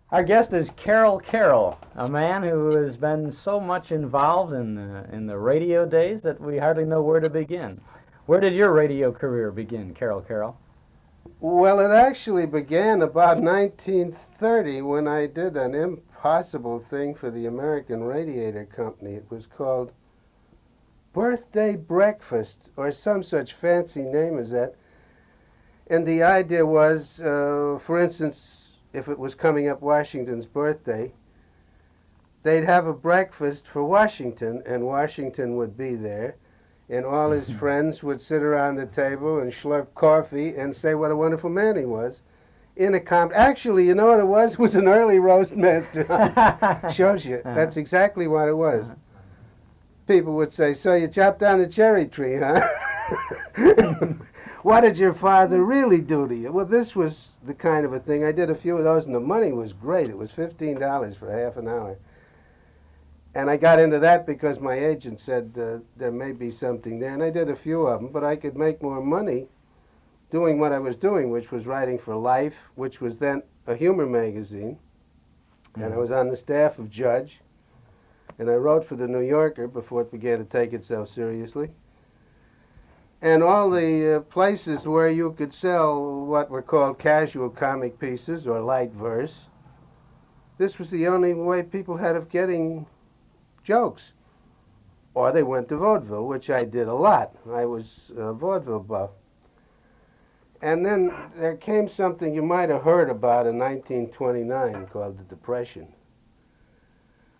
Our guest is Carroll, a man who has been so much involved in the radio days that we hardly know where to begin. Where did your radio career begin, Carroll? Well, it actually began about 1930 when I did an impossible thing for the American Radiator Company. It was called Birthday Breakfast, or some such fancy name as that. And the idea was, for instance, if it was coming up Washington's birthday, they'd have a breakfast for Washington, and Washington would be there, and all his friends would sit around the table and slurp coffee and say what a wonderful man he was. Actually, you know what it was? It was an early roast master. Shows you. That's exactly what it was. People would say, "So you chopped down the cherry tree, huh?" What did your father really do to you? Well, this was the kind of a thing. I did a few of those, and the money was great. It was $15 for half an hour. And I got into that because my agent said there may be something there. And I did a few of them, but I could make more money doing what I was doing, which was writing for Life, which was then a humor magazine. And I was on the staff of Judge. And I wrote for the New Yorker before it began to take itself seriously. And all the places where you could sell what were called casual comic pieces or light verse, this was the only way people had of getting jokes. Or they went to vaudeville, which I did a lot. I was a vaudeville buff. And then there came something you might have heard about in 1929 called the Depression.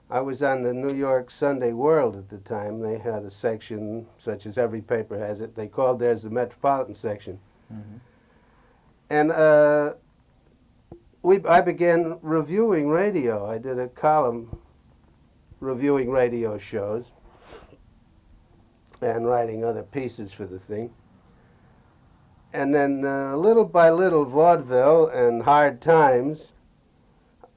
I was on the New York Sunday World at the time. They had a section, such as every paper has it. They called theirs the Metropolitan section. Mm-hmm. And I began reviewing radio. I did a column reviewing radio shows and writing other pieces for the thing. And then little by little, vaudeville and hard times,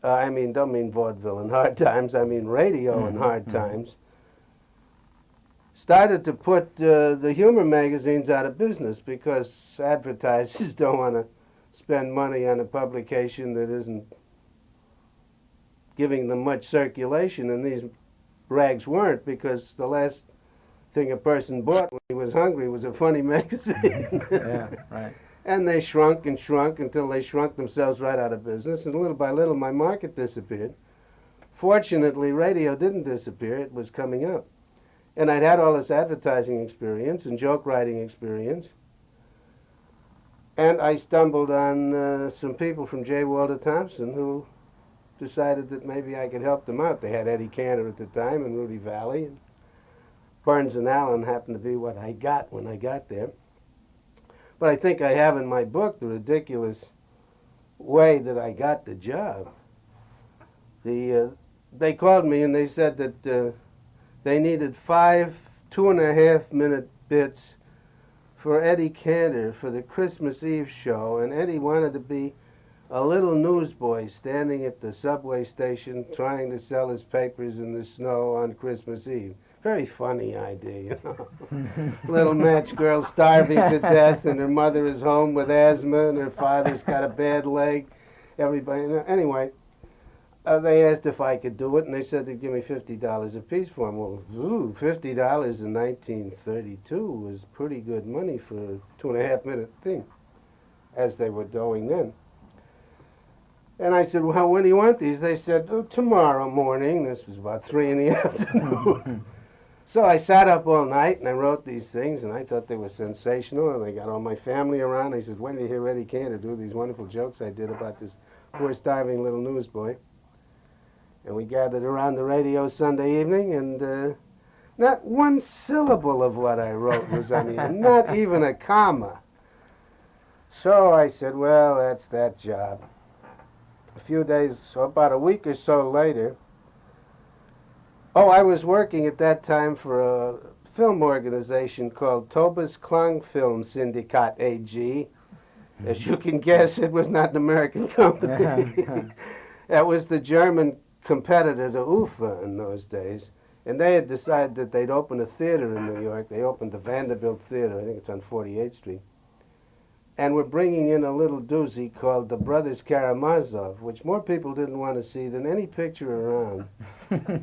don't mean vaudeville and hard times, I mean radio and hard times, started to put the humor magazines out of business because advertisers don't want to spend money on a publication that isn't giving them much circulation, and these rags weren't, because the last thing a person bought when he was hungry was a funny magazine. Yeah, right. And they shrunk and shrunk until they shrunk themselves right out of business, and little by little my market disappeared. Fortunately, radio didn't disappear, it was coming up. And I'd had all this advertising experience and joke writing experience. And I stumbled on some people from J. Walter Thompson who decided that maybe I could help them out. They had Eddie Cantor at the time and Rudy Valley. And Burns and Alyn happened to be what I got when I got there. But I think I have in my book the ridiculous way that I got the job. They called me and they said that they needed 5 2.5-minute bits for Eddie Cantor for the Christmas Eve show, and Eddie wanted to be a little newsboy standing at the subway station trying to sell his papers in the snow on Christmas Eve. Very funny idea, you know. Little match girl starving to death, and her mother is home with asthma, and her father's got a bad leg. Everybody, anyway, they asked if I could do it, and they said they'd give me $50 a piece for them. Well, $50 in 1932 was pretty good money for a 2.5-minute thing, as they were going then. And I said, well, when do you want these? They said, tomorrow morning. This was about 3 in the afternoon. So I sat up all night and I wrote these things, and I thought they were sensational, and I got all my family around. I said, when do you hear Eddie Cantor do these wonderful jokes I did about this poor starving little newsboy? And we gathered around the radio Sunday evening, and not one syllable of what I wrote was on the end, not even a comma. So I said, well, that's that job. A few days, so about a week or so later, I was working at that time for a film organization called Tobis Klangfilm Syndikat AG. As you can guess, it was not an American company. That was the German competitor to UFA in those days. And they had decided that they'd open a theater in New York. They opened the Vanderbilt Theater, I think it's on 48th Street. and we're bringing in a little doozy called The Brothers Karamazov, which more people didn't want to see than any picture around.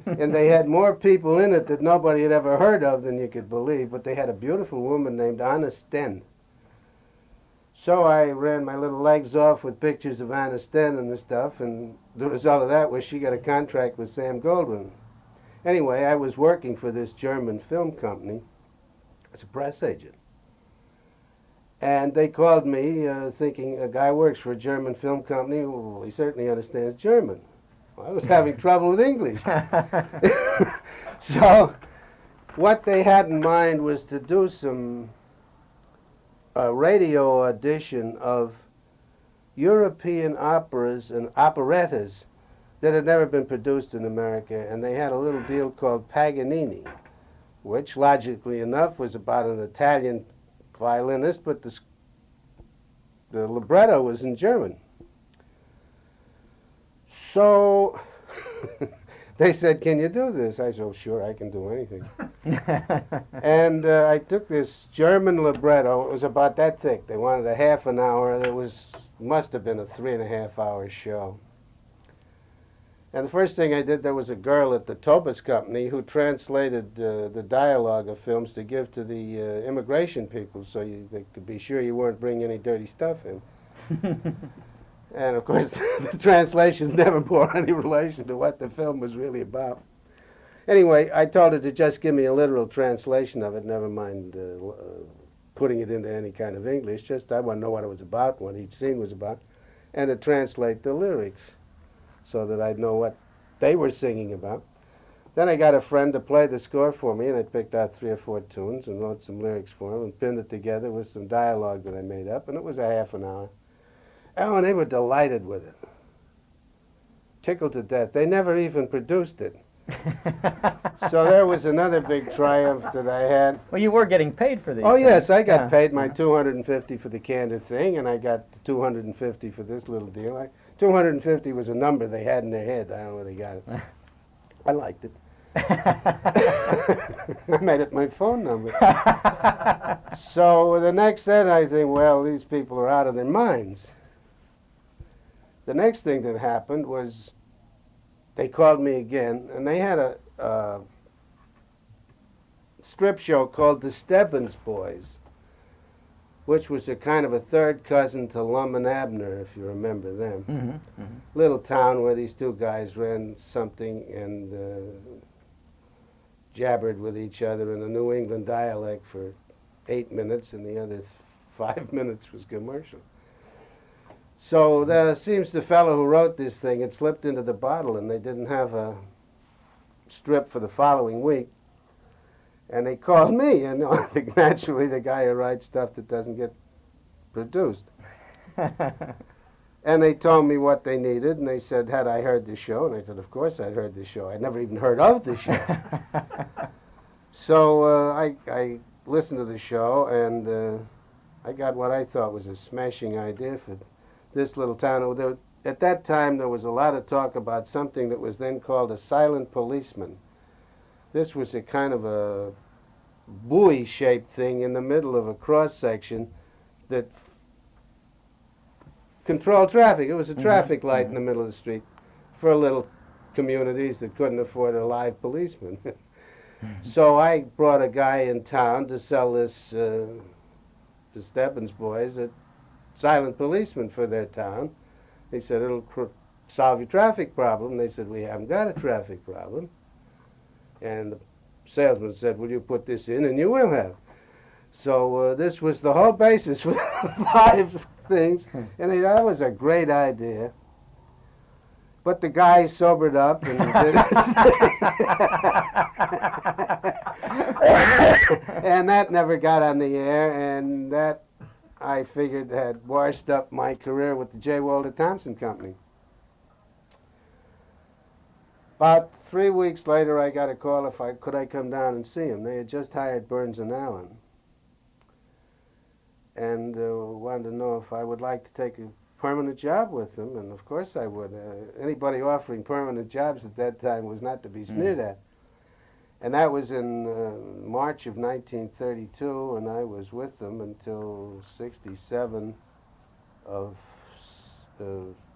And they had more people in it that nobody had ever heard of than you could believe, but they had a beautiful woman named Anna Sten. So I ran my little legs off with pictures of Anna Sten and the stuff, and the result of that was she got a contract with Sam Goldwyn. Anyway, I was working for this German film company as a press agent. And they called me thinking, a guy works for a German film company, well, he certainly understands German. Well, I was having trouble with English. So what they had in mind was to do some radio audition of European operas and operettas that had never been produced in America, and they had a little deal called Paganini, which, logically enough, was about an Italian violinist, but the libretto was in German. So they said, "Can you do this?" I said, "Oh, sure, I can do anything." And I took this German libretto. It was about that thick. They wanted a half an hour. It must have been a 3.5-hour show. And the first thing I did, there was a girl at the Tobis company who translated the dialogue of films to give to the immigration people so they could be sure you weren't bringing any dirty stuff in. And of course, the translations never bore any relation to what the film was really about. Anyway, I told her to just give me a literal translation of it, never mind putting it into any kind of English. Just I want to know what it was about, what each scene was about, and to translate the lyrics so that I'd know what they were singing about. Then I got a friend to play the score for me, and I picked out 3 or 4 tunes and wrote some lyrics for him and pinned it together with some dialogue that I made up, and it was a half an hour. Oh, and they were delighted with it. Tickled to death. They never even produced it. So there was another big triumph that I had. Well, you were getting paid for these. Oh, yes, I got Yeah. paid my $250 for the candid thing, and I got $250 for this little deal. 250 was a number they had in their head. I don't know where they got it. I liked it. I made it my phone number. So the next then I think, well, these people are out of their minds. The next thing that happened was they called me again, and they had a strip show called The Stebbins Boys, which was a kind of a third cousin to Lum and Abner, if you remember them. Mm-hmm, mm-hmm. Little town where these two guys ran something and jabbered with each other in a New England dialect for 8 minutes, and the other 5 minutes was commercial. So there seems the fellow who wrote this thing had slipped into the bottle, and they didn't have a strip for the following week. And they called me, and I think naturally the guy who writes stuff that doesn't get produced. And they told me what they needed, and they said, had I heard the show? And I said, of course I'd heard the show. I'd never even heard of the show. So I listened to the show, and I got what I thought was a smashing idea for this little town. At that time, there was a lot of talk about something that was then called a silent policeman. This was a kind of a buoy-shaped thing in the middle of a cross-section that controlled traffic. It was a traffic light in the middle of the street for little communities that couldn't afford a live policeman. So I brought a guy in town to sell this to Stebbins Boys a silent policeman for their town. He said, it'll solve your traffic problem. They said, we haven't got a traffic problem. And the salesman said, will you put this in? And you will have. So this was the whole basis for 5 things. And that was a great idea. But the guy sobered up and did and that never got on the air, and that I figured had washed up my career with the J. Walter Thompson Company. About 3 weeks later, I got a call could I come down and see him. They had just hired Burns and Alyn, and wanted to know if I would like to take a permanent job with them, and of course I would. Anybody offering permanent jobs at that time was not to be sneered at. And that was in March of 1932, and I was with them until 67,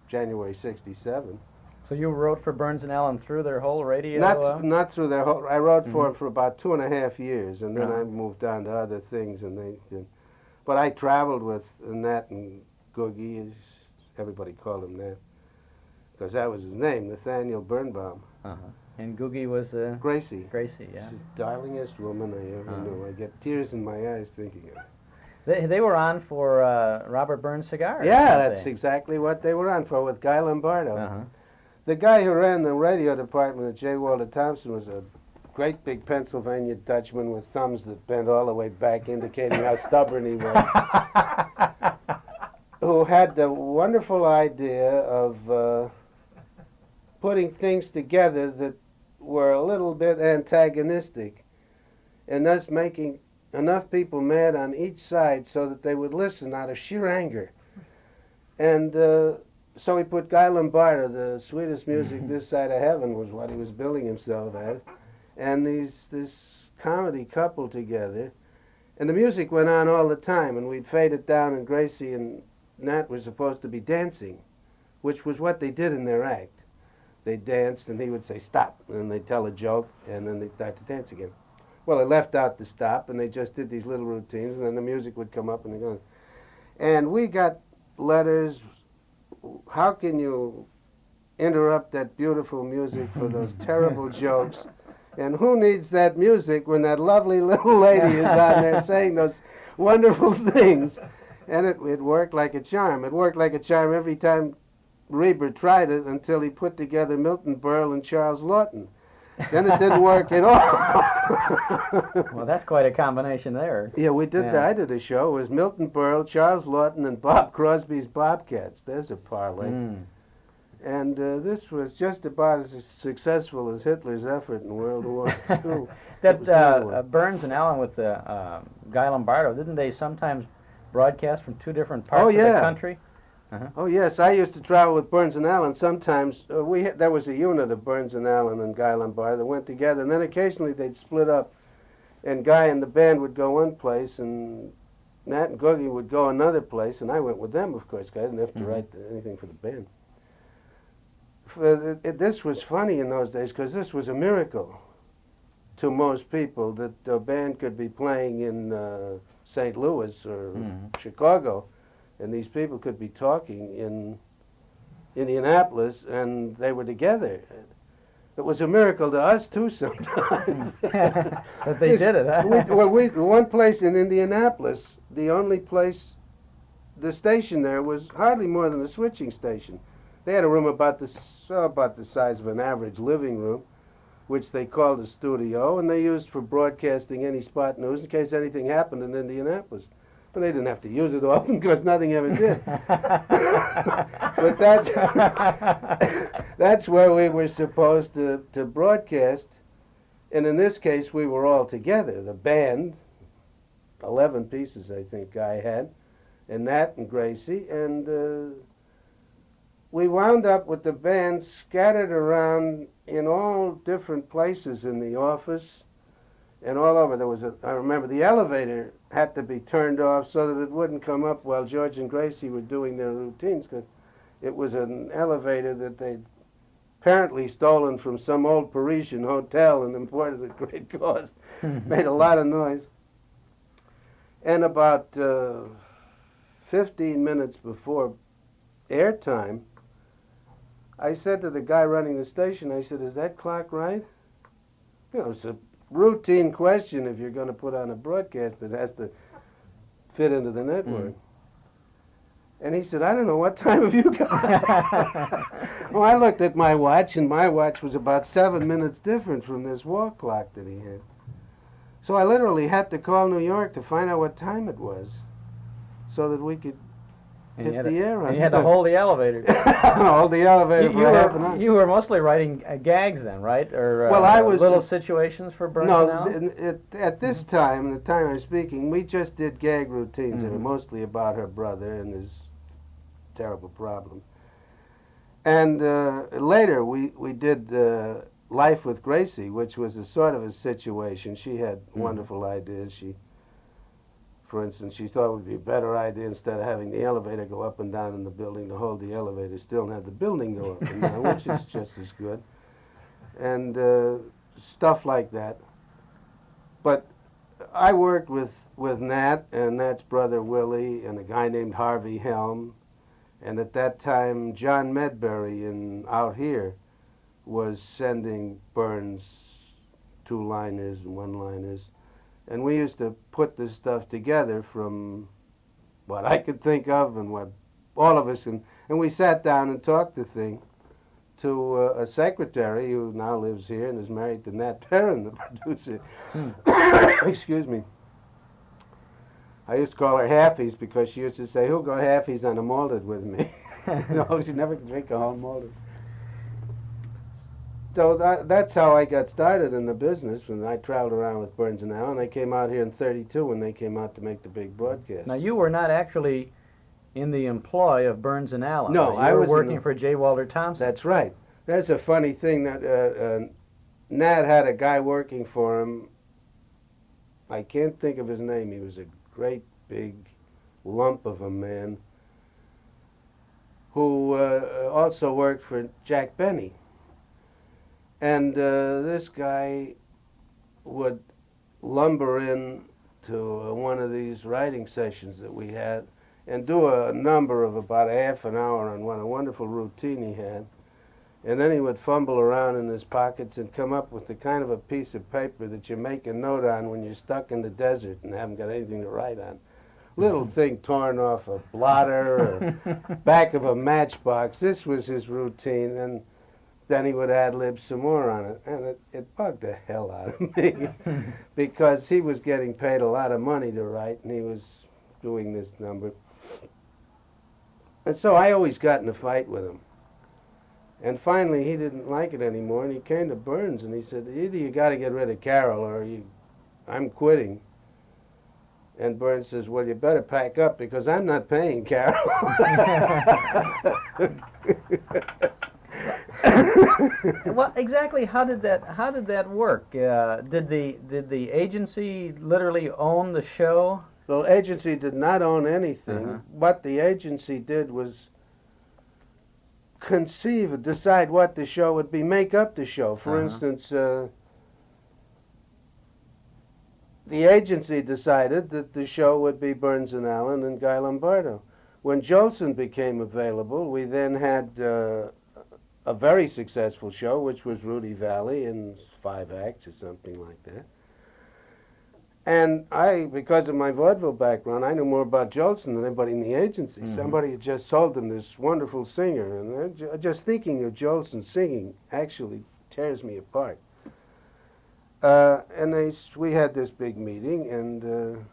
January '67. So you wrote for Burns and Alyn through their whole radio? Not through their whole. I wrote for them for about 2.5 years, and then Uh-huh. I moved on to other things. But I traveled with Nat and Googie, as everybody called him Nat, because that was his name, Nathaniel Birnbaum. Uh-huh. And Googie was Gracie. Gracie, yeah. She's the darlingest woman I ever Uh-huh. knew. I get tears in my eyes thinking of it. They were on for Robert Burns Cigars. Yeah, weren't that's they? exactly what they were on for with Guy Lombardo. Uh-huh. The guy who ran the radio department at J. Walter Thompson was a great big Pennsylvania Dutchman with thumbs that bent all the way back, indicating how stubborn he was, who had the wonderful idea of putting things together that were a little bit antagonistic, and thus making enough people mad on each side so that they would listen out of sheer anger. And so he put Guy Lombardo, the sweetest music this side of heaven was what he was billing himself as, and this comedy couple together. And the music went on all the time, and we'd fade it down, and Gracie and Nat were supposed to be dancing, which was what they did in their act. They danced, and he would say, stop, and they'd tell a joke, and then they'd start to dance again. Well, they left out the stop, and they just did these little routines, and then the music would come up, and they go. And we got letters, how can you interrupt that beautiful music for those terrible jokes? And who needs that music when that lovely little lady is on there saying those wonderful things? And it worked like a charm. It worked like a charm every time Reber tried it until he put together Milton Berle and Charles Lawton. Then it didn't work at all. Well, that's quite a combination there. Yeah, we did. Yeah. I did a show. It was Milton Berle, Charles Lawton, and Bob Crosby's Bobcats. There's a parlay. Mm. And this was just about as successful as Hitler's effort in World War II. That Burns and Alyn with Guy Lombardo, didn't they sometimes broadcast from two different parts of the country? Oh yes, I used to travel with Burns and Alyn. Sometimes there was a unit of Burns and Alyn and Guy Lombardo that went together, and then occasionally they'd split up, and Guy and the band would go one place, and Nat and Googie would go another place, and I went with them, of course, 'cause I didn't have to write anything for the band. This was funny in those days, because this was a miracle to most people that a band could be playing in St. Louis or Chicago, and these people could be talking in Indianapolis, and they were together. It was a miracle to us, too, sometimes. But they did it, huh? One place in Indianapolis, the only place, the station there was hardly more than a switching station. They had a room about the size of an average living room, which they called a studio, and they used for broadcasting any spot news in case anything happened in Indianapolis. But they didn't have to use it often because nothing ever did. But that's where we were supposed to broadcast. And in this case, we were all together. The band, 11 pieces I think Guy had, and Nat and Gracie. And we wound up with the band scattered around in all different places in the office and all over. I remember the elevator had to be turned off so that it wouldn't come up while George and Gracie were doing their routines, because it was an elevator that they'd apparently stolen from some old Parisian hotel and imported at great cost. Made a lot of noise. And about 15 minutes before airtime, I said to the guy running the station, I said, is that clock right? You know, it's a routine question if you're going to put on a broadcast that has to fit into the network. And he said, I don't know, what time have you got? Well, I looked at my watch, and my watch was about 7 minutes different from this wall clock that he had. So I literally had to call New York to find out what time it was so that we could hit the air on And you had to hold the elevator. Hold the elevator for half an hour. You were mostly writing gags then, right? Or well, I was little situations for Burns and Alyn? At this time, the time I'm speaking, we just did gag routines. They were mostly about her brother and his terrible problem. And later we did Life with Gracie, which was a sort of a situation. She had wonderful ideas. for instance, she thought it would be a better idea instead of having the elevator go up and down in the building to hold the elevator still and have the building go up and down, which is just as good. And stuff like that. But I worked with Nat and Nat's brother Willie and a guy named Harvey Helm. And at that time, John Medbury out here was sending Burns 2-liners and 1-liners. And we used to put this stuff together from what I could think of and what all of us, and we sat down and talked the thing to a secretary who now lives here and is married to Nat Perrin, the producer. Excuse me. I used to call her Halfies because she used to say, "Who'll go halfies on a malted with me?" No, she never could drink a whole malted. So that's how I got started in the business. When I traveled around with Burns and Alyn, I came out here in '32 when they came out to make the big broadcast. Now, you were not actually in the employ of Burns and Alyn. No, I was working for J. Walter Thompson. That's right. That's a funny thing that Nat had a guy working for him. I can't think of his name. He was a great big lump of a man who also worked for Jack Benny. And this guy would lumber in to one of these writing sessions that we had and do a number of about a half an hour on what a wonderful routine he had. And then he would fumble around in his pockets and come up with the kind of a piece of paper that you make a note on when you're stuck in the desert and haven't got anything to write on. Little thing torn off a blotter or back of a matchbox. This was his routine, and then he would ad-lib some more on it. And it bugged the hell out of me because he was getting paid a lot of money to write, and he was doing this number. And so I always got in a fight with him. And finally, he didn't like it anymore, and he came to Burns, and he said, "Either you got to get rid of Carroll, or I'm quitting." And Burns says, "Well, you better pack up, because I'm not paying Carroll." Well, exactly, how did that work? Did the agency literally own the show? The agency did not own anything. What the agency did was decide what the show would be, make up the show. For instance, the agency decided that the show would be Burns and Alyn and Guy Lombardo. When Jolson became available, we then had a very successful show, which was Rudy Valley in 5 acts or something like that. And I, because of my vaudeville background, I knew more about Jolson than anybody in the agency. Somebody had just sold them this wonderful singer, and just thinking of Jolson singing actually tears me apart. And we had this big meeting, and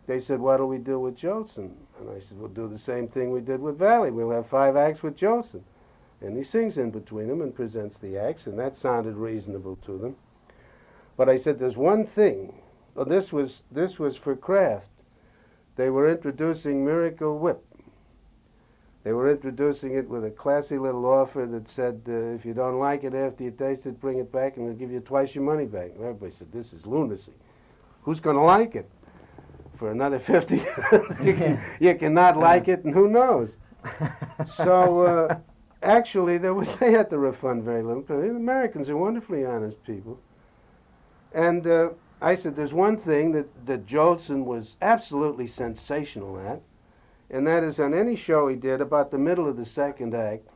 they said, "What'll we do with Jolson?" And I said, "We'll do the same thing we did with Valley. We'll have 5 acts with Jolson." And he sings in between them and presents the acts, and that sounded reasonable to them. But I said, "There's one thing." Well, this was for Kraft. They were introducing Miracle Whip. They were introducing it with a classy little offer that said, if you don't like it after you taste it, bring it back and we'll give you twice your money back. And everybody said, "This is lunacy. Who's going to like it? For another 50 cents, you cannot like it, and who knows?" So actually, they had to refund very little. The Americans are wonderfully honest people. And I said, "There's one thing that Jolson was absolutely sensational at, and that is on any show he did, about the middle of the 2nd act,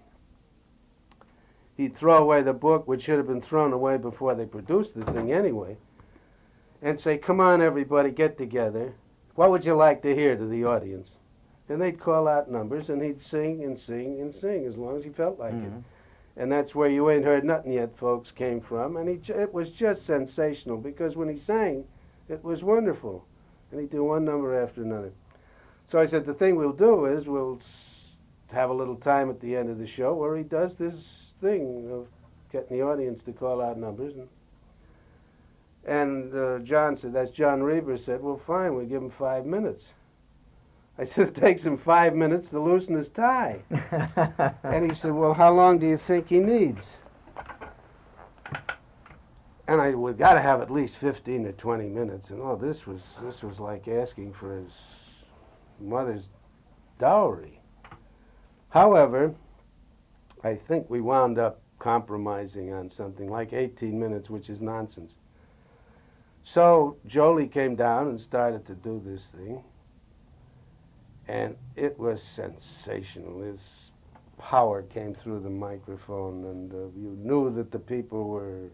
he'd throw away the book, which should have been thrown away before they produced the thing anyway, and say, 'Come on, everybody, get together. What would you like to hear?' to the audience. And they'd call out numbers, and he'd sing and sing and sing as long as he felt like it. And that's where You Ain't Heard Nothing Yet, folks, came from. And it was just sensational, because when he sang, it was wonderful. And he'd do one number after another. So I said, the thing we'll do is we'll have a little time at the end of the show where he does this thing of getting the audience to call out numbers. And John said, that's John Reber said, "Well, fine, we'll give him 5 minutes." I said, "It takes him 5 minutes to loosen his tie." And he said, "Well, how long do you think he needs?" and we got to have at least 15 or 20 minutes. And oh, this was like asking for his mother's dowry. However, I think we wound up compromising on something like 18 minutes, which is nonsense. So Jolie came down and started to do this thing, and it was sensational. His power came through the microphone, and you knew that the people were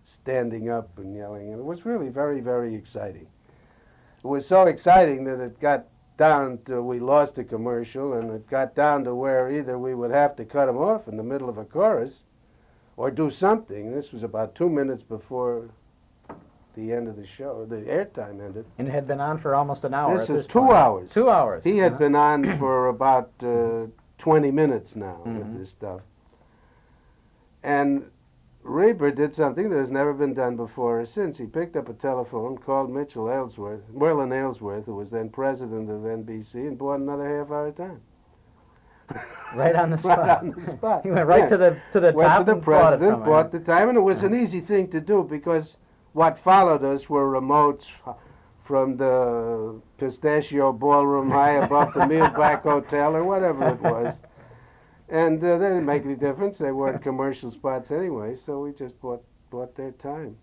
standing up and yelling, and it was really very, very exciting. It was so exciting that it got down to, we lost a commercial, and it got down to where either we would have to cut them off in the middle of a chorus or do something. This was about 2 minutes before the end of the show, the airtime ended. And it had been on for almost an hour. This is 2 hours. 2 hours. He had been on for about 20 minutes now with this stuff. And Rita did something that has never been done before or since. He picked up a telephone, called Merlin Aylesworth, who was then president of NBC, and bought another half-hour time. Right on the spot. Right on the spot. He went right to the Went top to the and bought it president, from bought him. the time, and it was an easy thing to do because what followed us were remotes from the Pistachio Ballroom high above the Mealback Hotel or whatever it was. And they didn't make any difference. They weren't commercial spots anyway, so we just bought their time.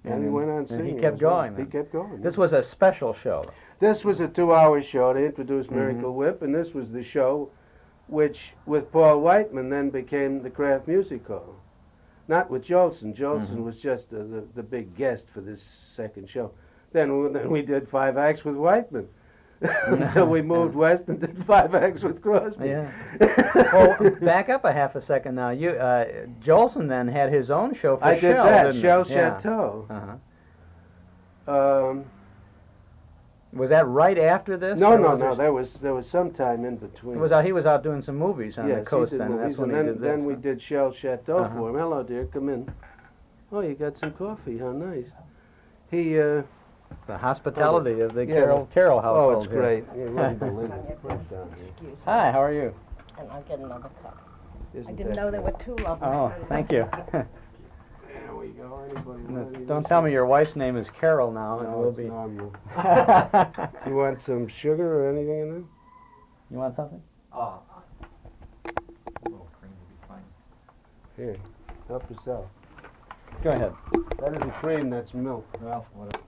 And he went on singing. And he kept going. He kept going. This was a special show. This was a 2-hour show to introduce Miracle Whip, and this was the show which, with Paul Whiteman, then became the Kraft Music Hall. Not with Jolson. Jolson was just the big guest for this second show. Then we did 5 acts with Whiteman until we moved west and did 5 acts with Crosby. Yeah. Well, back up a half a second now. You, Jolson then had his own show for I Shell, did that, didn't he? Shell Yeah. Chateau. Was that right after this? No, or no, was no. it- There was some time in between. He was out doing some movies on Yes, the coast he did then. And movies, that's when and he did this. then we huh? did Shell Chateau Uh-huh. for him. Hello, dear, come in. Oh, you got some coffee? How nice. He. The hospitality of the Yeah. Carroll household. Oh, it's here. great. You wouldn't believe it. Put it down here. Excuse me, Hi, how are you? and I'll get another cup. I Isn't didn't that know there were great? 2 of them. Oh, thank you. There we go. Anybody want any of Don't this? tell me your wife's name is Carroll now, and No, we'll it's be. normal. You want some sugar or anything in there? You want something? A little cream would be fine. Here, help yourself. Go ahead. That isn't cream, that's milk. Well, whatever.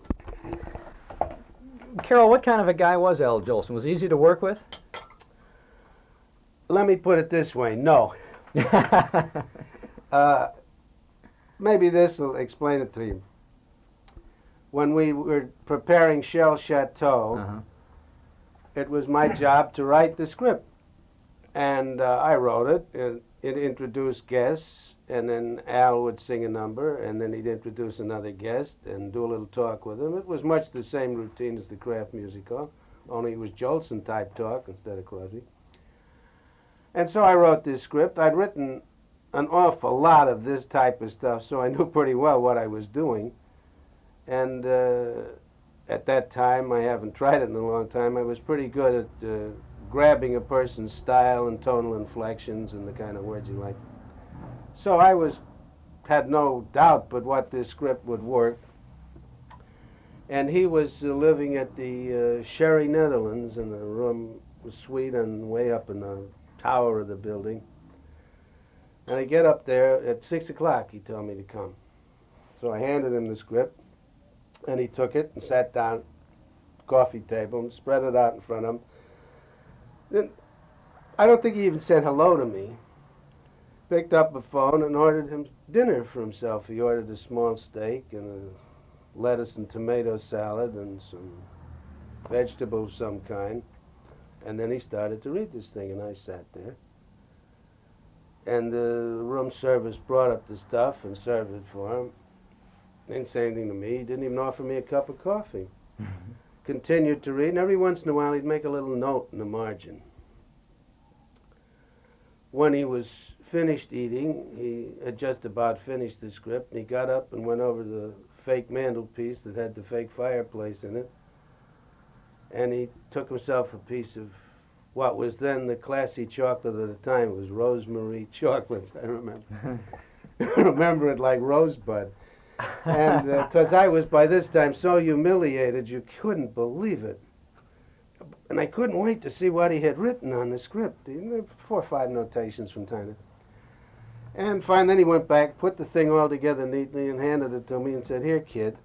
Carroll, what kind of a guy was Al Jolson? Was he easy to work with? Let me put it this way, no. Maybe this will explain it to you. When we were preparing Shell Chateau, Uh-huh. it was my job to write the script. And I wrote it, and it introduced guests, and then Al would sing a number, and then he'd introduce another guest and do a little talk with him. It was much the same routine as the Kraft Music Hall, only it was Jolson-type talk instead of Crosby. And so I wrote this script. I'd written an awful lot of this type of stuff, so I knew pretty well what I was doing. And at that time, I haven't tried it in a long time, I was pretty good at grabbing a person's style and tonal inflections and the kind of words you like. So I had no doubt but what this script would work. And he was living at the Sherry Netherlands, and the room was sweet and way up in the tower of the building. And I get up there at 6 o'clock, he told me to come. So I handed him the script, and he took it and sat down at the coffee table and spread it out in front of him. Then I don't think he even said hello to me. Picked up a phone and ordered him dinner for himself. He ordered a small steak and a lettuce and tomato salad and some vegetables of some kind. And then he started to read this thing, and I sat there. And the room service brought up the stuff and served it for him. Didn't say anything to me. He didn't even offer me a cup of coffee. Continued to read, and every once in a while he'd make a little note in the margin. When he was finished eating, he had just about finished the script, and he got up and went over to the fake mantelpiece that had the fake fireplace in it, and he took himself a piece of what was then the classy chocolate of the time. It was Rosemary chocolates, I remember. I remember it like Rosebud. And because I was by this time so humiliated, you couldn't believe it. And I couldn't wait to see what he had written on the script. 4 or 5 notations from time to time. And finally, then he went back, put the thing all together neatly, and handed it to me and said, "Here, kid,"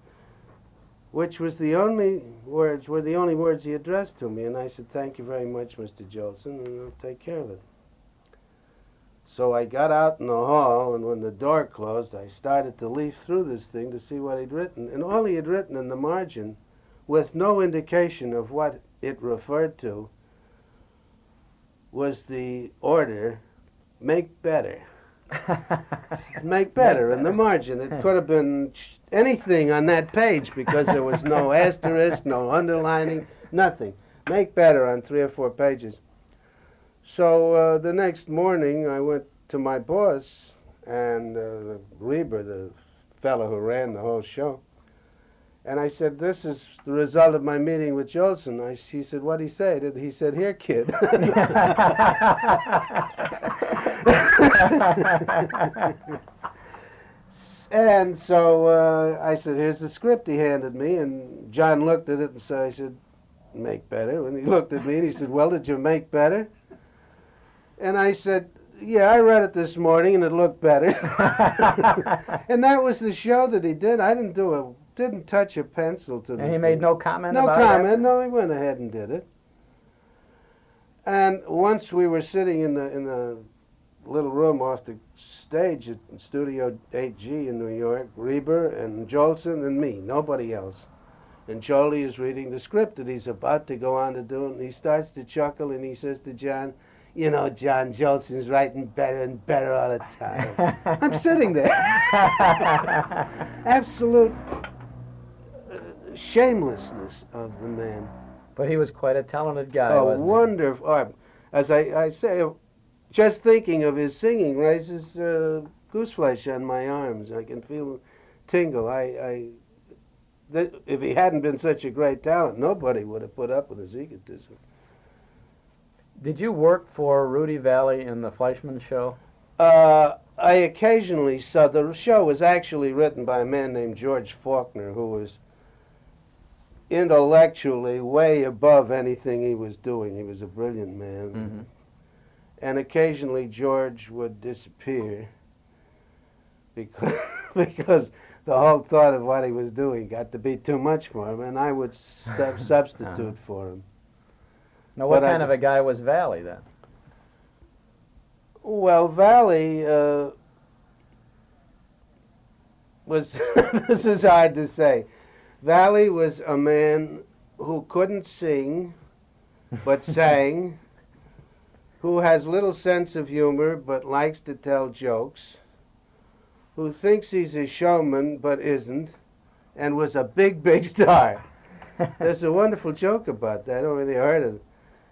which was the only words, were the only words he addressed to me. And I said, "Thank you very much, Mr. Jolson, and I'll take care of it." So I got out in the hall, and when the door closed, I started to leaf through this thing to see what he'd written. And all he had written in the margin, with no indication of what it referred to, was the order, "Make better." Make better in the margin. It could have been anything on that page because there was no asterisk, no underlining, nothing. Make better on 3 or 4 pages. So the next morning I went to my boss and Reber, the fellow who ran the whole show, and I said, "This is the result of my meeting with Jolson." He said, "What'd he say?" He said, "Here, kid." And so I said, "Here's the script." He handed me, and John looked at it, and so I said, "Make better." And he looked at me, and he said, "Well, did you make better?" And I said, "Yeah, I read it this morning, and it looked better." And that was the show that he did. I didn't touch a pencil to the And he thing. made no comment No about it? comment. No, he went ahead and did it. And once we were sitting in the little room off the stage at Studio 8G in New York, Reber and Jolson and me, nobody else. And Jolie is reading the script that he's about to go on to do, and he starts to chuckle, and he says to John, "You know, John, Jolson's writing better and better all the time." I'm sitting there. Absolute shamelessness of the man. But he was quite a talented guy, Oh, wasn't wonderful. As I say, just thinking of his singing raises gooseflesh on my arms. I can feel tingle. If he hadn't been such a great talent, nobody would have put up with his egotism. he? Did you work for Rudy Valley in the Fleischman show? I occasionally saw, the show was actually written by a man named George Faulkner, who was intellectually way above anything he was doing. He was a brilliant man. Mm-hmm. And occasionally George would disappear because the whole thought of what he was doing got to be too much for him, and I would substitute for him. Now, what But kind of a guy was Valley then? Well, Valley was, this is hard to say. Valley was a man who couldn't sing, but sang, who has little sense of humor, but likes to tell jokes, who thinks he's a showman, but isn't, and was a big, big star. There's a wonderful joke about that. I don't really heard it.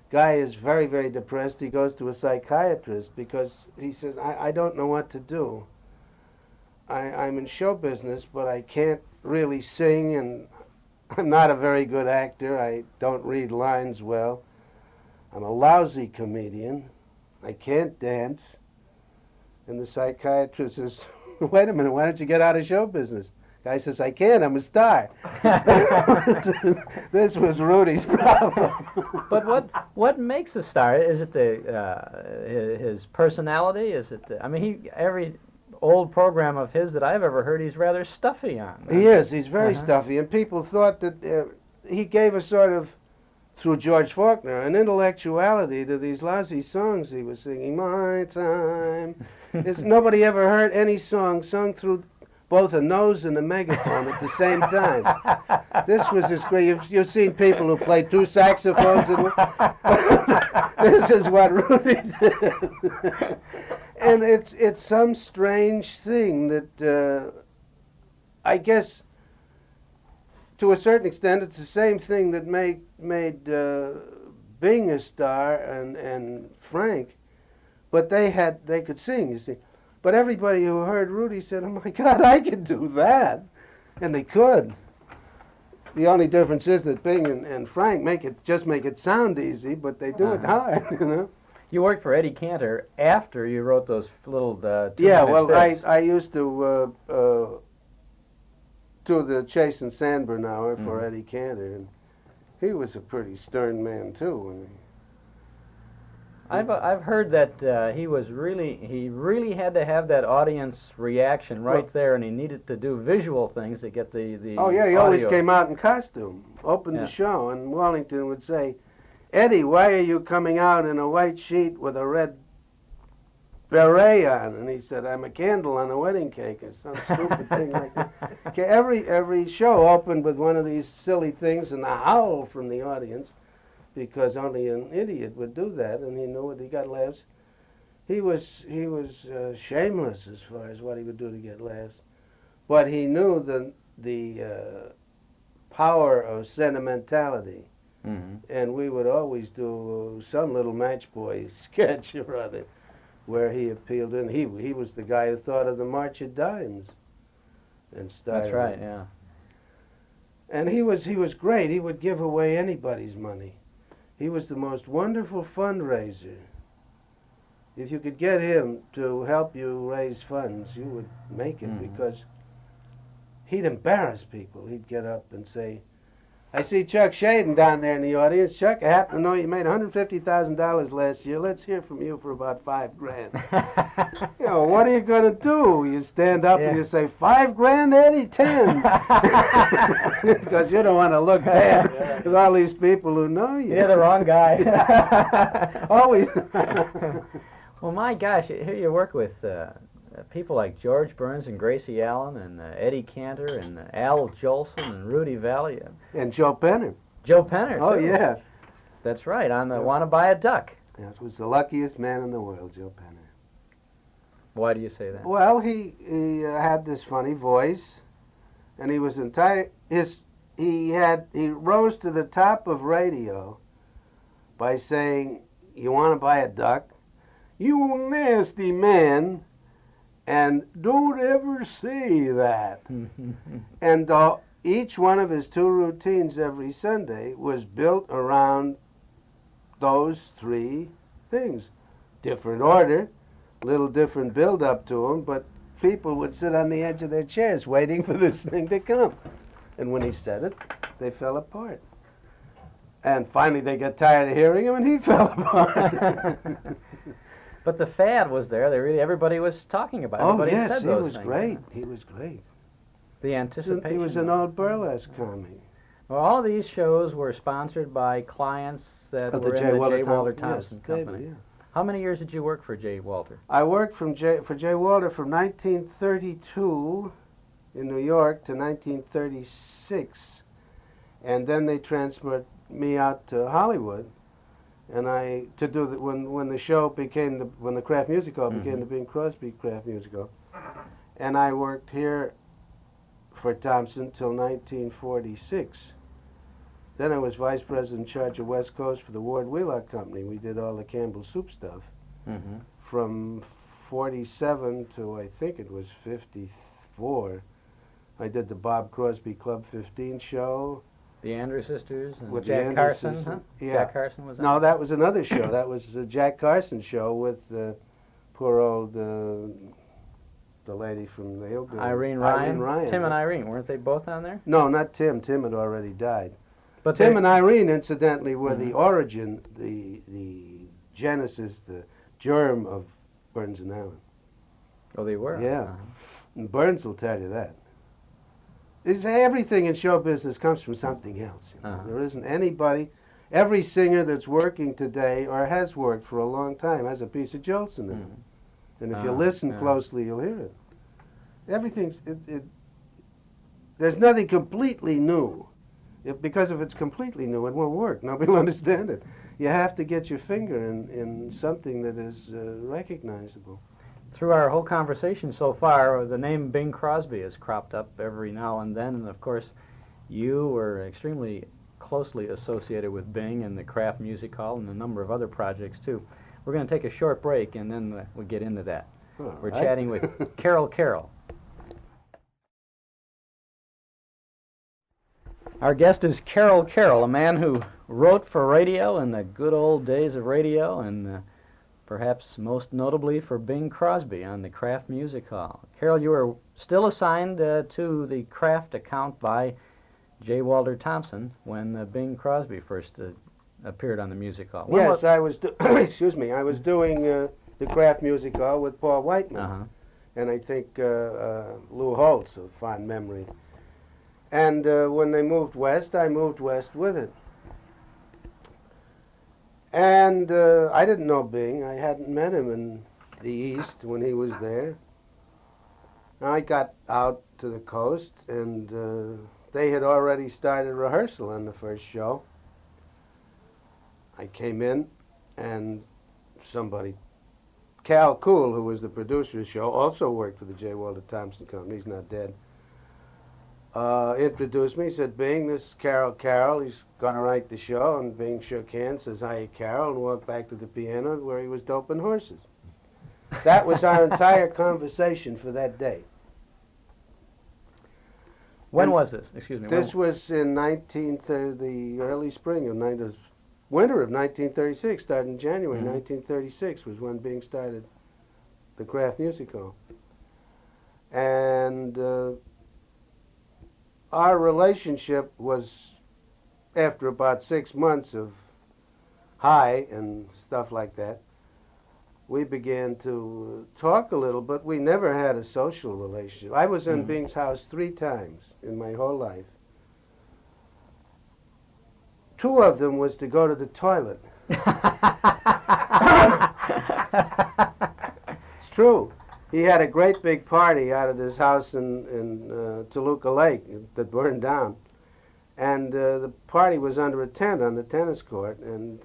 Guy is very, very depressed. He goes to a psychiatrist because he says, I don't know what to do. I'm in show business, but I can't really sing, and I'm not a very good actor. I don't read lines well. I'm a lousy comedian. I can't dance. And the psychiatrist says, "Wait a minute, why don't you get out of show business?" Guy says, "I can't, I'm a star." This was Rudy's problem. But what makes a star? Is it his personality? Is it I mean, every old program of his that I've ever heard, he's rather stuffy on. He is. He's very stuffy, and people thought that he gave a sort of, through George Faulkner, an intellectuality to these lousy songs he was singing. My time. Nobody ever heard any song sung through both a nose and a megaphone at the same time. This was his great. You've seen people who play 2 saxophones. This is what Rudy did. And it's some strange thing that I guess to a certain extent it's the same thing that made Bing a star and Frank, but they could sing, you see. But everybody who heard Rudy said, "Oh my God, I could do that," and they could. The only difference is that Bing and Frank make it sound easy, but they do it hard, you know. You worked for Eddie Cantor after you wrote those little Yeah, 2-minute well, bits. I used to to the Chase and Sanborn Hour for Mhm. Eddie Cantor, and he was a pretty stern man too. And I've heard that he really had to have that audience reaction right there, and he needed to do visual things to get the oh yeah, he always audio. came out in costume, opened Yeah. the show, and Wallington would say, "Eddie, why are you coming out in a white sheet with a red beret on?" And he said, "I'm a candle on a wedding cake," or some stupid thing like that. Okay, every show opened with one of these silly things and a howl from the audience, because only an idiot would do that, and he knew it. He got laughs. He was shameless as far as what he would do to get laughs, but he knew the power of sentimentality, Mm-hmm. and we would always do some little Match Boy sketch or other, where he appealed in. He was the guy who thought of the March of Dimes, and started. That's right. Yeah. And he was great. He would give away anybody's money. He was the most wonderful fundraiser. If you could get him to help you raise funds, you would make it, because he'd embarrass people. He'd get up and say, "I see Chuck Schaden down there in the audience. Chuck, I happen to know you made $150,000 last year. Let's hear from you for about $5,000. You know, what are you going to do? You stand up and you say, $5,000, Eddie? 10. Because you don't want to look bad with all these people who know you. You're the wrong guy. Always. Well, my gosh, here you work with people like George Burns and Gracie Allen and Eddie Cantor and Al Jolson and Rudy Valley. And Joe Penner. Joe Penner, Oh, too. yeah. That's right, on the Wanna Buy a Duck. That was the luckiest man in the world, Joe Penner. Why do you say that? Well, he had this funny voice, and he was he rose to the top of radio by saying, "You want to buy a duck? You nasty man, and don't ever say that." And each one of his 2 routines every Sunday was built around those 3 things. Different order, little different build up to them, but people would sit on the edge of their chairs waiting for this thing to come. And when he said it, they fell apart. And finally they got tired of hearing him, and he fell apart. But the fad was there. Everybody was talking about it. Oh, Everybody yes, said he those was things. great. He was great. The anticipation. He was an old burlesque comic. Well, all of these shows were sponsored by clients that were in the J. Walter Thompson Company. Yeah. How many years did you work for J. Walter? I worked for J. Walter from 1932 in New York to 1936, and then they transferred me out to Hollywood, and when the show became when the Kraft Music Hall became the Bing Crosby Kraft Music Hall, and I worked here for Thompson till 1946. Then I was vice president in charge of West Coast for the Ward Wheelock Company. We did all the Campbell Soup stuff from 47 to I think it was 54. I did the Bob Crosby Club 15 show. The Andrews Sisters and With the Jack Andrews Carson, Sisters. huh? Yeah. Jack Carson was on? No, that was another show. That was the Jack Carson show with poor old the lady from the Hillbilly. Irene Ryan. Tim and Irene, weren't they both on there? No, not Tim. Tim had already died. But Tim and Irene, incidentally, were the origin, the genesis, the germ of Burns and Alyn. Oh, they were? Yeah. And Burns will tell you that. Everything in show business comes from something else. You know? There isn't anybody, every singer that's working today or has worked for a long time has a piece of Jolson in it. And if you listen closely, you'll hear it. Everything's, there's nothing completely new. Because if it's completely new, it won't work. Nobody will understand it. You have to get your finger in something that is recognizable. Through our whole conversation so far, the name Bing Crosby has cropped up every now and then, and of course, you were extremely closely associated with Bing and the Kraft Music Hall and a number of other projects too. We're going to take a short break, and then we'll get into that. We're chatting with Carroll. Our guest is Carroll, a man who wrote for radio in the good old days of radio and perhaps most notably for Bing Crosby on the Kraft Music Hall. Carroll, you were still assigned to the Kraft account by J. Walter Thompson when Bing Crosby first appeared on the music hall. Yes, I was. Excuse me. I was doing the Kraft Music Hall with Paul Whiteman, and I think Lou Holtz of fond memory. And when they moved west, I moved west with it. And I didn't know Bing. I hadn't met him in the East when he was there. I got out to the coast, and they had already started rehearsal on the first show. I came in, and somebody, Cal Cool, who was the producer of the show, also worked for the J. Walter Thompson Company. He's not dead. Introduced me, said, Bing, this is Carroll. He's going to write the show. And Bing shook hands, says, hi, Carroll, and walked back to the piano where he was doping horses. That was our entire conversation for that day. When was this? Excuse me. This was in the early spring of winter of 1936. Started in January 1936 was when Bing started the Kraft Music Hall. And our relationship was, after about 6 months of high and stuff like that, we began to talk a little, but we never had a social relationship. I was in Bing's house 3 times in my whole life. 2 of them was to go to the toilet. It's true. He had a great big party out of his house in Toluca Lake that burned down. And the party was under a tent on the tennis court, and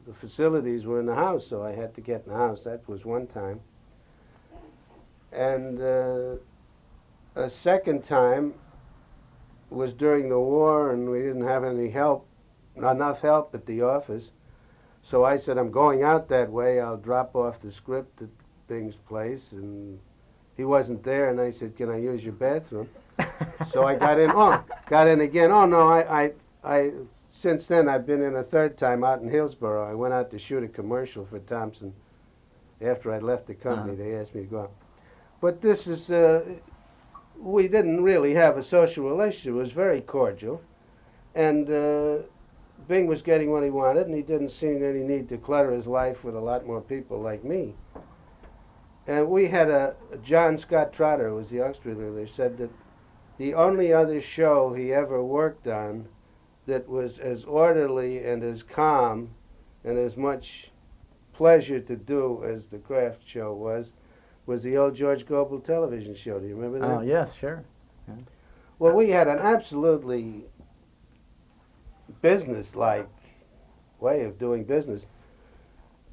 the facilities were in the house, so I had to get in the house. That was one time. And a second time was during the war, and we didn't have any help, not enough help at the office. So I said, I'm going out that way. I'll drop off the script at Bing's place. And he wasn't there, and I said, can I use your bathroom? So I got in again. Oh, no, I since then I've been in a third time out in Hillsborough. I went out to shoot a commercial for Thompson. After I left the company, they asked me to go out. But this is, we didn't really have a social relationship. It was very cordial. And Bing was getting what he wanted, and he didn't see any need to clutter his life with a lot more people like me. And we had John Scott Trotter, who was the orchestra leader, said that the only other show he ever worked on that was as orderly and as calm and as much pleasure to do as the Kraft show was the old George Gobel television show. Do you remember that? Oh, yes, sure. Yeah. Well, we had an absolutely business-like way of doing business.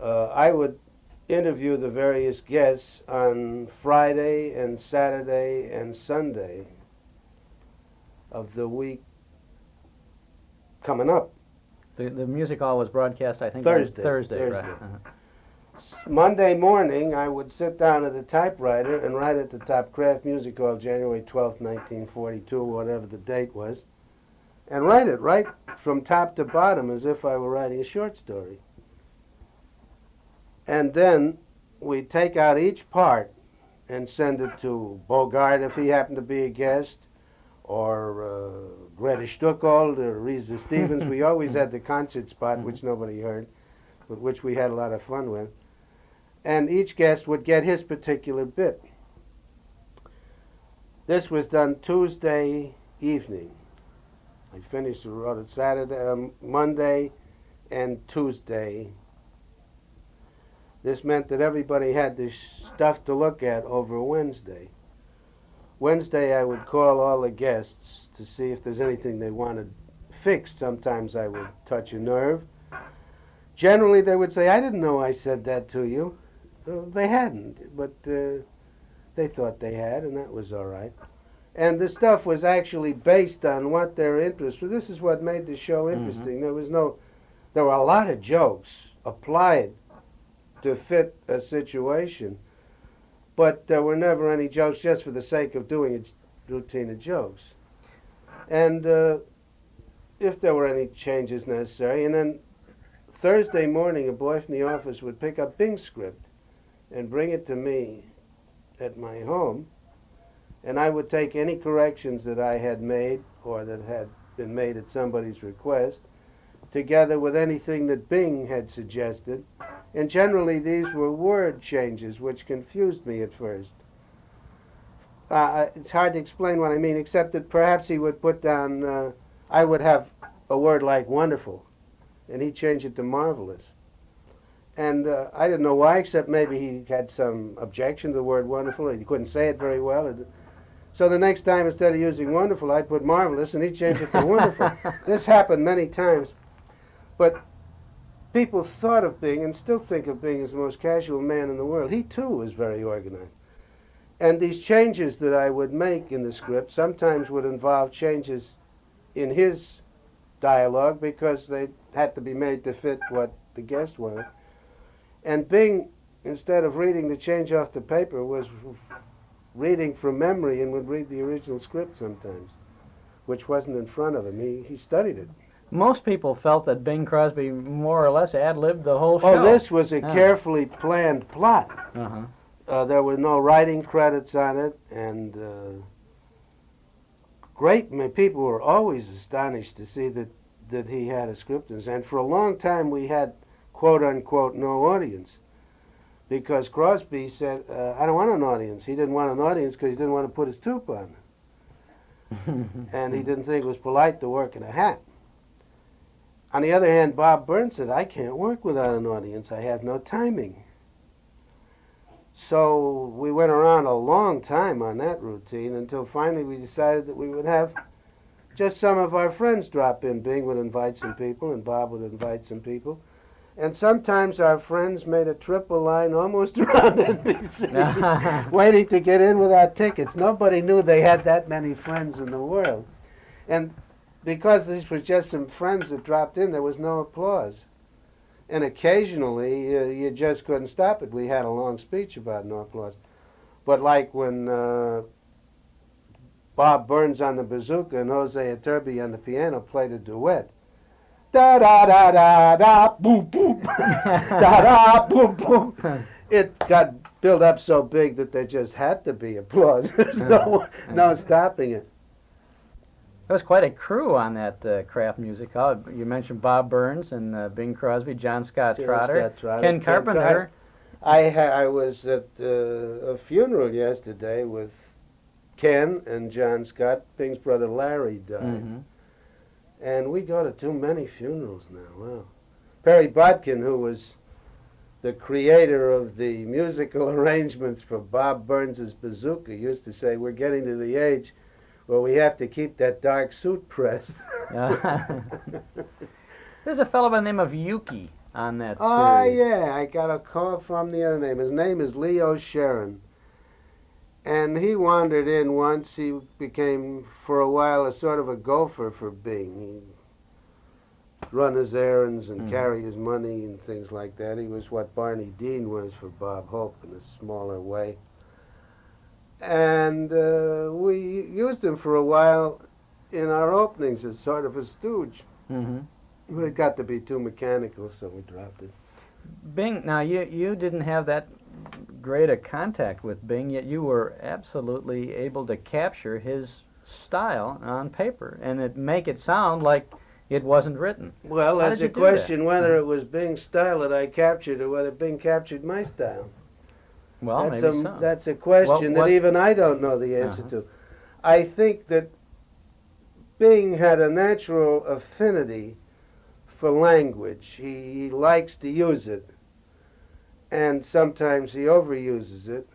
I would interview the various guests on Friday and Saturday and Sunday of the week coming up. The music hall was broadcast, I think, Thursday. on Thursday. Right. Monday morning, I would sit down at the typewriter and write at the top, Kraft Music Hall, January 12th, 1942, whatever the date was, and write it right from top to bottom as if I were writing a short story. And then we'd take out each part and send it to Bogart if he happened to be a guest, or Greta Stuckold, or Risa Stevens. We always had the concert spot, which nobody heard, but which we had a lot of fun with. And each guest would get his particular bit. This was done Tuesday evening. I finished the road at Saturday, Monday, and Tuesday. This meant that everybody had this stuff to look at over Wednesday. Wednesday, I would call all the guests to see if there's anything they wanted fixed. Sometimes I would touch a nerve. Generally, they would say, I didn't know I said that to you. They hadn't, but they thought they had, and that was all right. And the stuff was actually based on what their interests were. This is what made the show interesting. There were a lot of jokes applied to fit a situation, but there were never any jokes just for the sake of doing a routine of jokes. And if there were any changes necessary, and then Thursday morning, a boy from the office would pick up Bing's script and bring it to me at my home, and I would take any corrections that I had made or that had been made at somebody's request, together with anything that Bing had suggested, and generally these were word changes which confused me at first. It's hard to explain what I mean, except that perhaps he would put down, I would have a word like wonderful, and he'd change it to marvelous. And I didn't know why, except maybe he had some objection to the word wonderful, and he couldn't say it very well. So the next time, instead of using wonderful, I'd put marvelous, and he'd change it to wonderful. This happened many times. But people thought of Bing, and still think of Bing as the most casual man in the world. He, too, was very organized. And these changes that I would make in the script sometimes would involve changes in his dialogue because they had to be made to fit what the guest wanted. And Bing, instead of reading the change off the paper, was reading from memory and would read the original script sometimes, which wasn't in front of him. He studied it. Most people felt that Bing Crosby more or less ad-libbed the whole show. Oh, this was a carefully planned plot. There were no writing credits on it, and people were always astonished to see that he had a script in his hand. For a long time, we had, quote-unquote, no audience, because Crosby said, I don't want an audience. He didn't want an audience because he didn't want to put his tooth on it. And he didn't think it was polite to work in a hat. On the other hand, Bob Burns said, I can't work without an audience. I have no timing. So we went around a long time on that routine until finally we decided that we would have just some of our friends drop in. Bing would invite some people, and Bob would invite some people. And sometimes our friends made a triple line almost around NBC, waiting to get in without tickets. Nobody knew they had that many friends in the world. And because these were just some friends that dropped in, there was no applause. And occasionally, you just couldn't stop it. We had a long speech about no applause. But like when Bob Burns on the bazooka and Jose Iturbi on the piano played a duet, da-da-da-da-da, boom, boom, da-da, boom, boom. It got built up so big that there just had to be applause. There's no stopping it. There was quite a crew on that Kraft music hall. You mentioned Bob Burns and Bing Crosby, John Scott Trotter, Ken Carpenter. I was at a funeral yesterday with Ken and John Scott. Bing's brother Larry died. Mm-hmm. And we go to too many funerals now. Wow. Perry Bodkin, who was the creator of the musical arrangements for Bob Burns' Bazooka, used to say, we're getting to the age where we have to keep that dark suit pressed. There's a fellow by the name of Yuki on that series. Oh, yeah. I got a call from the other name. His name is Leo Sharon. And he wandered in once. He became, for a while, a sort of a gopher for Bing. He'd run his errands and carry his money and things like that. He was what Barney Dean was for Bob Hope in a smaller way. And we used him for a while in our openings as sort of a stooge. Mm-hmm. It got to be too mechanical, so we dropped it. Bing, now you didn't have that great a contact with Bing, yet you were absolutely able to capture his style on paper and make it sound like it wasn't written. Well, that's a question whether it was Bing's style that I captured or whether Bing captured my style. Well, that's a question that even I don't know the answer to. I think that Bing had a natural affinity for language. He likes to use it, and sometimes he overuses it.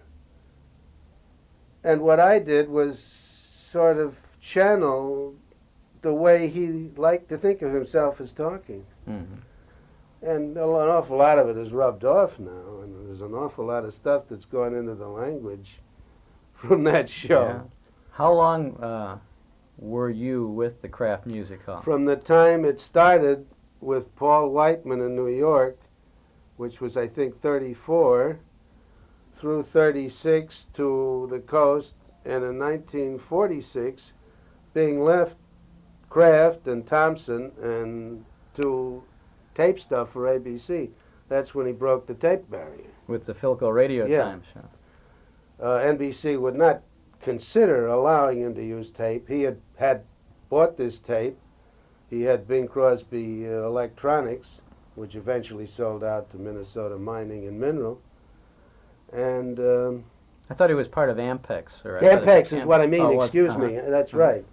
And what I did was sort of channel the way he liked to think of himself as talking. Mm-hmm. And an awful lot of it is rubbed off now, and there's an awful lot of stuff that's gone into the language from that show. Yeah. How long were you with the Kraft Music Hall? From the time it started with Paul Whiteman in New York, which was, I think, 34, through 36 to the coast, and in 1946, Bing left Kraft and Thompson and to tape stuff for ABC. That's when he broke the tape barrier. With the Philco radio Yeah. times. NBC would not consider allowing him to use tape. He had bought this tape. He had Bing Crosby Electronics, which eventually sold out to Minnesota Mining and Mineral. And I thought he was part of Ampex. Ampex is what I mean. Oh, Excuse me. That's right.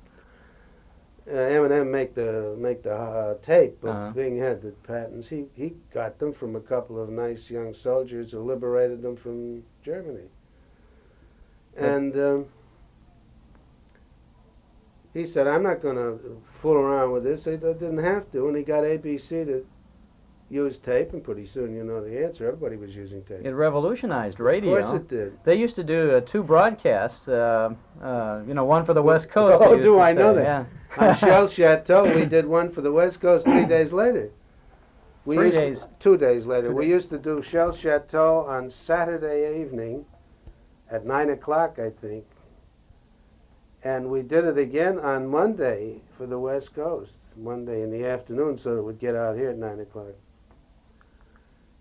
M&M make the tape, but Bing had the patents. He got them from a couple of nice young soldiers who liberated them from Germany. And he said, I'm not going to fool around with this. He didn't have to, and he got ABC to use tape, and pretty soon you know the answer. Everybody was using tape. It revolutionized radio. Of course it did. They used to do 2 broadcasts, one for the West Coast. Oh, do I know that? Yeah. On Shell Chateau, we did one for the West Coast 3 days later. 3 days. 2 days later. 2 We days. used to do Shell Chateau on Saturday evening at 9 o'clock, I think. And we did it again on Monday for the West Coast, Monday in the afternoon, so it would get out here at 9 o'clock.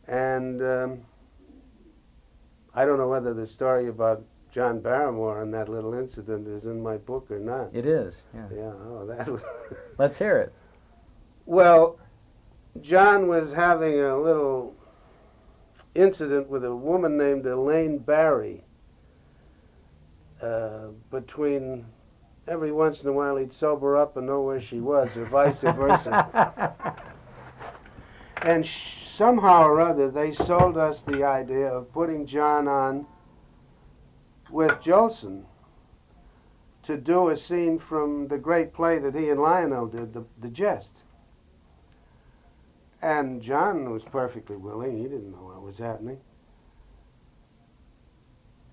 And I don't know whether the story about John Barrymore and that little incident is in my book or not. It is, yeah. Yeah, oh, that was... Let's hear it. Well, John was having a little incident with a woman named Elaine Barry. Between every once in a while he'd sober up and know where she was, or vice versa. And somehow or other they sold us the idea of putting John on with Jolson to do a scene from the great play that he and Lionel did, The Jest. And John was perfectly willing. He didn't know what was happening.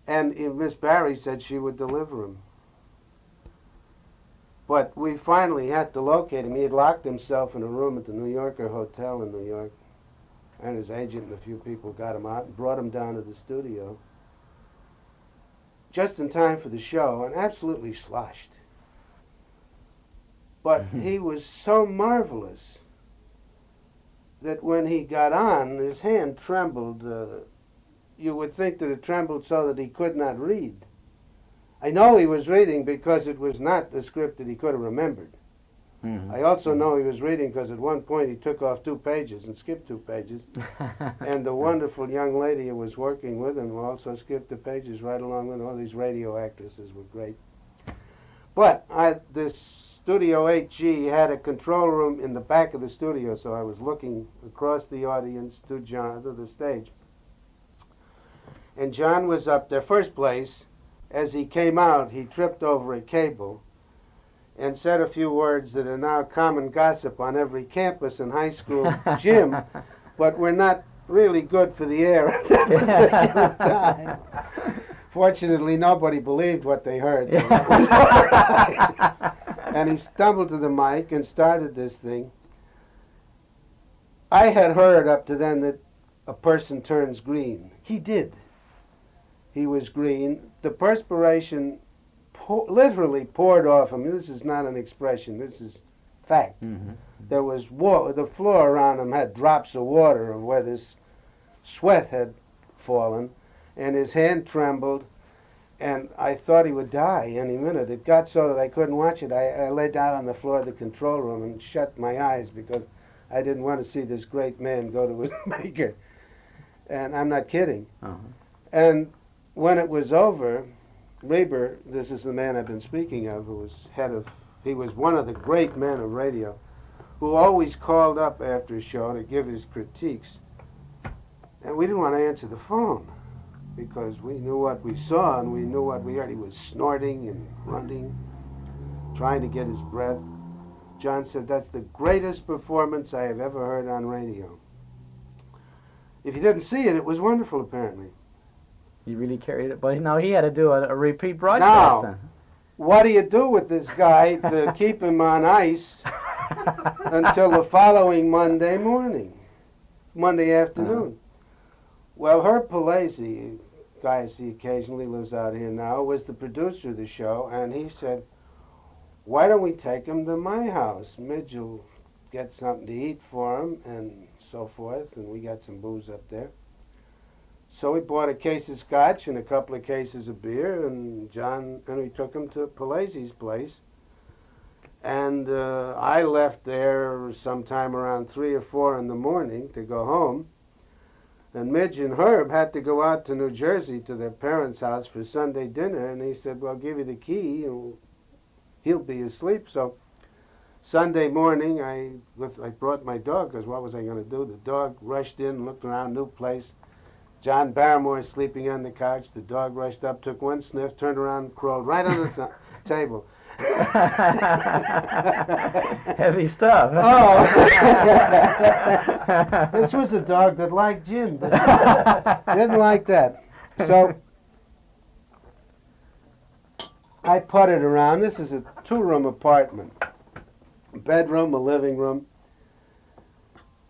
And Miss Barry said she would deliver him. But we finally had to locate him. He had locked himself in a room at the New Yorker Hotel in New York. And his agent and a few people got him out and brought him down to the studio just in time for the show, and absolutely sloshed. But he was so marvelous that when he got on, his hand trembled. You would think that it trembled so that he could not read. I know he was reading because it was not the script that he could have remembered. I also know he was reading because at one point he took off 2 pages and skipped 2 pages. And the wonderful young lady who was working with him also skipped the pages right along with him. All these radio actresses were great. But this Studio 8G had a control room in the back of the studio, so I was looking across the audience to John, to the stage. And John was up there. First place, as he came out, he tripped over a cable and said a few words that are now common gossip on every campus and high school gym, but were not really good for the air at that particular time. Fortunately, nobody believed what they heard, so that was all right. And he stumbled to the mic and started this thing. I had heard up to then that a person turns green. He did. He was green. The perspiration literally poured off him. This is not an expression. This is fact. There was the floor around him had drops of water of where this sweat had fallen, and his hand trembled, and I thought he would die any minute. It got so that I couldn't watch it. I lay down on the floor of the control room and shut my eyes because I didn't want to see this great man go to his maker. And I'm not kidding. And when it was over, Reber, this is the man I've been speaking of, who was he was one of the great men of radio, who always called up after a show to give his critiques. And we didn't want to answer the phone because we knew what we saw and we knew what we heard. He was snorting and grunting, trying to get his breath. John said, "That's the greatest performance I have ever heard on radio." If you didn't see it, it was wonderful, apparently. He really carried it, but now he had to do a repeat broadcast. Now, what do you do with this guy to keep him on ice until the following Monday morning, Monday afternoon? Well, Herb Palazzi, guy I see occasionally, lives out here now, was the producer of the show, and he said, "Why don't we take him to my house? Midge will get something to eat for him and so forth, and we got some booze up there. So we bought a case of scotch and a couple of cases of beer, and we took him to Palazzi's place. And I left there sometime around 3 or 4 in the morning to go home. And Midge and Herb had to go out to New Jersey to their parents' house for Sunday dinner, and he said, well, I'll give you the key, and he'll be asleep. So Sunday morning, I brought my dog, because what was I going to do? The dog rushed in, looked around, new place. John Barrymore sleeping on the couch. The dog rushed up, took one sniff, turned around, crawled right on the table. Heavy stuff. Oh, this was a dog that liked gin, but didn't like that. So I putted around. This is a 2-room apartment. A bedroom, a living room,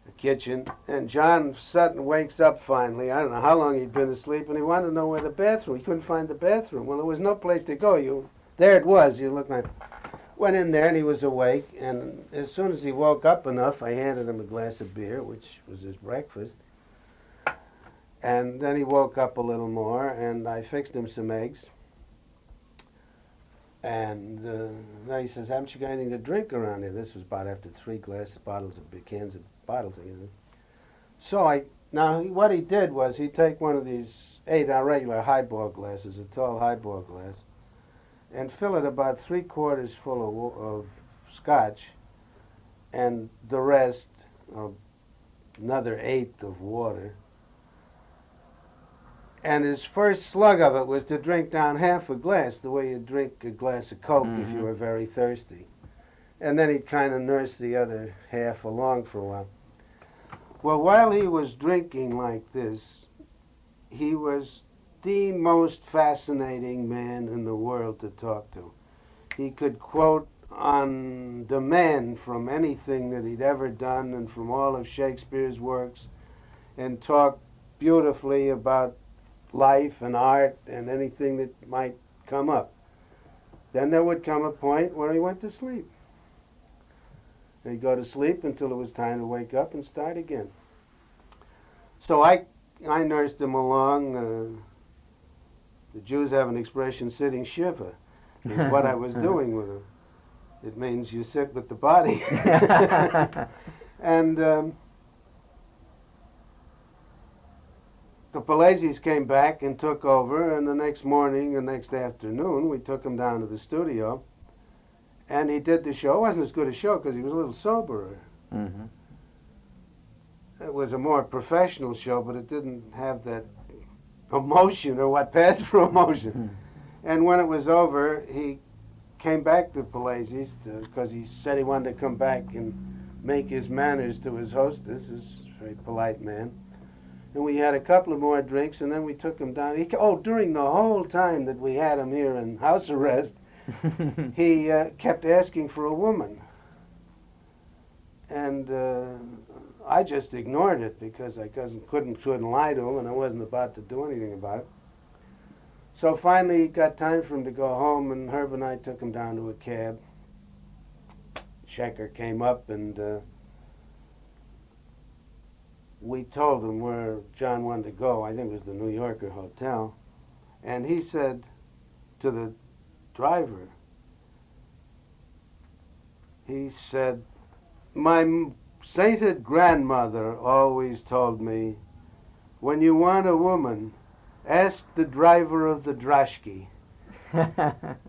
a kitchen. And John Sutton wakes up finally. I don't know how long he'd been asleep, and he wanted to know where the bathroom. He couldn't find the bathroom. Well, there was no place to go. There it was. You look like. Went in there, and he was awake. And as soon as he woke up enough, I handed him a glass of beer, which was his breakfast. And then he woke up a little more, and I fixed him some eggs. And then he says, haven't you got anything to drink around here? This was about after 3 cans of bottles. So what he did was he'd take one of these 8 regular highball glasses, a tall highball glass, and fill it about 3/4 full of scotch, and the rest, another 1/8 of water. And his first slug of it was to drink down half a glass, the way you drink a glass of Coke if you were very thirsty. And then he'd kind of nurse the other half along for a while. Well, while he was drinking like this, he was the most fascinating man in the world to talk to. He could quote on demand from anything that he'd ever done and from all of Shakespeare's works, and talk beautifully about life and art and anything that might come up. Then there would come a point where he went to sleep. He'd go to sleep until it was time to wake up and start again. So I nursed him along. The Jews have an expression, sitting shiva, is what I was doing with him. It means you sit with the body. And the Palazzis came back and took over, and the next morning, the next afternoon, we took him down to the studio, and he did the show. It wasn't as good a show because he was a little soberer. Mm-hmm. It was a more professional show, but it didn't have that emotion or what passed for emotion. And when it was over, he came back to Palazzis because he said he wanted to come back and make his manners to his hostess. He's a very polite man. And we had a couple of more drinks, and then we took him down. During the whole time that we had him here in house arrest, he kept asking for a woman. And I just ignored it because I couldn't lie to him, and I wasn't about to do anything about it. So finally, it got time for him to go home, and Herb and I took him down to a cab. Checker came up, and we told him where John wanted to go. I think it was the New Yorker Hotel. And he said to the driver, he said, my sainted grandmother always told me, when you want a woman, ask the driver of the droshky.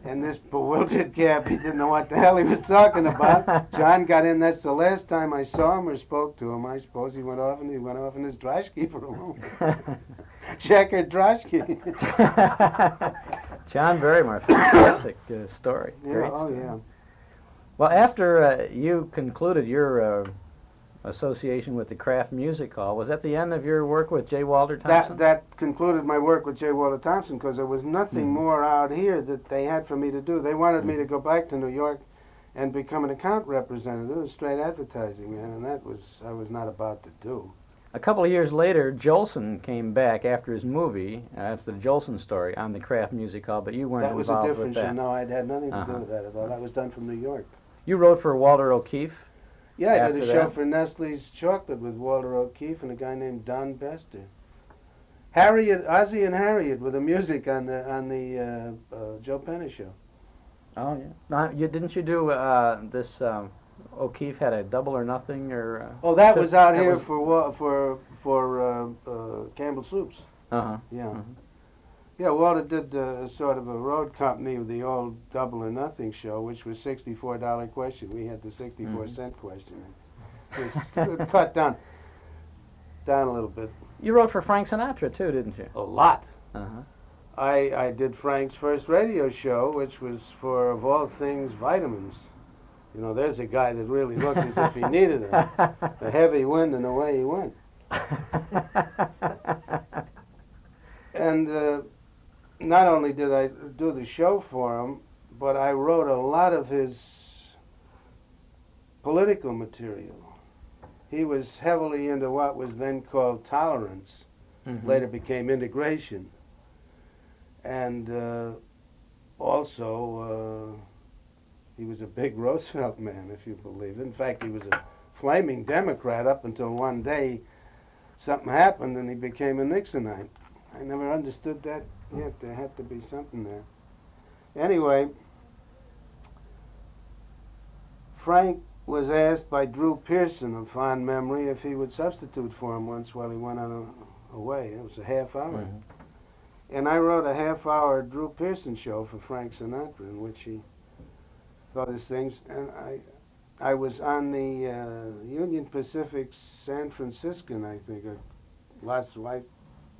And this bewildered cab, he didn't know what the hell he was talking about. John got in. That's the last time I saw him or spoke to him. I suppose he went off in his droshky for a moment. Checkered droshky. John Barrymore, fantastic story. Yeah, Great oh story. yeah. Well, after you concluded your association with the Kraft Music Hall, was that the end of your work with J. Walter Thompson? That concluded my work with J. Walter Thompson because there was nothing more out here that they had for me to do. They wanted me to go back to New York and become an account representative, straight advertising, man, and I was not about to do. A couple of years later, Jolson came back after his movie. That's the Jolson story on the Kraft Music Hall, but you weren't That was a involved different with that. show. No, I'd had nothing to do with that at all. That was done from New York. You wrote for Walter O'Keefe. Yeah, I did after a show that? for Nestle's Chocolate with Walter O'Keefe and a guy named Don Bester. Harriet, Ozzie and Harriet with the music on the Joe Penna show. Oh yeah. Now, didn't you do this? O'Keefe had a Double or Nothing, or Oh, that was out that here was- for Campbell Soups. Uh-huh. Yeah. Uh-huh. Yeah, Walter did sort of a road company of the old Double or Nothing show, which was $64 question. We had the 64-cent question. It was cut down a little bit. You wrote for Frank Sinatra too, didn't you? A lot. Uh-huh. I did Frank's first radio show, which was for, of all things, vitamins. You know, there's a guy that really looked as if he needed a heavy wind, and away he went. And not only did I do the show for him, but I wrote a lot of his political material. He was heavily into what was then called tolerance, Mhm. later became integration. And also, he was a big Roosevelt man, if you believe it. In fact, he was a flaming Democrat up until one day something happened and he became a Nixonite. I never understood that yet. There had to be something there. Anyway, Frank was asked by Drew Pearson of fond memory if he would substitute for him once while he went on away. It was a half hour. Mhm. And I wrote a half-hour Drew Pearson show for Frank Sinatra in which he thought his things. And I was on the Union Pacific San Franciscan, I think, or Las White.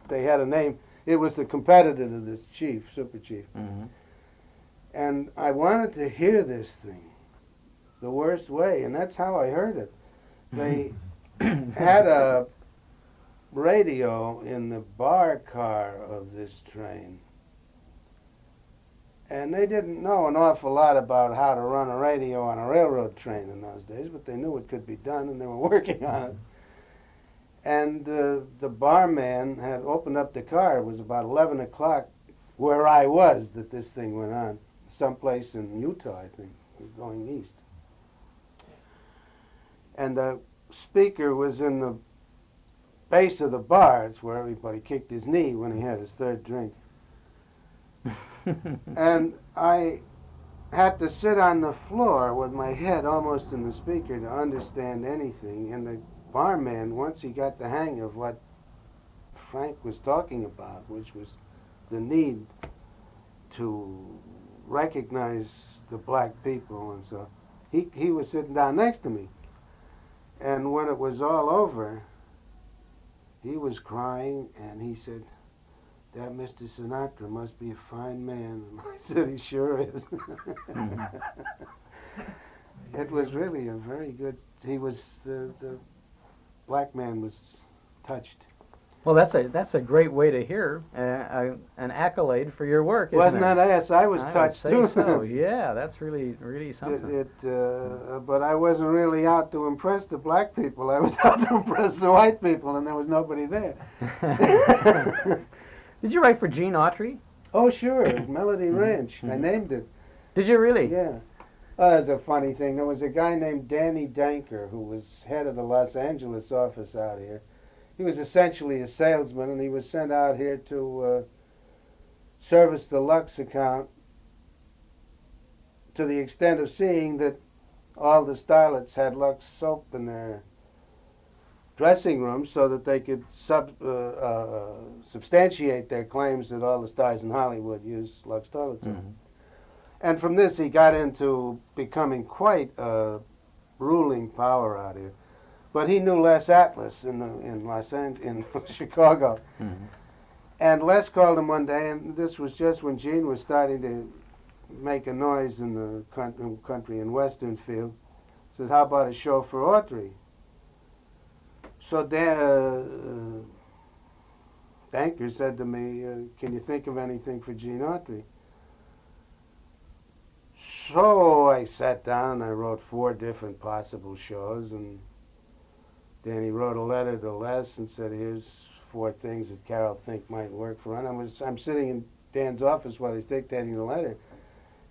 They had a name. It was the competitor to this chief, super chief. Mhm. And I wanted to hear this thing the worst way, and that's how I heard it. They had a radio in the bar car of this train. And they didn't know an awful lot about how to run a radio on a railroad train in those days, but they knew it could be done and they were working on it. And the barman had opened up the car. It was about 11 o'clock where I was that this thing went on. Someplace in Utah, I think, going east. And the speaker was in the base of the bar. It's where everybody kicked his knee when he had his third drink. And I had to sit on the floor with my head almost in the speaker to understand anything. And the barman, once he got the hang of what Frank was talking about, which was the need to recognize the black people and so, he was sitting down next to me. And when it was all over, he was crying, and he said, "That Mr. Sinatra must be a fine man." And I said, "He sure is." It was really a very good, he was, the black man was touched. Well, that's a great way to hear an accolade for your work, isn't Wasn't it? that ass? I was I would touched say too. so. Yeah, that's really something. But I wasn't really out to impress the black people. I was out to impress the white people, and there was nobody there. Did you write for Gene Autry? Oh, sure, Melody Ranch. I Mhm. named it. Did you really? Yeah. Oh, that's a funny thing. There was a guy named Danny Danker who was head of the Los Angeles office out here. He was essentially a salesman, and he was sent out here to service the Lux account to the extent of seeing that all the starlets had Lux soap in their dressing rooms so that they could substantiate their claims that all the stars in Hollywood use Lux toilet soap. Mhm. And from this, he got into becoming quite a ruling power out here. But he knew Les Atlas in Chicago. Mhm. And Les called him one day, and this was just when Gene was starting to make a noise in the country in Western field. Says, "How about a show for Autry?" So Danker said to me, "Can you think of anything for Gene Autry?" So I sat down and I wrote 4 different possible shows, and then he wrote a letter to Les and said, "Here's 4 things that Carroll think might work for him." I'm sitting in Dan's office while he's dictating the letter,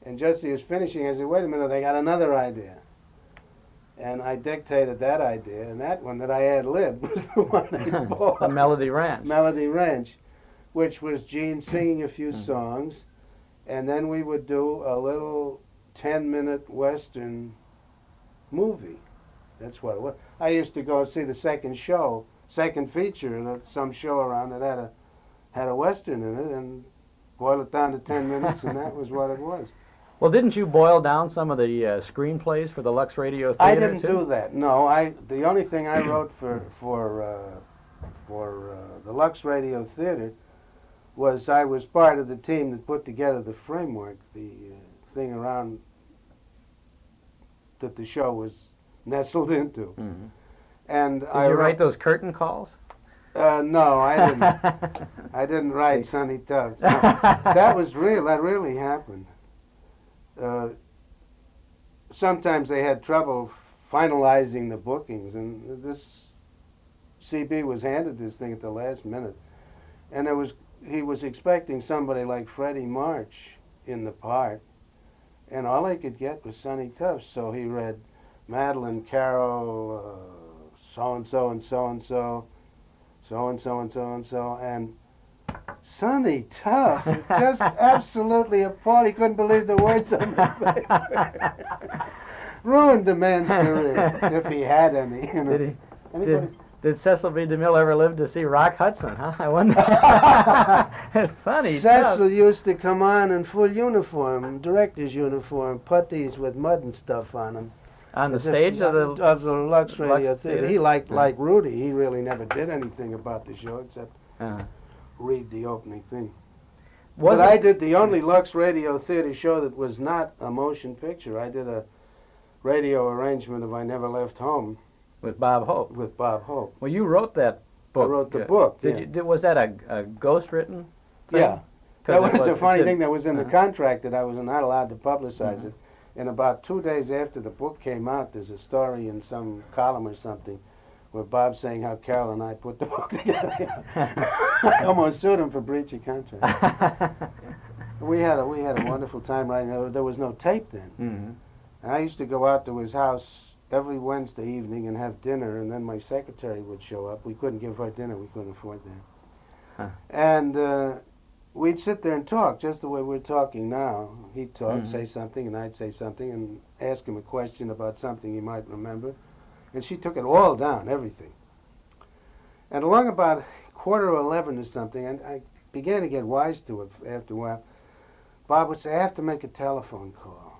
and just as he was finishing, I said, "Wait a minute, I got another idea." And I dictated that idea, and that one that I ad-libbed was the one they bought. The Melody Ranch. Melody Ranch, which was Gene singing a few songs, and then we would do a little 10-minute Western movie. That's what it was. I used to go see the second feature in some show around that had a Western in it, and boil it down to 10 minutes, and that was what it was. Well, didn't you boil down some of the screenplays for the Lux Radio Theater? I didn't too? do that. No, the only thing I wrote for the Lux Radio Theater was I was part of the team that put together the framework, the thing around that the show was nestled into. Mm-hmm. And Did you write those curtain calls? No, I didn't. I didn't write Sonny Tufts. No, that was real. That really happened. Sometimes they had trouble finalizing the bookings, and this CB was handed this thing at the last minute, and he was expecting somebody like Freddie March in the part, and all I could get was Sonny Tufts. So he read Madeline Carroll, so and so and so and so, so and so and so and so, and Sonny Tufts, just absolutely appalled. He couldn't believe the words on the paper. Ruined the man's career, if he had any. You know. Did Cecil B. DeMille ever live to see Rock Hudson, huh? I wonder. Sonny Cecil Tufts. used to come on in full uniform, director's uniform, puttees with mud and stuff on them. On the stage of the Lux Radio Lux Theater. Theater? He like Rudy. He really never did anything about the show except Uh, read the opening thing. was But I it- did the only Lux Radio Theater show that was not a motion picture. I did a radio arrangement of I Never Left Home with Bob Hope. with Bob Hope. Well, you wrote that book. I wrote the book. Was that a ghost-written thing? Yeah. 'Cause That it was a funny didn't- thing that was in the uh-huh. contract that I was not allowed to publicize it. And about 2 days after the book came out, there's a story in some column or something where Bob's saying how Carroll and I put the book together. I almost sued him for breach of contract. We had a wonderful time writing. There was no tape then. Mm-hmm. And I used to go out to his house every Wednesday evening and have dinner, and then my secretary would show up. We couldn't give her dinner. We couldn't afford that. Huh. And we'd sit there and talk just the way we're talking now. He'd talk, Mhm. say something, and I'd say something, and ask him a question about something he might remember. And she took it all down, everything. And along about 11:15 or something, and I began to get wise to it after a while, Bob would say, I have to make a telephone call.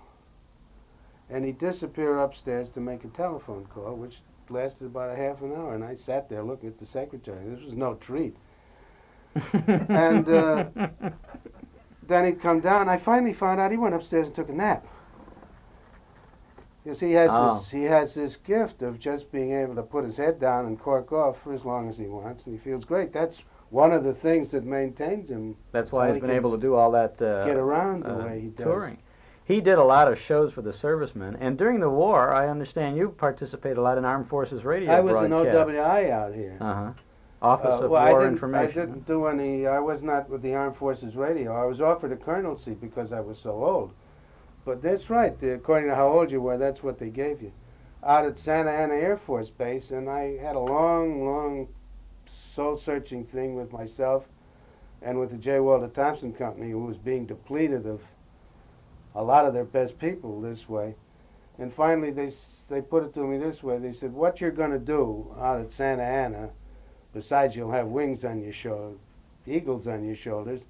And he'd disappear upstairs to make a telephone call, which lasted about a half an hour. And I sat there looking at the secretary. This was no treat. And then he'd come down. I finally found out he went upstairs and took a nap. Because he has this gift of just being able to put his head down and cork off for as long as he wants, and he feels great. That's one of the things that maintains him. That's so why he's he been can able to do all that get around the way he does. touring. He did a lot of shows for the servicemen, and during the war, I understand you participated a lot in Armed Forces radio I was an broadcasts. OWI out here. Uh-huh. Office of well, War I Information. didn't do any. I was not with the Armed Forces Radio. I was offered a colonelcy because I was so old. But that's right. According to how old you were, that's what they gave you. Out at Santa Ana Air Force Base, and I had a long, long soul-searching thing with myself and with the J. Walter Thompson Company, who was being depleted of a lot of their best people this way. And finally, they put it to me this way. They said, what you're going to do out at Santa Ana, besides you'll have wings on your shoulder, eagles on your shoulders,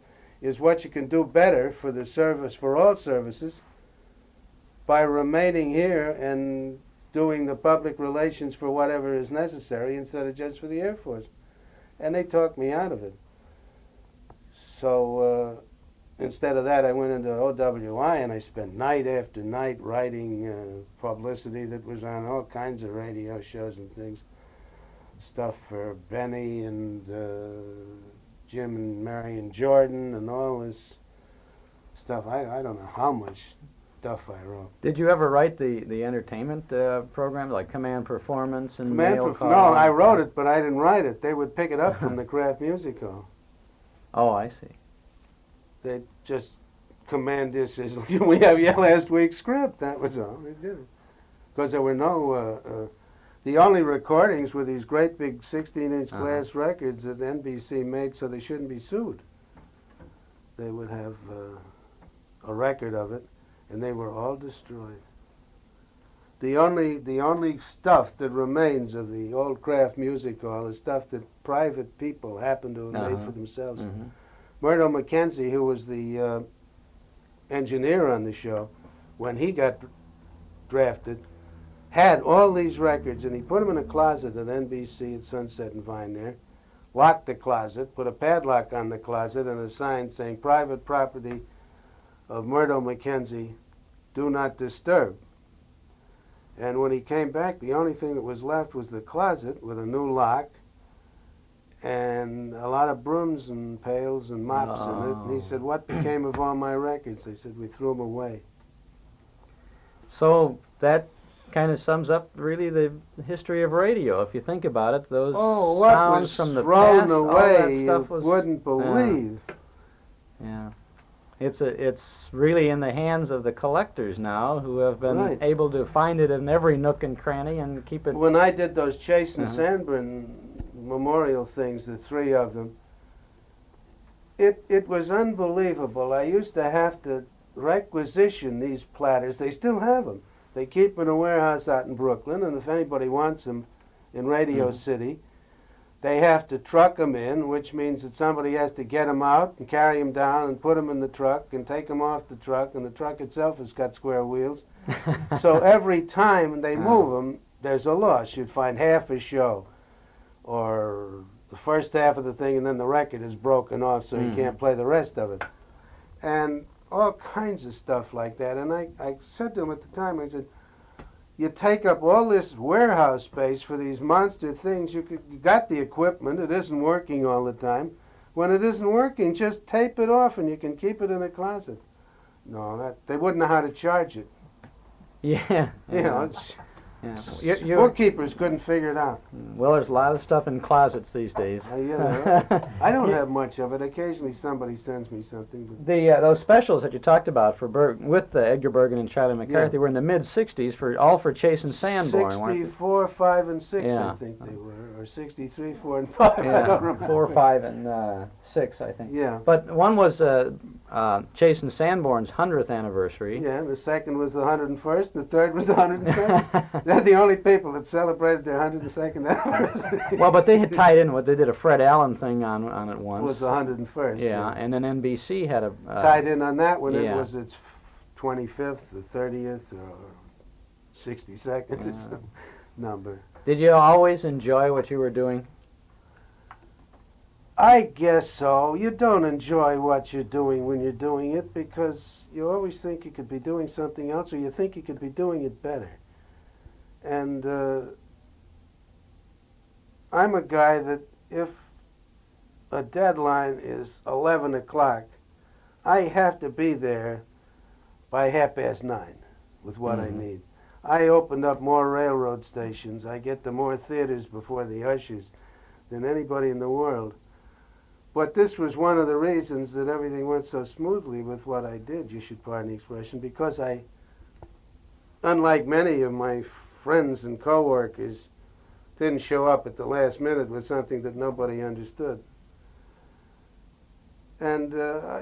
is what you can do better for the service, for all services, by remaining here and doing the public relations for whatever is necessary instead of just for the Air Force. And they talked me out of it. So instead of that, I went into OWI, and I spent night after night writing publicity that was on all kinds of radio shows and things. Stuff for Benny and Jim and Marion Jordan and all this stuff. I don't know how much stuff I wrote. Did you ever write the entertainment program, like Command Performance and Mail Call? No, I wrote it, but I didn't write it. They would pick it up from the Crabb Music Hall. Oh, I see. They'd just command this as, we have your last week's script. That was all. They did it. because there were no, the only recordings were these great big 16-inch glass records that NBC made so they shouldn't be sued. They would have a record of it, and they were all destroyed. The only stuff that remains of the old Kraft Music Hall is stuff that private people happened to have made for themselves. Murdo Mackenzie, who was the engineer on the show, when he got drafted, had all these records, and he put them in a closet at NBC at Sunset and Vine there, locked the closet, put a padlock on the closet, and a sign saying, "Private property of Murdo Mackenzie, do not disturb." And when he came back, the only thing that was left was the closet with a new lock and a lot of brooms and pails and mops in it. And he said, "What became of all my records?" They said, "We threw them away." So that kind of sums up really the history of radio. If you think about it, those what sounds was from the thrown past, all away, that stuff you was, wouldn't believe. Yeah. It's really in the hands of the collectors now, who have been able to find it in every nook and cranny and keep it. When I did those Chase and Sandburn memorial things, the three of them, it was unbelievable. I used to have to requisition these platters. They still have them. They keep in a warehouse out in Brooklyn, and if anybody wants them in Radio City, they have to truck them in, which means that somebody has to get them out and carry them down and put them in the truck and take them off the truck, and the truck itself has got square wheels. So every time they move them, there's a loss. You'd find half a show or the first half of the thing, and then the record is broken off so you can't play the rest of it. And all kinds of stuff like that. And I said to him at the time, I said, "You take up all this warehouse space for these monster things. You got the equipment. It isn't working all the time. When it isn't working, just tape it off and you can keep it in a closet." No, they wouldn't know how to charge it. Yeah. You know, bookkeepers couldn't figure it out. Well, there's a lot of stuff in closets these days. I don't have much of it. Occasionally somebody sends me something. But Those specials that you talked about for with Edgar Bergen and Charlie McCarthy were in the mid-'60s, all for Chase and Sanborn, weren't they? 64, 5, and 6, I think they were. Or 63, 4, and 5. I don't remember. 4, 5, and 6, I think. Yeah. But one was Chase and Sanborn's 100th anniversary. Yeah, and the second was the 101st, and the third was the 102nd. They're the only people that celebrated their 102nd anniversary. Well, but they had tied in they did a Fred Allen thing on it once. It was the 101st. Yeah, and then NBC had a... tied in on that one. It was its 25th, or 30th, or 62nd, or some number. Did you always enjoy what you were doing? I guess so. You don't enjoy what you're doing when you're doing it because you always think you could be doing something else, or you think you could be doing it better. And I'm a guy that if a deadline is 11 o'clock, I have to be there by 9:30 with what I need. I opened up more railroad stations. I get to more theaters before the ushers than anybody in the world. But this was one of the reasons that everything went so smoothly with what I did, you should pardon the expression, because I, unlike many of my friends and co-workers, didn't show up at the last minute with something that nobody understood. And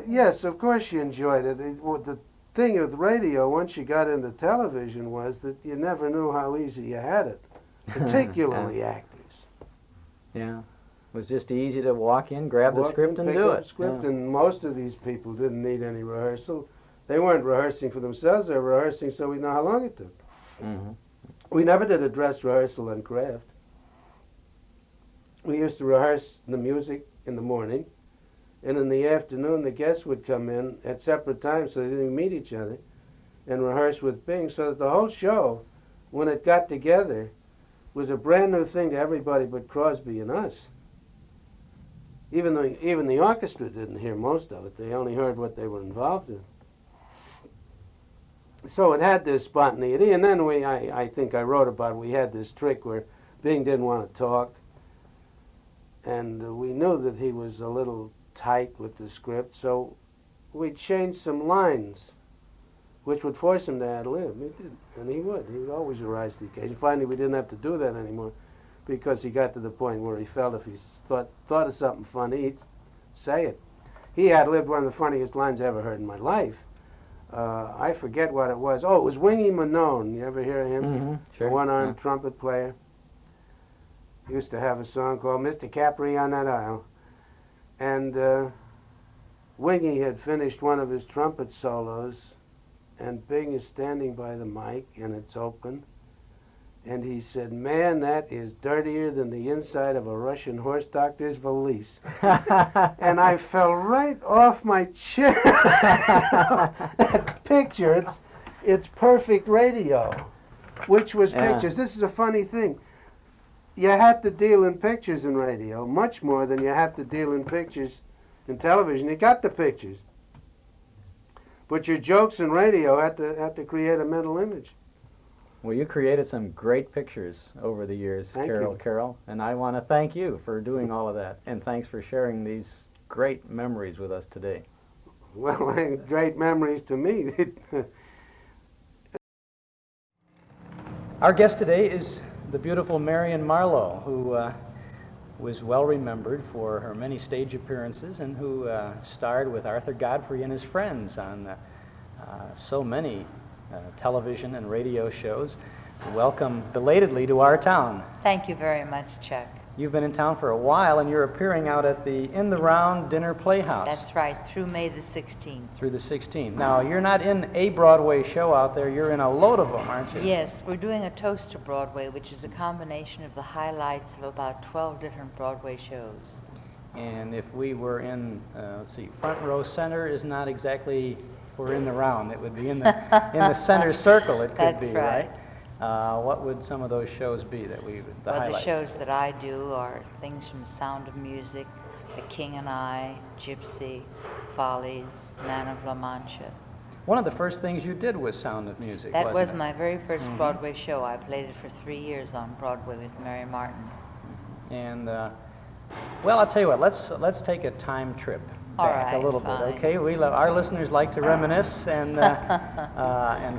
yes, of course you enjoyed it. The thing with radio, once you got into television, was that you never knew how easy you had it, particularly actors. Yeah. It was just easy to walk in, grab the script, and do it. And most of these people didn't need any rehearsal. They weren't rehearsing for themselves. They were rehearsing so we know how long it took. We never did a dress rehearsal on Kraft. We used to rehearse the music in the morning, and in the afternoon the guests would come in at separate times so they didn't meet each other and rehearse with Bing, so that the whole show, when it got together, was a brand new thing to everybody but Crosby and us. Even the orchestra didn't hear most of it. They only heard what they were involved in. So it had this spontaneity, and then I think I wrote about it, we had this trick where Bing didn't want to talk, and we knew that he was a little tight with the script, so we changed some lines which would force him to ad lib. He did, and he would. He would always arise to the occasion. Finally, we didn't have to do that anymore because he got to the point where he felt if he thought of something funny, he'd say it. He ad libbed one of the funniest lines I ever heard in my life. I forget what it was. Oh, it was Wingy Manone. You ever hear of him? Mm-hmm. Sure. A one-armed trumpet player. He used to have a song called Mr. Capri on that Isle. And Wingy had finished one of his trumpet solos, and Bing is standing by the mic, and it's open. And he said, "Man, that is dirtier than the inside of a Russian horse doctor's valise." And I fell right off my chair. That picture, it's perfect radio, which was Yeah. pictures. This is a funny thing. You had to deal in pictures in radio, much more than you have to deal in pictures in television. You got the pictures. But your jokes in radio had to create a mental image. Well, you created some great pictures over the years, Thank you. Carroll, and I want to thank you for doing all of that, and thanks for sharing these great memories with us today. Well, great memories to me. Our guest today is the beautiful Marion Marlowe, who was well remembered for her many stage appearances and who starred with Arthur Godfrey and his friends on so many television and radio shows. Welcome belatedly to our town. Thank you very much, Chuck. You've been in town for a while, and you're appearing out at the In the Round Dinner Playhouse. That's right, through May the 16th. Through the 16th. Now, you're not in a Broadway show out there, you're in a load of them, aren't you? Yes, we're doing a Toast to Broadway, which is a combination of the highlights of about 12 different Broadway shows. And if we were in, let's see, front row center is not exactly for In the Round. It would be in the center circle, it could That's be, right? What would some of those shows be that we would, the Well, highlights? the shows that I do are things from Sound of Music, The King and I, Gypsy, Follies, Man of La Mancha. One of the first things you did was Sound of Music, That wasn't was it? my very first Broadway show. I played it for 3 years on Broadway with Mary Martin. And, well, I'll tell you what, let's take a time trip All back a right, little fine. bit, okay? Our listeners like to reminisce and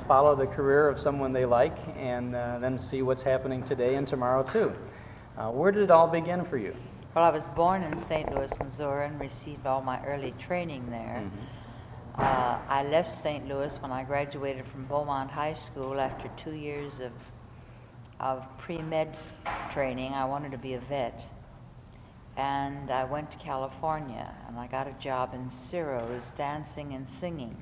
follow the career of someone they like, and then see what's happening today and tomorrow too. Where did it all begin for you? Well, I was born in St. Louis, Missouri, and received all my early training there. I left St. Louis when I graduated from Beaumont High School after 2 years of pre-med training. I wanted to be a vet. And I went to California, and I got a job in Ciro's, dancing and singing.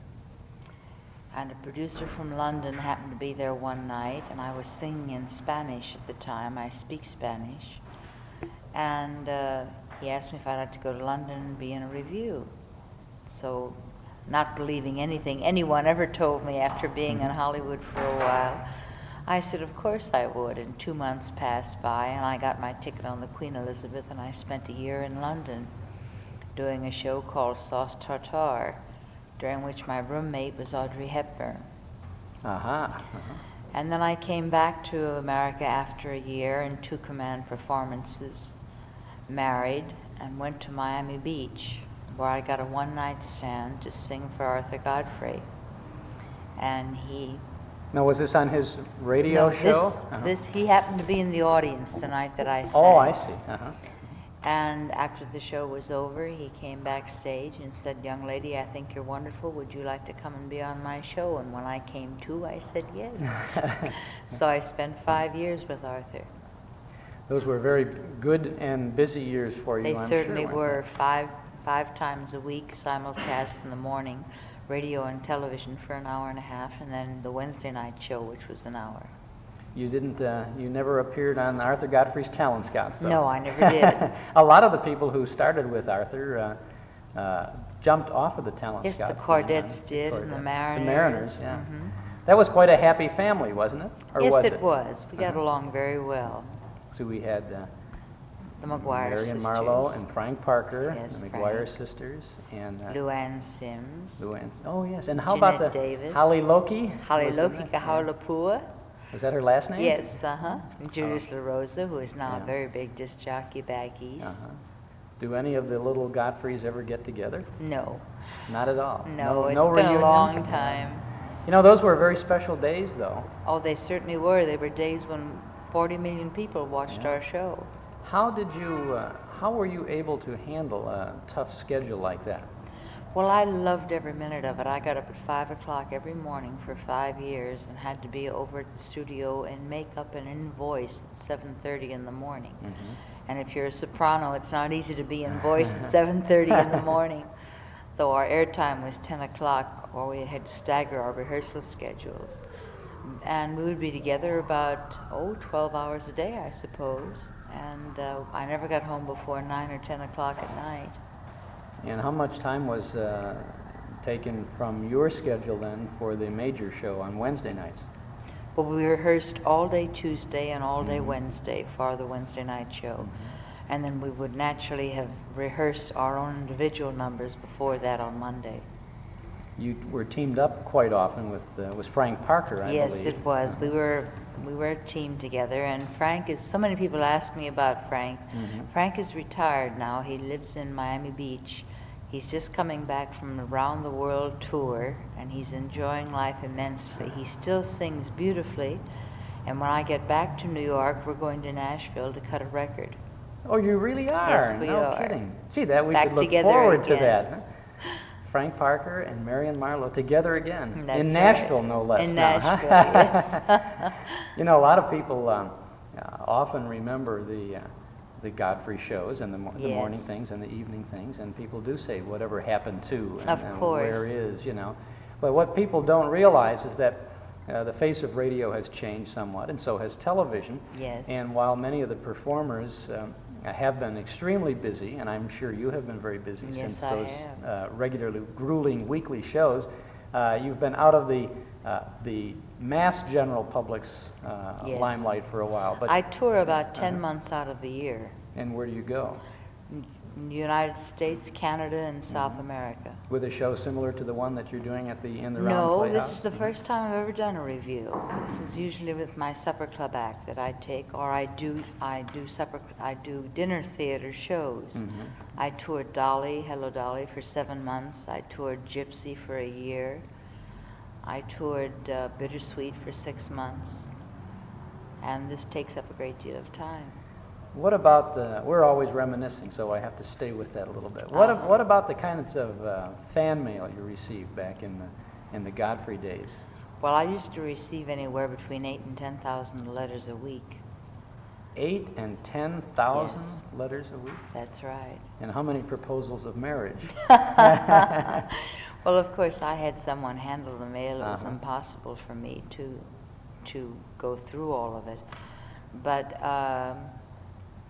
And a producer from London happened to be there one night, and I was singing in Spanish at the time. I speak Spanish. And he asked me if I'd like to go to London and be in a review. So, not believing anything anyone ever told me after being in Hollywood for a while, I said, of course I would, and 2 months passed by, and I got my ticket on the Queen Elizabeth, and I spent a year in London doing a show called Sauce Tartare, during which my roommate was Audrey Hepburn. And then I came back to America after a year in 2 command performances, married, and went to Miami Beach, where I got a one-night stand to sing for Arthur Godfrey. And he... Now, was this on his radio show? He happened to be in the audience the night that I sang. Oh, I see. And after the show was over, he came backstage and said, "Young lady, I think you're wonderful. Would you like to come and be on my show?" And when I came to, I said yes. So I spent 5 years with Arthur. Those were very good and busy years for you, They I'm certainly sure, were. Five times a week, simulcast in the morning, radio and television for an hour and a half, and then the Wednesday night show, which was an hour. You didn't, you never appeared on Arthur Godfrey's Talent Scouts, though. No, I never did. A lot of the people who started with Arthur jumped off of the Talent Yes, Scouts. the Cordettes did, and the Mariners. The Mariners, yeah. Mhm. That was quite a happy family, wasn't it? Or Yes, was it was. We got along very well. So we had The McGuire Marion sisters. Marlowe and Frank Parker, Yes, the Frank. McGuire sisters, and Luann Sims. Luann. Oh yes, and how about the Jeanette Davis. Holly Loki? Holly Wasn't Loki it? Kahaulapua. Was that her last name? Yes, And Julius La Rosa, who is now Yeah. a very big disc jockey back east. Do any of the little Godfreys ever get together? No, Not at all. no, it's no been a long reunions? time. You know, those were very special days, though. Oh, they certainly were. They were days when 40 million people watched Yeah. our show. How were you able to handle a tough schedule like that? Well, I loved every minute of it. I got up at 5 o'clock every morning for 5 years and had to be over at the studio in makeup and in voice at 7:30 in the morning. Mm-hmm. And if you're a soprano, it's not easy to be in voice at 7:30 in the morning. Though our airtime was 10 o'clock, or we had to stagger our rehearsal schedules. And we would be together about, 12 hours a day, I suppose. And I never got home before 9 or 10 o'clock at night. And how much time was taken from your schedule then for the major show on Wednesday nights? But we rehearsed all day Tuesday and all day Mhm. Wednesday for the Wednesday night show. Mhm. And then we would naturally have rehearsed our own individual numbers before that on Monday. You were teamed up quite often with was Frank Parker, I Yes, believe. it was. We were a team together, and Frank is, so many people ask me about Frank. Mhm. Frank is retired now. He lives in Miami Beach. He's just coming back from a round the world tour, and he's enjoying life immensely. He still sings beautifully, and when I get back to New York, we're going to Nashville to cut a record. Oh, you really are? Yes, we no are. kidding. Gee, that we Back should look together forward to again. that. Huh? Frank Parker and Marion Marlowe together again. That's in right. Nashville, no less. In now, Nashville, huh? yes. You know, a lot of people often remember the Godfrey shows and the morning Yes. things and the evening things, and people do say whatever happened to and, Of and course. where is, you know. But what people don't realize is that the face of radio has changed somewhat, and so has television. Yes. And while many of the performers have been extremely busy, and I'm sure you have been very busy Yes, since I those have. regularly grueling weekly shows, you've been out of the mass general public's Yes. limelight for a while. But I tour about 10 Uh-huh. months out of the year. and where do you go? In the United States, Canada, and South Mm-hmm. America. With a show similar to the one that you're doing at the In the Round No, Playhouse? this is the first time I've ever done a review. This is usually with my supper club act that I take, or I do dinner theater shows. Mhm. I toured Dolly, Hello Dolly, for 7 months. I toured Gypsy for a year. I toured Bittersweet for 6 months. And this takes up a great deal of time. What about we're always reminiscing, so I have to stay with that a little bit. What Uh-huh. what about the kinds of fan mail you received back in the Godfrey days? Well, I used to receive anywhere between 8,000 and 10,000 letters a week. 8,000 and 10,000 Yes. letters a week? That's right. And how many proposals of marriage? Well, of course, I had someone handle the mail. It was Uh-huh. impossible for me to go through all of it. But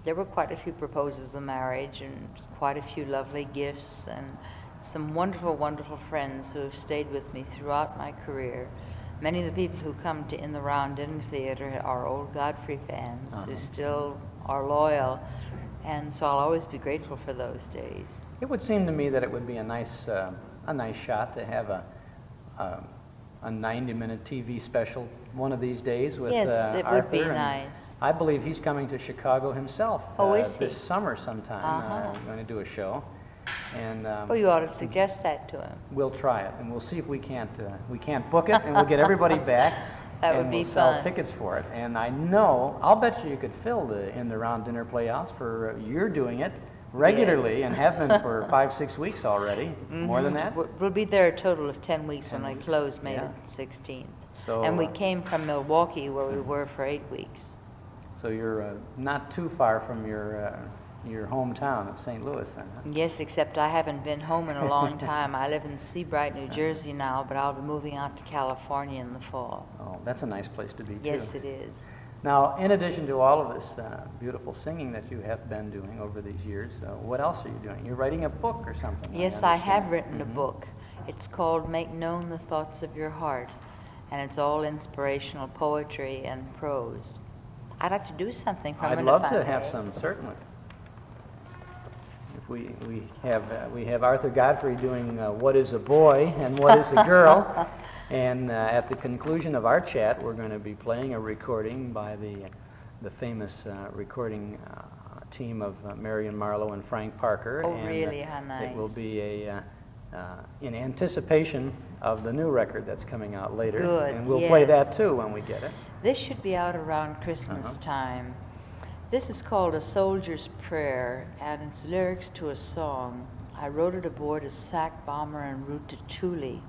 there were quite a few proposals of marriage and quite a few lovely gifts and some wonderful, wonderful friends who have stayed with me throughout my career. Many of the people who come to In the Round Dinner Theater are old Godfrey fans who Uh-huh. still are loyal, and so I'll always be grateful for those days. It would seem to me that it would be a nice shot to have a 90-minute TV special one of these days with Yes, it would be Arthur, and nice. I believe he's coming to Chicago himself Oh, is he? this summer sometime. Uh-huh. We're going to do a show, and Oh, you ought to suggest that to him. we'll try it, and we'll see if we can't book it, and we'll get everybody back. That would and be we'll sell fun. tickets for it. And I know, I'll bet you could fill the In the Round Dinner Playhouse for you're doing it regularly Yes. and have been for 5-6 weeks already. More than that? We'll be there a total of 10 weeks 10 when I weeks. close May Yeah. the 16th. So, And we came from Milwaukee, where we were for 8 weeks. So you're not too far from your hometown of St. Louis then, huh? Yes, except I haven't been home in a long time. I live in Seabright, New Jersey now, but I'll be moving out to California in the fall. Oh, that's a nice place to be, too. Yes, it is. Now, in addition to all of this beautiful singing that you have been doing over these years, what else are you doing? You're writing a book or something? Yes, I have written a Mhm. book. It's called Make Known the Thoughts of Your Heart, and it's all inspirational poetry and prose. I'd like to do something from it. I'd if love I to have may. some, certainly. If we have Arthur Godfrey doing What is a Boy and What is a Girl, and at the conclusion of our chat, we're going to be playing a recording by the famous recording team of Marion Marlowe and Frank Parker. Oh, and, really? How It will nice. be in anticipation of the new record that's coming out later. Good, And we'll play that yes. too when we get it. This should be out around Christmas time. This is called A Soldier's Prayer, and it's lyrics to a song. I wrote it aboard a sack bomber en route to Chile.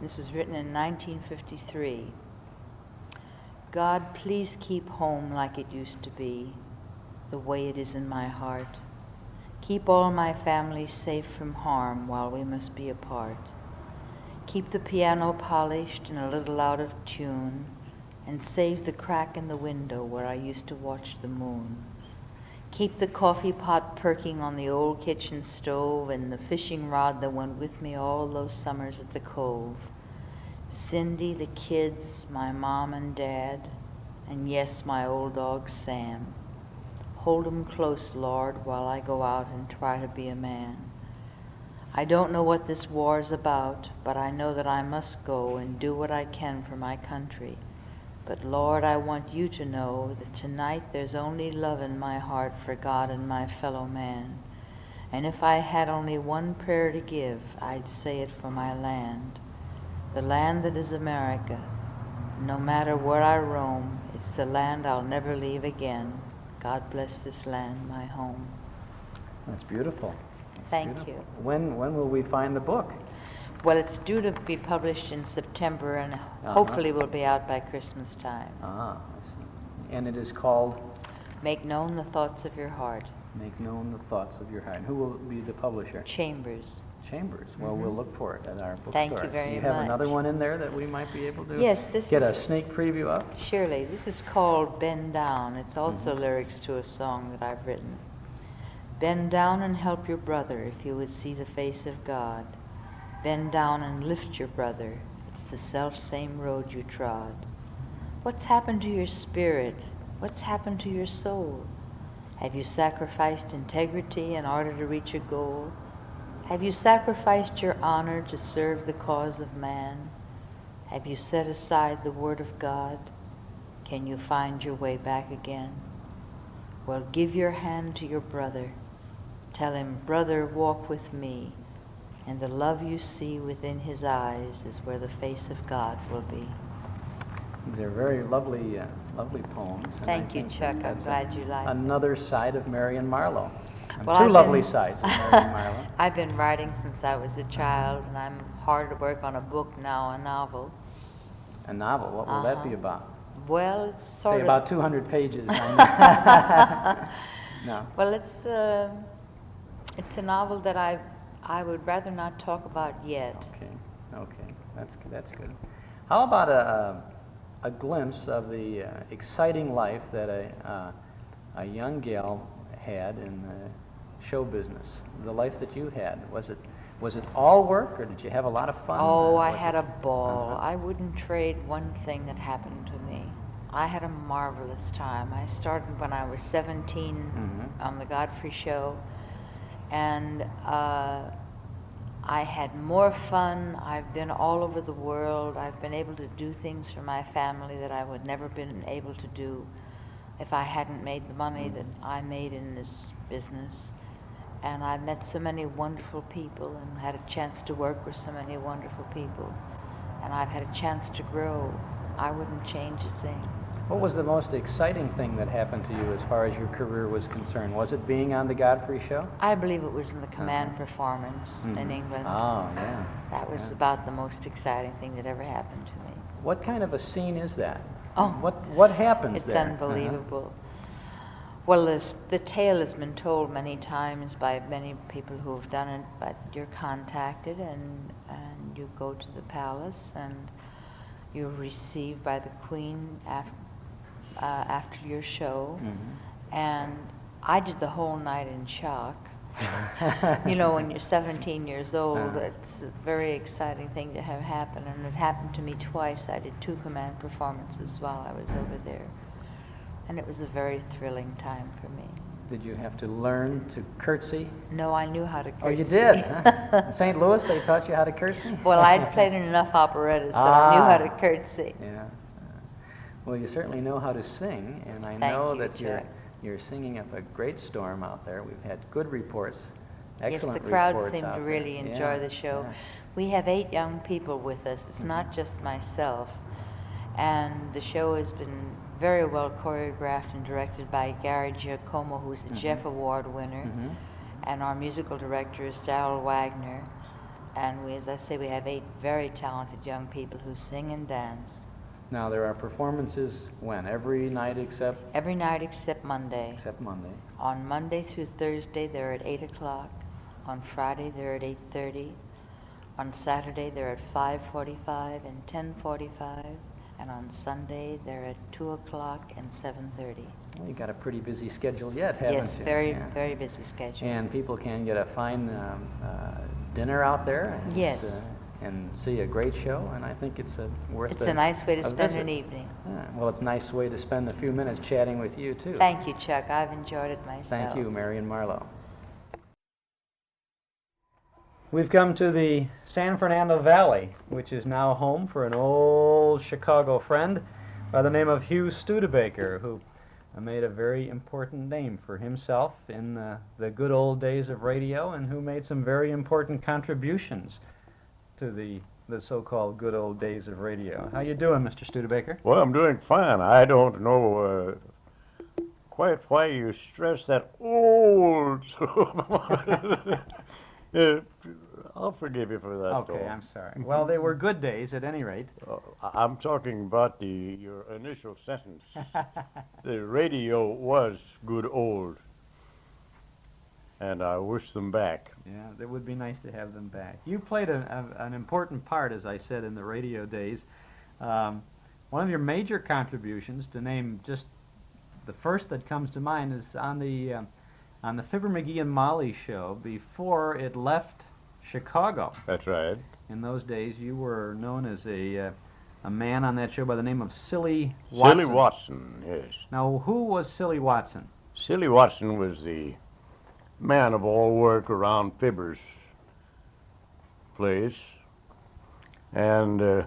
This was written in 1953. God, please keep home like it used to be, the way it is in my heart. Keep all my family safe from harm while we must be apart. Keep the piano polished and a little out of tune, and save the crack in the window where I used to watch the moon. Keep the coffee pot perking on the old kitchen stove and the fishing rod that went with me all those summers at the cove. Cindy, the kids, my mom and dad, and yes, my old dog Sam. Hold 'em close, Lord, while I go out and try to be a man. I don't know what this war's about, but I know that I must go and do what I can for my country. But Lord, I want you to know that tonight there's only love in my heart for God and my fellow man. And if I had only one prayer to give, I'd say it for my land. The land that is America. No matter where I roam, it's the land I'll never leave again. God bless this land, my home. That's beautiful. Thank Beautiful. you. When will we find the book? Well, it's due to be published in September, and hopefully will be out by Christmas time. I see. And it is called Make known the thoughts of your heart. Make Known the Thoughts of Your Heart. And who will be the publisher? Chambers. Chambers. Well, we'll look for it at our bookstore. Thank you very You have much. another one in there that we might be able to Yes, this get a is- sneak preview of? Surely. This is called Bend Down. It's also lyrics to a song that I've written. Bend down and help your brother if you would see the face of God. Bend down and lift your brother. It's the self-same road you trod. What's happened to your spirit? What's happened to your soul? Have you sacrificed integrity in order to reach a goal? Have you sacrificed your honor to serve the cause of man? Have you set aside the word of God? Can you find your way back again? Well, give your hand to your brother. Tell him, brother, walk with me. And the love you see within his eyes is where the face of God will be. These are very lovely, lovely poems. and I Thank you, think Chuck. I'm that's glad you like them. another side of Marion Marlowe. And Well, two I've lovely been- sides of Marion Marlowe. I've been writing since I was a child, and I'm hard at work on a book now, a novel. A novel, what will that be Uh-huh. about? Well, it's sort Say of... about 200 pages. I know. No. Well, it's a novel that I would rather not talk about yet. Okay, that's good. How about a glimpse of the exciting life that a young gal had in the show business? The life that you had, was it all work, or did you have a lot of fun? Oh, or I was had it- a ball. Uh-huh. I wouldn't trade one thing that happened to me. I had a marvelous time. I started when I was 17 Mhm. on the Godfrey show, and I had more fun. I've been all over the world. I've been able to do things for my family that I would never been able to do if I hadn't made the money that I made in this business. And I met so many wonderful people and had a chance to work with so many wonderful people. And I've had a chance to grow. I wouldn't change a thing. What was the most exciting thing that happened to you as far as your career was concerned? Was it being on the Godfrey show? I believe it was in the command performance in Mhm. England. Oh, yeah. That was Yeah. about the most exciting thing that ever happened to me. What kind of a scene is that? Oh, What happens It's there? Uh-huh. unbelievable. Well, the tale has been told many times by many people who have done it, but you're contacted and you go to the palace and you're received by the Queen after your show. Mhm. And I did the whole night in shock. You know, when you're 17 years old, it's a very exciting thing to have happen, and it happened to me twice. I did 2 command performances while I was over there, and it was a very thrilling time for me. Did you have to learn to curtsy? No, I knew how to curtsy. Oh, you did? Huh? In St. Louis, they taught you how to curtsy? Well, I'd played in enough operettas that I knew how to Ah. curtsy. Yeah. Well, you certainly know how to sing, and I Thank know you, that Jack. you're singing up a great storm out there. We've had good reports, Yes, excellent the crowd reports seemed out to there. really enjoy Yeah, the show. yeah. We have 8 young people with us. It's not just myself. And the show has been very well choreographed and directed by Gary Giacomo, who's the Jeff Award winner. And our musical director is Darryl Wagner. And we, as I say, we have 8 very talented young people who sing and dance. Now, there are performances when? Every night except? Every night except Monday. Except Monday. On Monday through Thursday, they're at 8 o'clock. On Friday, they're at 8:30. On Saturday, they're at 5:45 and 10:45. And on Sunday, they're at 2 o'clock and 7:30. Well, you got a pretty busy schedule yet, haven't Yes, you? very, Yeah. very busy schedule. And people can get a fine dinner out there. Yes. And see a great show, and I think it's worth It's a nice way to spend an visit. evening. Yeah, well, it's a nice way to spend a few minutes chatting with you, too. Thank you, Chuck. I've enjoyed it myself. Thank you, Marion Marlowe. We've come to the San Fernando Valley, which is now home for an old Chicago friend by the name of Hugh Studebaker, who made a very important name for himself in the good old days of radio, and who made some very important contributions to the so-called good old days of radio. How you doing, Mr. Studebaker? Well, I'm doing fine. I don't know quite why you stress that old so much. I'll forgive you for that. Okay, though. I'm sorry. Well, they were good days at any rate. I'm talking about your initial sentence. The radio was good old, and I wish them back. Yeah, it would be nice to have them back. You played an important part, as I said, in the radio days. One of your major contributions, to name just the first that comes to mind, is on the Fibber McGee and Molly show before it left Chicago. That's right. In those days, you were known as a man on that show by the name of Silly Watson. Silly Watson, yes. Now, who was Silly Watson? Silly Watson was the man of all work around Fibber's place, and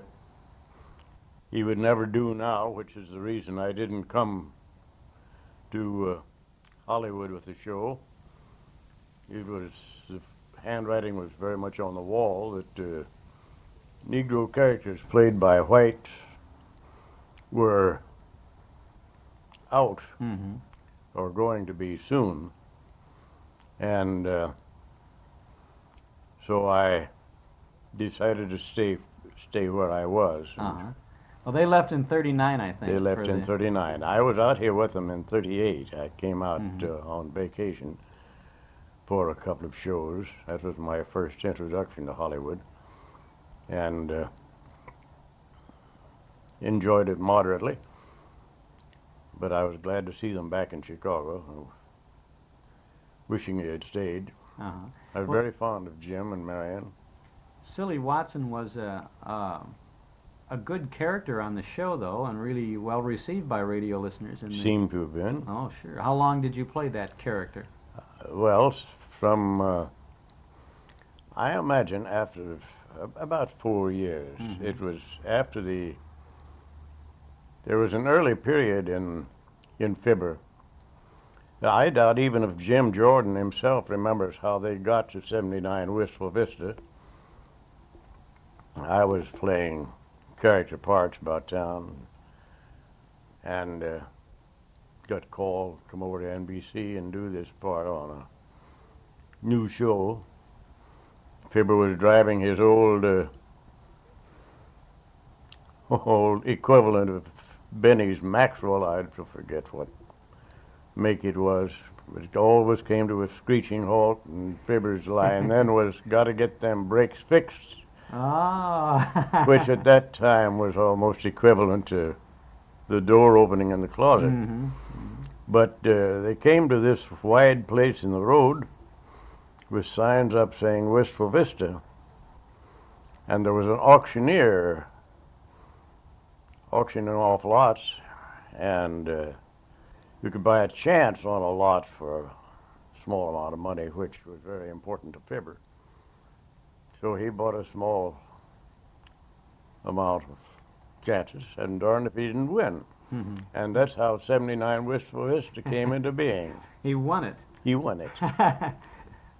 he would never do now, which is the reason I didn't come to Hollywood with the show. It was, the handwriting was very much on the wall that Negro characters played by whites were out or going to be soon. And so I decided to stay where I was. Well, they left in 39, I think. They left in 39. I was out here with them in 38. I came out on vacation for a couple of shows. That was my first introduction to Hollywood. And enjoyed it moderately. But I was glad to see them back in Chicago. Wishing they had stayed. I was very fond of Jim and Marion. Silly Watson was a good character on the show, though, and really well received by radio listeners. Seemed to have been. Oh, sure. How long did you play that character? Well, from, I imagine after about 4 years. It was after there was an early period in Fibber. I doubt even if Jim Jordan himself remembers how they got to 79 Wistful Vista. I was playing character parts about town and got called to come over to NBC and do this part on a new show. Fibber was driving his old equivalent of Benny's Maxwell. I forget what make it was. It always came to a screeching halt, and Fibber's line then was, "Got to get them brakes fixed," which at that time was almost equivalent to the door opening in the closet. But they came to this wide place in the road with signs up saying Wistful Vista, and there was an auctioneer auctioning off lots, and you could buy a chance on a lot for a small amount of money, which was very important to Fibber. So he bought a small amount of chances, and darned if he didn't win. And that's how 79 Wistful Vista came into being. He won it. He won it.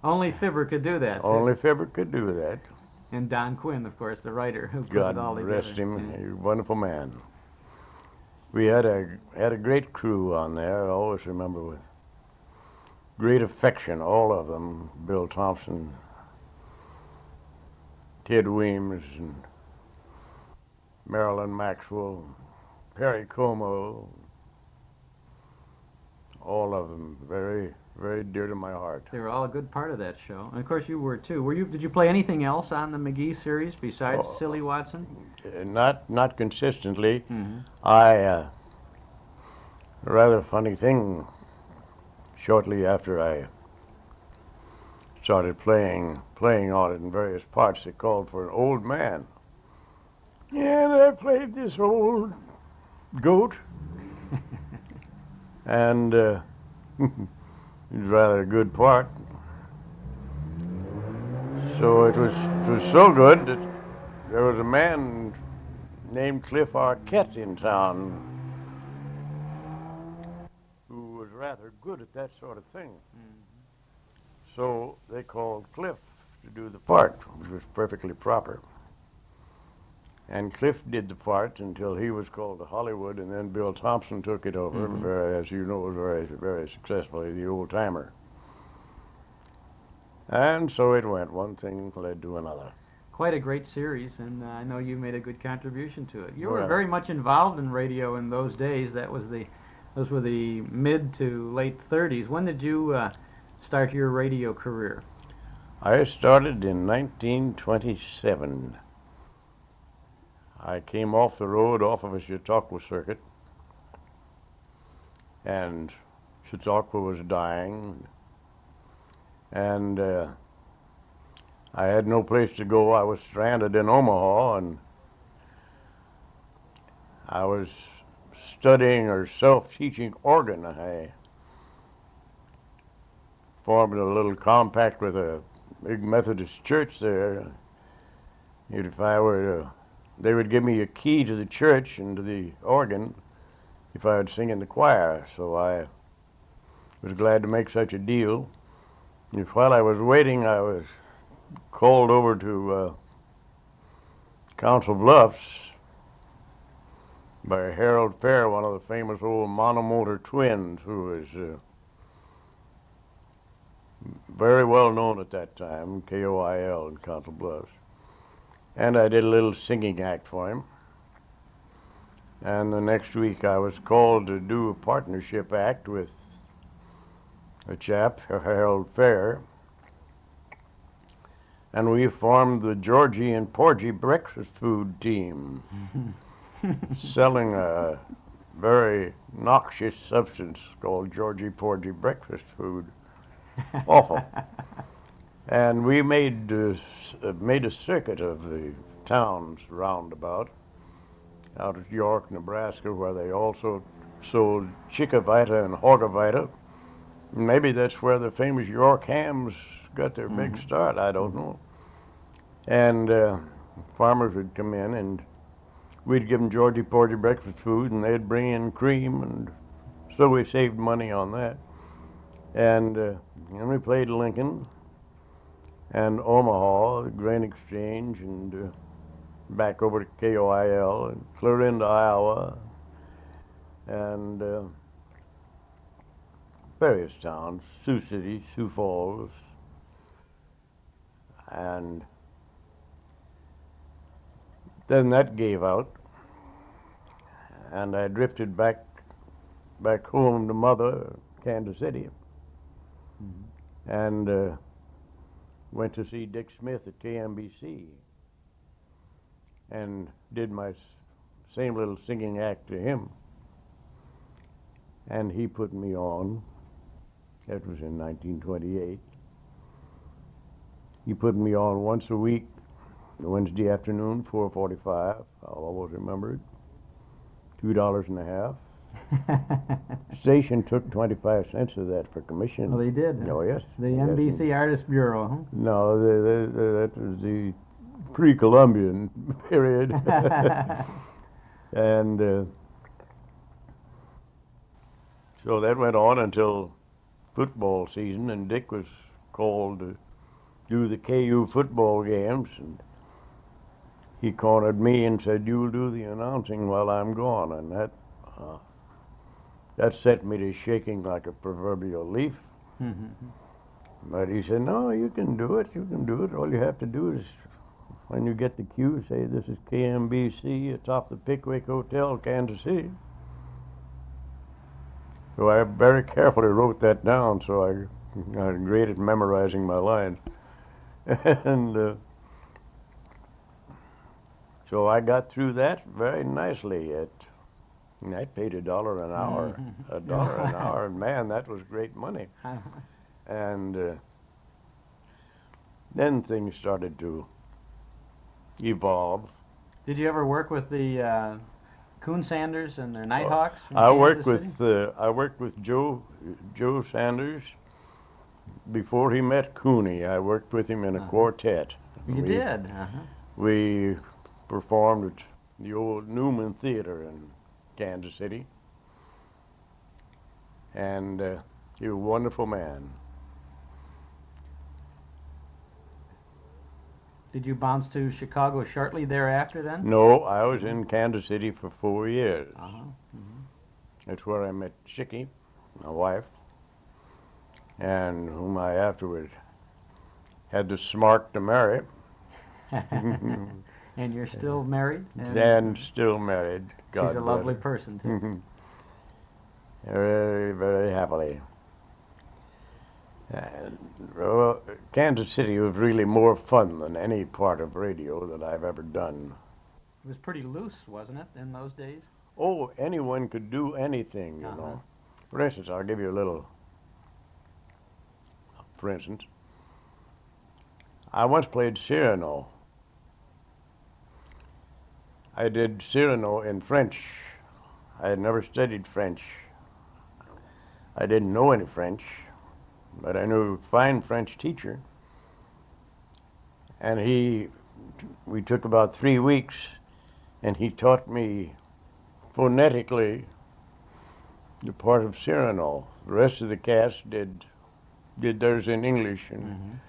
Only Fibber could do that. Only Fibber could do that. And Don Quinn, of course, the writer who put God it all together. rest him. Yeah. He's a wonderful man. We had a great crew on there. I always remember with great affection, all of them. Bill Thompson, Ted Weems, and Marilyn Maxwell, Perry Como. All of them very, very dear to my heart. They were all a good part of that show. And of course you were too. Did you play anything else on the McGee series besides Silly Watson? Not consistently. Mm-hmm. A rather funny thing, shortly after I started playing on it in various parts, they called for an old man. And I played this old goat. And it was rather a good part. So it was so good that there was a man named Cliff Arquette in town who was rather good at that sort of thing. So they called Cliff to do the part, which was perfectly proper. And Cliff did the part until he was called to Hollywood, and then Bill Thompson took it over, as you know, very, very successfully, the old timer. And so it went. One thing led to another. Quite a great series, and I know you made a good contribution to it. You were Well, very much involved in radio in those days. Those were the mid to late 30s. When did you start your radio career? I started in 1927. I came off the road off of a Chautauqua circuit, and Chautauqua was dying, and I had no place to go. I was stranded in Omaha, and I was studying or self-teaching organ. I formed a little compact with a big Methodist church there. If I were to, they would give me a key to the church and to the organ if I would sing in the choir. So I was glad to make such a deal. And while I was waiting, I was called over to Council Bluffs by Harold Fair, one of the famous old monomotor twins, who was very well known at that time, KOIL in Council Bluffs. And I did a little singing act for him. And the next week I was called to do a partnership act with a chap, Harold Fair. And we formed the Georgie and Porgy breakfast food team, selling a very noxious substance called Georgie Porgy breakfast food. Awful. And we made a circuit of the towns roundabout, out at York, Nebraska, where they also sold Chickavita and Hogavita. Maybe that's where the famous York hams got their big start, I don't know. And farmers would come in, and we'd give them Georgie Porgy breakfast food, and they'd bring in cream, and so we saved money on that. And then we played Lincoln and Omaha, the Grain Exchange, and back over to KOIL, and clear into Iowa, and various towns, Sioux City, Sioux Falls, and then that gave out, and I drifted back home to Mother, Kansas City, and went to see Dick Smith at KMBC, and did my same little singing act to him, and he put me on. That was in 1928. He put me on once a week, Wednesday afternoon, 4:45. I'll always remember it. $2.50. Station took 25 cents of that for commission. Well, they did. Oh, yes. The Yes, NBC Artist Bureau, huh? No, that was the pre-Columbian period. And so that went on until football season, and Dick was called to do the KU football games, and he cornered me and said, "You'll do the announcing while I'm gone," and that set me to shaking like a proverbial leaf. But he said, "No, you can do it. You can do it. All you have to do is, when you get the cue, say, 'This is KMBC atop the Pickwick Hotel, Kansas City.'" So I very carefully wrote that down, so I got great at memorizing my lines. And so I got through that very nicely. And I paid $1 an hour. $1 an hour, and man, that was great money. And then things started to evolve. Did you ever work with the Coon Sanders and their Nighthawks? from I Kansas worked with Joe Sanders before he met Cooney. I worked with him in a quartet. You did? We performed at the old Newman Theater in Kansas City, and he was a wonderful man. Did you bounce to Chicago shortly thereafter then? No, I was in Kansas City for 4 years. Mm-hmm. That's where I met Chickie, my wife, and whom I afterward had the smart to marry. And you're still married? And still married. God she's a bless lovely her. person, too. Very, very happily. And, Kansas City was really more fun than any part of radio that I've ever done. It was pretty loose, wasn't it, in those days? Oh, anyone could do anything, you know. For instance, I'll give you a little. For instance, I once played Cyrano. I did Cyrano in French. I had never studied French. I didn't know any French, but I knew a fine French teacher. And we took about 3 weeks, and he taught me phonetically the part of Cyrano. The rest of the cast did theirs in English, and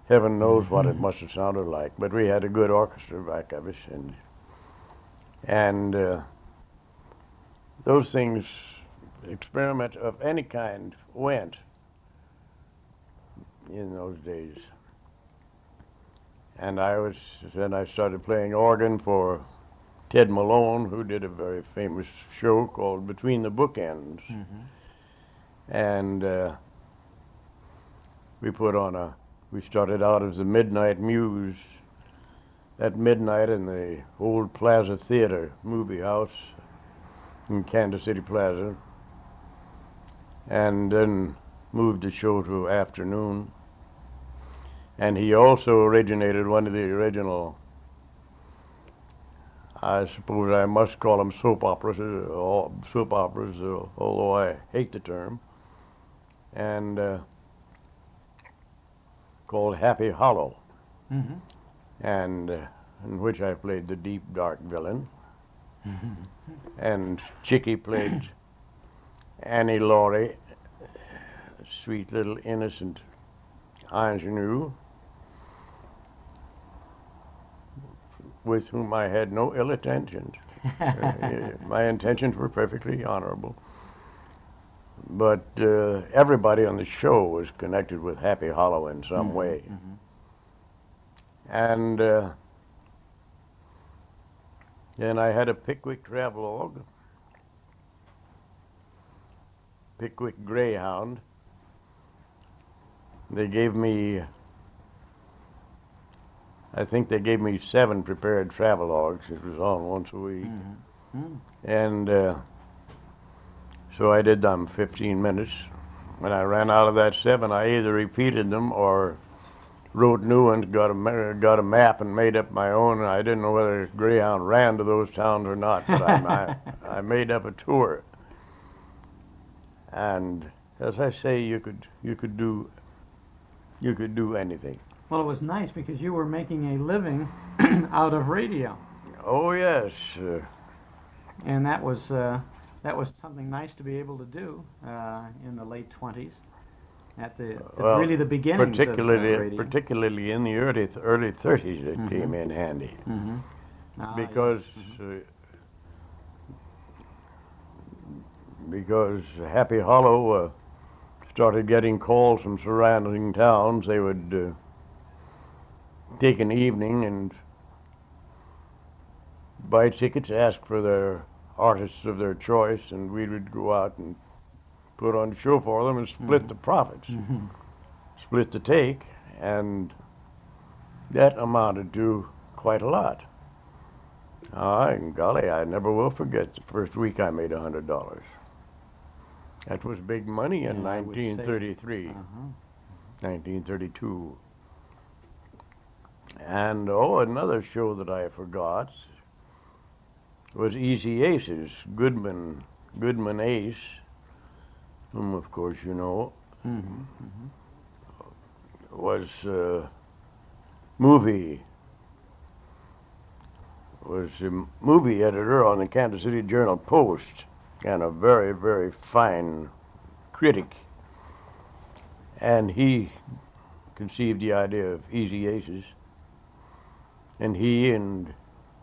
heaven knows what it must have sounded like. But we had a good orchestra back of us, and those things, experiment of any kind, went in those days. And then I started playing organ for Ted Malone, who did a very famous show called Between the Bookends. And we started out as the Midnight Muse at midnight in the old Plaza Theater movie house in Kansas City Plaza, and then moved the show to afternoon. And he also originated one of the original, I suppose I must call them soap operas, although I hate the term, and called Happy Hollow, and in which I played the deep, dark villain, and Chickie played Annie Laurie, sweet little innocent ingenue, with whom I had no ill intentions. My intentions were perfectly honorable. But everybody on the show was connected with Happy Hollow in some way. And then I had a Pickwick travelogue, Pickwick Greyhound. They gave me, I think they gave me 7 prepared travelogues. It was on once a week. And so I did them 15 minutes. When I ran out of that 7, I either repeated them or wrote new ones, got a map and made up my own. And I didn't know whether Greyhound ran to those towns or not, but I made up a tour. And as I say, you could do anything. Well, it was nice because you were making a living out of radio. Oh yes. And that was something nice to be able to do in the late 20s. At the Well, really the beginnings of radio. particularly in the early 30s, it came in handy Mm-hmm. because because Happy Hollow started getting calls from surrounding towns. They would take an evening and buy tickets, ask for their artists of their choice, and we would go out and put on a show for them and split the profits, split the take, and that amounted to quite a lot. And golly, I never will forget the first week I made $100. That was big money in Yeah, I would say- 1933, Uh-huh. 1932. And another show that I forgot was Easy Aces, Goodman Ace, whom of course you know, was movie editor on the Kansas City Journal-Post and a very, very fine critic. And he conceived the idea of Easy Aces. And he and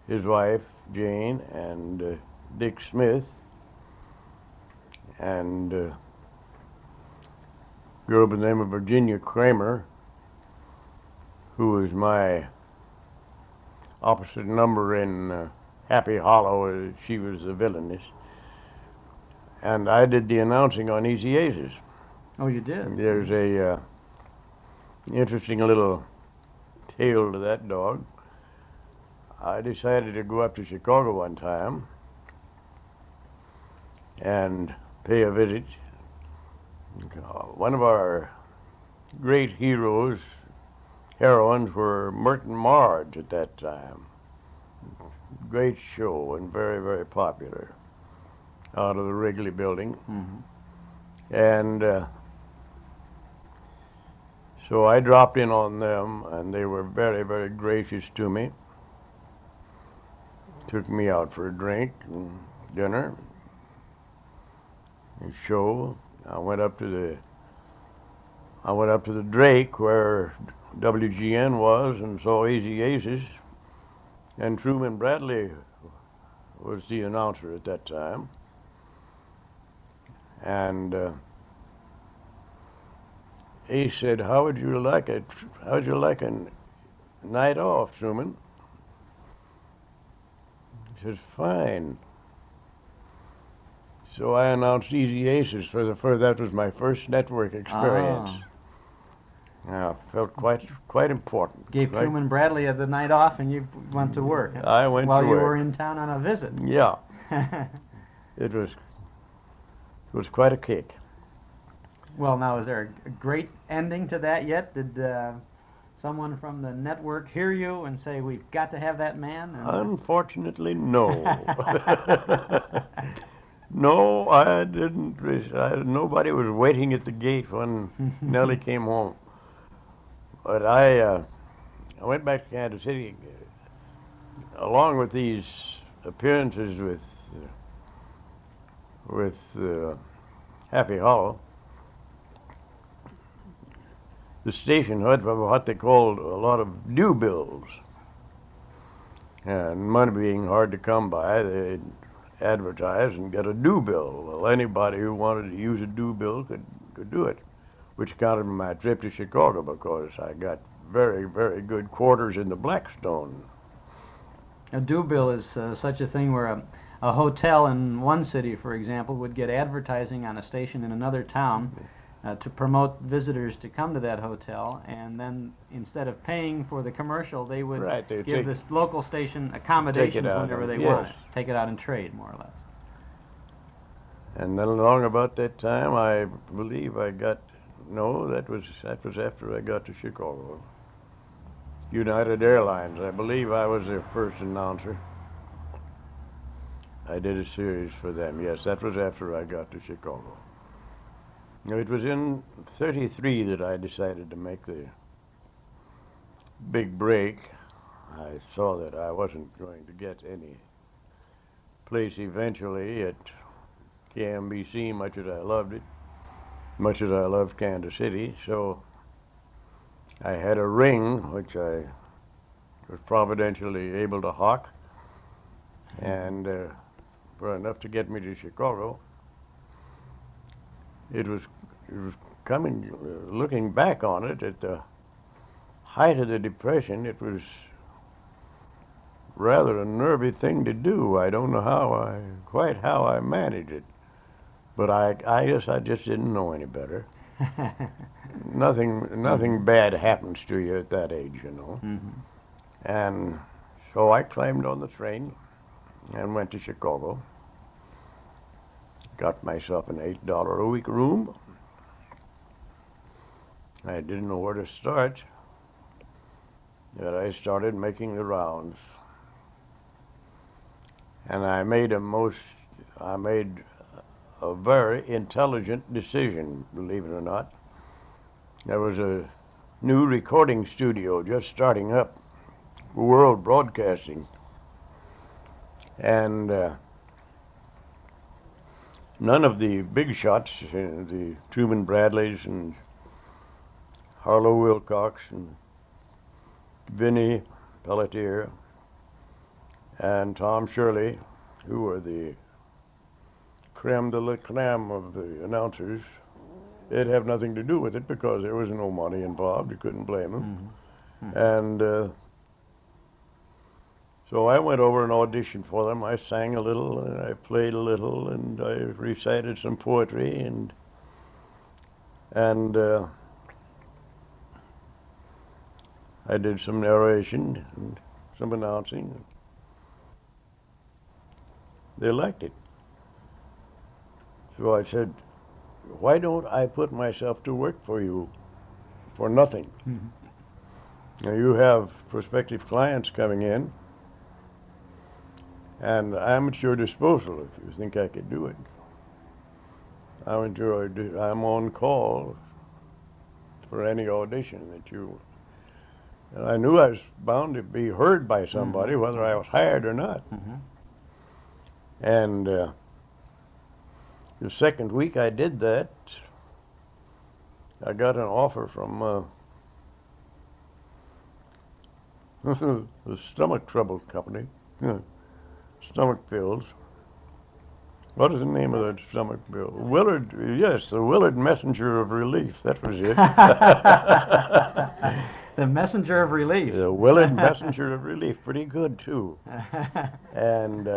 his wife, Jane, and Dick Smith, and a girl by the name of Virginia Kramer, who was my opposite number in Happy Hollow. She was the villainess. And I did the announcing on Easy Aces. Oh, you did? There's a interesting little tale to that dog. I decided to go up to Chicago one time and pay a visit. One of our great heroes, heroines, were Merton Marge at that time. Great show and very, very popular out of the Wrigley building. And so I dropped in on them, and they were very, very gracious to me. Took me out for a drink and dinner, a show. I went up to the Drake where WGN was and saw Easy Aces, and Truman Bradley was the announcer at that time. And he said, "How would you like a night off, Truman?" He says, "Fine." So I announced Easy Aces that was my first network experience. I felt quite important. Gave Like- Truman Bradley the night off, and you went to work. I went while to you work. were in town on a visit. Yeah, it was quite a kick. Well, now, is there a great ending to that yet? Did someone from the network hear you and say, "We've got to have that man"? And, Unfortunately, no. No, I didn't. Nobody was waiting at the gate when Nellie came home. But I went back to Kansas City along with these appearances with Happy Hollow. The station had what they called a lot of due bills, and money being hard to come by, they'd advertise and get a due bill. Well, anybody who wanted to use a due bill could do it, which counted for my trip to Chicago because I got very, very good quarters in the Blackstone. A due bill is such a thing where a hotel in one city, for example, would get advertising on a station in another town to promote visitors to come to that hotel, and then instead of paying for the commercial, they would Right, they'd give take- this local station accommodations out, whenever they yes. wanted. Take it out and trade, more or less. And then along about that time, I believe I got, no, that was after I got to Chicago. United Airlines, I believe I was their first announcer. I did a series for them, yes, that was after I got to Chicago. Now, it was in '33 that I decided to make the big break. I saw that I wasn't going to get any place eventually at KMBC, much as I loved it. much as I loved Kansas City. So I had a ring, which I was providentially able to hawk, and for enough to get me to Chicago. It was coming, looking back on it, at the height of the Depression, it was rather a nervy thing to do. I don't know quite how I managed it, but I guess I just didn't know any better. Nothing bad happens to you at that age, you know. Mm-hmm. And so I climbed on the train and went to Chicago. Got myself an $8 a week room. I didn't know where to start, but I started making the rounds. And I made a very intelligent decision, believe it or not. There was a new recording studio just starting up, World Broadcasting. And none of the big shots, the Truman Bradleys and Harlow Wilcox and Vinnie Pelletier and Tom Shirley, who were the creme de la creme of the announcers, they'd have nothing to do with it because there was no money involved. You couldn't blame them. Mm-hmm. And so I went over and auditioned for them. I sang a little, and I played a little, and I recited some poetry, and I did some narration and some announcing. They liked it. So I said, why don't I put myself to work for you for nothing? Mm-hmm. Now you have prospective clients coming in, and I'm at your disposal if you think I could do it. I'm on call for any audition that you... And I knew I was bound to be heard by somebody, mm-hmm. whether I was hired or not. Mm-hmm. And the second week I did that, I got an offer from the stomach trouble company, stomach pills. What is the name of that stomach pill? Willard, yes, the Willard Messenger of Relief, that was it. The Messenger of Relief. The Willard Messenger of Relief, pretty good too. And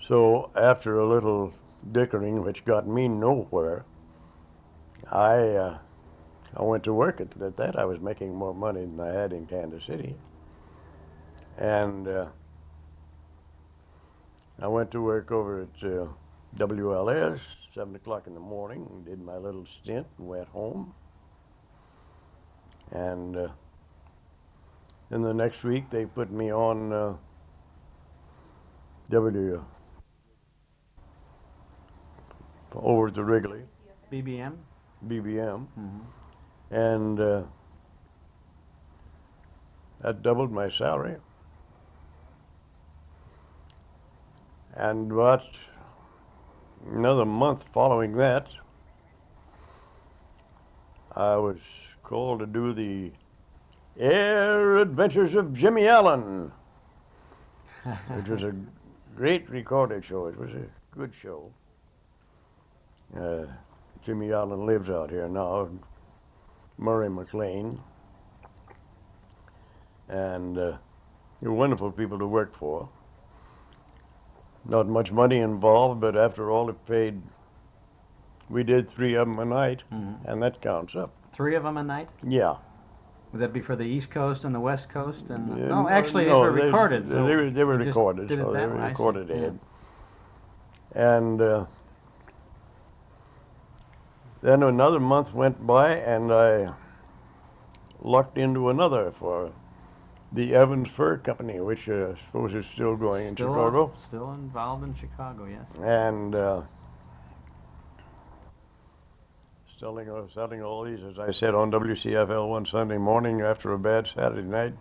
so after a little dickering, which got me nowhere, I went to work at that. I was making more money than I had in Kansas City. And I went to work over at WLS, 7 o'clock in the morning, and did my little stint and went home. And then the next week they put me on over at the Wrigley. BBM? BBM. Mm-hmm. And that doubled my salary. And about another month following that, I was called to do the Air Adventures of Jimmy Alyn, which was a great recorded show. It was a good show. Jimmy Alyn lives out here now, Murray McLean, and they're wonderful people to work for. Not much money involved, but after all, it paid. We did 3 of them a night, mm-hmm. and that counts up. 3 of them a night? Yeah. Would that be for the East Coast and the West Coast? And Yeah, no, actually, no, they were recorded. They were recorded, did it so that they were way, recorded yeah. ahead. And then another month went by, and I lucked into another for the Evans Fur Company, which I suppose is still going in Chicago. Still involved in Chicago, yes. And selling all these, as I said, on WCFL one Sunday morning after a bad Saturday night.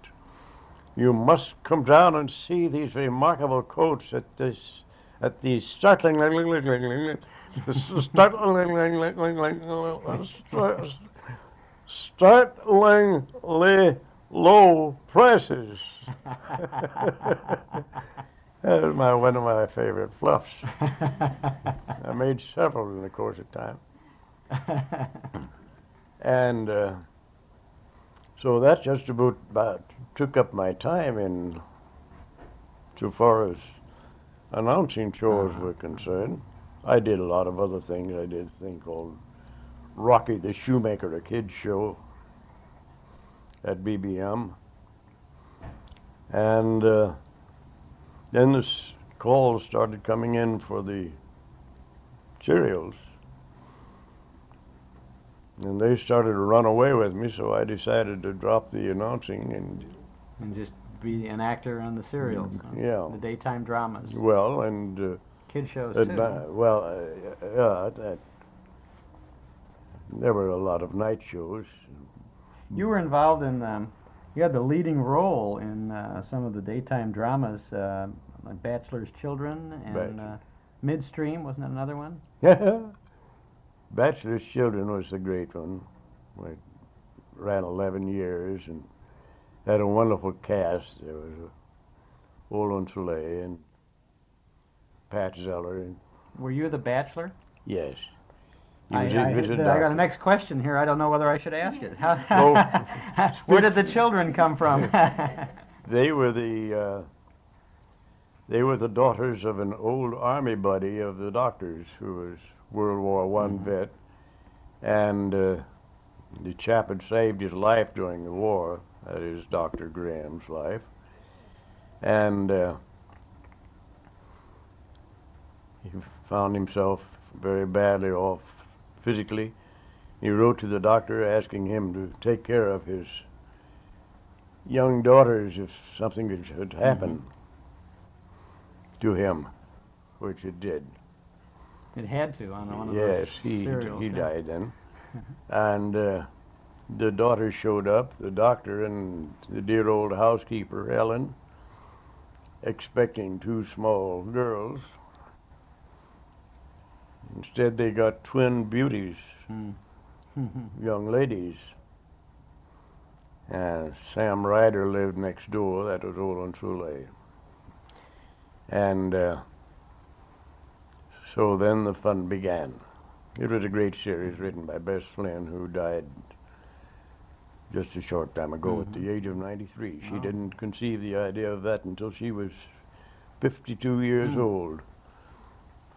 You must come down and see these remarkable coats at the startling startlingly low prices. That was one of my favorite fluffs. I made several in the course of time. And so that just about took up my time in so far as announcing shows were concerned. I did a lot of other things. I did a thing called Rocky the Shoemaker, a kid's show at BBM. And then the calls started coming in for the serials. And they started to run away with me, so I decided to drop the announcing And just be an actor on the serials. Huh? Yeah. The daytime dramas. Well, and Kid shows at too. there were a lot of night shows. You were involved in, you had the leading role in some of the daytime dramas, like Bachelor's Children and Midstream, wasn't that another one? Bachelor's Children was a great one. I ran 11 years and had a wonderful cast. There was Alyn Soleil and Pat Zeller. And Were you the Bachelor? yes. I got a next question here. I don't know whether I should ask it. Where did the children come from? They were the daughters of an old army buddy of the doctor's who was World War I vet, and the chap had saved his life during the war. That is Dr. Graham's life, and he found himself very badly off physically. He wrote to the doctor asking him to take care of his young daughters if something had happened to him, which it did. It had to on one of Yes, those serials. he died then. And the daughters showed up, the doctor and the dear old housekeeper, Alyn, expecting two small girls. Instead, they got twin beauties, young ladies. And Sam Ryder lived next door. That was Alyn Soleil. And so then the fun began. It was a great series written by Bess Flynn, who died just a short time ago at the age of 93. She didn't conceive the idea of that until she was 52 years old.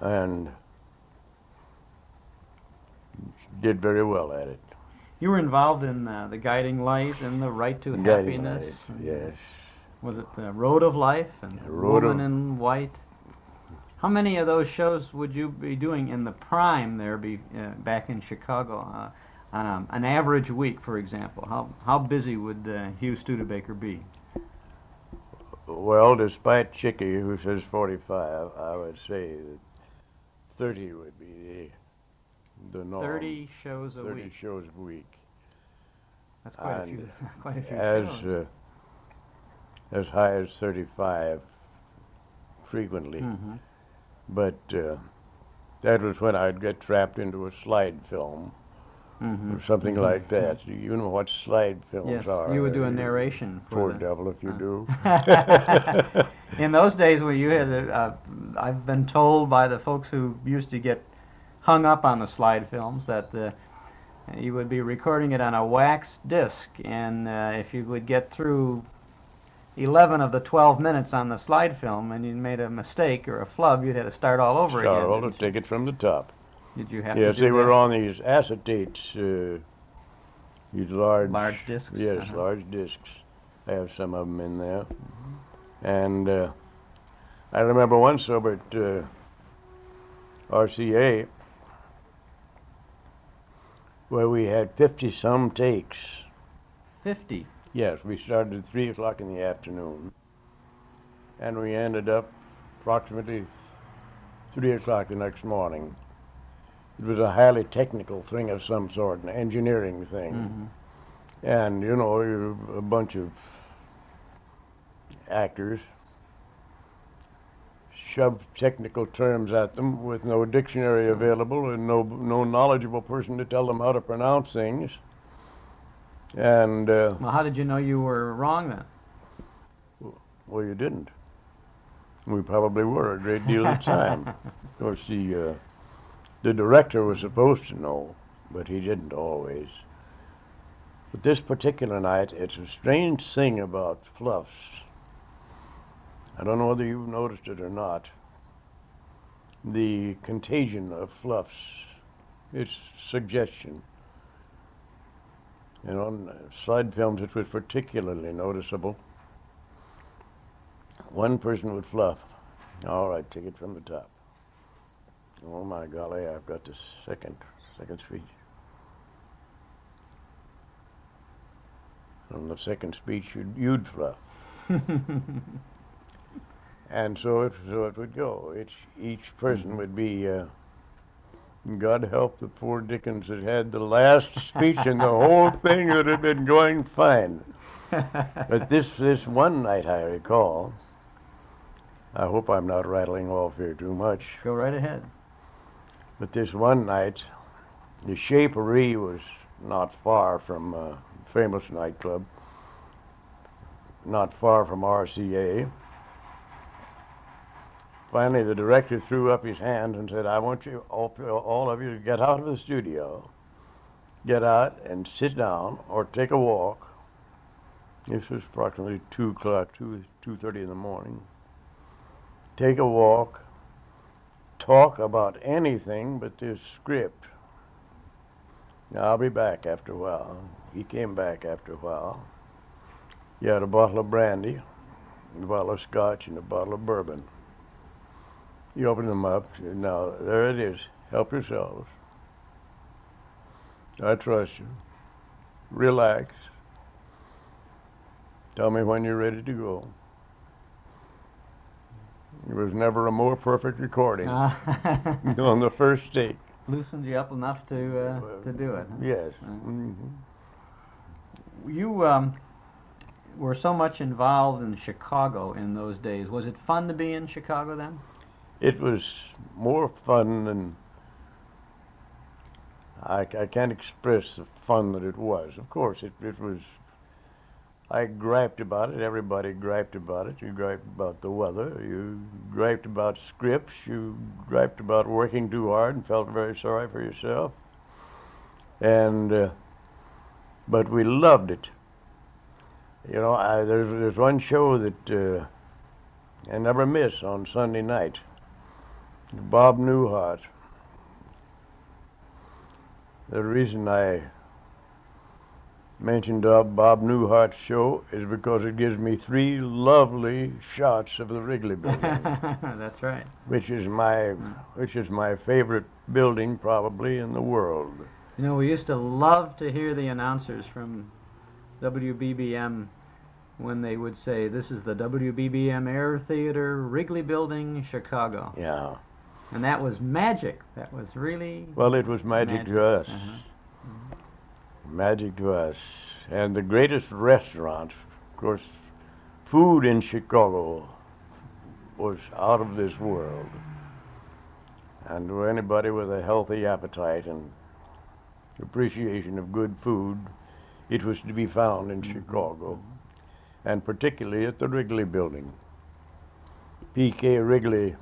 And she did very well at it. You were involved in The Guiding Light and The Right to Guiding Happiness. Light, yes. Was it The Road of Life and Woman in White? How many of those shows would you be doing in the prime there, back in Chicago? An average week, for example. How busy would Hugh Studebaker be? Well, despite Chicky, who says 45, I would say that 30 would be the norm. 30 shows a 30 week. shows a week. That's quite a few. Quite a few shows. As high as 35 frequently. But that was when I'd get trapped into a slide film or something like that. You know what slide films are. You would do a narration. Poor devil if you do. In those days when you had, I've been told by the folks who used to get hung up on the slide films that you would be recording it on a wax disc, and if you would get through 11 of the 12 minutes on the slide film and you made a mistake or a flub, you'd have to start all over again. Start all to take it from the top. Did you have to do Yes, they were that? on these acetates, these large discs? Yes, large discs. I have some of them in there. And I remember once over at RCA where we had 50-some takes. 50? Yes, we started at 3 o'clock in the afternoon, and we ended up approximately 3 o'clock the next morning. It was a highly technical thing of some sort, an engineering thing. And, you know, you're a bunch of actors shove technical terms at them with no dictionary available and no knowledgeable person to tell them how to pronounce things. And Well, how did you know you were wrong then? well, you didn't. We probably were a great deal of the time. Of course, the director was supposed to know, but he didn't always. But this particular night, it's a strange thing about fluffs. I don't know whether you've noticed it or not. The contagion of fluffs, its suggestion. And on slide films, it was particularly noticeable. One person would fluff. All right, take it from the top. Oh my golly, I've got the second speech. On the second speech, you'd fluff. And so it would go. Each person would be, God help the poor Dickens that had the last speech and the whole thing would have been going fine. But this one night I recall, I hope I'm not rattling off here too much, Go right ahead. but this one night, the Shapery was not far from a famous nightclub, not far from RCA. Finally, the director threw up his hand and said, I want you, all of you, to get out of the studio. Get out and sit down or take a walk. This was approximately 2 o'clock, 2:30 in the morning. Take a walk, talk about anything but this script. Now, I'll be back after a while. He came back after a while. He had a bottle of brandy, a bottle of scotch, and a bottle of bourbon. He opened them up, said, now, there it is. Help yourselves. I trust you. Relax. Tell me when you're ready to go. It was never a more perfect recording on the first take. Loosened you up enough to do it. Huh? Yes. You were so much involved in Chicago in those days. Was it fun to be in Chicago then? It was more fun than I can't express the fun that it was. Of course, it was. I griped about it. Everybody griped about it. You griped about the weather. You griped about scripts. You griped about working too hard and felt very sorry for yourself. And but we loved it. You know, there's one show that I never miss on Sunday night. Bob Newhart. The reason I mentioned Bob Newhart's show is because it gives me 3 lovely shots of the Wrigley Building. That's right. which is my favorite building probably in the world. You know, we used to love to hear the announcers from WBBM when they would say, this is the WBBM Air Theater, Wrigley Building, Chicago. Yeah. And that was magic. That was really... Well, it was magic to us. Uh-huh. Magic to us. And the greatest restaurant, of course, food in Chicago was out of this world. And to anybody with a healthy appetite and appreciation of good food, it was to be found in Chicago, and particularly at the Wrigley Building. P.K. Wrigley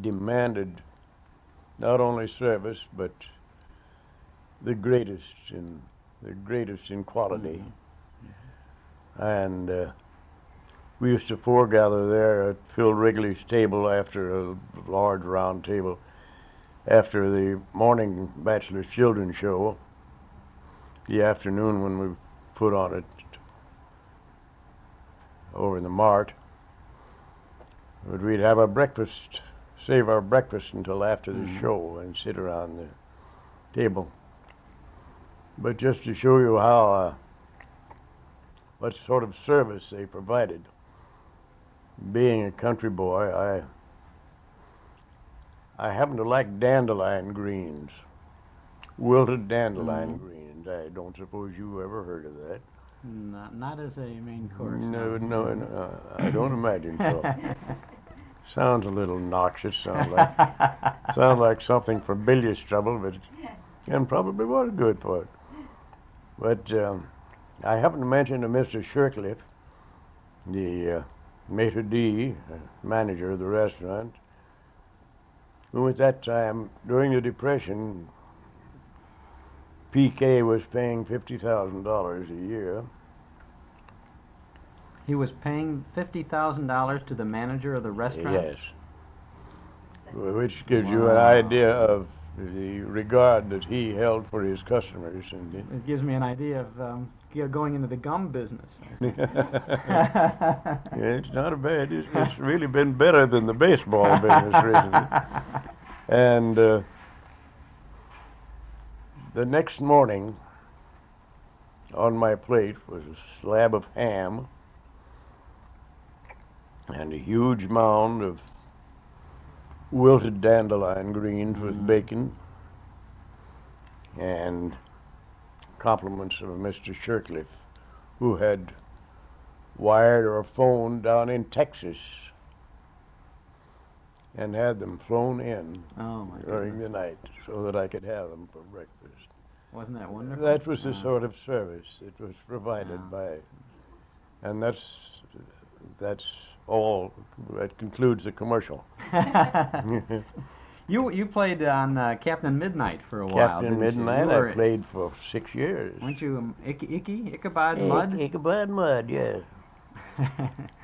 demanded not only service, but the greatest in quality. And we used to foregather there at Phil Wrigley's table after a large round table, after the morning Bachelor's Children show, the afternoon when we put on it over in the Mart. But we'd have our breakfast, save our breakfast until after the show and sit around the table. But just to show you how, what sort of service they provided, being a country boy, I happen to like dandelion greens, wilted dandelion greens. I don't suppose you ever heard of that. Not as a main course. No, I don't imagine so. Sounds a little noxious. Sound like something for bilious trouble, but and probably was good for it. But I happened to mention to Mr. Shirkliff, the maitre d', manager of the restaurant, who at that time, during the Depression, PK was paying $50,000 a year. He was paying $50,000 to the manager of the restaurant? Yes. Which gives you an idea of the regard that he held for his customers. And It gives me an idea of going into the gum business. yeah, it's not bad. It's really been better than the baseball business recently. And the next morning, on my plate was a slab of ham and a huge mound of wilted dandelion greens with bacon, and compliments of Mr. Shirkliff, who had wired or phoned down in Texas and had them flown in during the night so that I could have them for breakfast. Wasn't that wonderful? That was the sort of service that was provided by, and that's all. That concludes the commercial. You played on Captain Midnight for a while. Captain Midnight, I played for 6 years. Weren't you Ichabod Mudd? Ichabod Mudd, yes.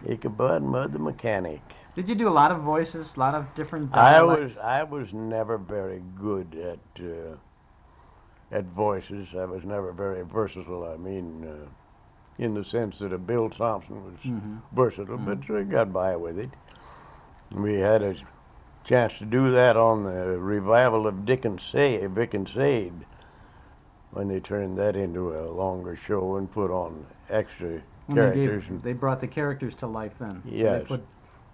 Ichabod Mudd, the mechanic. Did you do a lot of voices, a lot of different I dialects? was never very good at voices. I was never very versatile. I mean, in the sense that a Bill Thompson was versatile, but we got by with it. We had a chance to do that on the revival of Vic and Sade, when they turned that into a longer show and put on extra characters. They brought the characters to life then. Yes. They put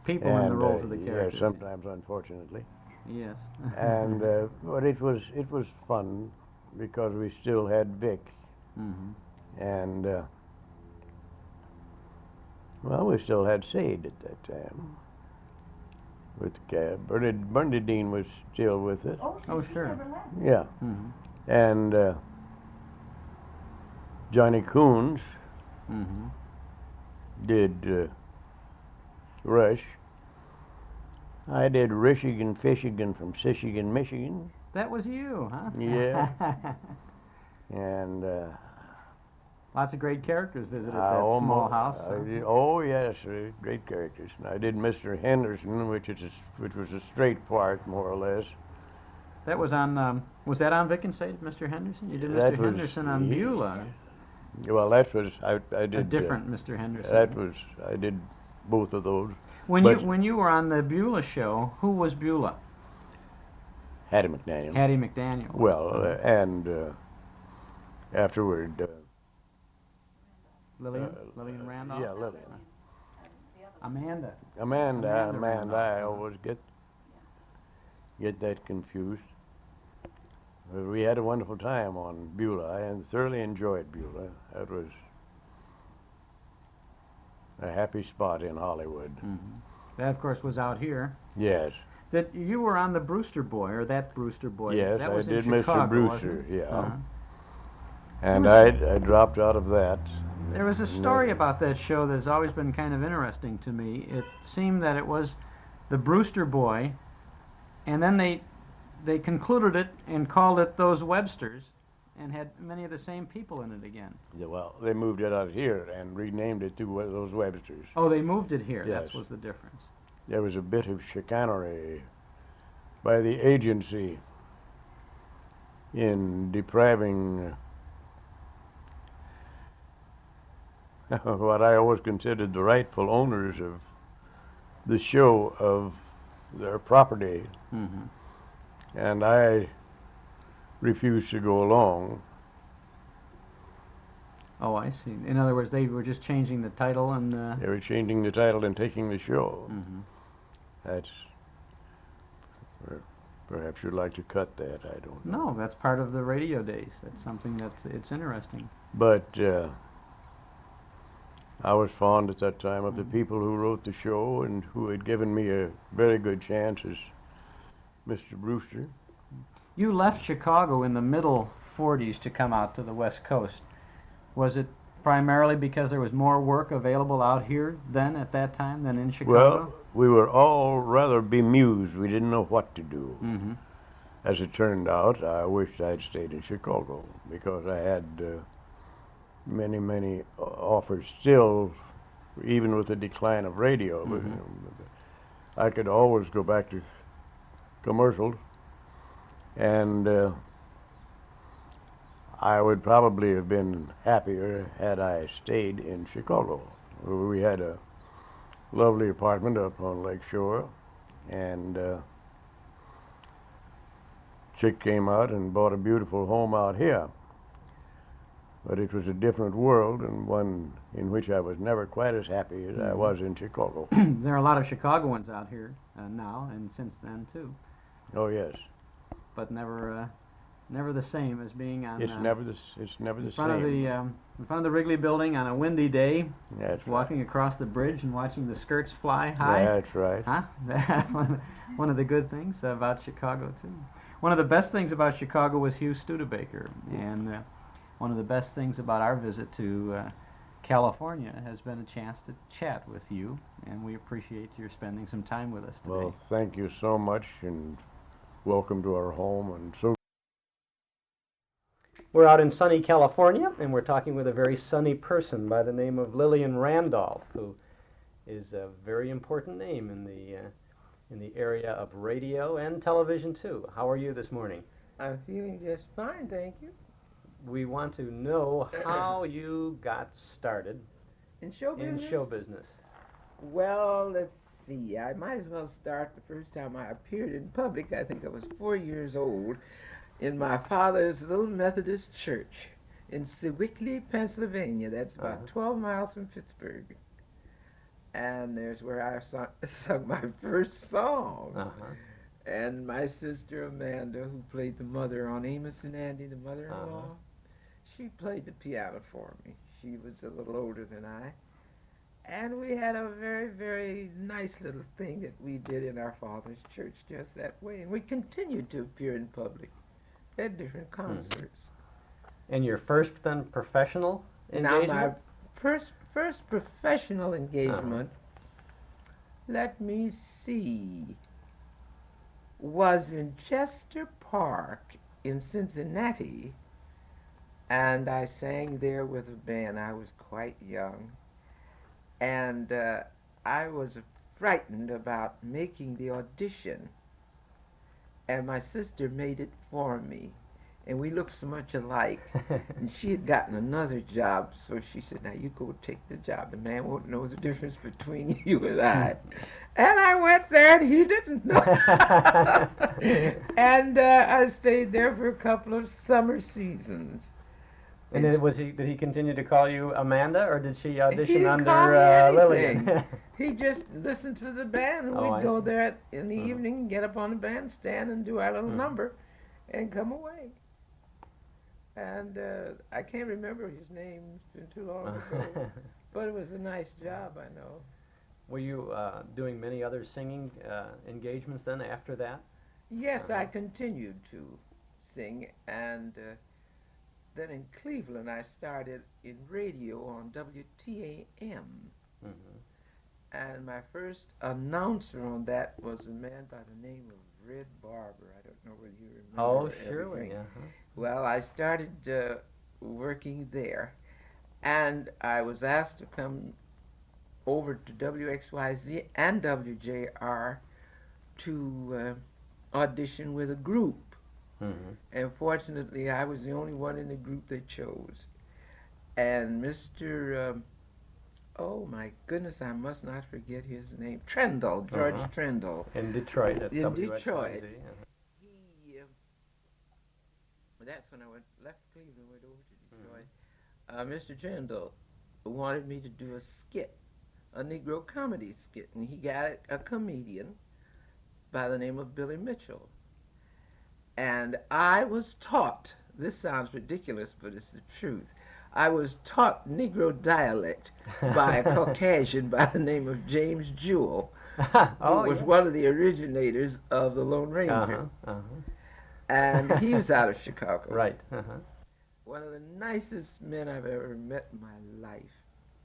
people in the roles of the characters. Yes, sometimes unfortunately. Yes. And but it was fun because we still had Vic, and well, we still had Sade at that time with the cab. Bernadine was still with us. Oh, sure. Yeah, and Johnny Coons did Rush. I did Rishigan Fishigan from Sishigan, Michigan. That was you, huh? Yeah. And lots of great characters visited that small house. Oh yes, great characters. And I did Mr. Henderson, which was a straight part, more or less. That was on. Was that on Vic and Sade, Mr. Henderson? You did That Mr. was- Henderson on Beulah. Well, that was I did A different Mr. Henderson. that was I did both of those. When you were on the Beulah show, who was Beulah? Hattie McDaniel. Hattie McDaniel. Well, and afterward. Lillian Randolph. Yeah, Lillian. Amanda. Amanda. Randolph. I always get that confused. But we had a wonderful time on Beulah. I thoroughly enjoyed Beulah. That was a happy spot in Hollywood. That, of course, was out here. Yes. That you were on the Brewster Boy, or that Brewster Boy. Yes, that I was in did Chicago, Mr. wasn't Brewster, it? yeah. Uh-huh. And I dropped out of that. There was a story about that show that's always been kind of interesting to me. It seemed that it was the Brewster Boy, and then they concluded it and called it Those Websters, and had many of the same people in it again. Yeah, well, they moved it out here and renamed it to Those Websters. Oh, they moved it here. Yes. That was the difference. There was a bit of chicanery by the agency in depriving what I always considered the rightful owners of the show of their property, and I refused to go along. Oh, I see. In other words, they were just changing the title and. They were changing the title and taking the show. That's perhaps you'd like to cut that. I don't know. No, that's part of the radio days. That's something it's interesting. But I was fond at that time of the people who wrote the show and who had given me a very good chance as Mr. Brewster. You left Chicago in the middle 40s to come out to the West Coast. Was it primarily because there was more work available out here then at that time than in Chicago? Well, we were all rather bemused. We didn't know what to do. Mm-hmm. As it turned out, I wished I'd stayed in Chicago because I had many offers still, even with the decline of radio. But, Mm-hmm. I could always go back to commercials, and I would probably have been happier had I stayed in Chicago. We had a lovely apartment up on Lake Shore, and chick came out and bought a beautiful home out here. But it was a different world, and one in which I was never quite as happy as I was in Chicago. There are a lot of Chicagoans out here now, and since then too, Oh yes, but never the same as being on. it's never the in front of same. in front of the Wrigley Building on a windy day, That's walking across the bridge and watching the skirts fly high. That's right. Huh? That's one of the good things about Chicago too. One of the best things about Chicago was Hugh Studebaker, and one of the best things about our visit to California has been a chance to chat with you, and we appreciate your spending some time with us today. Well, thank you so much, and welcome to our home. And so We're out in sunny California, and we're talking with a very sunny person by the name of Lillian Randolph, who is a very important name in the area of radio and television too. How are you this morning? I'm feeling just fine, thank you. We want to know how you got started In show business? in show business. Well, let's see. I might as well start the first time I appeared in public. I think I was 4 years old in my father's little Methodist church in Sewickley, Pennsylvania. That's about 12 miles from Pittsburgh. And there's where I sung my first song. And my sister Amanda, who played the mother on Amos and Andy, the mother-in-law, she played the piano for me. She was a little older than I. And we had a very, very nice little thing that we did in our father's church just that way. And we continued to appear in public at different concerts. And your first then professional engagement? Now, my first professional engagement, let me see, was in Chester Park in Cincinnati, and I sang there with a band. I was quite young, and I was frightened about making the audition, and my sister made it for me, and we looked so much alike, and she had gotten another job, so she said, now you go take the job. The man won't know the difference between you and I. And I went there, and he didn't know. And I stayed there for a couple of summer seasons. And then did he continue to call you Amanda, or did she He audition didn't call under me Lillian? anything. He just listened to the band, and Oh, I we'd go see. there in the evening, get up on the bandstand, and do our little number, and come away. And I can't remember his name. It's been too long ago. But it was a nice job, I know. Were you doing many other singing engagements then after that? Yes, I continued to sing, and then in Cleveland I started in radio on WTAM. And my first announcer on that was a man by the name of Red Barber. I don't know whether you remember. Oh, surely. everything. Well, I started working there, and I was asked to come over to WXYZ and WJR to audition with a group. And fortunately, I was the only one in the group they chose. And Mr. Oh my goodness, I must not forget his name. Trendle, George Trendle. In Detroit at In WXYZ. Detroit. He, that's when I left Cleveland, went over to Detroit. Mr. Trendle wanted me to do a skit, a Negro comedy skit, and he got a comedian by the name of Billy Mitchell. And I was taught, this sounds ridiculous, but it's the truth, I was taught Negro dialect by a Caucasian by the name of James Jewell, Oh, who was yeah. one of the originators of the Lone Ranger. And he was out of Chicago. Right. Uh-huh. One of the nicest men I've ever met in my life.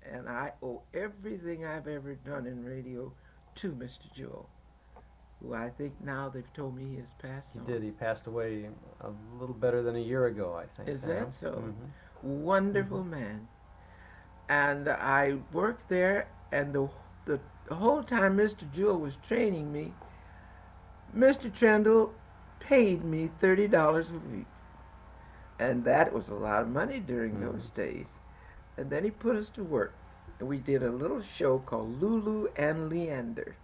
And I owe everything I've ever done in radio to Mr. Jewell, who I think now they've told me he has passed He on. did. He passed away a little better than a year ago, I think. Is that so? Mhm. Wonderful man. And I worked there, and the whole time Mr. Jewell was training me, Mr. Trendle paid me $30 a week. And that was a lot of money during those days. And then he put us to work. And we did a little show called Lulu and Leander.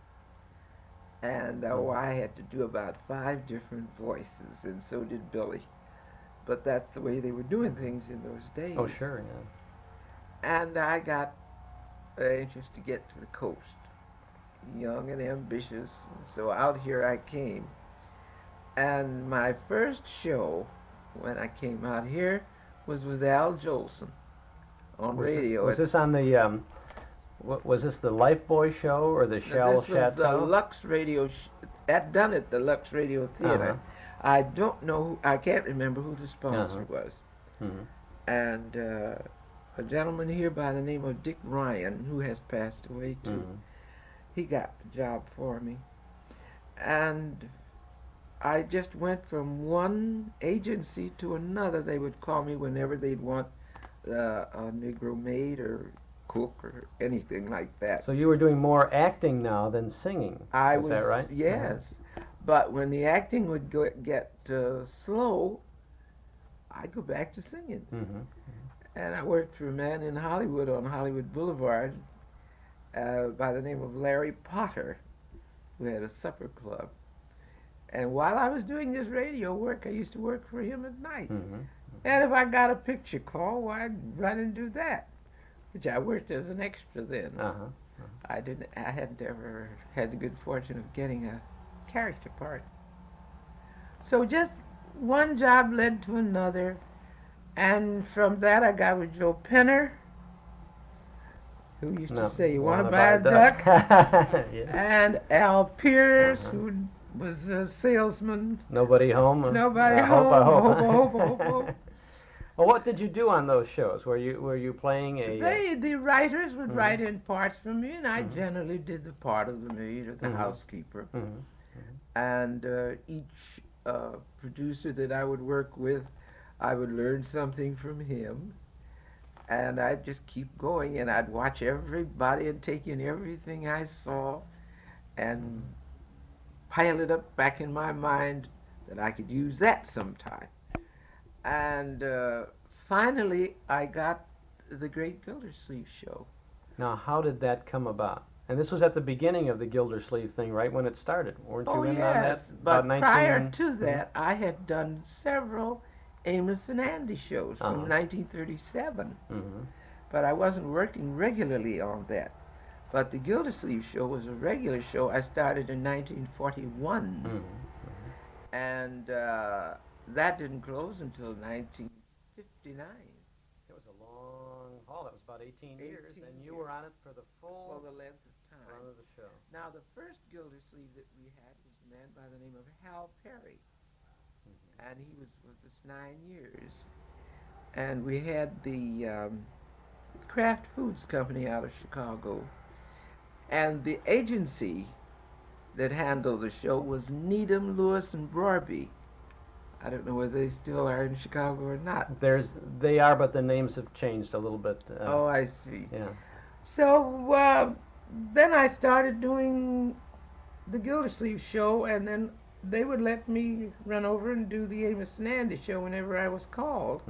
And I had to do about 5 different voices, and so did Billy. But that's the way they were doing things in those days. Oh, sure, yeah. And I got anxious to get to the coast, young and ambitious. So out here I came. And my first show, when I came out here, was with Al Jolson on radio. Was this on the, was this the Lifebuoy show or the Shell This was the Chateau? Lux Radio, done at the Lux Radio Theater. I don't know, I can't remember who the sponsor was. Mhm. And a gentleman here by the name of Dick Ryan, who has passed away too, he got the job for me. And I just went from one agency to another. They would call me whenever they'd want a Negro maid or cook or anything like that. So you were doing more acting now than singing. Is that right? Yes. But when the acting would get slow, I'd go back to singing. Mm-hmm. And I worked for a man in Hollywood on Hollywood Boulevard by the name of Larry Potter, who had a supper club. And while I was doing this radio work, I used to work for him at night. Mm-hmm. And if I got a picture call, well, I'd run and do that, which I worked as an extra then. I hadn't ever had the good fortune of getting a character part. So just one job led to another, and from that I got with Joe Penner, who used to say, "You want to buy a duck?" Yes. And Al Pierce, who was a salesman. Nobody home? Nobody I home. hope. Well, what did you do on those shows? Were you playing a? The writers would write in parts for me, and I generally did the part of the maid or the housekeeper. And each producer that I would work with, I would learn something from him, and I'd just keep going, and I'd watch everybody and take in everything I saw, and pile it up back in my mind that I could use that sometime. And finally, I got the Great Gildersleeve Show. Now, how did that come about? And this was at the beginning of the Gildersleeve thing, right when it started, weren't you in on that? But About prior to that, I had done several Amos and Andy shows from 1937. But I wasn't working regularly on that. But the Gildersleeve Show was a regular show. I started in 1941. And that didn't close until 1959. It was a long haul. It was about 18 years, and you were on it for the full the length of time. run of the show. Now, the first Gildersleeve that we had was a man by the name of Hal Perry. And he was with us 9 years. And we had the Kraft Foods Company out of Chicago. And the agency that handled the show was Needham, Lewis, and Brorby. I don't know whether they still are in Chicago or not. They are, but the names have changed a little bit. Oh, I see. Yeah. So then I started doing the Gildersleeve Show, and then they would let me run over and do the Amos and Andy Show whenever I was called.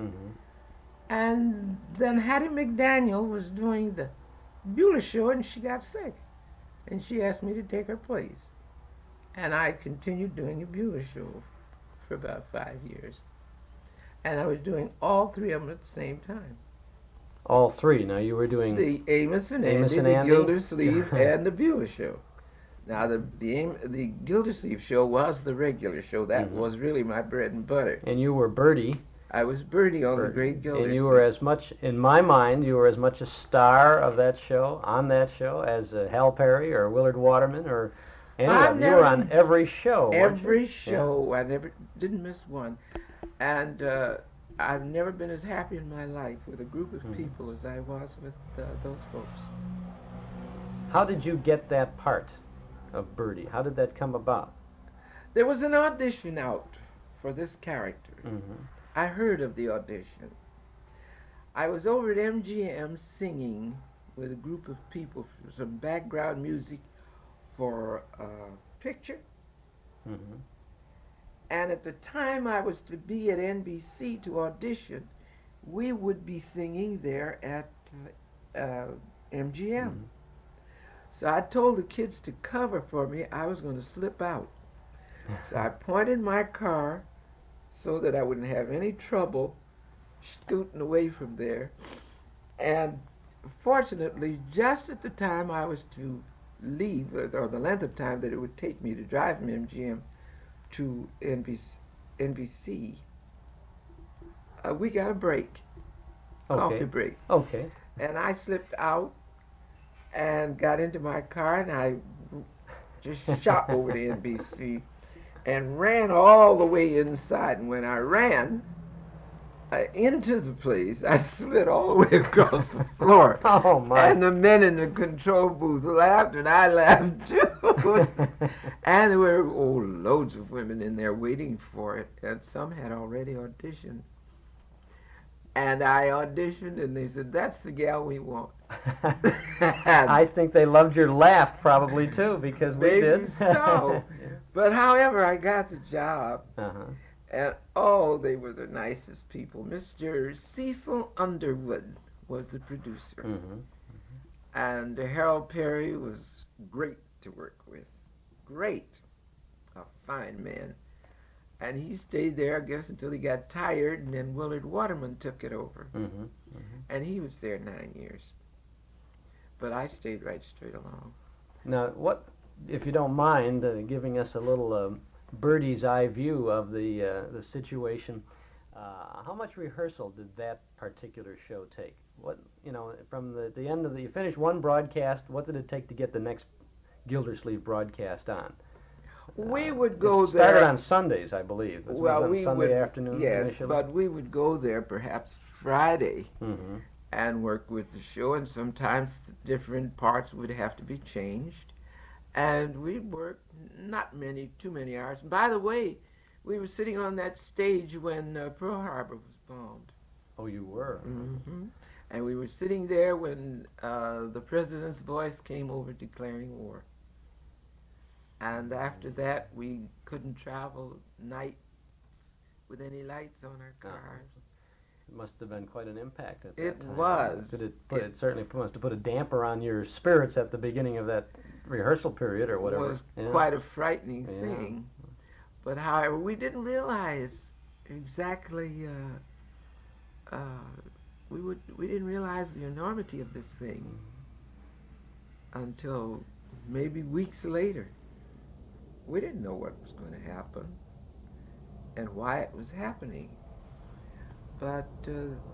And then Hattie McDaniel was doing the Beulah Show, and she got sick. And she asked me to take her place. And I continued doing a Beulah Show for about 5 years. And I was doing all 3 of them at the same time. All 3. Now you were doing The Amos and Amos Andy, and the Andy? Gildersleeve, and the Beulah Show. Now, the Gildersleeve Show was the regular show. That was really my bread and butter. And you were Bertie. I was Bertie on the Bertie. Great Gildersleeve. And you were as much, in my mind, you were as much a star of that show, on that show, as Hal Perry or Willard Waterman or any of them. You were on every show, weren't you? Every show. I never didn't miss one. And I've never been as happy in my life with a group of people as I was with those folks. How did you get that part of Bertie? How did that come about? There was an audition out for this character. I heard of the audition. I was over at MGM singing with a group of people for some background music for a picture. And at the time I was to be at NBC to audition, we would be singing there at MGM. So I told the kids to cover for me. I was going to slip out. So I pointed my car so that I wouldn't have any trouble scooting away from there. And fortunately, just at the time I was to leave, or the length of time that it would take me to drive from MGM to NBC, we got a break, coffee break. Okay. And I slipped out and got into my car, and I just shot over to NBC and ran all the way inside. And when I ran into the place, I slid all the way across the floor. Oh, my. And the men in the control booth laughed, and I laughed too. And there were loads of women in there waiting for it, and some had already auditioned. And I auditioned, and they said, "That's the gal we want." I think they loved your laugh probably too, because we Maybe did. so. But however, I got the job. And they were the nicest people. Mr. Cecil Underwood was the producer. And Harold Perry was great to work with. Great. A fine man. And he stayed there, I guess, until he got tired, and then Willard Waterman took it over. And he was there 9 years. But I stayed right straight along. Now, what, if you don't mind, giving us a little birdie's eye view of the situation, how much rehearsal did that particular show take? What, from the end of you finished one broadcast, what did it take to get the next Gildersleeve broadcast on? We would go it there. Started on Sundays, I believe. It was on we Sunday would, afternoon. yes, initially. but we would go there perhaps Friday and work with the show, and sometimes different parts would have to be changed. And we'd work not too many hours. By the way, we were sitting on that stage when Pearl Harbor was bombed. Oh, you were? And we were sitting there when the president's voice came over declaring war. And after that, we couldn't travel nights with any lights on our cars. It must have been quite an impact at that It time. was. It certainly must have put a damper on your spirits at the beginning of that rehearsal period or whatever. It was quite a frightening thing. But however, we didn't realize exactly, we didn't realize the enormity of this thing until maybe weeks later. We didn't know what was going to happen and why it was happening. But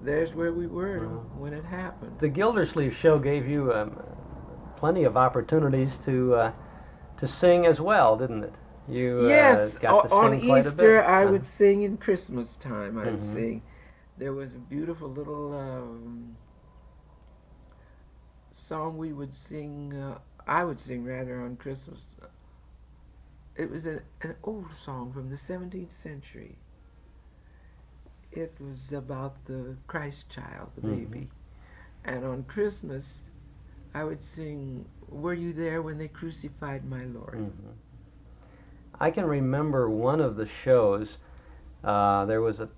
there's where we were when it happened. The Gildersleeve show gave you plenty of opportunities to sing as well, didn't it? You yes, got to sing on quite a bit. Easter I would sing, in Christmas time I'd sing. There was a beautiful little song we would sing, I would sing rather, on Christmas. It was an old song from the 17th century. It was about the Christ child, the baby. And on Christmas, I would sing, "Were you there when they crucified my Lord?" I can remember one of the shows, there was a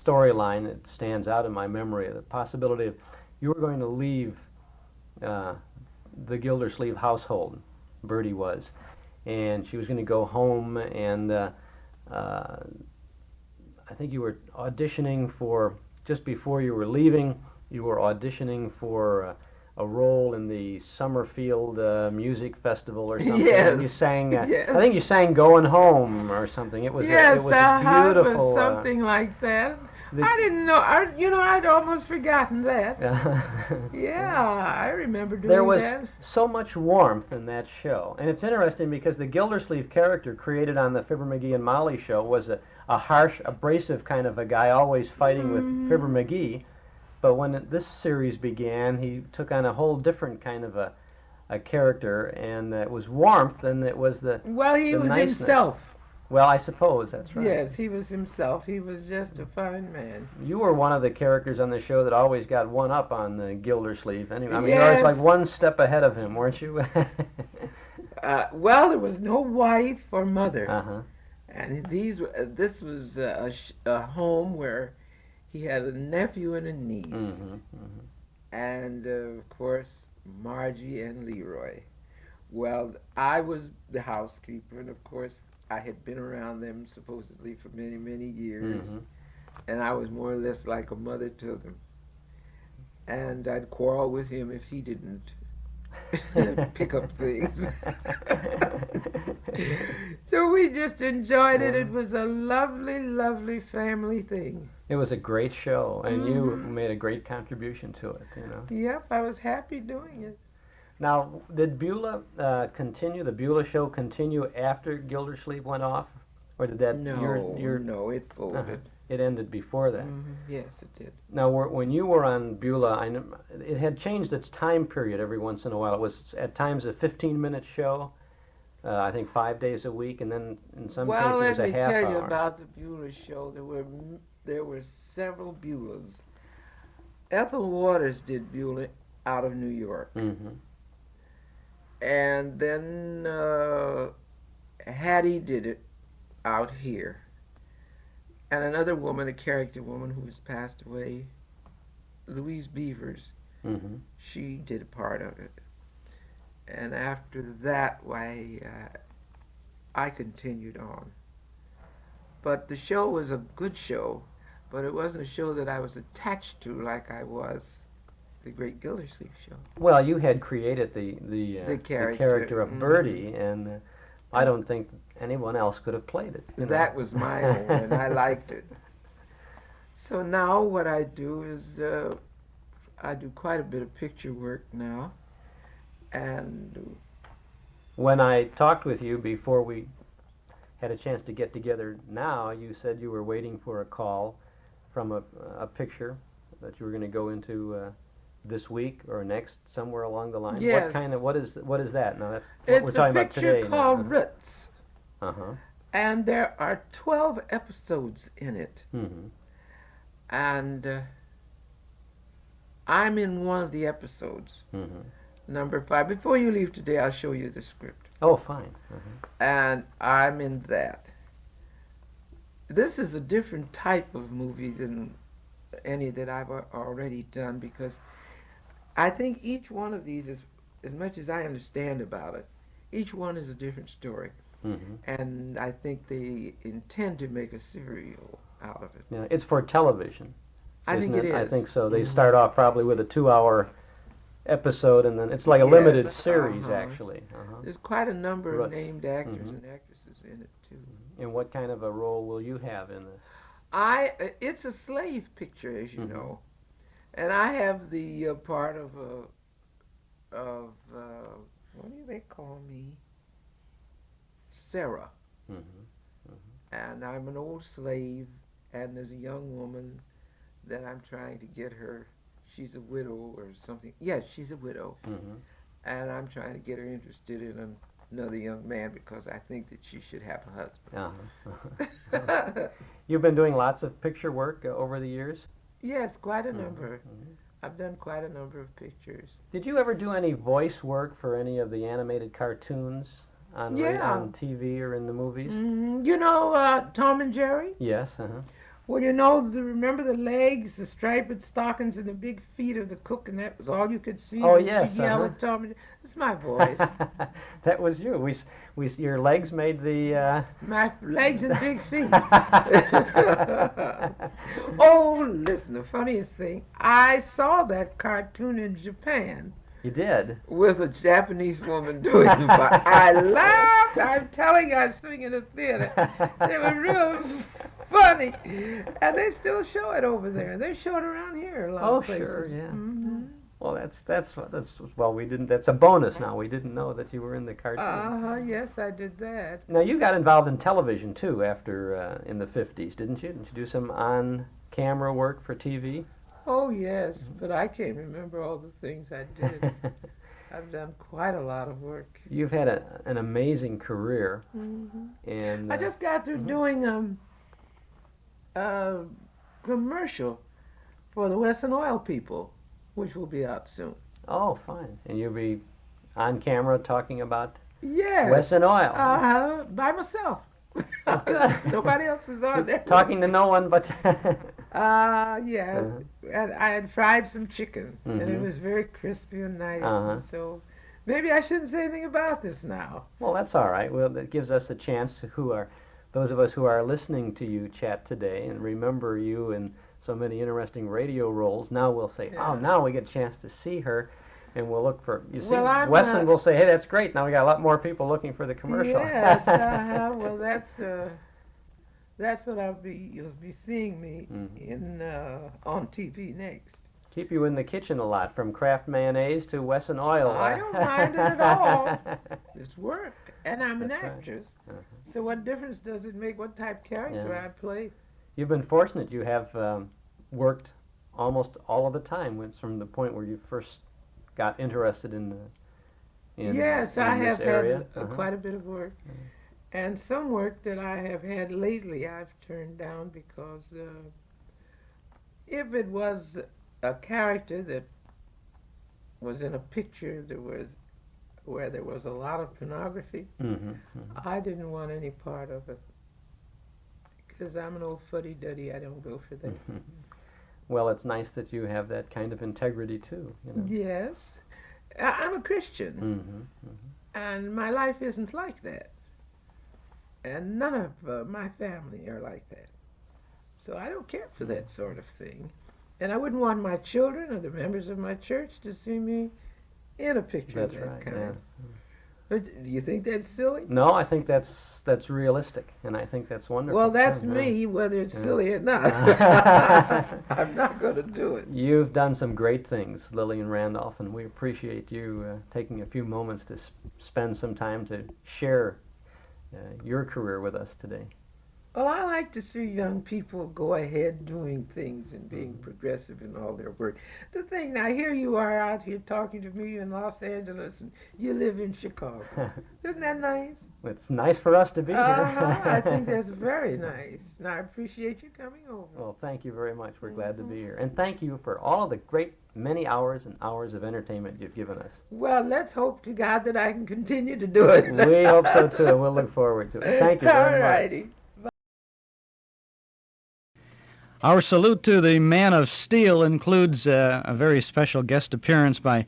storyline that stands out in my memory, the possibility of you were going to leave the Gildersleeve household, Bertie was, and she was going to go home, and I think you were auditioning for, just before you were leaving, you were auditioning for a role in the Summerfield Music Festival or something. Yes. You sang, Yes. I think you sang "Going Home" or something. It was Yes, it was a beautiful. something like that. the- I didn't know. I'd almost forgotten that. Yeah, I remember doing There was that. so much warmth in that show, and it's interesting because the Gildersleeve character created on the Fibber McGee and Molly show was a harsh, abrasive kind of a guy, always fighting with Fibber McGee. But when this series began, he took on a whole different kind of a character, and it was warmth, and it was the Well, he the was niceness. himself. Well, I suppose that's right. Yes, he was himself. He was just a fine man. You were one of the characters on the show that always got one up on the Gildersleeve. Anyway, I mean, you were always like Yes. one step ahead of him, weren't you? Well, there was no wife or mother, Uh-huh. and this was a home where he had a nephew and a niece, and of course Margie and Leroy. Well, I was the housekeeper, and of course I had been around them supposedly for many, many years, and I was more or less like a mother to them. And I'd quarrel with him if he didn't pick up things. So we just enjoyed it. It was a lovely, lovely family thing. It was a great show, and you made a great contribution to it, you know. Yep, I was happy doing it. Now, did Beulah continue, the Beulah show continue after Gildersleeve went off? Or did that, No, it folded. it ended before that? Yes, it did. Now, when you were on Beulah, I know, it had changed its time period every once in a while. It was at times a 15-minute show, I think 5 days a week, and then in some cases it was Let a me half tell you hour. about the Beulah show. There were several Beulahs. Ethel Waters did Beulah out of New York. And then Hattie did it out here. And another woman, a character woman who has passed away, Louise Beavers, she did a part of it. And after that, I continued on. But the show was a good show, but it wasn't a show that I was attached to like I was the Great Gildersleeve Show. Well, you had created the character of Bertie, and I don't think anyone else could have played it. You know? That was my own, and I liked it. So now what I do is I do quite a bit of picture work now, and when I talked with you before we had a chance to get together now, you said you were waiting for a call from a picture that you were going to go into this week or next, somewhere along the line. Yes. What is that? Now that's what we're talking about today. It's a picture called Ritz, Uh-huh. and there are 12 episodes in it, and I'm in one of the episodes, number 5. Before you leave today, I'll show you the script. Oh, fine. And I'm in that. This is a different type of movie than any that I've already done, because I think each one of these is, as much as I understand about it, each one is a different story. And I think they intend to make a serial out of it. Yeah, it's for television. I think it is. I think so. They start off probably with a 2-hour episode, and then it's like a limited series, actually. There's quite a number of Ritz. named actors and actresses in it, too. And what kind of a role will you have in this? It's a slave picture, as you know, and I have the part of what do they call me? Sarah. And I'm an old slave, and there's a young woman that I'm trying to get her. She's a widow or something. Yes, she's a widow, and I'm trying to get her interested in another young man because I think that she should have a husband. You've been doing lots of picture work over the years? Yes, quite a number. I've done quite a number of pictures. Did you ever do any voice work for any of the animated cartoons on TV or in the movies? You know Tom and Jerry? Yes. Well, you know, remember the legs, the striped stockings, and the big feet of the cook, and that was all you could see? Oh, when yes, she'd yell at Tom and Jerry. That's my voice. That was you. Your legs made the... My legs and big feet. Oh, listen, the funniest thing, I saw that cartoon in Japan You did? with a Japanese woman doing the part. I laughed. I'm telling you, I was sitting in the theater. It was real funny. And they still show it over there. They show it around here a lot Oh, of places. sure, yeah. Mhm. Well, that's well, we didn't. That's a bonus now. We didn't know that you were in the cartoon. Yes, I did that. Now you got involved in television too after in the 50s, didn't you? Didn't you do some on-camera work for TV? Oh, yes, but I can't remember all the things I did. I've done quite a lot of work. You've had an amazing career, and I just got through doing a commercial for the Western Oil people, which will be out soon. oh, fine. And you'll be on camera talking about Yes. Western Oil. By myself. Nobody else is on there. Talking to no one but. Yeah. And I had fried some chicken, and it Mhm. was very crispy and nice. Uh-huh. And so maybe I shouldn't say anything about this now. Well, that's all right. Well, that gives us a chance those of us who are listening to you chat today and remember you in so many interesting radio roles. Now we'll say, Yeah. oh, now we get a chance to see her, and we'll look for, you see, Well, I'm Weston not- will say, hey, that's great. Now we got a lot more people looking for the commercial. Yes. Well, that's what you'll be seeing me in on TV next. Keep you in the kitchen a lot, from Kraft mayonnaise to Wesson oil. I don't mind it at all. It's work, and I'm an That's right. actress. Uh-huh. So what difference does it make what type of character Yeah. I play? You've been fortunate. You have worked almost all of the time from the point where you first got interested in Yes, in I this have area. had Uh-huh. quite a bit of work. And some work that I have had lately I've turned down because if it was a character that was in a picture where there was a lot of pornography, Mhm, I didn't want any part of it. Because I'm an old fuddy-duddy, I don't go for that. mhm. Well, it's nice that you have that kind of integrity too. You know? Yes. I'm a Christian, Mhm, and my life isn't like that. And none of my family are like that. So I don't care for that sort of thing. And I wouldn't want my children or the members of my church to see me in a picture That's of that right. kind. Yeah. But do you think that's silly? No, I think that's realistic, and I think that's wonderful. Well, that's too, me, whether it's Yeah. silly or not. I'm not going to do it. You've done some great things, Lillian Randolph, and we appreciate you taking a few moments to spend some time to share your career with us today. Well, I like to see young people go ahead doing things and being progressive in all their work. The thing, now here you are out here talking to me in Los Angeles, and you live in Chicago. Isn't that nice? It's nice for us to be here. I think that's very nice. And I appreciate you coming over. Well, thank you very much. We're glad to be here. And thank you for all of the great many hours and hours of entertainment you've given us. Well, let's hope to God that I can continue to do it. We hope so too, and we'll look forward to it. Thank you very All much. righty. Our salute to the Man of Steel includes a very special guest appearance by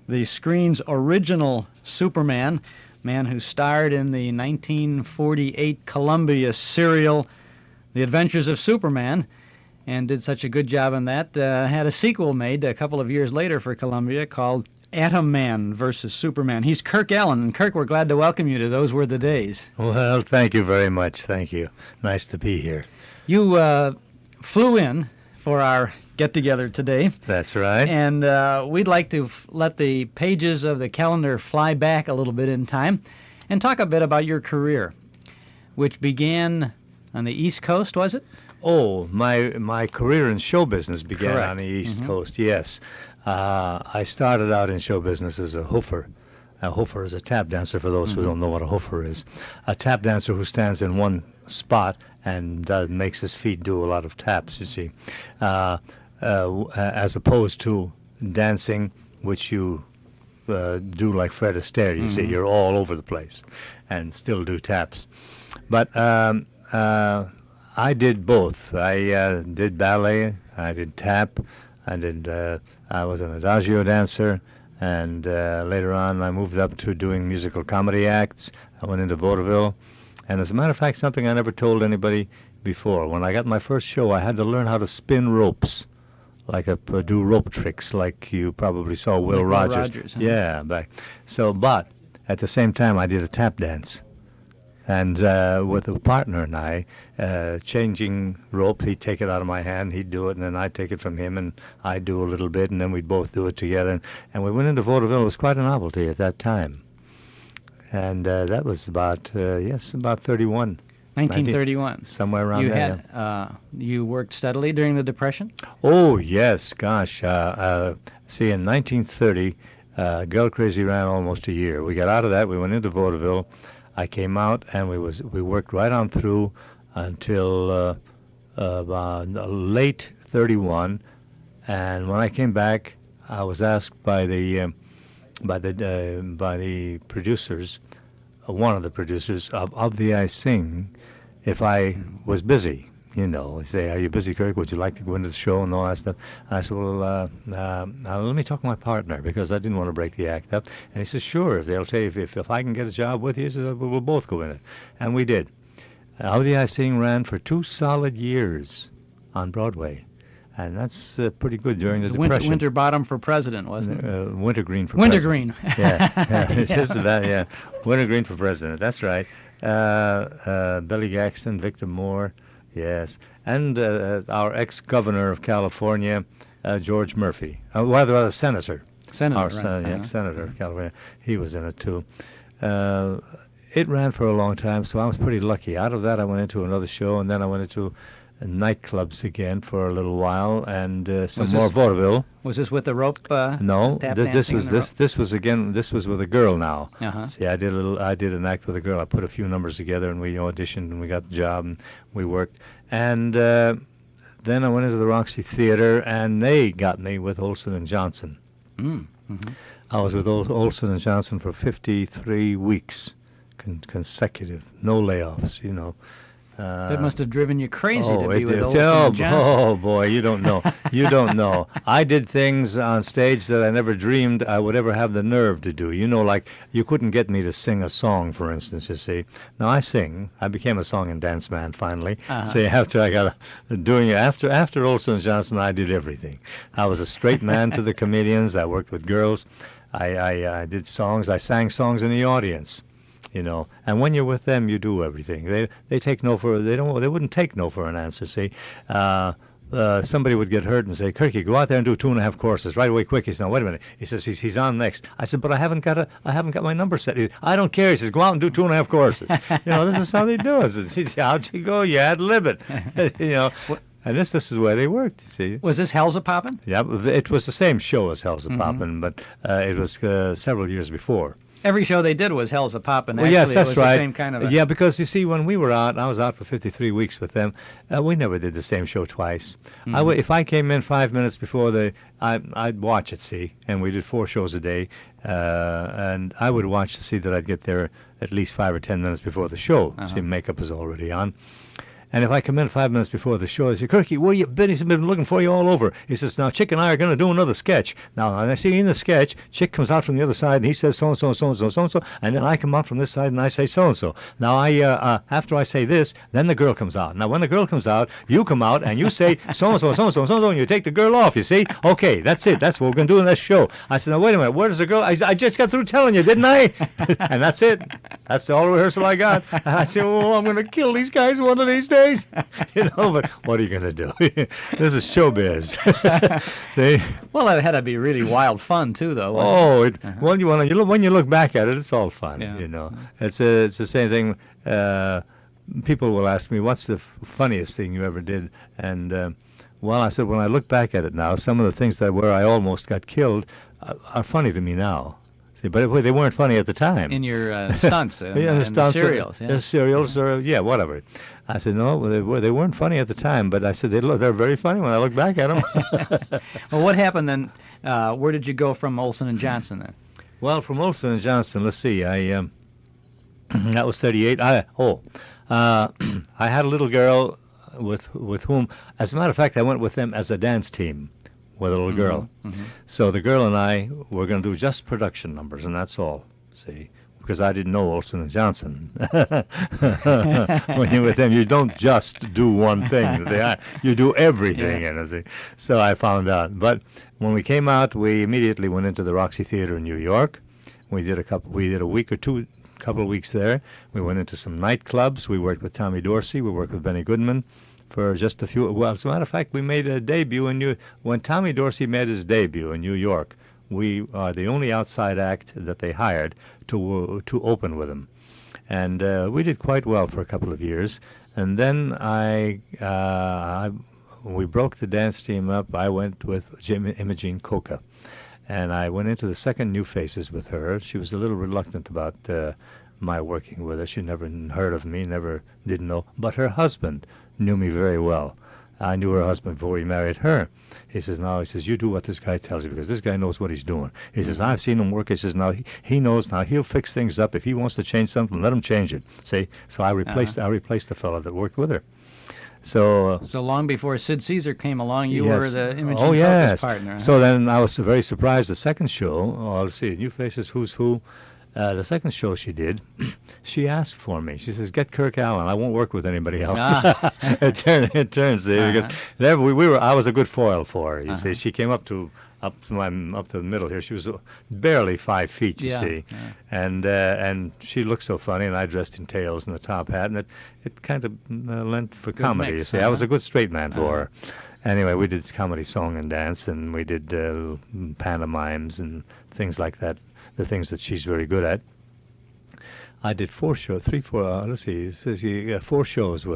the screen's original Superman, man who starred in the 1948 Columbia serial The Adventures of Superman, and did such a good job in that. Had a sequel made a couple of years later for Columbia called Atom Man versus Superman. He's Kirk Alyn, and Kirk, we're glad to welcome you to Those Were the Days. Well, thank you very much. Thank you. Nice to be here. You flew in for our get-together today, That's right. and we'd like to let the pages of the calendar fly back a little bit in time and talk a bit about your career, which began on the East Coast, was it? Oh, my career in show business began Correct. on the East Coast, yes. I started out in show business as a hoofer. A hoofer is a tap dancer, for those who don't know what a hoofer is. A tap dancer who stands in one spot and makes his feet do a lot of taps, you see. As opposed to dancing, which you do like Fred Astaire, you see. You're all over the place and still do taps. But I did both. I did ballet, I did tap, I was an adagio dancer, and later on I moved up to doing musical comedy acts. I went into vaudeville, and as a matter of fact, something I never told anybody before. When I got my first show, I had to learn how to spin ropes do rope tricks like you probably saw Will Like Will Rogers. Rogers, huh? Yeah, but at the same time I did a tap dance. And with a partner and I, changing rope, he'd take it out of my hand, he'd do it, and then I'd take it from him, and I'd do a little bit, and then we'd both do it together. And we went into vaudeville. It was quite a novelty at that time. And that was about 31. 1931. Somewhere around You there. had you worked steadily during the Depression? Oh, yes, gosh. See, in 1930, Girl Crazy ran almost a year. We got out of that. We went into vaudeville. I came out, and we worked right on through until late 31. And when I came back, I was asked by the producers, one of the producers of the I Sing, if I was busy. You know, they say, "Are you busy, Kirk? Would you like to go into the show?" and all that stuff. And I said, "Well, let me talk to my partner," because I didn't want to break the act up. And he says, "Sure, if they'll tell you if I can get a job with you," he says, "we'll both go in it." And we did. How the I Sing ran for 2 solid years on Broadway. And that's pretty good during the Depression. Winterbottom for president, wasn't it? Wintergreen for Wintergreen. president. Yeah, it says that, yeah. Wintergreen for president, that's right. Billy Gaxton, Victor Moore, yes. And our ex-governor of California, George Murphy. Rather, senator. Senator, Our right. ex-senator of California. He was in it, too. It ran for a long time, so I was pretty lucky. Out of that, I went into another show, and then I went into nightclubs again for a little while, and some more vaudeville. Was this with the rope? No, tap this dancing was and the rope? this was with a girl now. Uh-huh. See, I did an act with a girl. I put a few numbers together, and we auditioned, and we got the job, and we worked. And then I went into the Roxy Theater, and they got me with Olson and Johnson. Mm-hmm. I was with Olson and Johnson for 53 weeks consecutive, no layoffs, you know. That must have driven you crazy to be it with did. Olson and Johnson. Oh, boy, you don't know. You don't know. I did things on stage that I never dreamed I would ever have the nerve to do. You know, like you couldn't get me to sing a song, for instance, you see. Now, I sing. I became a song and dance man, finally. See, after Olson and Johnson, I did everything. I was a straight man to the comedians. I worked with girls. I did songs. I sang songs in the audience. You know, and when you're with them, you do everything. They take no for they wouldn't take no for an answer. See, somebody would get hurt and say, "Kirky, go out there and do 2.5 courses right away, quick." He says, "No, wait a minute." He says, "He's on next." I said, "But I haven't got my number set." He says, "I don't care." He says, "Go out and do 2.5 courses." You know, this is how they do it. He says, "How'd you go? You ad lib it." You know. And this is where they worked, you see. Was this Hell's a Poppin'? Yeah, it was the same show as Hell's a Poppin', but it was several years before. Every show they did was Hell's a Poppin'. Well, yes, that's it was right. The same kind of yeah, because you see, when we were out, I was out for 53 weeks with them. We never did the same show twice. If I came in 5 minutes before I'd watch it, see, and we did 4 shows a day, and I would watch to see that I'd get there at least 5 or 10 minutes before the show. See, makeup was already on. And if I come in 5 minutes before the show, I say, "Kirky, where you been?" He's been looking for you all over. He says, "Now, Chick and I are going to do another sketch." Now, I see in the sketch, Chick comes out from the other side, and he says so-and-so, so-and-so, so-and-so, and then I come out from this side, and I say so-and-so. Now, after I say this, then the girl comes out. Now, when the girl comes out, you come out, and you say so-and-so, so-and-so, so-and-so, and you take the girl off, you see? Okay, that's it. That's what we're going to do in this show. I said, "Now, wait a minute. Where does the girl?" I just got through telling you, didn't I? And that's it. That's all the rehearsal I got. And I said, "Oh, I'm going to kill these guys one of these days." You know, but what are you going to do? This is showbiz. See? Well, that had to be really wild fun too, though. Wasn't it? Well, when you look back at it, it's all fun. Yeah. You know, it's the same thing. People will ask me, "What's the funniest thing you ever did?" And well, I said, when I look back at it now, some of the things where I almost got killed are funny to me now. See, but they weren't funny at the time. In your stunts, yeah, and the stunts, serials. the serials, or whatever. I said, no, they weren't funny at the time, but I said they're very funny when I look back at them. Well, what happened then? Where did you go from Olson and Johnson then? Well, from Olson and Johnson, let's see. That was 38. I had a little girl with whom, as a matter of fact, I went with them as a dance team with a little girl. So the girl and I were going to do just production numbers, and that's all. See, because I didn't know Olsen and Johnson. When you're with them, you don't just do one thing. You do everything. Yeah. You know, see. So I found out. But when we came out, we immediately went into the Roxy Theater in New York. We did a week or two, couple of weeks there. We went into some nightclubs. We worked with Tommy Dorsey. We worked with Benny Goodman for just a few. Well, as a matter of fact, we made a debut when Tommy Dorsey made his debut in New York. We are the only outside act that they hired to open with him, and we did quite well for a couple of years. And then we broke the dance team up. I went with Imogene Coca, and I went into the second New Faces with her. She was a little reluctant about my working with her. She never heard of me, never didn't know. But her husband knew me very well. I knew her husband before he married her. He says, you do what this guy tells you, because this guy knows what he's doing. He says, I've seen him work. He says, now he knows. Now he'll fix things up. If he wants to change something, let him change it. See? So I replaced the fellow that worked with her. So long before Sid Caesar came along, you yes. were the Imogene Oh, yes. partner. Huh? So then I was very surprised. The second show, let's see, New Faces, Who's Who. The second show she did, she asked for me. She says, "Get Kirk Alyn. I won't work with anybody else." It turns because there I was a good foil for her. You see, she came up to the middle here. She was barely 5 feet. You see, and she looked so funny, and I dressed in tails and the top hat, and it kind of lent for good comedy. Mix, You see, I was a good straight man for her. Anyway, we did comedy, song, and dance, and we did pantomimes and things like that. The things that she's very good at. I did 4 shows with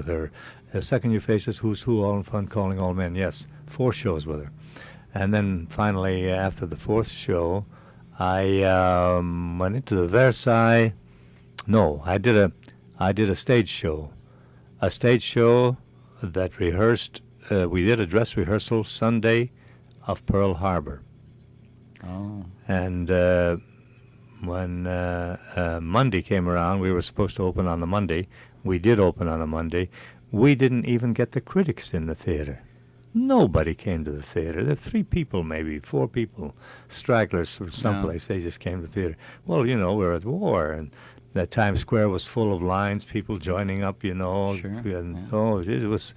her. Second New Faces, Who's Who, All in Fun, Calling All Men. Yes, 4 shows with her. And then finally, after the 4th show, I went into the Versailles. No, I did a stage show. A stage show that rehearsed. We did a dress rehearsal Sunday of Pearl Harbor. Oh. And when Monday came around, we were supposed to open on the Monday. We did open on a Monday. We didn't even get the critics in the theater. Nobody came to the theater. There were 3 people, maybe 4 people, stragglers from someplace. They just came to the theater. Well, we're at war, and that Times Square was full of lines, people joining up, Sure. And it was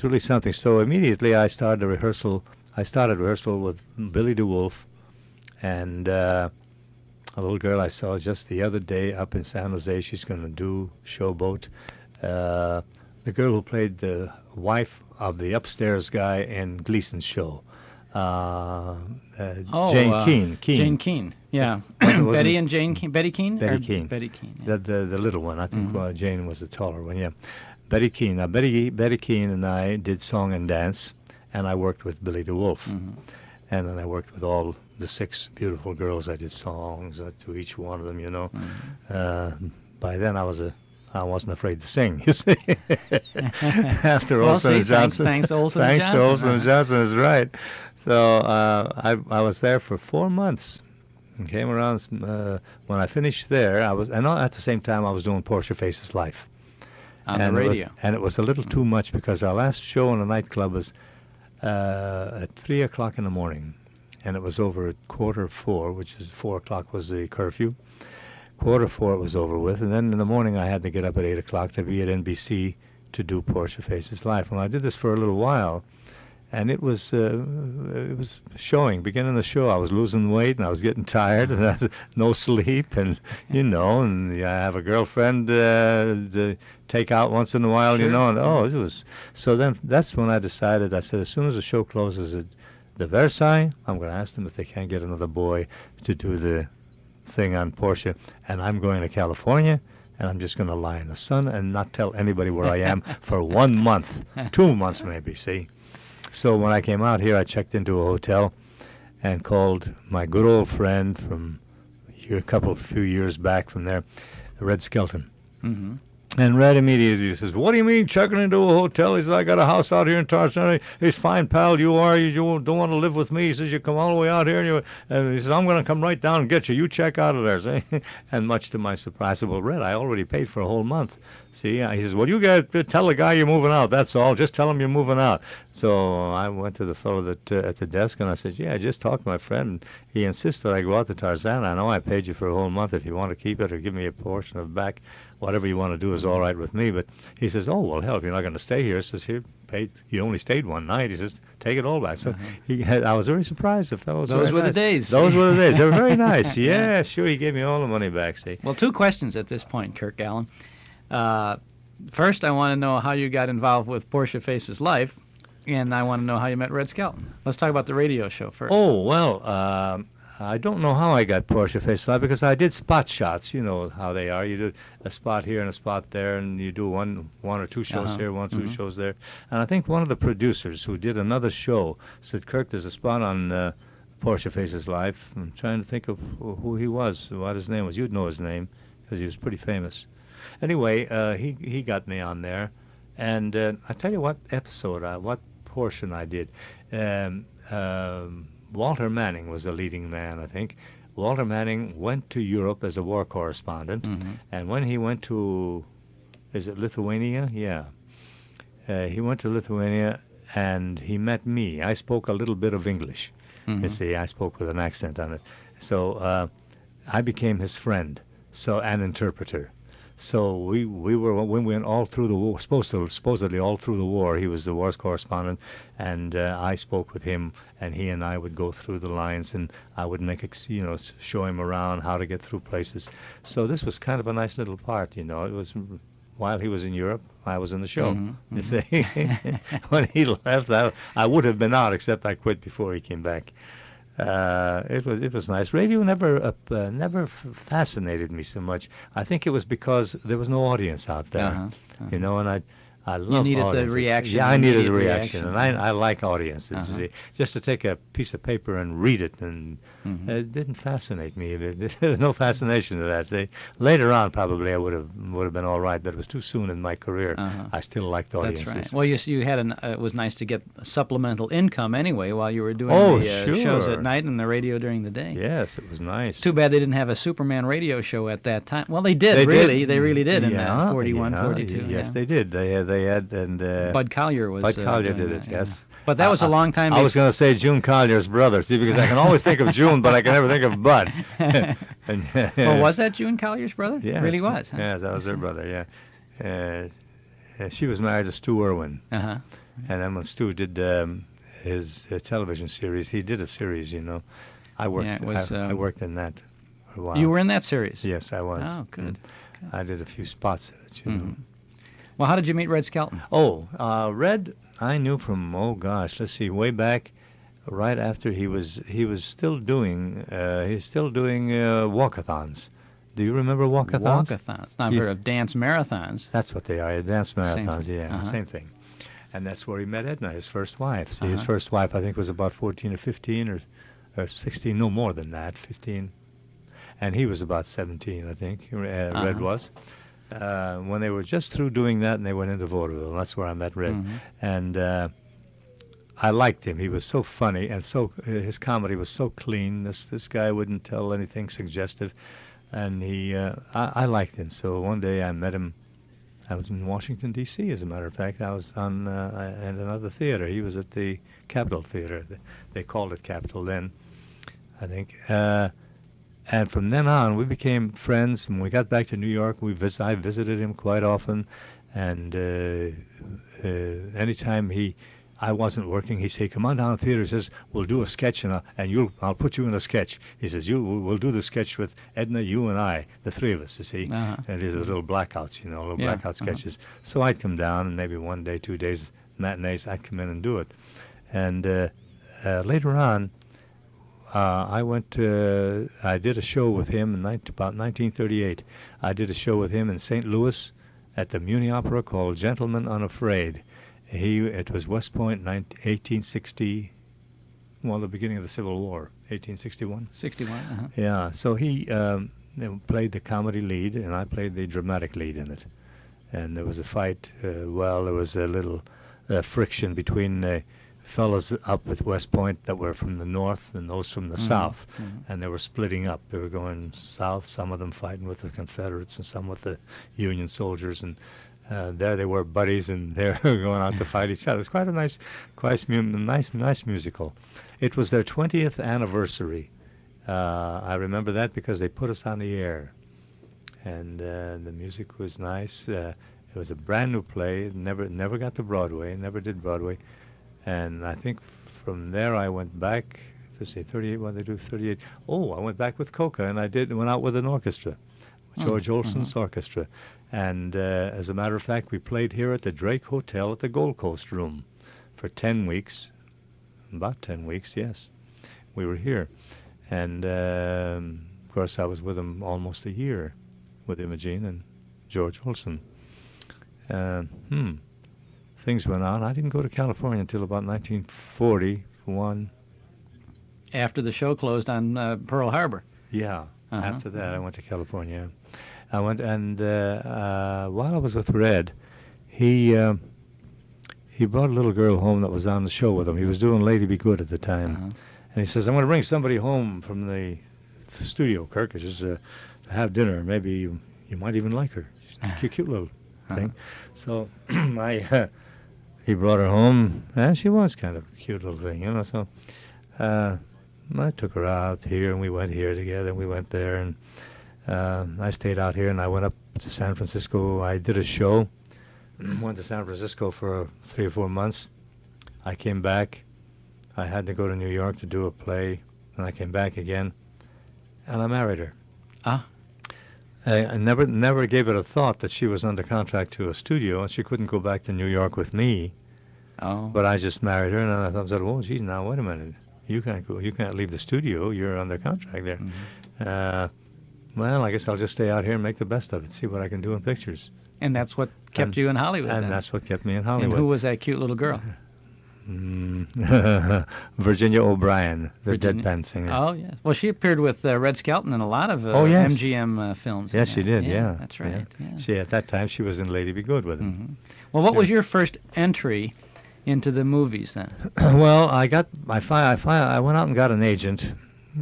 really something. So immediately I started rehearsal with Billy DeWolf and a little girl I saw just the other day up in San Jose. She's going to do Showboat. The girl who played the wife of the upstairs guy in Gleason's show. Jane Keene. Jane Keene, yeah. Betty and Jane Keene. Betty Keene? Betty Keene. Betty Keene, yeah. The little one. I think Jane was the taller one, yeah. Betty Keene. Now, Betty Keene and I did song and dance, and I worked with Billy DeWolf. And then I worked with all the 6 beautiful girls. I did songs to each one of them, By then I wasn't afraid to sing, you see. After Olsen and Johnson. Thanks to Olsen and Johnson. Thanks to Olsen and Johnson, is right. So I was there for 4 months. And came around, when I finished there, and at the same time I was doing Portia Faces Life. On the radio. And it was a little too much, because our last show in a nightclub was at 3 o'clock in the morning, and it was over at 4:45, which is 4 o'clock was the curfew. 4:45 it was over with, and then in the morning I had to get up at 8 o'clock to be at NBC to do Portia Faces Life. And I did this for a little while, and it was showing. Beginning the show, I was losing weight, and I was getting tired, and I was no sleep, and and I have a girlfriend to take out once in a while, Sure. and it was. So then that's when I decided. I said, as soon as the show closes at the Versailles, I'm going to ask them if they can't get another boy to do the thing on Portia, and I'm going to California, and I'm just going to lie in the sun and not tell anybody where I am for 1 month, 2 months maybe. See. So when I came out here, I checked into a hotel and called my good old friend from a few years back from there, Red Skelton. And Red immediately says, "What do you mean checking into a hotel?" He says, "I got a house out here in Tarzana. He's fine, pal. You are. You don't want to live with me." He says, "You come all the way out here." And he says, "I'm going to come right down and get you. You check out of there." See? And much to my surprise, I said, "Well, Red, I already paid for a whole month." See? He says, "Well, you got to tell the guy you're moving out. That's all. Just tell him you're moving out." So I went to the fellow that at the desk, and I said, "Yeah, I just talked to my friend. And he insists that I go out to Tarzana. I know I paid you for a whole month. If you want to keep it or give me a portion of it back, whatever you want to do is all right with me." But he says, "Oh, well, hell, if you're not going to stay here," he says, "Here, paid. You only stayed one night." He says, "Take it all back." So I was very surprised. The fellow was Those very were nice. the days. Those were the days. They were very nice. Yeah, sure. He gave me all the money back. See. Well, two questions at this point, Kirk Alyn. First, I want to know how you got involved with Portia Face's life, and I want to know how you met Red Skelton. Let's talk about the radio show first. Oh, well, I don't know how I got Portia Face's life because I did spot shots. You know how they are. You do a spot here and a spot there, and you do one or two shows here, one or two shows there. And I think one of the producers who did another show said, "Kirk, there's a spot on Portia Face's life." I'm trying to think of who he was, what his name was. You'd know his name because he was pretty famous. Anyway, he got me on there, and I tell you what episode, what portion I did. Walter Manning was the leading man, I think. Walter Manning went to Europe as a war correspondent, and when he went to, is it Lithuania? Yeah. He went to Lithuania, and he met me. I spoke a little bit of English. You see, I spoke with an accent on it. So I became his friend, an interpreter. So we went all through the war, supposedly all through the war. He was the war's correspondent, and I spoke with him, and he and I would go through the lines, and I would show him around how to get through places. So this was kind of a nice little part, It was while he was in Europe, I was in the show. You see, when he left, I would have been out, except I quit before he came back. It was nice. Radio never fascinated me so much. I think it was because there was no audience out there, and I love You needed audiences. the reaction. Yeah, I needed the reaction, reaction, and I like audiences. You see. Just to take a piece of paper and read it, and it didn't fascinate me. There's no fascination to that. See, later on probably I would have been all right, but it was too soon in my career. I still liked audiences. That's right. Well, you had it was nice to get supplemental income anyway while you were doing sure. shows at night and the radio during the day. Yes, it was nice. Too bad they didn't have a Superman radio show at that time. Well, they did. They really did in 41, 42. Yes, they did. They had, and Bud Collyer was. Bud Collyer doing did it. that, Yes. But that was a long time. I was going to say June Collier's brother, see, because I can always think of June, but I can never think of Bud. Well, was that June Collier's brother? Yes. Really was. Huh? Yes, that was her brother. Yeah. She was married to Stu Irwin. And then when Stu did his television series, he did a series. I worked. I worked in that for a while. You were in that series. Yes, I was. Oh, good. I did a few spots in it. Well, how did you meet Red Skelton? Red, I knew from let's see, way back, right after he was still doing walkathons. Do you remember walkathons? Walkathons. I've heard of dance marathons. That's what they are, dance marathons. Same Same thing. And that's where he met Edna, his first wife. See, his first wife, I think, was about 14 or 15 or 16, no more than that, 15. And he was about 17, I think. Red was. When they were just through doing that, and they went into vaudeville, and that's where I met Red. And I liked him. He was so funny, and his comedy was so clean. This guy wouldn't tell anything suggestive, and I liked him. So one day I met him. I was in Washington, D.C., as a matter of fact. I was at another theater. He was at the Capitol Theater. They called it Capitol then, I think. And from then on, we became friends. When we got back to New York, I visited him quite often. And anytime I wasn't working, he'd say, "Come on down to the theater." He says, "We'll do a sketch, and I'll put you in a sketch." He says, "We'll do the sketch with Edna, you, and I, the three of us." You see, and these are little blackouts, blackout sketches. So I'd come down, and maybe 1 day, 2 days, matinees, I'd come in and do it. And later on, I did a show with him in about 1938. I did a show with him in St. Louis at the Muni Opera called Gentlemen Unafraid. It was West Point, 1860, the beginning of the Civil War, 1861. 61, Yeah, so he played the comedy lead, and I played the dramatic lead in it. and there was a fight. There was a little friction between fellows up at West Point that were from the north and those from the south, and they were splitting up. They were going south, some of them fighting with the Confederates and some with the Union soldiers, and there they were buddies, and they were going out to fight each other. It's quite a nice musical. It was their 20th anniversary. I remember that because they put us on the air, and the music was nice. It was a brand new play. It never got to Broadway. Never did Broadway. And I think from there I went back to say 38. What did they do? 38. Oh, I went back with Coca, and went out with an orchestra, George Olson's orchestra. And as a matter of fact, we played here at the Drake Hotel at the Gold Coast Room for 10 weeks. About 10 weeks, yes. We were here. And, of course, I was with them almost a year, with Imogene and George Olson. Things went on. I didn't go to California until about 1941. After the show closed on Pearl Harbor. Yeah. After that, I went to California. I went, and while I was with Red, he brought a little girl home that was on the show with him. He was doing Lady Be Good at the time. And he says, I'm going to bring somebody home from the studio, Kirk. It's just to have dinner. Maybe you might even like her. She's a cute little thing. So he brought her home, and she was kind of a cute little thing, you know. So I took her out here, and we went here together, and we went there, and I stayed out here, and I went up to San Francisco. I did a show, went to San Francisco for 3 or 4 months. I came back. I had to go to New York to do a play, and I came back again, and I married her. I never gave it a thought that she was under contract to a studio, and she couldn't go back to New York with me. But I just married her, and I thought, well, geez, now wait a minute, you can't go, you can't leave the studio. You're under contract there. Well, I guess I'll just stay out here and make the best of it, see what I can do in pictures. And that's what kept you in Hollywood. And then. that's what kept me in Hollywood. And who was that cute little girl? Virginia O'Brien, the deadpan singer. Oh, yeah. Well, she appeared with Red Skelton in a lot of yes. MGM films. Yes, she did, yeah. That's right. Yeah. She, at that time, she was in Lady Be Good with him. Well, what was your first entry into the movies then? Well, I went out and got an agent.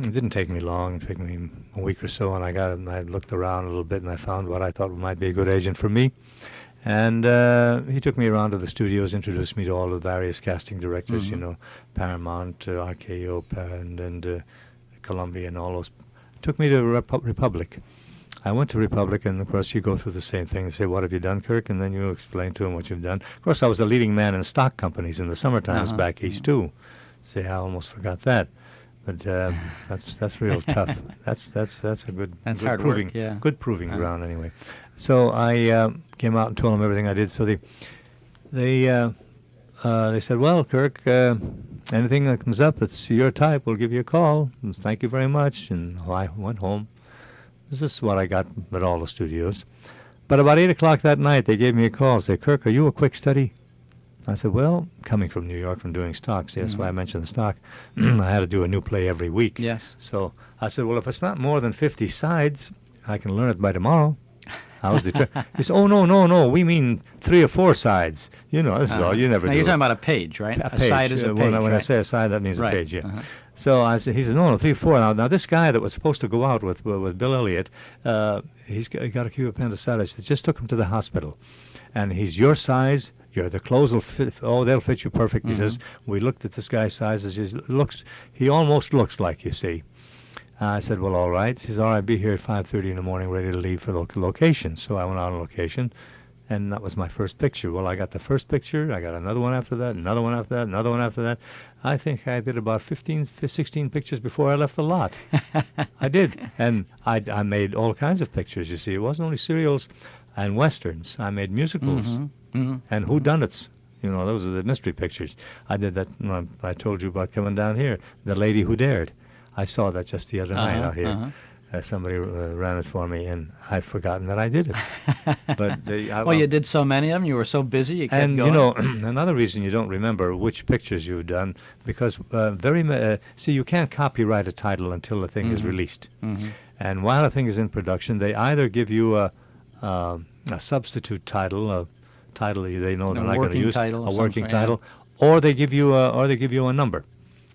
It didn't take me long. It took me a week or so, and I looked around a little bit, and I found what I thought might be a good agent for me. And he took me around to the studios, introduced me to all the various casting directors, you know, Paramount, RKO, and Columbia, and all those. Took me to Republic. I went to Republic, and of course you go through the same thing. They say, "What have you done, Kirk?" And then you explain to him what you've done. Of course, I was the leading man in stock companies in the summer times back east too. See, I almost forgot that. But that's real tough. That's a good hard proving work, yeah. Good proving ground anyway. So I came out and told them everything I did. So they said, "Well, Kirk, anything that comes up that's your type, we'll give you a call. And thank you very much." And I went home. This is what I got at all the studios. But about 8 o'clock that night, they gave me a call. Say, "Kirk, are you a quick study?" I said, "Well, coming from New York from doing stock, see, that's why I mentioned the stock. I had to do a new play every week." Yes. So I said, "Well, if it's not more than 50 sides, I can learn it by tomorrow." I was determined. He said, "Oh, no, we mean 3 or 4 sides. You know, this is all. You never do You're it." talking about a page, right? A A side is a page, when I right? say a side, that means Right. a page, yeah. So he said, no, 3 or 4. Now this guy that was supposed to go out with Bill Elliott, he got acute appendicitis. They just took him to the hospital. And he's your size. The clothes will fit. Oh, they'll fit you perfect. He says, we looked at this guy's sizes. He almost looks like, you see. I said, well, all right. He says, all right, be here at 5:30 in the morning, ready to leave for the location. So I went out on location, and that was my first picture. Well, I got the first picture. I got another one after that, another one after that, another one after that. I think I did about 16 pictures before I left the lot. I did. And I made all kinds of pictures, you see. It wasn't only serials and westerns. I made musicals and whodunits. You know, those are the mystery pictures. I did that. I told you about coming down here. The Lady Who Dared. I saw that just the other night out here. Somebody ran it for me, and I'd forgotten that I did it. But well, you did so many of them. You were so busy. You kept and going. you know, another reason you don't remember which pictures you've done, because see, you can't copyright a title until the thing is released. And while a thing is in production, they either give you a substitute title, a title they know they're A not going to working use, title a of working some sort, yeah. title, or they give you a number.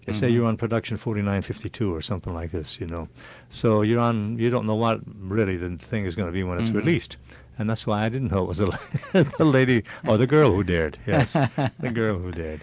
They say Mhm. you're on production 4952 or something like this, you know. So you're on. You don't know what really the thing is going to be when it's Mhm. released, and that's why I didn't know it was the lady or the girl who dared. Yes, the girl who dared.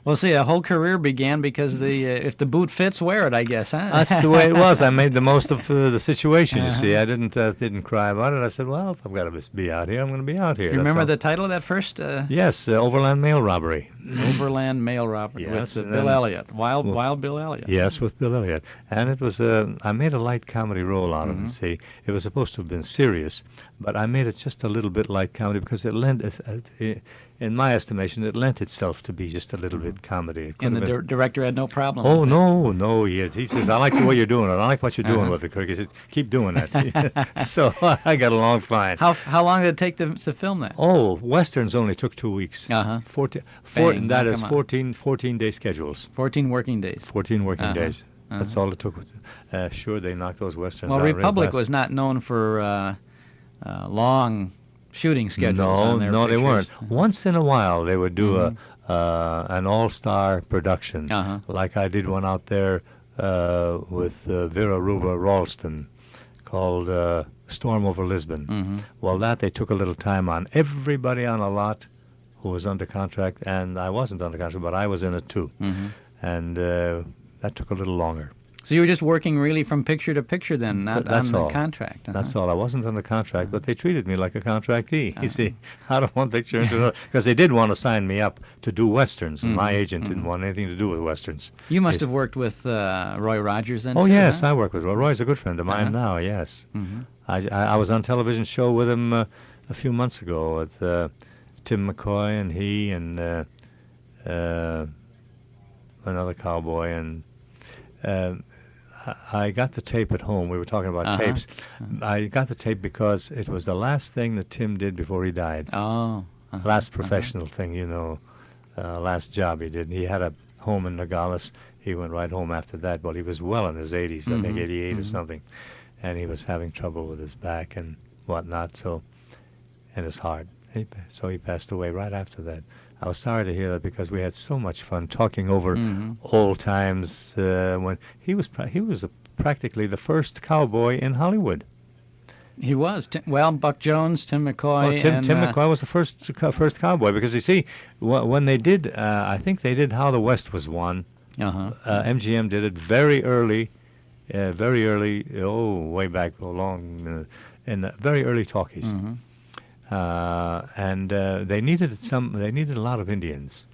Well, see, a whole career began because if the boot fits, wear it, I guess, huh? That's the way it was. I made the most of the situation. You see, Uh-huh. I didn't cry about it. I said, well, if I've got to be out here, I'm going to be out here. You That's remember all. the title of that first Yes, Overland Mail Robbery. Overland Mail Robbery Yes, with and Bill then- Elliott, Wild Bill Elliott? Yes, with Bill Elliott. And it was, I made a light comedy role out of Mm-hmm. it, see. It was supposed to have been serious, but I made it just a little bit light comedy because it lent, in my estimation, it lent itself to be just a little bit comedy. It could And have the been- director had no problem Oh, with it. no, he says, I like the way you're doing it. I like what you're doing Uh-huh. with it, Kirk. He says, keep doing it. So I got along fine. How long did it take to film that? Oh, Westerns only took 2 weeks. Uh-huh. 14, Bang, that knock is 'em out. 14-day schedules. 14 working days. 14 working Uh-huh. days. That's all it took. Sure, they knocked those Westerns Well, out real Republic fast. was not known for long shooting schedules on their No, they pictures. weren't. Once in a while, they would do an all-star production, Uh-huh. like I did one out there with Vera Ruba Ralston called Storm Over Lisbon. Mhm. Well, that they took a little time on. Everybody on a lot who was under contract, and I wasn't under contract, but I was in it too. Mhm. And that took a little longer. So you were just working really from picture to picture then, not That's on the all. contract. Uh-huh. That's all. I wasn't under contract, but they treated me like a contractee. You see, out of one picture into another, because they did want to sign me up to do westerns, and my agent didn't want anything to do with westerns. You must They have worked with Roy Rogers then, Oh too, yes, huh? I work with Roy. Roy's a good friend of mine now. Yes, Mhm. I was on television show with him a few months ago with Tim McCoy and he and another cowboy, and I got the tape at home. We were talking about tapes. I got the tape because it was the last thing that Tim did before he died. Oh. Last professional thing, you know, last job he did. He had a home in Nogales. He went right home after that. Well, he was well in his 80s, I think 88 or something, and he was having trouble with his back and whatnot, and his heart. So he passed away right after that. I was sorry to hear that because we had so much fun talking over old times when he was practically the first cowboy in Hollywood. He was. Buck Jones, Tim McCoy. Well, Tim and, McCoy was the first cowboy because you see, when they did, I think they did How the West Was Won. MGM did it very early, way back long in the very early talkies. And they needed a lot of Indians,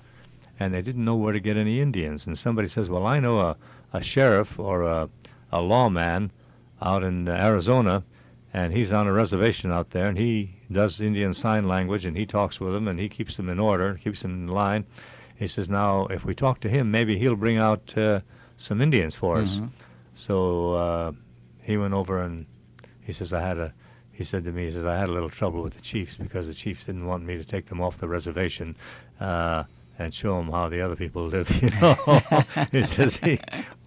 and they didn't know where to get any Indians. And somebody says, well, I know a sheriff or a lawman out in Arizona, and he's on a reservation out there, and he does Indian Sign Language, and he talks with them, and he keeps them in order, keeps them in line. He says, now, if we talk to him, maybe he'll bring out some Indians for us. So he went over, and he says, he said to me, he says, I had a little trouble with the chiefs because the chiefs didn't want me to take them off the reservation and show them how the other people live, you know. He says he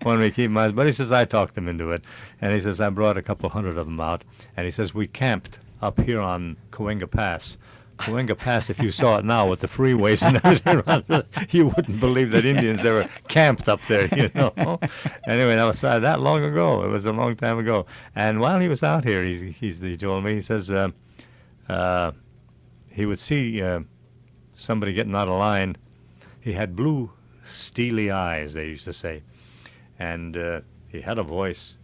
wanted me to keep my, but he says, I talked them into it. And he says, I brought a couple hundred of them out. And he says, we camped up here on Cahuenga Pass. Cahuenga Pass, if you saw it now with the freeways and everything around it, you wouldn't believe that Indians ever camped up there, you know. Anyway, that was that long ago. It was a long time ago. And while he was out here, he told me, he says he would see somebody getting out of line. He had blue, steely eyes, they used to say. And he had a voice.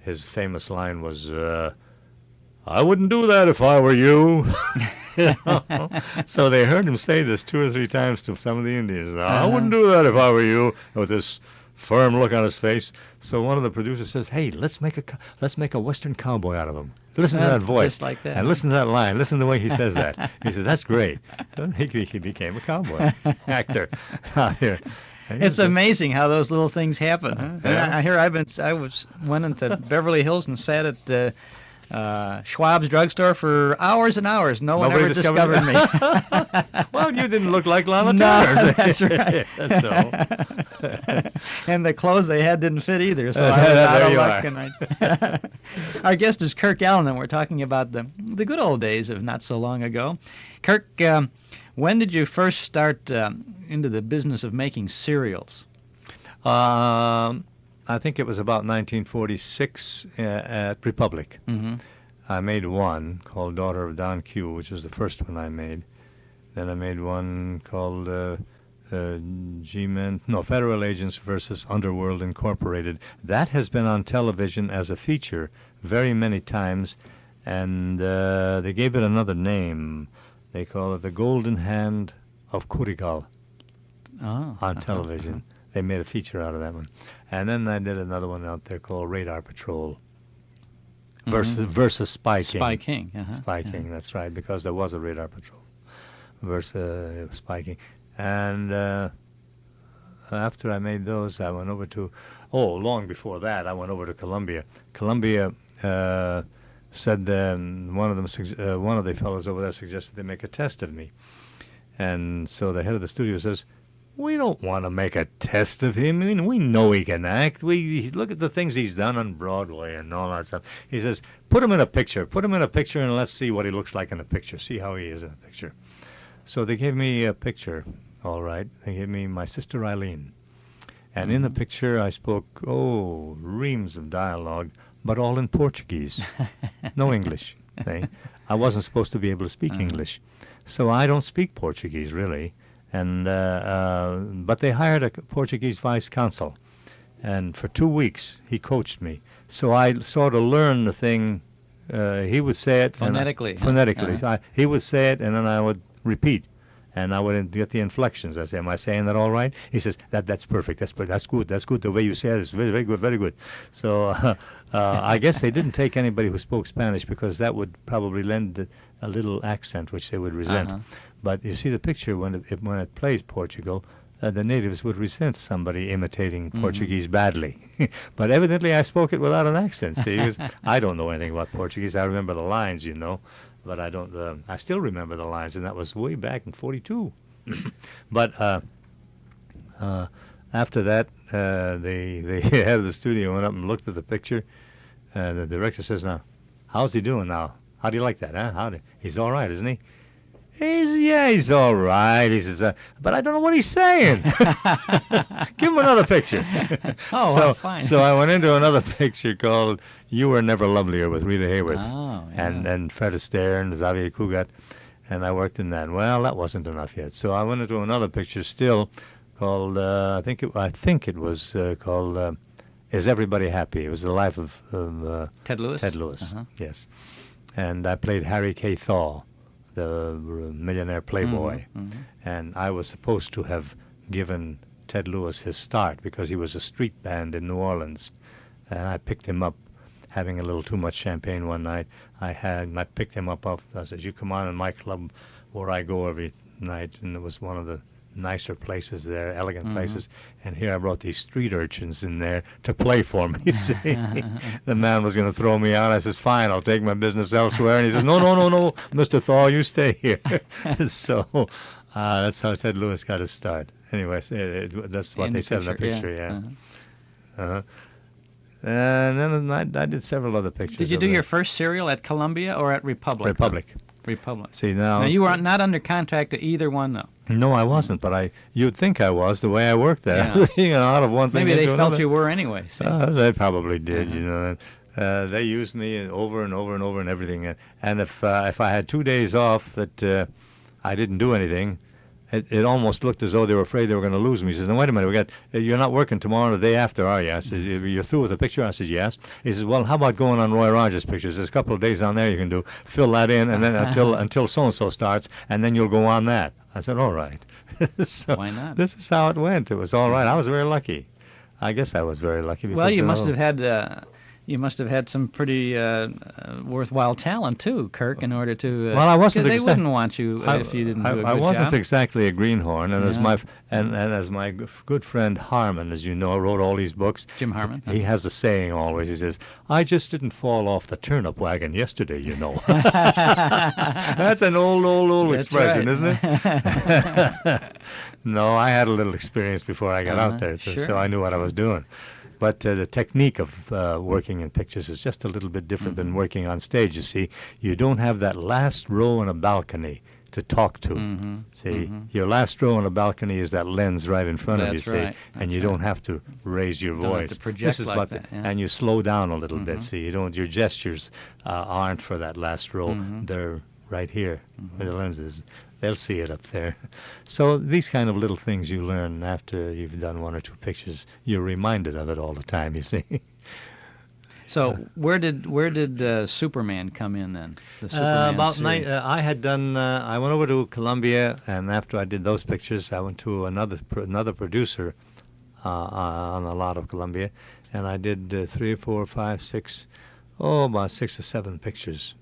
His famous line was, I wouldn't do that if I were you. You know? So they heard him say this 2 or 3 times to some of the Indians. I wouldn't do that if I were you, with this firm look on his face. So one of the producers says, hey, let's make a Western cowboy out of him. Listen to that voice. Just like that. And listen to that line. Listen to the way he says that. He says, that's great. So he became a cowboy actor out here. It's amazing how those little things happen. Huh? Yeah. I went into Beverly Hills and sat at Schwab's drugstore for hours and hours. No one Nobody ever discovered me. Well, you didn't look like Lana No, Turner. that's right. That's all. And the clothes they had didn't fit either, so I was out There of you luck. are. And our guest is Kirk Alyn, and we're talking about the good old days of not so long ago. Kirk, when did you first start into the business of making serials? I think it was about 1946 at Republic. Mm-hmm. I made one called Daughter of Don Q, which was the first one I made. Then I made one called Federal Agents versus Underworld Incorporated. That has been on television as a feature very many times, and they gave it another name. They call it The Golden Hand of Kurigal on television. They made a feature out of that one. And then I did another one out there called Radar Patrol versus Spy King. Spy King. Spy King, that's right, because there was a Radar Patrol versus Spy King. And after I made those, I went over to, long before that, I went over to Columbia. Columbia said one of the fellows over there suggested they make a test of me. And so the head of the studio says, we don't want to make a test of him. I mean, we know he can act. We look at the things he's done on Broadway and all that stuff. He says, put him in a picture. Put him in a picture and let's see what he looks like in a picture. See how he is in a picture. So they gave me a picture, all right. They gave me my sister Alyn. And in the picture I spoke, reams of dialogue, but all in Portuguese. No English. I wasn't supposed to be able to speak English. So I don't speak Portuguese, really. And but they hired a Portuguese vice consul, and for 2 weeks he coached me. So I sort of learned the thing. He would say it Phonetically. Phonetically. He would say it, and then I would repeat, and I would get the inflections. I say, "Am I saying that all right?" He says, "That's perfect. That's good. That's good. The way you say it is very, very good. Very good." So I guess they didn't take anybody who spoke Spanish because that would probably lend a little accent which they would resent. But you see the picture when it plays Portugal, the natives would resent somebody imitating Portuguese badly. But evidently I spoke it without an accent. See, because I don't know anything about Portuguese. I remember the lines, but I don't. I still remember the lines, and that was way back in '42. But after that, the head of the studio went up and looked at the picture. The director says, "Now, how's he doing now? How do you like that? Huh? He's all right, isn't he?" He's all right. He says, but I don't know what he's saying. Give him another picture. Fine. So I went into another picture called You Were Never Lovelier with Rita Hayworth and Fred Astaire and Xavier Cugat, and I worked in that. Well, that wasn't enough yet. So I went into another picture still called, I think it was called Is Everybody Happy? It was the life of Ted Lewis? Ted Lewis, yes. And I played Harry K. Thaw, the millionaire playboy. And I was supposed to have given Ted Lewis his start because he was a street band in New Orleans. And I picked him up having a little too much champagne one night. I picked him up. I said, you come on in my club where I go every night. And it was one of the nicer places there, elegant places. And here I brought these street urchins in there to play for me. See, the man was going to throw me out. I says, fine, I'll take my business elsewhere. And he says, no, Mr. Thaw, you stay here. So that's how Ted Lewis got his start. Anyway, that's what they said in the picture, And then I did several other pictures. Did you do your first serial at Columbia or at Republic? Republic. See, now you were not under contract to either one, though. No, I wasn't, but you'd think I was the way I worked there. Out of one thing Maybe they into felt another. you were anyway. They probably did, They used me over and over and over and everything. And if I had 2 days off that I didn't do anything, it almost looked as though they were afraid they were going to lose me. He says, "No, wait a minute, you're not working tomorrow or the day after, are you?" I said, "You're through with the picture?" I said, "Yes." He says, "Well, how about going on Roy Rogers' pictures? There's a couple of days on there you can do. Fill that in, and then until so-and-so starts, and then you'll go on that." I said, "All right." So why not? This is how it went. It was all right. I was very lucky. I guess I was very lucky. Well, you must have had you must have had some pretty worthwhile talent too, Kirk, in order to. Well, I wasn't. 'Cause they wouldn't want you if you didn't do a good I wasn't job. exactly a greenhorn, and Yeah. as my good friend Harmon, as you know, wrote all these books. Jim Harmon. He has a saying always. He says, "I just didn't fall off the turnip wagon yesterday, you know." That's an old That's expression, right. isn't it? No, I had a little experience before I got out there, sure. so I knew what I was doing. But the technique of working in pictures is just a little bit different than working on stage. You see, you don't have that last row in a balcony to talk to. See, your last row on a balcony is that lens right in front of you, That's see, right. and you That's don't have to raise your Don't have voice. to project This is like about that, the, yeah. and you slow down a little bit. See, your gestures aren't for that last row. They're right here where the lens is. They'll see it up there. So these kind of little things you learn after you've done one or two pictures. You're reminded of it all the time, you see. So where did Superman come in then? The Superman series? I had done. I went over to Columbia, and after I did those pictures, I went to another producer on a lot of Columbia, and I did 3, 4, 5, 6, about 6 or 7 pictures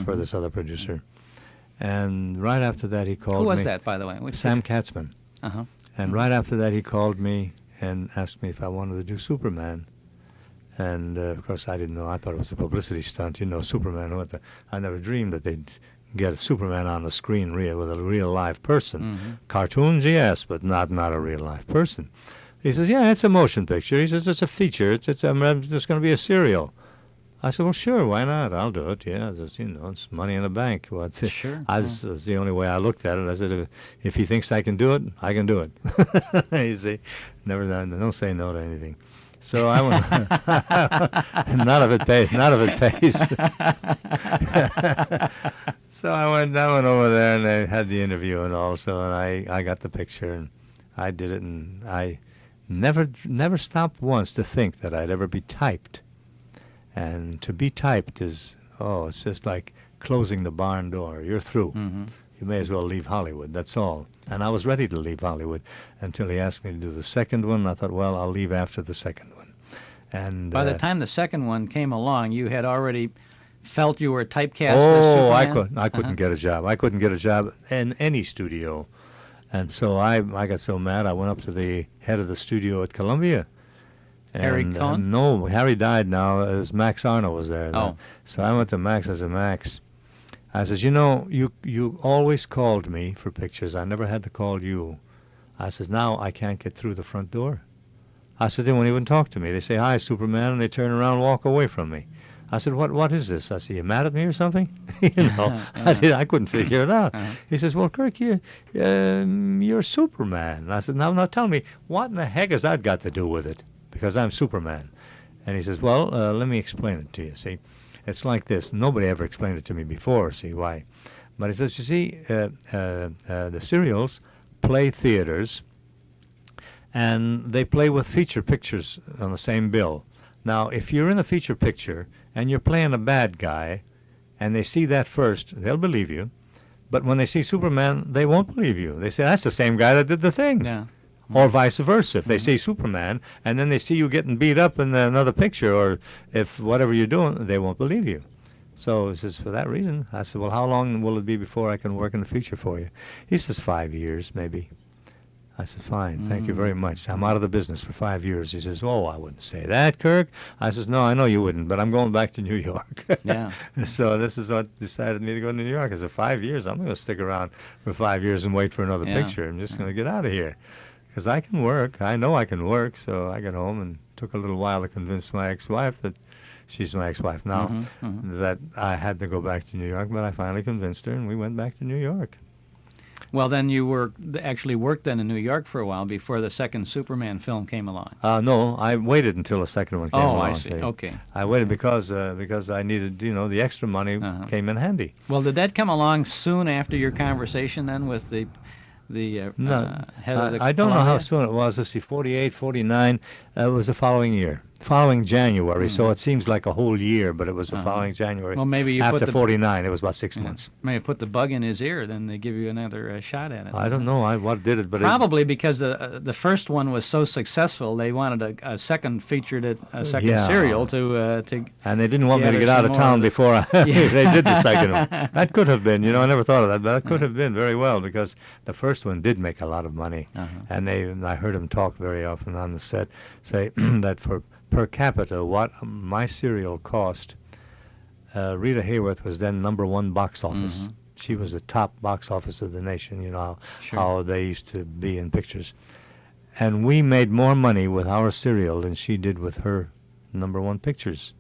for this other producer. And right after that, he called me. Who was that, by the way? Which Sam Katzman. Uh-huh. And right after that, he called me and asked me if I wanted to do Superman. And, of course, I didn't know. I thought it was a publicity stunt. You know, Superman. I never dreamed that they'd get a Superman on the screen with a real live person. Cartoons, yes, but not a real live person. He says, yeah, it's a motion picture. He says, it's a feature. It's going to be a serial. I said, well, sure, why not? I'll do it. Yeah, it's money in the bank. Well, Sure. That's the only way I looked at it. I said, if he thinks I can do it, I can do it. You see, don't say no to anything. So I went. None of it pays. So I went over there and I had the interview and all. So and I got the picture and I did it, and I never stopped once to think that I'd ever be typed. And to be typed is, it's just like closing the barn door. You're through. You may as well leave Hollywood. That's all. And I was ready to leave Hollywood until he asked me to do the second one. I thought, well, I'll leave after the second one. And By the time the second one came along, you had already felt you were typecast as Superman? I couldn't get a job. I couldn't get a job in any studio. And so I got so mad, I went up to the head of the studio at Columbia. Harry Cohn? No, Harry died now. It was Max Arno was there. Oh. So I went to Max. I said, Max, I says, you always called me for pictures. I never had to call you. I says, now I can't get through the front door. I said, they won't even talk to me. They say, hi, Superman, and they turn around and walk away from me. I said, what is this? I said, you mad at me or something? I couldn't figure it out. He says, well, Kirk, you're Superman. And I said, now tell me, what in the heck has that got to do with it? Because I'm Superman. And he says, well, let me explain it to you, see. It's like this. Nobody ever explained it to me before, see why. But he says, you see, the serials play theaters, and they play with feature pictures on the same bill. Now, if you're in a feature picture and you're playing a bad guy, and they see that first, they'll believe you. But when they see Superman, they won't believe you. They say, that's the same guy that did the thing. Yeah. Or vice versa. If they see Superman and then they see you getting beat up in another picture, or if whatever you're doing, they won't believe you. So he says, for that reason. I said, well, how long will it be before I can work in the future for you? He says, 5 years, maybe. I said, fine, thank you very much. I'm out of the business for 5 years. He says, oh, I wouldn't say that, Kirk. I says, no, I know you wouldn't, but I'm going back to New York. Yeah. So this is what decided me to go to New York. I said, 5 years? I'm going to stick around for 5 years and wait for another picture. I'm just going to get out of here. Because I can work. I know I can work. So I got home and took a little while to convince my ex-wife that, she's my ex-wife now, that I had to go back to New York. But I finally convinced her, and we went back to New York. Well, then you actually worked then in New York for a while before the second Superman film came along. No, I waited until the second one came along. Oh, I see. Okay. I waited because I needed, the extra money came in handy. Well, did that come along soon after your conversation then with the head of the I don't know how Columbia? soon it was. Let's see, 48, 49. It was the following year. following January, so it seems like a whole year, but it was the following January. Well, maybe you after put the 49, it was about 6 months. Maybe put the bug in his ear, then they give you another shot at it. I don't know what did it, but probably because the first one was so successful, they wanted a second serial to. And they didn't want me to get out of town before they did the second one. That could have been, I never thought of that, but that could have been very well, because the first one did make a lot of money, and I heard them talk very often on the set, say that for per capita, what my serial cost, Rita Hayworth was then #1 box office. She was the top box office of the nation, how they used to be in pictures. And we made more money with our serial than she did with her #1 pictures.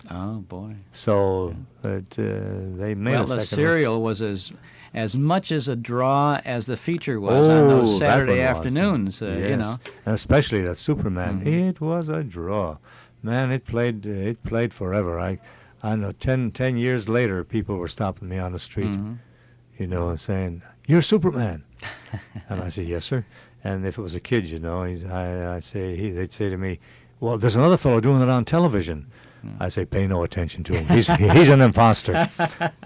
Oh, boy. So they made a second the serial was as much as a draw as the feature was on those Saturday afternoons, And especially that Superman. It was a draw. Man, it played forever. I know 10 years later, people were stopping me on the street, saying, "You're Superman." And I say, "Yes, sir." And if it was a kid, they'd say to me, "Well, there's another fellow doing it on television." I say, "Pay no attention to him. He's an imposter."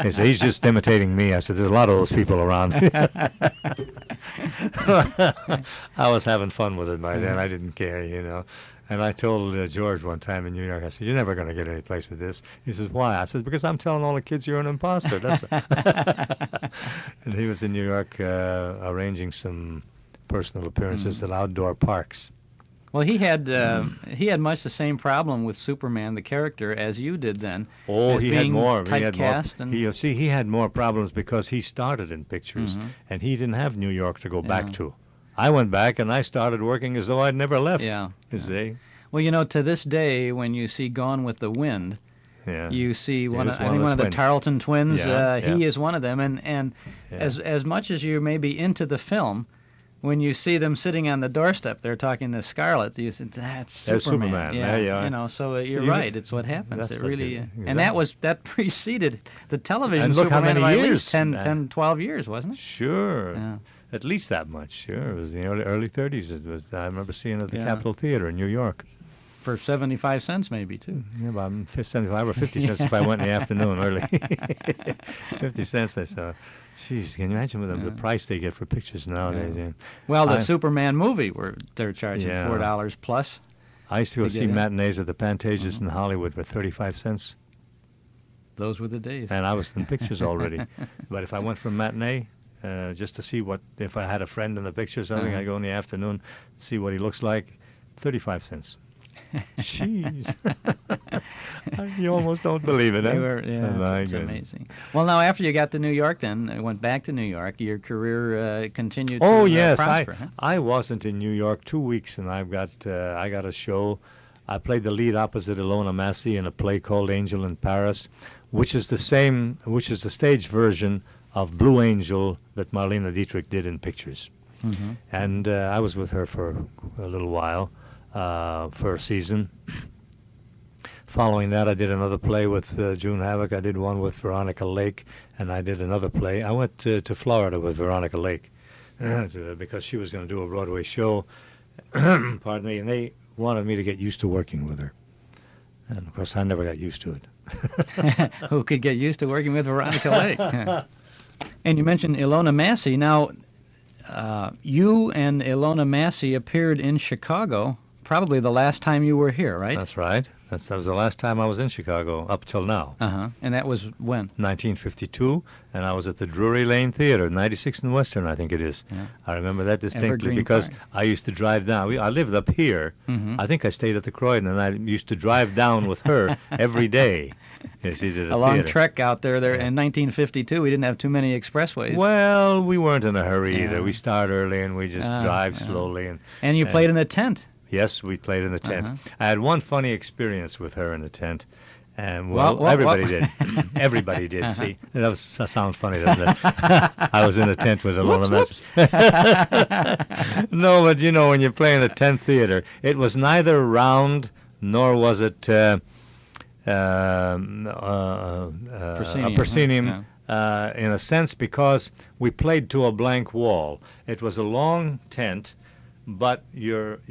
They say, "He's just imitating me." I said, "There's a lot of those people around." I was having fun with it by then. I didn't care, And I told George one time in New York, I said, "You're never going to get any place with this." He says, "Why?" I said, "Because I'm telling all the kids you're an imposter." And he was in New York arranging some personal appearances at outdoor parks. Well, he had much the same problem with Superman, the character, as you did then. Oh, he had more. He had more problems because he started in pictures, and he didn't have New York to go back to. I went back, and I started working as though I'd never left. You see? Well, to this day, when you see Gone with the Wind, you see one of the Tarleton twins. He is one of them, and as much as you may be into the film, when you see them sitting on the doorstep, they're talking to Scarlett. You say, "That's Superman." So you're right. It's what happens. It really, exactly. And that preceded the television. And look Superman how many by years. At least 10, 12 years, wasn't it? Sure. Yeah. At least that much. Sure. It was the early 30s. I remember seeing it at the Capitol Theater in New York. For 75 cents, maybe, too. Yeah, about 75 or 50 cents if I went in the afternoon early. 50 cents, I saw. Jeez, can you imagine the price they get for pictures nowadays? Yeah. Well, the Superman movie, they're charging $4 plus. I used to go see matinees at the Pantages in Hollywood for 35 cents. Those were the days. And I was in pictures already. But if I went for a matinee, just to see if I had a friend in the picture or something, I go in the afternoon, see what he looks like, 35 cents. Jeez. You almost don't believe it, It's amazing. Well, now, after you got to New York then, went back to New York, your career continued to prosper. I wasn't in New York 2 weeks, and I got a show. I played the lead opposite Ilona Massey in a play called Angel in Paris, which is the stage version of Blue Angel that Marlene Dietrich did in pictures. And I was with her for a little while. For a season. Following that, I did another play with June Havoc. I did one with Veronica Lake, and I did another play. I went to Florida with Veronica Lake because she was going to do a Broadway show. Pardon me, and they wanted me to get used to working with her. And, of course, I never got used to it. Who could get used to working with Veronica Lake? And you mentioned Ilona Massey. Now, you and Ilona Massey appeared in Chicago probably the last time you were here, right? That's right. That was the last time I was in Chicago up till now. And that was when? 1952, and I was at the Drury Lane Theater, 96th and Western, I think it is. I remember that distinctly Evergreen because Park. I used to drive down. I lived up here. I think I stayed at the Croydon, and I used to drive down with her every day. A long trek out there. In 1952, we didn't have too many expressways. Well, we weren't in a hurry either. We start early, and we just drive slowly. And you played in the tent. Yes, we played in the tent. I had one funny experience with her in the tent. And everybody did. Everybody did. See, that sounds funny, doesn't it? I was in a tent with Ilona Massey. No, but when you play in a tent theater, it was neither round nor was it a proscenium. In a sense, because we played to a blank wall. It was a long tent but if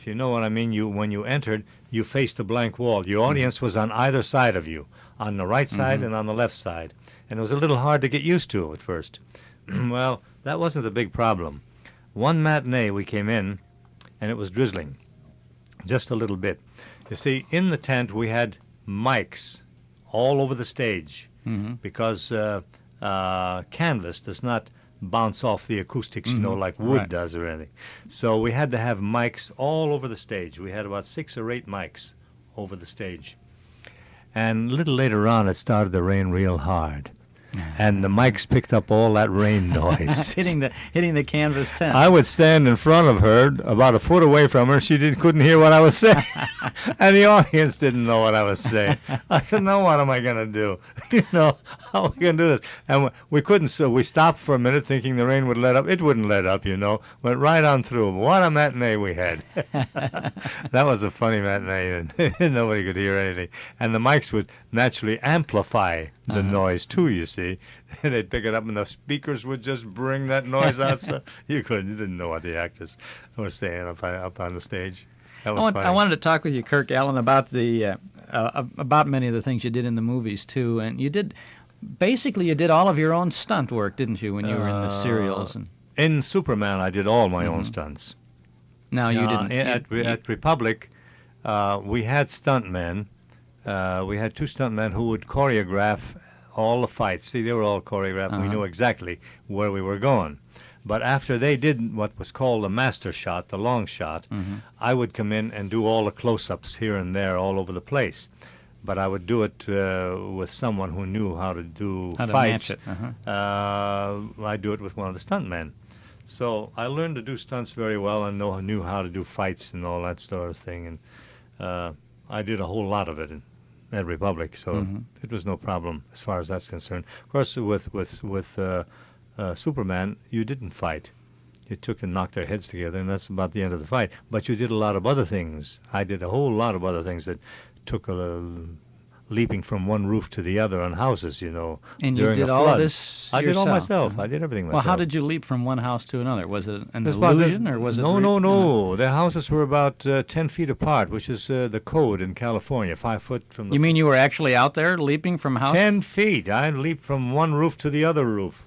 you know what I mean, when you entered, you faced a blank wall. Your audience was on either side of you, on the right side and on the left side. And it was a little hard to get used to at first. Well, that wasn't the big problem. One matinee we came in, and it was drizzling, just a little bit. You see, in the tent we had mics all over the stage because canvas does not bounce off the acoustics, like wood does or anything. So we had to have mics all over the stage. We had about 6 or 8 mics over the stage. And a little later on, it started to rain real hard. And the mics picked up all that rain noise. hitting the canvas tent. I would stand in front of her, about a foot away from her. She couldn't hear what I was saying. And the audience didn't know what I was saying. I said, no, what am I going to do? How are we going to do this? And we couldn't, so we stopped for a minute thinking the rain would let up. It wouldn't let up, Went right on through. What a matinee we had. That was a funny matinee, and nobody could hear anything. And the mics would naturally amplify the noise, too, you see. They'd pick it up, and the speakers would just bring that noise out. So you didn't know what the actors were saying up on the stage. That was funny. I wanted to talk with you, Kirk, Alyn, about many of the things you did in the movies, too. And you did all of your own stunt work, didn't you, when you were in the serials? In Superman, I did all my own stunts. No, you didn't. At Republic, we had stuntmen. We had 2 stuntmen who would choreograph all the fights. See, they were all choreographed. We knew exactly where we were going. But after they did what was called the master shot, the long shot, I would come in and do all the close-ups here and there all over the place. But I would do it with someone who knew how to do fights. Match it. I'd do it with one of the stuntmen. So I learned to do stunts very well and knew how to do fights and all that sort of thing. And I did a whole lot of it at Republic, so it was no problem as far as that's concerned. Of course, with Superman, you didn't fight. You took and knocked their heads together, and that's about the end of the fight. But you did a lot of other things. I did a whole lot of other things that took leaping from one roof to the other on houses, And you during did a all flood. this I did all yourself? myself. I did everything myself. Well, how did you leap from one house to another? Was it an It's about illusion, or was it... No. The houses were about 10 feet apart, which is the code in California, 5 foot from the... You mean you were actually out there leaping from house... 10 feet. I leaped from one roof to the other roof.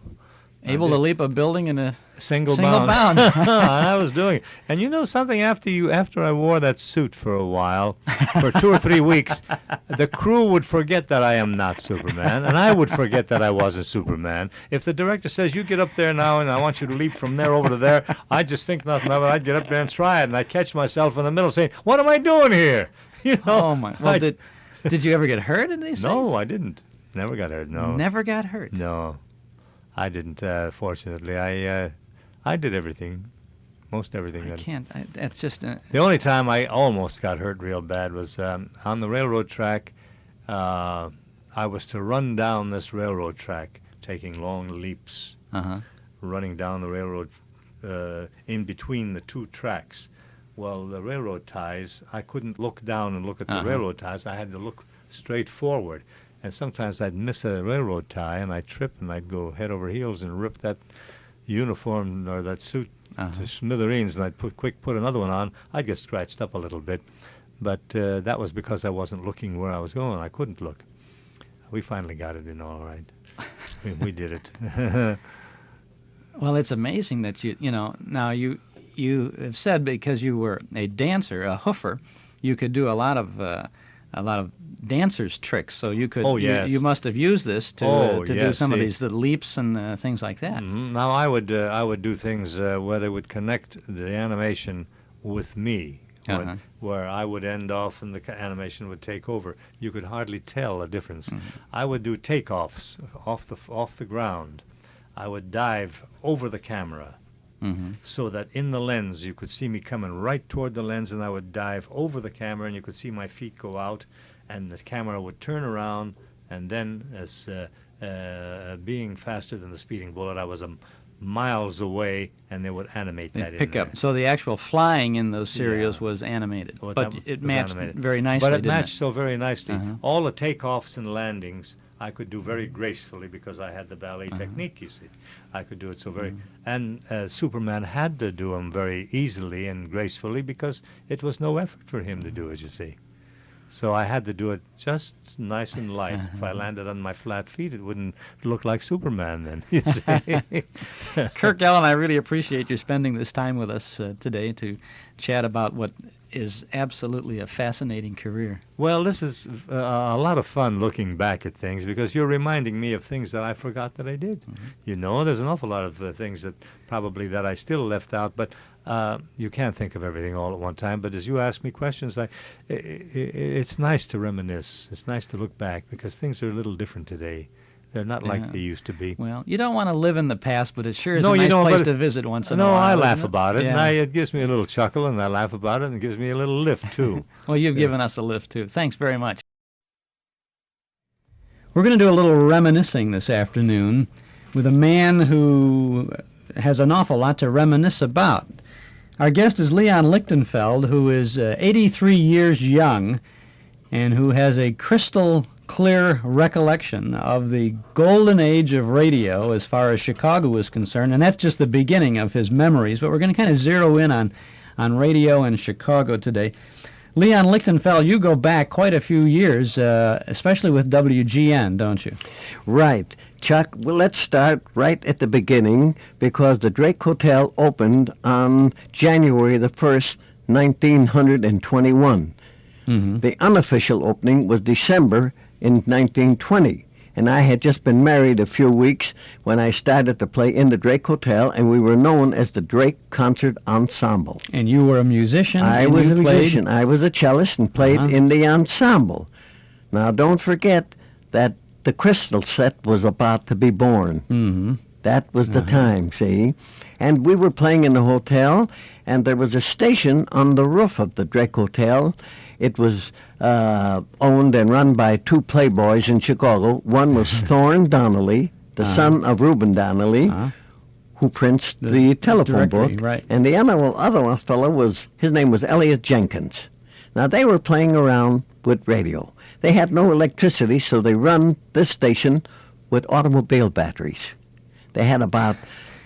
Able to leap a building in a single bound. I was doing it. And you know something, after I wore that suit for a while, for 2 or 3 weeks, the crew would forget that I am not Superman, and I would forget that I wasn't Superman. If the director says, you get up there now and I want you to leap from there over to there, I'd just think nothing of it. I'd get up there and try it, and I'd catch myself in the middle saying, what am I doing here? Oh, my. Well, did you ever get hurt in these things? No, I didn't. Never got hurt, no. Never got hurt? No. I didn't, fortunately. I did everything, most everything. I can't. It's just... The only time I almost got hurt real bad was on the railroad track. I was to run down this railroad track, taking long leaps, running down the railroad in between the 2 tracks. Well, the railroad ties, I couldn't look down and look at the railroad ties. I had to look straight forward. And sometimes I'd miss a railroad tie, and I'd trip, and I'd go head over heels and rip that uniform or that suit to smithereens, and I'd put another one on. I'd get scratched up a little bit, but that was because I wasn't looking where I was going. I couldn't look. We finally got it in all right. we did it. Well, it's amazing that now you have said because you were a dancer, a hoofer, you could do a lot of dancers' tricks, so you could. Oh, yes. You must have used this to do yes, some of these leaps and things like that. Now I would do things where they would connect the animation with me, where I would end off and the animation would take over. You could hardly tell a difference. I would do takeoffs off the ground. I would dive over the camera. So that in the lens you could see me coming right toward the lens, and I would dive over the camera, and you could see my feet go out, and the camera would turn around, and then as being faster than the speeding bullet, I was miles away, and they would animate that pick in up. there. So the actual flying in those serials was animated, Well, but that it was matched animated. very nicely. But it didn't matched so very nicely. All the takeoffs and landings I could do very gracefully because I had the ballet technique, you see. I could do it so very... And Superman had to do them very easily and gracefully because it was no effort for him to do it, you see. So I had to do it just nice and light. If I landed on my flat feet, it wouldn't look like Superman then, you see. Kirk, Alyn, I really appreciate you spending this time with us today to chat about what is absolutely a fascinating career. Well, this is a lot of fun looking back at things because you're reminding me of things that I forgot that I did. You know, there's an awful lot of things that probably that I still left out, but you can't think of everything all at one time. But as you ask me questions, it's nice to reminisce. It's nice to look back because things are a little different today. They're not like they used to be. Well, you don't want to live in the past, but it sure is No, a you nice don't, place but to visit once in a No, while. I isn't laugh it? about it, Yeah. and it gives me a little chuckle, and I laugh about it, and it gives me a little lift, too. Well, you've given us a lift, too. Thanks very much. We're going to do a little reminiscing this afternoon with a man who has an awful lot to reminisce about. Our guest is Leon Lichtenfeld, who is 83 years young and who has a crystal clear recollection of the golden age of radio as far as Chicago is concerned, and that's just the beginning of his memories, but we're going to kind of zero in on radio in Chicago today. Leon Lichtenfeld, you go back quite a few years, especially with WGN, don't you? Right. Chuck, well, let's start right at the beginning because the Drake Hotel opened on January the 1st, 1921. The unofficial opening was December in 1920, and I had just been married a few weeks when I started to play in the Drake Hotel, and we were known as the Drake Concert Ensemble. And you were a musician? I was a musician. I was a cellist and played in the ensemble. Now, don't forget that the Crystal set was about to be born. That was the time, see? And we were playing in the hotel, and there was a station on the roof of the Drake Hotel. It was owned and run by two playboys in Chicago. One was Thorne Donnelly, the son of Reuben Donnelly, who prints the telephone book. Right. And the other fellow his name was Elliot Jenkins. Now, they were playing around with radio. They had no electricity, so they run this station with automobile batteries. They had about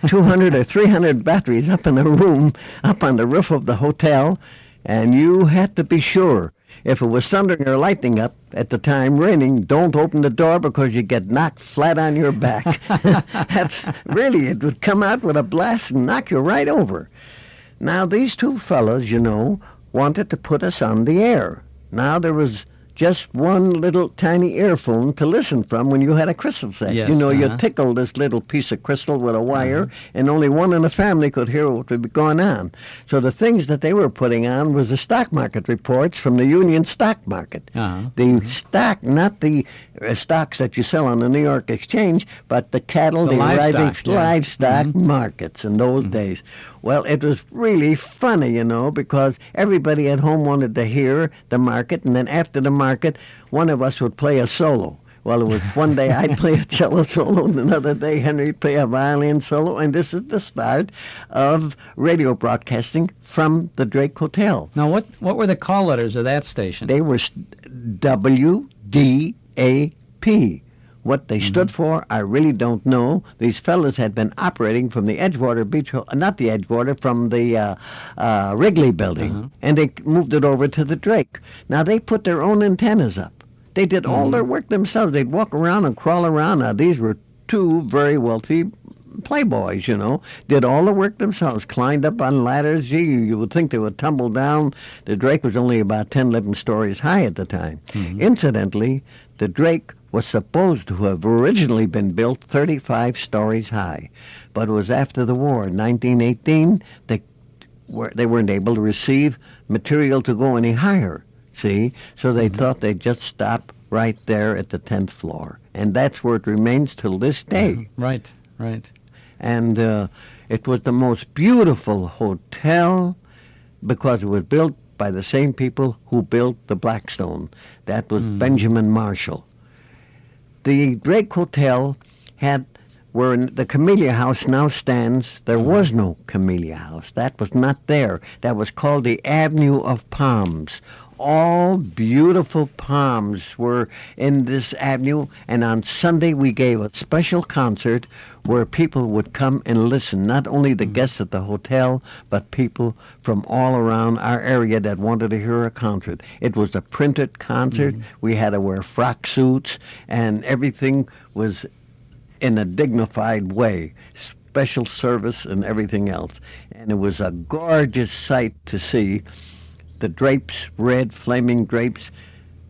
200 or 300 batteries up in a room, up on the roof of the hotel, and you had to be sure. If it was thundering or lightning up at the time, raining, don't open the door because you get knocked flat on your back. It would come out with a blast and knock you right over. Now, these two fellows, wanted to put us on the air. Now, there was just one little tiny earphone to listen from when you had a crystal set. Yes, You tickle this little piece of crystal with a wire, and only one in the family could hear what would be going on. So the things that they were putting on was the stock market reports from the Union Stock Market. The stock, not the stocks that you sell on the New York Exchange, but the cattle, the livestock markets in those days. Well, it was really funny, because everybody at home wanted to hear the market, and then after the market, one of us would play a solo. Well, it was one day I'd play a cello solo, and another day Henry'd play a violin solo, and this is the start of radio broadcasting from the Drake Hotel. Now, what were the call letters of that station? They were WDAP. What they stood for, I really don't know. These fellas had been operating from the Edgewater Beach, not the Edgewater, from the Wrigley building, and they moved it over to the Drake. Now, they put their own antennas up. They did all their work themselves. They'd walk around and crawl around. Now, these were two very wealthy playboys, did all the work themselves, climbed up on ladders. Gee, you would think they would tumble down. The Drake was only about 10, 11 stories high at the time. Incidentally, the Drake was supposed to have originally been built 35 stories high, but it was after the war, 1918, they weren't able to receive material to go any higher, see? So they thought they'd just stop right there at the 10th floor, and that's where it remains till this day. Right. And it was the most beautiful hotel because it was built by the same people who built the Blackstone. That was Benjamin Marshall. The Drake Hotel where the Camellia House now stands, there was no Camellia House. That was not there. That was called the Avenue of Palms. all beautiful palms were in this avenue, and on Sunday we gave a special concert where people would come and listen, not only the guests at the hotel, but people from all around our area that wanted to hear a concert. It was a printed concert. We had to wear frock suits, and everything was in a dignified way. Special service and everything else. And it was a gorgeous sight to see. The drapes, red flaming drapes.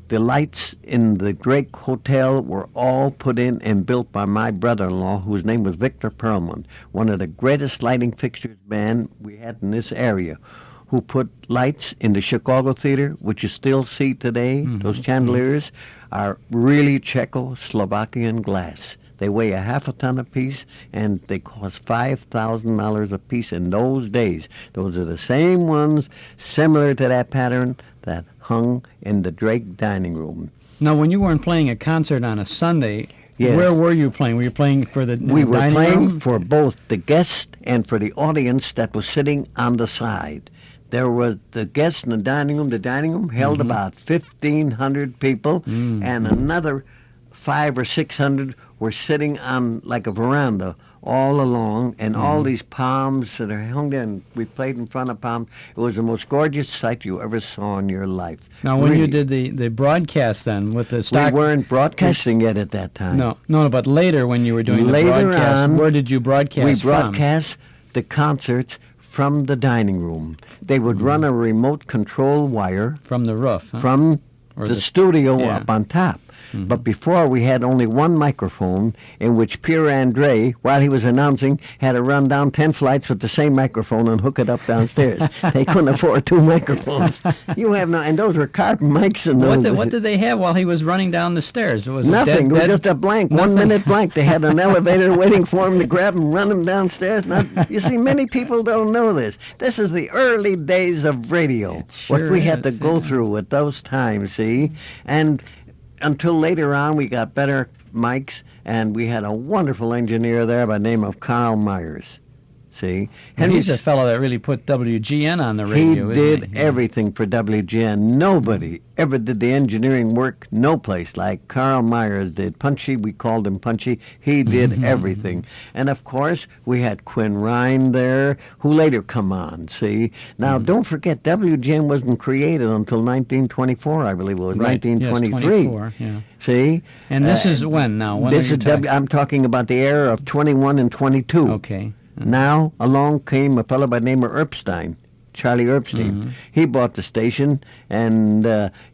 The lights in the Drake Hotel were all put in and built by my brother-in-law, whose name was Victor Perlman, one of the greatest lighting fixtures man we had in this area, who put lights in the Chicago Theater, which you still see today. Those chandeliers are really Czechoslovakian glass. They weigh a half a ton apiece, and they cost $5,000 a piece in those days. Those are the same ones, similar to that pattern, that hung in the Drake dining room. Now, when you weren't playing a concert on a Sunday, Yes. where were you playing? Were you playing for the We were dining playing room? for both the guests and for the audience that was sitting on the side. There was the guests in the dining room. The dining room held about 1,500 people, and another 500 or 600 were sitting on like a veranda all along, and all these palms that are hung there, and we played in front of palms. It was the most gorgeous sight you ever saw in your life. Now, when you Really. did the broadcast then with the We stock... weren't broadcasting yet at that time. No, but later when you were doing Later the broadcast, on, where did you broadcast We from? broadcast the concerts from the dining room. They would run a remote control wire From the roof, huh? from Or the studio yeah. up on top. But before, we had only one microphone in which Pierre Andre, while he was announcing, had to run down 10 flights with the same microphone and hook it up downstairs. They couldn't afford two microphones. You have no, and those were carbon mics in those What days. did they have while he was running down the stairs? Was Nothing. It It was dead, just a blank, Nothing. 1 minute blank. They had an elevator waiting for him to grab him, run him downstairs. You see, many people don't know this. This is the early days of radio. What sure we had to is, go yeah. through at those times, see? And until later on, we got better mics, and we had a wonderful engineer there by the name of Carl Myers. See? And he's a Henry's- fellow that really put WGN on the he radio, isn't did he? everything for WGN. Nobody ever did the engineering work, no place like Carl Myers did. Punchy, we called him Punchy. He did everything. And of course, we had Quinn Ryan there, who later come on, see? Now, don't forget, WGN wasn't created until 1924, I believe it was, Right, yes, 1923. 24, yeah. See? And this is when now? When This are is you talking? I'm talking about the era of 21 and 22. Okay. Now, along came a fellow by the name of Erpstein, Charlie Erpstein. He bought the station, and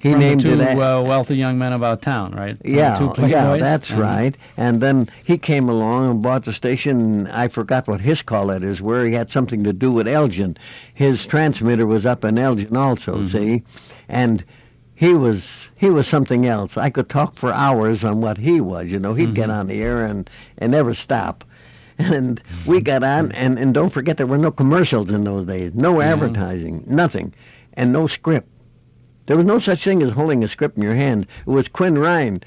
he From named the two it... wealthy young men about town, right? Two yeah, playboys? that's And- right. And then he came along and bought the station. I forgot what his call letters were. He had something to do with Elgin. His transmitter was up in Elgin also, see? And he was something else. I could talk for hours on what he was, you know. He'd get on the air and never stop. And we got on, and don't forget there were no commercials in those days, no advertising, nothing, and no script. There was no such thing as holding a script in your hand. It was Quinn Ryan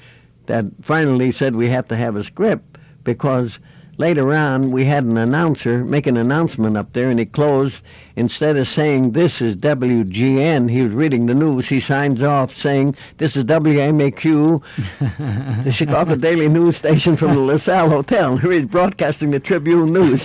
that finally said we have to have a script, because later on we had an announcer make an announcement up there, and he closed. Instead of saying, "This is WGN," he was reading the news. He signs off saying, "This is WMAQ, the Chicago Daily News Station from the LaSalle Hotel." He's broadcasting the Tribune News.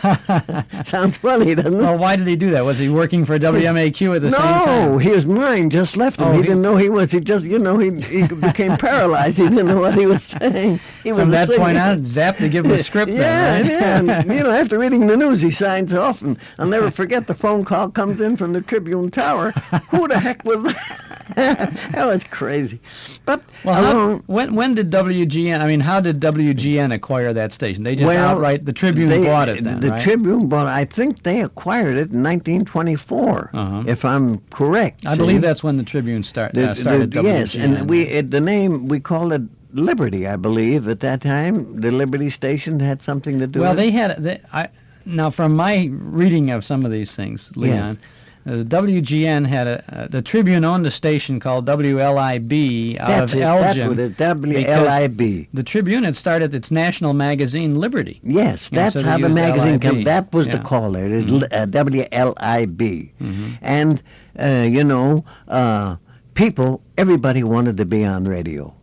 Sounds funny, doesn't it? Well, why did he do that? Was he working for WMAQ at the same time? No, his mind just left him. Oh, he he- didn't know he was. He just, you know, he became paralyzed. He didn't know what he was saying. He was From a that point singer. on, Zap to give him a script Yeah, then, right? yeah. And, you know, after reading the news, he signs off, and I'll never forget the phone call comes in from the Tribune Tower. Who the heck was that? That was crazy. But Well, when did WGN, I mean, how did WGN acquire that station? They just outright, the Tribune bought it then, The right? Tribune bought it. I think they acquired it in 1924, if I'm correct. I see? believe that's when the Tribune started WGN. Yes, and the name, we called it Liberty, I believe, at that time. The Liberty Station had something to do Well, with it. they had, now from my reading of some of these things, Leon, the WGN had the Tribune owned a station called WLIB out That's of it, Elgin. that's what it is, WLIB. The Tribune had started its national magazine, Liberty. Yes, Yeah, that's so they how the used magazine LIB. came. That was the Yeah. call there. It's WLIB. And, you know, everybody wanted to be on radio.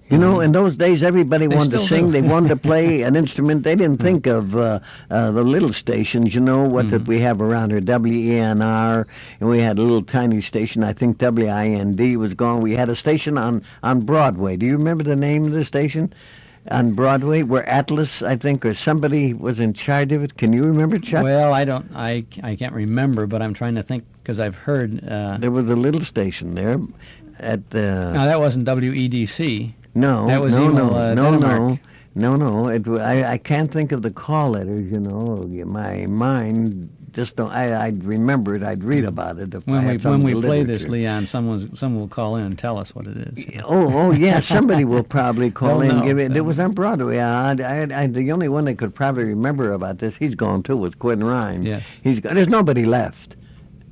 You know, in those days, everybody wanted to sing. They wanted to play an instrument. They didn't think of the little stations, you know, what did we have around here, WENR, and we had a little tiny station, I think WIND was gone. We had a station on Broadway. Do you remember the name of the station on Broadway, where Atlas, I think, or somebody was in charge of it? Can you remember, Chuck? Well, I can't remember, but I'm trying to think, because I've heard... there was a little station there at the... No, that wasn't WEDC. No, that was no, Denmark. No. I can't think of the call letters. You know, my mind just don't. I'd remember it. I'd read about it. When we play this, Leon, someone will call in and tell us what it is. Oh, yeah. Somebody will probably call in and give it. It was on Broadway. The only one that could probably remember about this, he's gone too, was Quinn Ryan. Yes. There's nobody left.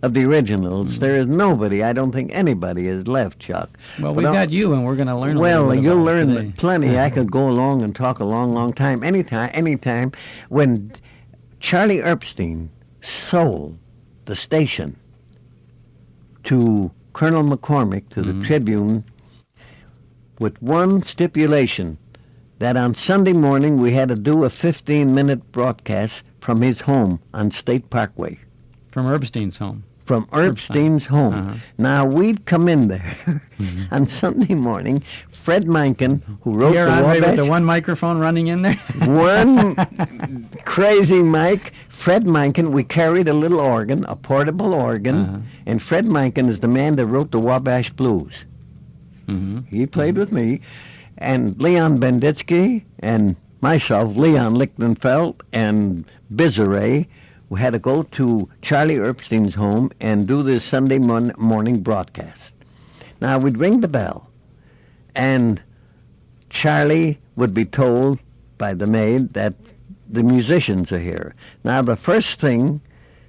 Of the originals, there is nobody. I don't think anybody is left, Chuck. Well, we've got you, and we're going to learn. Well, you'll learn plenty. I could go along and talk a long time. Anytime. When Charlie Erpstein sold the station to Colonel McCormick, to the Tribune, with one stipulation, that on Sunday morning we had to do a 15-minute broadcast from his home on State Parkway. From Erpstein's home. From Erpstein's home. Now, we'd come in there on Sunday morning. Fred Menken, who wrote the Wabash... with the one microphone running in there? One crazy mic. Fred Menken, we carried a little organ, a portable organ, and Fred Menken is the man that wrote the Wabash Blues. He played with me. And Leon Benditsky and myself, Leon Lichtenfeld and Bizarre, we had to go to Charlie Erpstein's home and do this Sunday morning broadcast. Now, we'd ring the bell, and Charlie would be told by the maid that the musicians are here. Now, the first thing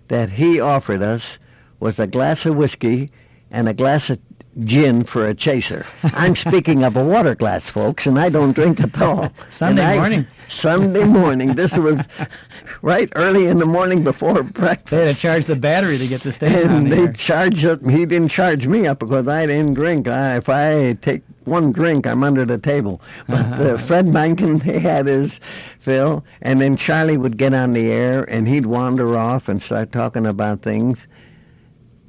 that he offered us was a glass of whiskey and a glass of gin for a chaser. I'm speaking of a water glass, folks, and I don't drink at all. Sunday morning. Sunday morning. This was right early in the morning before breakfast. They had to charge the battery to get the station on And the they air. charged up. He didn't charge me up because I didn't drink. If I take one drink, I'm under the table. But Fred Menken, he had his fill, and then Charlie would get on the air, and he'd wander off and start talking about things.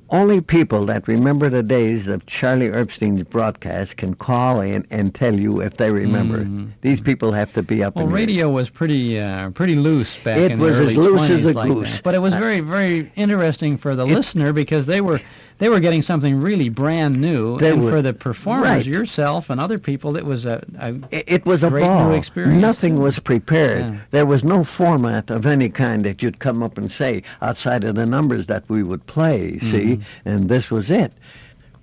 Only people that remember the days of Charlie Erpstein's broadcast can call in and tell you if they remember. These people have to be up in radio was pretty loose back It in the was early as loose 20s as a like goose. that. But it was very, very interesting for the listener because they were getting something really brand new, and for the performers, yourself and other people, it was a great new ball. experience. Nothing was prepared. Yeah. There was no format of any kind that you'd come up and say outside of the numbers that we would play, see? And this was it.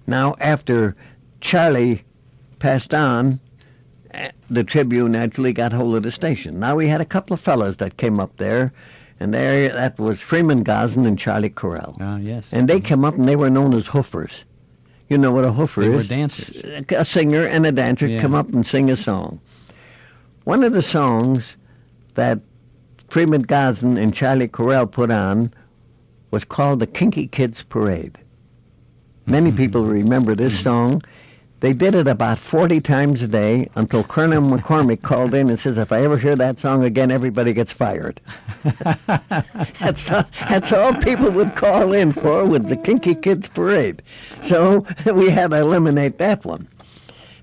Now, after Charlie passed on, the Tribune actually got hold of the station. Now, we had a couple of fellas that came up there, and that was Freeman Gosden and Charlie Carroll. Ah, yes. And they came up, and they were known as hoofers. You know what a hoofer is? They were dancers. A singer and a dancer come up and sing a song. One of the songs that Freeman Gosden and Charlie Carroll put on was called the Kinky Kids Parade. Many people remember this song. They did it about 40 times a day until Colonel McCormick called in and says, if I ever hear that song again, everybody gets fired. That's all people would call in for, with the Kinky Kids Parade. So we had to eliminate that one.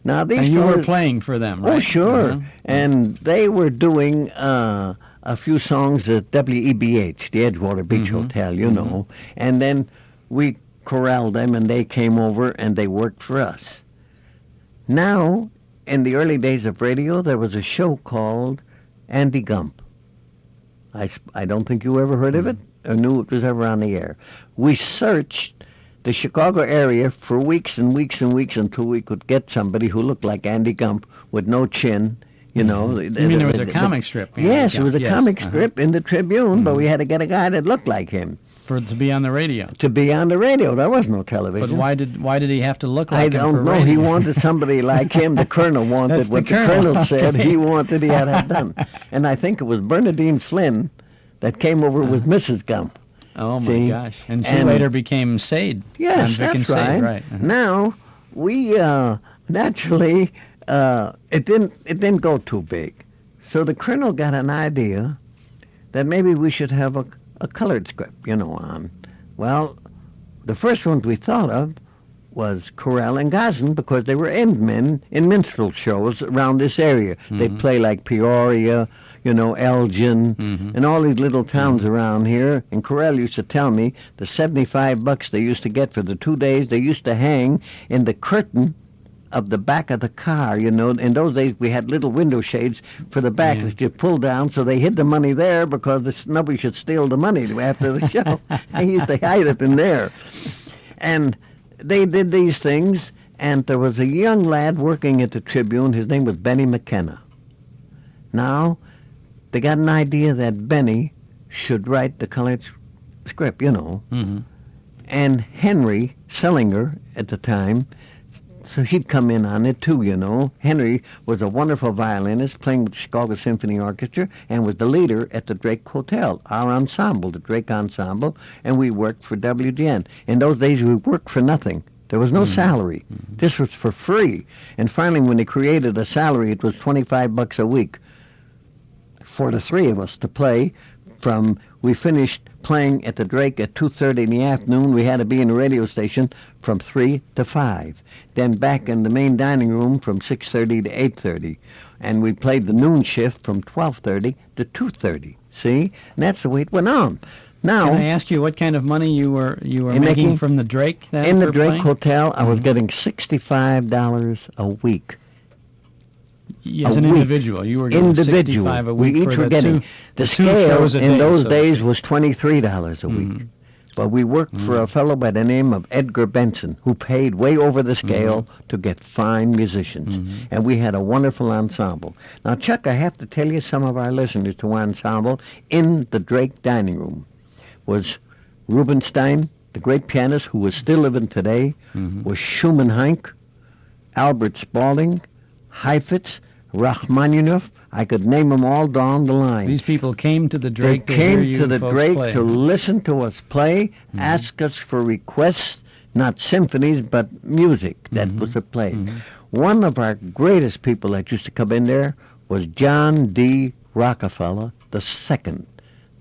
Now these And you were fellas- playing for them, right? Oh, sure. And they were doing a few songs at WEBH, the Edgewater Beach Hotel, you know. And then we corralled them, and they came over, and they worked for us. Now, in the early days of radio, there was a show called Andy Gump. I don't think you ever heard of it or knew it was ever on the air. We searched the Chicago area for weeks and weeks and weeks until we could get somebody who looked like Andy Gump with no chin, you know. You mean there was a comic strip? Yes, it was a comic strip in the Tribune, but we had to get a guy that looked like him. To be on the radio. To be on the radio. There was no television. But why did he have to look like I him don't for know. radio? He wanted somebody like him. The Colonel wanted That's what the the Colonel. Colonel said Okay. he wanted. He had done. And I think it was Bernadine Flynn that came over with Mrs. Gump. Oh, my See? gosh. And she And- later became Sade. Yes, on Vic that's and Sade, right. right. Now we naturally it didn't go too big, so the colonel got an idea that maybe we should have a colored script, on. Well, the first ones we thought of was Carroll and Gosden because they were end men in minstrel shows around this area. They'd play like Peoria, Elgin, and all these little towns around here. And Carroll used to tell me the $75 they used to get for the 2 days, they used to hang in the curtain of the back of the car, In those days, we had little window shades for the back that you pull down, so they hid the money there because nobody should steal the money after the show. They used to hide it in there. And they did these things, and there was a young lad working at the Tribune. His name was Benny McKenna. Now, they got an idea that Benny should write the colored script, And Henry Sellinger at the time, so he'd come in on it too, Henry was a wonderful violinist playing with the Chicago Symphony Orchestra and was the leader at the Drake Hotel, our ensemble, the Drake Ensemble, and we worked for WGN. In those days, we worked for nothing. There was no salary. This was for free. And finally, when they created a salary, it was $25 a week for the three of us to play we finished playing at the Drake at 2:30 in the afternoon. We had to be in the radio station from 3 to 5. Then back in the main dining room from 6:30 to 8:30. And we played the noon shift from 12:30 to 2:30. See? And that's the way it went on. Now, Can I ask you what kind of money you were making from the Drake? in the for Drake playing? Hotel, I was getting $65 a week. As a an week. individual, you were getting Individual. 65 a We week each for were the getting. two, The two scale shows a in day, those so to days speak. was $23 a week. But we worked for a fellow by the name of Edgar Benson, who paid way over the scale to get fine musicians. And we had a wonderful ensemble. Now, Chuck, I have to tell you, some of our listeners to our ensemble in the Drake dining room was Rubinstein, the great pianist who was still living today, was Schumann Heink, Albert Spaulding, Heifetz, Rachmaninoff. I could name them all down the line. These people came to the Drake They to hear came you to the folks Drake play. to listen to us play, ask us for requests, not symphonies, but music that was a play. One of our greatest people that used to come in there was John D. Rockefeller II,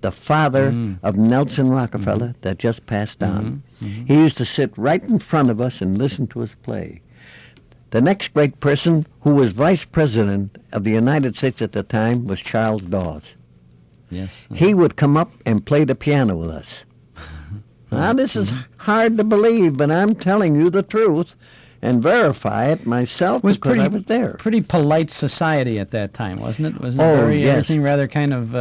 the father of Nelson Rockefeller that just passed on. He used to sit right in front of us and listen to us play. The next great person, who was vice president of the United States at the time, was Charles Dawes. Yes. He would come up and play the piano with us. Now, this is hard to believe, but I'm telling you the truth and verify it myself because I was there. Pretty polite society at that time, wasn't it? Wasn't Oh, very, yes. everything rather kind of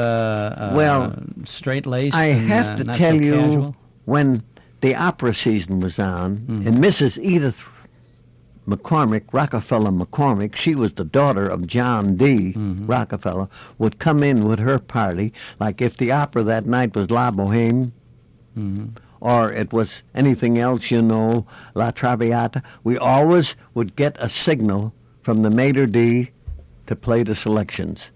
Well, straight-laced? I and, have to not tell so you, casual? when the opera season was on, and Mrs. Edith McCormick, Rockefeller McCormick, she was the daughter of John D. Rockefeller, would come in with her party, like if the opera that night was La Boheme, or it was anything else, La Traviata, we always would get a signal from the maitre d' to play the selections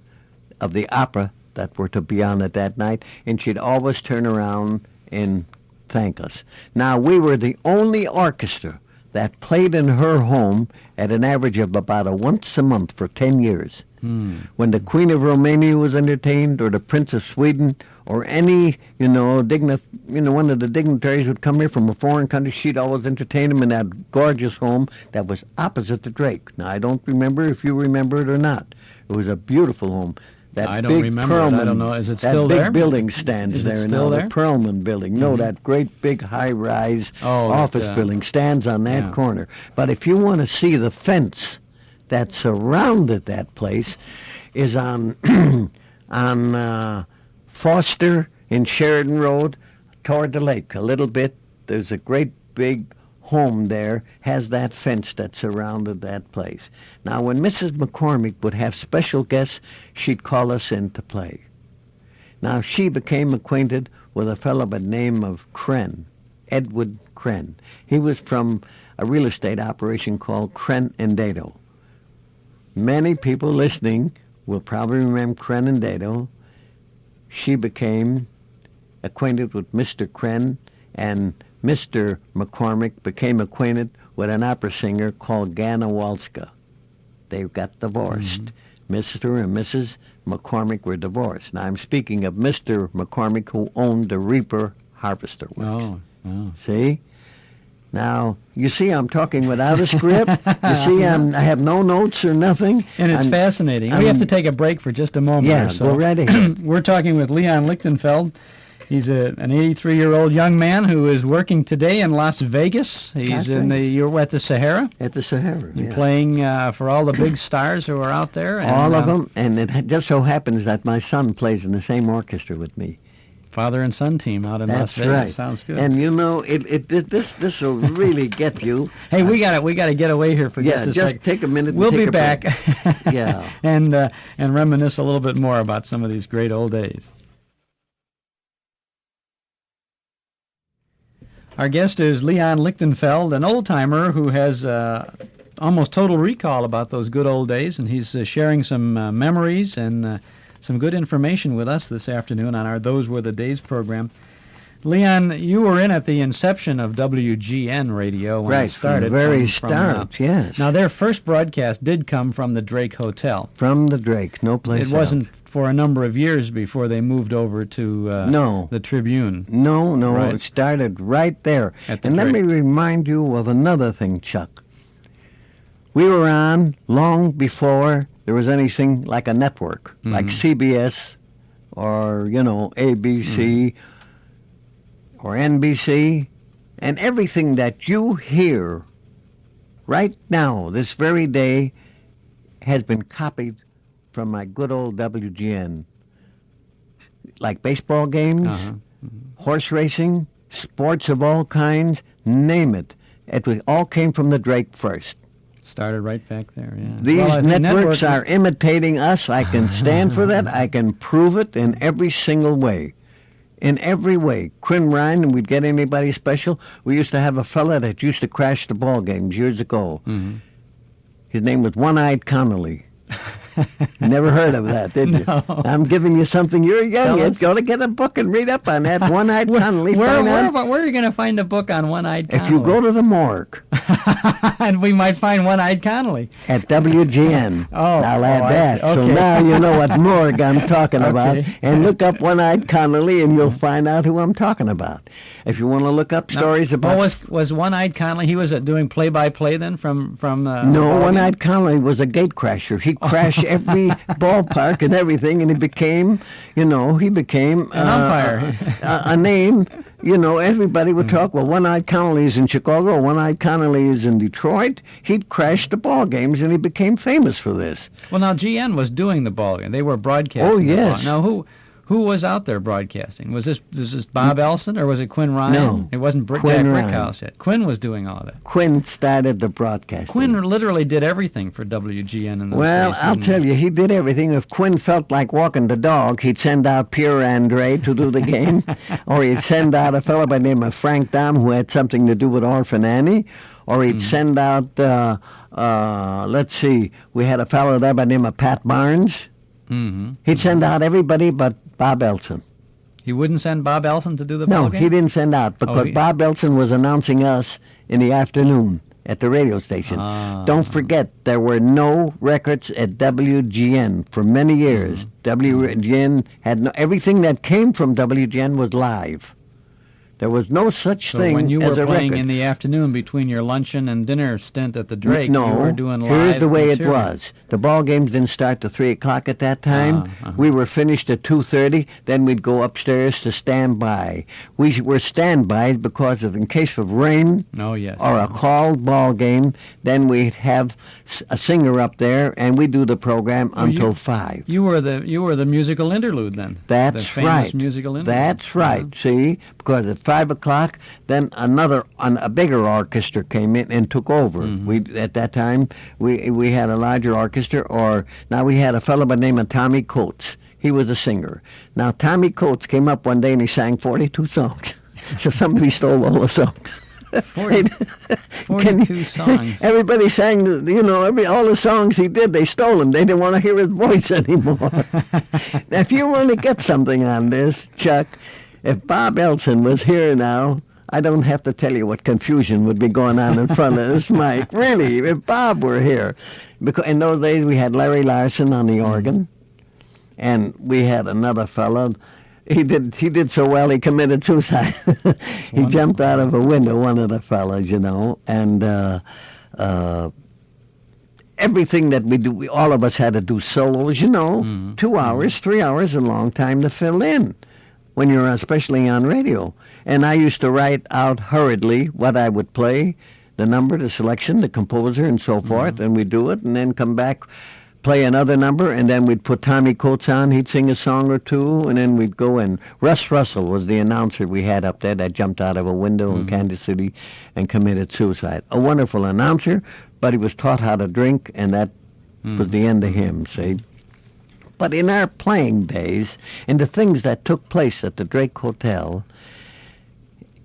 of the opera that were to be on at that night, and she'd always turn around and thank us. Now, we were the only orchestra that played in her home at an average of about once a month for 10 years. When the Queen of Romania was entertained, or the Prince of Sweden, or any, one of the dignitaries would come here from a foreign country, she'd always entertain them in that gorgeous home that was opposite the Drake. Now, I don't remember if you remember it or not. It was a beautiful home. That I don't big remember it. I Perlman, don't know. Is it still that there? big building stands Is it there still now, there? the Perlman building. No, that great big high-rise office building stands on that corner. But if you want to see the fence that surrounded that place, is on Foster in Sheridan Road toward the lake a little bit. There's a great big home there, has that fence that surrounded that place. Now, when Mrs. McCormick would have special guests, she'd call us in to play. Now, she became acquainted with a fellow by the name of Kren, Edward Kren. He was from a real estate operation called Kren and Dado. Many people listening will probably remember Kren and Dado. She became acquainted with Mr. Kren, and Mr. McCormick became acquainted with an opera singer called Ganna Walska. They got divorced. Mr. and Mrs. McCormick were divorced. Now, I'm speaking of Mr. McCormick, who owned the Reaper Harvester Works. See? Now, you see I'm talking without a script. You see I have no notes or nothing. And it's fascinating. We have to take a break for just a moment Yeah, or so. go right ahead. We're talking with Leon Lichtenfeld. He's an 83-year-old young man who is working today in Las Vegas. You're at the Sahara. At the Sahara, You're playing for all the big stars who are out there. And, all of them, and it just so happens that my son plays in the same orchestra with me. Father and son team out in Las That's Vegas. right. Sounds good. And you know, this will really get you. Hey, we got to get away here for just a second. Take a minute. We'll and be take a back. break. Yeah. and reminisce a little bit more about some of these great old days. Our guest is Leon Lichtenfeld, an old-timer who has almost total recall about those good old days, and he's sharing some memories and some good information with us this afternoon on our Those Were the Days program. Leon, you were in at the inception of WGN radio when it started. From the very start, yes. Now, their first broadcast did come from the Drake Hotel. From the Drake, no place It wasn't for a number of years before they moved over to the Tribune. No, Right. it started right there. At the And let me Drake. remind you of another thing, Chuck. We were on long before there was anything like a network, like CBS or, ABC or NBC. And everything that you hear right now, this very day, has been copied from my good old WGN. Like baseball games, horse racing, sports of all kinds, name it. All came from the Drake first. Started right back there, yeah. These Well, I think networks are imitating us. I can stand for that. I can prove it in every single way. In every way. Quinn Ryan, and we'd get anybody special. We used to have a fella that used to crash the ball games years ago. His name was One-Eyed Connolly. Never heard of that, did you? No. I'm giving you something. You're young. Tell You us. go to get a book and read up on that. One-Eyed Connolly. Where find out are you going to find a book on One-Eyed Connolly? if you go to the morgue and we might find One-Eyed Connolly. at WGN. Oh, I'll add I that. see. So Okay. now you know what morgue I'm talking about. Okay. And look up One-Eyed Connolly and you'll find out who I'm talking about. If you want to look up stories about... was One-Eyed Connolly, he was doing play-by-play then from No, One-Eyed Connolly was a gate crasher. He'd crash every ballpark and everything, and he became an umpire. a name. Everybody would talk, well, One-Eyed Connolly is in Chicago, One-Eyed Connolly is in Detroit. He'd crash the ball games, and he became famous for this. Well, now, GN was doing the ball game. They were broadcasting. Oh, the yes. ball. Now, who was out there broadcasting? Was this Bob Elson, or was it Quinn Ryan? No, It wasn't Quinn Jack Ryan. Rickhouse yet. Quinn was doing all of that. Quinn started the broadcasting. Quinn literally did everything for WGN in those Well, days, I'll didn't tell you, he did everything. If Quinn felt like walking the dog, he'd send out Pierre Andre to do the game, or he'd send out a fellow by the name of Frank Dom who had something to do with Orphan Annie, or he'd send out, let's see, we had a fellow there by the name of Pat Barnes. He'd send out everybody but Bob Elson. He wouldn't send Bob Elson to do the ball No, game? he didn't send out because Bob Elson was announcing us in the afternoon at the radio station. Don't forget, there were no records at WGN for many years. WGN had everything that came from WGN was live. There was no such So thing when you as were a playing record. in the afternoon between your luncheon and dinner stint at the Drake, no, you were doing live here's the way material. it was. The ball games didn't start till 3 o'clock at that time. We were finished at 2:30. Then we'd go upstairs to standby. We were standbys because of in case of rain Oh, yes. or a called ball game. Then we'd have a singer up there, and we'd do the program until 5. You were the musical interlude then. That's the famous right. musical interlude. That's right. See, because at 5 o'clock, then a bigger orchestra came in and took over. We at that time we had a larger orchestra. Or now we had a fellow by the name of Tommy Coates. He was a singer. Now Tommy Coates came up one day and he sang 42 songs. So somebody stole all the songs. 42 songs. Everybody sang, all the songs he did, they stole them. They didn't want to hear his voice anymore. Now, if you want to get something on this, Chuck, If Bob Elson was here now, I don't have to tell you what confusion would be going on in front of this mic. Really, if Bob were here. Because in those days we had Larry Larson on the organ, and we had another fellow. He did so well he committed suicide. He jumped out of a window, one of the fellows, you know, and everything that we do, all of us had to do solos, you know, 2 hours, 3 hours, a long time to fill in when you're especially on radio. And I used to write out hurriedly what I would play, the number, the selection, the composer, and so forth, and we'd do it, and then come back, play another number, and then we'd put Tommy Coates on. He'd sing a song or two, and then we'd go in. Russ Russell was the announcer we had up there that jumped out of a window in Kansas City and committed suicide. A wonderful announcer, but he was taught how to drink, and that was the end of him, see? But in our playing days, and the things that took place at the Drake Hotel,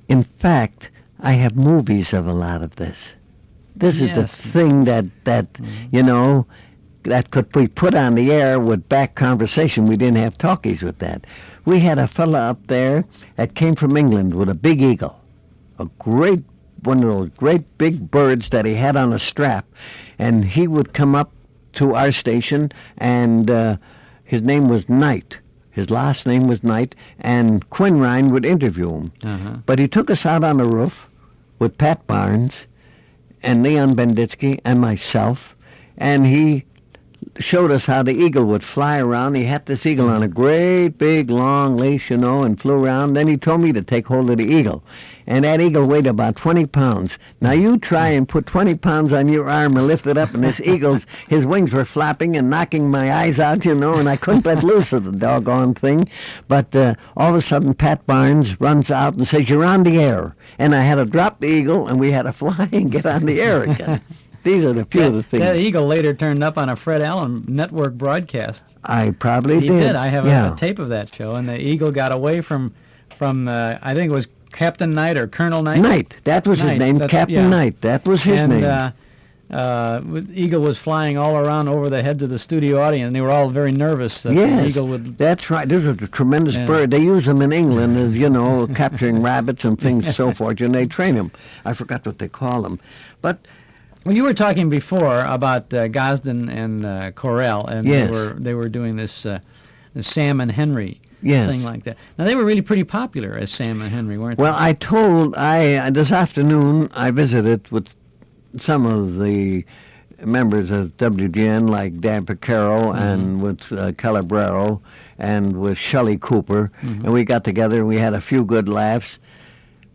in fact, I have movies of a lot of this. This is the thing that you know, that could be put on the air with back conversation. We didn't have talkies with that. We had a fella up there that came from England with a big eagle, one of those great big birds that he had on a strap, and he would come up to our station, and his name was Knight. His last name was Knight, and Quinn Ryan would interview him. But he took us out on the roof with Pat Barnes and Leon Benditsky and myself, and he showed us how the eagle would fly around. He had this eagle on a great big long leash, you know, and flew around. Then he told me to take hold of the eagle. And that eagle weighed about 20 pounds. Now you try and put 20 pounds on your arm and lift it up, and this eagle's, his wings were flapping and knocking my eyes out, you know, and I couldn't let loose of the doggone thing. But all of a sudden, Pat Barnes runs out and says, "You're on the air." And I had to drop the eagle, and we had to fly and get on the air again. These are the few of the things. That eagle later turned up on a Fred Allen network broadcast. I probably He did. did. I have a tape of that show, and the eagle got away from I think it was Captain Knight or Colonel Knight. Knight. That was his name, Captain Knight. That was his name. And eagle was flying all around over the heads of the studio audience, and they were all very nervous that the eagle would... That's right. This was a tremendous bird. They use them in England as, you know, capturing rabbits and things and so forth, and they train them. I forgot what they call them. But... Well, you were talking before about Gosden and Carroll, and they were doing this Sam and Henry thing like that. Now, they were really pretty popular as Sam and Henry, weren't they? Well, this afternoon I visited with some of the members of WGN, like Dan Carroll and with Calabrero and with Shelley Cooper, and we got together and we had a few good laughs.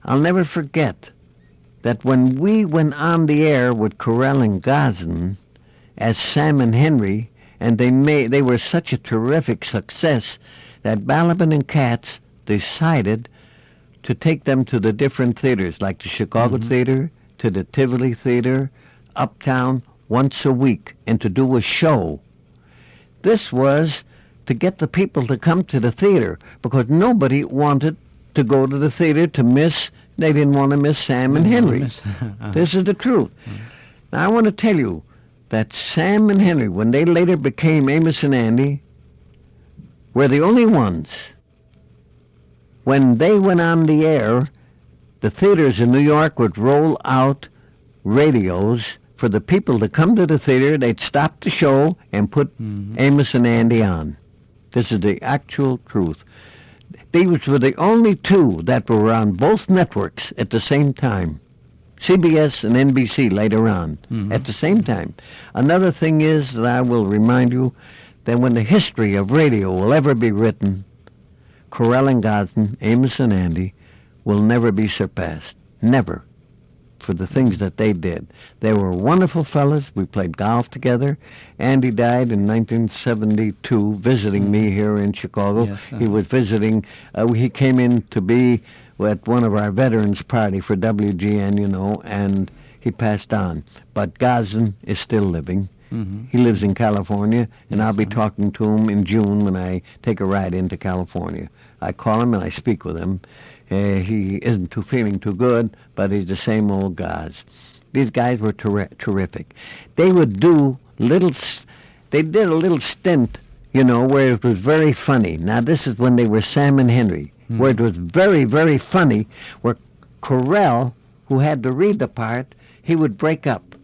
I'll never forget that when we went on the air with Carroll and Gosden as Sam and Henry, and they were such a terrific success that Balaban and Katz decided to take them to the different theaters, like the Chicago Theater, to the Tivoli Theater, Uptown, once a week, and to do a show. This was to get the people to come to the theater, because nobody wanted to go to the theater to miss... They didn't want to miss Sam and Henry. This is the truth. Now, I want to tell you that Sam and Henry, when they later became Amos and Andy, were the only ones. When they went on the air, the theaters in New York would roll out radios for the people to come to the theater. They'd stop the show and put Amos and Andy on. This is the actual truth. These were the only two that were on both networks at the same time. CBS and NBC later on, at the same time. Another thing is that I will remind you that when the history of radio will ever be written, Carroll and Gosden, Amos and Andy, will never be surpassed. Never. For the things that they did. They were wonderful fellas. We played golf together. Andy died in 1972, visiting me here in Chicago. Yes, he was visiting, he came in to be at one of our veterans party for WGN, you know, and he passed on. But Gosden is still living. He lives in California, and I'll be talking to him in June when I take a ride into California. I call him and I speak with him. He isn't feeling too good, but he's the same old guys. These guys were terrific. They would do they did a little stint, you know, where it was very funny. Now, this is when they were Sam and Henry. where it was very, very funny, where Carroll, who had to read the part, he would break up.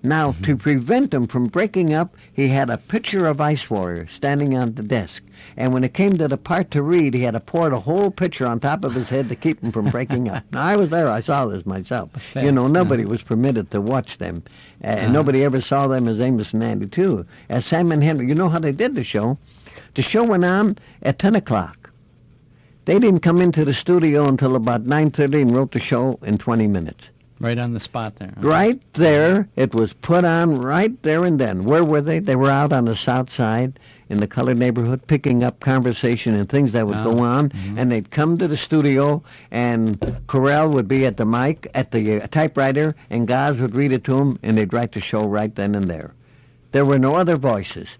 Now, to prevent him from breaking up, he had a pitcher of ice water standing on the desk. And when it came to the part to read, he had to pour the whole pitcher on top of his head to keep him from breaking up. Now, I was there. I saw this myself. You know, nobody was permitted to watch them. And nobody ever saw them as Amos and Andy, too. As Sam and Henry, you know how they did the show? The show went on at 10 o'clock. They didn't come into the studio until about 9:30 and wrote the show in 20 minutes. Right on the spot there. Right there. It was put on right there and then. Where were they? They were out on the south side in the colored neighborhood picking up conversation and things that would go on. And they'd come to the studio, and Carroll would be at the mic, at the typewriter, and Gaz would read it to him, and they'd write the show right then and there. There were no other voices.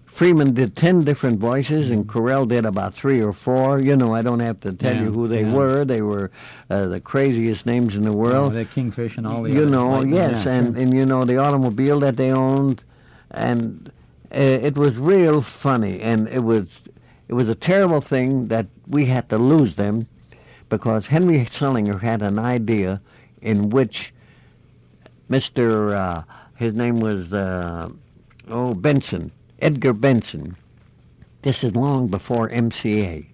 Freeman did 10 different voices, and Carroll did about 3 or 4. You know, I don't have to tell you who they were. They were the craziest names in the world. The Kingfish and all the you others. know, yes, and you know, the automobile that they owned, and it was real funny, and it was a terrible thing that we had to lose them, because Henry Sellinger had an idea in which Mr. His name was Benson. Edgar Benson. This is long before MCA.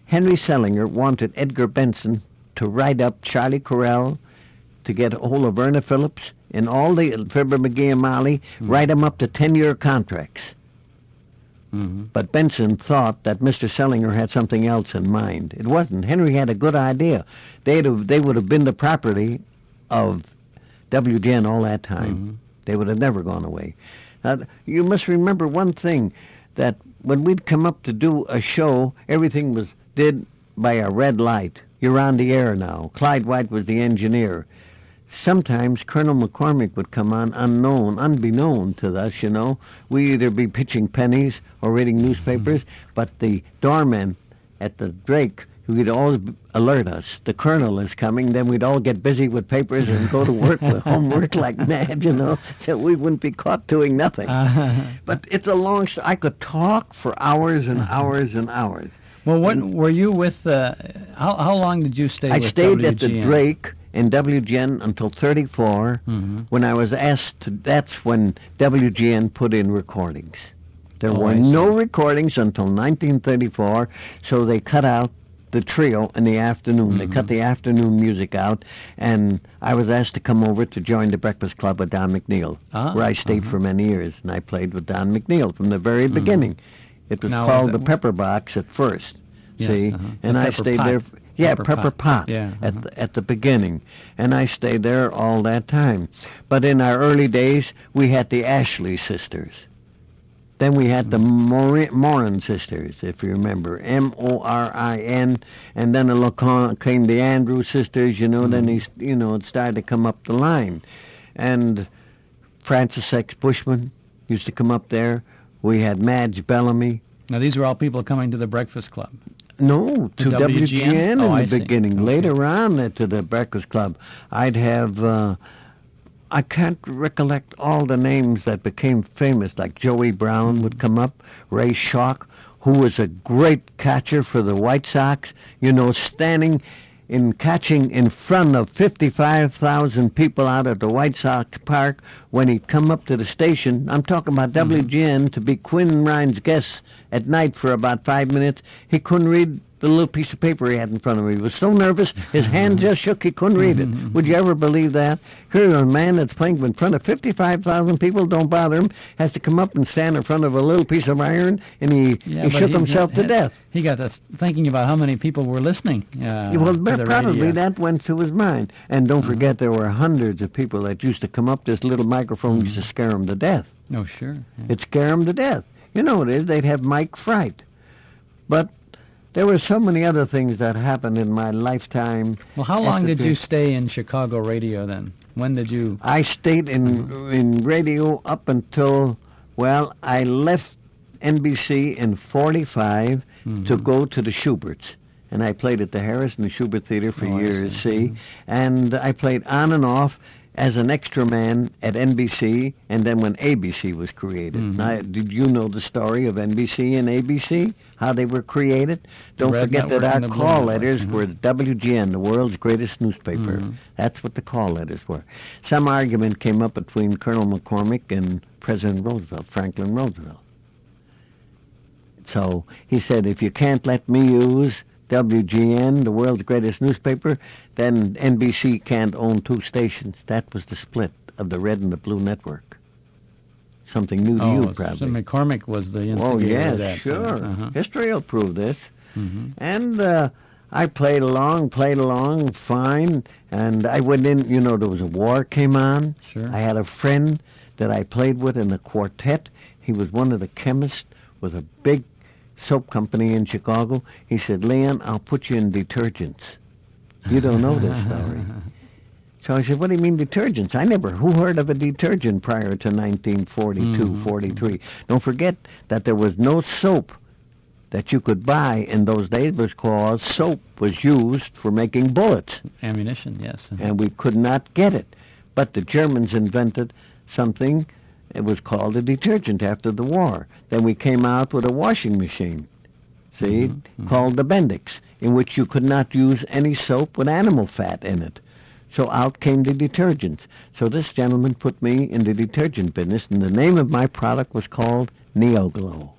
Henry Sellinger wanted Edgar Benson to write up Charlie Carroll, to get a hold of Verna Phillips and all the Fibber McGee and Molly, write them up to 10-year contracts. But Benson thought that Mr. Sellinger had something else in mind. It wasn't. Henry had a good idea. They would have been the property of WGN all that time. They would have never gone away. You must remember one thing, that when we'd come up to do a show, everything was did by a red light. You're on the air now. Clyde White was the engineer. Sometimes Colonel McCormick would come on unbeknown to us, you know. We'd either be pitching pennies or reading newspapers, but the doorman at the Drake, who'd always alert us, the colonel is coming, then we'd all get busy with papers and go to work with homework like mad, you know, so we wouldn't be caught doing nothing. But it's a long story. I could talk for hours and hours and hours. Well, what were you with, how long did you stay with WGN? I stayed at the Drake in WGN until 34, when I was asked to, that's when WGN put in recordings. There were no recordings until 1934, so they cut out the trio in the afternoon. They cut the afternoon music out, and I was asked to come over to join the Breakfast Club with Don McNeil, where I stayed for many years, and I played with Don McNeil from the very beginning. It was called the Pepper Box at first, see, and I stayed there. Yeah, Pepper Pot at the beginning, and I stayed there all that time. But in our early days, we had the Ashley sisters. Then we had the Morin sisters, if you remember, Morin, and then came the Andrew sisters, you know, then it started to come up the line. And Francis X. Bushman used to come up there. We had Madge Bellamy. Now, these were all people coming to the Breakfast Club. No, to WGN in the beginning. Okay. Later on to the Breakfast Club, I'd have... I can't recollect all the names that became famous, like Joey Brown would come up, Ray Schalk, who was a great catcher for the White Sox, you know, standing in catching in front of 55,000 people out at the White Sox Park when he'd come up to the station. I'm talking about WGN, to be Quinn Ryan's guest at night for about 5 minutes. He couldn't read the little piece of paper he had in front of him. He was so nervous, his hand just shook, he couldn't read it. Would you ever believe that? Here's a man that's playing in front of 55,000 people, don't bother him, has to come up and stand in front of a little piece of iron, and he shook himself to death. He got us thinking about how many people were listening well, to the probably radio. that went to his mind. And don't forget, there were hundreds of people that used to come up, this little microphone used to scare them to death. Oh, sure. Yeah. It'd scare them to death. You know what it is, they'd have mic fright. But there were so many other things that happened in my lifetime. Well, how long did you stay in Chicago radio then? When did you... I stayed in radio up until, well, I left NBC in 45 to go to the Schuberts. And I played at the Harris and the Schubert Theater for years, see? And I played on and off. as an extra man at NBC, and then when ABC was created. Now, did you know the story of NBC and ABC, how they were created? Don't Red forget that Network our and the Blue call Network. letters were WGN, the world's greatest newspaper. That's what the call letters were. Some argument came up between Colonel McCormick and President Roosevelt, Franklin Roosevelt. So he said, if you can't let me use WGN, the world's greatest newspaper, then NBC can't own 2 stations. That was the split of the Red and the Blue Network. Something new to you, So probably. McCormick was the instigator Oh, of yes, that. sure. Uh-huh. History will prove this. Mhm. And I played along, fine. And I went in, there was a war came on. Sure. I had a friend that I played with in the quartet. He was one of the chemists with a big soap company in Chicago. He said, Leon, I'll put you in detergents. You don't know this story. So I said, what do you mean detergents? Who heard of a detergent prior to 1942, 43? Don't forget that there was no soap that you could buy in those days because soap was used for making bullets. Ammunition, yes. And we could not get it. But the Germans invented something. It was called a detergent after the war. Then we came out with a washing machine, called the Bendix, in which you could not use any soap with animal fat in it. So out came the detergents. So this gentleman put me in the detergent business, and the name of my product was called Neoglow,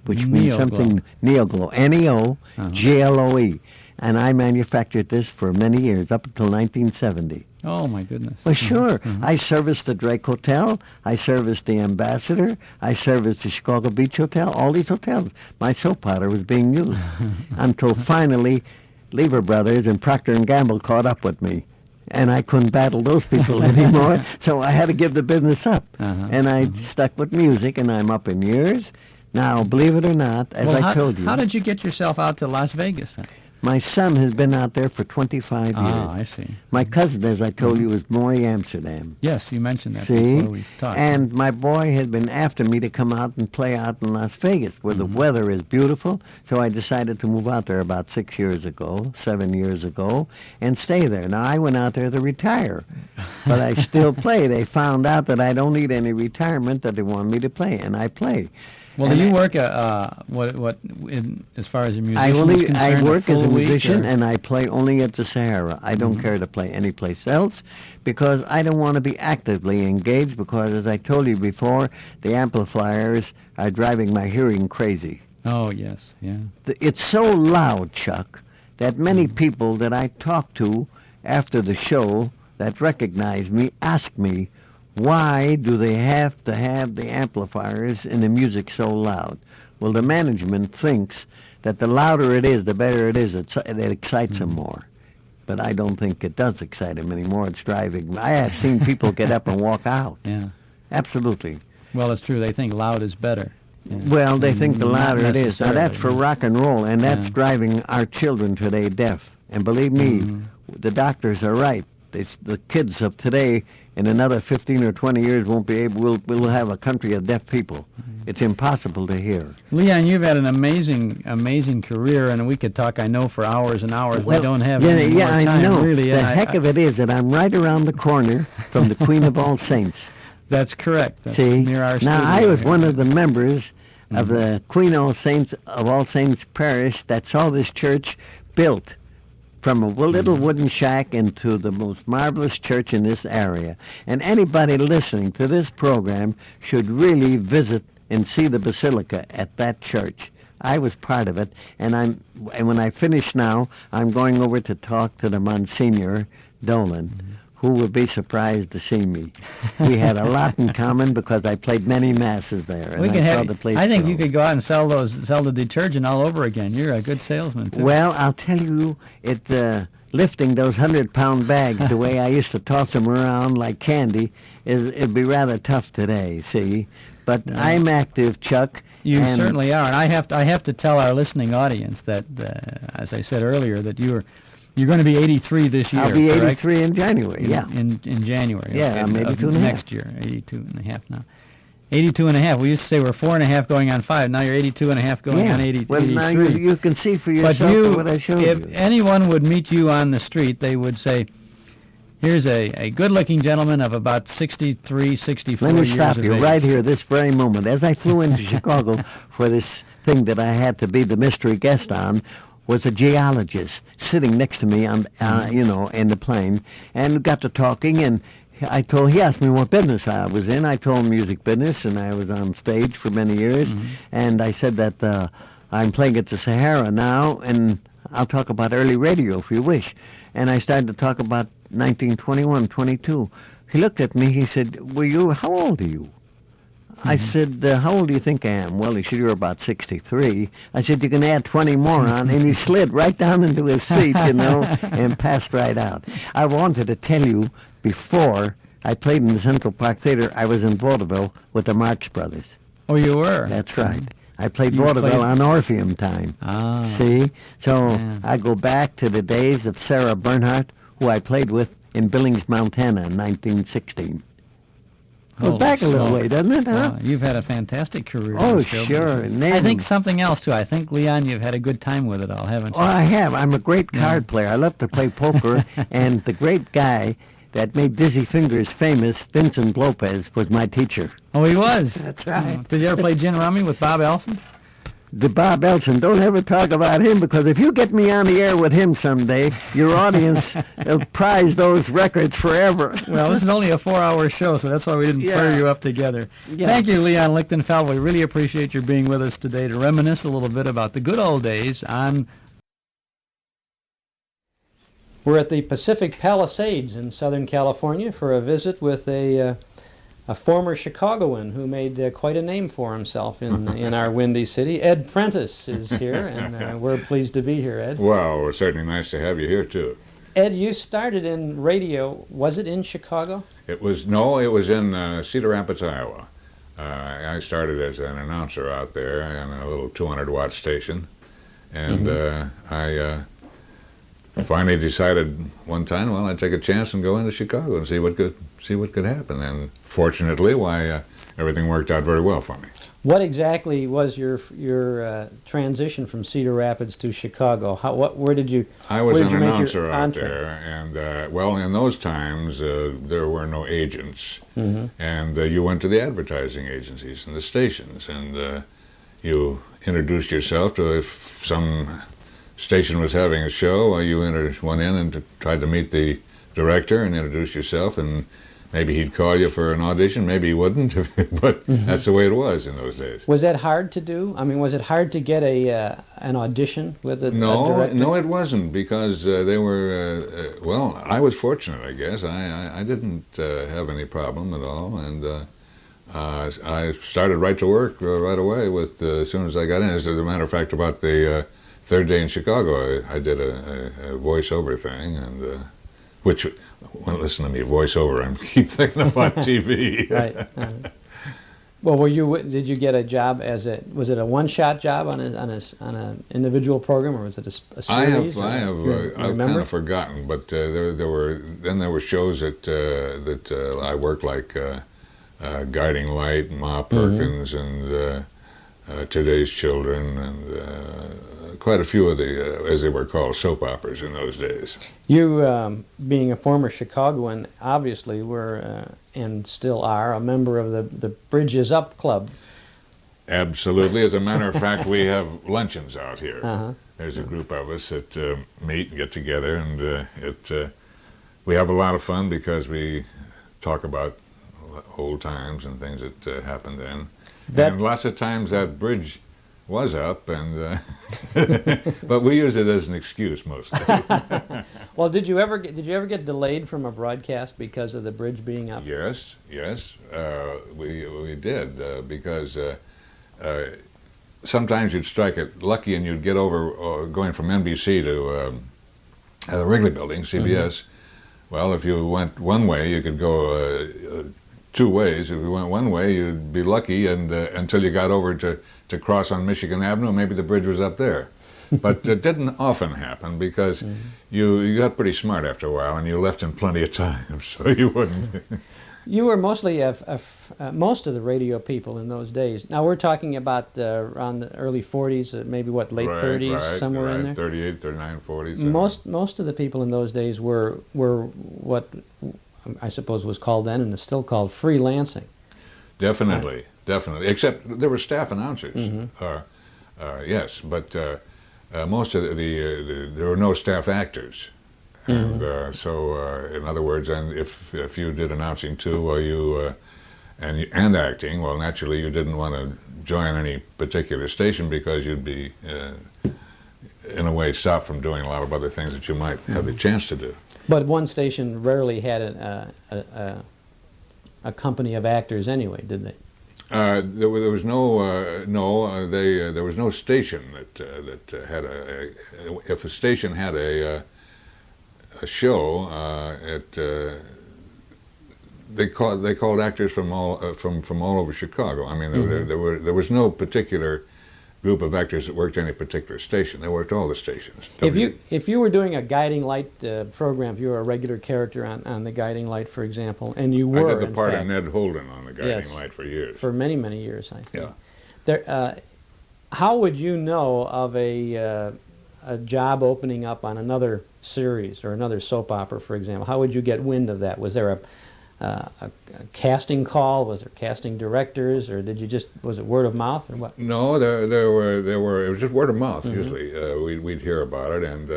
which means Neoglow. something, Neoglow, Neogloe. And I manufactured this for many years, up until 1970. Oh, my goodness. Well, sure. I serviced the Drake Hotel. I serviced the Ambassador. I serviced the Chicago Beach Hotel. All these hotels. My soap powder was being used until finally Lever Brothers and Procter & Gamble caught up with me. And I couldn't battle those people anymore, so I had to give the business up. And I stuck with music, and I'm up in years. Now, believe it or not, as I told you, How did you get yourself out to Las Vegas then? my son has been out there for 25 years. Ah, I see. My cousin, as I told you, was Maury Amsterdam. Yes, you mentioned that See? before we talked. And my boy had been after me to come out and play out in Las Vegas, where the weather is beautiful. So I decided to move out there about 7 years ago, and stay there. Now, I went out there to retire, but I still play. They found out that I don't need any retirement, that they want me to play, and I play. Well, And do you I- work as far as a musician is concerned? I work as a full week, musician, or- and I play only at the Sahara. I don't care to play any place else because I don't want to be actively engaged because, as I told you before, the amplifiers are driving my hearing crazy. Oh, yes, yeah. It's so loud, Chuck, that many people that I talk to after the show that recognize me ask me, why do they have to have the amplifiers and the music so loud? Well, the management thinks that the louder it is, the better it is. It excites them more. But I don't think it does excite them anymore. It's driving. I have seen people get up and walk out. Yeah. Absolutely. Well, it's true. They think loud is better. Yeah. Well, they think the Not louder it is. Now, that's for necessarily. rock and roll, and that's Yeah. driving our children today deaf. And believe me, the doctors are right. The kids of today, in another 15 or 20 years, won't be able. We'll have a country of deaf people. It's impossible to hear. Leon, you've had an amazing career, and we could talk, I know, for hours and hours. Well, we don't have yeah, any more I time, know. really. The and heck of it is that I'm right around the corner from the Queen of All Saints. That's correct. That's See, near our now I studio was here. one of the members of the Queen of All Saints Parish that saw this church built from a little wooden shack into the most marvelous church in this area. And anybody listening to this program should really visit and see the basilica at that church. I was part of it, and when I finish now, I'm going over to talk to the Monsignor Dolan, who would be surprised to see me. We had a lot in common because I played many masses there, and We I can saw have. the place I think grow. you could go out and sell the detergent all over again. You're a good salesman too. Well, I'll tell you, lifting those 100-pound bags the way I used to toss them around like candy, it'd be rather tough today, see? But I'm active, Chuck. You and certainly are, and I have to tell our listening audience that, as I said earlier, that you're going to be 83 this year. I'll be correct? 83 in January, yeah. In January. Yeah, okay, I'm of 82 and a half. next year. 82 and a half now. 82 and a half. We used to say we're 4 and a half going on 5. Now you're 82 and a half going on 83. Well, now you can see for But yourself what I showed if you. anyone would meet you on the street, they would say, Here's a good-looking gentleman of about 63, 64 Let me years stop of you age. right here this very moment. As I flew into Chicago for this thing that I had to be the mystery guest on, was a geologist sitting next to me on, in the plane, and got to talking, and he asked me what business I was in. I told him music business, and I was on stage for many years, and I said that I'm playing at the Sahara now, and I'll talk about early radio if you wish. And I started to talk about 1921, 22. He looked at me, he said, how old are you? I said, how old do you think I am? Well, he said, you're about 63. I said, you can add 20 more on. And he slid right down into his seat, and passed right out. I wanted to tell you, before I played in the Central Park Theater, I was in vaudeville with the Marx Brothers. Oh, you were? That's right. I played You vaudeville played- on Orpheum time. Ah. See? So Yeah. I go back to the days of Sarah Bernhardt, who I played with in Billings, Montana in 1916. Goes Holy back a little smoke. way, doesn't it, huh? Wow, you've had a fantastic career. in Oh, show sure. business. I think something else, too. I think, Leon, you've had a good time with it all, haven't you? Oh, I have. I'm a great card player. I love to play poker, and the great guy that made Dizzy Fingers famous, Vincent Lopez, was my teacher. Oh, he was? That's right. Oh. Did you ever play gin rummy with Bob Elson? The Bob Elson, don't ever talk about him, because if you get me on the air with him someday, your audience will prize those records forever. Well, this is only a 4-hour show, so that's why we didn't pair you up together. Yeah. Thank you, Leon Lichtenfeld. We really appreciate your being with us today to reminisce a little bit about the good old days on... We're at the Pacific Palisades in Southern California for a visit with a former Chicagoan who made quite a name for himself in our windy city. Ed Prentiss is here, and we're pleased to be here, Ed. Well, it's certainly nice to have you here, too. Ed, you started in radio. Was it in Chicago? It was in Cedar Rapids, Iowa. I started as an announcer out there in a little 200-watt station, and I finally decided one time, well, I'd take a chance and go into Chicago and see what could happen. And fortunately, everything worked out very well for me. What exactly was your transition from Cedar Rapids to Chicago? Where did you? I was where an did you make your announcer out entree? there, and well, in those times there were no agents, and you went to the advertising agencies and the stations, and you introduced yourself to, if some station was having a show, you went in and tried to meet the director and introduce yourself, and maybe he'd call you for an audition, maybe he wouldn't, but that's the way it was in those days. Was that hard to do? I mean, was it hard to get an audition with a director? No, it wasn't, because they were, well, I was fortunate, I guess. I didn't have any problem at all, and I started right to work right away as soon as I got in. As a matter of fact, about the third day in Chicago, I did a voiceover thing, and which, well, listen to me, voiceover, I keep thinking about TV. Right. Well, did you get a job was it a one-shot job on an individual program, or was it a series? I've kind of forgotten, but there were shows that I worked, like Guiding Light, Ma Perkins, and Today's Children, and quite a few of the, as they were called, soap operas in those days. You, being a former Chicagoan, obviously were, and still are, a member of the Bridges Up Club. Absolutely. As a matter of fact, we have luncheons out here. There's a group of us that meet and get together, and we have a lot of fun because we talk about old times and things that happened then. And lots of times that bridge was up, and but we use it as an excuse mostly. Well, did you ever get delayed from a broadcast because of the bridge being up? Yes, we did, because sometimes you'd strike it lucky and you'd get over going from NBC to the Wrigley Building, CBS. Well, if you went one way, you could go two ways. If you went one way, you'd be lucky, and until you got over to cross on Michigan Avenue, maybe the bridge was up there. But it didn't often happen because you got pretty smart after a while and you left in plenty of time, so you wouldn't. You were mostly most of the radio people in those days. Now we're talking about around the early 40s, maybe what, late 30s, somewhere in there? 38, 39, 40s. Most of the people in those days were what I suppose was called then and is still called freelancing. Definitely, definitely. Except there were staff announcers. Yes, but most of there were no staff actors. And so, in other words, and if you did announcing too, well, and acting, well, naturally you didn't want to join any particular station because you'd be, in a way, stopped from doing a lot of other things that you might have the chance to do. But one station rarely had a company of actors anyway, did they? There was there was no station that had if a station had a show, they called actors from all over Chicago. I mean, there was no particular group of actors that worked any particular station. They worked all the stations. If you were doing a guiding light program, if you were a regular character on the guiding light, for example, and you were I did the part of Ned Holden on the guiding light for years. For many years, I think. Yeah. There, how would you know of a job opening up on another series or another soap opera, for example? How would you get wind of that? Was there a casting call? Was there casting directors, or was it word of mouth, or what? No, there were. It was just word of mouth usually. We'd hear about it, and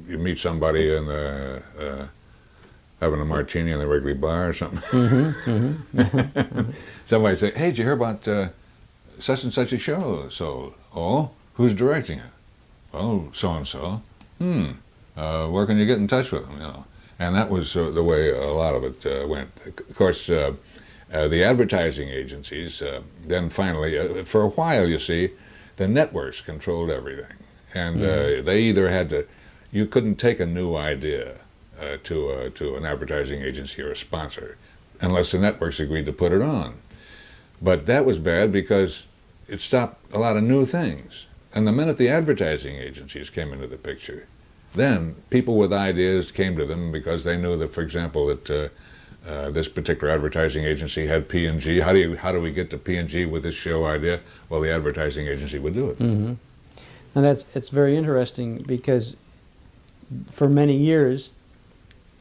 you meet somebody in the having a martini in the Wrigley Bar or something. Somebody say, "Hey, did you hear about such and such a show?" So, oh, who's directing it? Well, so and so. Where can you get in touch with them? You know, and that was the way a lot of it went. Of course, the advertising agencies. Then finally, for a while, you see, the networks controlled everything, and they either had to. You couldn't take a new idea to an advertising agency or a sponsor unless the networks agreed to put it on. But that was bad because it stopped a lot of new things. And the minute the advertising agencies came into the picture, then people with ideas came to them because they knew that, for example, that this particular advertising agency had P&G. How do we get to P&G with this show idea? Well, the advertising agency would do it. Now it's very interesting because for many years,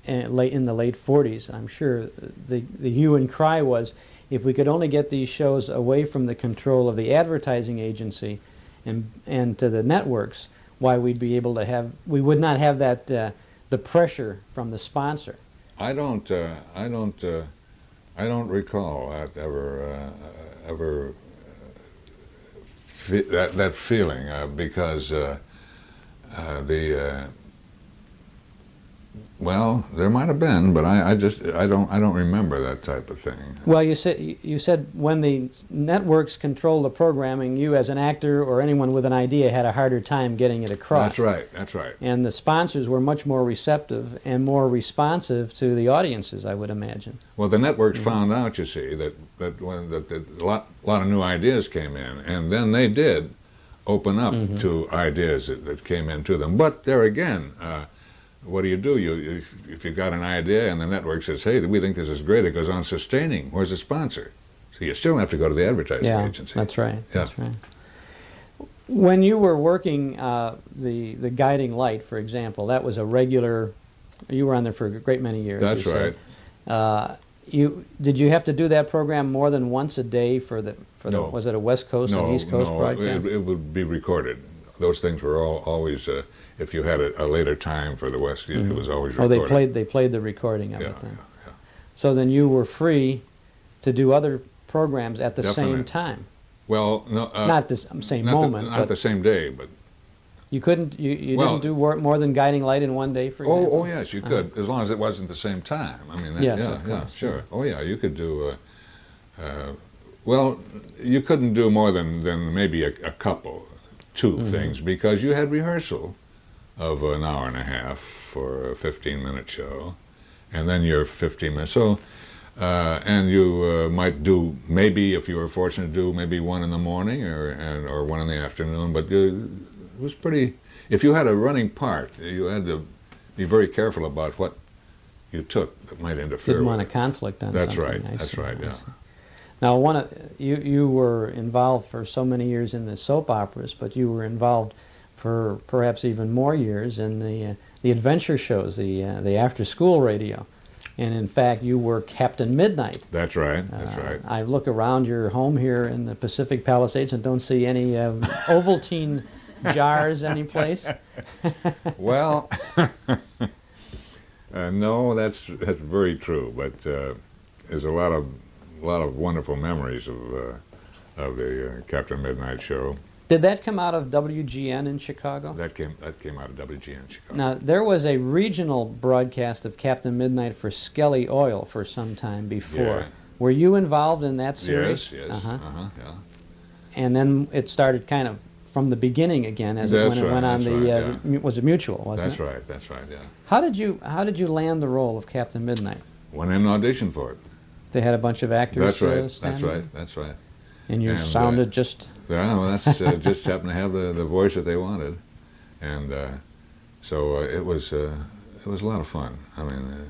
in the late 40s, I'm sure, the hue and cry was, if we could only get these shows away from the control of the advertising agency and to the networks, why we would not have that the pressure from the sponsor. I don't recall that ever that feeling because well, there might have been, but I don't remember that type of thing. Well, you said when the networks control the programming, you as an actor or anyone with an idea had a harder time getting it across. That's right. That's right. And the sponsors were much more receptive and more responsive to the audiences, I would imagine. Well, the networks found out, you see, that a lot of new ideas came in, and then they did open up to ideas that came into them. But there again. What do? If you got an idea and the network says, "Hey, we think this is great," it goes on sustaining. Where's the sponsor? So you still have to go to the advertising agency. That's right. Yeah. That's right. When you were working the guiding light, for example, that was a regular. You were on there for a great many years. That's right. Did you have to do that program more than once a day No. Was it a West Coast and East Coast broadcast? It would be recorded. Those things were always. If you had a later time for the West, it was always recorded. Oh, they played the recording of it then. Yeah. So then you were free to do other programs at the Definitely. same time. Well, no. Not the same moment. Not the same day, but. You couldn't. You didn't do more than guiding light in one day, for example. Oh yes, you could, as long as it wasn't the same time. I mean. Sure. Oh yeah, you could do. Well, you couldn't do more than maybe a couple, two things, because you had rehearsal of an hour and a half for a 15-minute show, and then your 15 minutes. So, and you might do, maybe if you were fortunate to do maybe one in the morning or one in the afternoon, but was pretty. If you had a running part, you had to be very careful about what you took that might interfere. Didn't with want a it. conflict on That's something. right. I That's see, right. I Yeah. see. Now, you were involved for so many years in the soap operas, but you were involved for perhaps even more years in the adventure shows, the after-school radio, and in fact, you were Captain Midnight. That's right. That's right. I look around your home here in the Pacific Palisades and don't see any Ovaltine jars anyplace. Well, no, that's very true. But there's a lot of wonderful memories of the Captain Midnight show. Did that come out of WGN in Chicago? That came out of WGN Chicago. Now, there was a regional broadcast of Captain Midnight for Skelly Oil for some time before. Yeah. Were you involved in that series? Yes. Uh-huh. Yeah. And then it started kind of from the beginning again as That's when it right, went on that's the, right, yeah. was it Mutual, wasn't That's it? right. That's right. Yeah. How did you land the role of Captain Midnight? Went in and auditioned for it. They had a bunch of actors. That's right. That's standing? right. That's right. And you And, sounded just. Yeah, well, that's just happened to have the voice that they wanted, and so it was a lot of fun. I mean,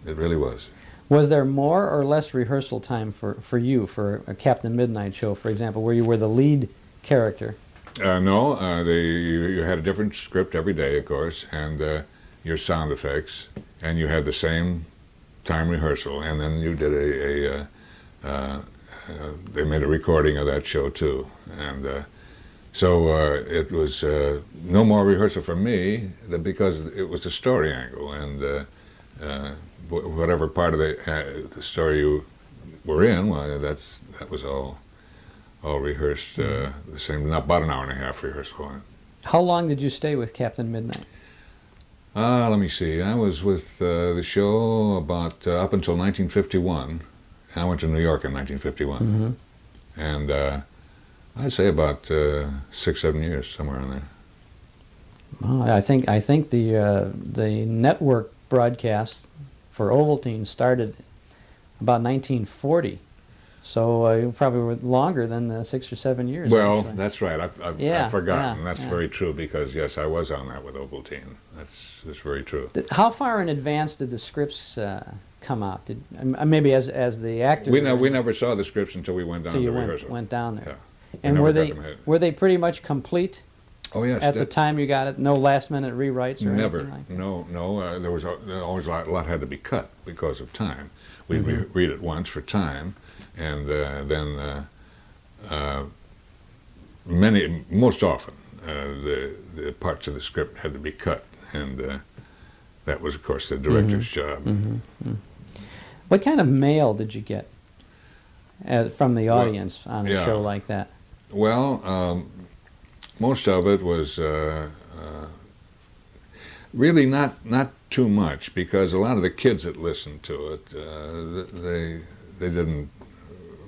it really was. Was there more or less rehearsal time for you for a Captain Midnight show, for example, where you were the lead character? No, you had a different script every day, of course, and your sound effects, and you had the same time rehearsal, and then you did they made a recording of that show too, and so it was no more rehearsal for me because it was the story angle, and whatever part of the story you were in, well, that was all rehearsed the same, about an hour and a half rehearsal on it. How long did you stay with Captain Midnight? Let me see. I was with the show about up until 1951. I went to New York in 1951, and I'd say about 6-7 years, somewhere in there. Well, I think the network broadcast for Ovaltine started about 1940, so you probably were longer than the 6 or 7 years. Well, actually. that's right. I've forgotten. That's very true because yes, I was on that with Ovaltine. That's very true. How far in advance did the scripts come out? Maybe as the actor. We never saw the scripts until we went down to rehearsal. Went down there. Yeah. And were they pretty much complete? Oh yes. At the time you got it, no last minute rewrites or never. anything like that? No. There was always a lot had to be cut because of time. We'd read it once for time, and then most often the parts of the script had to be cut, and that was of course the director's job. What kind of mail did you get from the audience on a show like that? Well, most of it was really not too much because a lot of the kids that listened to it, they didn't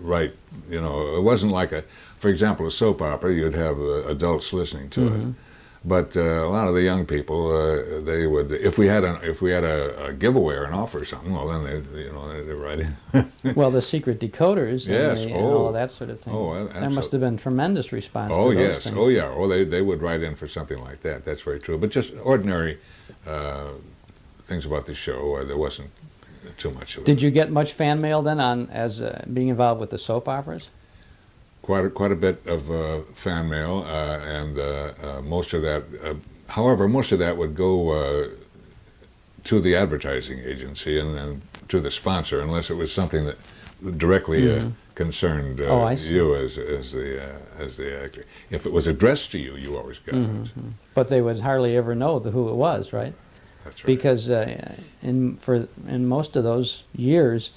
write. You know, it wasn't like for example, a soap opera. You'd have adults listening to it. But a lot of the young people, they would, if we had a giveaway or an offer or something, well, then they'd write in. Well, the secret decoders, and all of that sort of thing. Oh, there must have been tremendous response to those those things. Oh, yeah. Oh, they would write in for something like that. That's very true. But just ordinary things about the show, there wasn't too much of it. Did you get much fan mail then as being involved with the soap operas? Quite a bit of fan mail, and most of that. However, most of that would go to the advertising agency and to the sponsor, unless it was something that directly concerned you as the actor. If it was addressed to you, you always got it. But they would hardly ever know who it was, right? That's right. Because in most of those years,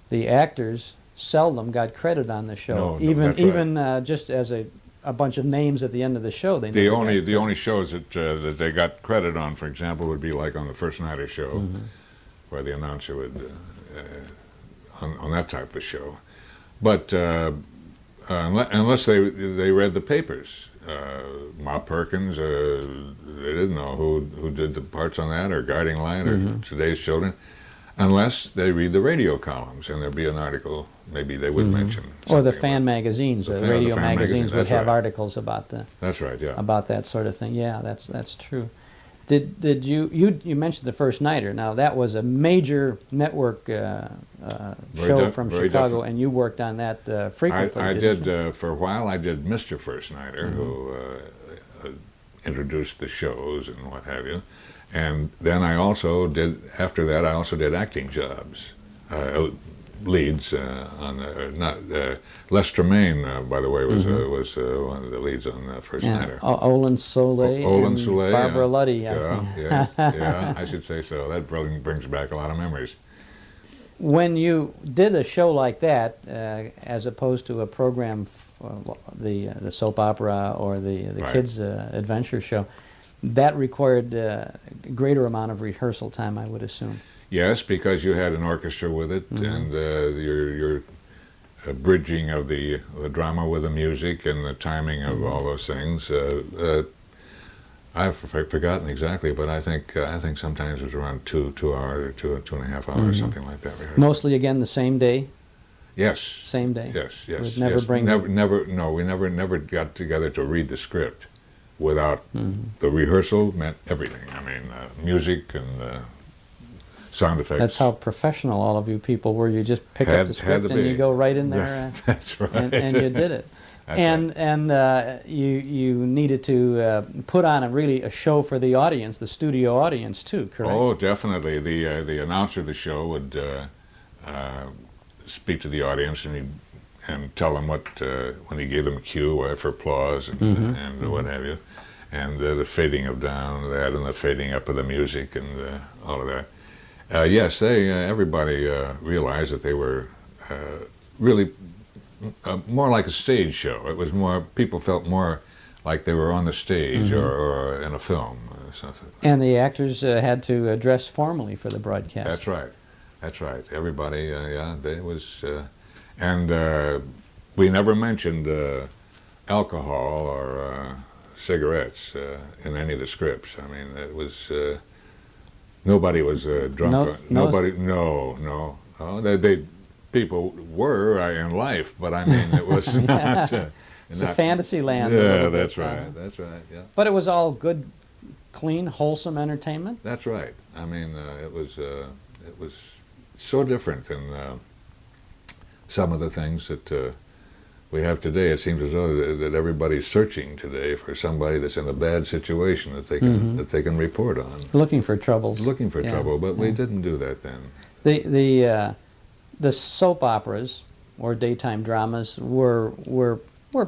the actors seldom got credit on the show. Even just as a bunch of names at the end of the show. The only shows that they got credit on, for example, would be like on the first night of show, where the announcer would on that type of show. But unless they read the papers, Ma Perkins, they didn't know who did the parts on that, or Guiding Light, or Today's Children. unless they read the radio columns, and there'd be an article, maybe they would mention. Or the something fan about- magazines, the the fan- radio the fan magazines magazine, would that's have right. articles about That's right, yeah. about that sort of thing. Yeah, that's true. Did you mentioned the First Nighter? Now that was a major network show from very Chicago, definite. and you worked on that frequently. I didn't did, you? for a while, I did Mr. First Nighter, who introduced the shows and what have you. And then I also did, after that, I also did acting jobs, leads on, Les Tremaine, by the way, was one of the leads on First Nighter. Olin Soleil Olin and Soleil, Barbara yeah. Luddy, I Yeah, think. yes, yeah, I should say so. That brings back a lot of memories. When you did a show like that, as opposed to a program, the soap opera or the Right. kids' adventure show, that required a greater amount of rehearsal time, I would assume. Yes, because you had an orchestra with it, and your bridging of the drama with the music and the timing of all those things. I've forgotten exactly, but I think sometimes it was around 2 hours or 2.5 hours, something like that. Mostly again the same day. Yes. Same day. Yes. Would never yes. bring. We never got together to read the script without the rehearsal meant everything. I mean, music and sound effects. That's how professional all of you people were. You just pick up Had the script to and be. you go right in there. That's right. And you did it. That's and you needed to put on a show for the audience, the studio audience too, correct? Oh, definitely. The announcer of the show would speak to the audience and tell them what when he gave them cue for applause and what have you, and the fading of down that and the fading up of the music and all of that. Yes, everybody realized that they were really more like a stage show. It was more, people felt more like they were on the stage or in a film or something. And the actors had to dress formally for the broadcast. That's right. That's right. Everybody, they was, and we never mentioned alcohol or cigarettes in any of the scripts. I mean, it was nobody was drunk. Nobody. No. Oh, they people were in life, but I mean, it was not. It's a fantasy land. Yeah, that's right. That's right. Yeah. But it was all good, clean, wholesome entertainment. That's right. I mean, it was so different than some of the things that we have today. It seems as though that everybody's searching today for somebody that's in a bad situation that they can report on. Looking for troubles. Looking for trouble, but we didn't do that then. The soap operas or daytime dramas were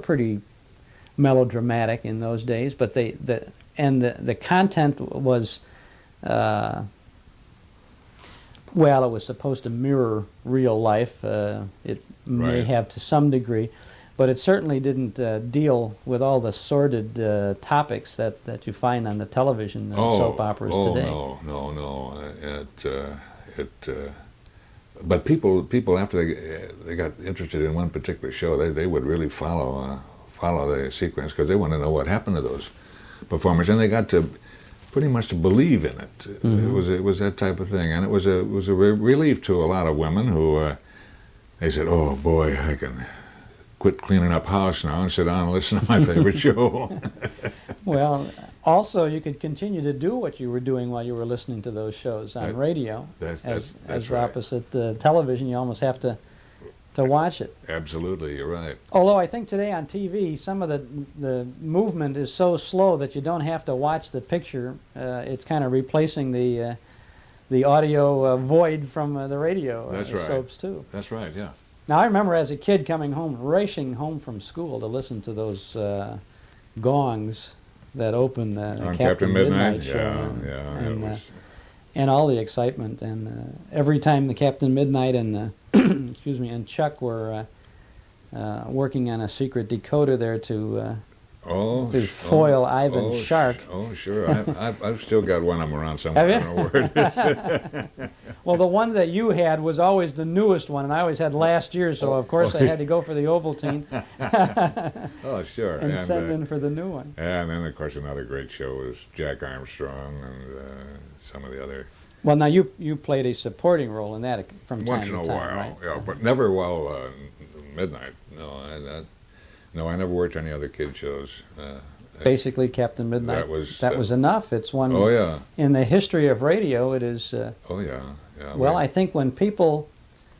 pretty melodramatic in those days, but the content was. Well, it was supposed to mirror real life. It may have to some degree, but it certainly didn't deal with all the sordid topics that you find on the television soap operas today. No. But people after they got interested in one particular show, they would really follow the sequence because they want to know what happened to those performers, and they got to pretty much to believe in it. It was that type of thing, and it was a relief to a lot of women who they said, "Oh boy, I can quit cleaning up house now and sit down and listen to my favorite show." Well, also you could continue to do what you were doing while you were listening to those shows on radio. That's as right. opposite television, you almost have to watch it. Absolutely, you're right. Although I think today on TV, some of the movement is so slow that you don't have to watch the picture. It's kind of replacing the audio void from the radio soaps too. That's right, yeah. Now I remember as a kid coming home, racing home from school to listen to those gongs that opened the Captain Midnight show. And all the excitement, and every time the Captain Midnight and excuse me, and Chuck were working on a secret decoder there to foil Ivan Shark. Oh, sure. I've still got one of them around somewhere. Have you? I don't know where it is. Well, the ones that you had was always the newest one, and I always had last year, so of course I had to go for the Ovaltine. Oh, sure. And send in for the new one. And then, of course, another great show was Jack Armstrong and some of the other Well, now you played a supporting role in that from Once time in to a time, while, right? yeah, but never while midnight. No, I never worked any other kid shows. Basically, Captain Midnight. That was enough. It's one. Oh yeah. In the history of radio, it is. Oh yeah, yeah. Well, I think when people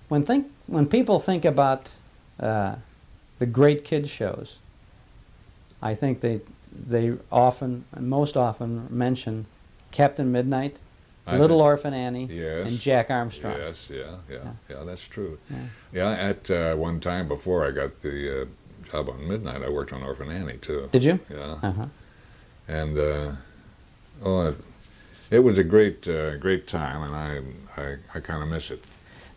think about the great kids shows, I think they often, most often, mention Captain Midnight, Little Orphan Annie, yes, and Jack Armstrong. Yes, yeah, that's true. Yeah. At one time before I got the job on Midnight, I worked on Orphan Annie too. Did you? Yeah. Uh-huh. And it was a great time, and I kind of miss it.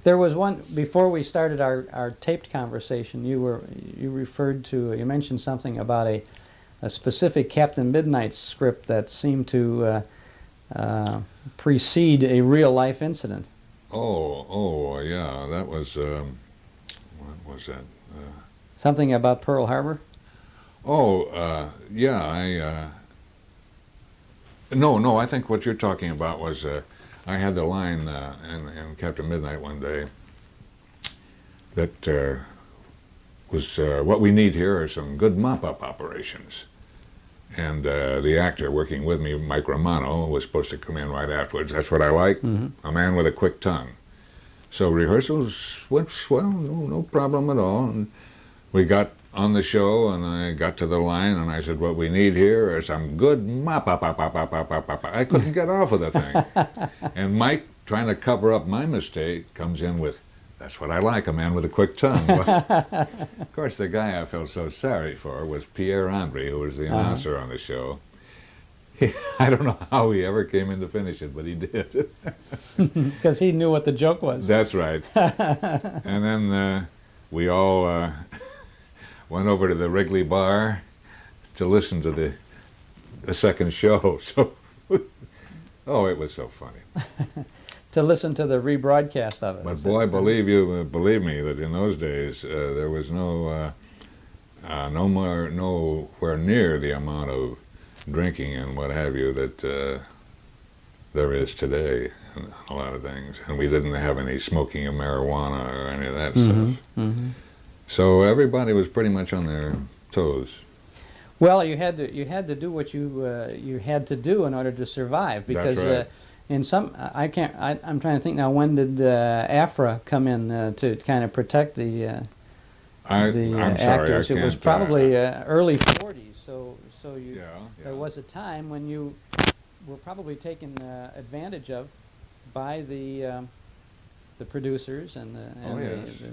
There was one before we started our taped conversation. You mentioned something about a specific Captain Midnight script that seemed to precede a real life incident. Oh, yeah, that was what was that? Something about Pearl Harbor. Yeah, No, I think what you're talking about was I had the line in Captain Midnight one day that was what we need here are some good mop-up operations. And the actor working with me, Mike Romano, was supposed to come in right afterwards. That's what I like, a man with a quick tongue. So rehearsals went swell, no problem at all. And we got on the show, and I got to the line, and I said, what we need here are some good mop-up. I couldn't get off of the thing. And Mike, trying to cover up my mistake, comes in with, that's what I like, a man with a quick tongue. Well, of course, the guy I felt so sorry for was Pierre Andre, who was the announcer on the show. I don't know how he ever came in to finish it, but he did. Because he knew what the joke was. That's right. And then we all went over to the Wrigley Bar to listen to the second show. So, it was so funny. To listen to the rebroadcast of it. But boy, believe me, that in those days there was nowhere near the amount of drinking and what have you that there is today in a lot of things, and we didn't have any smoking of marijuana or any of that stuff. Mm-hmm. So everybody was pretty much on their toes. Well, you had to do what you had to do in order to survive, because That's right. in some I'm trying to think now, when did AFRA come in to kind of protect the actors? Sorry, it was probably early 40s, so there was a time when you were probably taken advantage of by the producers and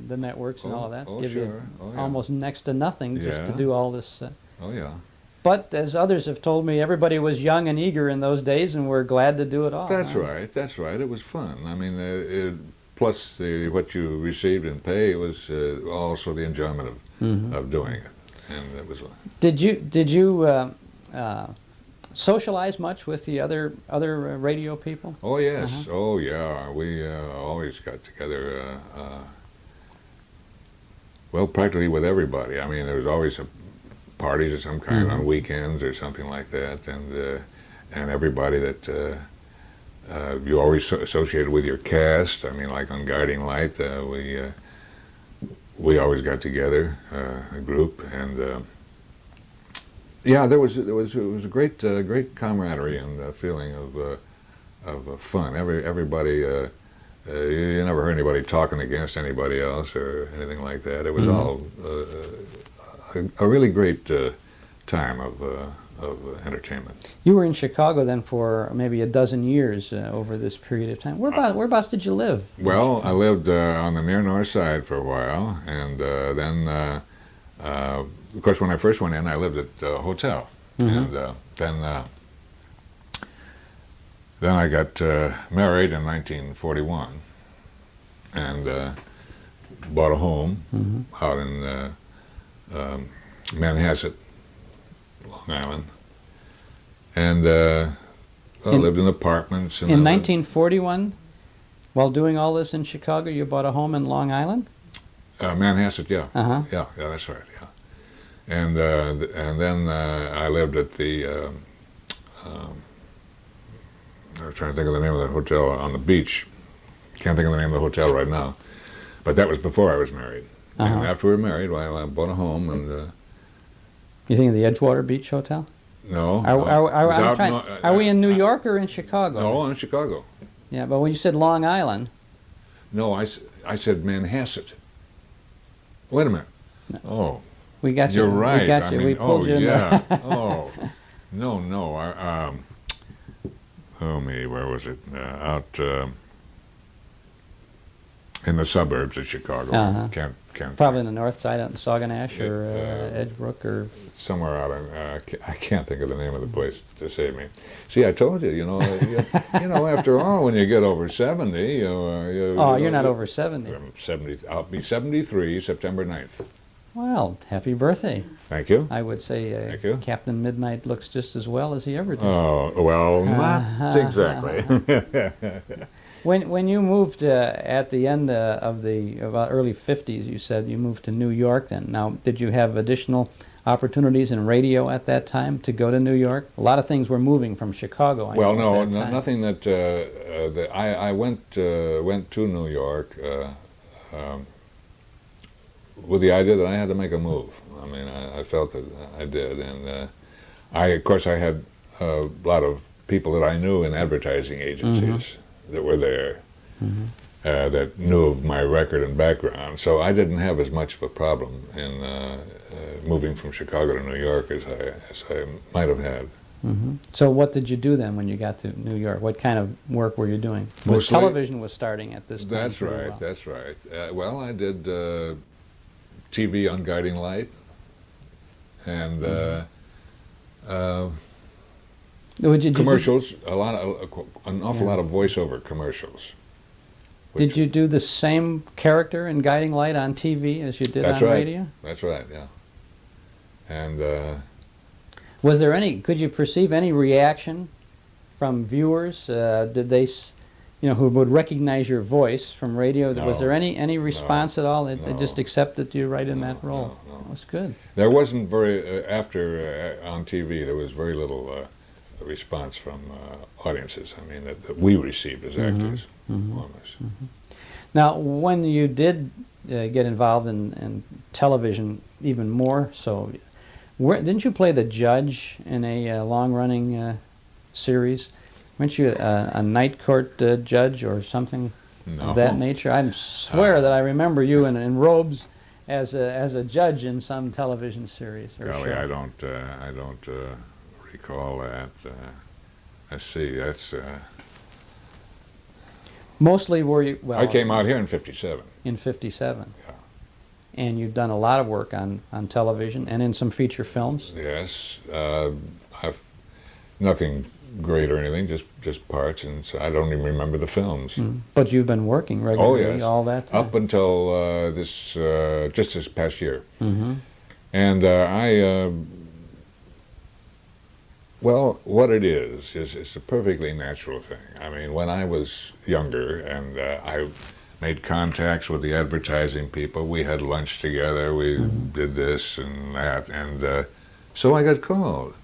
the networks and all of that. Give you almost next to nothing just to do all this. But as others have told me, everybody was young and eager in those days, and we're glad to do it all. That's right. That's right. It was fun. I mean, plus what you received in pay was also the enjoyment of doing it, and it was. Did you socialize much with the other radio people? Oh yes. Oh yeah. We always got together. Well, practically with everybody. I mean, there was always parties of some kind on weekends or something like that, and everybody that you always associated with your cast. I mean, like on Guiding Light, we always got together, a group, and it was a great camaraderie and feeling of fun. Everybody. You never heard anybody talking against anybody else or anything like that. It was all a really great time of entertainment. You were in Chicago then for maybe a dozen years over this period of time. Whereabouts did you live? Well, I lived on the near north side for a while, and then, of course, when I first went in, I lived at a hotel, and then I got married in 1941, and bought a home out in Manhasset, Long Island, and lived in apartments. In 1941, while doing all this in Chicago, you bought a home in Long Island? Manhasset, yeah. Yeah, that's right, yeah. And then I lived at the I was trying to think of the name of the hotel on the beach. Can't think of the name of the hotel right now. But that was before I was married. And after we were married, I bought a home and. You think of the Edgewater Beach Hotel? No. Are we in New York or in Chicago? No, in Chicago. Yeah, but when you said Long Island. No, I said Manhasset. Wait a minute. No. Oh. We got you. You're right. We got you. We pulled you in yeah. there. Oh. No. Where was it? Out in the suburbs of Chicago. Can't Probably in the north side, out in Sauganash or Edgebrook or somewhere out in. I can't think of the name of the place to save me. See, I told you. After all, when you get over 70, you're not over 70. I'm 70. I'll be 73 September 9th. Well, happy birthday. Thank you. I would say Thank you. Captain Midnight looks just as well as he ever did. Oh, well, not exactly. When you moved at the end of the about early 50s, you said you moved to New York then. Now, did you have additional opportunities in radio at that time to go to New York? A lot of things were moving from Chicago. Well, no, nothing that I went to New York with the idea that I had to make a move. I mean, I felt that I did, and of course, I had a lot of people that I knew in advertising agencies that were there that knew of my record and background. So I didn't have as much of a problem in moving from Chicago to New York as I might have had. So what did you do then when you got to New York? What kind of work were you doing? Television was starting at this time. That's right. Well. That's right. Well, I did TV on Guiding Light, and commercials. An awful lot of voiceover commercials. Did you do the same character in Guiding Light on TV as you did on radio? That's right. Yeah. And was there any? Could you perceive any reaction from viewers? Did they, who would recognize your voice from radio? No, was there any response at all? They just accepted you right in that role. No. That's good. There wasn't after on TV. There was very little response from audiences. I mean, that we received as actors. Now, when you did get involved in television, even more so, didn't you play the judge in a long-running series? Weren't you a night court judge or something of that nature? I swear that I remember you in robes as a judge in some television series. Golly, I don't recall that. I see. That's. Mostly were you? Well, I came out here in '57. In '57. Yeah. And you've done a lot of work on television and in some feature films. Yes, I've nothing great or anything, just parts, and so I don't even remember the films. But you've been working regularly all that time. Up until just this past year. And well, what it is it's a perfectly natural thing. I mean, when I was younger and I made contacts with the advertising people, we had lunch together, we did this and that, and so I got called.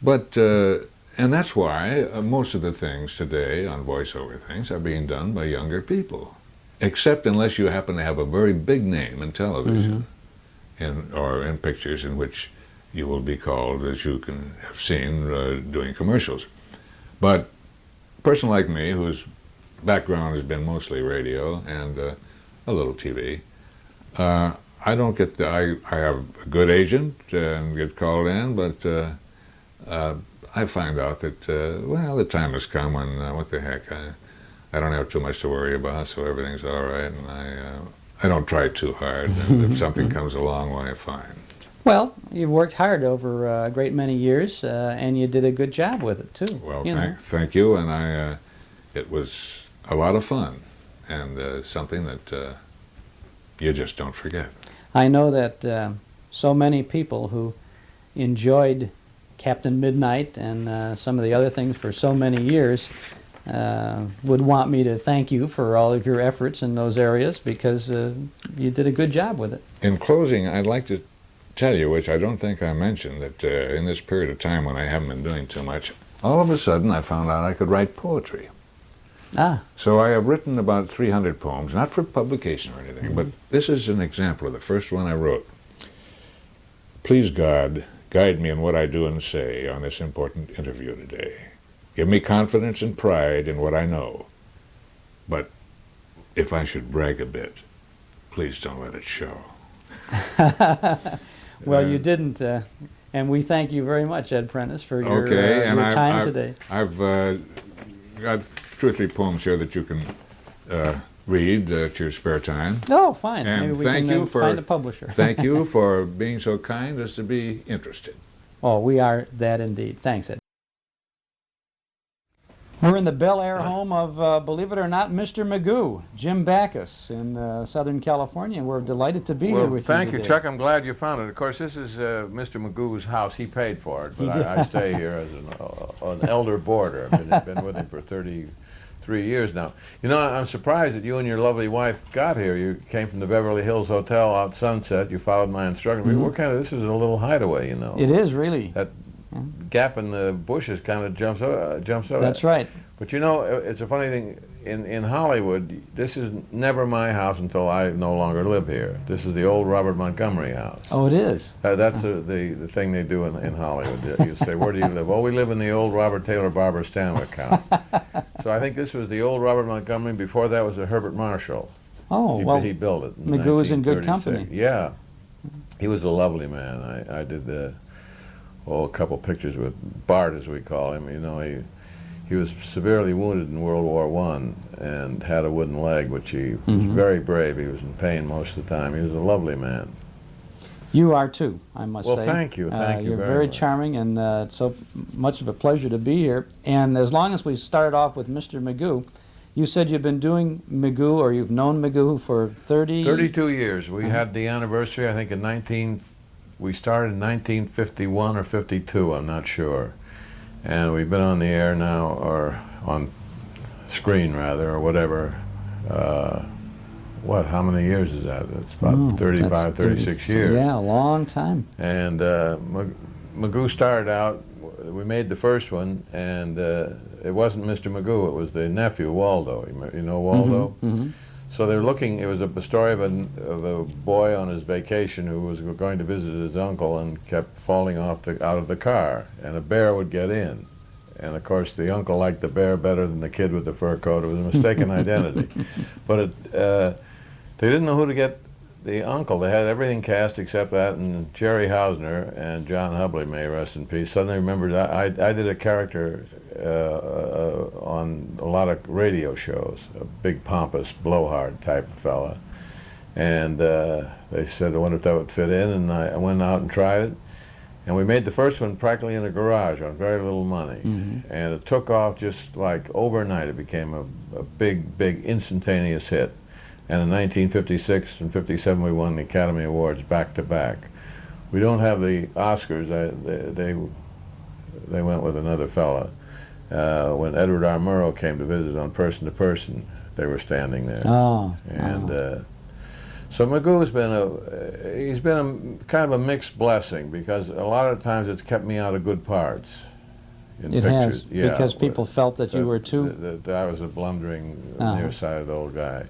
But, and that's why most of the things today on voiceover things are being done by younger people, except unless you happen to have a very big name in television or in pictures in which you will be called, as you can have seen, doing commercials. But a person like me, whose background has been mostly radio and a little TV, I don't get I have a good agent and get called in, but I find out that, well, the time has come when, what the heck, I don't have too much to worry about, so everything's all right, and I don't try too hard, and if something comes along, why, fine. Well, you've worked hard over a great many years, and you did a good job with it, too. Well, thank you, and it was a lot of fun, and something that you just don't forget. I know that so many people who enjoyed Captain Midnight and some of the other things for so many years would want me to thank you for all of your efforts in those areas, because you did a good job with it. In closing, I'd like to tell you, which I don't think I mentioned, that in this period of time when I haven't been doing too much, all of a sudden I found out I could write poetry. Ah. So I have written about 300 poems, not for publication or anything, but this is an example of the first one I wrote. Please, God, guide me in what I do and say on this important interview today. Give me confidence and pride in what I know. But if I should brag a bit, please don't let it show. Well, you didn't, and we thank you very much, Ed Prentiss, for your, Okay, and your time today. I've got 2 or 3 poems here that you can read at your spare time. Oh, fine. And Maybe we thank can you for, find a publisher. Thank you for being so kind as to be interested. Oh, we are that indeed. Thanks, Ed. We're in the Bel Air home of, believe it or not, Mr. Magoo, Jim Backus in Southern California. We're delighted to be here with you thank you, today. Chuck. I'm glad you found it. Of course, this is Mr. Magoo's house. He paid for it, but I stay here as an elder boarder. I've been with him for 33 years now. You know, I'm surprised that you and your lovely wife got here. You came from the Beverly Hills Hotel out Sunset. You followed my instructions. Mm-hmm. We're kind of, this is a little hideaway, you know. It is, really. That gap in the bushes kind of jumps out. That's right. But you know, it's a funny thing. In Hollywood, this is never my house until I no longer live here. This is the old Robert Montgomery house. Oh, it is? That's the thing they do in Hollywood. You say, where do you live? Oh, we live in the old Robert Taylor Barbara Stanwyck house. So I think this was the old Robert Montgomery. Before that was the Herbert Marshall. Oh, well, he built it. Magoo was in good company. Yeah. He was a lovely man. I did a couple pictures with Bart, as we call him. You know, he was severely wounded in World War I and had a wooden leg, which he was very brave. He was in pain most of the time. He was a lovely man. You are too, I must say. Well, thank you. Thank you You're very very much. charming, and it's so much of a pleasure to be here. And as long as we started off with Mr. Magoo, you said you've been doing Magoo, or you've known Magoo for 32 years. We had the anniversary, I think, we started in 1951 or 52, I'm not sure. And we've been on the air now, or on screen rather, or whatever. How many years is that? It's about 35, 36 years. Yeah, a long time. And Magoo started out, we made the first one, and it wasn't Mr. Magoo, it was the nephew, Waldo. You know Waldo? So they were looking, it was a story of a boy on his vacation who was going to visit his uncle and kept falling out of the car, and a bear would get in. And of course the uncle liked the bear better than the kid with the fur coat. It was a mistaken identity. But they didn't know who to get the uncle. They had everything cast except that, and Jerry Hausner and John Hubley, may rest in peace, suddenly remembered I did a character on a lot of radio shows, a big pompous blowhard type fella, and they said, I wonder if that would fit in, and I went out and tried it, and we made the first one practically in a garage on very little money, and it took off just like overnight. It became a big instantaneous hit, and in 1956 and 57 we won the Academy Awards back to back. We don't have the Oscars. They went with another fella. When Edward R. Murrow came to visit on Person to Person, they were standing there. So Magoo's he's been a kind of a mixed blessing, because a lot of times it's kept me out of good parts in it pictures. Has, because people felt that you were too... That I was a blundering, nearsighted old guy.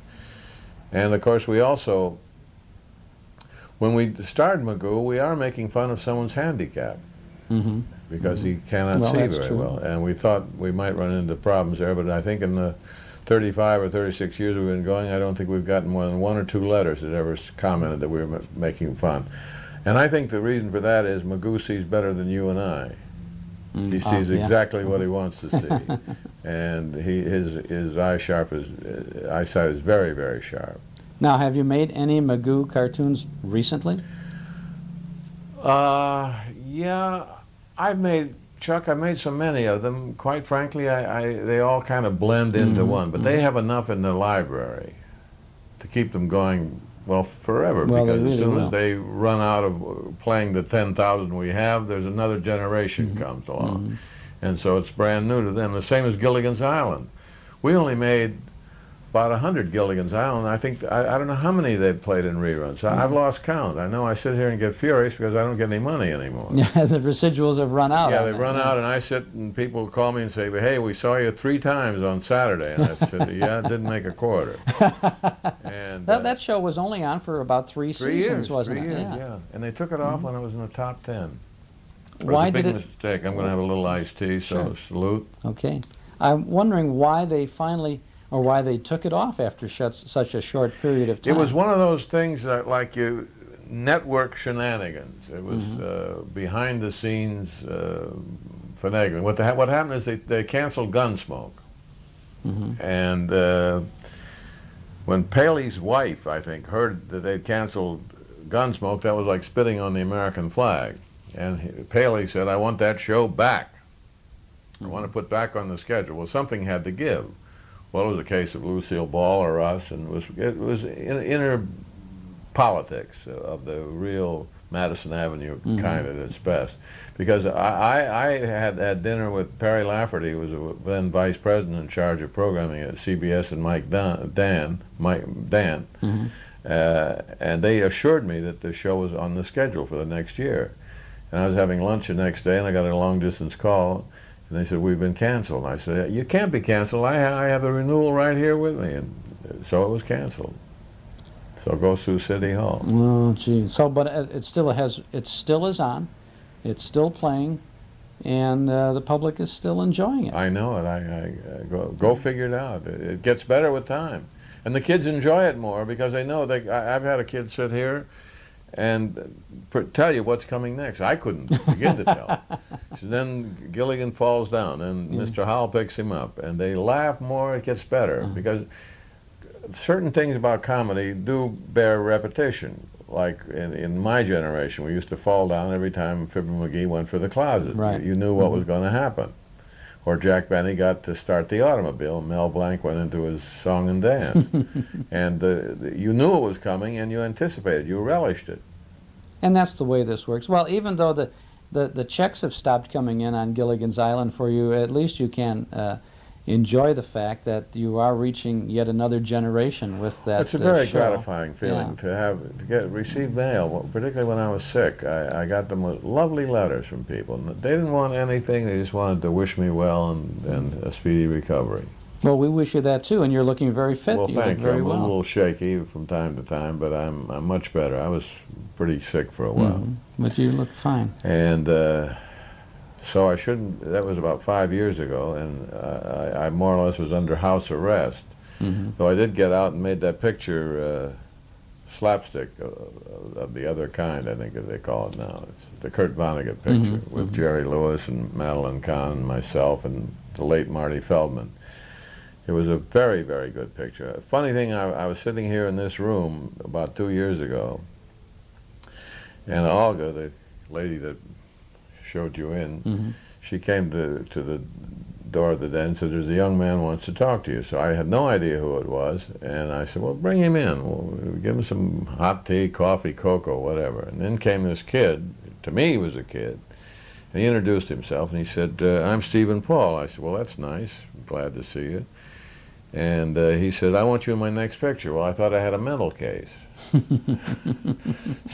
And of course we also, when we started Magoo, we are making fun of someone's handicap. Because he cannot see very well. And we thought we might run into problems there, but I think in the 35 or 36 years we've been going, I don't think we've gotten more than 1 or 2 letters that ever commented that we were making fun. And I think the reason for that is Magoo sees better than you and I. He sees exactly what he wants to see. And his eyesight is very, very sharp. Now, have you made any Magoo cartoons recently? Yeah, I've made so many of them. Quite frankly, they all kind of blend into one. But they have enough in the library to keep them going, well, forever. Because as soon as they run out of playing the 10,000 we have, there's another generation comes along. And so it's brand new to them. The same as Gilligan's Island. We only made about 100 Gilligan's Island. I think, I don't know how many they've played in reruns. I've lost count. I know I sit here and get furious because I don't get any money anymore. Yeah, the residuals have run out. Yeah, they've run out, and I sit and people call me and say, hey, we saw you 3 times on Saturday. And I said, yeah, it didn't make a quarter. And that show was only on for about 3 seasons, wasn't it? 3 years, yeah. And they took it off when it was in the top 10. Why did it? Big mistake. I'm going to have a little iced tea, so salute. Okay. I'm wondering why they finally, or why they took it off after such a short period of time. It was one of those things that, like network shenanigans. It was behind the scenes finagling. What happened is they canceled Gunsmoke. And when Paley's wife, I think, heard that they'd canceled Gunsmoke, that was like spitting on the American flag. And Paley said, I want that show back. I want to put back on the schedule. Well, something had to give. Well, it was a case of Lucille Ball or us, and it was inner politics of the real Madison Avenue kind at its best. Because I had dinner with Perry Lafferty, who was then vice president in charge of programming at CBS, and Mike Dan, and they assured me that the show was on the schedule for the next year. And I was having lunch the next day, and I got a long-distance call, and they said, we've been canceled. And I said, you can't be canceled. I have a renewal right here with me. And so it was canceled. So go sue City Hall. Oh, gee. So, but it still is on. It's still playing, and the public is still enjoying it. I know it. I go figure it out. It gets better with time. And the kids enjoy it more because they know I've had a kid sit here and tell you what's coming next. I couldn't begin to tell. So then Gilligan falls down, and Mr. Howell picks him up, and they laugh more. It gets better because certain things about comedy do bear repetition. Like in my generation, we used to fall down every time Fibber McGee went for the closet. Right. You knew what was going to happen. Or Jack Benny got to start the automobile, and Mel Blanc went into his song and dance. And you knew it was coming, and you anticipated, you relished it. And that's the way this works. Well, even though the checks have stopped coming in on Gilligan's Island for you, at least you can enjoy the fact that you are reaching yet another generation with that. It's a very show. gratifying feeling to receive mail, particularly when I was sick. I got them with lovely letters from people. They didn't want anything; they just wanted to wish me well and a speedy recovery. Well, we wish you that too, and you're looking very fit. Well, you thank look you. very I'm well. a little shaky from time to time, but I'm much better. I was pretty sick for a while. But you look fine. And so I shouldn't. That was about 5 years ago, and I more or less was under house arrest. Though I did get out and made that picture, slapstick of the other kind, I think they call it now. It's the Kurt Vonnegut picture with Jerry Lewis and Madeline Kahn and myself and the late Marty Feldman. It was a very, very good picture. A funny thing, I was sitting here in this room about 2 years ago, and Olga, the lady that showed you in, she came to the door of the den and said, there's a young man who wants to talk to you. So I had no idea who it was, and I said, well, bring him in. We'll give him some hot tea, coffee, cocoa, whatever. And then came this kid. To me, he was a kid. And he introduced himself, and he said, I'm Stephen Paul. I said, well, that's nice. Glad to see you. And he said, I want you in my next picture. Well, I thought I had a mental case.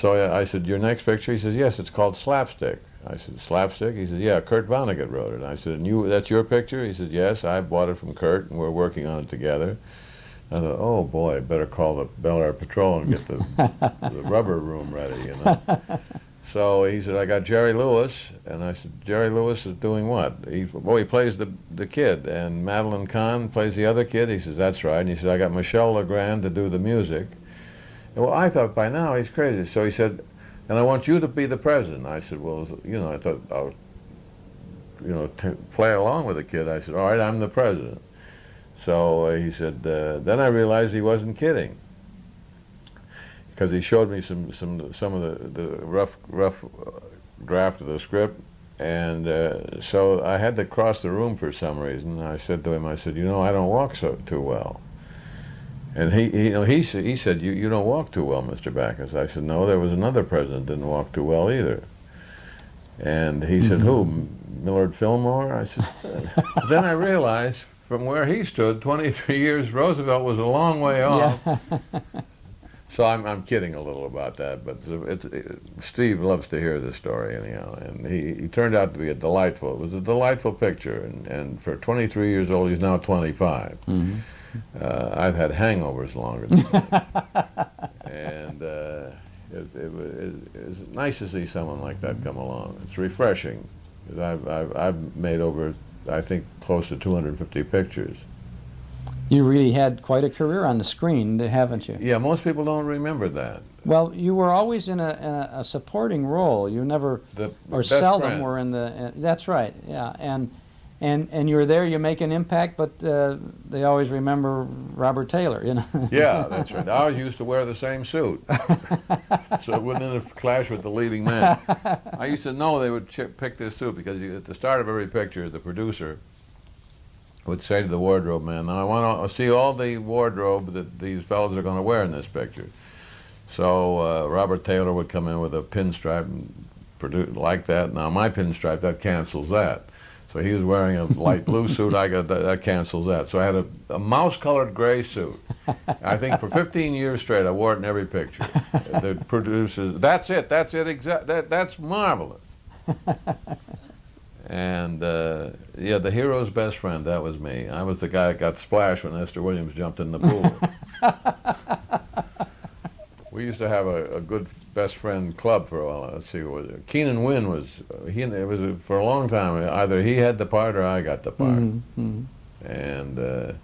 So I said, your next picture? He says, yes, it's called Slapstick. I said, Slapstick? He said, yeah, Kurt Vonnegut wrote it. And I said, and that's your picture? He said, yes, I bought it from Kurt, and we're working on it together. I thought, oh, boy, I better call the Bel Air Patrol and get the rubber room ready, you know. So he said, I got Jerry Lewis. And I said, Jerry Lewis is doing what? He plays the kid, and Madeline Kahn plays the other kid. He says, that's right. And he said, I got Michel Legrand to do the music. And, well, I thought by now he's crazy. So he said, and I want you to be the president. I said, well, you know, I thought I'll, you know, play along with the kid. I said, all right, I'm the president. So he said, then I realized he wasn't kidding, because he showed me some of the rough draft of the script, and so I had to cross the room for some reason. I said to him, I said, you know, I don't walk too well. And he said, you don't walk too well, Mr. Backus. I said, no, there was another president that didn't walk too well either. And he said, who, Millard Fillmore? I said, then I realized, from where he stood, 23 years, Roosevelt was a long way off. Yeah. So I'm kidding a little about that, but Steve loves to hear this story anyhow, and he turned out to be it was a delightful picture, and for 23 years old, he's now 25. Mm-hmm. I've had hangovers longer than that. And it's nice to see someone like that come along. It's refreshing. I've made over, I think, close to 250 pictures. You really had quite a career on the screen, haven't you? Yeah, most people don't remember that. Well, you were always in a supporting role. You never, or seldom friend. were in the. That's right. Yeah, and you were there. You make an impact, but they always remember Robert Taylor. You know. Yeah, that's right. I always used to wear the same suit, so it wouldn't clash with the leading man. I used to know they would pick this suit because at the start of every picture, the producer would say to the wardrobe man, "Now I want to see all the wardrobe that these fellows are going to wear in this picture." So Robert Taylor would come in with a pinstripe and like that. Now my pinstripe, that cancels that. So he was wearing a light blue suit. That cancels that. So I had a mouse-colored gray suit. I think for 15 years straight, I wore it in every picture. The producers, that's it, that's marvelous. And yeah, the hero's best friend, that was me. I was the guy that got splashed when Esther Williams jumped in the pool. We used to have a good best friend club for a while. Let's see, what was it? Keenan Wynn was, it was for a long time, either he had the part or I got the part. Mm-hmm. And then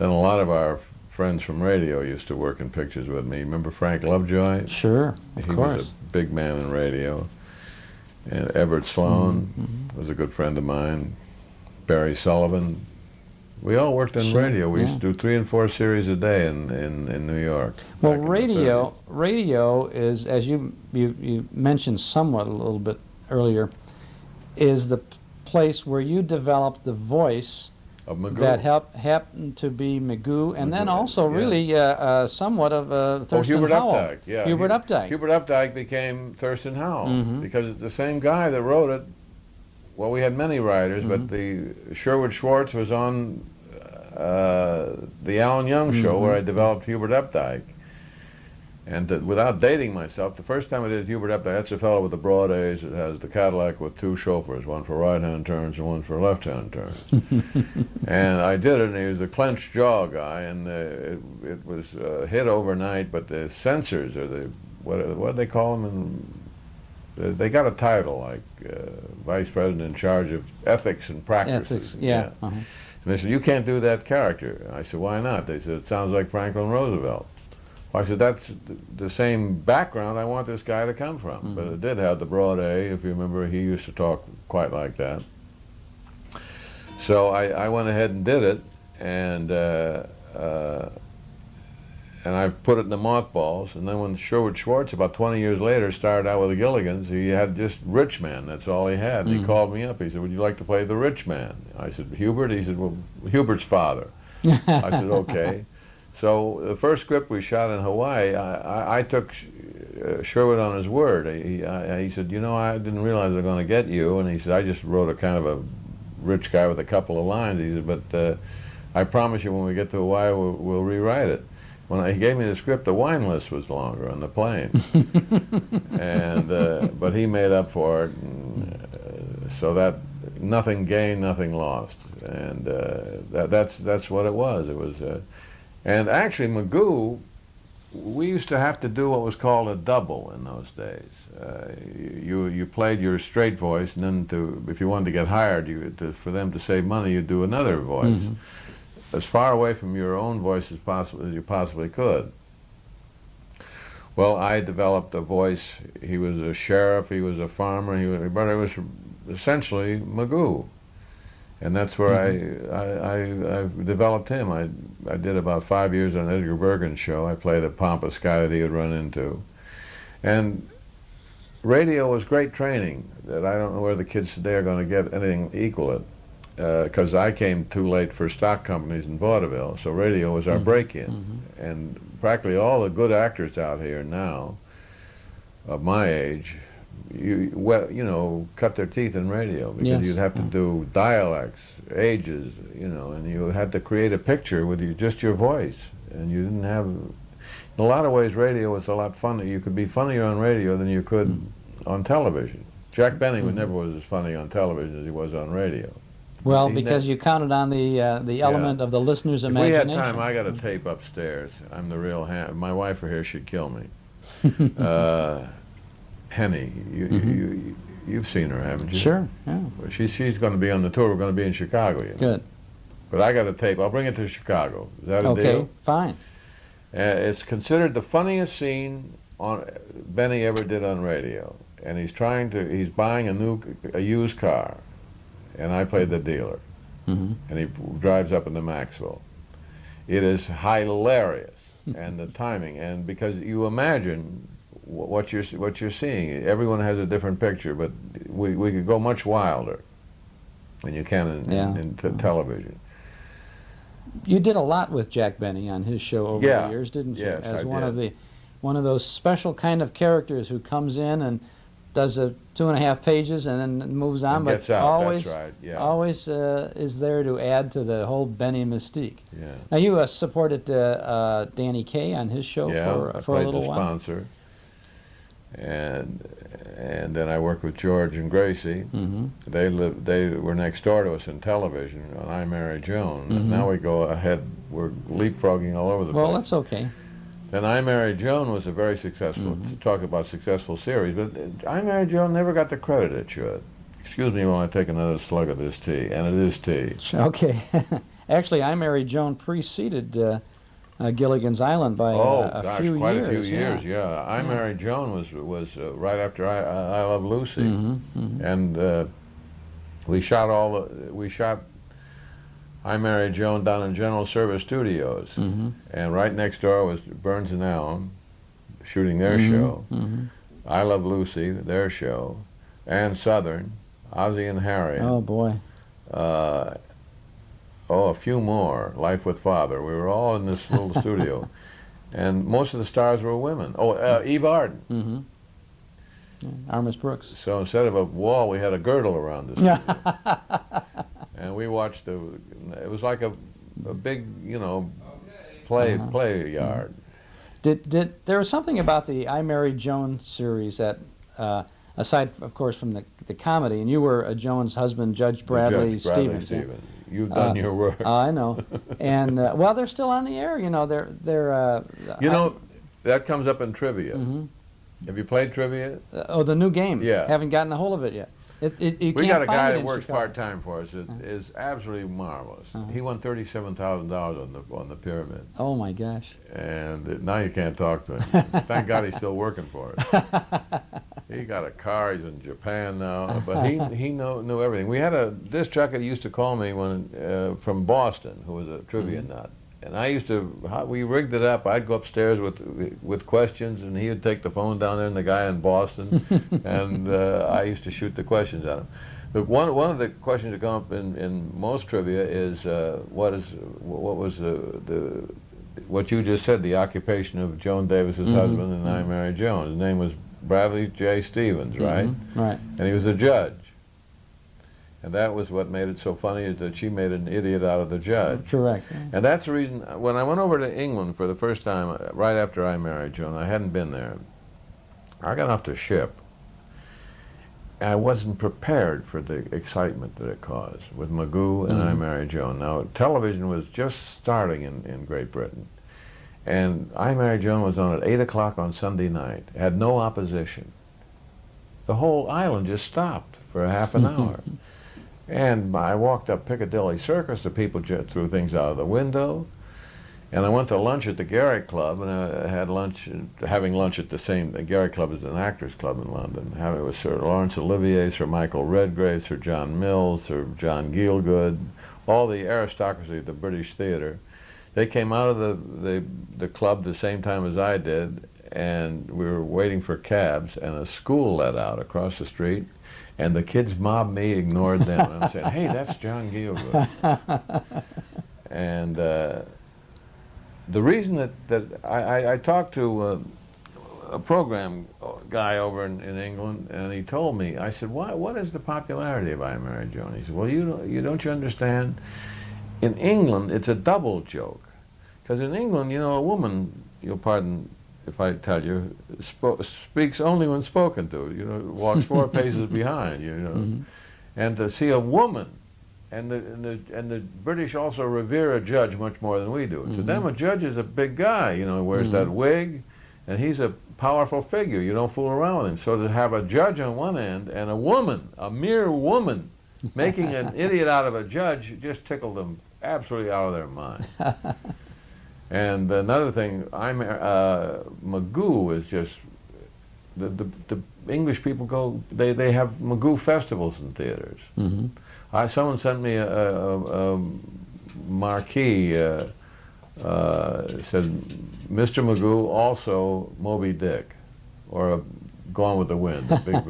a lot of our friends from radio used to work in pictures with me. Remember Frank Lovejoy? Sure, of course. He was a big man in radio. And Everett Sloan was a good friend of mine. Barry Sullivan. We all worked on radio. We used to do 3 and 4 series a day in New York. Well, radio is, as you mentioned somewhat a little bit earlier, is the place where you developed the voice of Magoo. That happened to be Magoo, and then also really somewhat of Thurston Hubert Howell. Updike, yeah. Hubert Updike. Hubert Updike became Thurston Howell because it's the same guy that wrote it. Well, we had many writers, but the Sherwood Schwartz was on the Alan Young show where I developed Hubert Updike. And without dating myself, the first time I did Hubert Updike, that's a fellow with the broad A's that has the Cadillac with 2 chauffeurs, one for right-hand turns and one for left-hand turns. And I did it, and he was a clenched jaw guy, and it was a hit overnight, but the censors, or the, what do they call them? They got a title, like Vice President in charge of ethics and practices. Ethics, yeah. And they said, "You can't do that character." I said, "Why not?" They said, "It sounds like Franklin Roosevelt." I said, "That's the same background I want this guy to come from." But it did have the broad A, if you remember. He used to talk quite like that. So I went ahead and did it, and I put it in the mothballs. And then when Sherwood Schwartz, about 20 years later, started out with the Gilligans, he had just Rich Man. That's all he had. And he called me up. He said, "Would you like to play the Rich Man?" I said, "Hubert?" He said, "Well, Hubert's father." I said, "Okay." So the first script we shot in Hawaii, I took Sherwood on his word. He said, "You know, I didn't realize they're going to get you." And he said, "I just wrote a kind of a rich guy with a couple of lines." He said, "But I promise you when we get to Hawaii, we'll rewrite it." When he gave me the script, the wine list was longer on the plane. And but he made up for it. And, so that nothing gained, nothing lost. And that's what it was. It was... and actually, Magoo, we used to have to do what was called a double in those days. You played your straight voice, and then if you wanted to get hired, for them to save money, you'd do another voice, as far away from your own voice as you possibly could. Well, I developed a voice. He was a sheriff. He was a farmer. But it was essentially Magoo. And that's where I developed him. I did about 5 years on Edgar Bergen's show. I played a pompous guy that he had run into. And radio was great training that I don't know where the kids today are going to get anything equal it. Because I came too late for stock companies in vaudeville, so radio was our break-in. And practically all the good actors out here now, of my age, cut their teeth in radio because Yes. you'd have to do dialects, ages, and you had to create a picture with just your voice, and you didn't have. In a lot of ways, radio was a lot funnier. You could be funnier on radio than you could on television. Jack Benny never was as funny on television as he was on radio. Well, because you counted on the element of the listener's If imagination. we had time, I got a tape upstairs. I'm the real my wife were here, she'd kill me. Henny, you've seen her, haven't you? Sure, yeah. Well, she's going to be on the tour. We're going to be in Chicago. Good. But I got a tape. I'll bring it to Chicago. Is that a deal? Okay, fine. It's considered the funniest scene Benny ever did on radio. And he's buying a used car. And I played the dealer. Mm-hmm. And he drives up into Maxwell. It is hilarious. And the timing. And because you imagine what you're seeing. Everyone has a different picture, but we could go much wilder than you can in television. You did a lot with Jack Benny on his show over the years, didn't you? Yes, As I one did. of those special kind of characters who comes in and does 2.5 pages and then moves on, And but gets out, always, that's right, yeah. always is there to add to the whole Benny mystique. Yeah. Now you supported Danny Kaye on his show I for a played little the while. sponsor. And then I worked with George and Gracie. Mm-hmm. They were next door to us in television on I Married Joan. Mm-hmm. And now we go ahead, we're leapfrogging all over the place. Well, that's okay. Then I Married Joan was a very successful, to talk about successful series, but I Married Joan never got the credit it should. Excuse me while I take another slug of this tea, and it is tea. Okay. Actually, I Married Joan preceded Gilligan's Island by quite few a years. few years, yeah. I Married Joan was right after I Love Lucy, and we shot I Married Joan down in General Service Studios, and right next door was Burns and Allen shooting their show, I Love Lucy, their show, and Southern, Ozzie and Harriet. Oh boy. A few more. Life with Father. We were all in this little studio, and most of the stars were women. Eve Arden. Mm-hmm. Yeah, Armis Brooks. So instead of a wall, we had a girdle around the studio. And we watched it was like a big, play yard. Did there was something about the I Married Joan series that, aside, of course, from the comedy, and you were Joan's husband, Judge Bradley Stevens. You've done your work. I know, and well, they're still on the air. They're. That comes up in trivia. Have you played trivia? The new game. Yeah. Haven't gotten a hold of it yet. We got a guy that works part-time for us. It is absolutely marvelous. He won $37,000 on the pyramid. Oh my gosh! And now you can't talk to him. Thank God he's still working for us. He got a car. He's in Japan now, but he knew everything. We had a disc jockey that used to call me from Boston, who was a trivia nut. And I used to, we rigged it up. I'd go upstairs with questions, and he would take the phone down there, and the guy in Boston, and I used to shoot the questions at him. But one of the questions that come up in most trivia is what was what you just said, the occupation of Joan Davis's husband and I Married Joan. His name was Bradley J. Stevens, right? Right. And he was a judge. And that was what made it so funny, is that she made an idiot out of the judge. Correct. Yeah. And that's the reason, when I went over to England for the first time, right after I Married Joan, I hadn't been there. I got off the ship. And I wasn't prepared for the excitement that it caused with Magoo and I Married Joan. Now, television was just starting in Great Britain. And I Married Joan was on at 8 o'clock on Sunday night. It had no opposition. The whole island just stopped for a half an hour. And I walked up Piccadilly Circus, the people threw things out of the window. And I went to lunch at the Garrick Club, and I had having lunch at the Garrick Club is an actors club in London. It was Sir Laurence Olivier, Sir Michael Redgrave, Sir John Mills, Sir John Gielgud, all the aristocracy of the British theater. They came out of the club the same time as I did, and we were waiting for cabs, and a school let out across the street. And the kids mobbed me, ignored them, and I said, "Hey, that's John Gielgud." And the reason that I talked to a program guy over in England, and he told me, I said, what is the popularity of I Married Joan? He said, well, don't you understand? In England, it's a double joke. Because in England, you know, a woman, you'll pardon if I tell you, speaks only when spoken to, you know, walks 4 paces behind, you know. Mm-hmm. And to see a woman, and the British also revere a judge much more than we do. Mm-hmm. To them, a judge is a big guy, you know, wears that wig, and he's a powerful figure. You don't fool around with him. So to have a judge on one end and a woman, a mere woman, making an idiot out of a judge just tickled them absolutely out of their mind. And another thing, Magoo is just, the English people go, they have Magoo festivals in theaters. Mm-hmm. Someone sent me a marquee, said, Mr. Magoo, also Moby Dick, or Gone with the Wind, the big.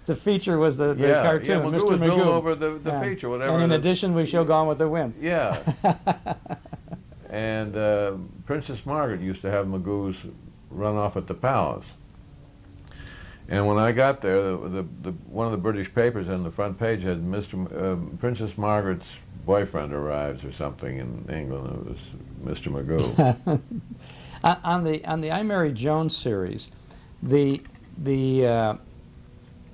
The feature was the cartoon, yeah, Magoo Mr. was Magoo. built over the feature, whatever. And in addition, we show Gone with the Wind. Yeah. And Princess Margaret used to have Magoo's run off at the palace. And when I got there, one of the British papers on the front page had Princess Margaret's boyfriend arrives or something in England. It was Mr. Magoo. On the I Married Joan series,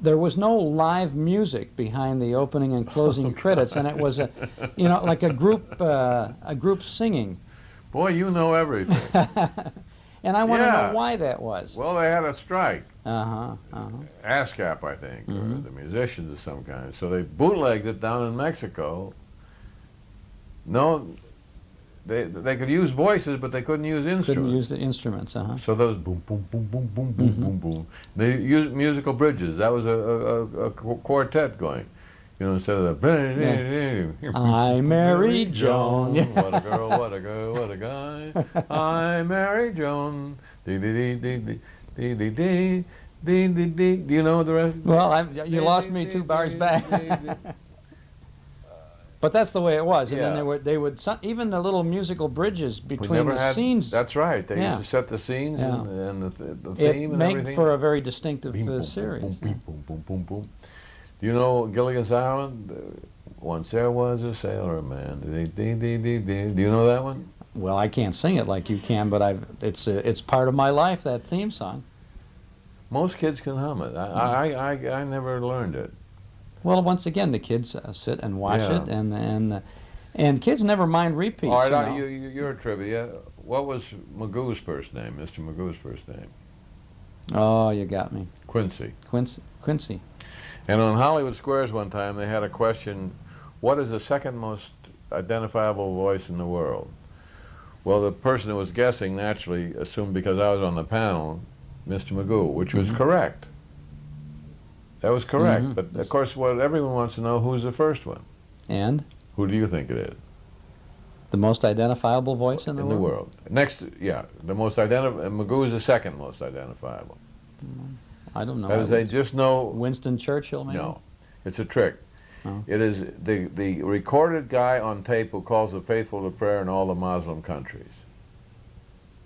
there was no live music behind the opening and closing credits, and it was like a group singing. Boy, you know everything. And I want to know why that was. Well, they had a strike. Ascot, I think, or the musicians of some kind. So they bootlegged it down in Mexico. No, they could use voices, but they couldn't use instruments. Couldn't use the instruments, So those boom, boom, boom, boom, boom, boom, boom, boom. They used musical bridges. That was a quartet going. You know, instead of the... I married Joan. What a girl, what a girl, what a guy. I married Joan. Dee-dee-dee-dee-dee. Do you know the rest? Well, you lost me 2 bars back. But that's the way it was. And then they would even the little musical bridges between the scenes. That's right. They used to set the scenes and the theme and everything. It made for a very distinctive series. Boom, boom, boom, boom, boom, boom. Do you know Gilligan's Island? Once there was a sailor man. Do you know that one? Well, I can't sing it like you can, but it's part of my life, that theme song. Most kids can hum it. I never learned it. Well, once again, the kids sit and watch it, and kids never mind repeats. All right, you're trivia. What was Magoo's first name, Mr. Magoo's first name? Oh, you got me. Quincy. Quincy. And on Hollywood Squares one time, they had a question, what is the second most identifiable voice in the world? Well, the person who was guessing naturally assumed, because I was on the panel, Mr. Magoo, which was correct. That was correct. But, of course, what everyone wants to know, who's the first one? And? Who do you think it is? The most identifiable voice in the world? In the world. Next, the most Magoo is the second most identifiable. I don't know. That is, they just know... Winston Churchill, maybe? No. It's a trick. Oh. It is the recorded guy on tape who calls the faithful to prayer in all the Muslim countries.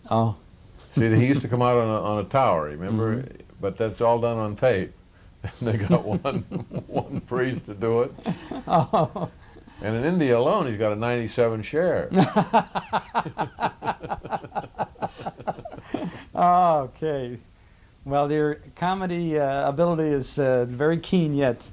Oh. See, he used to come out on a tower, remember? But that's all done on tape. And they got one priest to do it. Oh. And in India alone, he's got a 97 share. Okay. Well, your comedy ability is very keen yet.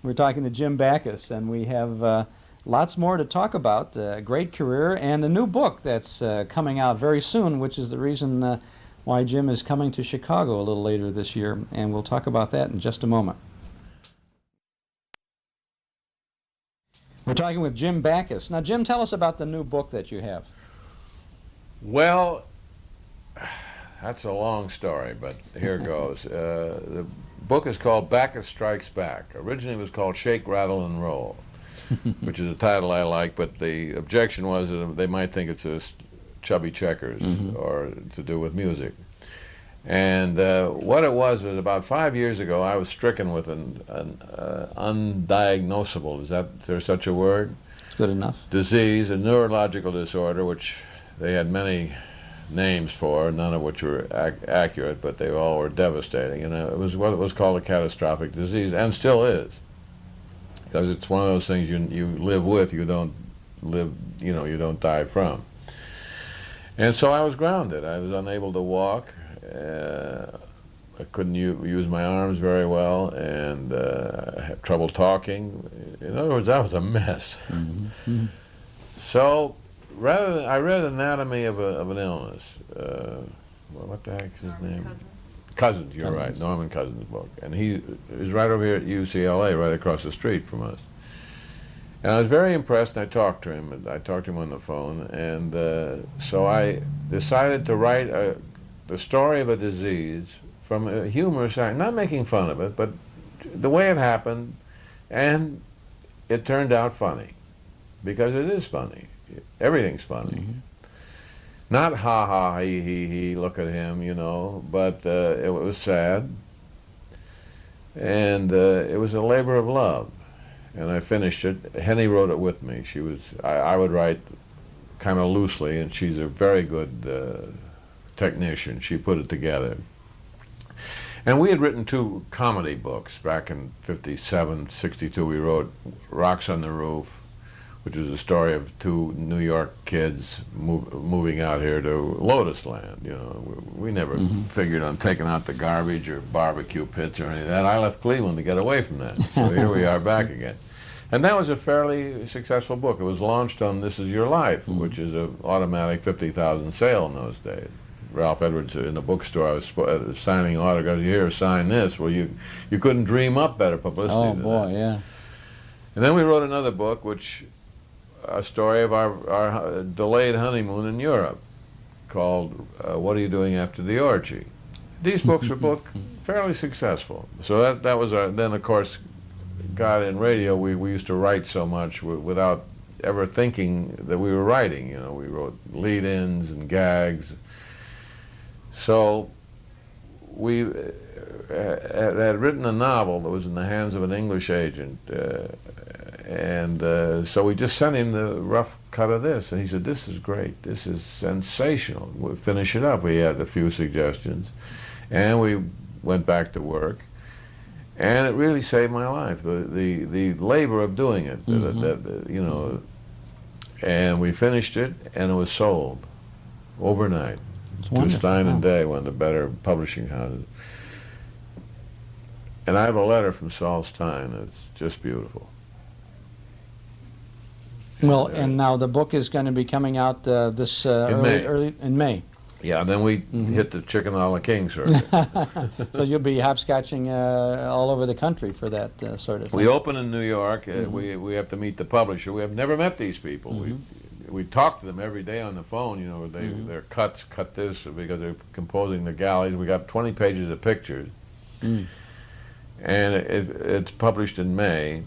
We're talking to Jim Backus, and we have lots more to talk about. A great career and a new book that's coming out very soon, which is the reason why Jim is coming to Chicago a little later this year, and we'll talk about that in just a moment. We're talking with Jim Backus. Now, Jim, tell us about the new book that you have. Well, that's a long story, but here goes. The book is called Backus Strikes Back. Originally it was called Shake, Rattle, and Roll, which is a title I like, but the objection was that they might think it's a Chubby Checkers or to do with music. And what it was about 5 years ago, I was stricken with an undiagnosable, is there such a word? It's good enough. Disease, a neurological disorder, which they had many names for, none of which were accurate, but they all were devastating. And it was what was called a catastrophic disease, and still is, because it's one of those things you live with, you don't live, you don't die from. And so I was grounded. I was unable to walk. I couldn't use my arms very well, and I had trouble talking. In other words, I was a mess. Mm-hmm. So, I read Anatomy of an Illness. What the heck's his name? Cousins, you're right, Norman Cousins' book. And he is right over here at UCLA, right across the street from us. And I was very impressed, and I talked to him. I talked to him on the phone, and so I decided to write the story of a disease from a humorous side, not making fun of it, but the way it happened, and it turned out funny, because it is funny. Everything's funny. Mm-hmm. Not ha ha, he, look at him, but it was sad, and it was a labor of love. And I finished it. Henny wrote it with me. I would write kind of loosely, and she's a very good technician. She put it together. And we had written 2 comedy books back in 57, 62. We wrote Rocks on the Roof, which was a story of 2 New York kids moving out here to Lotus Land. We never figured on taking out the garbage or barbecue pits or any of that. I left Cleveland to get away from that. So here we are back again. And that was a fairly successful book. It was launched on This Is Your Life, which is an automatic 50,000 sale in those days. Ralph Edwards in the bookstore, I was signing autographs. You hear, sign this. Well, you couldn't dream up better publicity than boy, that. yeah. And then we wrote another book, a story of our delayed honeymoon in Europe, called What Are You Doing After the Orgy? These books were both fairly successful. So that was then of course, God, in radio, we used to write so much without ever thinking that we were writing. We wrote lead-ins and gags. So we had written a novel that was in the hands of an English agent, and so we just sent him the rough cut of this, and he said, "This is great. This is sensational. We'll finish it up." We had a few suggestions, and we went back to work. And it really saved my life. The labor of doing it, and we finished it, and it was sold overnight to Stein and Day, one of the better publishing houses. And I have a letter from Saul Stein that's just beautiful. Well, and now the book is going to be coming out this early in May. Yeah, and then we hit the chicken a la king circuit. So you'll be hopscotching all over the country for that sort of thing. We open in New York. We have to meet the publisher. We have never met these people. We talk to them every day on the phone. Their cut this because they're composing the galleys. We got 20 pages of pictures, and it's published in May.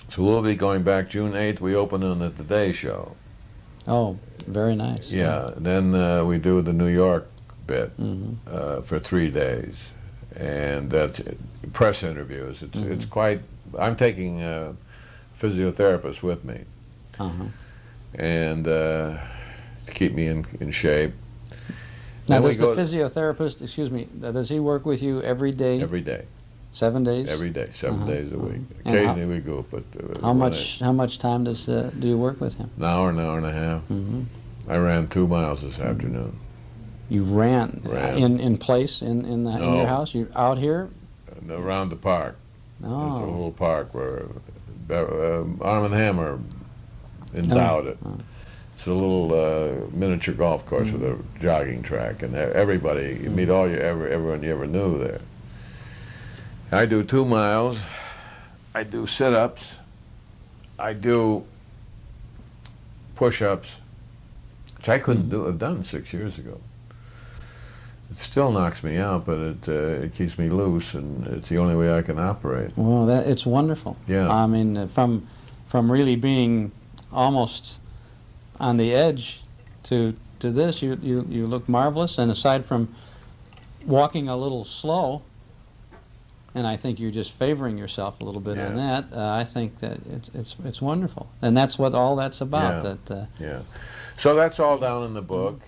So we'll be going back June 8th. We open on the Today Show. Oh, very nice. Yeah, then we do the New York bit for 3 days, and that's press interviews. It's quite. I'm taking a physiotherapist with me, and to keep me in shape. Now, does the physiotherapist? Excuse me. Does he work with you every day? Every day. 7 days? Every day, 7 days a week. Occasionally we go, but how much time do you work with him? An hour and a half. I ran 2 miles this afternoon. You ran. In place in your house? You out here? Around the park. There's a little park where Arm and Hammer endowed it. It's a little miniature golf course with a jogging track, and everybody, you meet everyone you ever knew there. I do 2 miles. I do sit-ups. I do push-ups, which I couldn't have done 6 years ago. It still knocks me out, but it keeps me loose, and it's the only way I can operate. Well, it's wonderful. Yeah. I mean, from really being almost on the edge to this, you look marvelous. And aside from walking a little slow, and I think you're just favoring yourself a little bit on that. I think that it's wonderful, and that's what all that's about. Yeah. So that's all down in the book.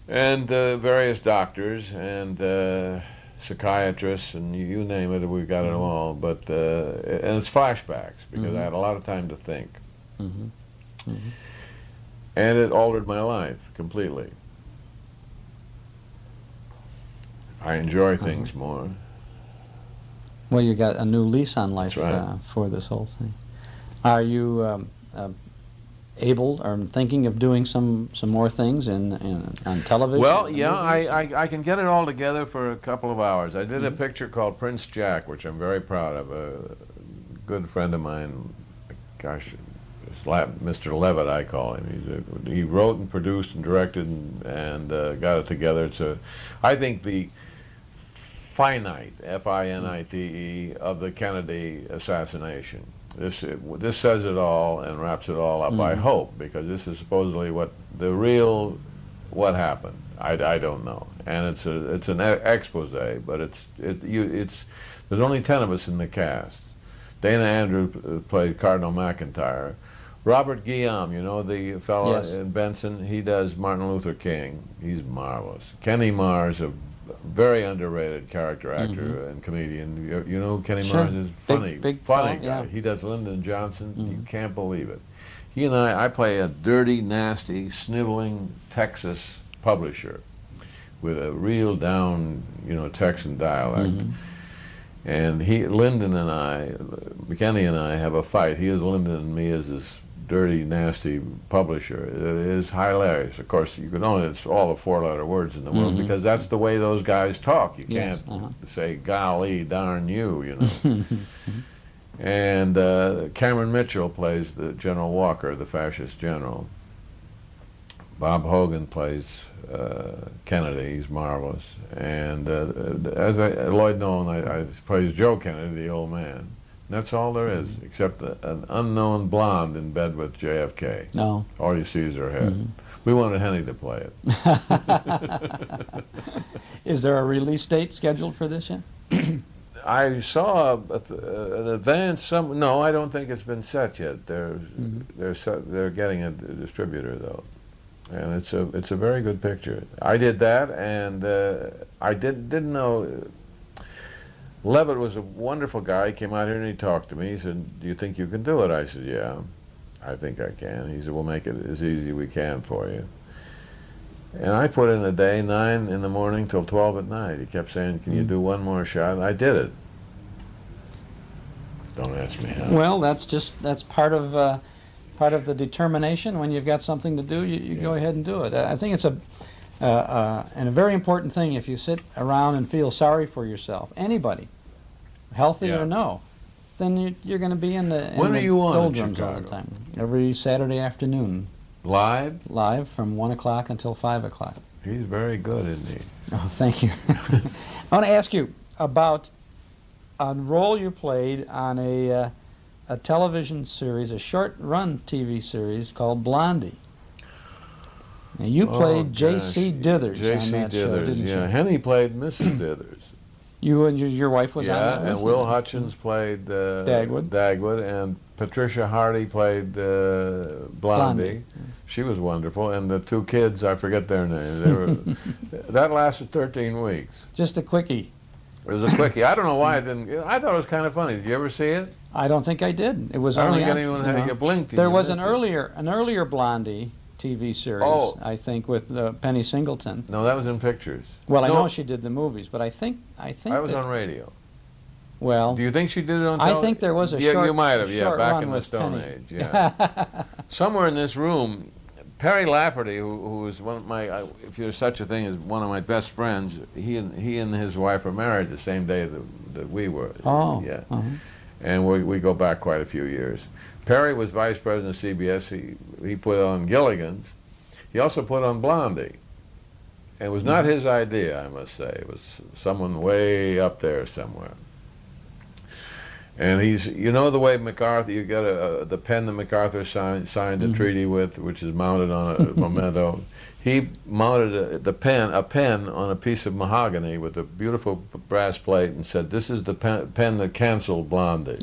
And various doctors and psychiatrists and you name it, we got it all. But and it's flashbacks because I had a lot of time to think. And it altered my life completely. I enjoy things more. Well, you got a new lease on life That's right. for this whole thing. Are you able or thinking of doing some more things on television? Well, yeah, I can get it all together for a couple of hours. I did a picture called Prince Jack, which I'm very proud of. A good friend of mine, gosh, Mr. Levitt, I call him. He wrote and produced and directed and got it together. I think the finite, F-I-N-I-T-E, of the Kennedy assassination. This says it all and wraps it all up, I hope, because this is supposedly what happened. I don't know, and it's an expose, but there's only 10 of us in the cast. Dana Andrews plays Cardinal McIntyre. Robert Guillaume, you know the fellow in Benson, he does Martin Luther King. He's marvelous. Kenny Mars, a very underrated character actor and comedian. You know who Kenny Mars is? Funny, big funny fellow, guy. He does Lyndon Johnson. You can't believe it. He and I play a dirty, nasty, sniveling Texas publisher with a real down, Texan dialect. And Lyndon and I, Kenny and I have a fight. He is Lyndon and me is this dirty, nasty publisher. It is hilarious. Of course, it's all the 4-letter words in the world because that's the way those guys talk. You can't say, golly, darn you, And Cameron Mitchell plays the General Walker, the fascist general. Bob Hogan plays Kennedy. He's marvelous. And Lloyd Nolan plays Joe Kennedy, the old man. That's all there is, except an unknown blonde in bed with JFK. No. All you see is her head. We wanted Henny to play it. Is there a release date scheduled for this yet? I saw an advance. No, I don't think it's been set yet. They're getting a distributor though, and it's a very good picture. I did that, and I didn't know. Levitt was a wonderful guy. He came out here and he talked to me. He said, "Do you think you can do it?" I said, "Yeah, I think I can." He said, "We'll make it as easy as we can for you." And I put in a day, 9 in the morning till 12 at night. He kept saying, "Can you do one more shot?" I did it. Don't ask me how. Well, that's part of the determination. When you've got something to do, you go ahead and do it. I think it's a very important thing. If you sit around and feel sorry for yourself, anybody, healthy or no, then you're going to be in the doldrums all the time. Every Saturday afternoon. Live? Live from 1 o'clock until 5 o'clock. He's very good, isn't he? Oh, thank you. I want to ask you about a role you played on a television series, a short-run TV series called Blondie. Now, you played J.C. Dithers on that show, didn't you? Yeah, Henny played Mrs. Dithers. You and your wife was on that with and you? Will Hutchins played Dagwood, and Patricia Hardy played Blondie. She was wonderful, and the 2 kids, I forget their names. They were that lasted 13 weeks. Just a quickie. It was a quickie. I don't know why I didn't. I thought it was kind of funny. Did you ever see it? I don't think I did. It was I don't only think anyone had you blinked. There was an earlier Blondie TV series, I think, with Penny Singleton. No, that was in pictures. Well, I know she did the movies, but I think I was on radio. Well, do you think she did it on television? I think there was a short. You might have, back in the Stone Penny. Age. Yeah. Somewhere in this room, Perry Lafferty, who was one of my, if there's such a thing as one of my best friends, he and his wife were married the same day that we were. Oh. Yeah. And we go back quite a few years. Perry was vice president of CBS. He put on Gilligan's. He also put on Blondie. And it was not his idea, I must say. It was someone way up there somewhere. And the way MacArthur, you got the pen that MacArthur signed the treaty with, which is mounted on a memento. He mounted a pen on a piece of mahogany with a beautiful brass plate and said, "This is the pen that canceled Blondie."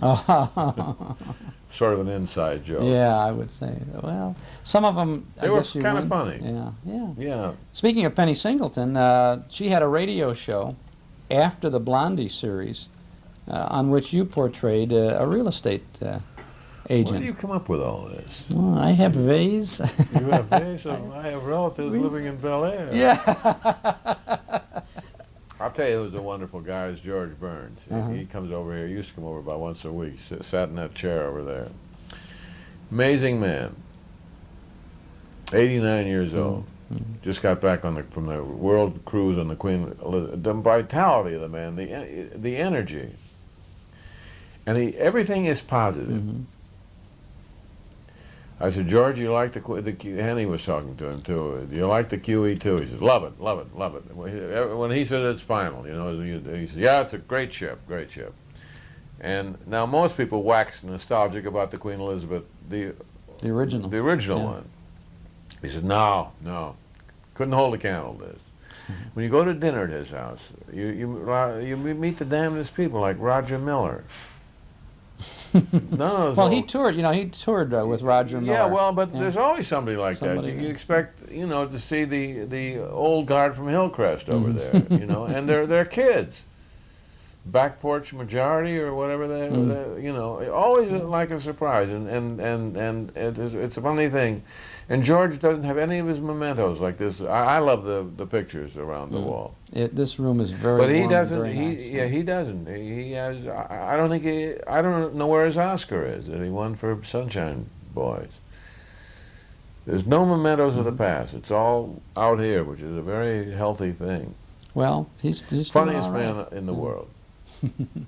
sort of an inside joke. Yeah, I would say. Well, some of them, They I were guess you kind of wouldn't- funny. Yeah, yeah. Yeah. Speaking of Penny Singleton, she had a radio show after the Blondie series on which you portrayed a real estate agent. Where do you come up with all this? Well, I have Vase. You have Vase, I have relatives living in Bel Air. Yeah. I'll tell you who's a wonderful guy is George Burns. He comes over here, he used to come over about once a week, sat in that chair over there. Amazing man. 89 years old. Just got back from the world cruise on the Queen Elizabeth. The vitality of the man, the energy. And everything is positive. I said, George, you like Henny was talking to him too. Do you like the QE2? He says, love it, love it, love it. When he said it's final, you know, he said, yeah, it's a great ship, great ship. And now most people wax nostalgic about the Queen Elizabeth, the original one. He said, no, couldn't hold a candle to this. When you go to dinner at his house, you meet the damnedest people like Roger Miller. Well, he toured. You know, he toured with Roger Miller. Yeah, well, but there's always somebody like that. You expect, you know, to see the old guard from Hillcrest over there, you know, and they're kids. Back porch majority or whatever they you know, always like a surprise, and it's a funny thing. And George doesn't have any of his mementos like this. I love the pictures around the wall. This room is very. But he warm, doesn't. very nice. Yeah, he doesn't. He has. I don't think I don't know where his Oscar is that he won for Sunshine Boys. There's no mementos of the past. It's all out here, which is a very healthy thing. Well, he's funniest doing all man right. in the world. One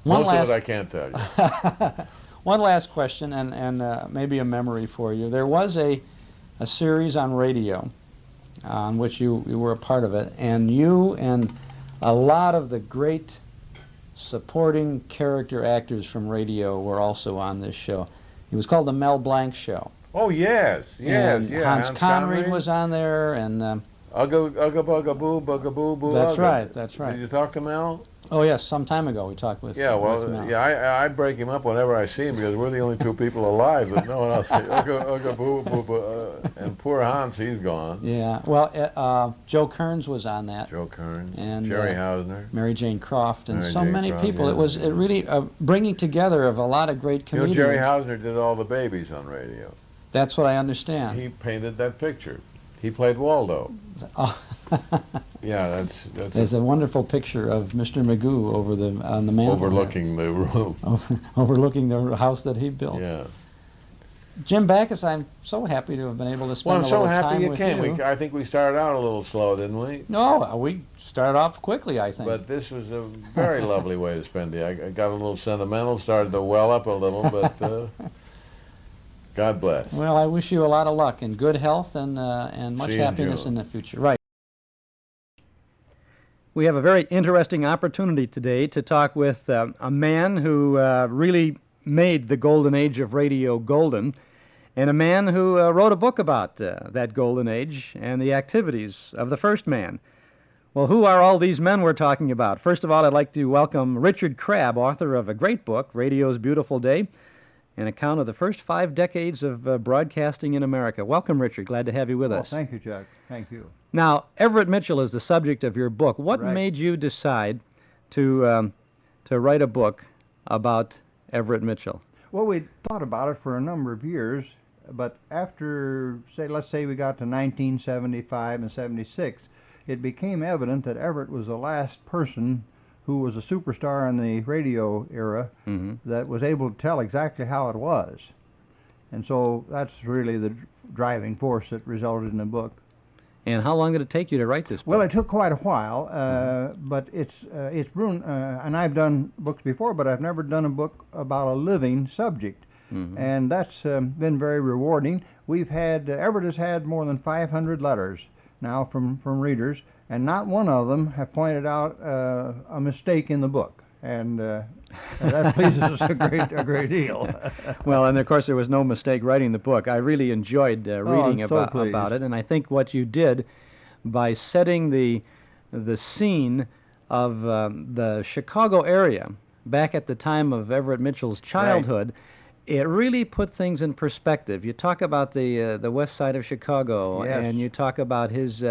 Most last, of it I can't tell you. One last question, and maybe a memory for you. There was a series on radio on which you were a part of it, and you and a lot of the great supporting character actors from radio were also on this show. It was called the Mel Blanc Show. Oh yes, And yeah. Hans Conried was on there, and Ugga bugaboo bugaboo boo. that's ugga. right, that's right. Did you talk to Mel? Oh yes, some time ago we talked with Yeah, with well, Mel. yeah, I break him up whenever I see him because we're the only two people alive that no one else. Ugga boo boo boo, and poor Hans, he's gone. Yeah, well, Joe Kearns was on that. Joe Kearns, and Jerry Hausner, Mary Jane Croft, and Mary so Jane many Croft, people. yeah. It was really a bringing together of a lot of great You know, comedians. Jerry Hausner did all the babies on radio. That's what I understand. He painted that picture. He played Waldo. Oh. Yeah, that's There's a wonderful picture of Mr. Magoo on the mantel overlooking the room. overlooking the house that he built. Yeah. Jim Backus, I'm so happy to have been able to spend Well, I'm a so little happy time you with came. you. I think we started out a little slow, didn't we? No, we started off quickly, I think. But this was a very lovely way to spend it. I got a little sentimental, started to well up a little, but God bless. Well, I wish you a lot of luck and good health and much See you in happiness June. in the future. Right. We have a very interesting opportunity today to talk with a man who really made the golden age of radio golden, and a man who wrote a book about that golden age and the activities of the first man. Well, who are all these men we're talking about? First of all, I'd like to welcome Richard Crabb, author of a great book, Radio's Beautiful Day, an account of the first 5 decades of broadcasting in America. Welcome, Richard. Glad to have you with us. Thank you, Chuck. Thank you. Now, Everett Mitchell is the subject of your book. What Right. made you decide to write a book about Everett Mitchell? Well, we thought about it for a number of years, but after, let's say we got to 1975 and 76, it became evident that Everett was the last person who was a superstar in the radio era that was able to tell exactly how it was. And so that's really the driving force that resulted in the book. And how long did it take you to write this book? Well, it took quite a while, but it's proven, and I've done books before, but I've never done a book about a living subject. And that's been very rewarding. We've had, Everett has had more than 500 letters now from readers, and not one of them have pointed out a mistake in the book. And that pleases us a great deal. Well, and of course there was no mistake writing the book. I really enjoyed reading I'm so about it, and I think what you did by setting the scene of the Chicago area back at the time of Everett Mitchell's childhood, it really put things in perspective. You talk about the west side of Chicago, Yes. and you talk about his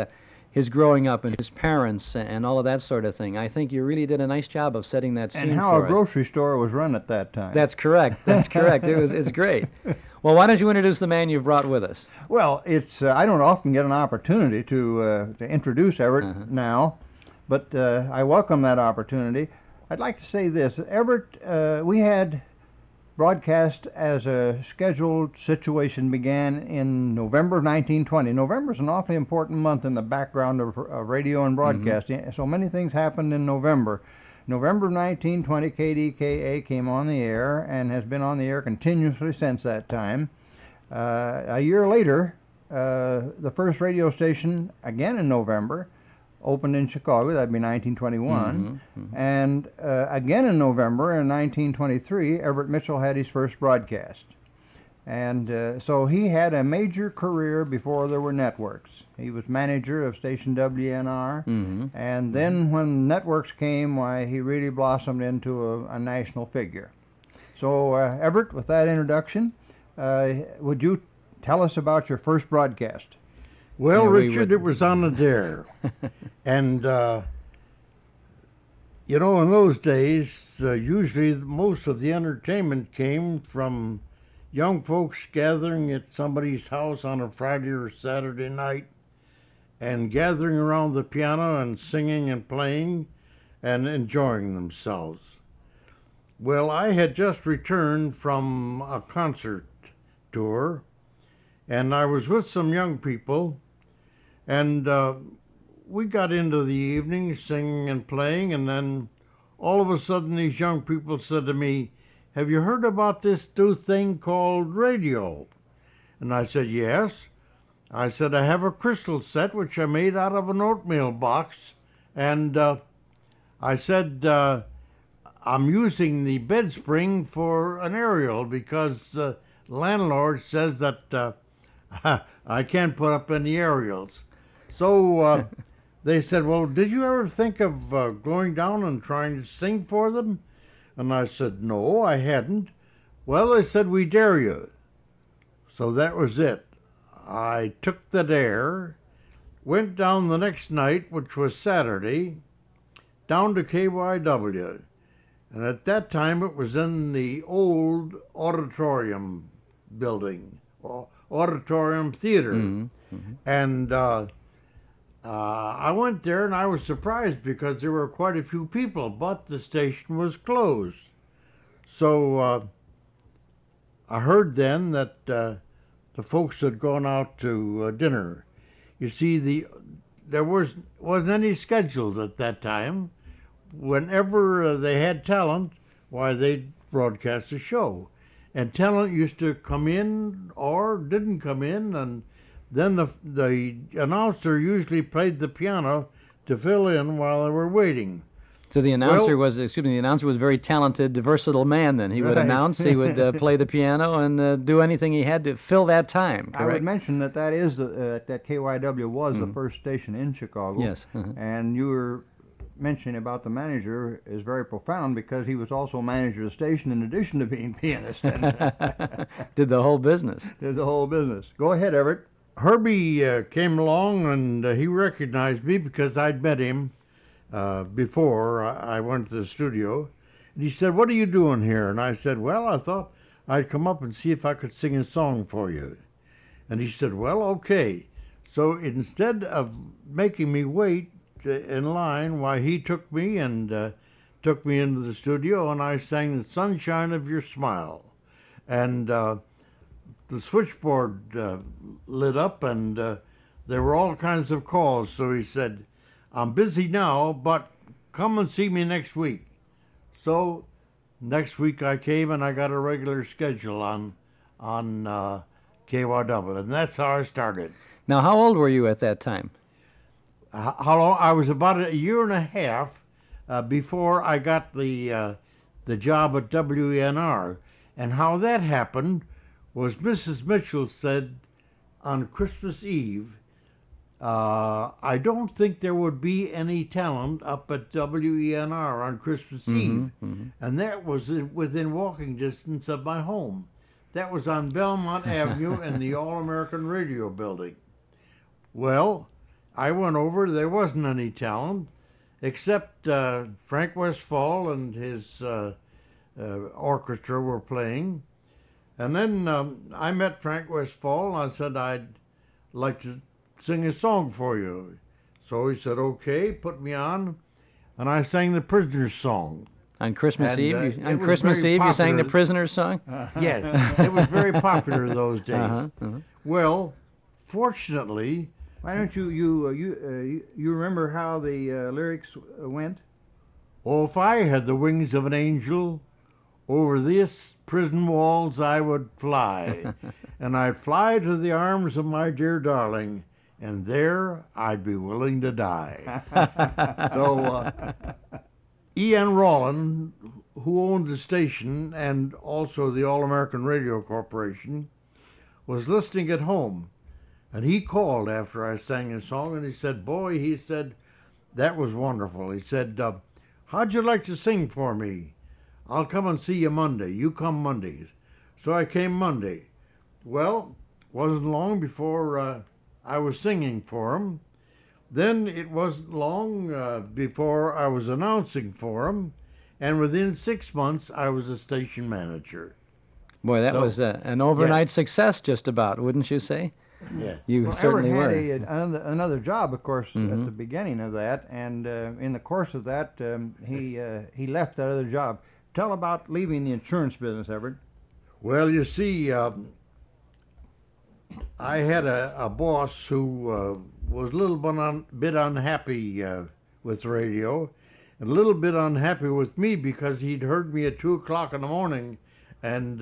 growing up and his parents and all of that sort of thing. I think you really did a nice job of setting that scene And how for a us. grocery store was run at that time. That's correct. That's correct. It's great. Well, why don't you introduce the man you've brought with us? Well, it's I don't often get an opportunity to introduce Everett now, but I welcome that opportunity. I'd like to say this: Everett, we had broadcast as a scheduled situation began in November of 1920. November is an awfully important month in the background of radio and broadcasting. So many things happened in November. November of 1920, KDKA came on the air and has been on the air continuously since that time. A year later, the first radio station, again in November, opened in Chicago. That'd be 1921. And again in November in 1923, Everett Mitchell had his first broadcast. And so he had a major career before there were networks. He was manager of station WNR. And then when networks came, why, he really blossomed into a national figure. So Everett, with that introduction, would you tell us about your first broadcast? Well, Yeah, we Richard, would- it was on the dare. And, you know, in those days, usually most of the entertainment came from young folks gathering at somebody's house on a Friday or Saturday night and gathering around the piano and singing and playing and enjoying themselves. Well, I had just returned from a concert tour, and I was with some young people, and we got into the evening singing and playing, and then all of a sudden these young people said to me, "Have you heard about this new thing called radio?" And I said, "Yes." I said, "I have a crystal set which I made out of an oatmeal box, and I said, I'm using the bed spring for an aerial because the landlord says that I can't put up any aerials." So they said, "Well, did you ever think of going down and trying to sing for them?" And I said, "No, I hadn't." "Well," they said, "we dare you." So that was it. I took the dare, went down the next night, which was Saturday, down to KYW. And at that time it was in the old auditorium building, or auditorium theater. And I went there and I was surprised because there were quite a few people, but the station was closed. So I heard then that the folks had gone out to dinner. You see, there wasn't any scheduled at that time. Whenever they had talent, why, they'd broadcast a show. And talent used to come in or didn't come in, and then the announcer usually played the piano to fill in while they were waiting. So the announcer Well- the announcer was a very talented, versatile man then. He would Right. announce, he would play the piano and do anything he had to fill that time, I would correct? mention that that KYW was the first station in Chicago. Yes. And you were mentioning about the manager is very profound because he was also manager of the station in addition to being pianist. And Did the whole business. did the whole business. Go ahead, Everett. Herbie came along and he recognized me because I'd met him before I went to the studio. And he said, "What are you doing here?" And I said, "Well, I thought I'd come up and see if I could sing a song for you." And he said, "Well, okay." So instead of making me wait in line, why, he took me and took me into the studio, and I sang "The Sunshine of Your Smile." And the switchboard lit up, and there were all kinds of calls. So he said, "I'm busy now, but come and see me next week." So next week I came and I got a regular schedule on KYW, and that's how I started. Now, how old were you at that time? How long? I was about a year and a half before I got the job at WNR, and how that happened was Mrs. Mitchell said on Christmas Eve, "I don't think there would be any talent up at WENR on Christmas Eve," and that was within walking distance of my home. that was on Belmont Avenue in the All-American Radio Building. Well, I went over. There wasn't any talent except Frank Westfall and his orchestra were playing. And then I met Frank Westfall, and I said, I'd like to sing a song for you. So he said, okay, put me on, and I sang the Prisoner's Song. On Christmas And, Eve? it On was Christmas very Eve you sang the popular. Prisoner's Song? Yes, it was very popular those days. Uh-huh. Well, fortunately, Why don't you remember how the lyrics went? oh, if I had the wings of an angel, over this prison walls I would fly, and I'd fly to the arms of my dear darling, and there I'd be willing to die. So, E.N. Rawlin, who owned the station and also the All-American Radio Corporation, was listening at home, and he called after I sang his song, and he said, boy, he said, that was wonderful. He said, how'd you like to sing for me? I'll come and see you Monday. You come Mondays. So I came Monday. Well, wasn't long before I was singing for him. Then it wasn't long before I was announcing for him, and within 6 months I was a station manager. Boy, that So- was an overnight success just about, wouldn't you say? Yeah. You Well, certainly Everett were. had another job, of course, at Mhm. the beginning of that, and in the course of that, he left that other job. Tell about leaving the insurance business, Everett. Well, you see, I had a boss who was a little bit unhappy with radio, and a little bit unhappy with me because he'd heard me at 2 o'clock in the morning and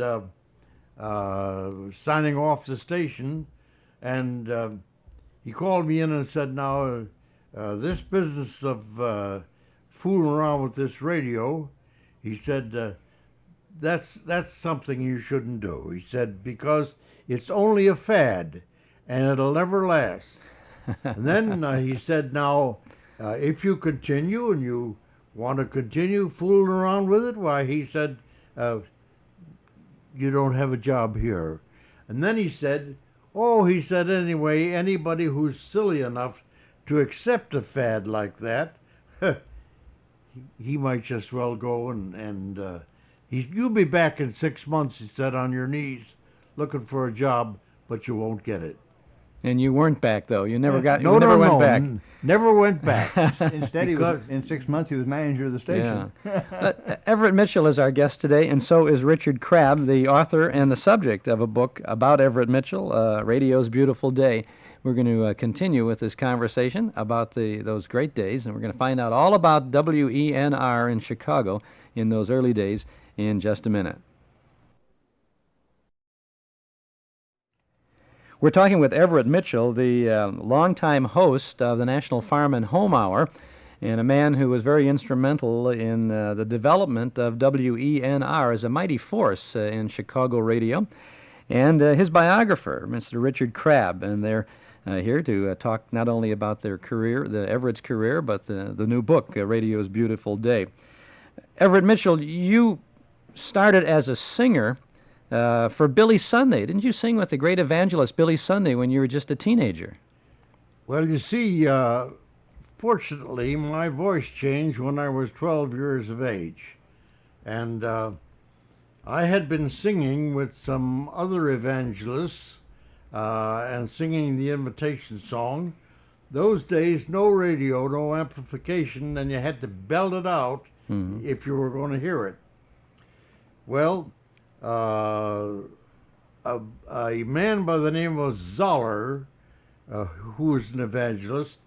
signing off the station, and he called me in and said, now, this business of fooling around with this radio, he said, that's something you shouldn't do. He said, because it's only a fad, and it'll never last. And then he said, now, if you continue and you want to continue fooling around with it, why, he said, you don't have a job here. And then he said, oh, he said, anyway, anybody who's silly enough to accept a fad like that, he might just well go and you'll be back in 6 months, he said, on your knees looking for a job, but you won't get it. And you weren't back, though. You never got. No, you never no, went no, back. never went back. Instead, in 6 months, he was manager of the station. Everett Mitchell is our guest today, and so is Richard Crabb, the author and the subject of a book about Everett Mitchell, Radio's Beautiful Day. We're going to continue with this conversation about those great days, and we're going to find out all about WENR in Chicago in those early days in just a minute. We're talking with Everett Mitchell, the longtime host of the National Farm and Home Hour, and a man who was very instrumental in the development of WENR as a mighty force in Chicago radio, and his biographer, Mr. Richard Crabb, and they're here to talk not only about their career, Everett's career, but the new book, Radio's Beautiful Day. Everett Mitchell, you started as a singer for Billy Sunday. Didn't you sing with the great evangelist Billy Sunday when you were just a teenager? Well, you see, fortunately, my voice changed when I was 12 years of age. And I had been singing with some other evangelists and singing the invitation song. Those days, no radio, no amplification, and you had to belt it out if you were going to hear it. Well, a man by the name of Zoller, who was an evangelist,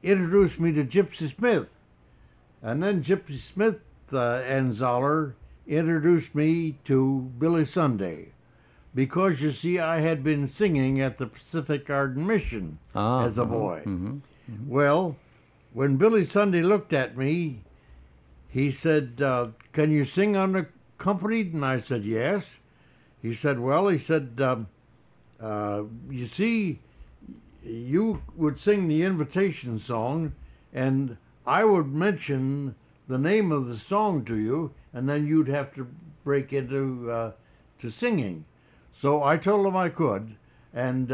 introduced me to Gypsy Smith. And then Gypsy Smith and Zoller introduced me to Billy Sunday. Because, you see, I had been singing at the Pacific Garden Mission as a boy. Well, when Billy Sunday looked at me, he said, can you sing unaccompanied? And I said, yes. He said, well, he said, you see, you would sing the invitation song, and I would mention the name of the song to you, and then you'd have to break into to singing. So I told him I could, and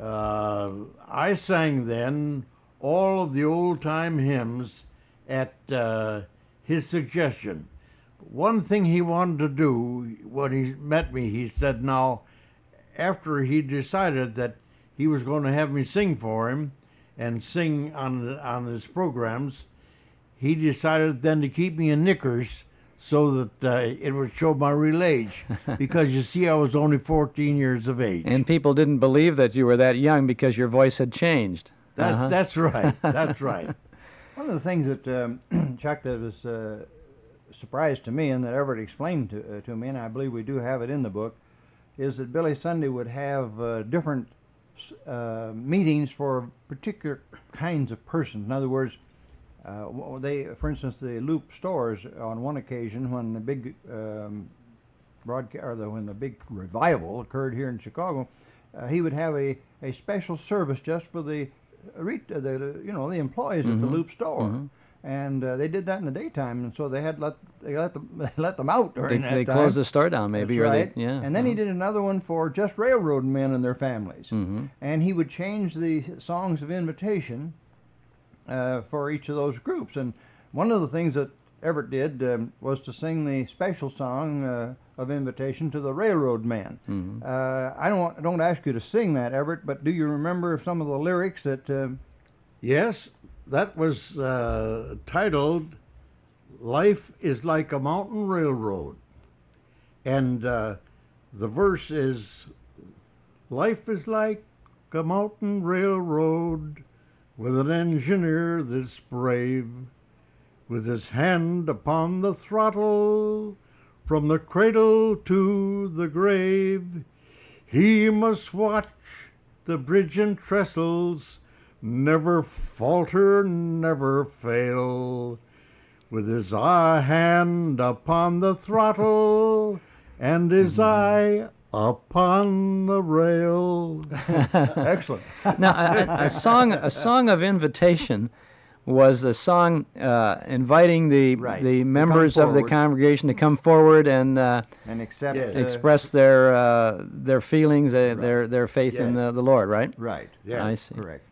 I sang then all of the old-time hymns at his suggestion. One thing he wanted to do when he met me, he said, now, after he decided that he was going to have me sing for him and sing on his programs, he decided then to keep me in knickers so that it would show my real age. Because you see, I was only 14 years of age. And people didn't believe that you were that young because your voice had changed. That's right. That's right. One of the things that, Chuck, that was a surprise to me and that Everett explained to me, and I believe we do have it in the book, is that Billy Sunday would have different meetings for particular kinds of persons. In other words, for instance, the Loop Stores on one occasion when the big when the big revival occurred here in Chicago, he would have a special service just for the employees at the Loop Store. And they did that in the daytime, and so they let them out during that time. They closed the store down, maybe. That's or right. They, yeah. And then he did another one for just railroad men and their families. And he would change the songs of invitation for each of those groups. And one of the things that Everett did was to sing the special song of invitation to the railroad men. I don't ask you to sing that, Everett, but do you remember some of the lyrics that... Yes. That was titled Life is Like a Mountain Railroad. And the verse is, life is like a mountain railroad with an engineer this brave, with his hand upon the throttle from the cradle to the grave. He must watch the bridge and trestles, never falter, never fail, with his hand upon the throttle and his eye upon the rail. Excellent. Now, a song of invitation was a song inviting the members of the congregation to come forward and accept, express their feelings, their faith in the Lord. Right. Right. Yeah. I see. Correct.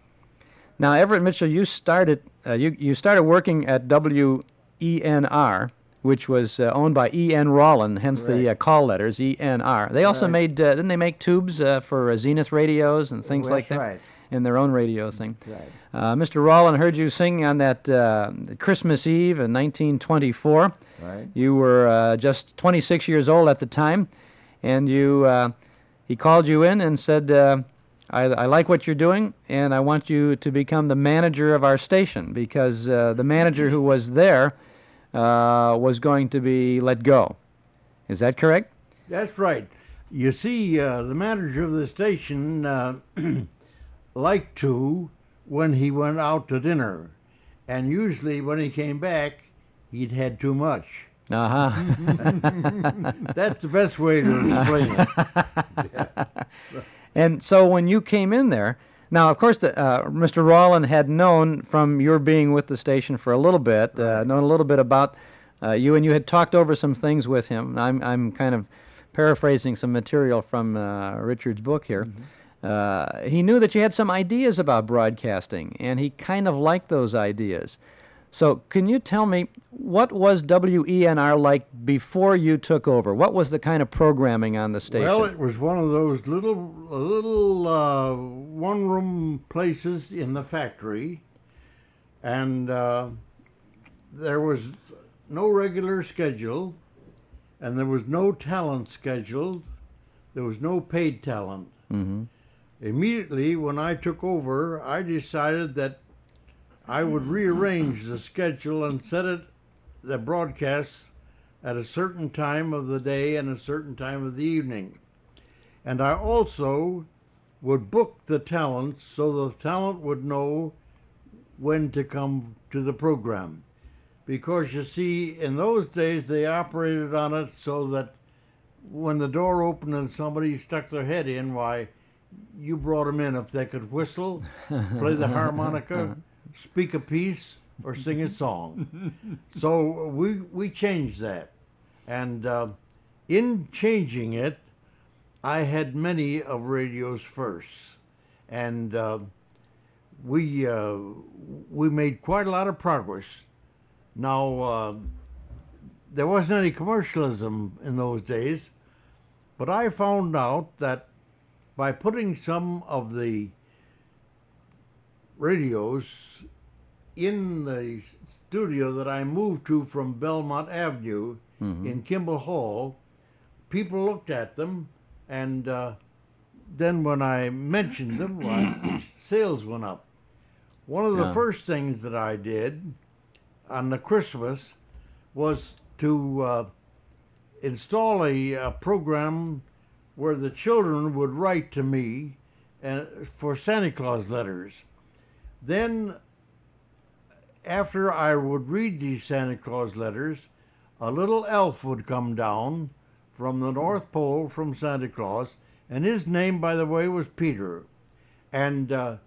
Now, Everett Mitchell, you started working at WENR, which was owned by E.N. Rawlin, hence the call letters ENR. They also made didn't they make tubes for Zenith radios and things like that? Right. In their own radio thing. Right. Mr. Rawlin heard you singing on that Christmas Eve in 1924. Right. You were just 26 years old at the time, and he called you in and said, I like what you're doing, and I want you to become the manager of our station, because the manager who was there was going to be let go. Is that correct? That's right. You see, the manager of the station liked to when he went out to dinner, and usually when he came back, he'd had too much. That's the best way to explain it. And so when you came in there, now of course Mr. Rawlin had known from your being with the station for a little bit, known a little bit about you, and you had talked over some things with him. I'm kind of paraphrasing some material from Richard's book here. He knew that you had some ideas about broadcasting, and he kind of liked those ideas. So can you tell me, what was WENR like before you took over? What was the kind of programming on the station? Well, it was one of those little one-room places in the factory, and there was no regular schedule, and there was no talent scheduled. There was no paid talent. Immediately when I took over, I decided that I would rearrange the schedule and set the broadcasts at a certain time of the day and a certain time of the evening. And I also would book the talent so the talent would know when to come to the program. Because you see, in those days they operated on it so that when the door opened and somebody stuck their head in, why, you brought them in if they could whistle, play the harmonica, speak a piece, or sing a song. So we changed that. And in changing it, I had many of radio's firsts, and we made quite a lot of progress. Now, there wasn't any commercialism in those days, but I found out that by putting some of the radios in the studio that I moved to from Belmont Avenue in Kimball Hall, people looked at them, and then when I mentioned them, sales went up. One of the first things that I did on the Christmas was to install a program where the children would write to me for Santa Claus letters. Then, after I would read these Santa Claus letters, a little elf would come down from the North Pole from Santa Claus, and his name, by the way, was Peter. And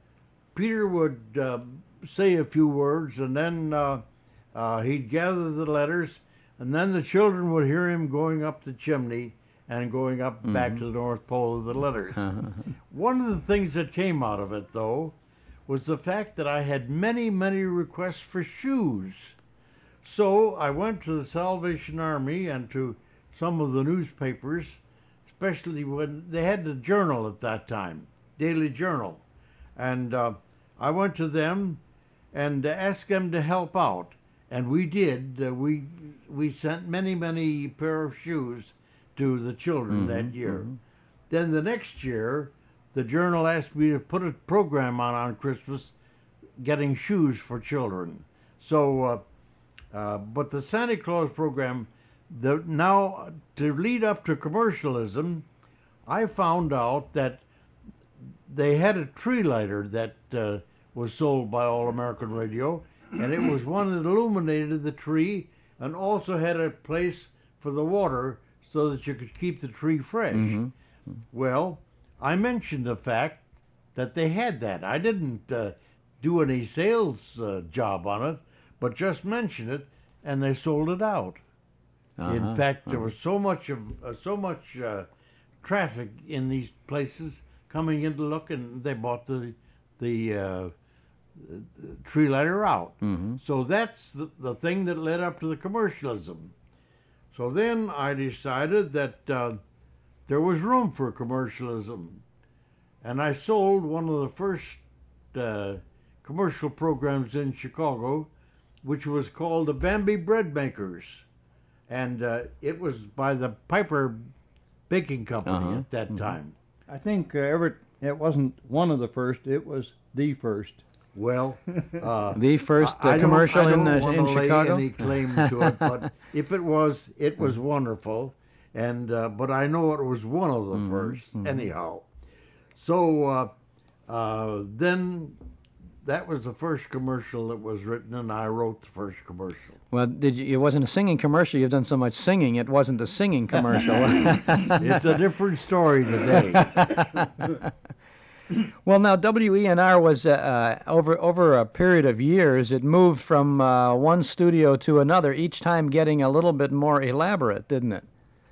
Peter would say a few words, and then he'd gather the letters, and then the children would hear him going up the chimney and going up back to the North Pole with the letters. One of the things that came out of it, though, was the fact that I had many, many requests for shoes. So I went to the Salvation Army and to some of the newspapers, especially when they had the Journal at that time, Daily Journal. And I went to them and asked them to help out. And we did. We sent many, many pair of shoes to the children that year. Then the next year, the Journal asked me to put a program on Christmas, getting shoes for children. So, but the Santa Claus program, now to lead up to commercialism, I found out that they had a tree lighter that was sold by All American Radio, and it was one that illuminated the tree and also had a place for the water so that you could keep the tree fresh. Well, I mentioned the fact that they had that. I didn't do any sales job on it, but just mentioned it, and they sold it out. In fact, there was so much traffic in these places coming in to look, and they bought the tree lighter out. So that's the thing that led up to the commercialism. So then I decided that there was room for commercialism, and I sold one of the first commercial programs in Chicago, which was called the Bambi Bread Makers, and it was by the Piper Baking Company at that time. I think, Everett, it wasn't one of the first, it was the first. Well, the first commercial I in don't Chicago? lay any claim to it, but if it was wonderful, and but I know it was one of the first, anyhow. So then that was the first commercial that was written, and I wrote the first commercial. Well, it wasn't a singing commercial. You've done so much singing, it wasn't a singing commercial. It's a different story today. Well, now WENR was over a period of years. It moved from one studio to another, each time getting a little bit more elaborate, didn't it?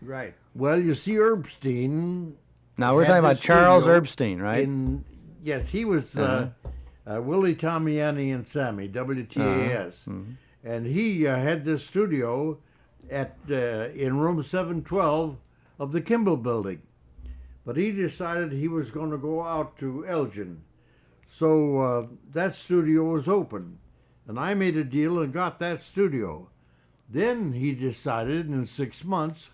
Right. Well, you see, Erbstein. Now we're talking about Charles Erbstein, right? Yes, he was Willie, Tommy, Annie, and Sammy, WTAS, and he had this studio in room 712 of the Kimball Building. But he decided he was going to go out to Elgin. So that studio was open. And I made a deal and got that studio. Then he decided in 6 months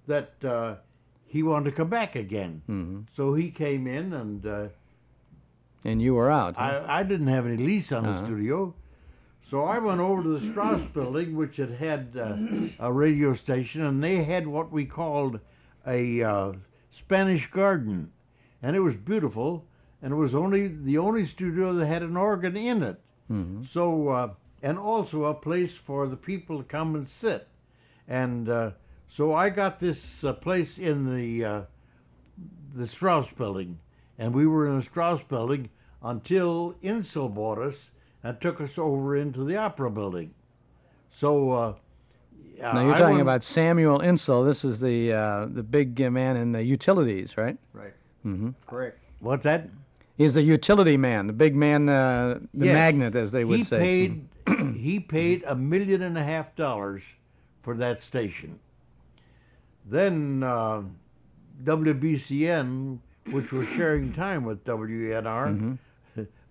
that he wanted to come back again. So he came in and you were out. Huh? I didn't have any lease on the studio. So I went over to the Strauss building, which had a radio station, and they had what we called a Spanish garden, and it was beautiful, and it was the only studio that had an organ in it. So and also a place for the people to come and sit, and so I got this place in the Strauss building, and we were in the Strauss building until Insel bought us and took us over into the Opera building. So Now you're talking about Samuel Insull. This is the big man in the utilities, right? Right. Mm-hmm. Correct. What's that? He's the utility man, the big man, the Yes. magnet, as they would say. He paid $1.5 million for that station. Then WBCN, which was sharing time with WNR,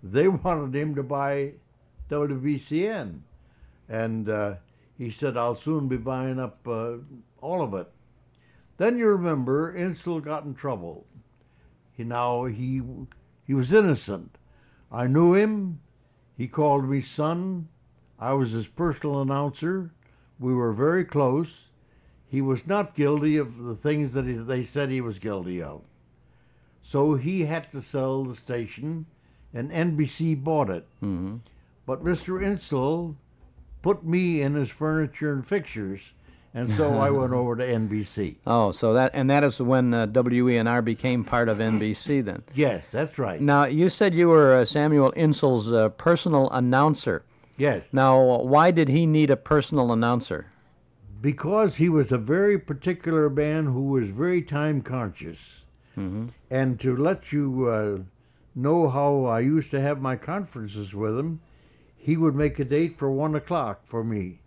they wanted him to buy WBCN. And he said, I'll soon be buying up all of it. Then you remember, Insull got in trouble. He was innocent. I knew him. He called me son. I was his personal announcer. We were very close. He was not guilty of the things that they said he was guilty of. So he had to sell the station, and NBC bought it. But Mr. Insull put me in his furniture and fixtures, and so I went over to NBC. Oh, so that is when WENR became part of NBC then? Yes, that's right. Now, you said you were Samuel Insull's personal announcer. Yes. Now, why did he need a personal announcer? Because he was a very particular man who was very time conscious. And to let you know how I used to have my conferences with him, he would make a date for 1 o'clock for me.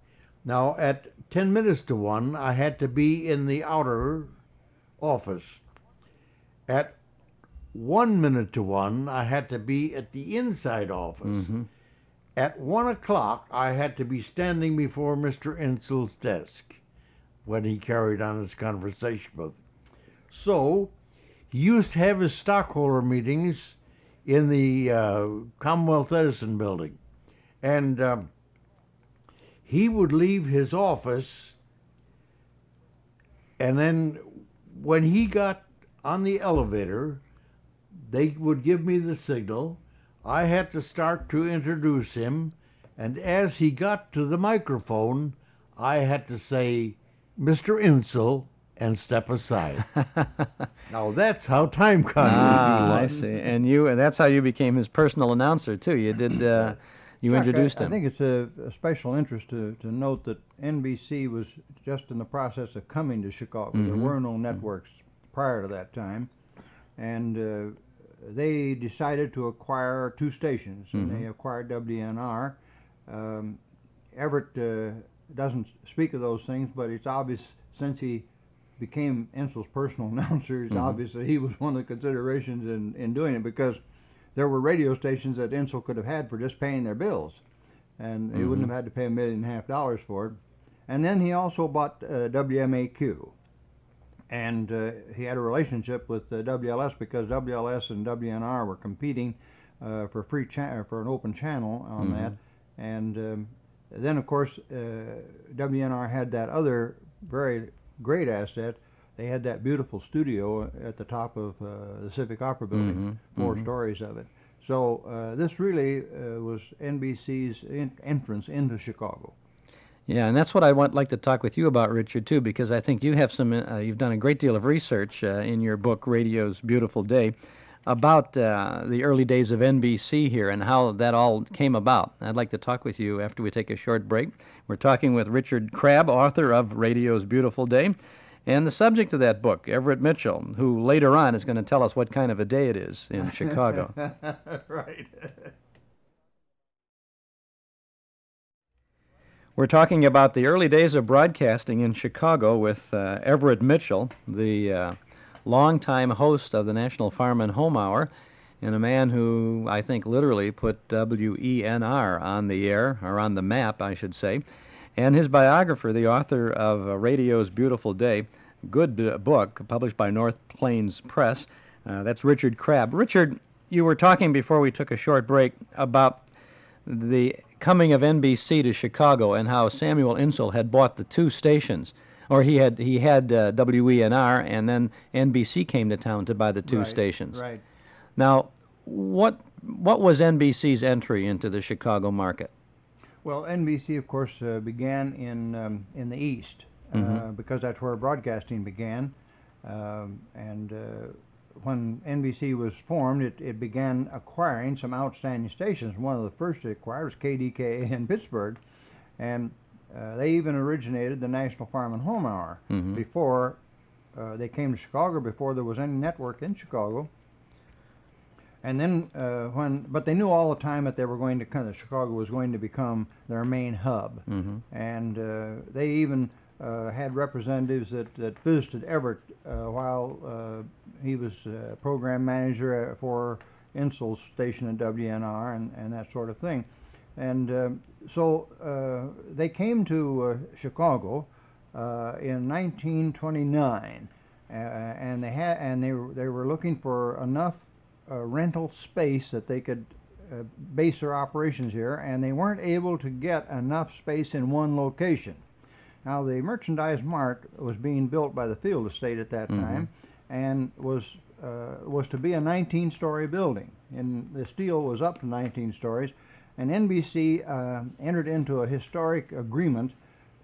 Now, at 10 minutes to 1, I had to be in the outer office. At 1 minute to 1, I had to be at the inside office. At 1 o'clock, I had to be standing before Mr. Insull's desk when he carried on his conversation with him. So, he used to have his stockholder meetings in the Commonwealth Edison building. And he would leave his office, and then when he got on the elevator, they would give me the signal. I had to start to introduce him, and as he got to the microphone, I had to say, Mr. Insull, and step aside. Now that's how time conscious he was. I see. And that's how you became his personal announcer too. You did. You Chuck, introduced him. I think it's a special interest to note that NBC was just in the process of coming to Chicago. There were no networks prior to that time, and they decided to acquire 2 stations, and they acquired WNR. Everett doesn't speak of those things, but it's obvious since he became Insull's personal announcer, it's obvious that he was one of the considerations in doing it, because there were radio stations that Insull could have had for just paying their bills, and he wouldn't have had to pay $1.5 million for it. And then he also bought WMAQ, and he had a relationship with WLS because WLS and WNR were competing for for an open channel on that. And then, of course, WNR had that other very great asset. They had that beautiful studio at the top of the Civic Opera Building, 4 stories of it. So this really was NBC's entrance into Chicago. Yeah, and that's what I like to talk with you about, Richard, too, because I think you have you've done a great deal of research in your book, Radio's Beautiful Day, about the early days of NBC here and how that all came about. I'd like to talk with you after we take a short break. We're talking with Richard Crabb, author of Radio's Beautiful Day, and the subject of that book, Everett Mitchell, who later on is going to tell us what kind of a day it is in Chicago. Right. We're talking about the early days of broadcasting in Chicago with Everett Mitchell, the longtime host of the National Farm and Home Hour, and a man who I think literally put WENR on the air, or on the map, I should say. And his biographer, the author of Radio's Beautiful Day, good book, published by North Plains Press. That's Richard Crabb. Richard, you were talking before we took a short break about the coming of NBC to Chicago and how Samuel Insull had bought the 2 stations, or he had WENR, and then NBC came to town to buy the 2 stations. Right. Now, what was NBC's entry into the Chicago market? Well, NBC, of course, began in the East because that's where broadcasting began. And when NBC was formed, it began acquiring some outstanding stations. One of the first it acquired was KDKA in Pittsburgh. And they even originated the National Farm and Home Hour before they came to Chicago, before there was any network in Chicago. And then but they knew all the time that they were going to Chicago was going to become their main hub. And they even had representatives that visited Everett while he was program manager for Insull's station at WNR and that sort of thing. And so they came to Chicago in 1929, and they were looking for enough rental space that they could base their operations here, and they weren't able to get enough space in one location. Now, the Merchandise Mart was being built by the Field Estate at that time, and was to be a 19-story building, and the steel was up to 19 stories. And NBC entered into a historic agreement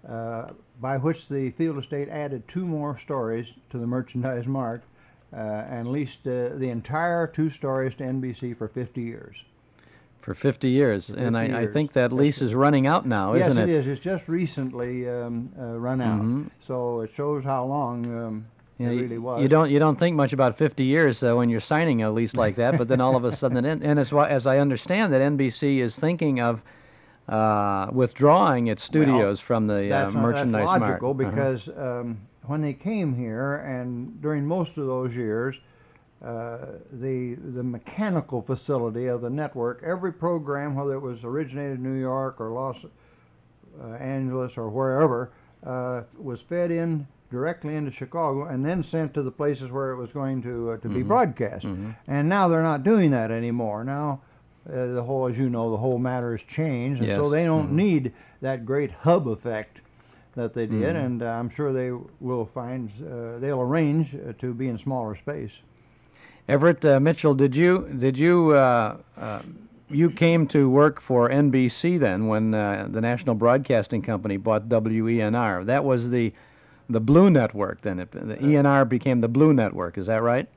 by which the Field Estate added 2 more stories to the Merchandise Mart and leased the entire 2 stories to NBC for 50 years. For 50 years, and I think that lease is running out now, isn't it? Yes, it is. It's just recently run out, so it shows how long it really was. You don't think much about 50 years when you're signing a lease like that, but then all of a sudden, and as I understand that NBC is thinking of withdrawing its studios from the Merchandise Mart. That's logical because when they came here, and during most of those years, the mechanical facility of the network, every program, whether it was originated in New York or Los Angeles or wherever, was fed in directly into Chicago and then sent to the places where it was going to be broadcast. And now they're not doing that anymore. Now, the whole, as you know, the whole matter has changed, and so they don't need that great hub effect that they did. And I'm sure they will find they'll arrange to be in smaller space. Everett Mitchell, did you you came to work for NBC then when the National Broadcasting Company bought WENR? That was the Blue Network then. The ENR became the Blue Network. Is that right?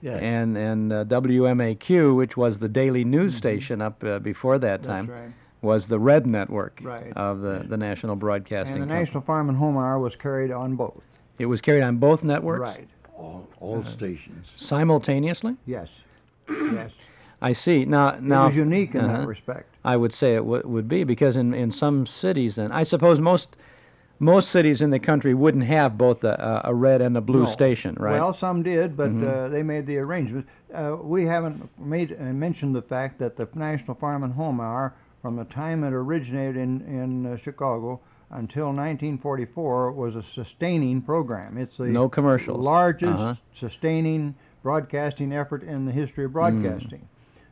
Yeah. And WMAQ, which was the daily news station up before that time, was the Red Network of the National Broadcasting And the Company. National Farm and Home Hour was carried on both. It was carried on both networks? Right. All stations. Simultaneously? Yes. Yes. I see. Now it was unique in that respect. I would say it would be, because in some cities, and I suppose most cities in the country wouldn't have both a red and a blue station, right? Well, some did, but they made the arrangements. We haven't mentioned the fact that the National Farm and Home Hour, from the time it originated in Chicago until 1944, was a sustaining program. It's the no commercials. Largest sustaining broadcasting effort in the history of broadcasting.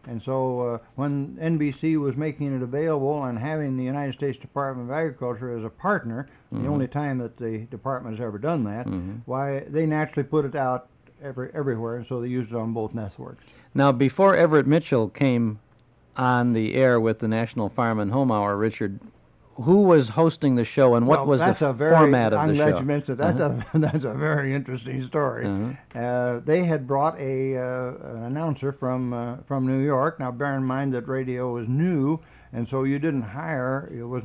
And so when NBC was making it available and having the United States Department of Agriculture as a partner, the only time that the department has ever done that, why, they naturally put it out everywhere, and so they used it on both networks. Now, before Everett Mitchell came on the air with the National Farm and Home Hour, Richard, who was hosting the show, and what was the format of the show? I'm glad you mentioned that. That's a very interesting story. They had brought an announcer from New York. Now, bear in mind that radio was new, and so you didn't hire. There was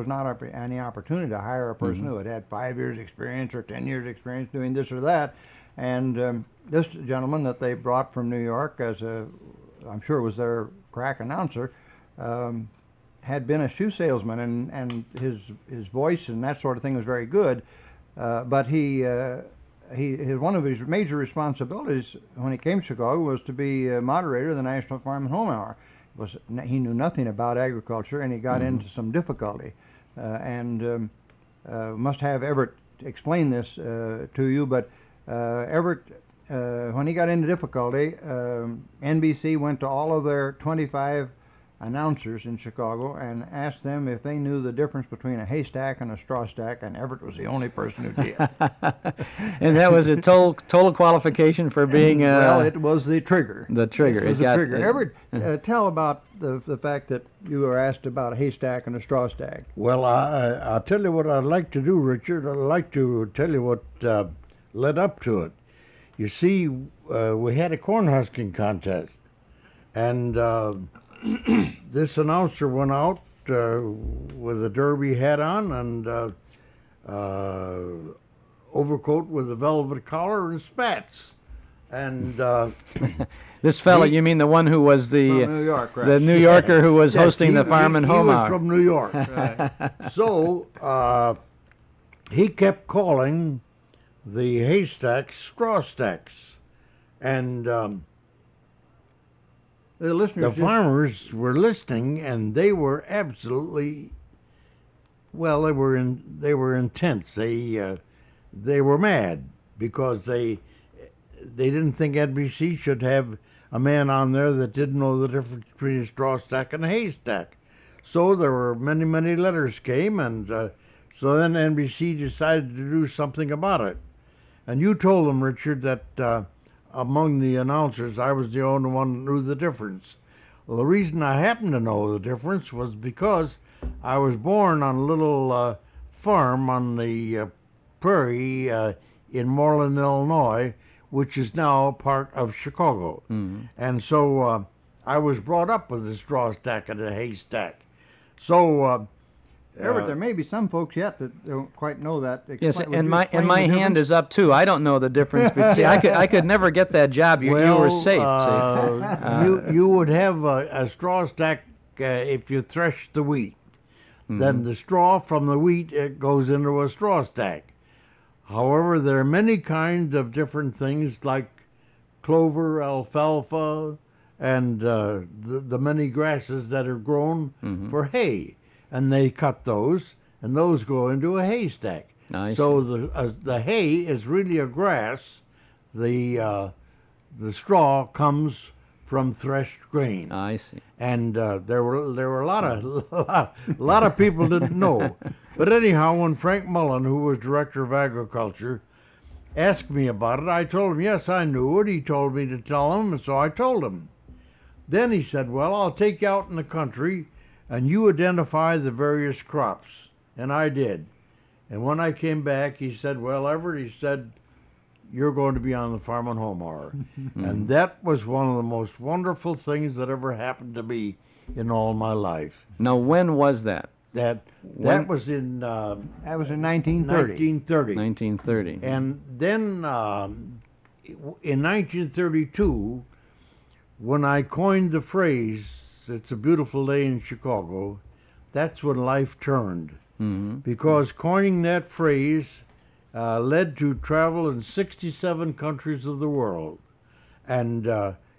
not any opportunity to hire a person who had 5 years experience or 10 years experience doing this or that. And this gentleman that they brought from New York, I'm sure was their crack announcer, had been a shoe salesman, and his voice and that sort of thing was very good, but one of his major responsibilities when he came to Chicago was to be moderator of the National Farm and Home Hour. He knew nothing about agriculture, and he got into some difficulty, and must have Everett explain this to you, but Everett, when he got into difficulty, NBC went to all of their 25 announcers in Chicago and asked them if they knew the difference between a haystack and a straw stack, and Everett was the only person who did. And that was a total qualification for being well, it was the trigger. The trigger. It was the trigger. Everett, tell about the fact that you were asked about a haystack and a straw stack. Well, I'll tell you what I'd like to do, Richard. I'd like to tell you what led up to it. You see, we had a corn husking contest, and this announcer went out with a derby hat on and overcoat with a velvet collar and spats. And this fella, you mean the one who was the From New York, right? the New Yorker who was yes, hosting the Farm and Home he was Hour? from New York. Right. So he kept calling the haystacks straw stacks, and The listeners the just- farmers were listening, and they were absolutely well. They were intense. They were mad because they didn't think NBC should have a man on there that didn't know the difference between a straw stack and a haystack. So there were many letters came, and so then NBC decided to do something about it. And you told them, Richard, that among the announcers, I was the only one who knew the difference. Well, the reason I happened to know the difference was because I was born on a little farm on the prairie in Moreland, Illinois, which is now part of Chicago. And so I was brought up with a straw stack and a haystack. So Everett, there may be some folks yet that don't quite know that. Yes, Would and you my explain my the hand difference? is up too. I don't know the difference. But see, I could never get that job. You were safe. See? you would have a straw stack if you thresh the wheat. Then the straw from the wheat goes into a straw stack. However, there are many kinds of different things like clover, alfalfa, and the many grasses that are grown for hay. And they cut those, and those go into a haystack. So the hay is really a grass. The straw comes from threshed grain. I see. And there were a lot of people didn't know. But anyhow, when Frank Mullen, who was director of agriculture, asked me about it, I told him yes, I knew it. He told me to tell him, and so I told him. Then he said, "Well, I'll take you out in the country, and you identify the various crops." And I did. And when I came back, he said, "Well, Everett," he said, "you're going to be on the Farm and Home Hour." And that was one of the most wonderful things that ever happened to me in all my life. Now, when was that? That was in That was in 1930. 1930. 1930. And then in 1932, when I coined the phrase, "It's a beautiful day in Chicago," that's when life turned. Because coining that phrase led to travel in 67 countries of the world, and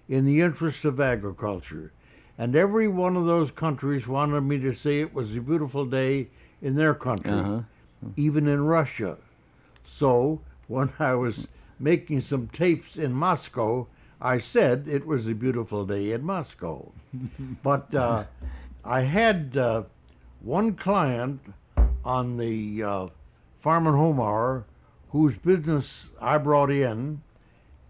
in the interest of agriculture. And every one of those countries wanted me to say it was a beautiful day in their country, even in Russia. So when I was making some tapes in Moscow, I said it was a beautiful day in Moscow. But I had one client on the Farm and Home Hour whose business I brought in,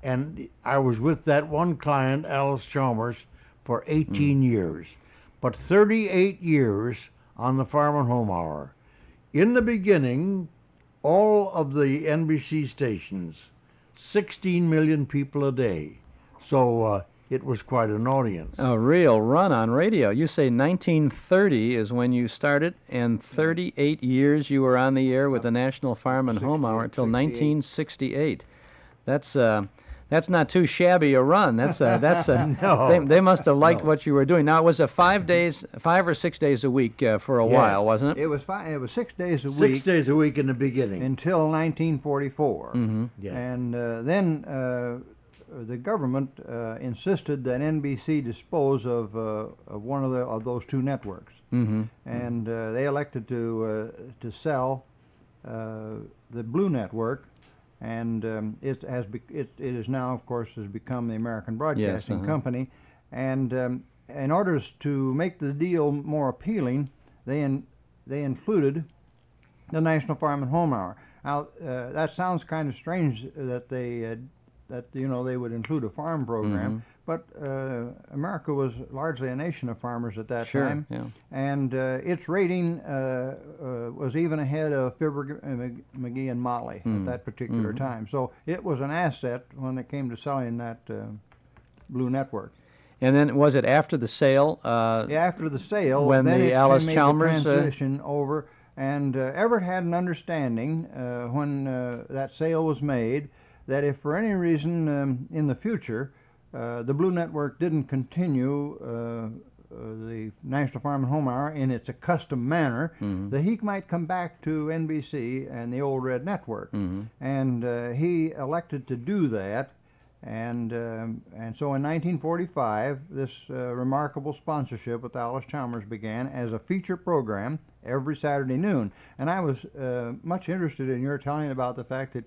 and I was with that one client, Alice Chalmers, for 18 years, but 38 years on the Farm and Home Hour. In the beginning, all of the NBC stations, 16 million people a day. So it was quite an audience. A real run on radio. You say 1930 is when you started, and 38 years you were on the air with the National Farm and Home Hour until 1968. That's not too shabby a run. No. They must have liked what you were doing. Now it was 5 or 6 days a week for a while, wasn't it? It was 6 days a week. 6 days a week in the beginning. Until 1944. Yeah. And then the government insisted that NBC dispose of one of those two networks. And they elected to sell the Blue Network. And it is now, of course, has become the American Broadcasting Company. And in order to make the deal more appealing, they included the National Farm and Home Hour. Now that sounds kind of strange that they would include a farm program, but America was largely a nation of farmers at that time, and its rating was even ahead of Fibber, McGee, and Motley at that particular time. So it was an asset when it came to selling that Blue Network. And then was it after the sale? Yeah, after the sale, when then the it Alice made Chalmers the transition over, and Everett had an understanding when that sale was made that if for any reason in the future the Blue Network didn't continue the National Farm and Home Hour in its accustomed manner, that he might come back to NBC and the old Red Network. And he elected to do that. And so in 1945, this remarkable sponsorship with Alice Chalmers began as a feature program every Saturday noon. And I was much interested in your telling about the fact that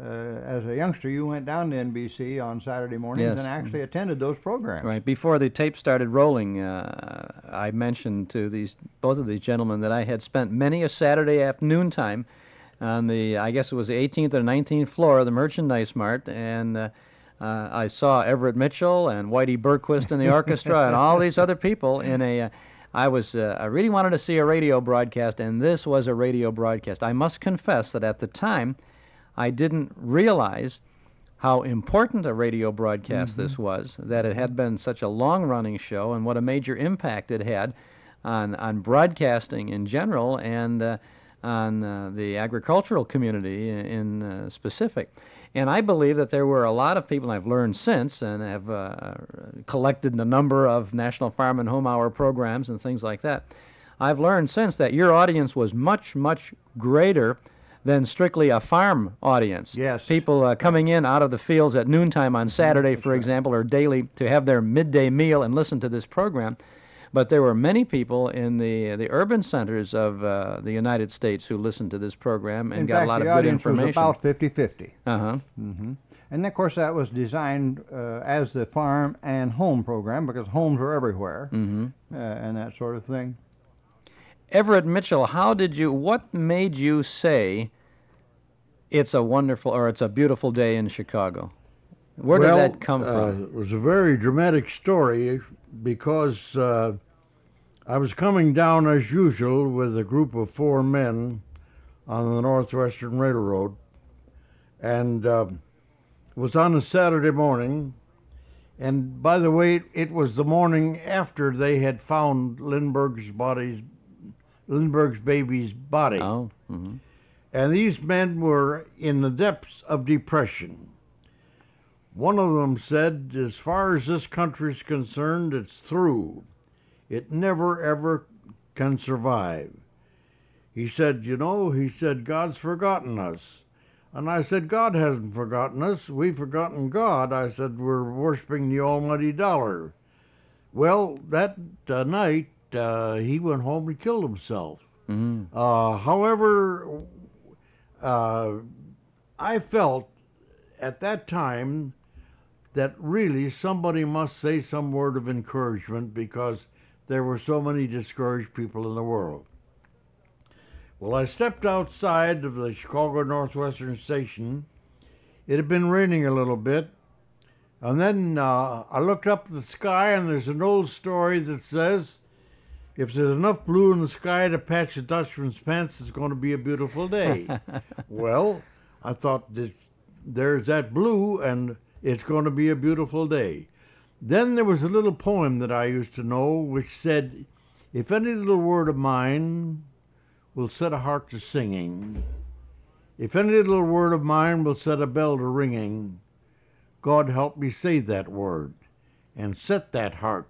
as a youngster you went down to NBC on Saturday mornings and actually attended those programs. Right. Before the tape started rolling, I mentioned to both of these gentlemen that I had spent many a Saturday afternoon time on the, I guess it was the 18th or 19th floor of the Merchandise Mart, and I saw Everett Mitchell and Whitey Berquist in the orchestra and all these other people in a. I really wanted to see a radio broadcast, and this was a radio broadcast. I must confess that at the time, I didn't realize how important a radio broadcast this was, that it had been such a long-running show, and what a major impact it had on broadcasting in general and on the agricultural community in specific. And I believe that there were a lot of people, and I've learned since, and have collected a number of National Farm and Home Hour programs and things like that. I've learned since that your audience was much, much greater than strictly a farm audience. Yes. People coming in out of the fields at noontime on Saturday, for example, or daily to have their midday meal and listen to this program. But there were many people in the urban centers of the United States who listened to this program and got a lot of good information. In fact, the audience was about 50-50. Uh-huh. And of course that was designed as the farm and home program because homes are everywhere and that sort of thing. Everett Mitchell, what made you say it's a wonderful or it's a beautiful day in Chicago? Where did that come from? It was a very dramatic story because I was coming down as usual with a group of 4 men on the Northwestern Railroad, and it was on a Saturday morning. And by the way, it was the morning after they had found Lindbergh's baby's body. Oh. And these men were in the depths of depression. One of them said, as far as this country's concerned, it's through. It never, ever can survive. He said, God's forgotten us. And I said, God hasn't forgotten us. We've forgotten God. I said, we're worshiping the almighty dollar. Well, that night, he went home and killed himself. However, I felt at that time that really somebody must say some word of encouragement because there were so many discouraged people in the world. Well, I stepped outside of the Chicago Northwestern station. It had been raining a little bit. And then I looked up at the sky, and there's an old story that says, if there's enough blue in the sky to patch a Dutchman's pants, it's going to be a beautiful day. Well, I thought, there's that blue, and it's going to be a beautiful day. Then there was a little poem that I used to know, which said, if any little word of mine will set a heart to singing, if any little word of mine will set a bell to ringing, God help me say that word, and set that heart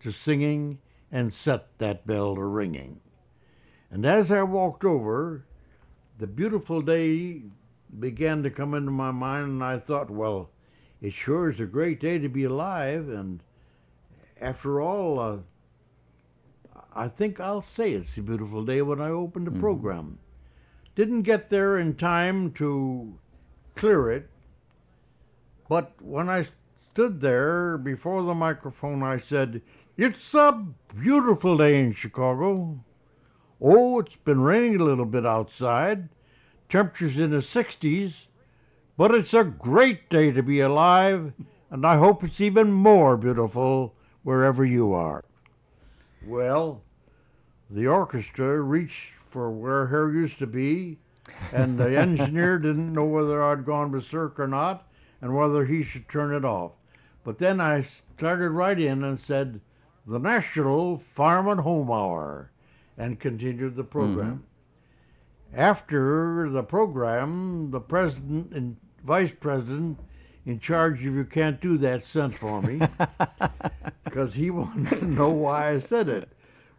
to singing, and set that bell to ringing. And as I walked over, the beautiful day began to come into my mind, and I thought, well, it sure is a great day to be alive, and after all, I think I'll say it's a beautiful day when I open the program. Didn't get there in time to clear it, but when I stood there before the microphone, I said, it's a beautiful day in Chicago. Oh, it's been raining a little bit outside. Temperature's in the 60s, but it's a great day to be alive, and I hope it's even more beautiful wherever you are. Well, the orchestra reached for where hair used to be, and the engineer didn't know whether I'd gone berserk or not, and whether he should turn it off. But then I started right in and said, the National Farm and Home Hour, and continued the program. After the program, the president and vice president in charge of You Can't Do That sent for me because he wanted to know why I said it.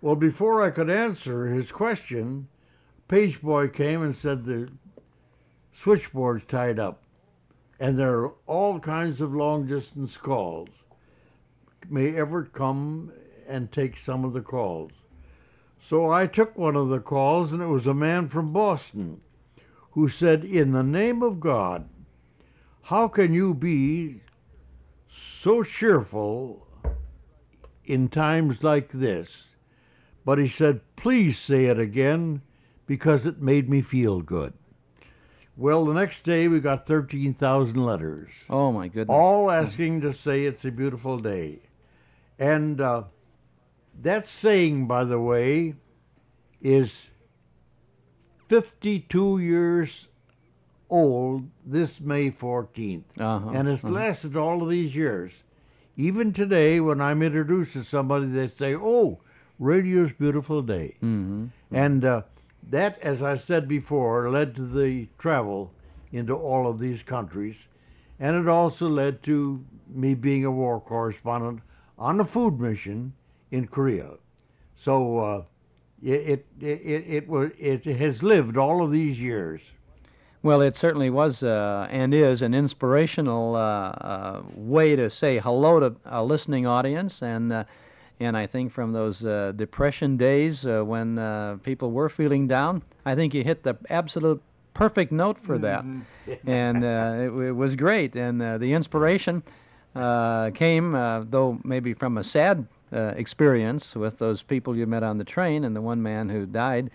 Well, before I could answer his question, page boy came and said the switchboard's tied up, and there are all kinds of long-distance calls. May Everett come and take some of the calls. So I took one of the calls, and it was a man from Boston who said, in the name of God, how can you be so cheerful in times like this? But he said, please say it again, because it made me feel good. Well, the next day we got 13,000 letters. Oh, my goodness. All asking to say it's a beautiful day. And that saying, by the way, is 52 years old this May 14th. And it's lasted all of these years. Even today, when I'm introduced to somebody, they say, oh, radio's beautiful day. And that, as I said before, led to the travel into all of these countries. And it also led to me being a war correspondent on a food mission in Korea. So it has lived all of these years. Well, it certainly was and is an inspirational way to say hello to a listening audience, and I think from those depression days when people were feeling down, I think you hit the absolute perfect note for that, and it was great, and the inspiration came, though maybe from a sad experience with those people you met on the train and the one man who died,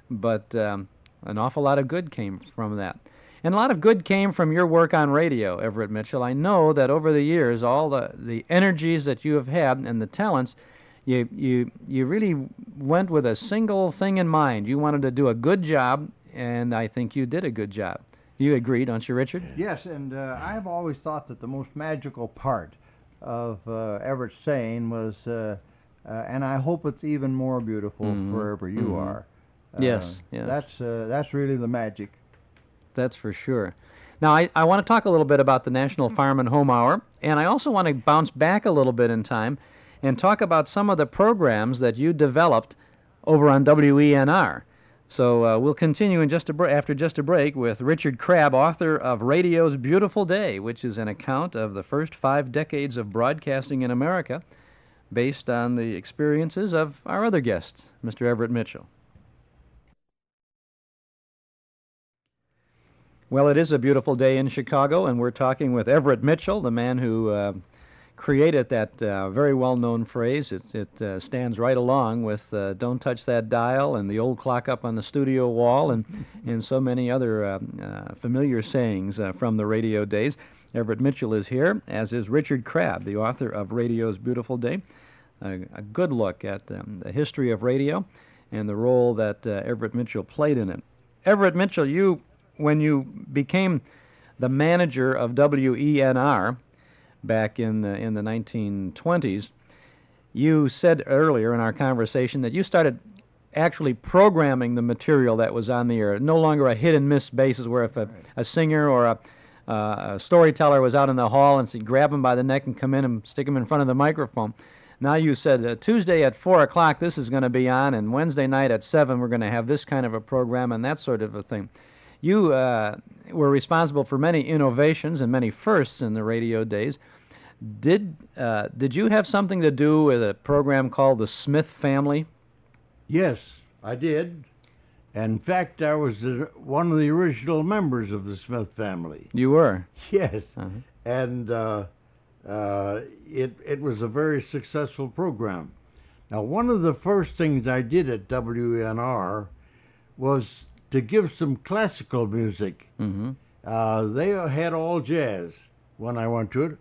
but an awful lot of good came from that. And a lot of good came from your work on radio, Everett Mitchell. I know that over the years, all the energies that you have had and the talents, you really went with a single thing in mind. You wanted to do a good job, and I think you did a good job. You agree, don't you, Richard? Yes, and I've always thought that the most magical part of Everett's saying was, and I hope it's even more beautiful wherever you are. Yes. That's really the magic. That's for sure. Now, I want to talk a little bit about the National Farm and Home Hour, and I also want to bounce back a little bit in time and talk about some of the programs that you developed over on WENR. So we'll continue in after just a break with Richard Crabb, author of Radio's Beautiful Day, which is an account of the first 5 decades of broadcasting in America, based on the experiences of our other guest, Mr. Everett Mitchell. Well, it is a beautiful day in Chicago, and we're talking with Everett Mitchell, the man who created that very well-known phrase. It stands right along with Don't Touch That Dial and the old clock up on the studio wall and so many other familiar sayings from the radio days. Everett Mitchell is here, as is Richard Crabb, the author of Radio's Beautiful Day. A good look at the history of radio and the role that Everett Mitchell played in it. Everett Mitchell, when you became the manager of WENR back in the 1920s, you said earlier in our conversation that you started actually programming the material that was on the air, no longer a hit-and-miss basis where if a singer or a storyteller was out in the hall and so you grab him by the neck and come in and stick him in front of the microphone. Now you said Tuesday at 4 o'clock this is going to be on, and Wednesday night at 7 we're going to have this kind of a program and that sort of a thing. You were responsible for many innovations and many firsts in the radio days. Did you have something to do with a program called The Smith Family? Yes, I did. In fact, I was one of the original members of the Smith family. You were? Yes. And it was a very successful program. Now, one of the first things I did at WNR was to give some classical music. They had all jazz when I went to it,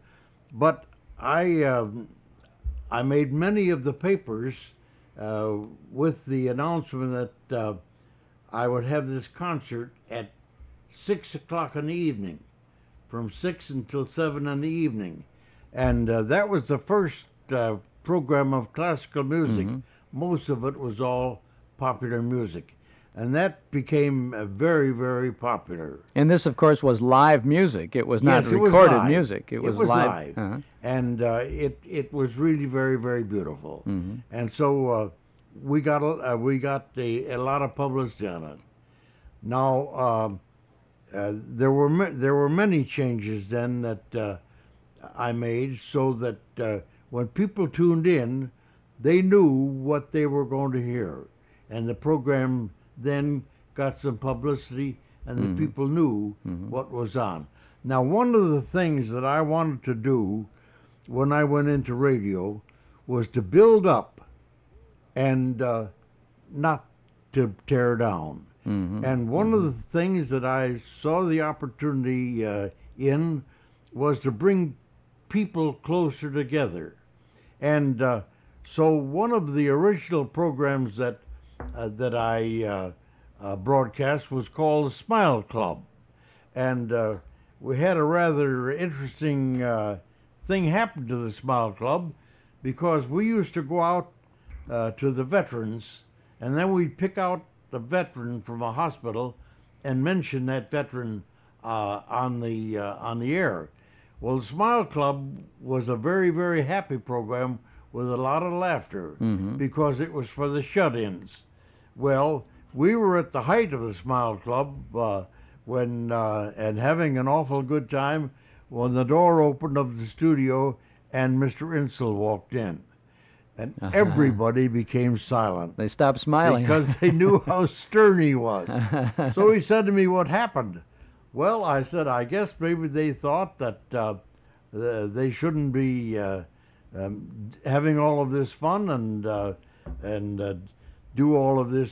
but I made many of the papers with the announcement that I would have this concert at 6 o'clock in the evening, from 6 until 7 in the evening. And that was the first program of classical music. Most of it was all popular music. And that became very, very popular. And this, of course, was live music. It was not Yes, it was recorded live. music. It was live. And it was really very, very beautiful. And so we got a lot of publicity on it. Now there were many changes then that I made, so that when people tuned in, they knew what they were going to hear, and the program then got some publicity, and the people knew what was on. Now, one of the things that I wanted to do when I went into radio was to build up and not to tear down. And one of the things that I saw the opportunity in was to bring people closer together. And so one of the original programs that I broadcast was called the Smile Club. And we had a rather interesting thing happen to the Smile Club, because we used to go out to the veterans, and then we'd pick out the veteran from a hospital and mention that veteran on the air. Well, the Smile Club was a very, very happy program with a lot of laughter, because it was for the shut-ins. Well, we were at the height of the Smile Club when and having an awful good time when the door opened of the studio and Mr. Insel walked in. And everybody became silent. They stopped smiling. Because they knew how stern he was. So he said to me, "What happened?" Well, I said, "I guess maybe they thought that they shouldn't be having all of this fun and do all of this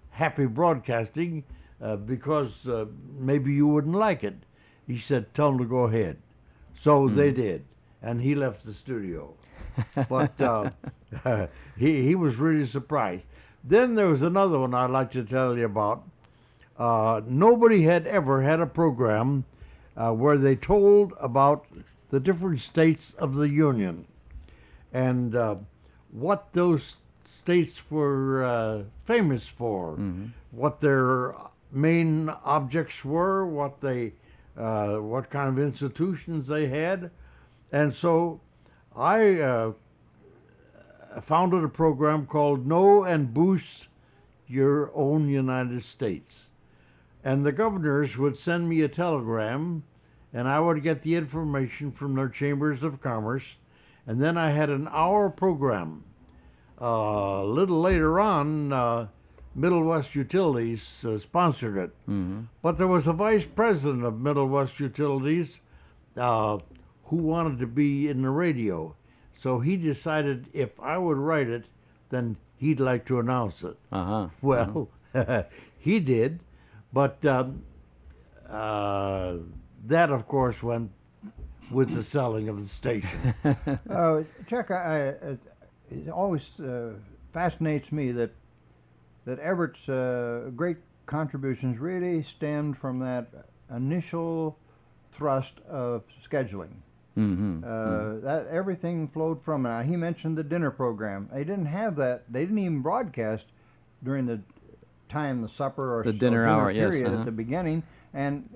happy broadcasting because maybe you wouldn't like it." He said, "Tell them to go ahead." So they did, and he left the studio. But he was really surprised. Then there was another one I'd like to tell you about. Nobody had ever had a program where they told about the different states of the Union and what those states were famous for, what their main objects were, what kind of institutions they had. And so I founded a program called Know and Boost Your Own United States. And the governors would send me a telegram, and I would get the information from their chambers of commerce, and then I had an hour program. A little later on, Middle West Utilities sponsored it. But there was a vice president of Middle West Utilities who wanted to be in the radio. So he decided if I would write it, then he'd like to announce it. Well, he did, but that, of course, went with the selling of the station. Chuck, it always fascinates me that Everett's great contributions really stemmed from that initial thrust of scheduling. That everything flowed from it. He mentioned the dinner program. They didn't have that. They didn't even broadcast during the time, the supper or the dinner hour period at the beginning. And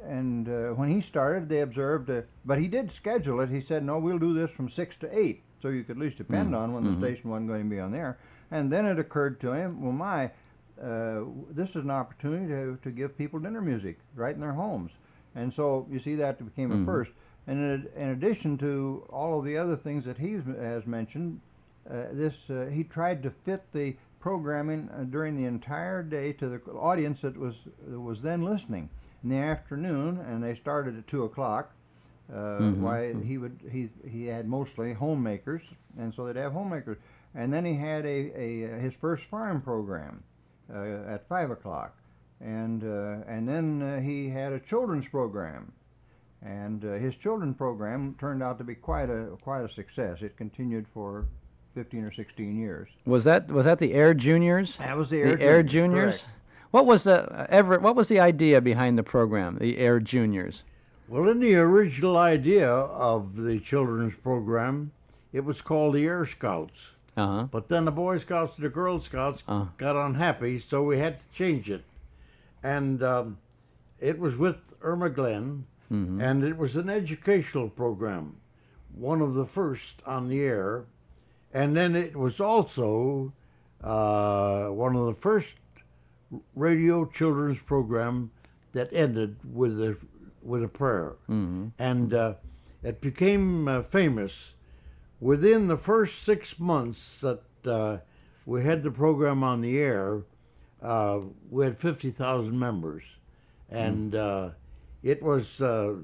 when he started, they observed. But he did schedule it. He said, "No, we'll do this from 6 to 8, so you could at least depend on when the station wasn't going to be on there." And then it occurred to him, well, this is an opportunity to give people dinner music right in their homes. And so you see that became a first. And in addition to all of the other things that he has mentioned, he tried to fit the programming during the entire day to the audience that was then listening in the afternoon, and they started at 2 o'clock. Why he had mostly homemakers, and so they'd have homemakers. And then he had his first farm program at 5 o'clock, and then he had a children's program. And his children's program turned out to be quite a success. It continued for 15 or 16 years. Was that the Air Juniors? That was the Air Juniors. Correct. What was Everett? What was the idea behind the program, the Air Juniors? Well, in the original idea of the children's program, it was called the Air Scouts. Uh-huh. But then the Boy Scouts and the Girl Scouts got unhappy, so we had to change it. And it was with Irma Glenn, and it was an educational program, one of the first on the air. And then it was also one of the first radio children's program that ended with a prayer. And it became famous. Within the first 6 months that we had the program on the air, we had 50,000 members. And it was a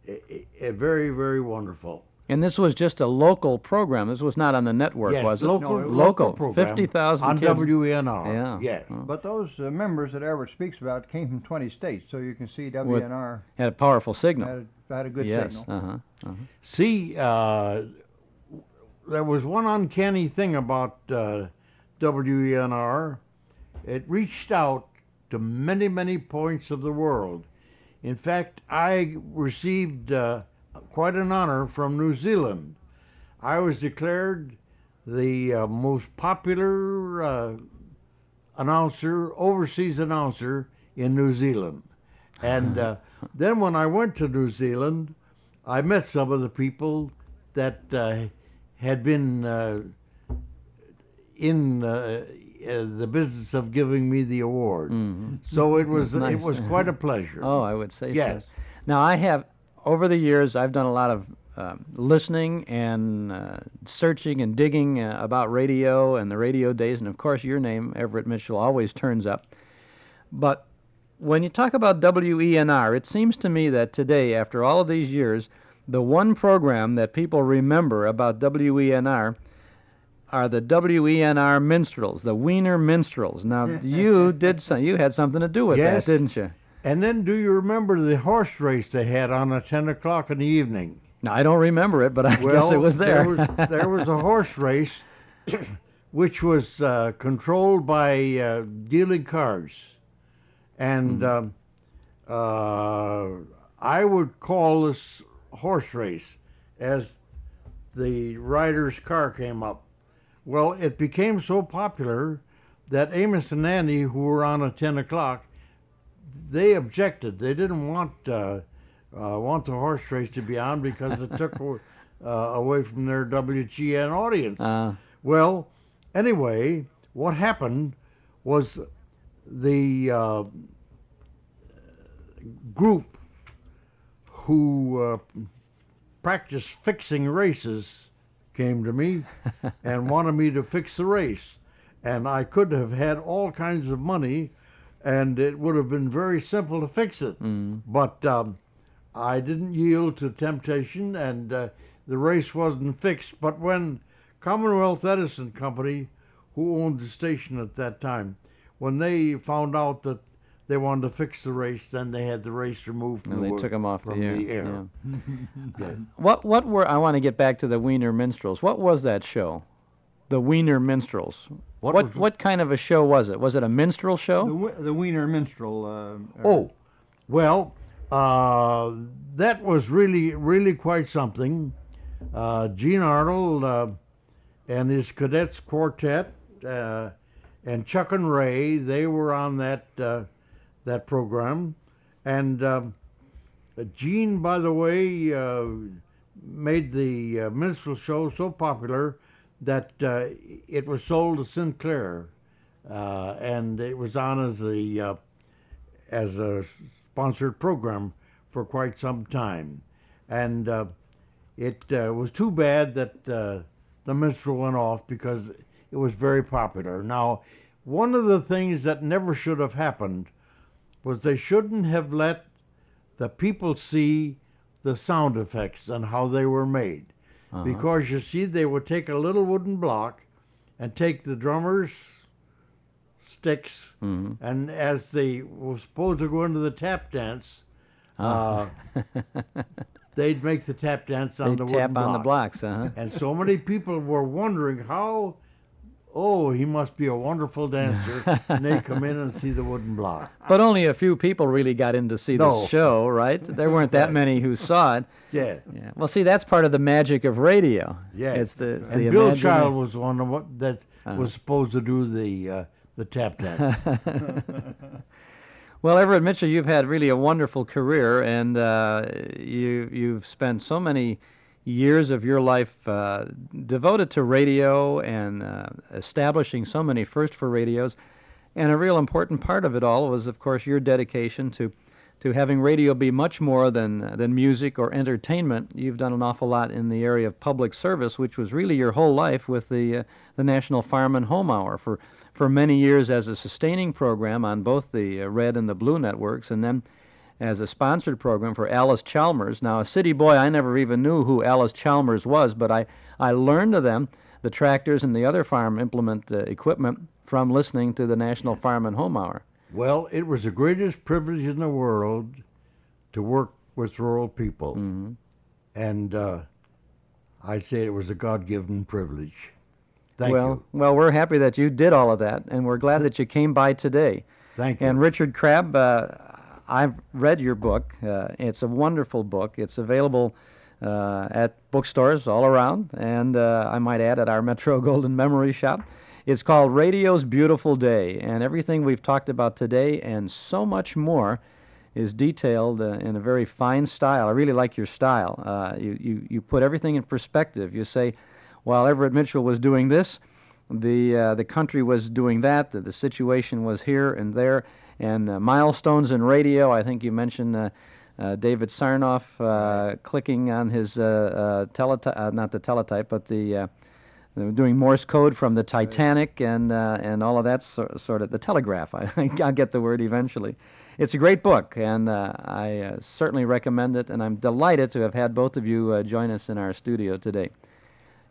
very, very wonderful. And this was just a local program. This was not on the network, Yes, was it? local program 50,000 on kids. WNR. Yeah. Yeah. But those members that Everett speaks about came from 20 states, so you can see WNR had a powerful signal. Had a good yes. signal. See, there was one uncanny thing about WNR. It reached out to many, many points of the world. In fact, I received quite an honor from New Zealand. I was declared the most popular overseas announcer in New Zealand. And then when I went to New Zealand, I met some of the people that had been in the business of giving me the award. So it was Nice. it was quite a pleasure. Oh, I would say Yes. so. Now, I have, over the years, I've done a lot of listening and searching and digging about radio and the radio days, and of course your name, Everett Mitchell, always turns up. But when you talk about WENR, it seems to me that today, after all of these years, the one program that people remember about WENR are the WENR minstrels, the Wiener minstrels. Now, you had something to do with Yes. that, didn't you? And then do you remember the horse race they had on at 10 o'clock in the evening? Now, I don't remember it, but I guess it was there. There was a horse race which was controlled by dealing cards. And I would call this horse race as the rider's car came up. Well, it became so popular that Amos and Andy, who were on at 10 o'clock, they objected. They didn't want the horse race to be on because it took away from their WGN audience. Well, anyway, what happened was the group who practiced fixing races came to me and wanted me to fix the race. And I could have had all kinds of money, and it would have been very simple to fix it. But I didn't yield to temptation, and the race wasn't fixed. But when Commonwealth Edison Company, who owned the station at that time, when they found out that they wanted to fix the race, then they had the race removed from And they took them off from the air. air. Yeah. What were, I want to get back to the Wiener Minstrels. What was that show? The Wiener Minstrels. What kind of a show was it? Was it a minstrel show? The Wiener Minstrel. Well, that was really quite something. Gene Arnold and his cadets quartet and Chuck and Ray, they were on that program. And Gene, by the way, made the minstrel show so popular that it was sold to Sinclair, and it was on as a sponsored program for quite some time. And it was too bad that the minstrel went off because it was very popular. Now, one of the things that never should have happened was they shouldn't have let the people see the sound effects and how they were made. Because you see, they would take a little wooden block and take the drummer's sticks, and as they were supposed to go into the tap dance, they'd make the tap dance on the wooden block. They'd tap on the blocks, And so many people were wondering how oh, he must be a wonderful dancer. And they come in and see the wooden block. But only a few people really got in to see the show, right? There weren't that many who saw it. Yeah. Yeah. Well, see, that's part of the magic of radio. Yeah. It's the and Bill Child was one of that was supposed to do the tap dance. Well, Everett Mitchell, you've had really a wonderful career, and you've spent so many years of your life devoted to radio and establishing so many firsts for radios. And a real important part of it all was, of course, your dedication to having radio be much more than music or entertainment. You've done an awful lot in the area of public service, which was really your whole life with the National Farm and Home Hour for many years as a sustaining program on both the Red and the Blue networks, and then as a sponsored program for Alice Chalmers. Now, a city boy, I never even knew who Alice Chalmers was, but I learned of them, the tractors and the other farm implement equipment, from listening to the National Farm and Home Hour. Well, it was the greatest privilege in the world to work with rural people. Mm-hmm. And I say it was a God-given privilege. Thank you. Well, we're happy that you did all of that, and we're glad that you came by today. Thank you. And Richard Crabb, I've read your book. It's a wonderful book. It's available at bookstores all around, and I might add at our Metro Golden Memory Shop. It's called Radio's Beautiful Day, and everything we've talked about today and so much more is detailed in a very fine style. I really like your style. You put everything in perspective. You say, while Everett Mitchell was doing this, the country was doing that, the situation was here and there, and milestones in radio. I think you mentioned David Sarnoff clicking on his teletype, not the teletype, but doing Morse code from the Titanic and all of that sort of, the telegraph. I'll get the word eventually. It's a great book, and I certainly recommend it, and I'm delighted to have had both of you join us in our studio today.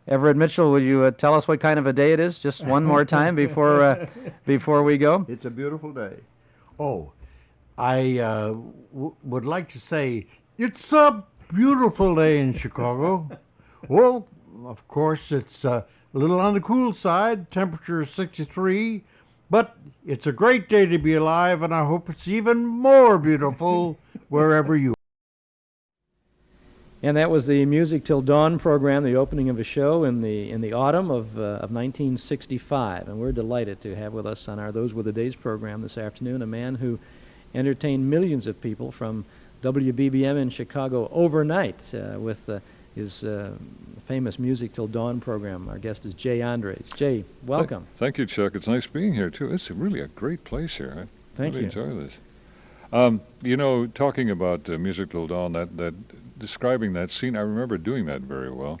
Everett Mitchell, would you tell us what kind of a day it is, just one more time before we go? It's a beautiful day. Oh, I would like to say it's a beautiful day in Chicago. Well, of course, it's a little on the cool side. Temperature is 63, but it's a great day to be alive, and I hope it's even more beautiful wherever you are. And that was the Music Till Dawn program, the opening of a show in the autumn of 1965. And we're delighted to have with us on our Those Were the Days program this afternoon a man who entertained millions of people from WBBM in Chicago overnight with his famous Music Till Dawn program. Our guest is Jay Andres. Jay, welcome. Thank you, Chuck. It's nice being here, too. It's really a great place here. I Thank really you. enjoy this. You know, talking about Music Till Dawn, that describing that scene, I remember doing that very well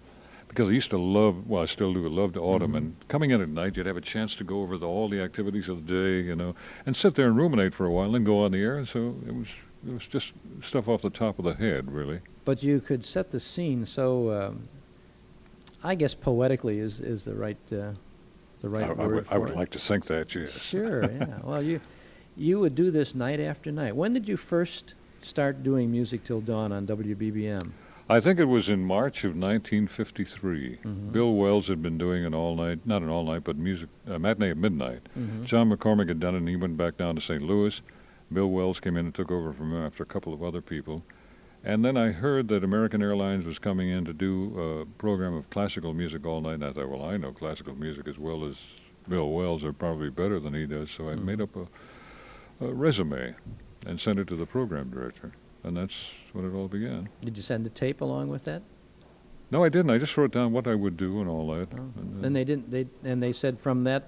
because I used to love, well, I still do, love the autumn. And coming in at night, you'd have a chance to go over all the activities of the day, you know, and sit there and ruminate for a while and then go on the air. And so it was just stuff off the top of the head, really. But you could set the scene so, I guess poetically is the right word I would for it. like to think that, yes. Sure, yeah. Well, you would do this night after night. When did you first start doing Music Till Dawn on WBBM? I think it was in March of 1953. Bill Wells had been doing an all-night, not an all-night, but matinee at midnight. John McCormick had done it, and he went back down to St. Louis. Bill Wells came in and took over from him after a couple of other people. And then I heard that American Airlines was coming in to do a program of classical music all night, and I thought, well, I know classical music as well as Bill Wells, or probably better than he does, so I made up a resume and sent it to the program director, and that's when it all began. Did you send a tape along with that? No, I didn't. I just wrote down what I would do and all that. Oh. And, Then they didn't. They said from that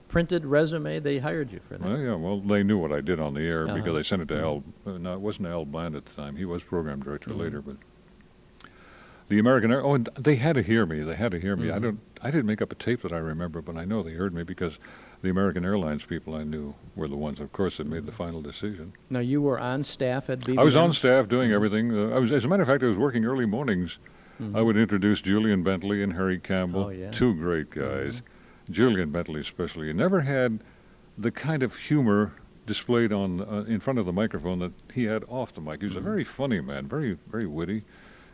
printed resume they hired you for that. Well, yeah. Well, they knew what I did on the air because Uh-huh. I sent it to Al. No, it wasn't Al Bland at the time. He was program director later, but the American Air. Oh, and they had to hear me. They had to hear me. I didn't make up a tape that I remember, but I know they heard me because the American Airlines people I knew were the ones, of course, that made the final decision. Now you were on staff at BBM? I was on staff doing everything. As a matter of fact, I was working early mornings. I would introduce Julian Bentley and Harry Campbell, Oh, yeah. two great guys. Julian Bentley especially. He never had the kind of humor displayed on in front of the microphone that he had off the mic. He was a very funny man, very, very witty,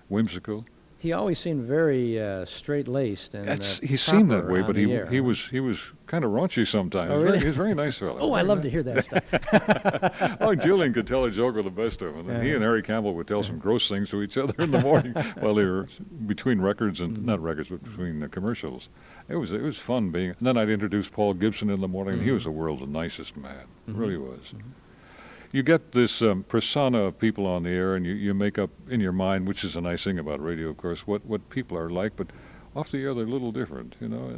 whimsical. He always seemed very straight-laced and He seemed that proper way, on but the he air. he was kind of raunchy sometimes. Oh, really? He was a very nice fellow. Oh, I Very love nice. to hear that stuff. Oh, Julian could tell a joke with the best of them. And he and Harry Campbell would tell some gross things to each other in the morning while they were between records and not records, but between commercials. It was fun being. And then I'd introduce Paul Gibson in the morning. And he was the world's nicest man. Really was. You get this persona of people on the air, and you make up in your mind, which is a nice thing about radio, of course, what people are like. But off the air, they're a little different, you know.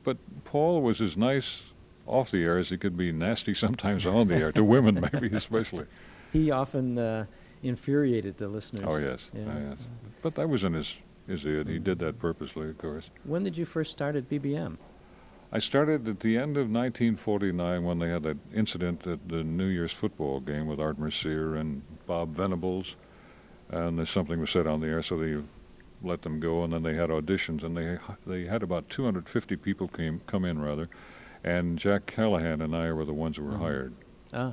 But Paul was as nice off the air as he could be nasty sometimes on the air, to women maybe especially. He often infuriated the listeners. Oh, yes. Yeah. Oh, yes. But that was in his id. He did that purposely, of course. When did you first start at BBM? I started at the end of 1949 when they had that incident at the New Year's football game with Art Mercier and Bob Venables. And something was said on the air, so they let them go, and then they had auditions, and they had about 250 people come in, and Jack Callahan and I were the ones who were hired. Ah.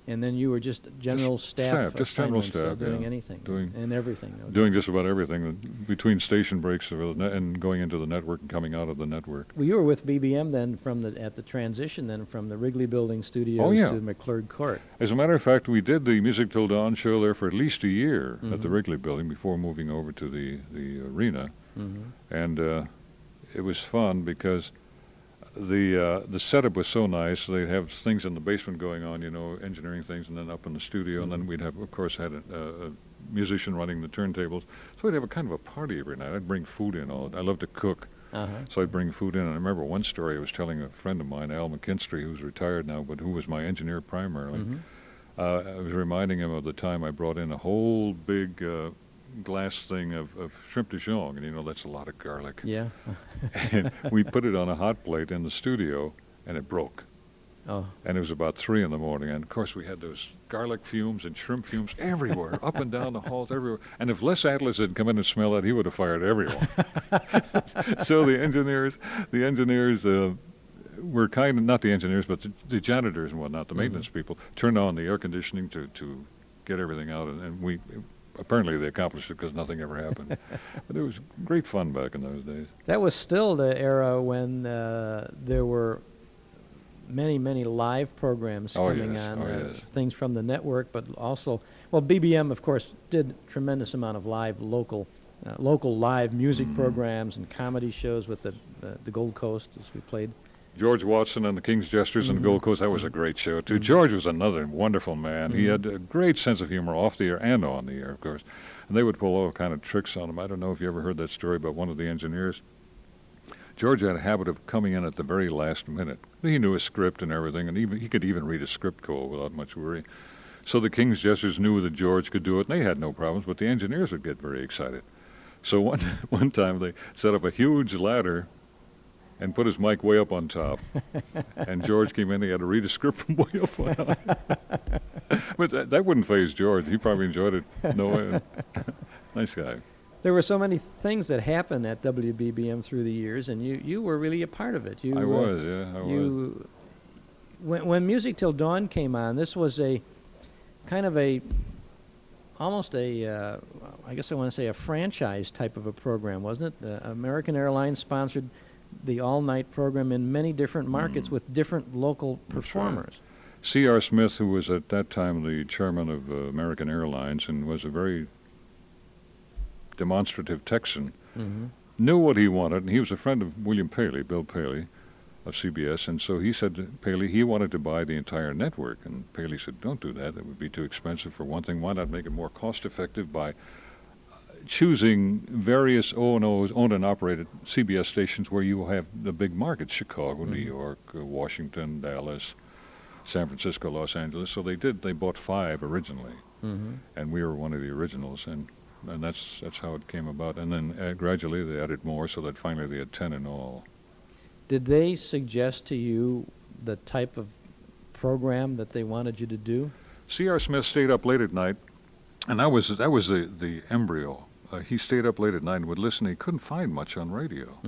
And then you were just general staff just general assignments, staff, doing yeah. anything Doing- and everything. No Doing doubt. just about everything, between station breaks and going into the network and coming out of the network. Well, you were with BBM then at the transition then from the Wrigley Building studios Oh, yeah. to McClurg Court. As a matter of fact, we did the Music Till Dawn show there for at least a year at the Wrigley Building before moving over to the arena. And it was fun because the setup was so nice. They'd have things in the basement going on, you know, engineering things, and then up in the studio, and then we'd have, of course, had a musician running the turntables. So we'd have a kind of a party every night. I'd bring food in. I love to cook. So I'd bring food in. And I remember one story I was telling a friend of mine, Al McKinstry, who's retired now, but who was my engineer primarily. I was reminding him of the time I brought in a whole big glass thing of shrimp de jonc, and you know that's a lot of garlic. Yeah. And we put it on a hot plate in the studio, and it broke. Oh. And it was about 3 in the morning, and of course we had those garlic fumes and shrimp fumes everywhere, up and down the halls, everywhere. And if Les Atlas had come in and smelled that, he would have fired everyone. So the engineers were kind of, not the engineers, but the janitors and whatnot, the maintenance people, turned on the air conditioning to get everything out, and we apparently they accomplished it because nothing ever happened. But it was great fun back in those days. That was still the era when there were many live programs coming on, things from the network, but also, well, BBM, of course, did tremendous amount of live local live music programs and comedy shows with the Gold Coast, as we played. George Watson and the King's Jesters and the Gold Coast, that was a great show, too. George was another wonderful man. He had a great sense of humor off the air and on the air, of course. And they would pull all kind of tricks on him. I don't know if you ever heard that story about one of the engineers. George had a habit of coming in at the very last minute. He knew a script and everything, and he could even read a script call without much worry. So the King's Jesters knew that George could do it, and they had no problems, but the engineers would get very excited. So one time they set up a huge ladder and put his mic way up on top. And George came in, he had to read a script from way up on top. But that wouldn't faze George. He probably enjoyed it. No way. Nice guy. There were so many things that happened at WBBM through the years, and you were really a part of it. I was. When Music Till Dawn came on, this was a kind of almost a, I guess I want to say a franchise type of a program, wasn't it? American Airlines sponsored the all-night program in many different markets with different local performers. C.R. Smith, who was at that time the chairman of American Airlines and was a very demonstrative Texan, knew what he wanted, and he was a friend of William Paley, Bill Paley of CBS, and so he said to Paley he wanted to buy the entire network, and Paley said, don't do that, that would be too expensive for one thing. Why not make it more cost-effective by choosing various O&Os, owned and operated CBS stations where you have the big markets, Chicago, New York, Washington, Dallas, San Francisco, Los Angeles. So they bought 5 originally, and we were one of the originals, and that's how it came about. And then gradually they added more, so that finally they had 10 in all. Did they suggest to you the type of program that they wanted you to do? C.R. Smith stayed up late at night, and that was the embryo. He stayed up late at night and would listen. He couldn't find much on radio.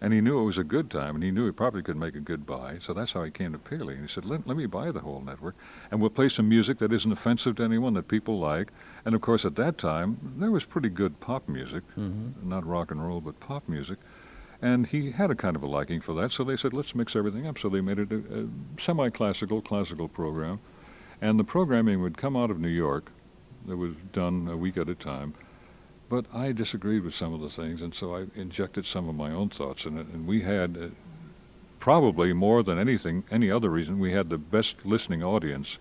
And he knew it was a good time, and he knew he probably could make a good buy. So that's how he came to Paley. And he said, let me buy the whole network, and we'll play some music that isn't offensive to anyone, that people like. And, of course, at that time, there was pretty good pop music, not rock and roll, but pop music. And he had a kind of a liking for that, so they said, let's mix everything up. So they made it a semi-classical, classical program. And the programming would come out of New York. It was done a week at a time. But I disagreed with some of the things, and so I injected some of my own thoughts in it. And we had, probably more than any other reason, we had the best listening audience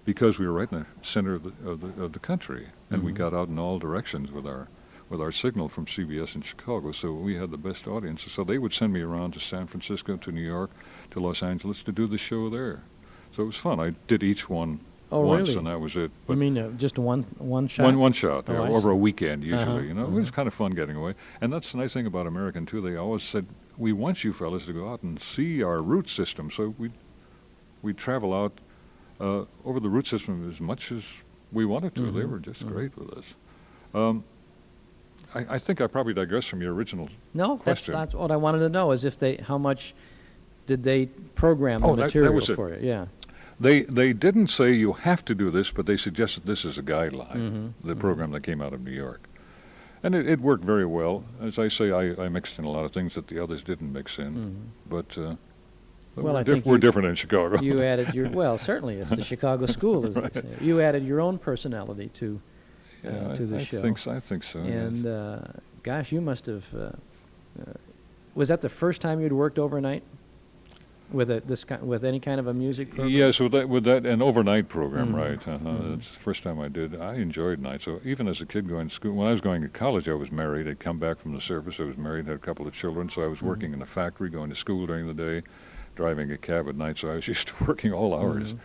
because we were right in the center of the country, and we got out in all directions with our signal from CBS in Chicago. So we had the best audience. So they would send me around to San Francisco, to New York, to Los Angeles to do the show there. So it was fun. I did each one. Once, really? And that was it. But you mean just one shot? One shot, Oh, over a weekend usually. Uh-huh. It was kind of fun getting away. And that's the nice thing about American too. They always said, we want you fellas to go out and see our root system. So we'd travel out over the root system as much as we wanted to. They were just great with us. I think I probably digressed from your original question. That's what I wanted to know, is how much did they program the material that was it. for you? Yeah. They didn't say you have to do this, but they suggested this as a guideline, the program that came out of New York. And it worked very well. As I say, I mixed in a lot of things that the others didn't mix in. But we're different in Chicago. You added certainly it's the Chicago school, as they say. You added your own personality to the show. I think so. And gosh, you must have. Was that the first time you'd worked overnight? With any kind of a music program? Yes, with that an overnight program, right? That's the first time I did. I enjoyed nights. So even as a kid going to school, when I was going to college, I was married. I'd come back from the service. I was married, had a couple of children. So I was working in a factory, going to school during the day, driving a cab at night. So I was used to working all hours.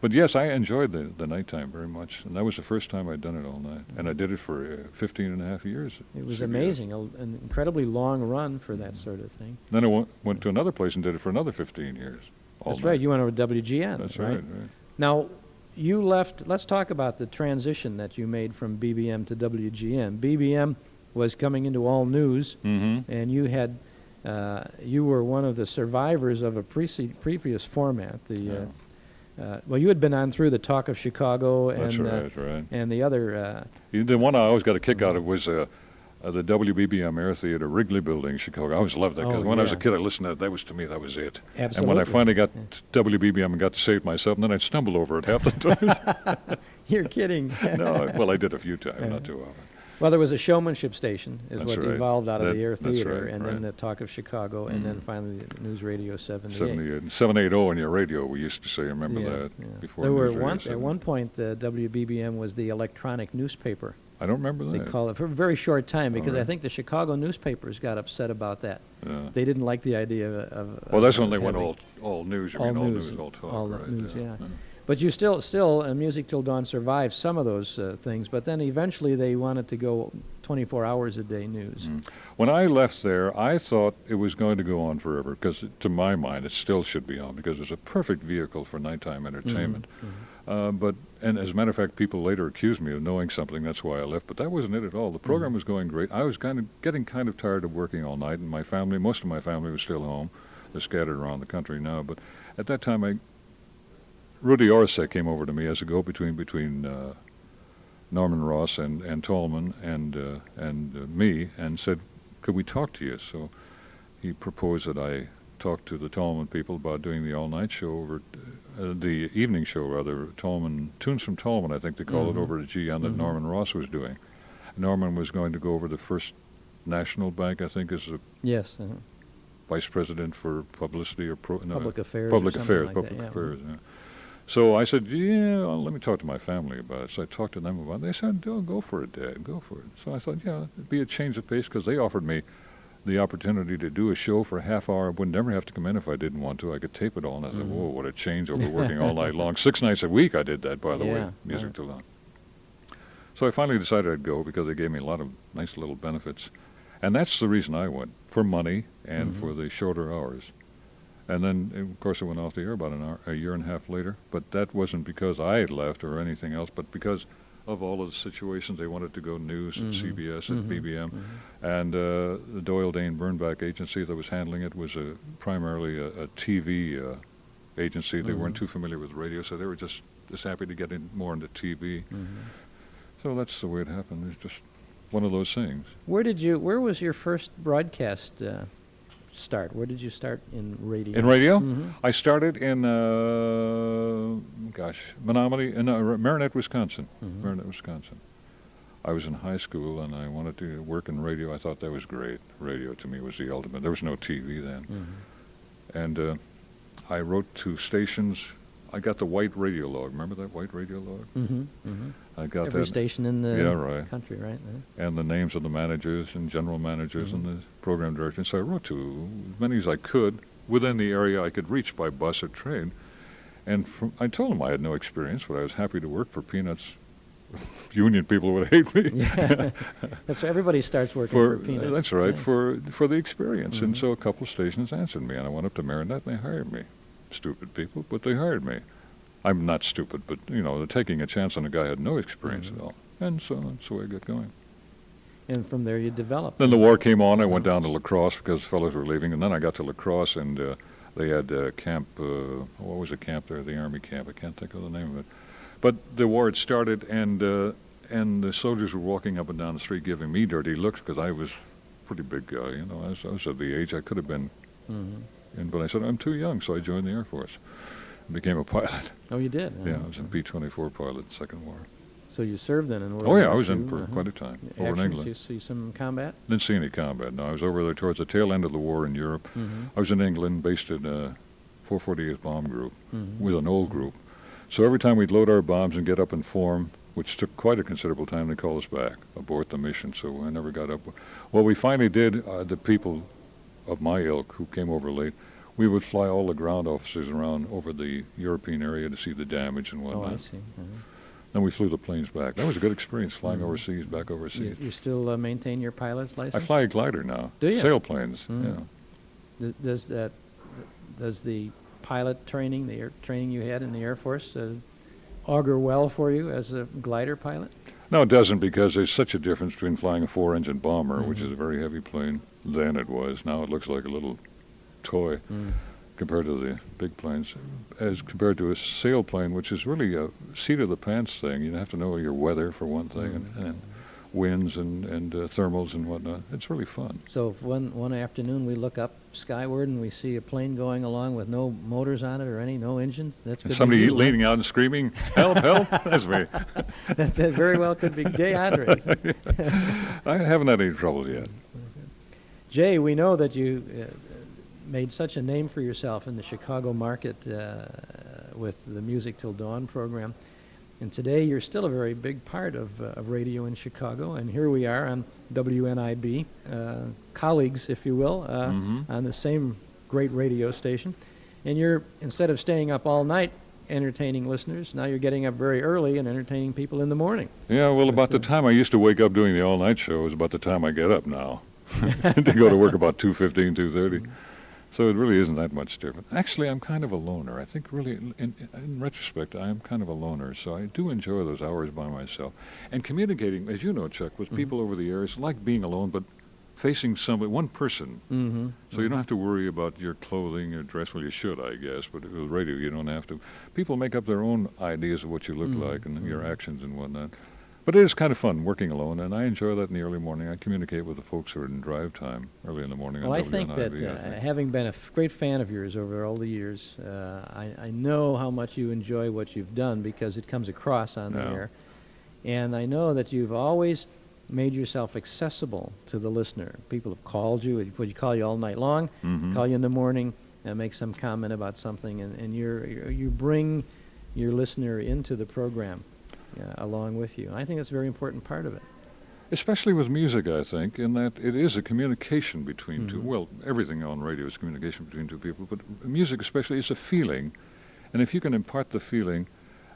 But yes, I enjoyed the nighttime very much. And that was the first time I'd done it all night. And I did it for 15 and a half years. It was amazing, an incredibly long run for that sort of thing. Then I went to another place and did it for another 15 years. That's right. You went over to WGN. That's right. Now, you left. Let's talk about the transition that you made from BBM to WGN. BBM was coming into all news, and you had you were one of the survivors of a previous format. Well, you had been on through the Talk of Chicago and that's right. And the other. The one I always got a kick out of was the WBBM Air Theater, Wrigley Building, Chicago. I always loved that because when I was a kid, I listened to that. That was it. Absolutely. And when I finally got to WBBM and got to say it myself, and then I'd stumble over it half the time. You're kidding. No, well, I did a few times, not too often. Well, there was a showmanship station, is That's what right. evolved out of the Air Theater, right, and then the Talk of Chicago, and then finally the News Radio 78. 780 on your radio, we used to say. Remember that? Yeah. Before There were News Radio at one point, the WBBM was the electronic newspaper. I don't remember that. They call it for a very short time because right. I think the Chicago newspapers got upset about that. Yeah. They didn't like the idea of. Well, that's when they went all news. All news, all talk. all right, news, yeah. But you still, Music Till Dawn survived some of those things, but then eventually they wanted to go 24 hours a day news. When I left there, I thought it was going to go on forever because, to my mind, it still should be on because it's a perfect vehicle for nighttime entertainment. And as a matter of fact, people later accused me of knowing something. That's why I left. But that wasn't it at all. The program was going great. I was getting kind of tired of working all night, and most of my family was still home. They're scattered around the country now. But at that time, Rudy Orset came over to me as a go-between between Norman Ross and Tallman and me, and said, "Could we talk to you?" So he proposed that I talk to the Tallman people about doing the all-night show over, the evening show rather, Tunes from Tallman, I think they call it, over at GN that Norman Ross was doing. Norman was going to go over the First National Bank, I think, as a vice president for publicity or public affairs. Public or affairs, like public that, affairs. Yeah. So I said, let me talk to my family about it. So I talked to them about it. They said, go for it, Dad, go for it. So I thought, it'd be a change of pace because they offered me the opportunity to do a show for a half hour. I would never have to come in if I didn't want to. I could tape it all. And I thought, whoa, what a change over working all night long. 6 nights a week I did that, by the way, Music Till Dawn. So I finally decided I'd go because they gave me a lot of nice little benefits. And that's the reason I went, for money and for the shorter hours. And then, of course, it went off the air about a year and a half later. But that wasn't because I had left or anything else, but because of all of the situations. They wanted to go news at CBS, at BBM. And the Doyle Dane Burnback agency that was handling it was primarily a TV agency. They weren't too familiar with radio, so they were just happy to get in more into TV. So that's the way it happened. It's just one of those things. Where was your first broadcast start? Where did you start in radio? In radio? I started in, Menominee, in Marinette, Wisconsin. Marinette, Wisconsin. I was in high school and I wanted to work in radio. I thought that was great. Radio to me was the ultimate. There was no TV then. And I wrote to stations. I got the white radio log. Remember that white radio log? I got Every that. station in the right. country, right? And the names of the managers and general managers and the program directors. So I wrote to as many as I could within the area I could reach by bus or train. And I told them I had no experience, but I was happy to work for peanuts. Union people would hate me. That's why everybody starts working for peanuts. That's right, for the experience. And so a couple of stations answered me, and I went up to Marinette and they hired me. Stupid people, but they hired me. I'm not stupid, but, they're taking a chance on a guy who had no experience at all. And so that's the way I got going. And from there you developed. Then the war came on. I went down to La Crosse because fellows were leaving. And then I got to La Crosse, and they had camp, what was the camp there? The Army camp. I can't think of the name of it. But the war had started, and the soldiers were walking up and down the street giving me dirty looks because I was a pretty big guy. I was at the age I could have been. But I said, I'm too young, so I joined the Air Force and became a pilot. Oh, you did? Yeah, I was a B-24 pilot in the Second War. So you served then in World War II? Oh, yeah, I was in for quite a time, over in England. Did you see some combat? Didn't see any combat, no. I was over there towards the tail end of the war in Europe. I was in England, based in 448th Bomb Group, with an old group. So every time we'd load our bombs and get up and form, which took quite a considerable time, they called us back, abort the mission, so I never got up. What we finally did, the people of my ilk who came over late, we would fly all the ground officers around over the European area to see the damage and whatnot. Oh, I see. Then we flew the planes back. That was a good experience, flying overseas, back overseas. You still maintain your pilot's license? I fly a glider now. Do you? Sailplanes, yeah. Does the pilot training, the air training you had in the Air Force, augur well for you as a glider pilot? No, it doesn't, because there's such a difference between flying a 4-engine bomber, which is a very heavy plane. Then it was. Now it looks like a little toy compared to the big planes, as compared to a sailplane, which is really a seat-of-the-pants thing. You have to know your weather, for one thing, and winds and thermals and whatnot. It's really fun. So if one afternoon we look up skyward and we see a plane going along with no motors on it or no engine, that's good. Somebody leaning out and screaming, help, help, that's me. That very well could be Jay Andres. I haven't had any trouble yet. Jay, we know that you made such a name for yourself in the Chicago market with the Music Till Dawn program. And today you're still a very big part of radio in Chicago. And here we are on WNIB, colleagues, if you will, on the same great radio station. And you're, instead of staying up all night entertaining listeners, now you're getting up very early and entertaining people in the morning. Yeah, well, about the time I used to wake up doing the all-night show is about the time I get up now. To go to work about 2:15, 2:30. So it really isn't that much different. Actually, I'm kind of a loner. I think really, in retrospect, I am kind of a loner. So I do enjoy those hours by myself. And communicating, as you know, Chuck, with people over the air, it's like being alone, but facing somebody, one person. So you don't have to worry about your clothing or dress. Well, you should, I guess, but with radio, you don't have to. People make up their own ideas of what you look like and your actions and whatnot. But it is kind of fun working alone, and I enjoy that in the early morning. I communicate with the folks who are in drive time early in the morning. Well, I think that having been a great fan of yours over all the years, I know how much you enjoy what you've done because it comes across on the air. And I know that you've always made yourself accessible to the listener. People have called you, would call you all night long, call you in the morning, make some comment about something, and you bring your listener into the program. Along with you. I think that's a very important part of it. Especially with music, I think, in that it is a communication between two. Well, everything on radio is communication between two people, but music especially is a feeling. And if you can impart the feeling,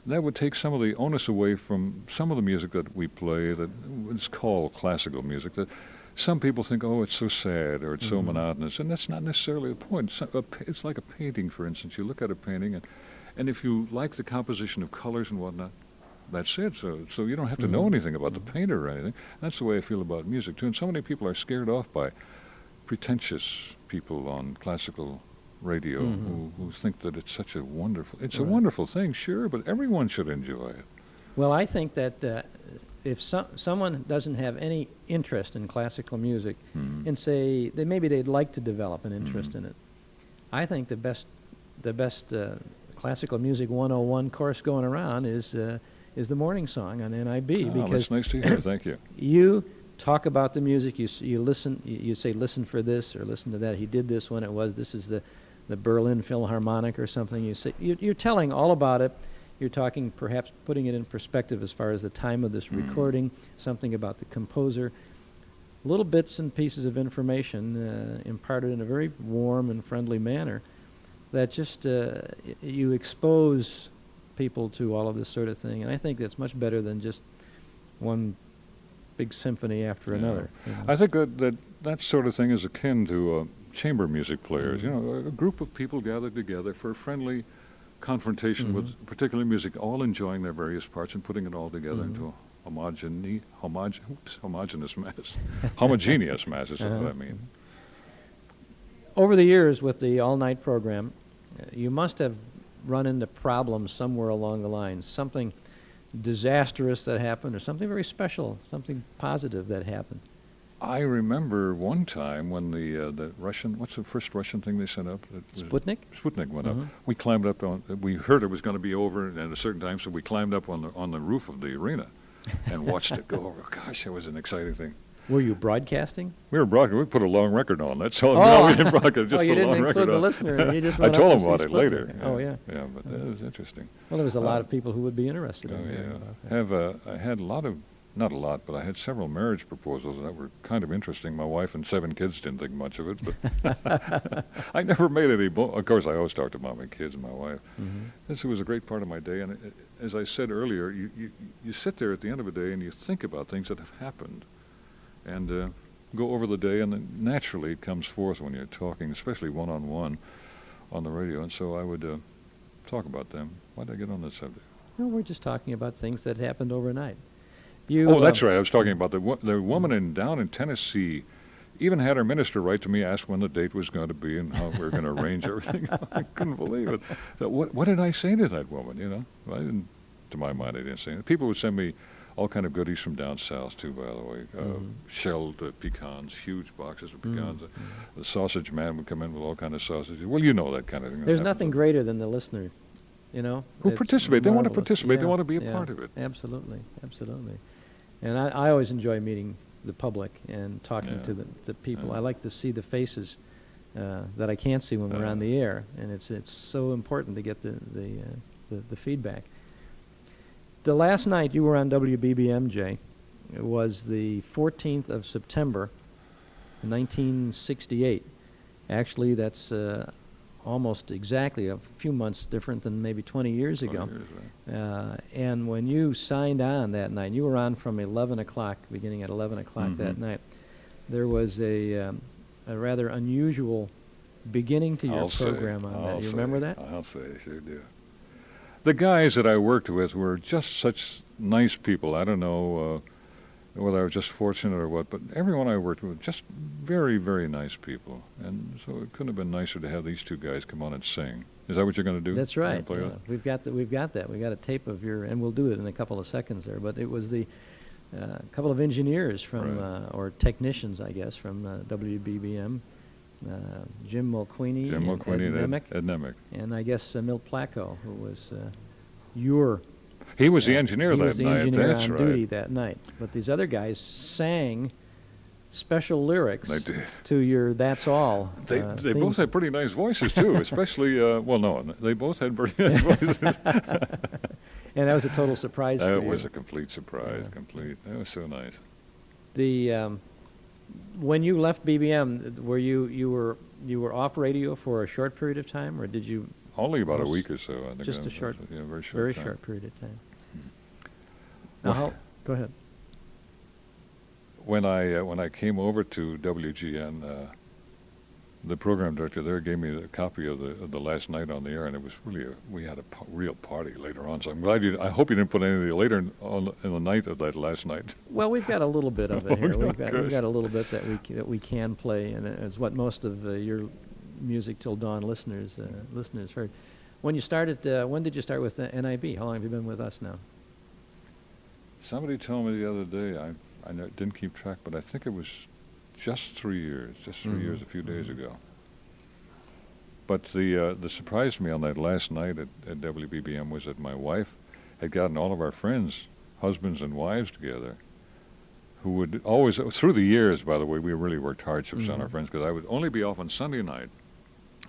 that would take some of the onus away from some of the music that we play that is called classical music. That some people think, oh, it's so sad or it's so monotonous, and that's not necessarily the point. It's like a painting, for instance. You look at a painting, and if you like the composition of colors and whatnot, that's it. So you don't have to know anything about the painter or anything. That's the way I feel about music too. And so many people are scared off by pretentious people on classical radio who think that it's such a wonderful, it's a wonderful thing, sure, but everyone should enjoy it. Well, I think that if someone doesn't have any interest in classical music, and say that maybe they'd like to develop an interest in it, I think the best classical music 101 course going around is the morning song on NIB, because that's nice to hear. Thank you. You talk about the music. You listen. You say, listen for this or listen to that. He did this when it was. This is the Berlin Philharmonic or something. You say you're telling all about it. You're talking, perhaps putting it in perspective as far as the time of this recording, something about the composer, little bits and pieces of information imparted in a very warm and friendly manner that just you expose people to all of this sort of thing. And I think that's much better than just one big symphony after another. You know? I think that sort of thing is akin to chamber music players. You know, a group of people gathered together for a friendly confrontation with particular music, all enjoying their various parts and putting it all together into a homogeneous mass. Homogeneous mass is what I mean. Over the years with the all-night program, you must have run into problems somewhere along the line, something disastrous that happened or something very special, something positive that happened. I remember one time when the Russian, what's the first Russian thing they sent up? Sputnik? Sputnik went up. We climbed up on, we heard it was going to be over at a certain time, so we climbed up on the roof of the arena and watched it go over. Gosh, that was an exciting thing. Were you broadcasting? We were broadcasting. We put a long record on. That's all. Oh, No, we didn't broadcast. Just you put a long didn't record include the on. listener. You just I went told up him to about see it Sputnik. later. Oh, yeah. Yeah, but that was interesting. Well, there was a lot of people who would be interested in hearing about that. I had a lot of, not a lot, but I had several marriage proposals that were kind of interesting. My wife and 7 kids didn't think much of it, but I never made any. Of course, I always talked about my kids and my wife. This was a great part of my day, and as I said earlier, you sit there at the end of a day and you think about things that have happened, and go over the day, and then naturally it comes forth when you're talking, especially one-on-one on the radio. And so I would talk about them. Why did I get on this subject? No, we're just talking about things that happened overnight. That's right. I was talking about the woman down in Tennessee even had her minister write to me, ask when the date was going to be and how we were going to arrange everything. I couldn't believe it. What did I say to that woman, you know? I didn't, to my mind, I didn't say anything. People would send me all kind of goodies from down south, too, by the way. Shelled pecans, huge boxes of pecans. The sausage man would come in with all kind of sausages. Well, you know that kind of thing. There's nothing greater than the listener, you know? Who participate. They want to participate. Yeah, They want to be a part of it. Absolutely, absolutely. And I always enjoy meeting the public and talking to the people. I like to see the faces that I can't see when we're on the air, and it's so important to get the feedback. The last night you were on WBBM, Jay, it was the 14th of September, 1968. Actually, that's almost exactly a few months different than maybe 20 years ago. 20 years, right. And when you signed on that night, you were on from 11 o'clock, beginning at 11 o'clock that night, there was a rather unusual beginning to your program on that. You remember that? I'll say, I sure do. The guys that I worked with were just such nice people. I don't know whether I was just fortunate or what, but everyone I worked with, just very, very nice people. And so it couldn't have been nicer to have these 2 guys come on and sing. Is that what you're going to do? That's right. Play that? We've got that. We got a tape of your, and we'll do it in a couple of seconds there. But it was the couple of engineers from, or technicians, I guess, from WBBM. Jim Mulqueeny and Ed Nemick. And I guess Milt Placco, who was your... He was the engineer that night. He was the engineer That's on right. duty that night. But these other guys sang special lyrics to your That's All. They both had pretty nice voices, too, especially, they both had pretty nice voices. And that was a total surprise for you. That was a complete surprise, complete. That was so nice. When you left BBM, were you were off radio for a short period of time, or did you? Only about a week or so. I think just a short, very short period of time. Now, go ahead. When I came over to WGN, the program director there gave me a copy of the last night on the air, and it was really we had a real party later on. So I'm glad I hope you didn't put any of the later in the night of that last night. Well, we've got a little bit of it here. We've Good. got a little bit that we can play, and it's what most of your Music Till Dawn listeners heard. When you started, when did you start with NIB? How long have you been with us now? Somebody told me the other day, I didn't keep track, but I think it was just 3 years, a few days ago. But the surprise me on that last night at WBBM was that my wife had gotten all of our friends, husbands and wives together, who would always, through the years, by the way, we really worked hardships on our friends, because I would only be off on Sunday night.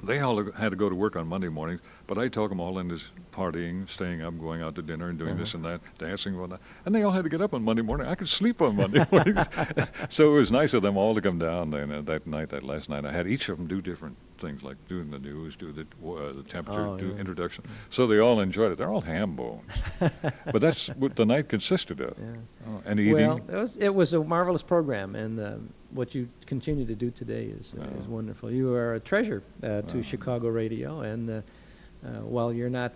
They all had to go to work on Monday mornings, but I talk them all into partying, staying up, going out to dinner and doing this and that, dancing and whatnot. And they all had to get up on Monday morning. I could sleep on Monday mornings. So it was nice of them all to come down then that last night. I had each of them do different things, like doing the news, do the temperature, do introduction. So they all enjoyed it. They're all ham bones. But that's what the night consisted of. And eating. Well, it was a marvelous program, and what you continue to do today is wonderful. You are a treasure to Chicago radio, and while you're not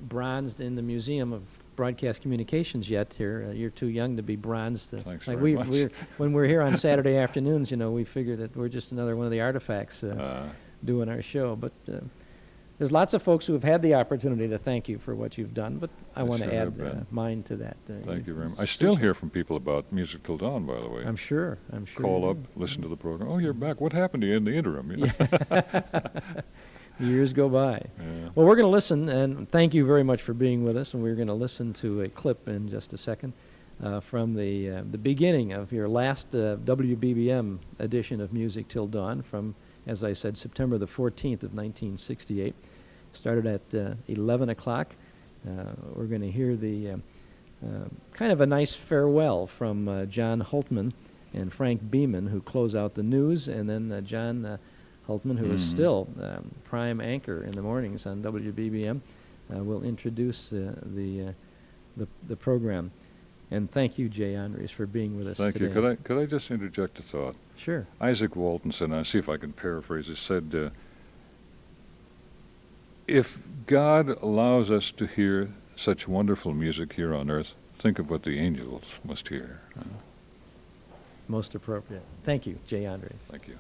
bronzed in the Museum of Broadcast Communications yet here, you're too young to be bronzed. Thanks like very much. When we're here on Saturday afternoons, we figure that we're just another one of the artifacts doing our show. But there's lots of folks who have had the opportunity to thank you for what you've done, but I want to add mine to that. Thank you very much. I still hear from people about Music Till Dawn, by the way. I'm sure. Call up, listen to the program. Oh, you're back. What happened to you in the interim? Years go by. Yeah. Well, we're going to listen, and thank you very much for being with us, and we're going to listen to a clip in just a second from the beginning of your last WBBM edition of Music Till Dawn from, as I said, September the 14th of 1968. Started at 11 o'clock. We're going to hear the kind of a nice farewell from John Holtman and Frank Beeman, who close out the news, and then John Holtman, who is still prime anchor in the mornings on WBBM, will introduce the program. And thank you, Jay Andres, for being with us today. Thank you. Could I just interject a thought? Sure. Isaac Walton said, and I'll see if I can paraphrase it, said, if God allows us to hear such wonderful music here on earth, think of what the angels must hear. Most appropriate. Thank you, Jay Andres. Thank you.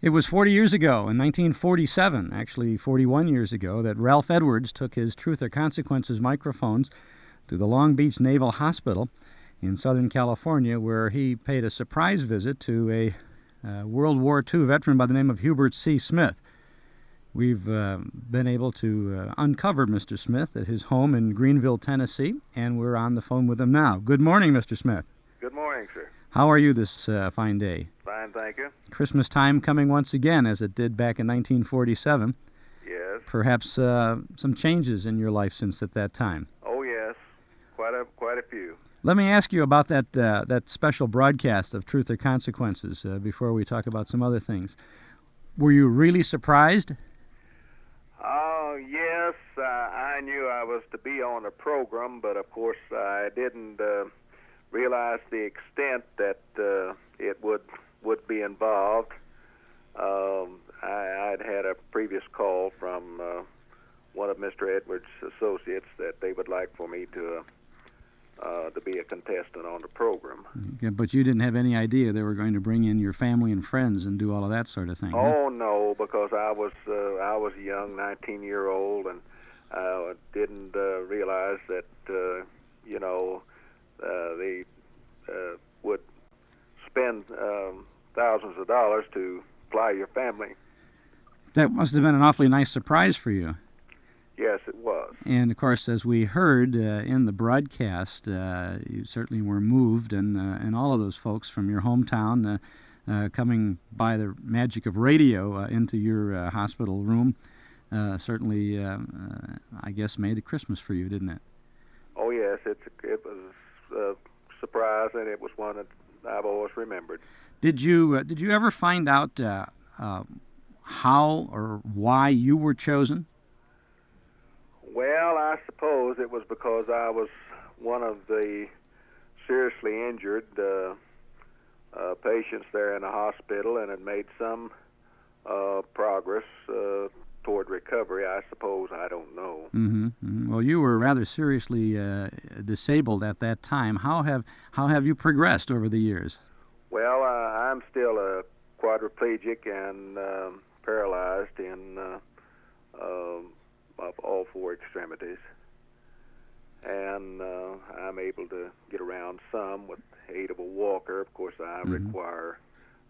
It was 40 years ago, in 1947, actually 41 years ago, that Ralph Edwards took his Truth or Consequences microphones to the Long Beach Naval Hospital in Southern California, where he paid a surprise visit to a World War II veteran by the name of Hubert C. Smith. We've been able to uncover Mr. Smith at his home in Greenville, Tennessee, and we're on the phone with him now. Good morning, Mr. Smith. Good morning, sir. How are you this fine day? Fine, thank you. Christmas time coming once again, as it did back in 1947. Yes. Perhaps some changes in your life since at that time. Oh, yes. Quite a few. Let me ask you about that special broadcast of Truth or Consequences before we talk about some other things. Were you really surprised? Oh, yes. I knew I was to be on the program, but of course I didn't realize the extent that it would be involved. I'd had a previous call from one of Mr. Edwards' associates that they would like for me to be a contestant on the program. Okay, but you didn't have any idea they were going to bring in your family and friends and do all of that sort of thing. Oh, no, because I was a young 19-year-old, and didn't realize that they would spend thousands of dollars to fly your family. That must have been an awfully nice surprise for you. Yes, it was. And, of course, as we heard in the broadcast, you certainly were moved, and all of those folks from your hometown coming by the magic of radio into your hospital room certainly, I guess, made a Christmas for you, didn't it? Oh, yes, it was a surprise, and it was one that I've always remembered. Did you ever find out how or why you were chosen? Well, I suppose it was because I was one of the seriously injured patients there in the hospital and had made some progress toward recovery, I suppose. I don't know. Well, you were rather seriously disabled at that time. How have you progressed over the years? Well, I'm still a quadriplegic and paralyzed in of all four extremities. And I'm able to get around some with the aid of a walker. Of course, I require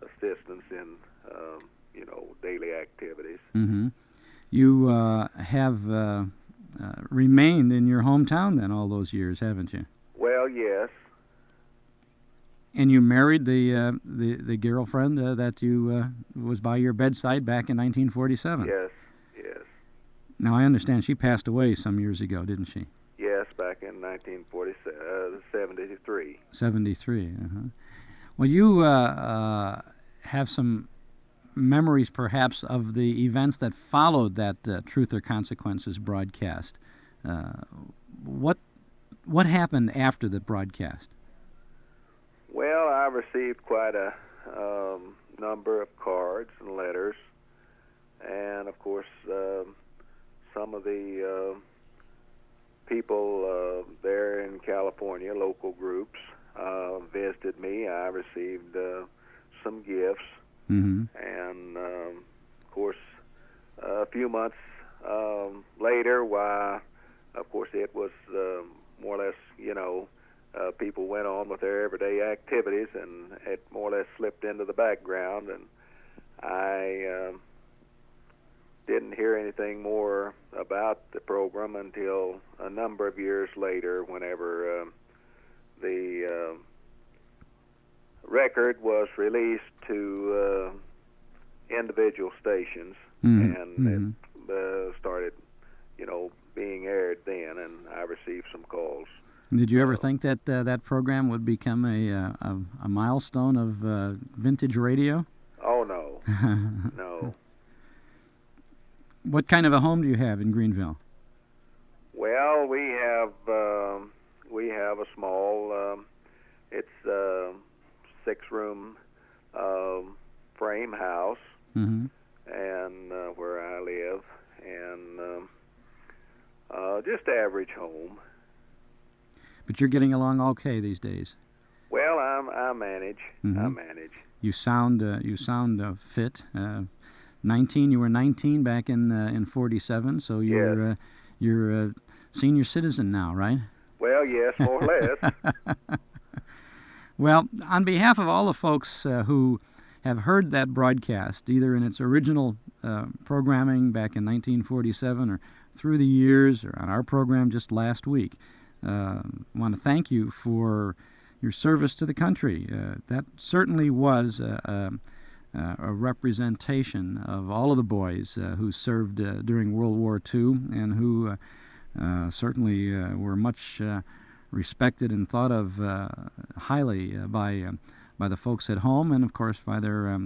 assistance in, daily activities. You have remained in your hometown then all those years, haven't you? Well, yes. And you married the girlfriend that you was by your bedside back in 1947. Yes. Now I understand she passed away some years ago, didn't she? Yes, back in 1973. 73. Well, you have some memories, perhaps, of the events that followed that Truth or Consequences broadcast. What happened after the broadcast? Well, I received quite a number of cards and letters, and of course, some of the people there in California, local groups, visited me. I received some gifts, and of course, a few months later, why, of course, it was more or less, people went on with their everyday activities, and it more or less slipped into the background, and I didn't hear anything more about the program until a number of years later, whenever the record was released to individual stations, and it started, being aired then, and I received some calls. Did you ever think that that program would become a milestone of vintage radio? Oh, no. No. What kind of a home do you have in Greenville? Well, we have a small, it's a 6-room frame house, and where I live, and just average home. But you're getting along okay these days. Well, I manage. I manage. You sound fit. 19. You were 19 back in 47, so you're a senior citizen now, right? Well, yes, more or less. Well, on behalf of all the folks who have heard that broadcast, either in its original programming back in 1947 or through the years or on our program just last week, I want to thank you for your service to the country. That certainly was a representation of all of the boys who served during World War II and who certainly were much respected and thought of highly by the folks at home and, of course, by their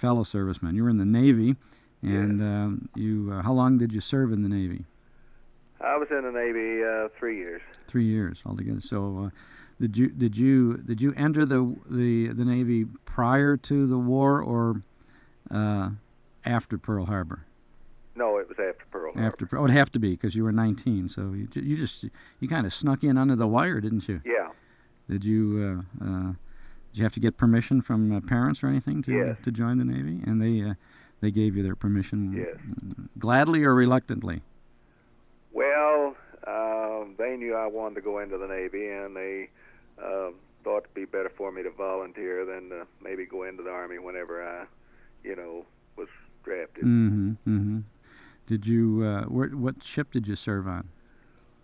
fellow servicemen. You were in the Navy, and how long did you serve in the Navy? I was in the Navy 3 years. 3 years altogether. So, did you enter the Navy prior to the war or after Pearl Harbor? No, it was after Pearl Harbor. Oh, it'd have to be because you were 19. So you kind of snuck in under the wire, didn't you? Yeah. Did you have to get permission from parents or anything to join the Navy? And they gave you their permission. Yes. Gladly or reluctantly? Well, they knew I wanted to go into the Navy, and they thought it'd be better for me to volunteer than to maybe go into the Army whenever I, was drafted. Did you? What ship did you serve on?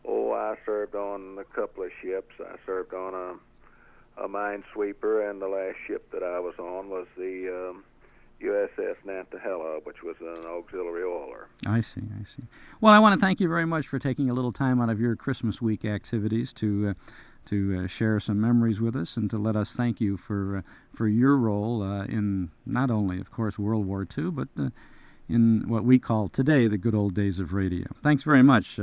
Oh, I served on a couple of ships. I served on a minesweeper, and the last ship that I was on was the USS Nantahala, which was an auxiliary oiler. I see. Well, I want to thank you very much for taking a little time out of your Christmas week activities to share some memories with us and to let us thank you for your role in not only, of course, World War II, but in what we call today the good old days of radio. Thanks very much,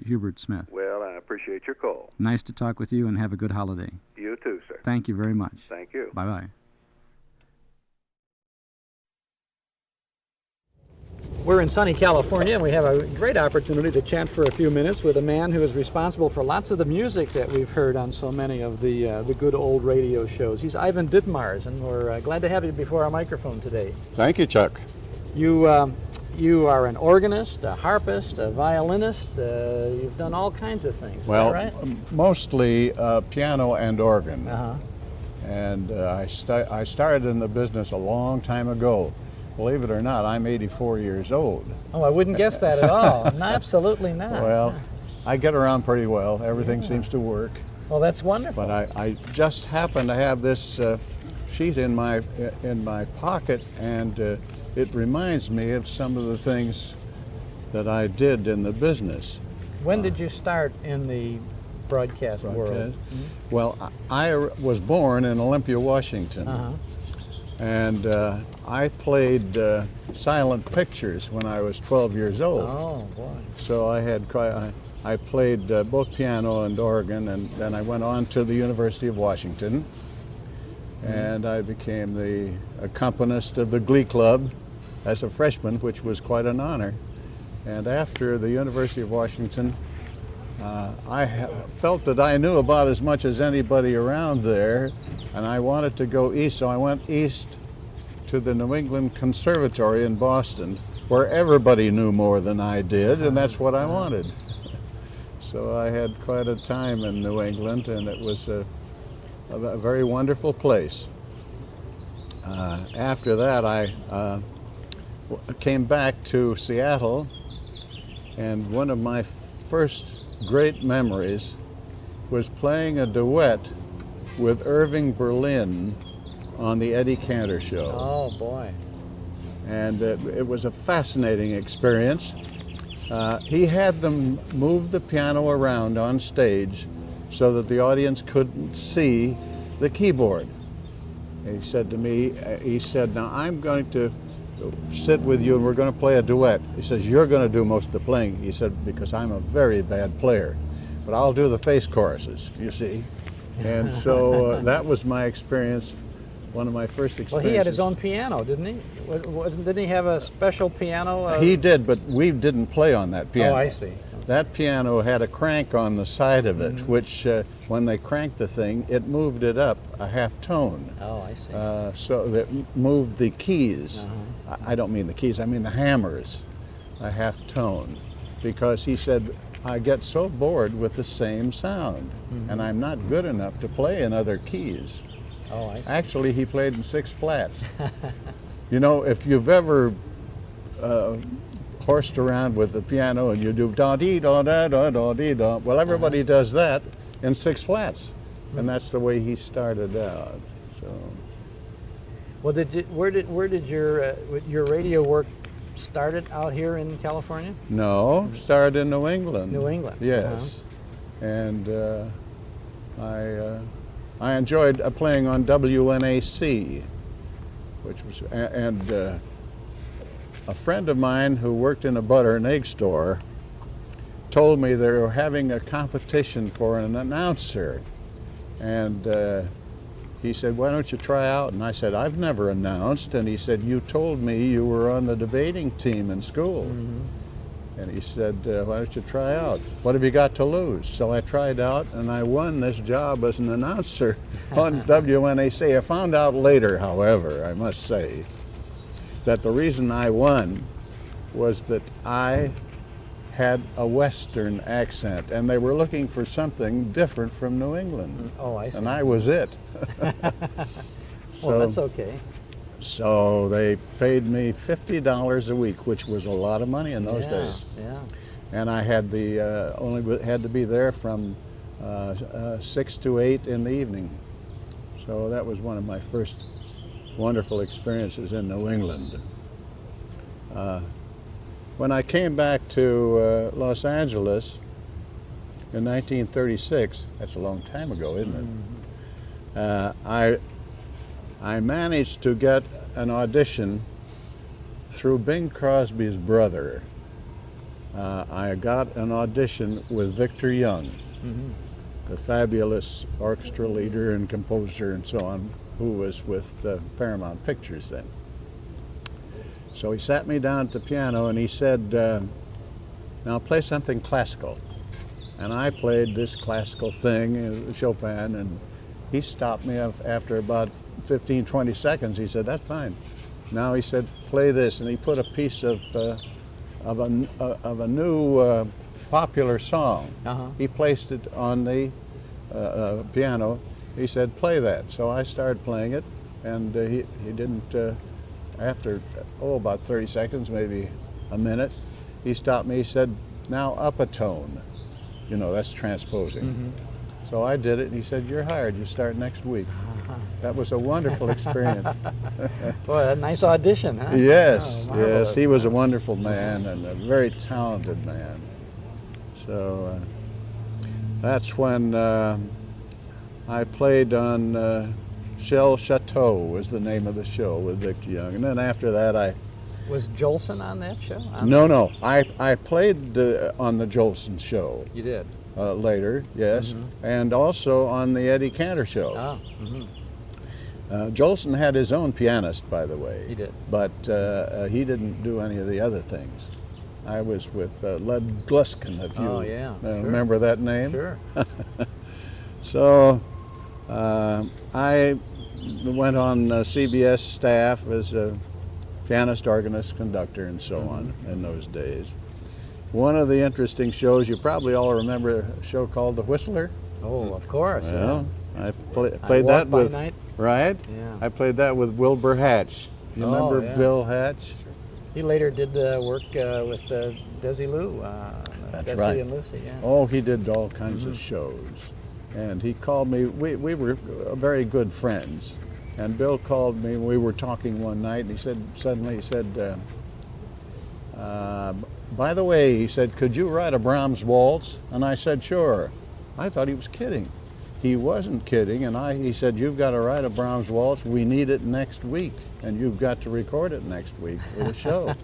Hubert Smith. Well, I appreciate your call. Nice to talk with you, and have a good holiday. You too, sir. Thank you very much. Thank you. Bye-bye. We're in sunny California, and we have a great opportunity to chat for a few minutes with a man who is responsible for lots of the music that we've heard on so many of the good old radio shows. He's Ivan Ditmars, and we're glad to have you before our microphone today. Thank you, Chuck. You are an organist, a harpist, a violinist. You've done all kinds of things. Is Well, that right? mostly piano and organ. Uh-huh. And I started in the business a long time ago. Believe it or not, I'm 84 years old. Oh, I wouldn't guess that at all. No, absolutely not. Well, I get around pretty well. Everything seems to work. Well, that's wonderful. But I just happen to have this sheet in my pocket, and it reminds me of some of the things that I did in the business. When did you start in the broadcast world? Well, I was born in Olympia, Washington. Uh-huh. And I played silent pictures when I was 12 years old. Oh, boy. So I played both piano and organ, and then I went on to the University of Washington, and I became the accompanist of the Glee Club as a freshman, which was quite an honor. And after the University of Washington, I felt that I knew about as much as anybody around there, and I wanted to go east, so I went east to the New England Conservatory in Boston, where everybody knew more than I did, and that's what I wanted. So I had quite a time in New England, and it was a very wonderful place. After that, I came back to Seattle, and one of my first great memories was playing a duet with Irving Berlin on the Eddie Cantor show. Oh, boy. And it was a fascinating experience. He had them move the piano around on stage so that the audience couldn't see the keyboard. He said to me, he said, now I'm going to sit with you and we're going to play a duet. He says, you're going to do most of the playing. He said, because I'm a very bad player, but I'll do the face choruses, you see. And so that was my experience, one of my first experiences. Well, he had his own piano, didn't he? Didn't he have a special piano? He did, but we didn't play on that piano. Oh, I see. That piano had a crank on the side of it, which when they cranked the thing, it moved it up a half tone. Oh, I see. So that moved the keys. I don't mean the keys, I mean the hammers, a half tone. Because he said, I get so bored with the same sound, and I'm not good enough to play in other keys. Oh, I see. Actually, he played in 6 flats. You know, if you've ever horsed around with the piano and you do da-dee-da-da-da-da-dee-da, well, everybody does that in 6 flats, and that's the way he started out. So. Well, where did your radio work started out here in California? No, started in New England. New England. Yes, and I enjoyed playing on WNAC, which was a friend of mine who worked in a butter and egg store told me they were having a competition for an announcer, and he said, why don't you try out? And I said, I've never announced. And he said, you told me you were on the debating team in school. And he said, why don't you try out? What have you got to lose? So I tried out, and I won this job as an announcer on WNAC. I found out later, however, I must say, that the reason I won was that I had a Western accent, and they were looking for something different from New England. Oh, I see. And I was it. Well, that's okay. So they paid me $50 a week, which was a lot of money in those days. Yeah. And I had only had to be there from 6 to 8 in the evening. So that was one of my first wonderful experiences in New England. When I came back to Los Angeles in 1936, that's a long time ago, isn't it? I managed to get an audition through Bing Crosby's brother. I got an audition with Victor Young, the fabulous orchestra leader and composer and so on, who was with Paramount Pictures then. So he sat me down at the piano and he said, now play something classical. And I played this classical thing, Chopin, and he stopped me after about 15, 20 seconds. He said, that's fine. Now he said, play this. And he put a piece of a new popular song. He placed it on the piano. He said, play that. So I started playing it, and he didn't, after, about 30 seconds, maybe a minute, he stopped me. He said, now up a tone. You know, that's transposing. So I did it, and he said, you're hired. You start next week. That was a wonderful experience. Boy, a nice audition, huh? Yes, Oh, yes. He was a wonderful man and a very talented man. So that's when I played on Shell Chateau was the name of the show with Victor Young. And then after that Was Jolson on that show? No. I played on the Jolson show. You did? Later, yes. And also on the Eddie Cantor show. Jolson had his own pianist, by the way. He did. But he didn't do any of the other things. I was with Lud Gluskin, if you sure. remember that name. Sure. So I went on CBS staff as a pianist, organist, conductor, and so on in those days. One of the interesting shows, you probably all remember a show called The Whistler. Oh, of course. Well, I played that with, Night. right? Yeah. I played that with Wilbur Hatch. You remember Bill Hatch? He later did work with Desi Lou. That's Desi right. and Lucy, yeah. Oh, he did all kinds of shows. And he called me, we were very good friends. And Bill called me, we were talking one night, and he said, suddenly he said, by the way, he said, could you write a Brahms waltz? And I said, sure. I thought he was kidding. He wasn't kidding, and he said, you've got to write a Brahms waltz. We need it next week, and you've got to record it next week for the show.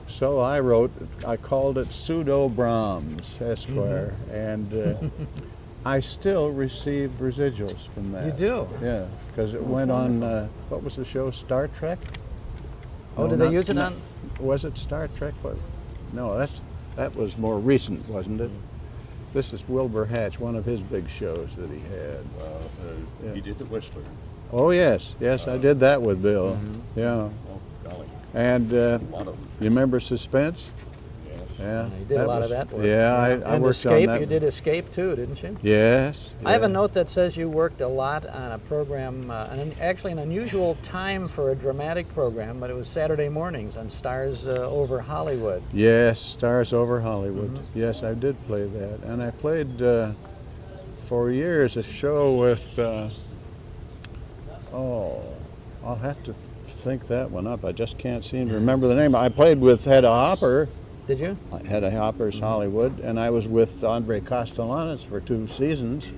So I called it Pseudo Brahms, Esquire, and I still receive residuals from that. You do? Yeah, because it went on, what was the show, Star Trek? Oh, did they use it on? Was it Star Trek? No, that was more recent, wasn't it? This is Wilbur Hatch, one of his big shows that he had. He did The Whistler. Oh, yes. Yes, I did that with Bill. Yeah. Oh, golly. And A lot of them. you remember Suspense? Yes. Yeah. You did a lot of that work. Yeah, I and worked Escape, on that. you did Escape too, didn't you? Yes. I have a note that says you worked a lot on a program, actually an unusual time for a dramatic program, but it was Saturday mornings on Stars Over Hollywood. Yes, Stars Over Hollywood. Yes, I did play that. And I played for years a show with, I'll have to think that one up. I just can't seem to remember the name. I played with Hedda Hopper. Did you? Hedda Hopper's Hollywood, and I was with Andre Castellanos for 2 seasons.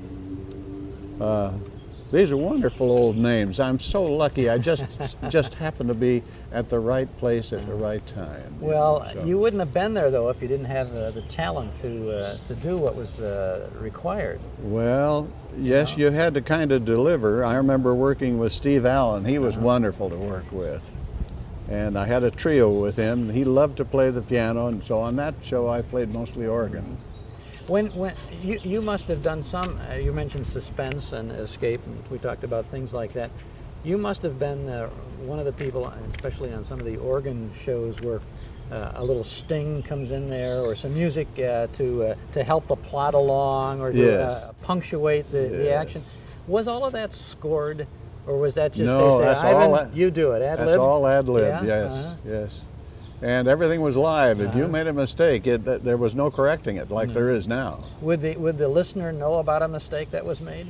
These are wonderful old names. I'm so lucky. I just happened to be at the right place at the right time. Well, you wouldn't have been there though if you didn't have the talent to do what was required. Well, yes, you had to kind of deliver. I remember working with Steve Alyn. He was wonderful to work with. And I had a trio with him. He loved to play the piano, and so on that show I played mostly organ. When you must have done some, you mentioned Suspense and Escape, and we talked about things like that. You must have been one of the people, especially on some of the organ shows, where a little sting comes in there, or some music to help the plot along, or to punctuate the action. Was all of that scored? Or was that just no, they say, that's Ivan, all you do it, ad lib? That's all ad lib, Yeah? yes. And everything was live. If you made a mistake, there was no correcting it like there is now. Would the listener know about a mistake that was made?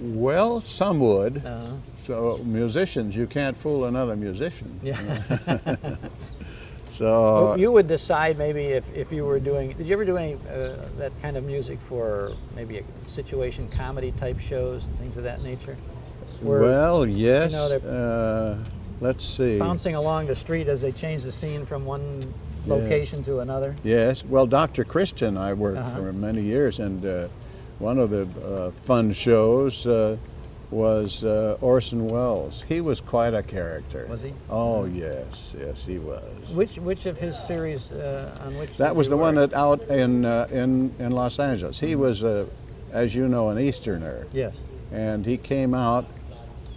Well, some would. So musicians, you can't fool another musician. Yeah. So you would decide maybe if you were doing, did you ever do any that kind of music for maybe a situation comedy type shows and things of that nature? Where, well, yes. You know, let's see. Bouncing along the street as they change the scene from one location to another? Yes. Well, Dr. Christian I worked for many years, and one of the fun shows, was Orson Welles. He was quite a character. Was he? Oh yes, yes he was. Which of his series on which? That was the one that out in Los Angeles. Mm-hmm. He was, as you know, an Easterner. Yes. And he came out,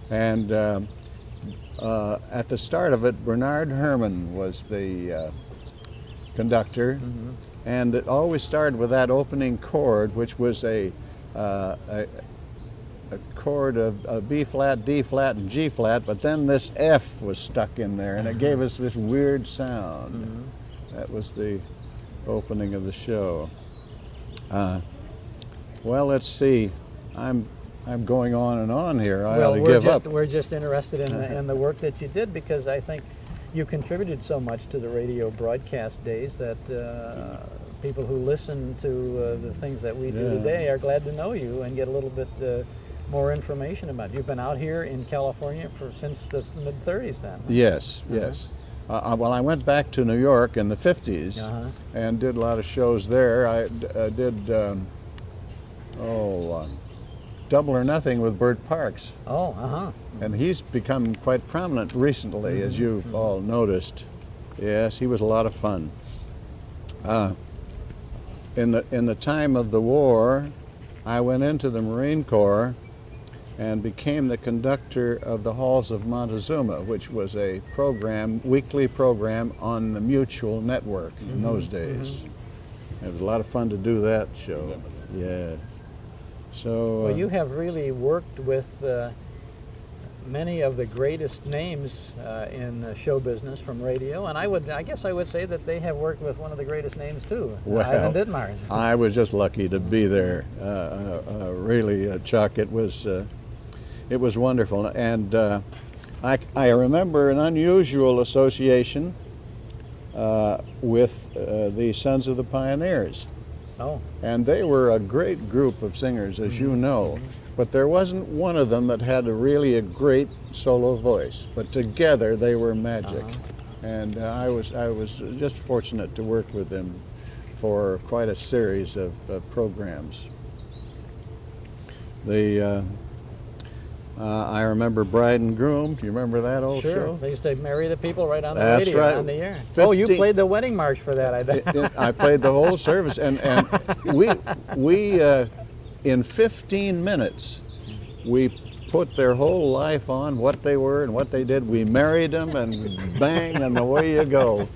and at the start of it, Bernard Herrmann was the conductor, Mm-hmm. and it always started with that opening chord, which was a chord of B flat, D flat, and G flat, but then this F was stuck in there, and it gave us this weird sound. Mm-hmm. That was the opening of the show. Well, let's see. I'm going on and on here. I ought to give up. We're just interested in the work that you did, because I think you contributed so much to the radio broadcast days that people who listen to the things that we do today are glad to know you and get a little bit more information about you. You've been out here in California since the mid-30s then. Yes, yes. Well, I went back to New York in the 50s and did a lot of shows there. I did Double or Nothing with Bert Parks. Oh, And he's become quite prominent recently, as you've all noticed. Yes, he was a lot of fun. In the time of the war, I went into the Marine Corps and became the conductor of the Halls of Montezuma, which was a program, weekly program on the Mutual Network in those days. It was a lot of fun to do that show. Yeah. So. Well, you have really worked with many of the greatest names in show business from radio, and I guess I would say that they have worked with one of the greatest names too, Ivan Ditmars. I was just lucky to be there. Really, Chuck, it was wonderful, and I remember an unusual association with the Sons of the Pioneers. Oh. And they were a great group of singers, as you know, but there wasn't one of them that had a great solo voice. But together they were magic, and I was just fortunate to work with them for quite a series of programs. I remember Bride and Groom. Do you remember that old show? Sure. They used to marry the people right on the That's radio, right. on the air. Oh, you played the wedding march for that, I bet. I played the whole service, and we in 15 minutes, we put their whole life on, what they were and what they did. We married them, and bang, and away you go.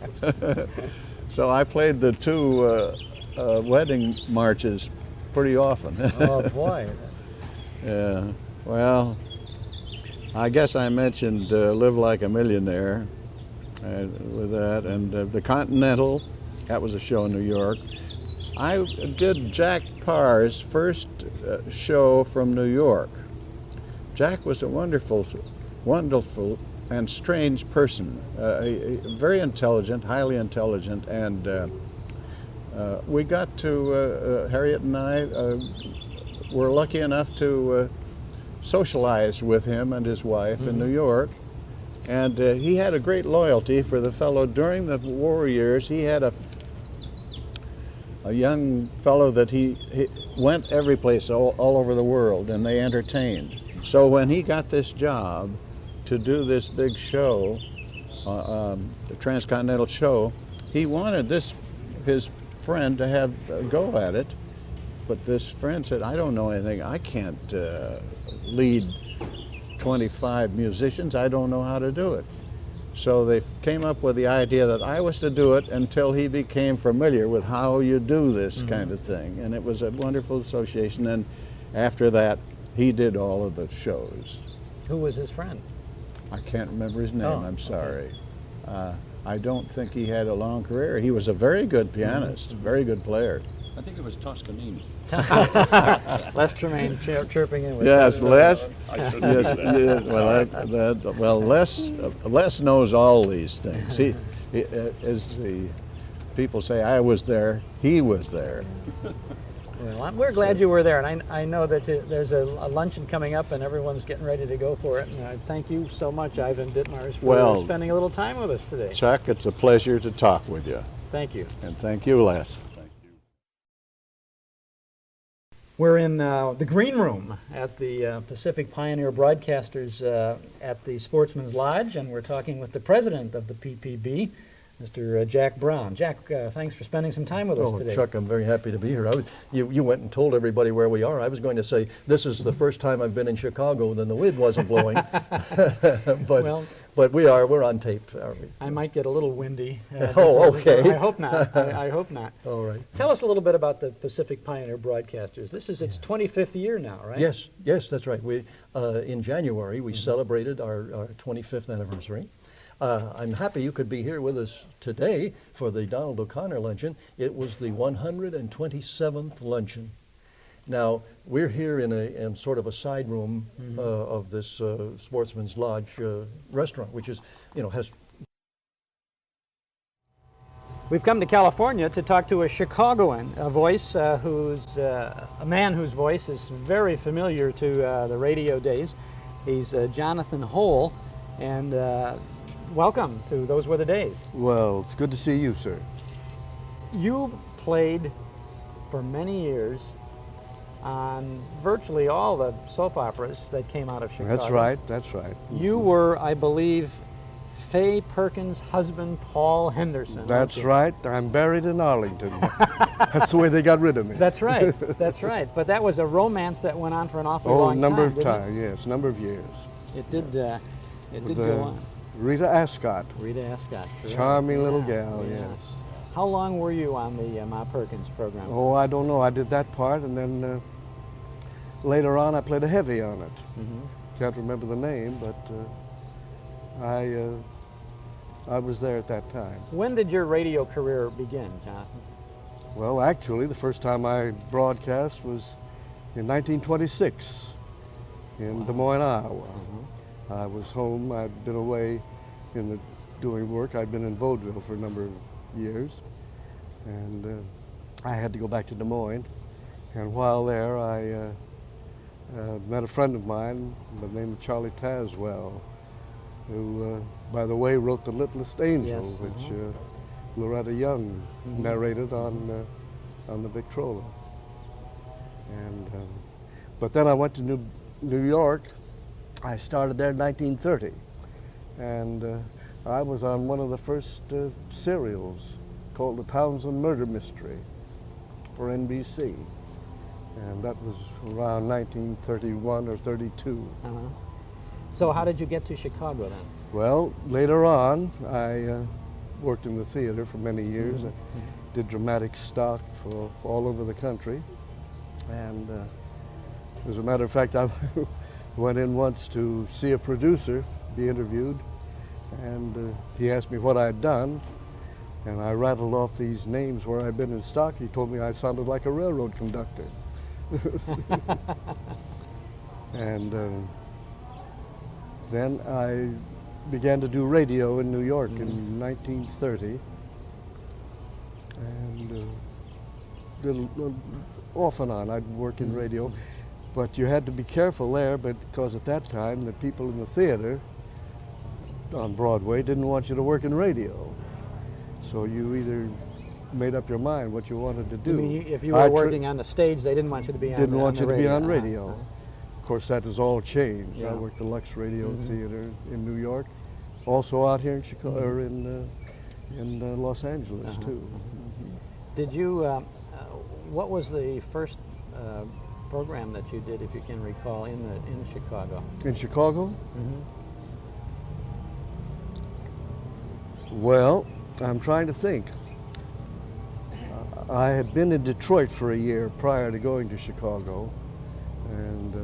So I played the two wedding marches pretty often. Oh, boy. Yeah. Well, I guess I mentioned Live Like a Millionaire with that, and the Continental, that was a show in New York. I did Jack Parr's first show from New York. Jack was a wonderful and strange person, very intelligent, highly intelligent, and we got to, Harriet and I were lucky enough to socialized with him and his wife in New York, and he had a great loyalty for the fellow. During the war years, he had a young fellow that he went every place all over the world, and they entertained. So when he got this job to do this big show, the Transcontinental show, he wanted his friend to have a go at it, but this friend said, I don't know anything, I can't lead 25 musicians, I don't know how to do it. So they came up with the idea that I was to do it until he became familiar with how you do this kind of thing. And it was a wonderful association, and after that, he did all of the shows. Who was his friend? I can't remember his name, Oh, I'm sorry. I don't think he had a long career. He was a very good pianist, very good player. I think it was Toscanini. Les Tremaine chirping in with yes, that. Les. Well, Les knows all these things. He, as the people say, I was there. He was there. Well, we're glad you were there, and I know that there's a luncheon coming up, and everyone's getting ready to go for it. And I thank you so much, Ivan Ditmars, for spending a little time with us today. Chuck, it's a pleasure to talk with you. Thank you. And thank you, Les. We're in the green room at the Pacific Pioneer Broadcasters at the Sportsman's Lodge, and we're talking with the president of the PPB, Mr. Jack Brown. Jack, thanks for spending some time with us today. Chuck, I'm very happy to be here. You went and told everybody where we are. I was going to say, this is the first time I've been in Chicago, then the wind wasn't blowing. But we're on tape, aren't we? I might get a little windy. Oh, okay. I hope not. I hope not. All right. Tell us a little bit about the Pacific Pioneer Broadcasters. This is its 25th year now, right? Yes, that's right. We in January, we celebrated our 25th anniversary. I'm happy you could be here with us today for the Donald O'Connor luncheon. It was the 127th luncheon. Now, we're here in sort of a side room of this Sportsman's Lodge restaurant, which is, has... We've come to California to talk to a Chicagoan, a voice a man whose voice is very familiar to the radio days. He's Jonathan Hole, and welcome to Those Were the Days. Well, it's good to see you, sir. You played for many years on virtually all the soap operas that came out of Chicago. That's right. You were, I believe, Fay Perkins' husband, Paul Henderson. That's right. I'm buried in Arlington. That's the way they got rid of me. That's right. That's right. But that was a romance that went on for an awfully long time. Number of times, yes, number of years. It did go on. Rita Ascot. Rita Ascot. Charming little gal, yes. How long were you on the Ma Perkins program? Oh, I don't know. I did that part, and then later on I played a heavy on it. Can't remember the name, but I was there at that time. When did your radio career begin, Jonathan? Well, actually, the first time I broadcast was in 1926 in Des Moines, Iowa. I was home. I'd been away doing work. I'd been in Vaudeville for a number of years, and I had to go back to Des Moines. And while there, I met a friend of mine by the name of Charlie Tazwell, who, by the way, wrote The Littlest Angel, which Loretta Young narrated on the Victrola. And but then I went to New York. I started there in 1930, and I was on one of the first serials called The Townsend Murder Mystery for NBC, and that was around 1931 or 32. So how did you get to Chicago then? Well, later on, I worked in the theater for many years. I did dramatic stock for all over the country, and as a matter of fact, I went in once to see a producer, be interviewed, and he asked me what I'd done, and I rattled off these names where I'd been in stock. He told me I sounded like a railroad conductor. And then I began to do radio in New York in 1930, and did off and on. I'd work in radio. But you had to be careful there, because at that time the people in the theater on Broadway didn't want you to work in radio. So you either made up your mind what you wanted to do. You mean if you were working on the stage, they didn't want you to be on Didn't want you to be on radio. radio. Of course, that has all changed. Yeah. I worked the Lux Radio Theater in New York, also out here in Chicago, or in Los Angeles too. Did you? What was the first program that you did, if you can recall, in Chicago? In Chicago? Well, I'm trying to think. I had been in Detroit for a year prior to going to Chicago, and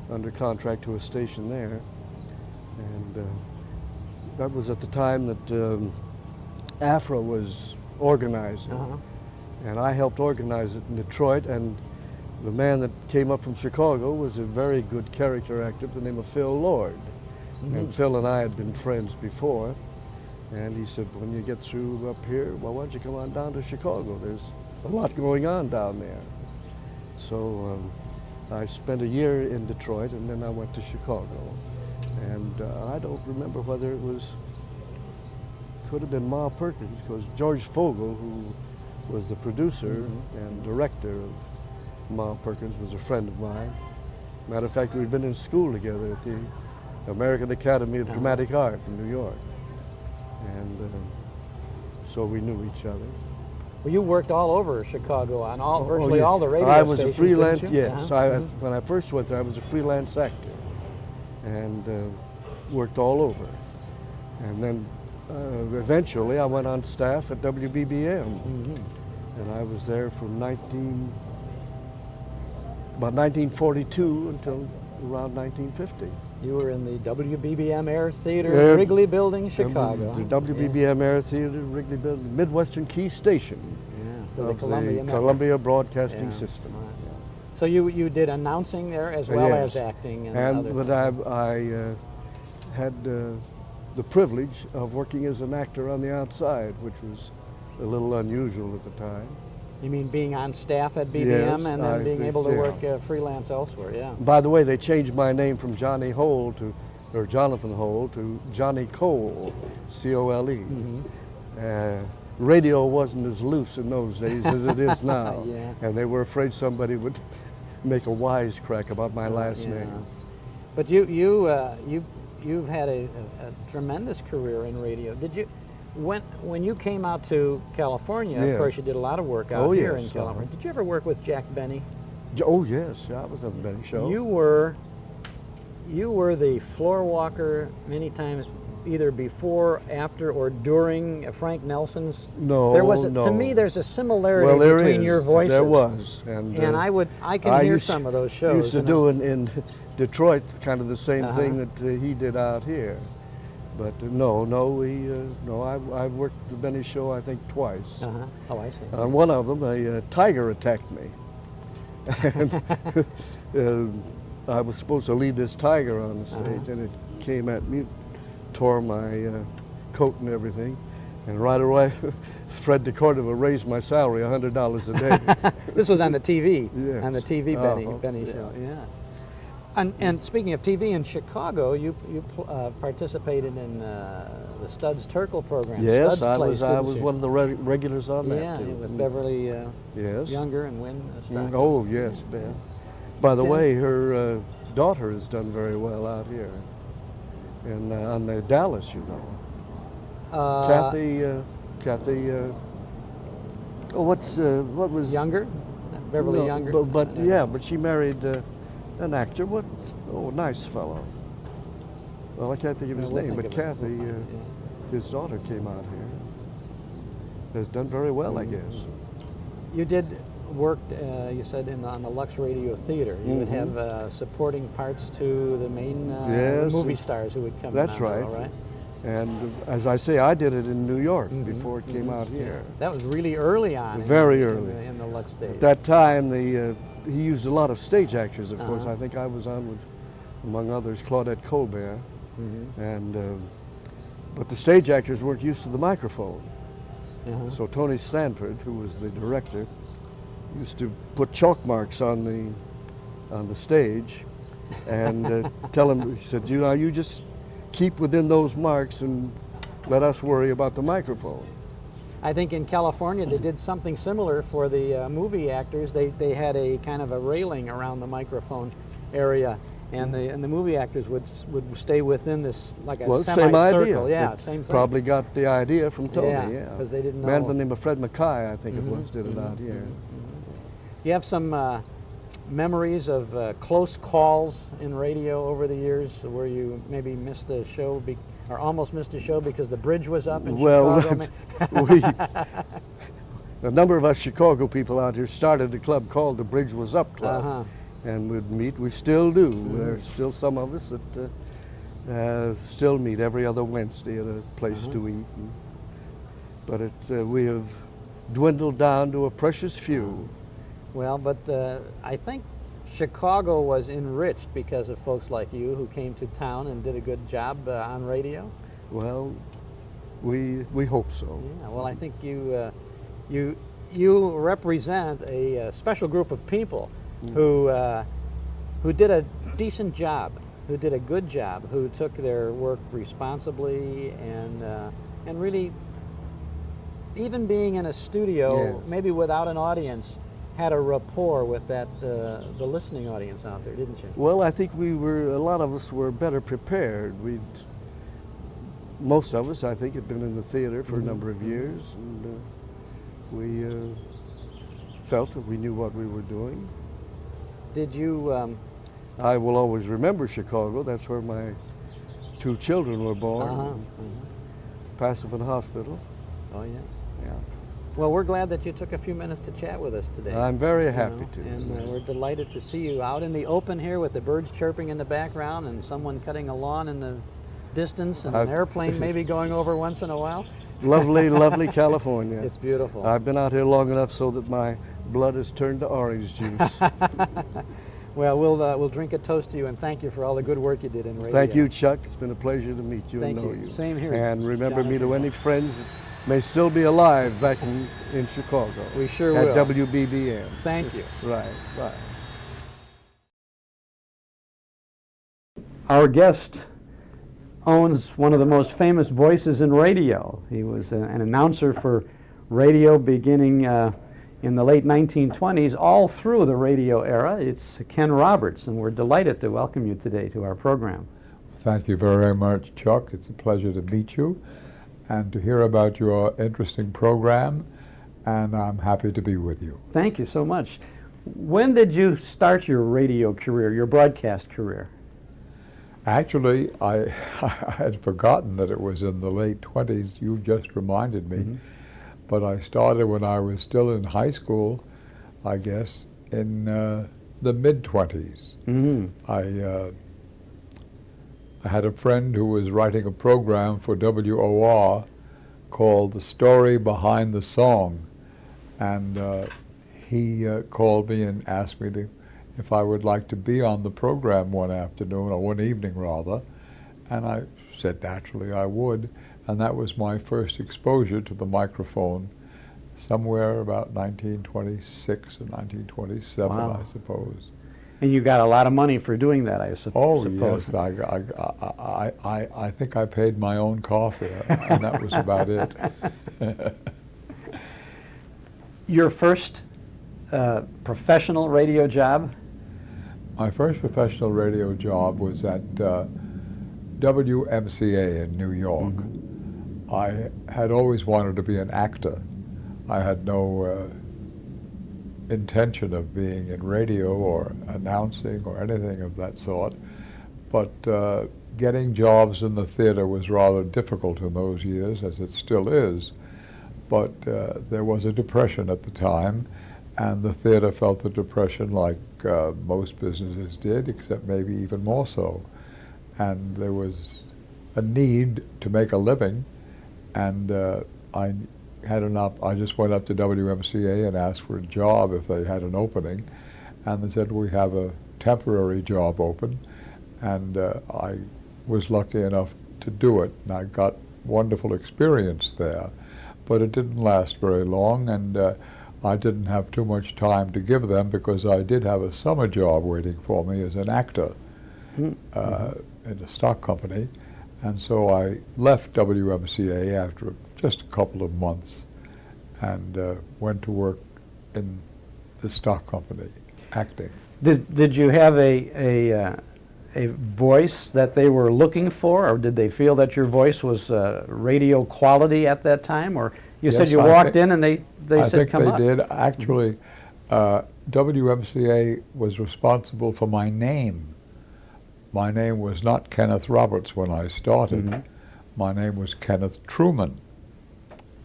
under contract to a station there. And that was at the time that AFRA was organizing. And I helped organize it in Detroit, and the man that came up from Chicago was a very good character actor by the name of Phil Lord. And Phil and I had been friends before. And he said, when you get through up here, well, why don't you come on down to Chicago? There's a lot going on down there. So I spent a year in Detroit, and then I went to Chicago. And I don't remember whether it could have been Ma Perkins, because George Fogel, who was the producer and director Mom Perkins was a friend of mine. Matter of fact, we'd been in school together at the American Academy of Dramatic Art in New York. And so we knew each other. Well, you worked all over Chicago on virtually all the radio I was stations, a freelance, didn't you? yes. When I first went there, I was a freelance actor and worked all over. And then eventually I went on staff at WBBM. And I was there from about 1942 until around 1950. You were in the WBBM Air Theater, Wrigley Building, Chicago. The WBBM Air Theater, Wrigley Building, Midwestern Key Station for of the Columbia Broadcasting System. So you did announcing there as well as acting and other but things. I had the privilege of working as an actor on the outside, which was a little unusual at the time. You mean being on staff at BBM Yes, and then being able to work freelance elsewhere, yeah. By the way, they changed my name from Johnny Hole or Jonathan Hole to Johnny Cole, C-O-L-E. Radio wasn't as loose in those days as it is now. And they were afraid somebody would make a wisecrack about my last name. But you've had a tremendous career in radio. Did you? When you came out to California, of course, you did a lot of work out here in California. Did you ever work with Jack Benny? Oh yes, I was on the Benny show. You were the floor walker many times, either before, after, or during Frank Nelson's. No, To me, there's a similarity between your voices. There was, and I can hear some of those shows. Used to do in Detroit kind of the same thing that he did out here. But I worked the Benny show, I think, twice. Oh, I see. On one of them, a tiger attacked me. And I was supposed to lead this tiger on the stage, and it came at me, tore my coat and everything. And right away, Fred DeCordova raised my salary $100 a day. This was on the TV, yes. On the TV Benny show, yeah. And speaking of TV in Chicago, you participated in the Studs Terkel program. Yes, Studs I was one of the regulars on that. Yeah, with Beverly Younger and Wynn Strachan. Oh yes, Ben. By the way, her daughter has done very well out here, and on the Dallas, you know. Kathy. What was Younger? Beverly Younger. But she married. An actor, nice fellow. Well, I can't think of his name, but Kathy, his daughter came out here. Has done very well, I guess. You did work, you said, on the Lux Radio Theater. You would have supporting parts to the main movie stars who would come. That's right. All right. And as I say, I did it in New York before it came out here. That was really early on. Very early in the Lux days. At that time, he used a lot of stage actors, of course. I think I was on with, among others, Claudette Colbert. But the stage actors weren't used to the microphone. So Tony Stanford, who was the director, used to put chalk marks on the stage and tell him, he said, you just keep within those marks and let us worry about the microphone. I think in California they did something similar for the movie actors. They had a kind of a railing around the microphone area, and the movie actors would stay within this like a semicircle. Yeah, same thing. Probably got the idea from Tony. Yeah, because they didn't know. A man by the name of Fred Mackay, I think it was, did it out here. You have some memories of close calls in radio over the years where you maybe missed a show or almost missed a show because the bridge was up in Chicago? A number of us Chicago people out here started a club called the Bridge Was Up Club, and we'd meet. We still do. There's still some of us that still meet every other Wednesday at a place to eat. But we have dwindled down to a precious few. Well, but I think Chicago was enriched because of folks like you who came to town and did a good job on radio. Well, we hope so. Yeah. Well, I think you represent a special group of people who did a decent job, who did a good job, who took their work responsibly and really, even being in a studio, maybe without an audience, had a rapport with that the listening audience out there, didn't you? Well, I think a lot of us were better prepared. Most of us, I think, had been in the theater for a number of years, and we felt that we knew what we were doing. Did you? I will always remember Chicago. That's where my 2 children were born. Passivant Hospital. Oh yes. Yeah. Well, we're glad that you took a few minutes to chat with us today. I'm very happy to. And we're delighted to see you out in the open here with the birds chirping in the background and someone cutting a lawn in the distance and an airplane maybe going over once in a while. Lovely, lovely California. It's beautiful. I've been out here long enough so that my blood has turned to orange juice. Well, we'll drink a toast to you and thank you for all the good work you did in radio. Thank you, Chuck. It's been a pleasure to meet you Thank and know you. you. Same here. And remember me to Jonathan. any friends that may still be alive back in Chicago. We sure at will. At WBBM. Thank you. Right, right. Our guest owns one of the most famous voices in radio. He was an announcer for radio beginning in the late 1920s, all through the radio era. It's Ken Roberts, and we're delighted to welcome you today to our program. Thank you very much, Chuck. It's a pleasure to meet you and to hear about your interesting program, and I'm happy to be with you. Thank you so much. When did you start your radio career, your broadcast career? Actually, I had forgotten that it was in the late 20s. You just reminded me. But I started when I was still in high school, I guess, in the mid-20s. I had a friend who was writing a program for WOR called The Story Behind the Song. And he called me and asked me if I would like to be on the program one afternoon, or one evening rather. And I said naturally I would. And that was my first exposure to the microphone, somewhere about 1926 or 1927, Wow. I suppose. And you got a lot of money for doing that, I suppose. Yes, I think I paid my own car fare, and that was about it. Your first professional radio job? My first professional radio job was at WMCA in New York. I had always wanted to be an actor. I had no intention of being in radio or announcing or anything of that sort, but getting jobs in the theater was rather difficult in those years, as it still is. But there was a depression at the time, and the theater felt the depression like most businesses did, except maybe even more so. And there was a need to make a living, and I just went up to WMCA and asked for a job if they had an opening, and they said, we have a temporary job open, and I was lucky enough to do it, and I got wonderful experience there. But it didn't last very long, and I didn't have too much time to give them because I did have a summer job waiting for me as an actor in a stock company. And so I left WMCA after just a couple of months and went to work in the stock company, acting. Did you have a voice that they were looking for, or did they feel that your voice was radio quality at that time? Or you said you walked in and they said, come up? I think they did. Actually, WMCA was responsible for my name. My name was not Kenneth Roberts when I started. My name was Kenneth Truman.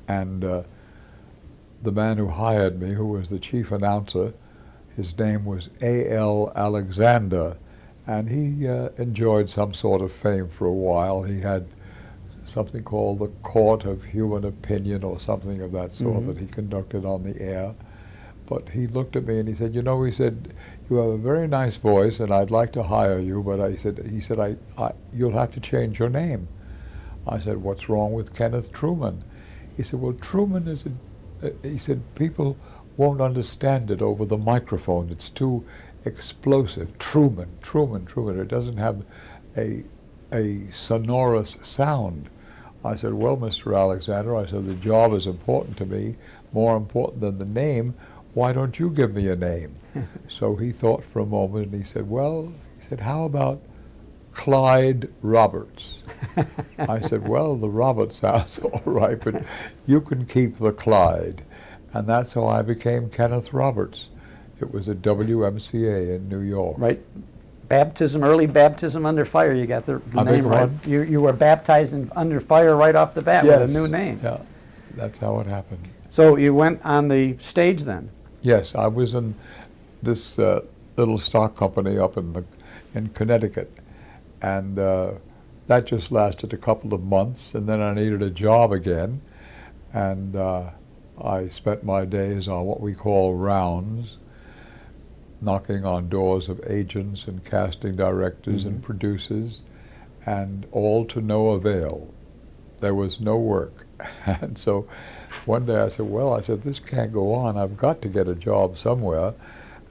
And the man who hired me, who was the chief announcer, his name was A.L. Alexander, and he enjoyed some sort of fame for a while. He had something called the Court of Human Opinion or something of that sort that he conducted on the air. But he looked at me and he said, you know, he said, you have a very nice voice and I'd like to hire you, but he said, you'll have to change your name. I said, what's wrong with Kenneth Truman? He said, well, Truman is he said, people won't understand it over the microphone. It's too explosive. Truman. It doesn't have a sonorous sound. I said, well, Mr. Alexander, I said, the job is important to me, more important than the name. why don't you give me a name? So he thought for a moment and he said, well, how about Clyde Roberts? I said, well, the Robert sounds all right, but you can keep the Clyde. And that's how I became Kenneth Roberts. It was at WMCA in New York. Right. Baptism, early baptism under fire. You got the I beg name right. pardon? You were baptized under fire right off the bat with a new name. Yeah, that's how it happened. So you went on the stage then? Yes, I was in this little stock company up in Connecticut, and that just lasted a couple of months, and then I needed a job again, and I spent my days on what we call rounds, knocking on doors of agents and casting directors and producers, and all to no avail. There was no work. And so one day I said, this can't go on. I've got to get a job somewhere.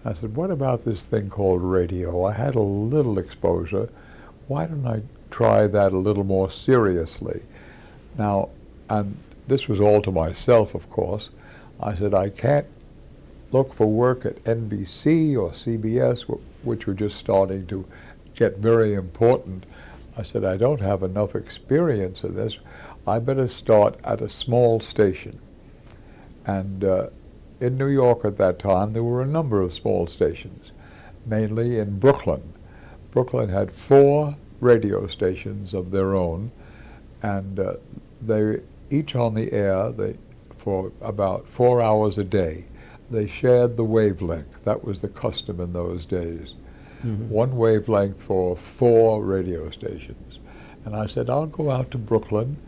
I said, what about this thing called radio? I had a little exposure. Why don't I try that a little more seriously? Now, and this was all to myself, of course. I said, I can't look for work at NBC or CBS, which were just starting to get very important. I said, I don't have enough experience in this. I better start at a small station. And in New York at that time, there were a number of small stations, mainly in Brooklyn. Brooklyn had 4 radio stations of their own, and they each on the air for about 4 hours a day. They shared the wavelength. That was the custom in those days. One wavelength for 4 radio stations. And I said, I'll go out to Brooklyn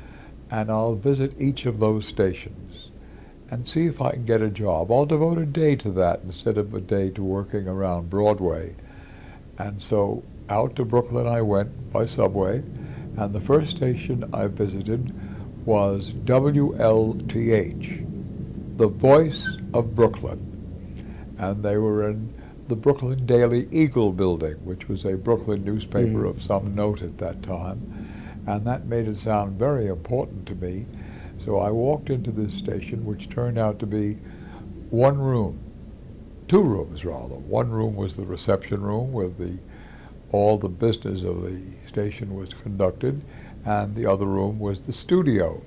and I'll visit each of those stations and see if I can get a job. I'll devote a day to that instead of a day to working around Broadway. And so out to Brooklyn I went by subway, and the first station I visited was WLTH, the voice of Brooklyn. And they were in the Brooklyn Daily Eagle building, which was a Brooklyn newspaper of some note at that time. And that made it sound very important to me. So I walked into this station, which turned out to be 1 room, 2 rooms rather. One room was the reception room where all the business of the station was conducted, and the other room was the studio.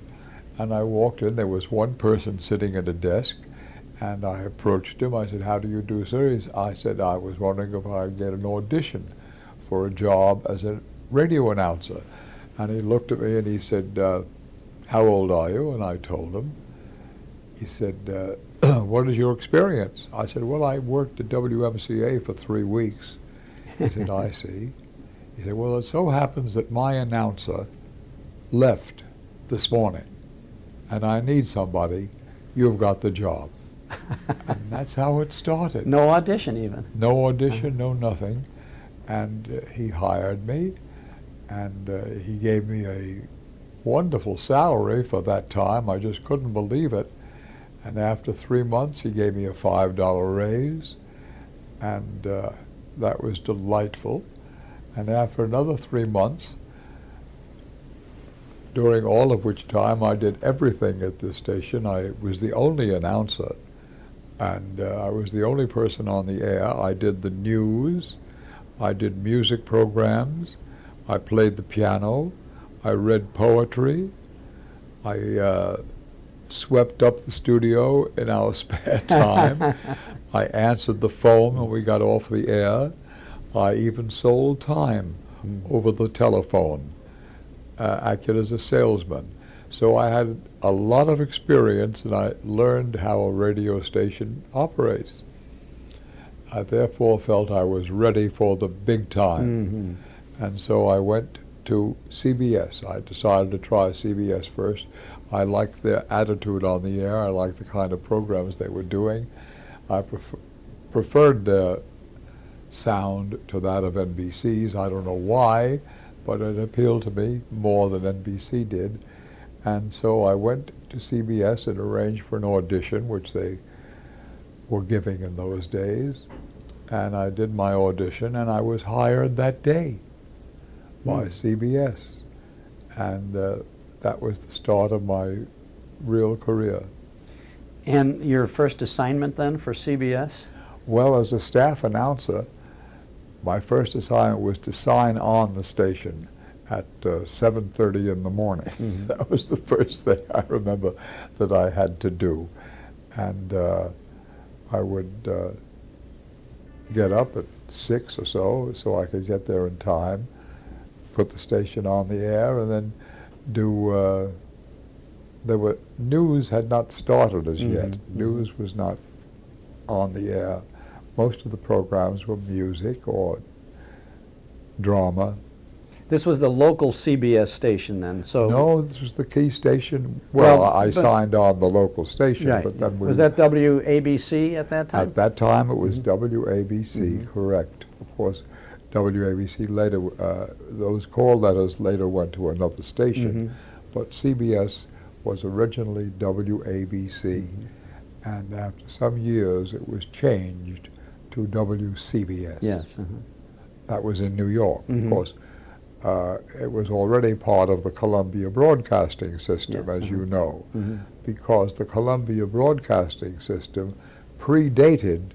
And I walked in, there was one person sitting at a desk, and I approached him. I said, how do you do, sir? I said, I was wondering if I could get an audition for a job as a radio announcer. And he looked at me and he said, how old are you? And I told him. He said, what is your experience? I said, well, I worked at WMCA for 3 weeks. He said, I see. He said, well, it so happens that my announcer left this morning, and I need somebody. You've got the job. And that's how it started. No audition even? No audition, no nothing. And he hired me, and he gave me a wonderful salary for that time. I just couldn't believe it. And after 3 months, he gave me a $5 raise, and that was delightful. And after another 3 months, during all of which time I did everything at this station. I was the only announcer, and I was the only person on the air. I did the news, I did music programs, I played the piano, I read poetry, I swept up the studio in our spare time. I answered the phone when we got off the air. I even sold time over the telephone, acted as a salesman. So I had a lot of experience, and I learned how a radio station operates. I therefore felt I was ready for the big time. And so I went to CBS. I decided to try CBS first. I liked their attitude on the air. I liked the kind of programs they were doing. I preferred their sound to that of NBC's. I don't know why, but it appealed to me more than NBC did. And so I went to CBS and arranged for an audition, which they were giving in those days. And I did my audition, and I was hired that day by CBS. And that was the start of my real career. And your first assignment then for CBS? Well, as a staff announcer, my first assignment was to sign on the station at 7:30 in the morning. Mhm. That was the first thing I remember that I had to do. And I would get up at 6 or so I could get there in time, put the station on the air, and then do, news had not started as yet. Mhm. News was not on the air. Most of the programs were music or drama. This was the local CBS station then, so... No, this was the key station. Well, I but- signed on the local station, Right. but then we... Was that WABC at that time? At that time, it was WABC, Mhm. correct. Of course, WABC later, those call letters later went to another station, but CBS was originally WABC, and after some years, it was changed to WCBS. Yes. That was in New York, Mhm. of course. It was already part of the Columbia Broadcasting System, Yes, as you know, Mhm. because the Columbia Broadcasting System predated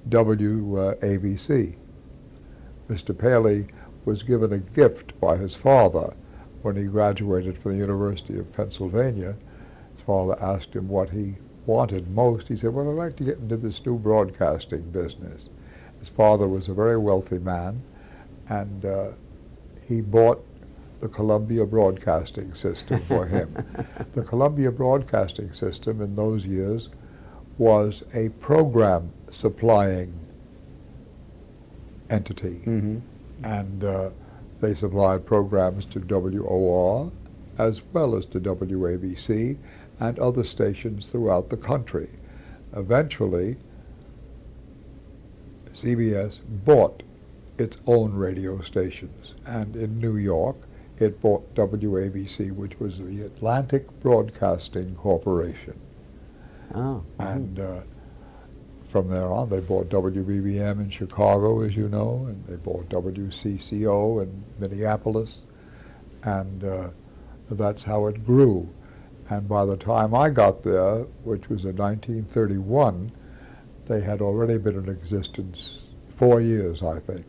WABC. Mr. Paley was given a gift by his father when he graduated from the University of Pennsylvania. His father asked him what he wanted most. He said, well, I'd like to get into this new broadcasting business. His father was a very wealthy man, and he bought the Columbia Broadcasting System for him. The Columbia Broadcasting System in those years was a program supplying entity. And they supplied programs to WOR as well as to WABC and other stations throughout the country. Eventually, CBS bought its own radio stations, and in New York it bought WABC, which was the Atlantic Broadcasting Corporation. Oh. And from there on, they bought WBBM in Chicago, as you know, and they bought WCCO in Minneapolis, and that's how it grew. And by the time I got there, which was in 1931, they had already been in existence 4 years, I think.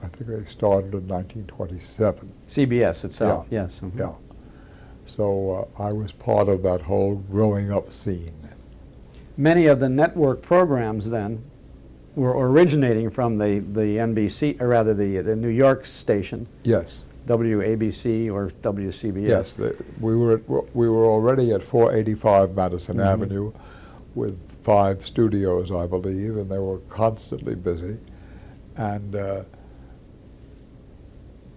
I think they started in 1927. CBS itself, Yeah. yes. Mhm. Yeah. So I was part of that whole growing up scene. Many of the network programs then were originating from the NBC, or rather the New York station. Yes. WABC or WCBS. Yes, we were already at 485 Madison Mhm. Avenue with 5 studios, I believe, and they were constantly busy. And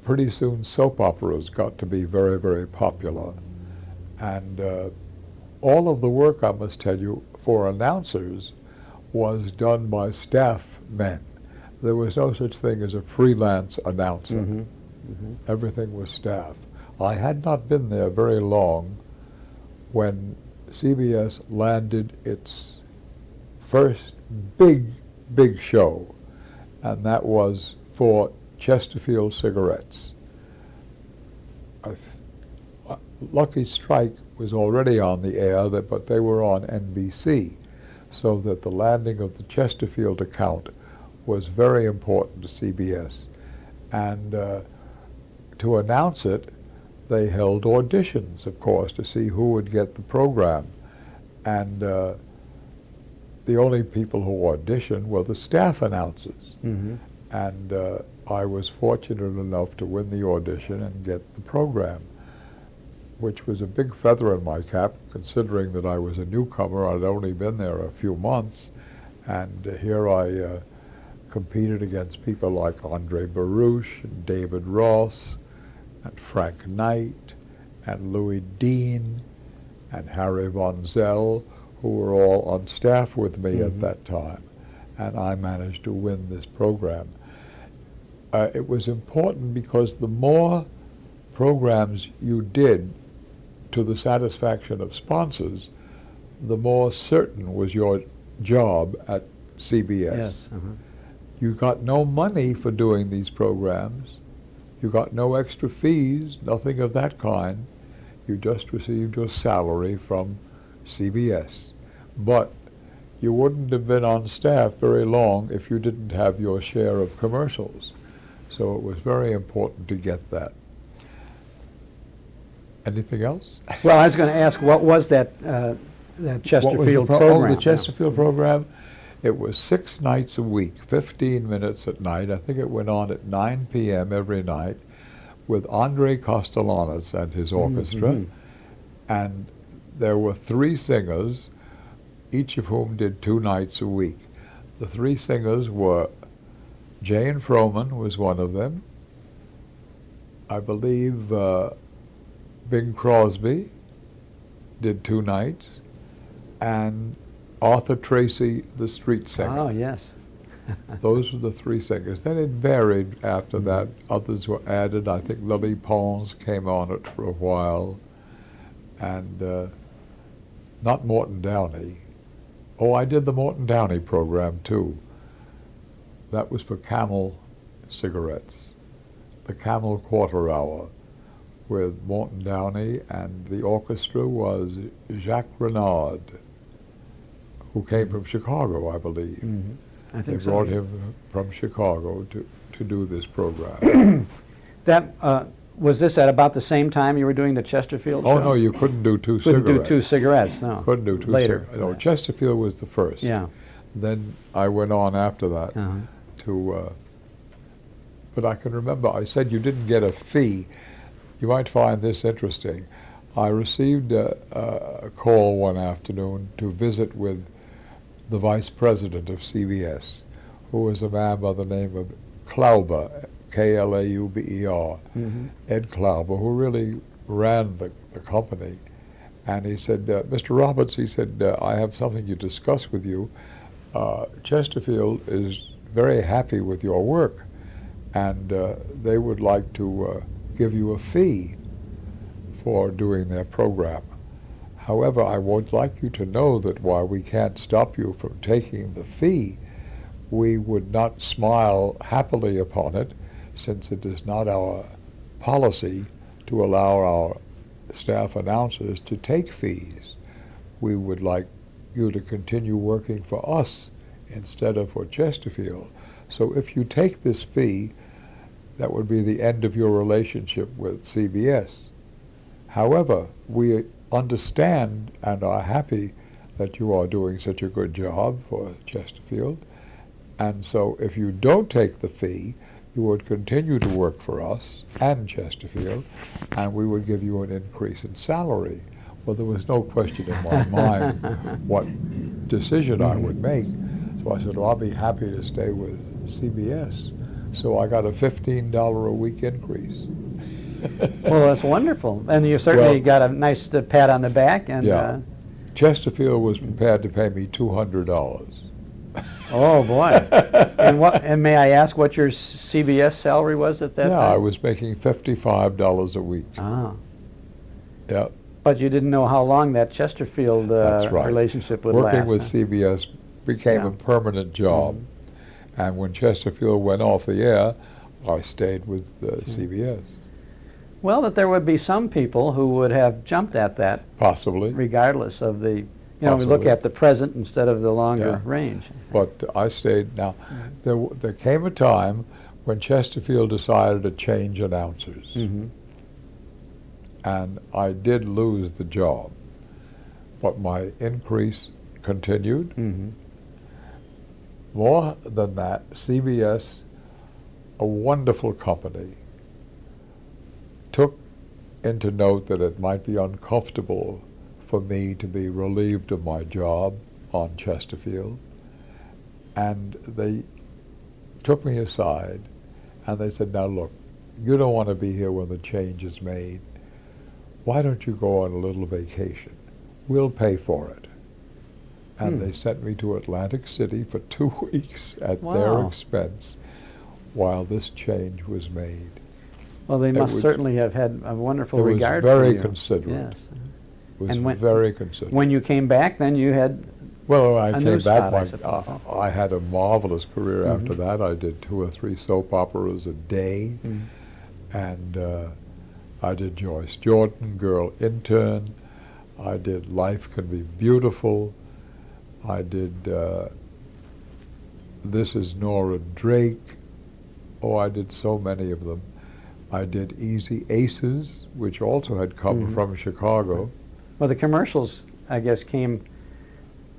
pretty soon soap operas got to be very, very popular. And all of the work, I must tell you, for announcers was done by staff men. There was no such thing as a freelance announcer. Everything was staff. I had not been there very long when CBS landed its first big show, and that was for Chesterfield cigarettes. Lucky Strike was already on the air, but they were on NBC, so that the landing of the Chesterfield account was very important to CBS. And to announce it, they held auditions, of course, to see who would get the program. And the only people who auditioned were the staff announcers. And I was fortunate enough to win the audition and get the program, which was a big feather in my cap, considering that I was a newcomer. I'd only been there a few months, and here I competed against people like Andre Baruch and David Ross and Frank Knight and Louis Dean and Harry Von Zell, who were all on staff with me at that time, and I managed to win this program. It was important because the more programs you did to the satisfaction of sponsors, the more certain was your job at CBS. Yes. You got no money for doing these programs. You got no extra fees, nothing of that kind. You just received your salary from CBS, but you wouldn't have been on staff very long if you didn't have your share of commercials. So it was very important to get that. Anything else? Well, I was going to ask, what was that Chesterfield program? Oh, the Chesterfield program. It was 6 nights a week, 15 minutes at night. I think it went on at 9 p.m. every night with Andre Castellanos and his orchestra. And there were 3 singers, each of whom did 2 nights a week. The 3 singers were Jane Froman was one of them. I believe Bing Crosby did 2 nights, and Arthur Tracy, the street singer. Oh, yes. Those were the 3 singers. Then it varied after that. Others were added. I think Lily Pons came on it for a while, and not Morton Downey. Oh, I did the Morton Downey program too. That was for Camel cigarettes, the Camel Quarter Hour, with Morton Downey, and the orchestra was Jacques Renard, who came from Chicago, I believe. I think they so, brought yes. him from Chicago to do this program. Was this at about the same time you were doing the Chesterfield Oh show? no, you couldn't do 2 cigarettes. Couldn't do 2 cigarettes, no. Couldn't do 2 Later. cigarettes. No, Chesterfield was the first. Yeah. Then I went on after that to, but I can remember I said you didn't get a fee. You might find this interesting. I received a call one afternoon to visit with the vice president of CBS, who was a man by the name of Klauber, K-L-A-U-B-E-R, Ed Klauber, who really ran the company. And he said, Mr. Roberts, he said, I have something to discuss with you. Chesterfield is very happy with your work, and they would like to give you a fee for doing their program. However, I would like you to know that while we can't stop you from taking the fee, we would not smile happily upon it, since it is not our policy to allow our staff announcers to take fees. We would like you to continue working for us instead of for Chesterfield. So if you take this fee, that would be the end of your relationship with CBS. However, we understand and are happy that you are doing such a good job for Chesterfield. And so if you don't take the fee, you would continue to work for us and Chesterfield, and we would give you an increase in salary. Well, there was no question in my mind what decision I would make. So I said, well, I'll be happy to stay with CBS. So I got a $15 a week increase. Well, that's wonderful. And you certainly got a nice pat on the back. And yeah. Chesterfield was prepared to pay me $200. Oh, boy. And may I ask what your CBS salary was at that time? Yeah, I was making $55 a week. Ah. Yeah. But you didn't know how long that Chesterfield That's right. relationship would Working last. with CBS became a permanent job. And when Chesterfield went off the air, I stayed with CBS. Well, that there would be some people who would have jumped at that. Possibly. Regardless of the, we look at the present instead of the longer range. But I stayed. Now, there came a time when Chesterfield decided to change announcers. And I did lose the job. But my increase continued. More than that, CBS, a wonderful company, took into note that it might be uncomfortable for me to be relieved of my job on Chesterfield. And they took me aside and they said, now look, you don't want to be here when the change is made. Why don't you go on a little vacation? We'll pay for it. And they sent me to Atlantic City for 2 weeks at their expense while this change was made. Well, they must certainly have had a wonderful regard for you. It was very Yes. considerate. It was very considerate. When you came back, then you had Well, when I came back, I I had a marvelous career after that. I did 2 or 3 soap operas a day. And I did Joyce Jordan, Girl Intern. I did Life Can Be Beautiful. I did This Is Nora Drake. Oh, I did so many of them. I did Easy Aces, which also had come from Chicago. Well, the commercials, I guess, came.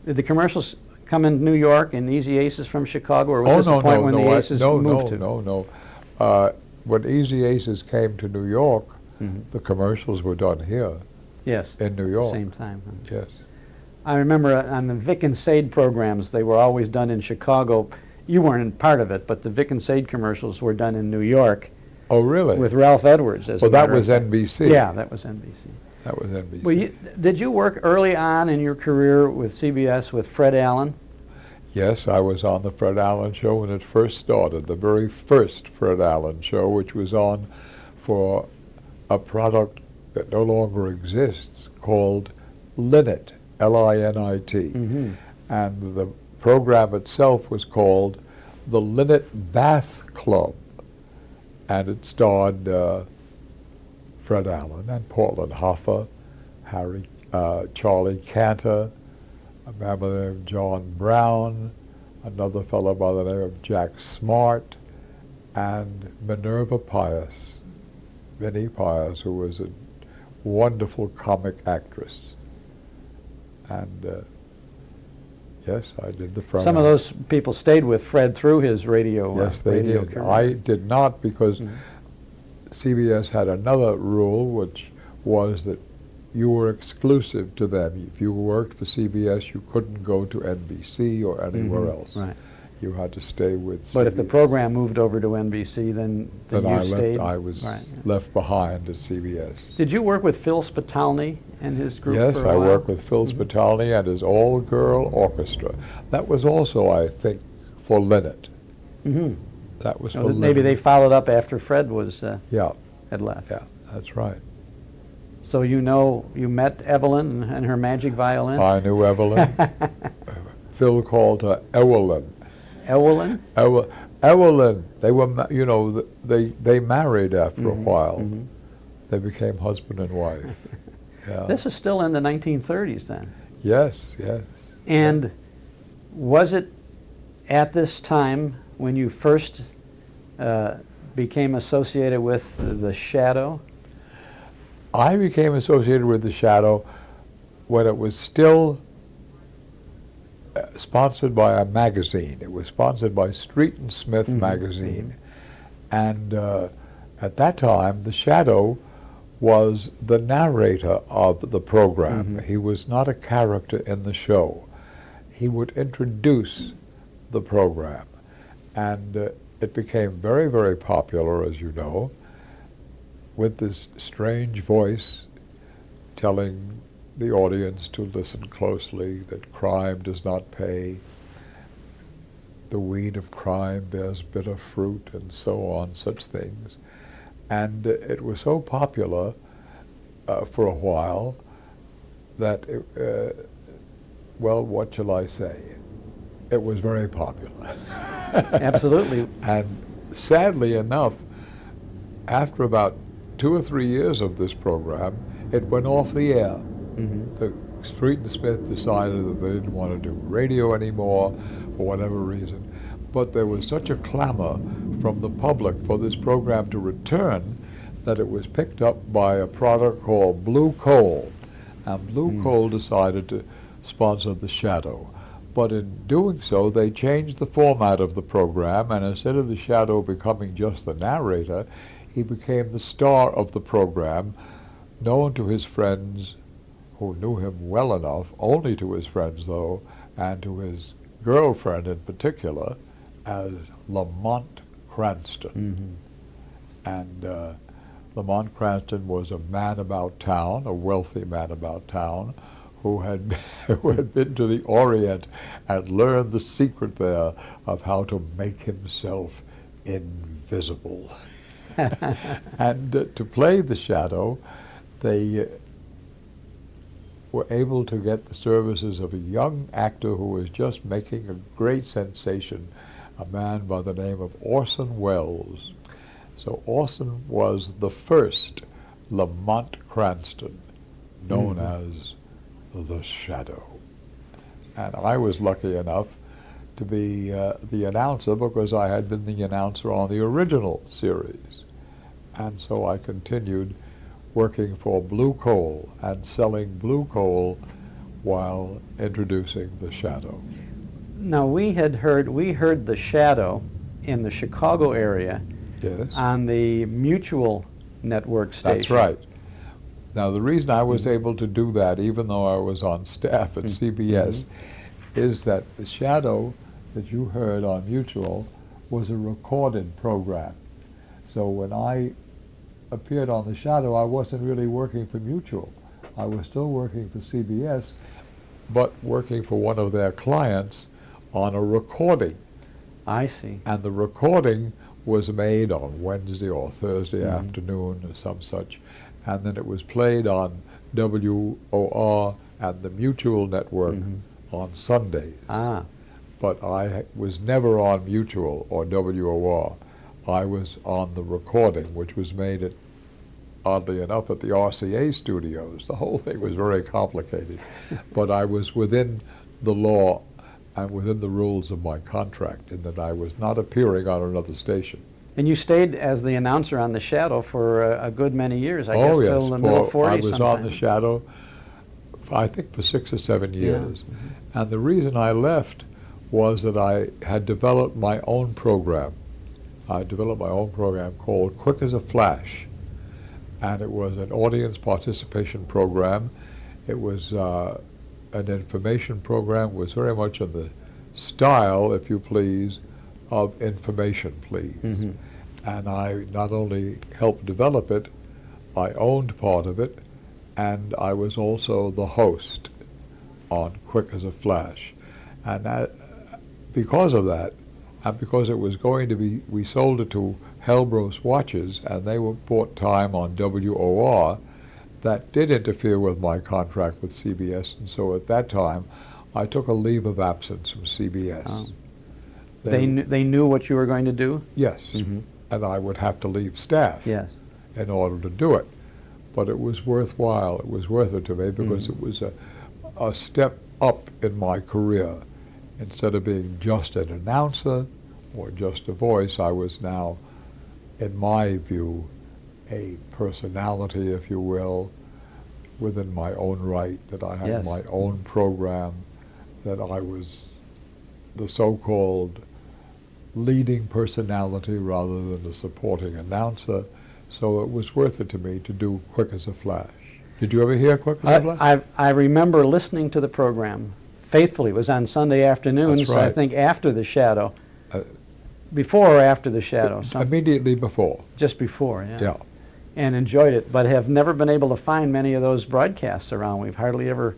Did the commercials come in New York and Easy Aces from Chicago, or was this the point when the Aces moved to? No. When Easy Aces came to New York, the commercials were done here. Yes. In New York. Same time. Yes. I remember on the Vic and Sade programs, they were always done in Chicago. You weren't part of it, but the Vic and Sade commercials were done in New York. Oh, really? With Ralph Edwards. Well, that was NBC. Yeah, that was NBC. That was NBC. Well, did you work early on in your career with CBS with Fred Alyn? Yes, I was on the Fred Alyn show when it first started, the very first Fred Alyn show, which was on for a product that no longer exists called Linit, L-I-N-I-T. And the program itself was called the Linit Bath Club. And it starred Fred Alyn and Portland Hoffa, Charlie Cantor, a man by the name of John Brown, another fellow by the name of Jack Smart, and Minerva Pius, Minnie Pius, who was a wonderful comic actress. And yes, I did the front. Some of those people stayed with Fred through his radio. Yes, they radio did. career. I did not, because CBS had another rule, which was that you were exclusive to them. If you worked for CBS, you couldn't go to NBC or anywhere else. Right. You had to stay with CBS. But if the program moved over to NBC, then you I stayed? left. I was Right, left behind at CBS. Did you work with Phil Spitalny and his group Yes, for a I while? worked with Phil Spitalny and his all-girl orchestra. That was also, I think, for Linit. That was for Linit. Maybe they followed up after Fred was had left. Yeah, that's right. So you met Evelyn and her magic violin? I knew Evelyn. Phil called her Ewelyn. Ewelyn? Ewelyn. They were, they married after a while. They became husband and wife. Yeah. This is still in the 1930s then? Yes, yes. And was it at this time when you first became associated with the Shadow? I became associated with the Shadow when it was still sponsored by a magazine. It was sponsored by Street and Smith magazine. And at that time, the Shadow was the narrator of the program. He was not a character in the show. He would introduce the program. And it became very, very popular, as you know, with this strange voice telling the audience to listen closely, that crime does not pay, the weed of crime bears bitter fruit, and so on, such things. And it was so popular for a while that, well, what shall I say? It was very popular. Absolutely. And sadly enough, after about 2 or 3 years of this program, it went off the air. The Street and Smith decided that they didn't want to do radio anymore for whatever reason. But there was such a clamor from the public for this program to return that it was picked up by a product called Blue Coal. And Blue Coal decided to sponsor the Shadow. But in doing so, they changed the format of the program, and instead of the Shadow becoming just the narrator, he became the star of the program, known to his friends who knew him well enough, only to his friends though, and to his girlfriend in particular, as Lamont Cranston. And Lamont Cranston was a man about town, a wealthy man about town, who had been to the Orient and learned the secret there of how to make himself invisible. And to play the Shadow, they were able to get the services of a young actor who was just making a great sensation, a man by the name of Orson Welles. So Orson was the first Lamont Cranston, known as the Shadow. And I was lucky enough to be the announcer because I had been the announcer on the original series. And so I continued working for Blue Coal and selling blue coal while introducing the Shadow. Now we heard the Shadow in the Chicago area Yes. on the Mutual Network station. That's right. Now the reason I was able to do that, even though I was on staff at CBS, is that the Shadow that you heard on Mutual was a recorded program. So when I appeared on the Shadow, I wasn't really working for Mutual. I was still working for CBS, but working for one of their clients on a recording. I see. And the recording was made on Wednesday or Thursday afternoon or some such, and then it was played on WOR and the Mutual Network on Sundays. Ah. But I was never on Mutual or WOR. I was on the recording, which was made at, oddly enough, at the RCA studios. The whole thing was very complicated. But I was within the law and within the rules of my contract in that I was not appearing on another station. And you stayed as the announcer on the Shadow for a good many years, I guess, Oh, yes. till the middle 40s. I was on sometime. the Shadow, I think, for 6 or 7 years. And the reason I left was that I had developed my own program. I developed my own program called Quick as a Flash. And it was an audience participation program. It was an information program. It was very much in the style, if you please, of Information Please. And I not only helped develop it, I owned part of it, and I was also the host on Quick as a Flash. And that, because of that, and because it was going to be, we sold it to Helbros Watches, and they bought time on WOR, that did interfere with my contract with CBS, and so at that time, I took a leave of absence from CBS. Oh. They knew what you were going to do? Yes, and I would have to leave staff in order to do it. But it was worthwhile. It was worth it to me because it was a step up in my career. Instead of being just an announcer or just a voice, I was now, in my view, a personality, if you will, within my own right, that I had my own program, that I was the so-called leading personality rather than a supporting announcer. So it was worth it to me to do Quick as a Flash. Did you ever hear Quick as a Flash? I remember listening to the program faithfully. It was on Sunday afternoons, That's right. I think after the Shadow. Before or after the Shadow? Immediately before. Just before, Yeah. And enjoyed it, but have never been able to find many of those broadcasts around. We've hardly ever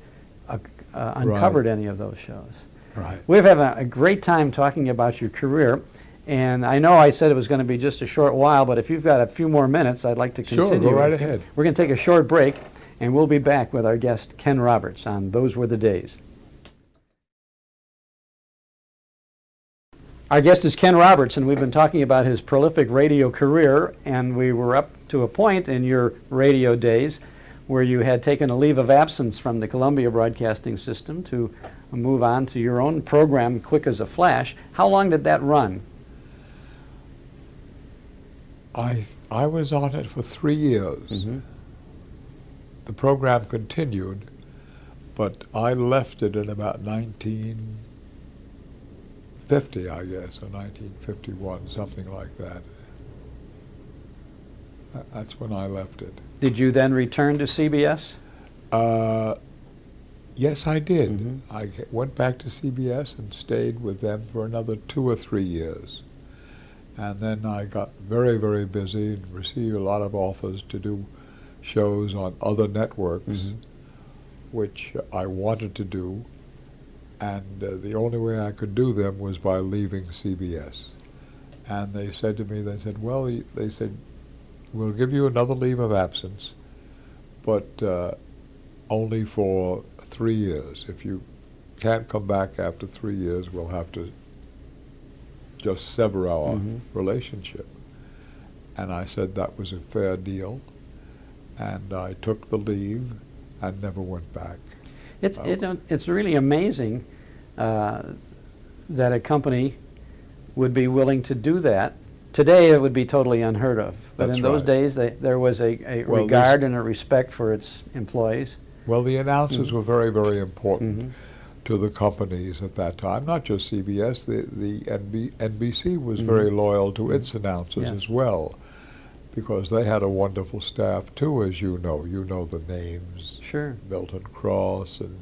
uncovered any of those shows. Right. We've had a great time talking about your career, and I know I said it was going to be just a short while, but if you've got a few more minutes, I'd like to continue. Sure, go right ahead. We're going to take a short break, and we'll be back with our guest, Ken Roberts, on Those Were the Days. Our guest is Ken Roberts, and we've been talking about his prolific radio career, and we were up to a point in your radio days where you had taken a leave of absence from the Columbia Broadcasting System to move on to your own program, Quick as a Flash. How long did that run? I was on it for 3 years. The program continued, but I left it in about 1950, I guess, or 1951, something like that. That's when I left it. Did you then return to CBS? Yes, I did. I went back to CBS and stayed with them for another 2 or 3 years. And then I got very, very busy and received a lot of offers to do shows on other networks, which I wanted to do. And the only way I could do them was by leaving CBS. And they said to me, they said, we'll give you another leave of absence, but only for 3 years. If you can't come back after 3 years, we'll have to just sever our relationship. And I said that was a fair deal, and I took the leave and never went back. It's really amazing that a company would be willing to do that. Today it would be totally unheard of. But That's in those right. days there was a Well, regard and a respect for its employees. Well, the announcers Mhm. were very, very important Mhm. to the companies at that time, not just CBS. The NBC was Mhm. very loyal to its announcers Yes. as well, because they had a wonderful staff too, as you know. You know the names. Sure. Milton Cross and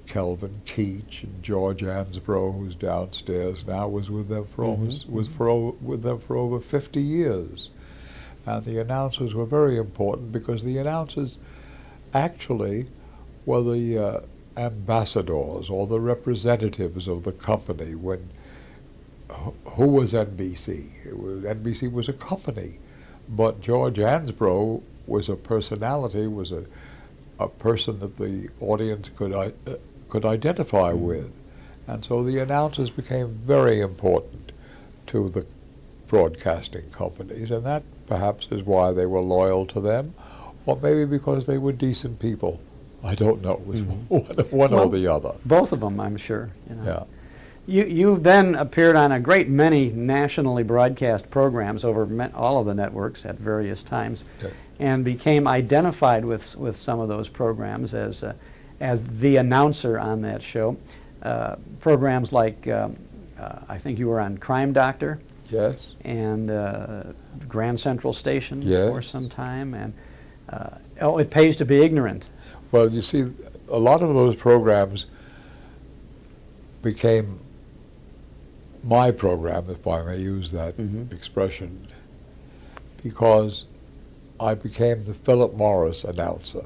Kelvin Keach and George Ansbro, who's downstairs now, was with them for almost with them for over 50 years. And the announcers were very important because the announcers actually were the ambassadors or the representatives of the company. When who was NBC? NBC was a company, but George Ansbro was a personality, was a person that the audience could identify with, and so the announcers became very important to the broadcasting companies, and that perhaps is why they were loyal to them, or maybe because they were decent people. I don't know. It was one or the other. Both of them, I'm sure. You know. Yeah. You then appeared on a great many nationally broadcast programs over all of the networks at various times, Yes. and became identified with some of those programs as the announcer on that show. Programs like I think you were on Crime Doctor. Yes. And Grand Central Station Yes. for some time, and It Pays to Be Ignorant. Well, you see, a lot of those programs became my program, if I may use that expression, because I became the Philip Morris announcer.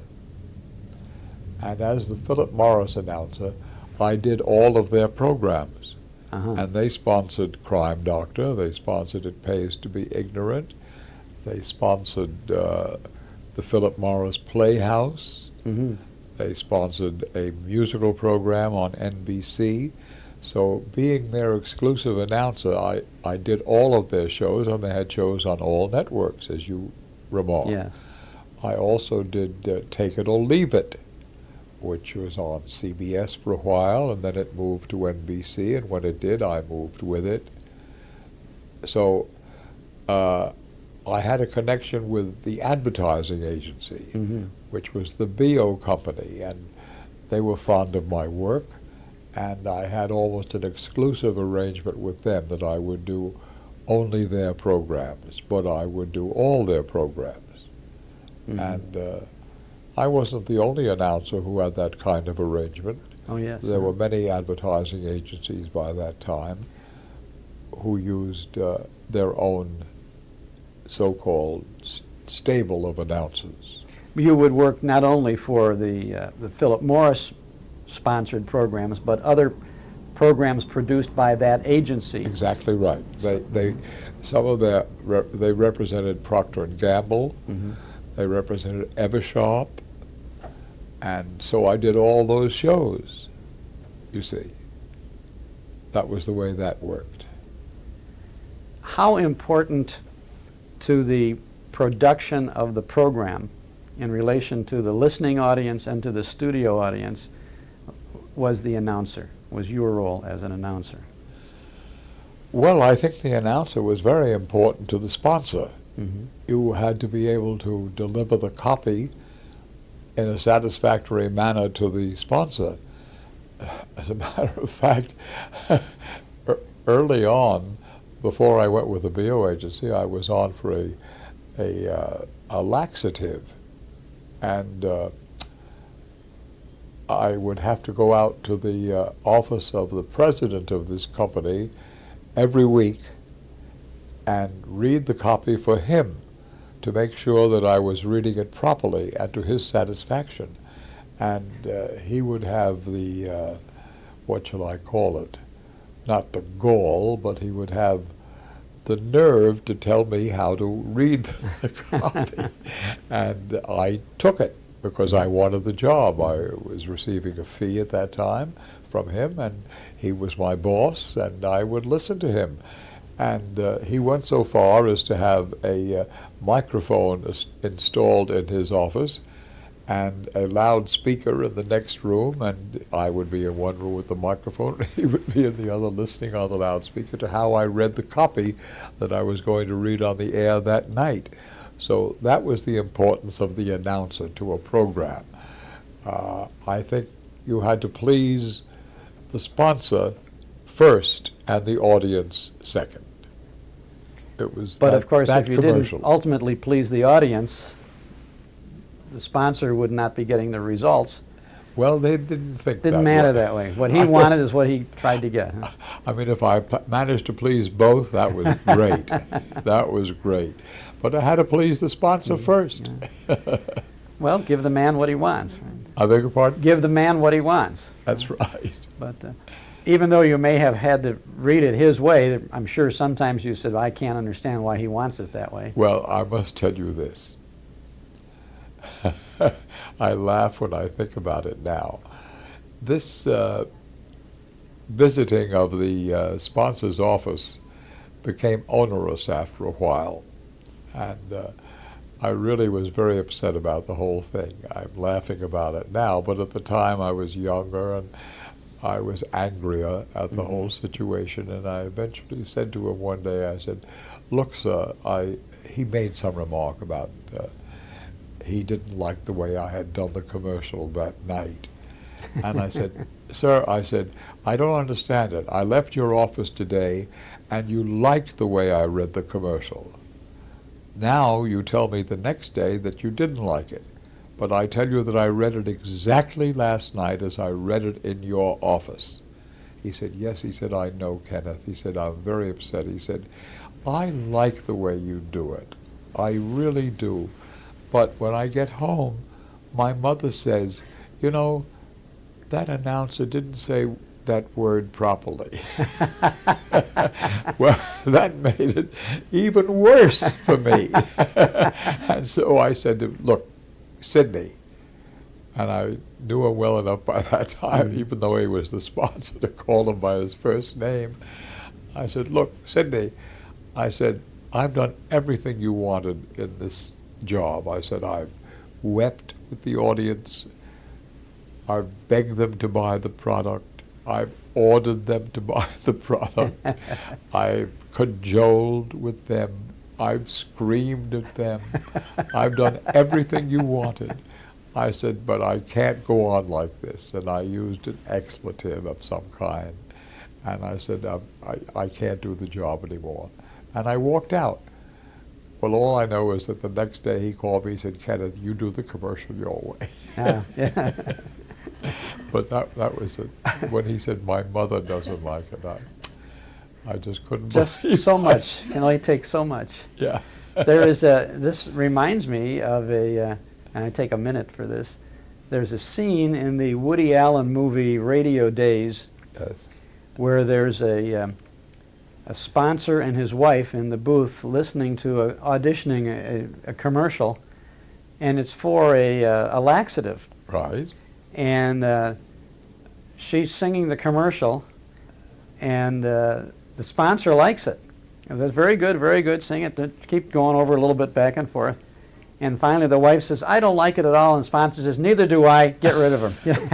And as the Philip Morris announcer, I did all of their programs. And they sponsored Crime Doctor, they sponsored It Pays to Be Ignorant, they sponsored the Philip Morris Playhouse, they sponsored a musical program on NBC. So being their exclusive announcer, I did all of their shows, and they had shows on all networks, as you remarked. Yes. I also did Take It or Leave It, which was on CBS for a while, and then it moved to NBC, and when it did, I moved with it. So I had a connection with the advertising agency, which was the BO company, and they were fond of my work, and I had almost an exclusive arrangement with them that I would do only their programs, but I would do all their programs. And I wasn't the only announcer who had that kind of arrangement. Oh, yes. There were many advertising agencies by that time who used their own so-called stable of announcers. You would work not only for the Philip Morris sponsored programs, but other programs produced by that agency. Exactly right. Some of they represented Procter and Gamble. They represented Eversharp, and so I did all those shows. You see, that was the way that worked. How important to the production of the program in relation to the listening audience and to the studio audience was the announcer, was your role as an announcer? Well, I think the announcer was very important to the sponsor. You had to be able to deliver the copy in a satisfactory manner to the sponsor. As a matter of fact, early on, before I went with the BO agency, I was on for a laxative, and I would have to go out to the office of the president of this company every week and read the copy for him to make sure that I was reading it properly and to his satisfaction. And he would have the, what shall I call it, not the gall, but he would have the nerve to tell me how to read the copy. And I took it because I wanted the job. I was receiving a fee at that time from him, and he was my boss, and I would listen to him. And he went so far as to have a microphone installed in his office, and a loudspeaker in the next room, and I would be in one room with the microphone, and he would be in the other listening on the loudspeaker to how I read the copy that I was going to read on the air that night. So that was the importance of the announcer to a program. I think you had to please the sponsor first and the audience second. It was But that, of course, that if you commercial. didn't ultimately please the audience, the sponsor would not be getting the results. Well, they didn't think Didn't that matter way. that way. What he wanted is what he tried to get. Huh? I mean, if I managed to please both, that was great. That was great. But I had to please the sponsor first. Well, give the man what he wants. Right? I beg your pardon? Give the man what he wants. That's right. But even though you may have had to read it his way, I'm sure sometimes you said, I can't understand why he wants it that way. Well, I must tell you this. I laugh when I think about it now. This visiting of the sponsor's office became onerous after a while, and I really was very upset about the whole thing. I'm laughing about it now, but at the time I was younger and I was angrier at the whole situation, and I eventually said to him one day, I said, look, sir, he made some remark about he didn't like the way I had done the commercial that night. And I said, sir, I said, I don't understand it. I left your office today and you liked the way I read the commercial. Now you tell me the next day that you didn't like it. But I tell you that I read it exactly last night as I read it in your office. He said, yes, he said, I know, Kenneth. He said, I'm very upset. He said, I like the way you do it. I really do. But when I get home, my mother says, you know, that announcer didn't say that word properly. Well, that made it even worse for me. And so I said to him, look, Sidney, and I knew him well enough by that time, even though he was the sponsor, to call him by his first name. I said, look, Sidney, I said, I've done everything you wanted in this job. I said, I've wept with the audience. I've begged them to buy the product. I've ordered them to buy the product. I've cajoled with them. I've screamed at them. I've done everything you wanted. I said, but I can't go on like this. And I used an expletive of some kind. And I said, I can't do the job anymore. And I walked out. Well, all I know is that the next day he called me, he said, Kenneth, you do the commercial your way. Yeah. But that was it. When he said, my mother doesn't like it, I just couldn't Just believe so it. much. Can only take so much. Yeah. There is this reminds me of and I take a minute for this. There's a scene in the Woody Allen movie Radio Days where there's a sponsor and his wife in the booth listening to auditioning a commercial, and it's for a laxative. Right. And she's singing the commercial, and the sponsor likes it. And that's very good, sing it. Keep going over a little bit back and forth. And finally the wife says, I don't like it at all, and the sponsor says, neither do I, get rid of him.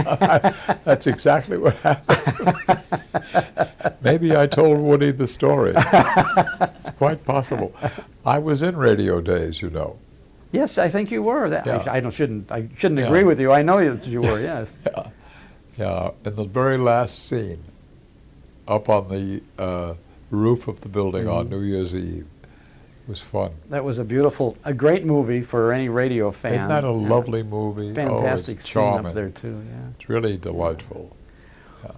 That's exactly what happened. Maybe I told Woody the story. It's quite possible. I was in Radio Days, you know. Yes, I think you were. Yeah. I shouldn't Yeah. agree with you. I know that you were, yes. Yeah, in the very last scene, up on the roof of the building on New Year's Eve. It was fun. That was a great movie for any radio fan. Isn't that a lovely movie? Fantastic it's scene charming. up there too, yeah. It's really delightful.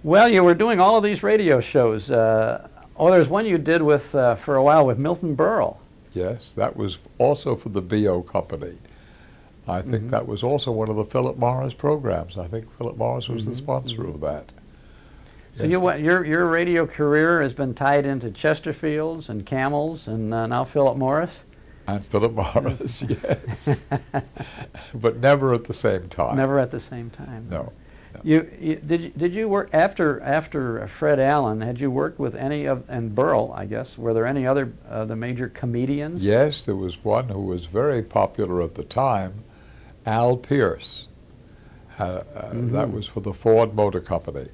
Well, you were doing all of these radio shows. There's one you did with for a while with Milton Berle. Yes, that was also for the BO Company. I think that was also one of the Philip Morris programs. I think Philip Morris was the sponsor of that. So your radio career has been tied into Chesterfields and Camels and now Philip Morris? And Philip Morris, yes. But never at the same time. Never at the same time. No. Did you work after Fred Allen? Had you worked with any of and Berle? I guess were there any other the major comedians? Yes, there was one who was very popular at the time, Al Pierce. That was for the Ford Motor Company.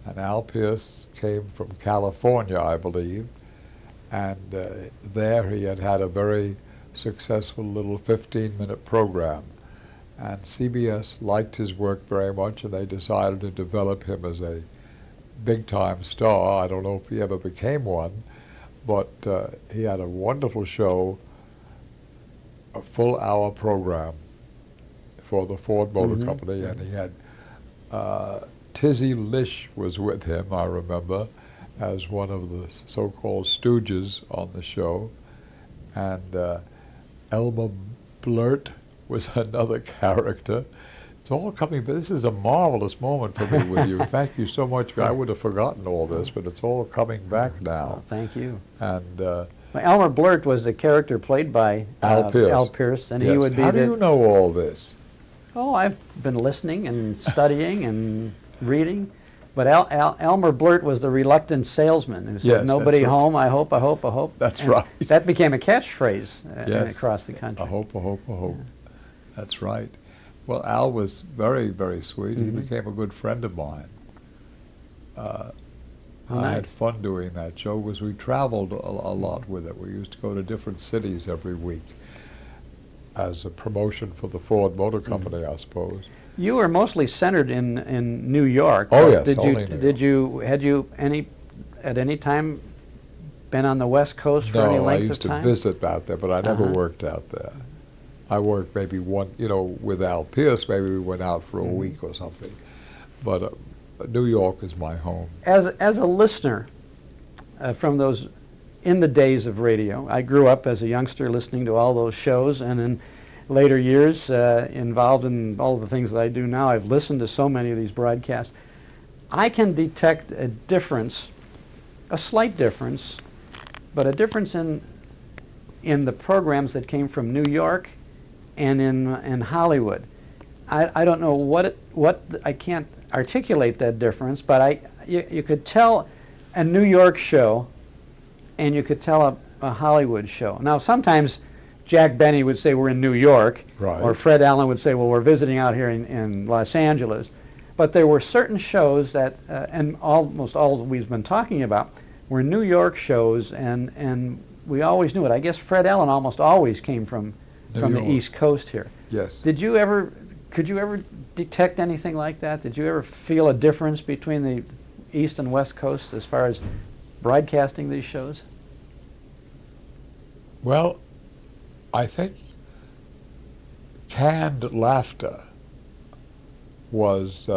And Al Pierce came from California, I believe, and there he had a very successful little 15-minute program. And CBS liked his work very much, and they decided to develop him as a big-time star. I don't know if he ever became one, but he had a wonderful show, a full-hour program for the Ford Motor Company, and he had Tizzy Lish was with him, I remember, as one of the so-called stooges on the show, and Elmer Blurt was another character. It's all coming, but this is a marvelous moment for me with you. Thank you so much. I would have forgotten all this, but it's all coming back now. Well, thank you. And well, Elmer Blurt was a character played by Al Pierce. And yes. he would be How do you know all this? Oh, I've been listening and studying and reading. But Elmer Blurt was the reluctant salesman who said, Yes, nobody that's right. home, I hope, I hope, I hope. That's And right. That became a catchphrase Yes. across the country. I hope, I hope, I hope. That's right. Well, Al was very, very sweet. He became a good friend of mine. I had nice. fun doing that show because we traveled a lot with it. We used to go to different cities every week as a promotion for the Ford Motor Company, I suppose. You were mostly centered in New York. Oh, yes, Did only you New did you had you at any time been on the West Coast for any No, I length used of to time? visit out there, but I never worked out there. I worked maybe one, with Al Pierce, maybe we went out for a week or something. But New York is my home. As a listener from those in the days of radio, I grew up as a youngster listening to all those shows, and in later years involved in all the things that I do now, I've listened to so many of these broadcasts. I can detect a difference, a slight difference, but a difference in the programs that came from New York and in Hollywood. I don't know what I can't articulate that difference, but you could tell a New York show and you could tell a Hollywood show. Now sometimes Jack Benny would say we're in New York, Right. or Fred Allen would say, well, we're visiting out here in Los Angeles. But there were certain shows that, and almost all that we've been talking about, were New York shows, and we always knew it. I guess Fred Allen almost always came from New the York. East Coast here. Yes. Could you ever detect anything like that? Did you ever feel a difference between the East and West Coast as far as broadcasting these shows? Well, I think canned laughter was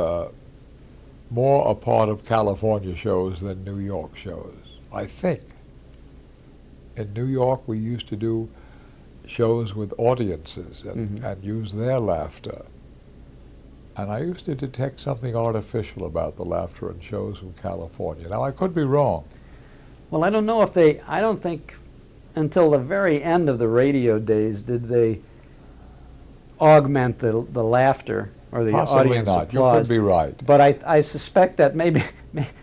more a part of California shows than New York shows, I think. In New York, we used to do shows with audiences and use their laughter. And I used to detect something artificial about the laughter in shows from California. Now, I could be wrong. Well, I don't know if I don't think until the very end of the radio days did they augment the laughter or the Possibly audience not. You applause. could be right. But I suspect that maybe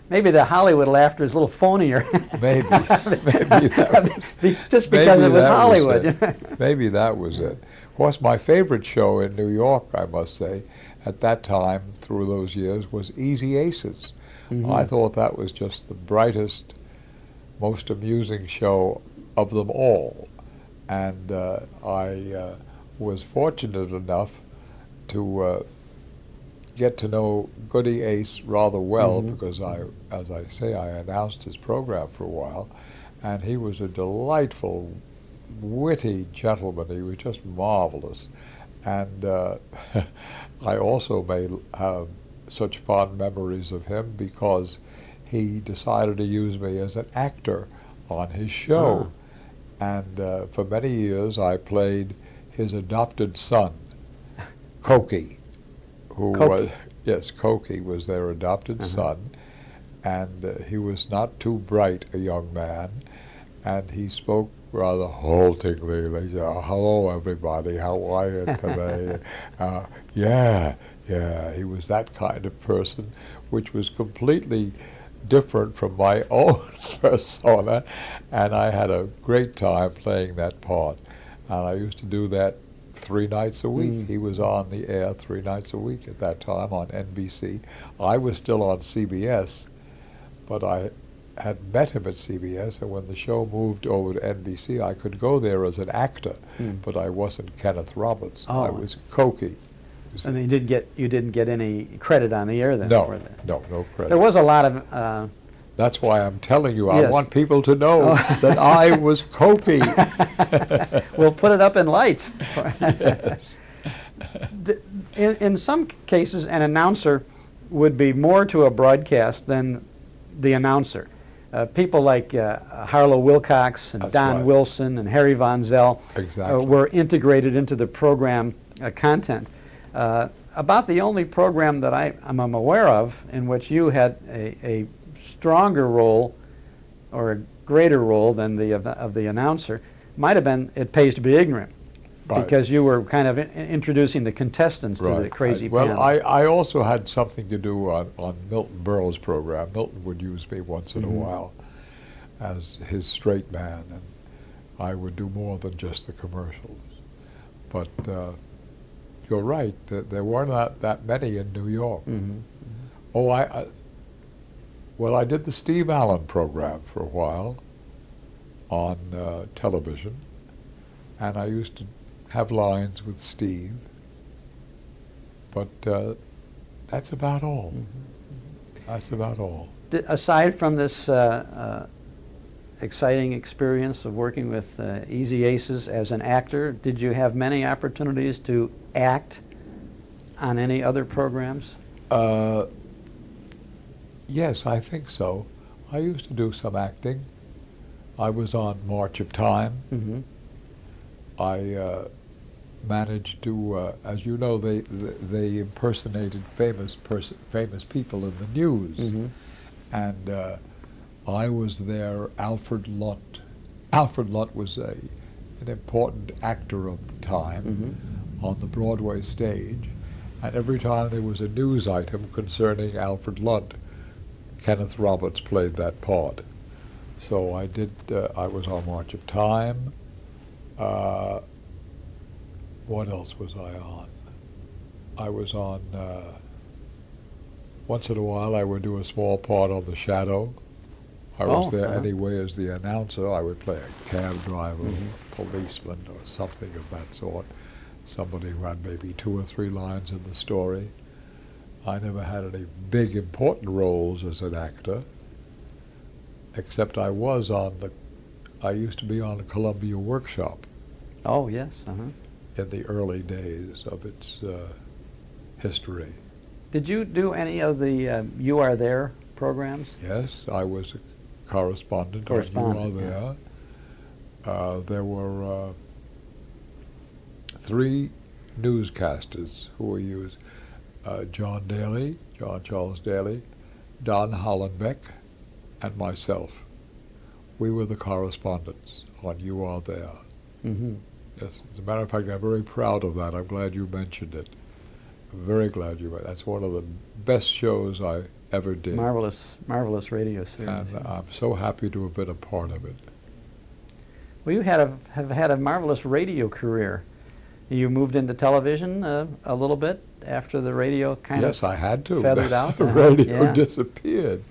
the Hollywood laughter is a little phonier. Maybe that was, just because it was Hollywood. it. Maybe that was it. Of course, my favorite show in New York, I must say, at that time, through those years, was Easy Aces. I thought that was just the brightest, most amusing show of them all. And I was fortunate enough to get to know Goody Ace rather well because as I say, I announced his program for a while, and he was a delightful, witty gentleman. He was just marvelous. And I also made such fond memories of him because he decided to use me as an actor on his show. And for many years I played his adopted son, Cokie, who was, yes, Cokie was their adopted son, and he was not too bright a young man, and he spoke rather haltingly. They said, "Oh, hello everybody, how are you today?" Yeah, he was that kind of person, which was completely different from my own persona, and I had a great time playing that part. And I used to do that 3 nights a week. He was on the air 3 nights a week at that time on NBC. I was still on CBS, but I had met him at CBS, and when the show moved over to NBC, I could go there as an actor, but I wasn't Kenneth Roberts. Oh. I was Cokie. And you didn't get any credit on the air then No, for that? no credit. There was a lot of... That's why I'm telling you, Yes. I want people to know that I was Cokie. We'll put it up in lights. Yes. In some cases, an announcer would be more to a broadcast than the announcer. People like Harlow Wilcox and That's Don right. Wilson and Harry Von Zell Exactly. were integrated into the program content. About the only program that I'm aware of in which you had a stronger role or a greater role than the of the announcer might have been It Pays to Be Ignorant, Right. because you were kind of introducing the contestants to the crazy Well, panel. I also had something to do on Milton Berle's program. Milton would use me once in a while as his straight man, and I would do more than just the commercials. But you're right, there weren't that many in New York. Oh, I did the Steve Allen program for a while on television, and I used to have lines with Steve, but that's about all. That's about all. Aside from this exciting experience of working with Easy Aces as an actor, did you have many opportunities to act on any other programs? Yes, I think so. I used to do some acting. I was on March of Time. I managed to, as you know, they impersonated famous people in the news, and I was there. Alfred Lunt. Alfred Lunt was an important actor of the time on the Broadway stage, and every time there was a news item concerning Alfred Lunt, Kenneth Roberts played that part. So I did. I was on March of Time. What else was I on? I was on, once in a while I would do a small part on The Shadow. I was there anyway as the announcer. I would play a cab driver, policeman, or something of that sort. Somebody who had maybe 2 or 3 lines in the story. I never had any big important roles as an actor, except I used to be on the Columbia Workshop. Oh, yes. In the early days of its history. Did you do any of the You Are There programs? Yes, I was a correspondent on You Are There. There were 3 newscasters who were used. John Charles Daly, Don Hollenbeck, and myself. We were the correspondents on You Are There. Yes, as a matter of fact, I'm very proud of that. I'm glad you mentioned it. I'm very glad you mentioned it. That's one of the best shows I ever did. Marvelous radio series. And I'm so happy to have been a part of it. Well, you have had a marvelous radio career. You moved into television a little bit after the radio kind of Yes, I had to. feathered out. The radio disappeared.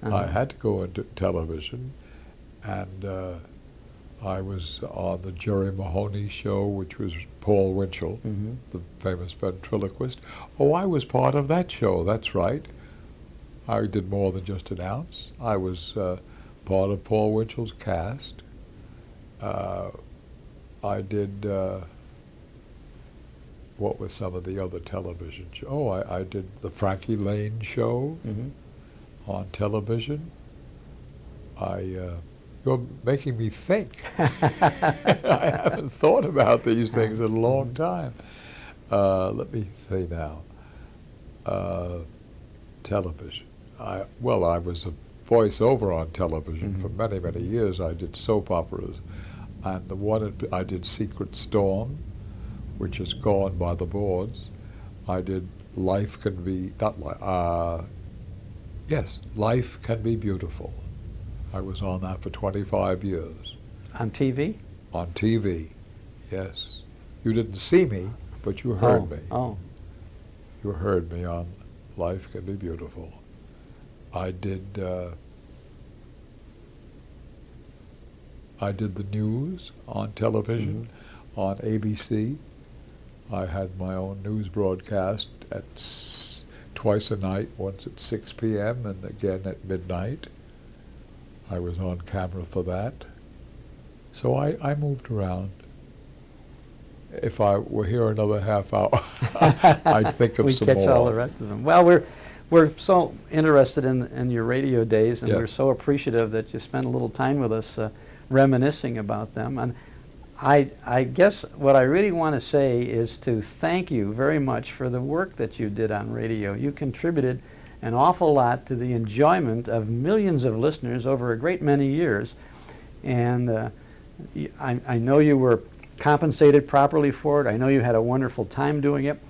I had to go into television, and I was on the Jerry Mahoney show, which was Paul Winchell, the famous ventriloquist. Oh, I was part of that show, that's right. I did more than just announce. I was part of Paul Winchell's cast. I did, what was some of the other television shows? Oh, I did the Frankie Lane show on television. You're making me think. I haven't thought about these things in a long time. Let me say now. Television. I was a voiceover on television for many, many years. I did soap operas. And the one I did Secret Storm, which is gone by the boards. I did Life Can Be, Life Can Be Beautiful. I was on that for 25 years. On TV? On TV, yes. You didn't see me, but you heard me. Oh. You heard me on Life Can Be Beautiful. I did the news on television, on ABC. I had my own news broadcast at twice a night, once at 6 p.m. and again at midnight. I was on camera for that. So I moved around. If I were here another half hour, I'd think of some more. We catch all the rest of them. Well, we're so interested in your radio days, and we're so appreciative that you spent a little time with us reminiscing about them. And I guess what I really want to say is to thank you very much for the work that you did on radio. You contributed an awful lot to the enjoyment of millions of listeners over a great many years. And I know you were compensated properly for it. I know you had a wonderful time doing it.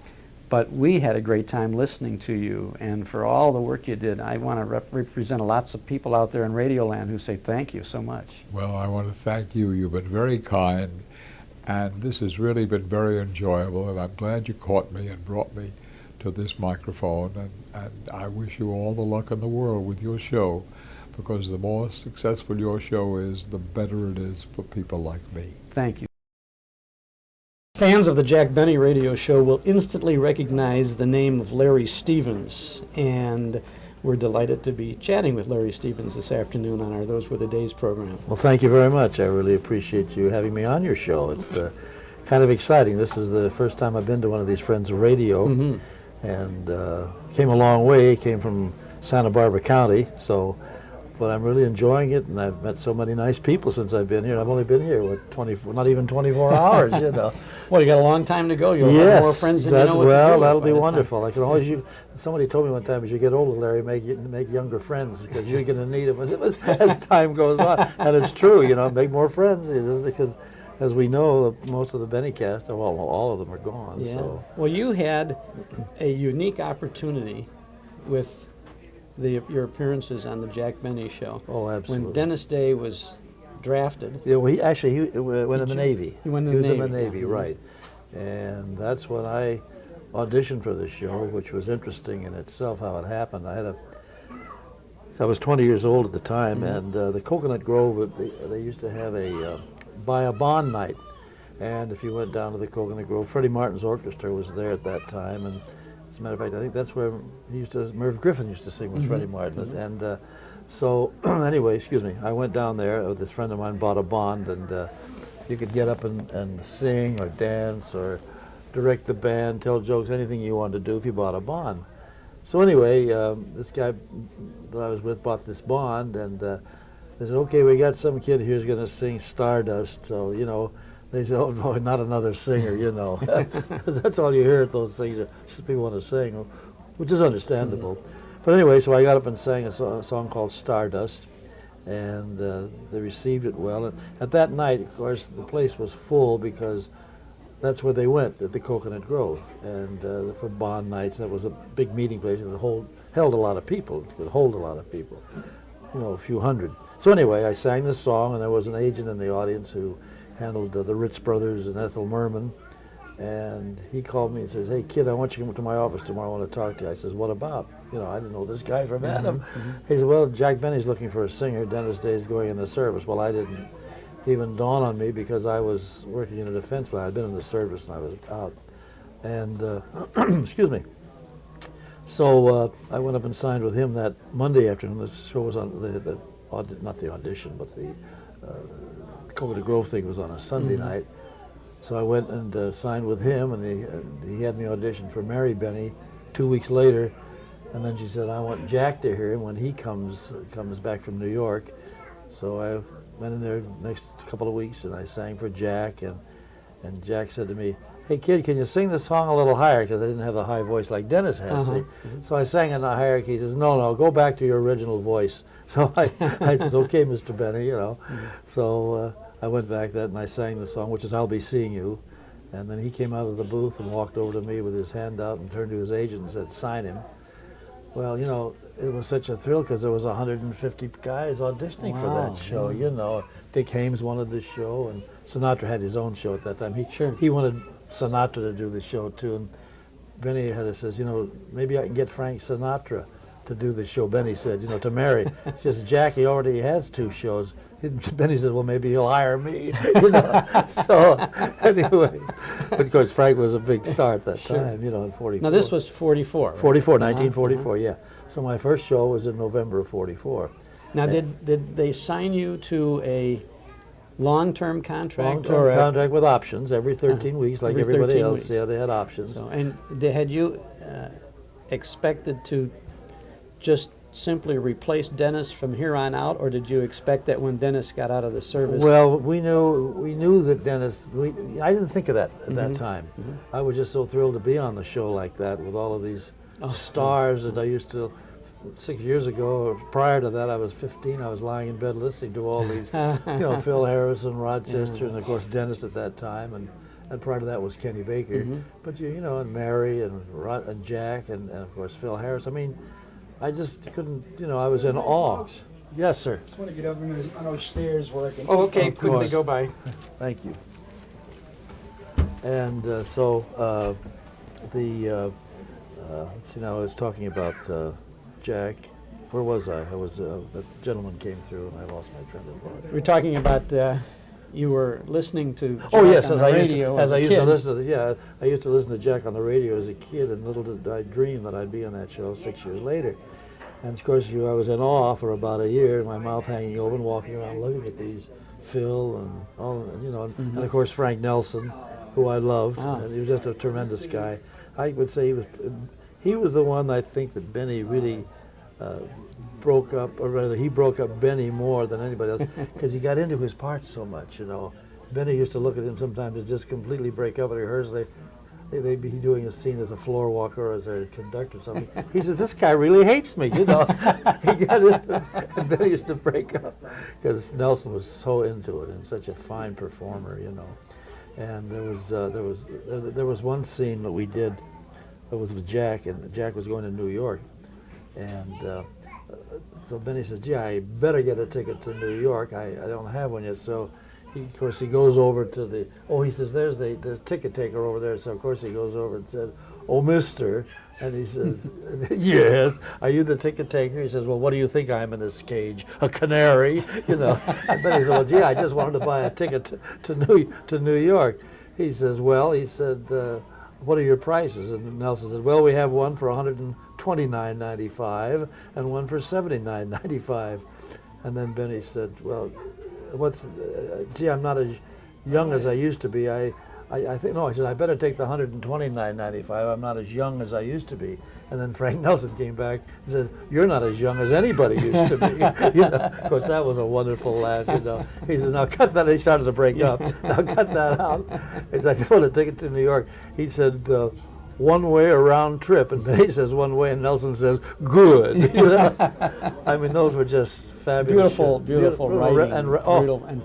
But we had a great time listening to you, and for all the work you did. I want to represent lots of people out there in Radioland who say thank you so much. Well, I want to thank you. You've been very kind, and this has really been very enjoyable, and I'm glad you caught me and brought me to this microphone, and I wish you all the luck in the world with your show, because the more successful your show is, the better it is for people like me. Thank you. Fans of the Jack Benny radio show will instantly recognize the name of Larry Stevens, and we're delighted to be chatting with Larry Stevens this afternoon on our Those Were the Days program. Well, thank you very much. I really appreciate you having me on your show. It's kind of exciting. This is the first time I've been to one of these Friends of Radio, and came a long way. Came from Santa Barbara County, but I'm really enjoying it, and I've met so many nice people since I've been here. I've only been here, not even 24 hours, you know. Well, you got a long time to go. You'll have more friends than you know what to do with. That'll be wonderful. I can always somebody told me one time, as you get older, Larry, make younger friends, because you're going to need them as time goes on. And it's true, you know, make more friends, because as we know, most of the Benny cast, well, all of them are gone. Yeah. So. Well, you had a unique opportunity with your appearances on the Jack Benny show. Oh, absolutely. When Dennis Day was drafted. Yeah, well, he went in the Navy. He was in the Navy, right. And that's when I auditioned for the show, which was interesting in itself how it happened. I was 20 years old at the time, and the Coconut Grove, they used to have a buy a bond night. And if you went down to the Coconut Grove, Freddie Martin's orchestra was there at that time, and as a matter of fact, I think that's where Merv Griffin used to sing, was Freddie Martin. And so anyway, excuse me, I went down there with this friend of mine, bought a bond, and you could get up and sing or dance or direct the band, tell jokes, anything you wanted to do if you bought a bond. So anyway, this guy that I was with bought this bond, and they said, okay, we got some kid here's going to sing Stardust, so, you know, they said, oh, no, not another singer, you know. That's all you hear at those things, people want to sing, which is understandable. But anyway, so I got up and sang a song called Stardust, and they received it well. And at that night, of course, the place was full because that's where they went, at the Coconut Grove. And for bond nights, that was a big meeting place. It held a lot of people. It could hold a lot of people, you know, a few hundred. So anyway, I sang this song, and there was an agent in the audience who handled the Ritz Brothers and Ethel Merman, and he called me and says, hey kid, I want you to come to my office tomorrow, I want to talk to you. I says, what about? You know, I didn't know this guy from Adam. He said, well, Jack Benny's looking for a singer, Dennis Day's going in the service. Well, I didn't even dawn on me because I was working in the defense, but I'd been in the service and I was out. And, excuse me. So I went up and signed with him that Monday afternoon. This show was on, not the audition, but the Coconut Grove thing was on a Sunday night. So I went and signed with him, and he had me audition for Mary Benny 2 weeks later. And then she said, I want Jack to hear him when he comes back from New York. So I went in there the next couple of weeks, and I sang for Jack. And Jack said to me, hey kid, can you sing the song a little higher? Because I didn't have the high voice like Dennis had. See? So I sang in the higher key. He says, no, go back to your original voice. So I said, okay, Mr. Benny, you know. So I went back that and I sang the song, which is I'll Be Seeing You. And then he came out of the booth and walked over to me with his hand out and turned to his agent and said, sign him. Well, you know, it was such a thrill because there was 150 guys auditioning for Wow, that show. yeah. You know, Dick Haymes wanted the show, and Sinatra had his own show at that time. Sure. He wanted Sinatra to do the show too, and Benny had says, you know, maybe I can get Frank Sinatra to do the show. Benny said, you know, to Mary. She says, Jackie already has 2 shows. Benny said, well, maybe he'll hire me. You know. So anyway, but of course Frank was a big star at that time. You know, in '44. Now this was 44. Right? 44, 1944, yeah. So my first show was in November of '44. Now, did they sign you to a long-term contract? Long-term contract with options every 13 weeks, like every everybody 13 else. weeks. Yeah, they had options. So, and had you expected to just simply replace Dennis from here on out, or did you expect that when Dennis got out of the service? Well, we knew that Dennis. I didn't think of that at that time. I was just so thrilled to be on the show like that with all of these stars that I used to. 6 years ago, or prior to that, I was 15. I was lying in bed listening to all these, you know, Phil Harris and Rochester, and of course Dennis at that time, and prior to that was Kenny Baker. But you know, and Mary and Jack and of course Phil Harris. I mean, I just couldn't. You know, I was in awe. Yes, sir. Just want to get up on those stairs working. Oh, okay. Of Quickly course. go by. Thank you. And so let's see. Now I was talking about. Jack, where was I? I was the gentleman came through and I lost my train of thought. We're talking about you were listening to Jack Oh yes, on as the I used radio to, as I used to kid. listen to I used to listen to Jack on the radio as a kid, and little did I dream that I'd be on that show 6 years later. And of course, I was in awe for about a year, my mouth hanging open, walking around looking at these Phil and all, you know, and of course Frank Nelson, who I loved, and he was just a tremendous guy. I would say he was the one I think that Benny really broke up, or rather he broke up Benny more than anybody else, because he got into his parts so much, you know. Benny used to look at him sometimes and just completely break up at rehearsal. They'd be doing a scene as a floor walker or as a conductor or something. He says, this guy really hates me, you know. He got in, and Benny used to break up, because Nelson was so into it and such a fine performer, you know. And there was one scene that we did that was with Jack, and Jack was going to New York. And so Benny says, gee, I better get a ticket to New York. I don't have one yet. So, of course, he goes over to he says, there's the ticket taker over there. So, of course, he goes over and says, oh, mister. And he says, yes, are you the ticket taker? He says, well, what do you think I'm in this cage? A canary? You know. And Benny says, well, gee, I just wanted to buy a ticket to New York. He says, well, he said, what are your prices? And Nelson said, well, we have one for $129.95 and one for $79.95. And then Benny said, well, gee, I'm not as young as I used to be. I think, no, I said, I better take the $129.95. I'm not as young as I used to be. And then Frank Nelson came back and said, you're not as young as anybody used to be. You know, of course, that was a wonderful laugh, you know. He says, now cut that. They started to break up. Now cut that out. He said, I just want a ticket to New York. He said, one way or round trip. And he says one way, and Nelson says, good. You know? I mean, those were just fabulous. Beautiful writing. And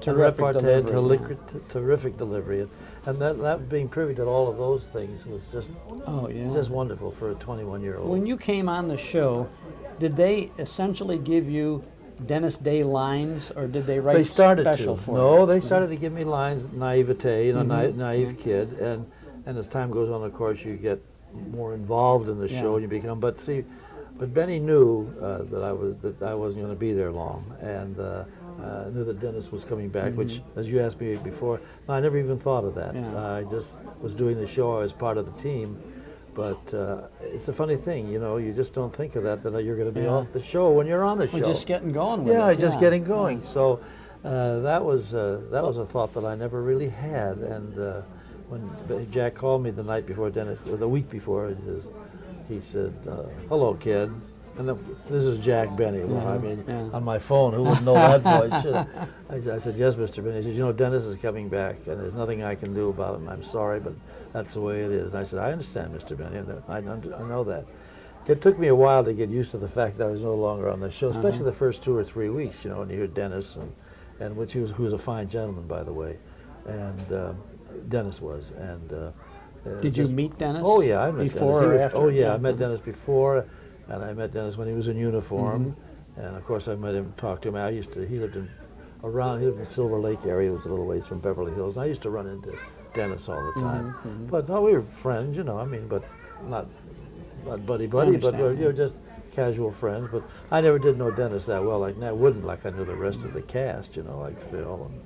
terrific delivery. Terrific delivery. And that being privy to all of those things was just just wonderful for a 21-year-old. When you came on the show, did they essentially give you Dennis Day lines, or did they write special for you? No, they started to give me lines, naivete, you know, naive kid, and as time goes on, of course, you get more involved in the show, and you become. But Benny knew that I wasn't going to be there long, and knew that Dennis was coming back, which, as you asked me before, I never even thought of that. I just was doing the show. I was part of the team, but it's a funny thing, you know. You just don't think of that you're going to be off the show when you're on the show. We're just getting going with it. Just getting going. So that was a thought that I never really had. And when Jack called me the night before Dennis, or the week before, he said, "Hello, kid." And this is Jack Benny. Well, I mean, on my phone, who wouldn't know that voice? I said, yes, Mr. Benny. He said, you know, Dennis is coming back, and there's nothing I can do about it, and I'm sorry, but that's the way it is. And I said, I understand, Mr. Benny. I know that. It took me a while to get used to the fact that I was no longer on the show, especially the first 2 or 3 weeks, you know, when you hear Dennis, and who was a fine gentleman, by the way, and Dennis was. And did you meet Dennis? Oh, yeah, I met before Dennis. Or after? Oh, yeah, I met Dennis before. And I met Dennis when he was in uniform, and of course I met him, talked to him. He lived in Silver Lake area, it was a little ways from Beverly Hills. And I used to run into Dennis all the time. But no, we were friends, but not buddy, but we were just casual friends. But I never did know Dennis that well. Like I wouldn't like I knew the rest of the cast, like Phil. And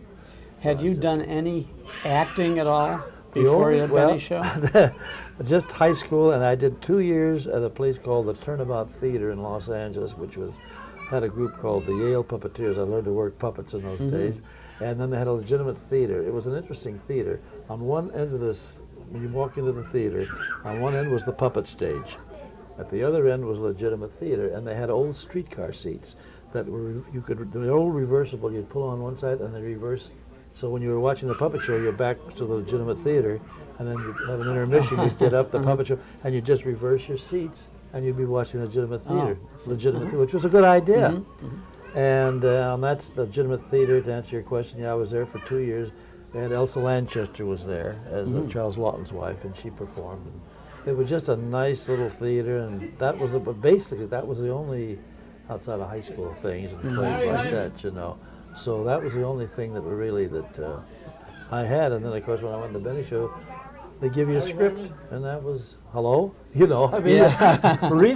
had you done any acting at all before your Benny show? Just high school, and I did 2 years at a place called the Turnabout Theater in Los Angeles, which had a group called the Yale Puppeteers. I learned to work puppets in those days. And then they had a legitimate theater. It was an interesting theater. On one end of this, when you walk into the theater, on one end was the puppet stage. At the other end was legitimate theater, and they had old streetcar seats that they're old reversible. You'd pull on one side and then reverse. So when you were watching the puppet show, you're back to the legitimate theater, and then you'd have an intermission. You'd get up the puppet show, and you'd just reverse your seats, and you'd be watching legitimate theater, which was a good idea. And that's the legitimate theater. To answer your question, I was there for 2 years, and Elsa Lanchester was there as Charles Lawton's wife, and she performed. And it was just a nice little theater, and but basically that was the only outside of high school things and plays like that, So that was the only thing that I had. And then of course when I went to the Benny show, they give you a script, and that was hello, read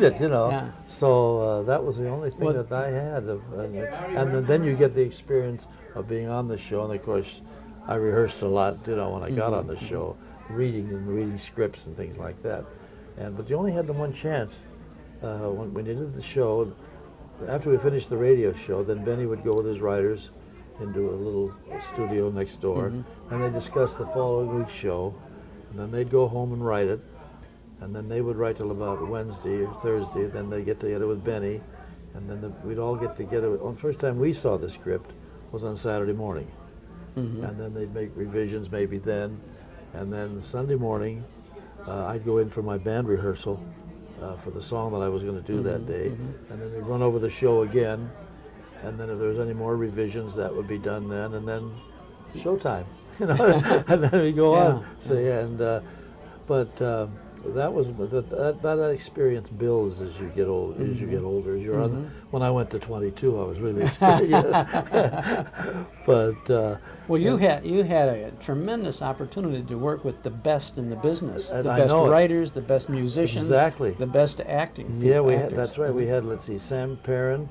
it, Yeah. So that was the only thing that I had, and then you get the experience of being on the show. And of course, I rehearsed a lot, when I got on the show, reading scripts and things like that. But you only had the one chance when you did the show. After we finished the radio show, then Benny would go with his writers into a little studio next door, and they discussed the following week's show. And then they'd go home and write it, and then they would write till about Wednesday or Thursday. Then they'd get together with Benny, and then we'd all get together. The first time we saw the script was on Saturday morning, and then they'd make revisions maybe then, and then Sunday morning I'd go in for my band rehearsal for the song that I was going to do that day, and then we'd run over the show again, and then if there was any more revisions, that would be done then, and then showtime, and then we go on. So but that experience builds as you get old. As you get older, when I went to 22, I was really experienced. But well, you had a tremendous opportunity to work with the best in the business, the best writers, the best musicians, the best acting. Yeah, that's right. We had Sam Perrin,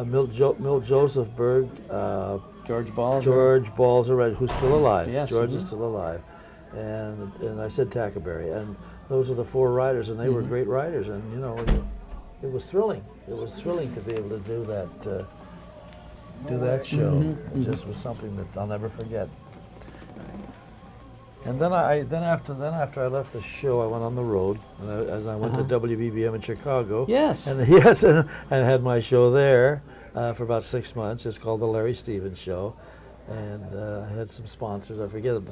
Milt Josephberg, George Balzer, who's still alive. Yes, George is still alive, and I said Tackerberry, and those are the four writers, and they were great writers, and it was thrilling. It was thrilling to be able to do that show. It just was something that I'll never forget. And then after I left the show, I went on the road, and as I went to WBBM in Chicago. Yes. And had my show there for about 6 months. It's called the Larry Stevens Show, and I had some sponsors. I've forgotten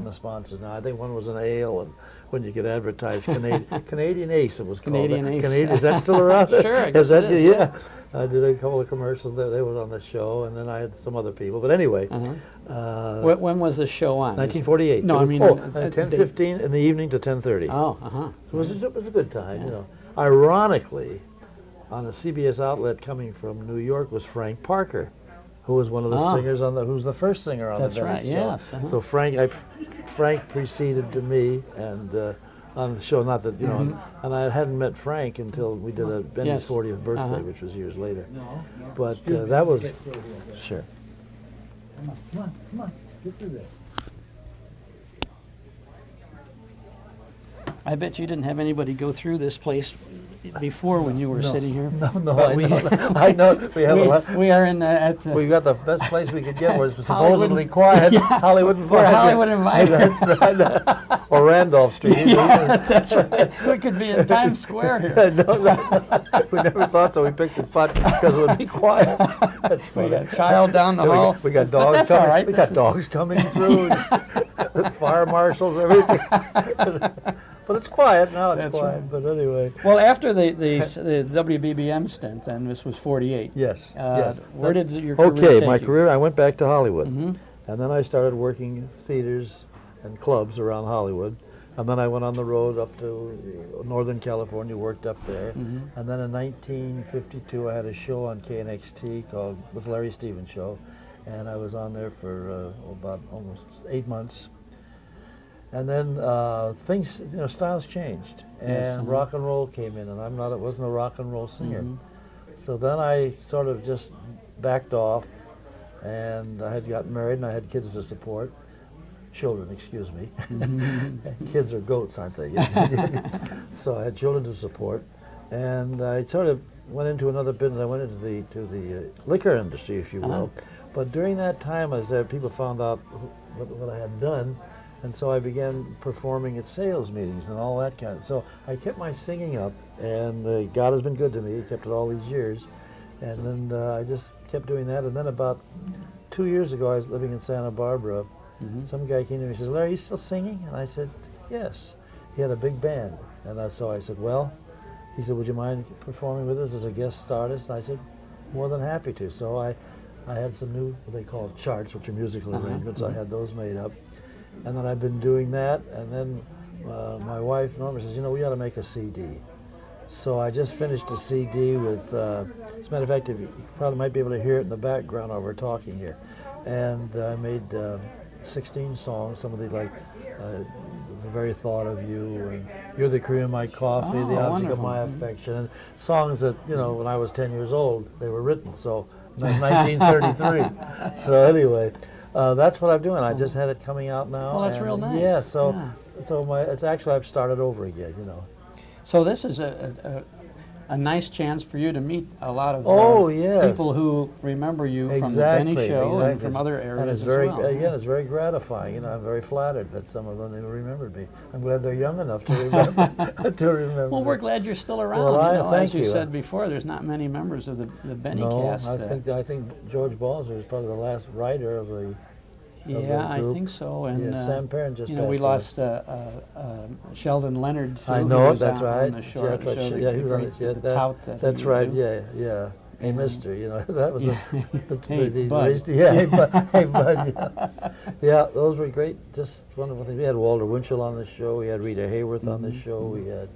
the sponsors now. I think one was an ale, and when you could advertise Canadian Ace, it was called. Canadian Ace. Is that still around? Sure, I guess it is. Yeah. I did a couple of commercials there. They was on the show, and then I had some other people. But anyway. When was the show on? 1948. No, I mean 10:15 in the evening to 10:30. Oh, So it was a good time, Ironically, on a CBS outlet coming from New York was Frank Parker, who was one of the singers who was the first singer on the Benny show. That's right. Yes. So Frank preceded to me and on the show. Not that and I hadn't met Frank until we did Benny's 40th birthday, which was years later. But that was sure. Come on, get through this. I bet you didn't have anybody go through this place before when you were sitting here. No, I know. We have a lot. We are in we got the best place we could get, where it's supposedly quiet. Hollywood and Where Hollywood and That's right. Or Randolph Street. That's right. We could be in Times Square here. We never thought so. We picked the spot because it would be quiet. We got a child down the hall. We got dogs. That's coming. all right. We got dogs coming through. Fire marshals, everything. But it's quiet now. It's quiet. Right. But anyway. Well, after the WBBM stint, then this was 48. Yes. Yes. Where did your career take my you? career. I went back to Hollywood, and then I started working theaters and clubs around Hollywood. And then I went on the road up to Northern California, worked up there. And then in 1952, I had a show on KNXT called, was Larry Stevens Show. And I was on there for about almost 8 months. And then things, you know, styles changed. And rock and roll came in, and I wasn't a rock and roll singer. So then I sort of just backed off, and I had gotten married and I had kids to support. Children, excuse me. Kids are goats, aren't they? So I had children to support, and I sort of went into another business. I went into the liquor industry, if you will. But during that time, as people found out what I had done, and so I began performing at sales meetings and all that kind of. So I kept my singing up, and God has been good to me. He kept it all these years, and then I just kept doing that. And then about 2 years ago, I was living in Santa Barbara. Some guy came to me and says, "Larry, are you still singing?" And I said, "Yes." He had a big band, and so I said, "Well," he said, "would you mind performing with us as a guest artist?" And I said, "More than happy to." So I had some new, what they call charts, which are musical arrangements. I had those made up. And then I've been doing that, and then my wife, Norma, says, "You know, we ought to make a CD." So I just finished a CD with, as a matter of fact, you probably might be able to hear it in the background while we're talking here. And I made 16 songs, some of these like The Very Thought of You, and You're the Cream of My Coffee, The Object of My Affection, and songs that, you know, when I was 10 years old, they were written, so 1933. So anyway, that's what I'm doing. I just had it coming out now. Well, that's real nice. Yeah, so it's actually, I've started over again, you know. So this is a nice chance for you to meet a lot of people who remember you from the Benny Show and from other areas and it's as very, well. Again, it's very gratifying. You know, I'm very flattered that some of them remembered me. I'm glad they're young enough to remember. to remember. Well, we're glad you're still around. Well, you know, thank as you said before, there's not many members of the Benny cast. I think George Balzer is probably the last writer of the. Yeah, I think so. And Sam Perrin just. You know, we lost Sheldon Leonard. Too, I know it. That's right. On the show, he was on it. the tout that that's he right. would do. Yeah. Hey, Mister. You know, that was hey, bud. Hey, bud. Yeah, those were great. Just wonderful things. We had Walter Winchell on the show. We had Rita Hayworth on the show. We had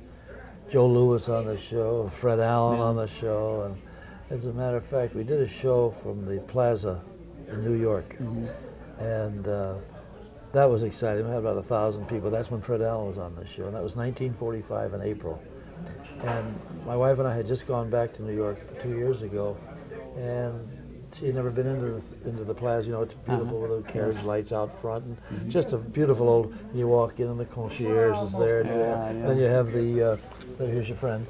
Joe Lewis on the show. Fred Allen on the show. And as a matter of fact, we did a show from the Plaza in New York. And that was exciting. We had about 1,000 people. That's when Fred Allen was on the show, and that was 1945 in April. And my wife and I had just gone back to New York 2 years ago, and she had never been into the Plaza. You know, it's beautiful with the carriage lights out front, and just a beautiful old. You walk in, and the concierge is there, and then you have the. Here's your friend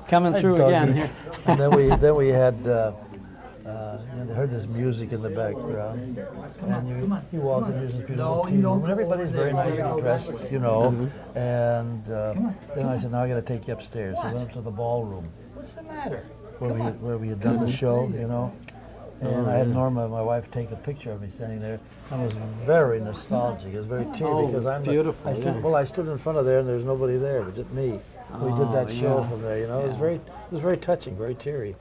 coming through again here. And then we had. You heard this music in the background, and you walk in, there's this beautiful tea room, and everybody's very nicely dressed, you know. And then I said, "Now I got to take you upstairs." So we went up to the ballroom. What's the matter? Where we had done the show, you know. And I had Norma, my wife, take a picture of me standing there. And it was very nostalgic. It was very teary because I'm beautiful. I stood in front of there, and there's nobody there, but just me. We did that show from there, you know. It was very touching, very teary.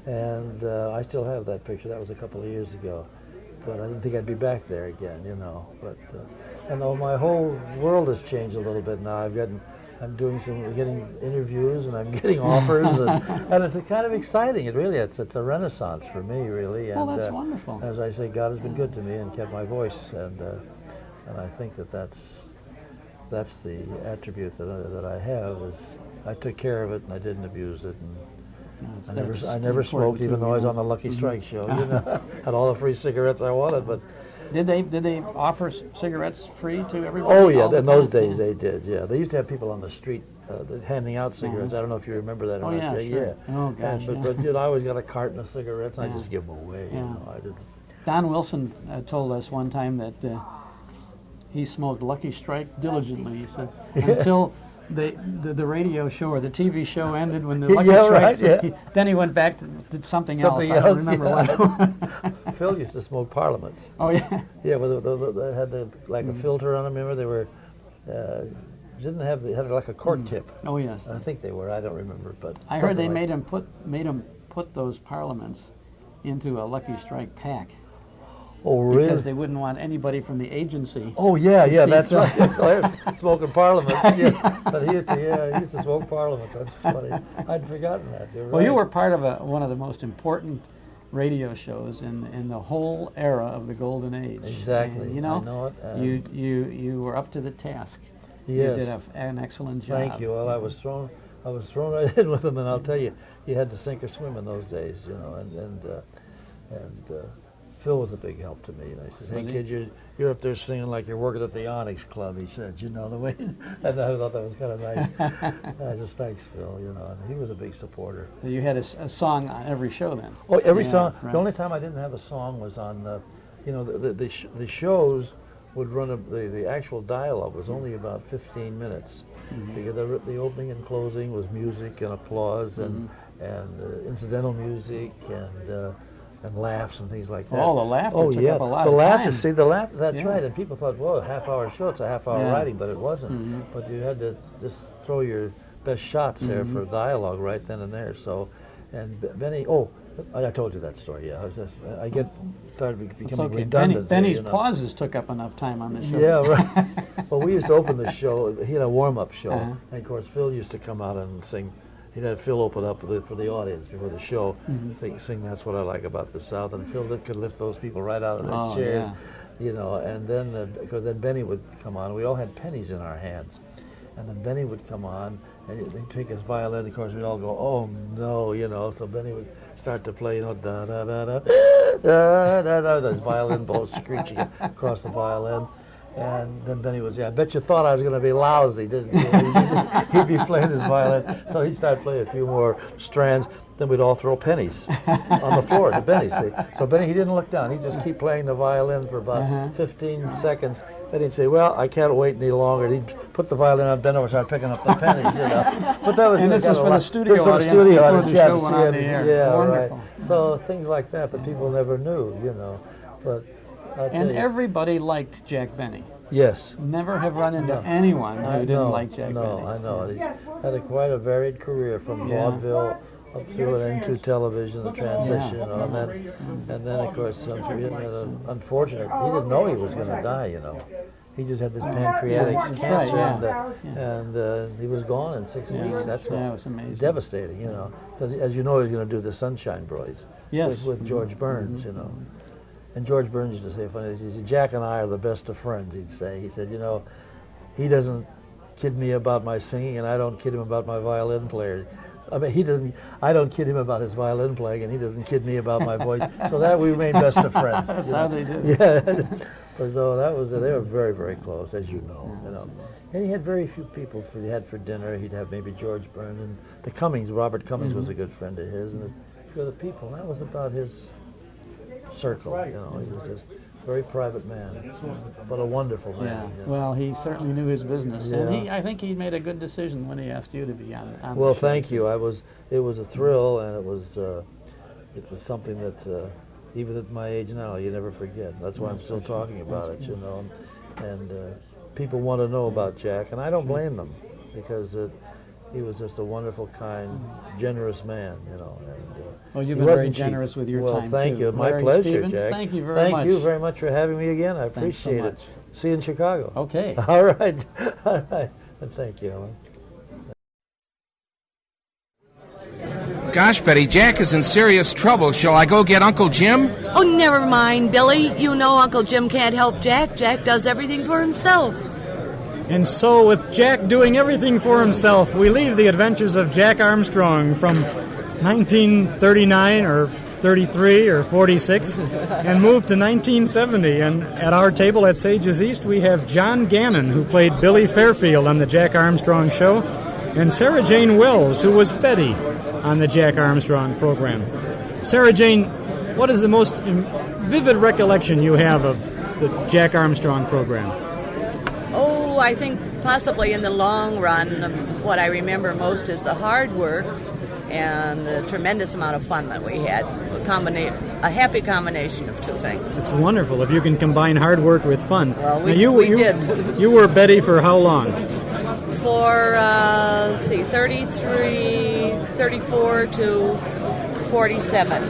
And I still have that picture. That was a couple of years ago, but I didn't think I'd be back there again, you know. But and though my whole world has changed a little bit now. I'm getting interviews, and I'm getting offers, and it's kind of exciting. It's a renaissance for me, really. And, well, that's wonderful. As I say, God has been good to me and kept my voice, and I think that's the attribute that I have is I took care of it and I didn't abuse it. And, I never smoked, even though I was on the Lucky Strike show. You know, had all the free cigarettes I wanted. But did they offer cigarettes free to everybody? Oh yeah, in those days they did. Yeah, they used to have people on the street handing out cigarettes. I don't know if you remember that. Or not. Yeah, sure. Oh gosh. But you know, I always got a carton of cigarettes, and I just give them away. You know, I didn't. Don Wilson told us one time that he smoked Lucky Strike diligently. He said until. The radio show or the TV show ended when the Lucky Strikes. Then he went back to did something else. I don't remember what. Phil used to smoke Parliaments. Oh yeah. Yeah, well, they had a filter on them. Remember, they were they had like a cork tip. Oh yes. I think they were. I don't remember, but I heard they made him put those Parliaments into a Lucky Strike pack. Oh, really? Because they wouldn't want anybody from the agency. Oh, yeah, to yeah, see that's Phil. right. Smoking Parliament. Yeah. But he used to smoke Parliament. That's funny. I'd forgotten that. You're Well, you right. were part of one of the most important radio shows in the whole era of the Golden Age. Exactly. And, you know, I know it. you were up to the task. Yes. You did an excellent job. Thank you. Well, I was thrown right in with him, and I'll tell you, you had to sink or swim in those days, you know. And Phil was a big help to me. You know, he says, "Hey, Was he? kid, you're up there singing like you're working at the Onyx Club." He said, "You know the way," and I thought that was kind of nice. I just thanks Phil, you know, and he was a big supporter. So you had a song on every show then? Oh, every Yeah, song. right. The only time I didn't have a song was on, you know, the shows would run the actual dialogue was only about 15 minutes. Mhm. Because the opening and closing was music and applause and incidental music and laughs and things like that. Oh, the laughter oh, took yeah. up a lot the of laughter, time. See, the laughter, that's Yeah. right. And people thought, well, a half-hour show, it's a half-hour Yeah. writing, but it wasn't. Mhm. But you had to just throw your best shots there Mhm. for dialogue right then and there. So, and Benny, I told you that story, yeah. I started It's becoming okay. redundant. there, Benny's you know. pauses took up enough time on the show. Yeah, right. Well, we used to open the show. He had a warm-up show, Uh-huh. and of course Phil used to come out and sing. He'd had Phil open up for the audience before the show, Mhm. sing "That's What I Like About the South," and Phil could lift those people right out of their Oh, chairs, yeah. you know. And then because then Benny would come on. We all had pennies in our hands, and then Benny would come on, and he'd take his violin. Of course, we'd all go, "Oh no," you know. So Benny would start to play, you know, da da da da da da da. His violin bow screeching across the violin. And then Benny would say, "I bet you thought I was going to be lousy, didn't you?" He'd be playing his violin. So he'd start playing a few more strands. Then we'd all throw pennies on the floor to Benny, see. So Benny, he didn't look down. He'd just keep playing the violin for about 15 seconds. Then he'd say, "Well, I can't wait any longer." And he'd put the violin on, bend over, and start picking up the pennies, you know. But that was, And you know, this was kind for of the studio this was for audience studio before audience, the yeah, show to went see on it. the air. Yeah, Wonderful. right. So things like that people never knew, you know. But I'll tell And you. everybody liked Jack Benny. Yes. Never have run into No. anyone who didn't No, like Jack Benny. No, I know. He's had quite a varied career from Yeah. vaudeville up through and into television, the transition, you know, and then of course, unfortunate, he didn't know he was going to die, you know. He just had this pancreatic That's right, cancer, yeah. and he was gone in 6 Yeah, weeks. That's yeah, it was what's amazing. devastating, you know, because as you know, he was going to do the Sunshine Boys Yes. with George Burns, you know. And George Burns used to say funny, he said, "Jack and I are the best of friends," he'd say. He said, "You know, he doesn't kid me about my singing, and I don't kid him about my violin player. I mean, I don't kid him about his violin playing, and he doesn't kid me about my voice. So that we remain best of friends." That's you how know. they do. Yeah. So that was, they were very, very close, as you know. You know. And he had very few people he had for dinner. He'd have maybe George Burns and the Cummings. Robert Cummings was a good friend of his, and a few other people. That was about his circle. You know, he was just a very private man, but a wonderful man. Yeah. you know. Well, he certainly knew his business, and Yeah. I think he made a good decision when he asked you to be on Well, the show. thank you. It was a thrill, and it was something that even at my age now, you never forget. That's why I'm still talking about it, you know. And people want to know about Jack, and I don't blame them, because he was just a wonderful, kind, generous man, you know. And, Well, you've he been very wasn't cheap. generous with your well, time, thank too. you. My Larry pleasure, Stevens, Jack. thank you very much. Thank you very much for having me again. I Thanks so appreciate much. it. See you in Chicago. Okay. All right. All right. Thank you, Alyn. Gosh, Betty, Jack is in serious trouble. Shall I go get Uncle Jim? Oh, never mind, Billy. You know Uncle Jim can't help Jack. Jack does everything for himself. And so, with Jack doing everything for himself, we leave the adventures of Jack Armstrong from 1939 or 33 or 46 and move to 1970. And at our table at Sages East, we have John Gannon, who played Billy Fairfield on the Jack Armstrong Show, and Sarah Jane Wells, who was Betty on the Jack Armstrong program. Sarah Jane, what is the most vivid recollection you have of the Jack Armstrong program? Oh, I think possibly in the long run, what I remember most is the hard work and the tremendous amount of fun that we had. A happy combination of two things. It's wonderful if you can combine hard work with fun. Well, we did. did. You were Betty for how long? For, 33, 34 to 47.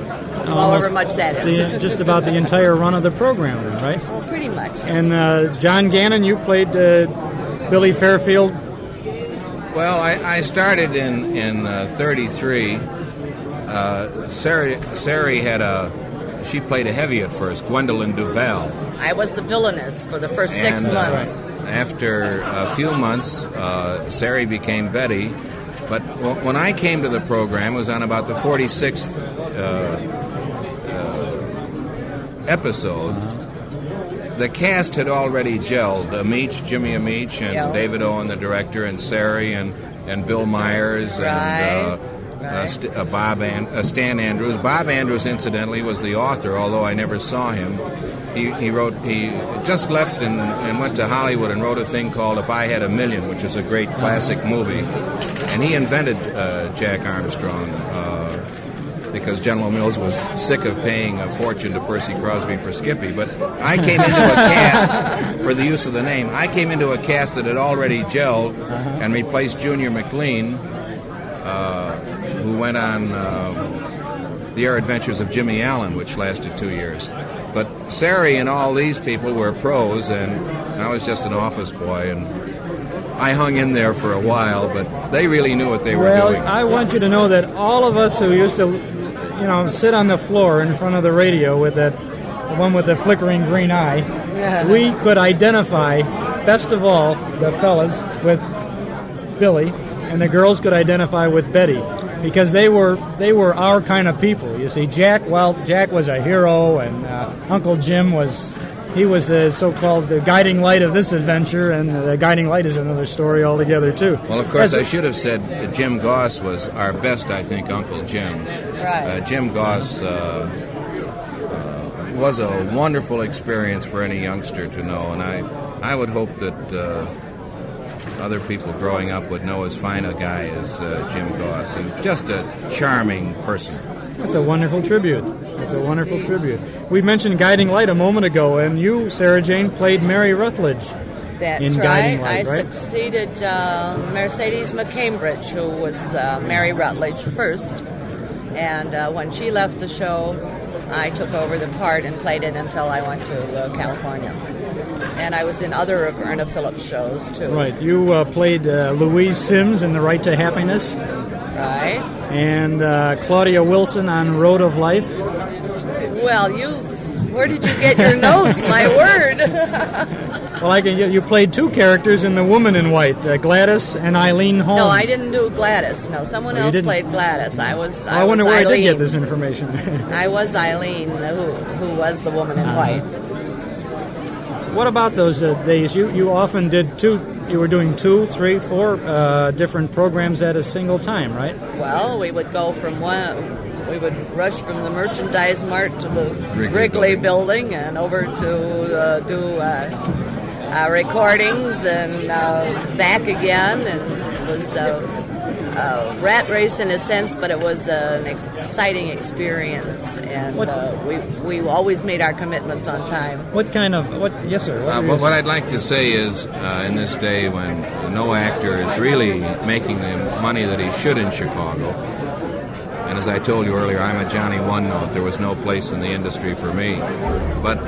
however Almost much that is. just about the entire run of the program, right? Well, pretty much. Yes. And John Gannon, you played Billy Fairfield. Well, I started in 33. Sari she played a heavy at first, Gwendolyn Duval. I was the villainess for the first 6 And, months. After a few months, Sari became Betty. But when I came to the program, it was on about the 46th episode. The cast had already gelled. Jimmy Amich, and Yeah. David Owen, the director, and Sari, and Bill Myers, and Stan Andrews. Bob Andrews, incidentally, was the author, although I never saw him. He just left and went to Hollywood and wrote a thing called If I Had a Million, which is a great classic movie. And he invented Jack Armstrong because General Mills was sick of paying a fortune to Percy Crosby for Skippy. But I came into a cast, for the use of the name, I came into a cast that had already gelled and replaced Junior McLean, who went on The Air Adventures of Jimmy Allen, which lasted 2 years. But Sari and all these people were pros, and I was just an office boy, and I hung in there for a while, but they really knew what they were doing. Well, I want you to know that all of us who used to, sit on the floor in front of the radio with the one with the flickering green eye, we could identify, best of all, the fellas with Billy, and the girls could identify with Betty, because they were our kind of people. You see, Jack was a hero, and Uncle Jim was the so-called the guiding light of this adventure, and the guiding light is another story altogether too. Well, of course, I should have said that Jim Goss was our best, I think, Uncle Jim. Right. Jim Goss was a wonderful experience for any youngster to know, and I would hope that other people growing up would know as fine a guy as Jim Goss. He was just a charming person. That's a wonderful tribute. We mentioned Guiding Light a moment ago, and you, Sarah Jane, played Mary Rutledge. That's in right. Guiding Light, I right? succeeded Mercedes McCambridge, who was Mary Rutledge first. And when she left the show, I took over the part and played it until I went to California. And I was in other of Erna Phillips shows, too. Right. You played Louise Sims in The Right to Happiness. Right. And Claudia Wilson on Road of Life. Well, where did you get your notes? My word. Well, you played two characters in The Woman in White, Gladys and Eileen Holmes. No, I didn't do Gladys. No, someone else played Gladys. I wonder where Eileen. I did get this information. I was Eileen, who was the Woman in White. What about those days? You often did you were doing 2, 3, 4 different programs at a single time, right? Well, we would go from we would rush from the merchandise mart to the Wrigley building and over to do recordings and back again, and it was a rat race in a sense, but it was an exciting experience, and we always made our commitments on time. Yes, sir. What I'd like to say is, in this day when no actor is really making the money that he should in Chicago, and as I told you earlier, I'm a Johnny One Note. There was no place in the industry for me. But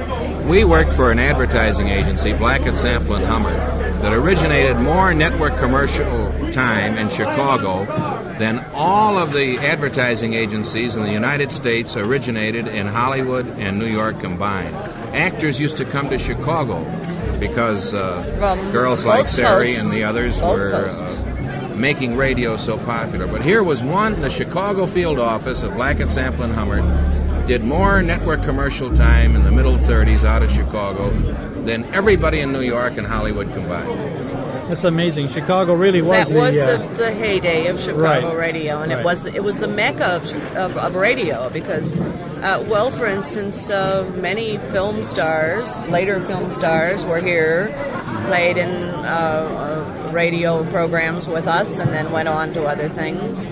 we worked for an advertising agency, Blackett, Sample & Hummer, that originated more network commercial time in Chicago than all of the advertising agencies in the United States originated in Hollywood and New York combined. Actors used to come to Chicago because girls like Sari and the others were making radio so popular. But here was one, the Chicago field office of Blackett, Sample & Hummer, did more network commercial time in the middle 30s out of Chicago than everybody in New York and Hollywood combined. That's amazing. Chicago really was the heyday of Chicago radio, and right. it was the mecca of radio because, for instance, many film stars, later film stars, were here, played in radio programs with us, and then went on to other things.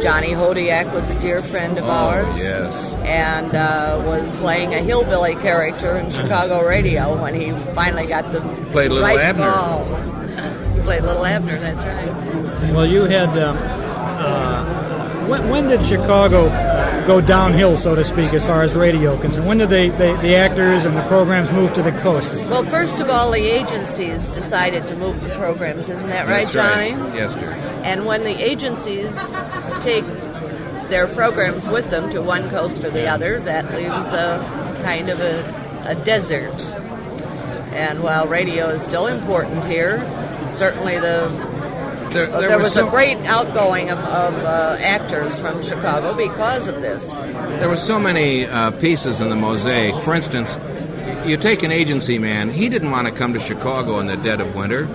Johnny Hodiak was a dear friend of ours. Yes. And was playing a hillbilly character in Chicago radio when he finally got the played Little right Abner. call. Played Little Abner, that's right. Well, you had. When did Chicago go downhill, so to speak, as far as radio concerned? When did the actors and the programs move to the coasts? Well, first of all, the agencies decided to move the programs. Isn't that right, That's Johnny? right. Yes, dear. And when the agencies take their programs with them to one coast or the other, that leaves a kind of a desert. And while radio is still important here, certainly there was a great outgoing of actors from Chicago because of this. There were so many pieces in the mosaic. For instance, you take an agency man, he didn't want to come to Chicago in the dead of winter.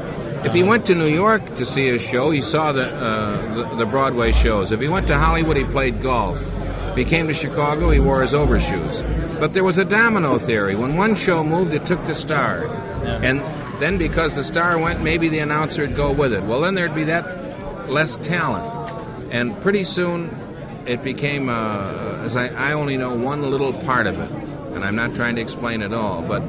If he went to New York to see his show, he saw the Broadway shows. If he went to Hollywood, he played golf. If he came to Chicago, he wore his overshoes. But there was a domino theory. When one show moved, it took the star. And then because the star went, maybe the announcer would go with it. Well, then there'd be that less talent. And pretty soon it became, as I only know one little part of it, and I'm not trying to explain it all, but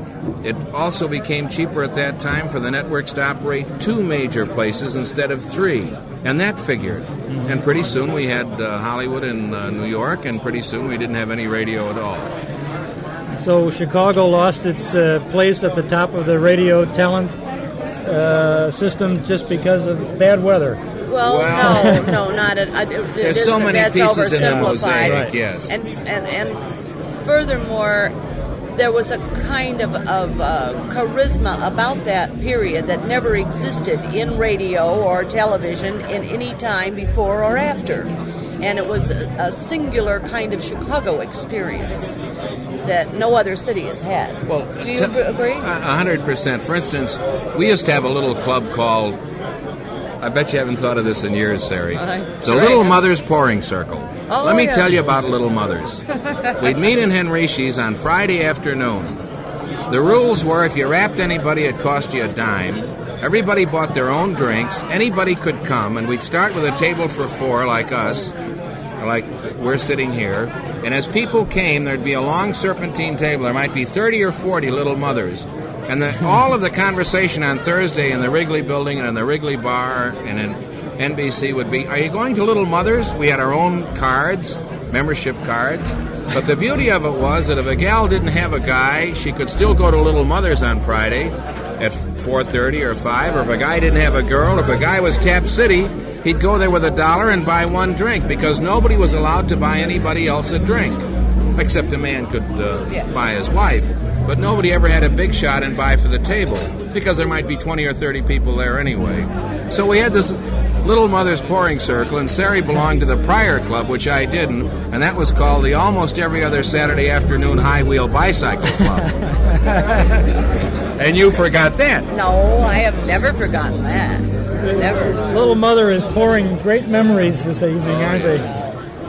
it also became cheaper at that time for the networks to operate 2 major places instead of 3. And that figured. And pretty soon we had Hollywood and New York, and pretty soon we didn't have any radio at all. So Chicago lost its place at the top of the radio talent system just because of bad weather. Well, no, not at. There's so many pieces in the mosaic, right. Yes. And furthermore, there was a kind of charisma about that period that never existed in radio or television in any time before or after. And it was a singular kind of Chicago experience that no other city has had. Well, do you agree? 100%. For instance, we used to have a little club called, I bet you haven't thought of this in years, Sari, the Little Mothers Pouring Circle. Oh, Let me yeah. tell you about Little Mothers. We'd meet in Henrici's on Friday afternoon. The rules were if you wrapped anybody, it cost you a dime. Everybody bought their own drinks. Anybody could come, and we'd start with a table for 4 like us, like we're sitting here. And as people came, there'd be a long serpentine table. There might be 30 or 40 Little Mothers. And all of the conversation on Thursday in the Wrigley Building and in the Wrigley Bar and in NBC would be, are you going to Little Mothers? We had our own cards, membership cards. But the beauty of it was that if a gal didn't have a guy, she could still go to Little Mothers on Friday at 4:30 or 5. Or if a guy didn't have a girl, if a guy was Tap City, he'd go there with $1 and buy 1 drink because nobody was allowed to buy anybody else a drink, except a man could buy his wife. But nobody ever had a big shot and buy for the table because there might be 20 or 30 people there anyway. So we had this Little Mothers Pouring Circle, and Sari belonged to the prior club, which I didn't, and that was called the Almost Every Other Saturday Afternoon High Wheel Bicycle Club. And you forgot that. No, I have never forgotten that. Never. Little Mother is pouring great memories this evening, aren't they?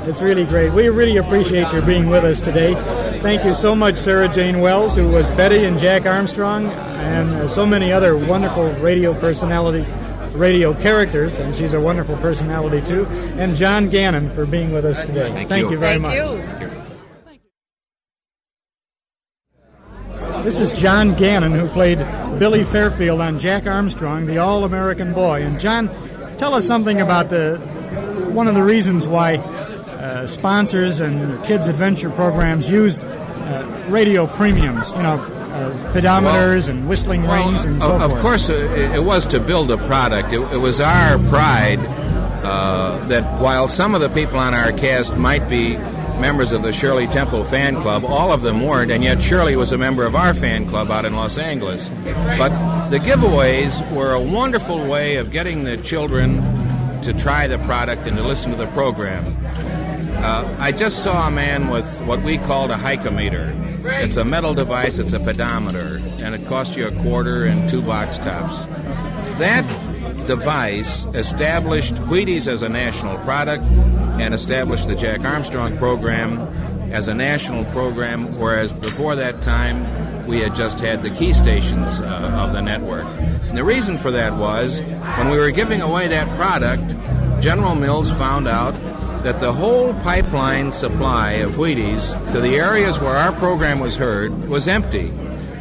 It's really great. We really appreciate your being with us today. Thank you so much, Sarah Jane Wells, who was Betty and Jack Armstrong, and so many other wonderful radio characters, and she's a wonderful personality too, and John Gannon for being with us today. Thank you very much. This is John Gannon, who played Billy Fairfield on Jack Armstrong, the All-American Boy. And John, tell us something about one of the reasons why sponsors and kids' adventure programs used radio premiums, pedometers and whistling rings and so forth. Of course, it was to build a product. It was our pride that while some of the people on our cast might be members of the Shirley Temple fan club, all of them weren't, and yet Shirley was a member of our fan club out in Los Angeles. But the giveaways were a wonderful way of getting the children to try the product and to listen to the program. I just saw a man with what we called a hikometer. It's a metal device, it's a pedometer, and it costs you $0.25 and 2 box tops. That device established Wheaties as a national product and established the Jack Armstrong program as a national program, whereas before that time we had just had the key stations of the network. And the reason for that was when we were giving away that product, General Mills found out that the whole pipeline supply of Wheaties to the areas where our program was heard was empty.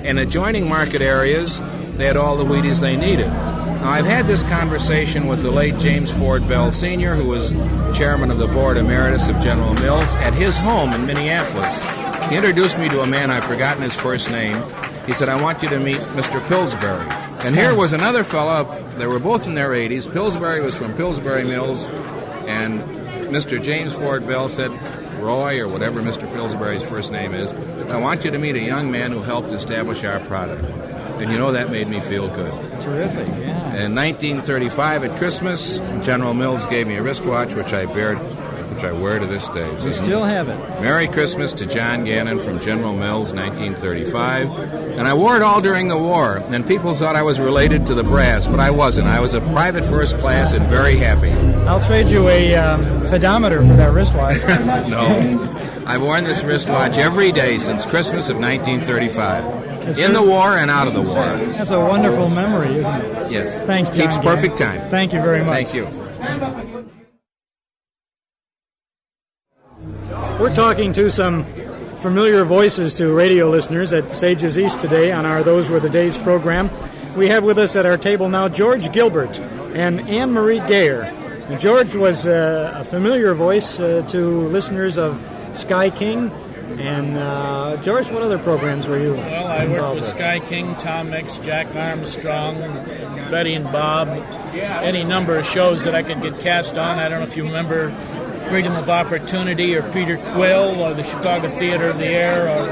In adjoining market areas, they had all the Wheaties they needed. Now, I've had this conversation with the late James Ford Bell Sr., who was chairman of the board emeritus of General Mills, at his home in Minneapolis. He introduced me to a man, I've forgotten his first name. He said, I want you to meet Mr. Pillsbury. And here was another fella, they were both in their 80s. Pillsbury was from Pillsbury Mills, and Mr. James Ford Bell said, Roy, or whatever Mr. Pillsbury's first name is, I want you to meet a young man who helped establish our product. And you know, that made me feel good. Terrific, yeah. In 1935 at Christmas, General Mills gave me a wristwatch, which I wear to this day. It You says, still have it. Merry Christmas to John Gannon from General Mills, 1935. And I wore it all during the war, and people thought I was related to the brass, but I wasn't. I was a private first class and very happy. I'll trade you a pedometer for that wristwatch. No. I've worn this wristwatch every day since Christmas of 1935. In the war and out of the war. That's a wonderful memory, isn't it? Yes. Thanks, John. Keeps perfect time. Thank you very much. Thank you. We're talking to some familiar voices to radio listeners at Sages East today on our Those Were the Days program. We have with us at our table now George Gilbert and Anne-Marie Gayer. And George was a familiar voice to listeners of Sky King. And George, what other programs were you Well, I worked involved with Sky King, Tom Mix, Jack Armstrong, Betty and Bob, any number of shows that I could get cast on. I don't know if you remember Freedom of Opportunity or Peter Quill or the Chicago Theater of the Air, or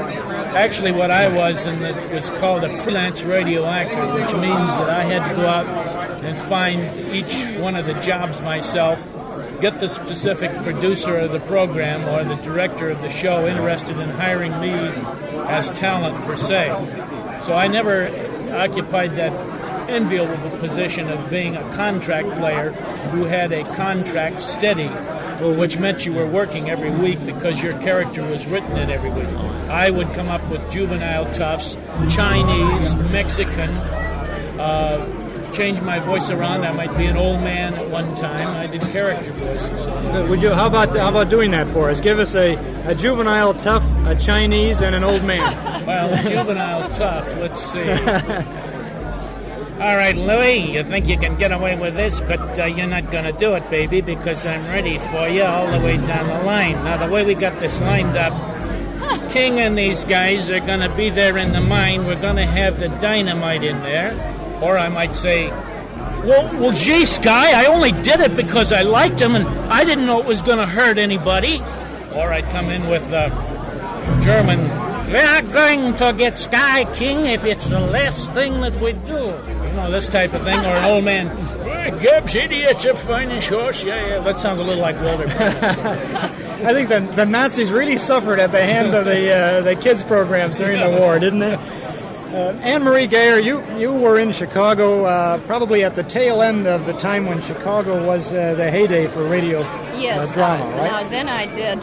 actually what I was was called a freelance radio actor, which means that I had to go out and find each one of the jobs myself, get the specific producer of the program or the director of the show interested in hiring me as talent per se. So I never occupied that enviable position of being a contract player who had a contract steady, which meant you were working every week because your character was written in every week. I would come up with juvenile toughs, Chinese, Mexican, change my voice around. I might be an old man at one time. I did character voices. Would you? How about doing that for us? Give us a juvenile tough, a Chinese, and an old man. Well, juvenile tough. Let's see. All right, Louie, you think you can get away with this, but you're not going to do it, baby, because I'm ready for you all the way down the line. Now, the way we got this lined up, King and these guys are going to be there in the mine. We're going to have the dynamite in there. Or I might say, well, gee, Sky, I only did it because I liked him, and I didn't know it was going to hurt anybody. Or I'd come in with German, we are going to get Sky King if it's the last thing that we do. You know, this type of thing. Or an old man, Gibbs, idiot's a fine horse. Yeah, that sounds a little like Walter. I think the Nazis really suffered at the hands of the kids' programs during the war, didn't they? Anne-Marie Gayer, you were in Chicago probably at the tail end of the time when Chicago was the heyday for radio drama, right? Now, then I did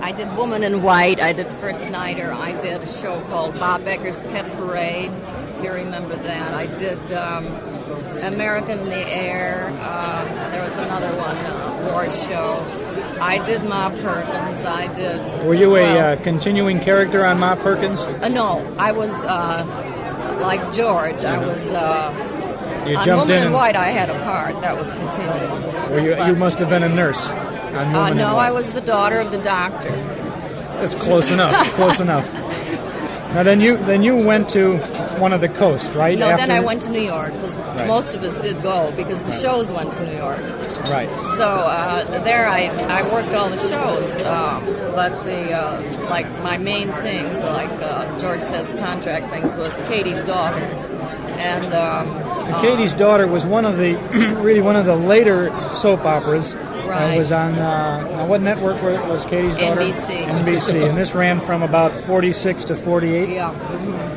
I did Woman in White, I did First Nighter, I did a show called Bob Becker's Pet Parade, if you remember that. I did American in the Air, there was another one, war show. I did Ma Perkins, I did... Were you a continuing character on Ma Perkins? No, I was like George, I was... You on jumped Woman in in White, I had a part that was continuing. Well, you must have been a nurse on Woman in No, White. I was the daughter of the doctor. That's close enough. Close enough. Now then you went to one of the coast, right? No, After... then I went to New York because most of us did go because the shows went to New York. Right. So there I worked all the shows, but the like my main things, like George says, contract things, was Katie's Daughter, and Katie's Daughter was one of the really one of the later soap operas. Right. It was on what network was Katie's Daughter? NBC. NBC, and this ran from about 46 to 48. Yeah.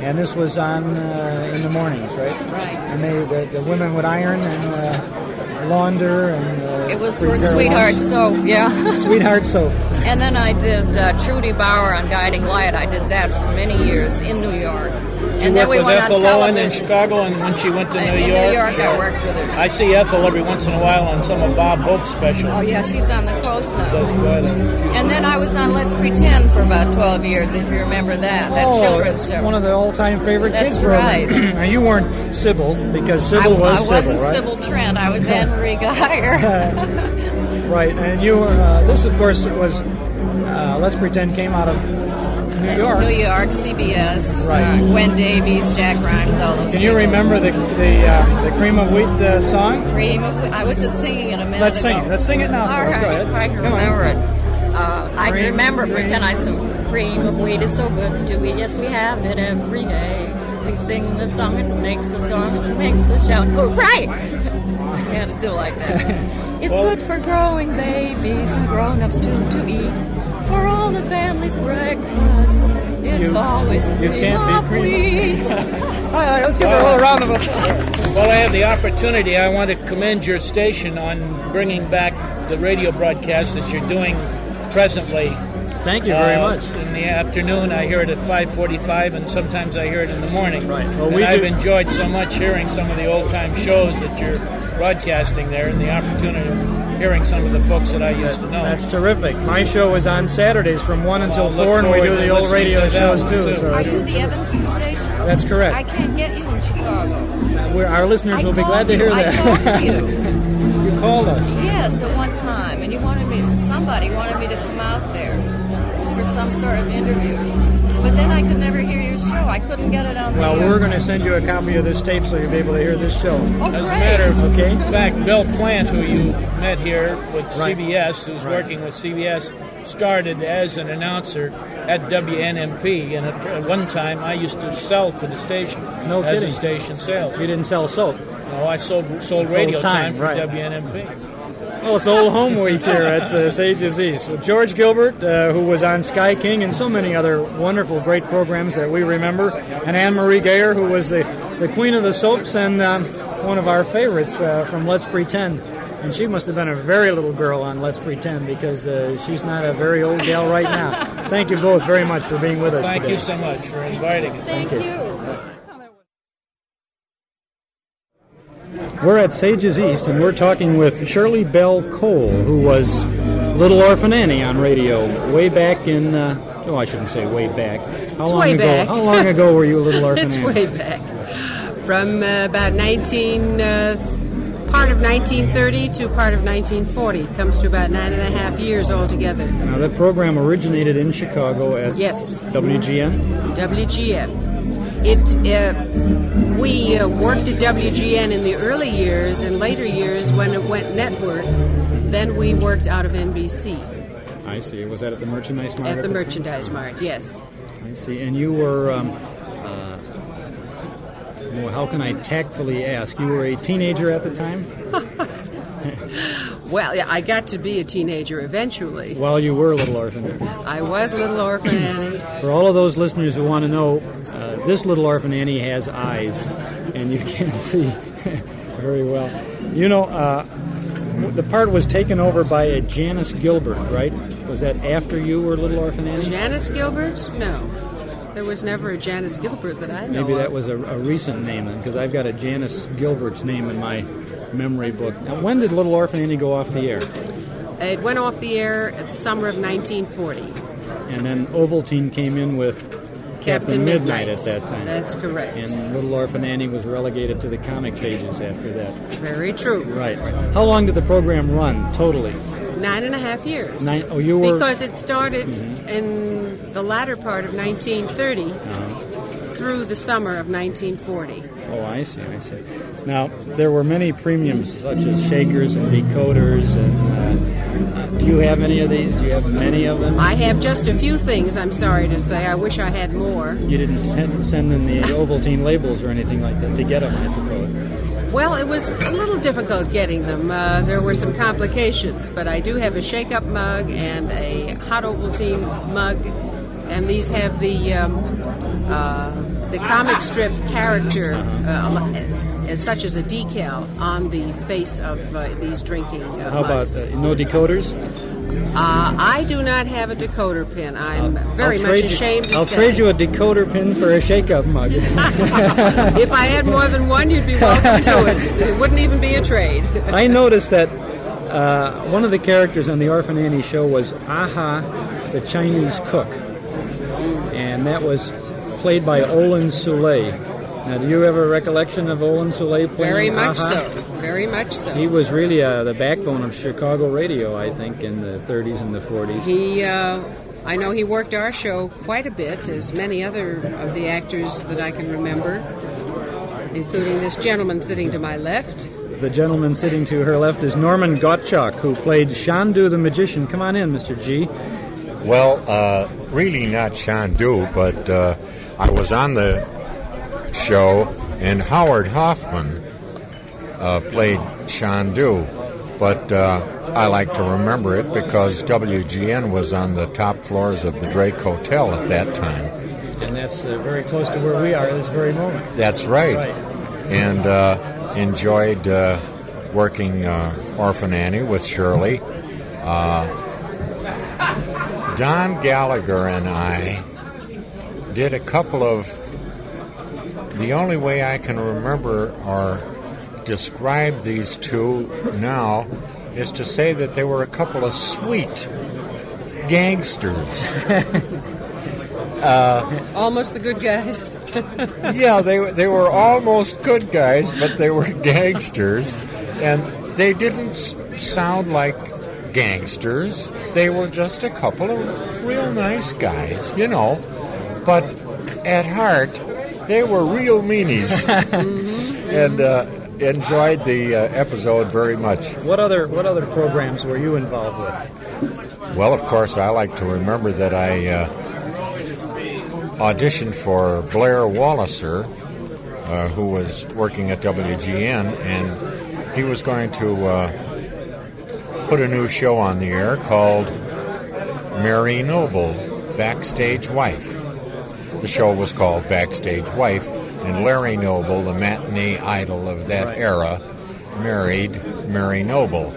And this was on in the mornings, right? Right. And the women would iron and launder and. It was for Sweetheart Soap, yeah. Sweetheart Soap. And then I did Trudy Bauer on Guiding Light. I did that for many years in New York. you And then work we with went on Ethel Owen in television. Chicago, and when she went to New In York? New York, I worked with her. I see Ethel every once in a while on some of Bob Hope's specials. Oh, yeah, she's on the coast now. Does quite a few And then I was on Let's Pretend for about 12 years, if you remember that children's show. One of the all-time favorite That's kids right. programs. Now, you weren't Sybil, because Sybil was I Sybil, wasn't right? Sybil Trent. I was Anne-Marie Geyer. Right, and you were, this, of course, was, Let's Pretend came out of New York. New York, CBS, Right. Gwen Davies, Jack Rhimes, all those Can you people. remember the Cream of Wheat song? Cream of Wheat. I was just singing it a minute Let's sing ago. it. Let's sing it now. All Let's right, go ahead. if I can Come on. remember it. I can Cream, remember, but cream. then I said, cream of wheat is so good to eat. Yes, we have it every day. We sing the song, it makes a song, and it makes a shout. Oh, right! We had to do it like that. It's good for growing babies and grown-ups too to eat. For all the family's breakfast, it's always you cream can't of be cream. wheat. All right, let's give her a round of applause. While I have the opportunity, I want to commend your station on bringing back the radio broadcast that you're doing presently. Thank you very much. In the afternoon, I hear it at 5:45, and sometimes I hear it in the morning. Right. Well, And we I've do- enjoyed so much hearing some of the old-time shows that you're broadcasting there, and the opportunity of hearing some of the folks that I used to know. That's terrific. My show is on Saturdays from 1 until I'll look 4, and we do forward the to old listening radio to that shows, one, too. too. So Are you the Evanston station? That's correct. I can't get you in Chicago. Our listeners I will be glad called to hear you. that. I called you. You called us. Yes, at one time, and somebody wanted me to come out there for some sort of interview. But then I could never hear your show. I couldn't get it on Well, the we're going to send you a copy of this tape so you'll be able to hear this show. Oh, As a great. matter of Okay. fact, Bill Plant, who you met here with Right. CBS, who's Right. working with CBS, started as an announcer at WNMP, and at one time I used to sell for the station No as kidding. a station sales. You didn't sell soap. No, I sold radio time for right. WNMP. Oh, it's Old Home Week here at Sages East. With George Gilbert, who was on Sky King, and so many other wonderful, great programs that we remember, and Anne-Marie Geyer, who was the queen of the soaps and one of our favorites from Let's Pretend. And she must have been a very little girl on Let's Pretend, because she's not a very old gal right now. Thank you both very much for being with us Thank today. you so much for inviting us. Thank you. We're at Sages East, and we're talking with Shirley Bell Cole, who was Little Orphan Annie on radio way back in, I shouldn't say way back. How It's long way ago? back. How long ago were you Little Orphan It's Annie? way back. From about part of 1930 to part of 1940. Comes to about 9.5 years altogether. Now, that program originated in Chicago at Yes. WGN. WGN. We worked at WGN in the early years, and later years when it went network, then we worked out of NBC. I see. Was that at the Merchandise Mart? At the time? Merchandise Mart, yes. I see. And you were, well, how can I tactfully ask? You were a teenager at the time? Well, yeah, I got to be a teenager eventually. While you were Little Orphan Annie. I was Little Orphan Annie. For all of those listeners who want to know, this Little Orphan Annie has eyes, and you can't see very well. You know, the part was taken over by a Janice Gilbert, right? Was that after you were Little Orphan Annie? Janice Gilbert? No. There was never a Janice Gilbert that I know Maybe that of. was a recent name then, because I've got a Janice Gilbert's name in my memory book. Now, when did Little Orphan Annie go off the air? It went off the air at the summer of 1940. And then Ovaltine came in with Captain Midnight at that time. That's correct. And Little Orphan Annie was relegated to the comic pages after that. Very true. Right. How long did the program run, totally? 9.5 years. You were... Because it started in the latter part of 1930 through the summer of 1940. Oh, I see. Now, there were many premiums, such as shakers and decoders. And do you have any of these? Do you have many of them? I have just a few things, I'm sorry to say. I wish I had more. You didn't send in the Ovaltine labels or anything like that to get them, I suppose. Well, it was a little difficult getting them. There were some complications, but I do have a shake-up mug and a hot Ovaltine mug, and these have the comic strip character as such as a decal on the face of these drinking How about mugs. no decoders? I do not have a decoder pin. I'm very much ashamed to I'll say. trade you a decoder pin for a shake-up mug. If I had more than one, you'd be welcome to it. It wouldn't even be a trade. I noticed that one of the characters on the Orphan Annie show was Aha, the Chinese cook. And that was played by Alyn Soule. Now, do you have a recollection of Alyn Soule playing Very much Aha? so. Very much so. He was really the backbone of Chicago radio, I think, in the 30s and the 40s. I know he worked our show quite a bit, as many other of the actors that I can remember, including this gentleman sitting to my left. The gentleman sitting to her left is Norman Gottschalk, who played Shandu the magician. Come on in, Mr. G. Well, really not Shandu, but I was on the show, and Howard Hoffman played Shandu, but I like to remember it because WGN was on the top floors of the Drake Hotel at that time. And that's very close to where we are at this very moment. That's right. And enjoyed working Orphan Annie with Shirley. Don Gallagher and I did a couple of, the only way I can remember or describe these two now is to say that they were a couple of sweet gangsters. Almost the good guys. Yeah, they were almost good guys, but they were gangsters, and they didn't sound like gangsters. They were just a couple of real nice guys, you know, but at heart they were real meanies. And enjoyed the episode very much. What other programs were you involved with? Well, of course, I like to remember that I auditioned for Blair Walliser, who was working at WGN, and he was going to put a new show on the air called Mary Noble, Backstage Wife. The show was called Backstage Wife, and Larry Noble, the matinee idol of that era, married Mary Noble.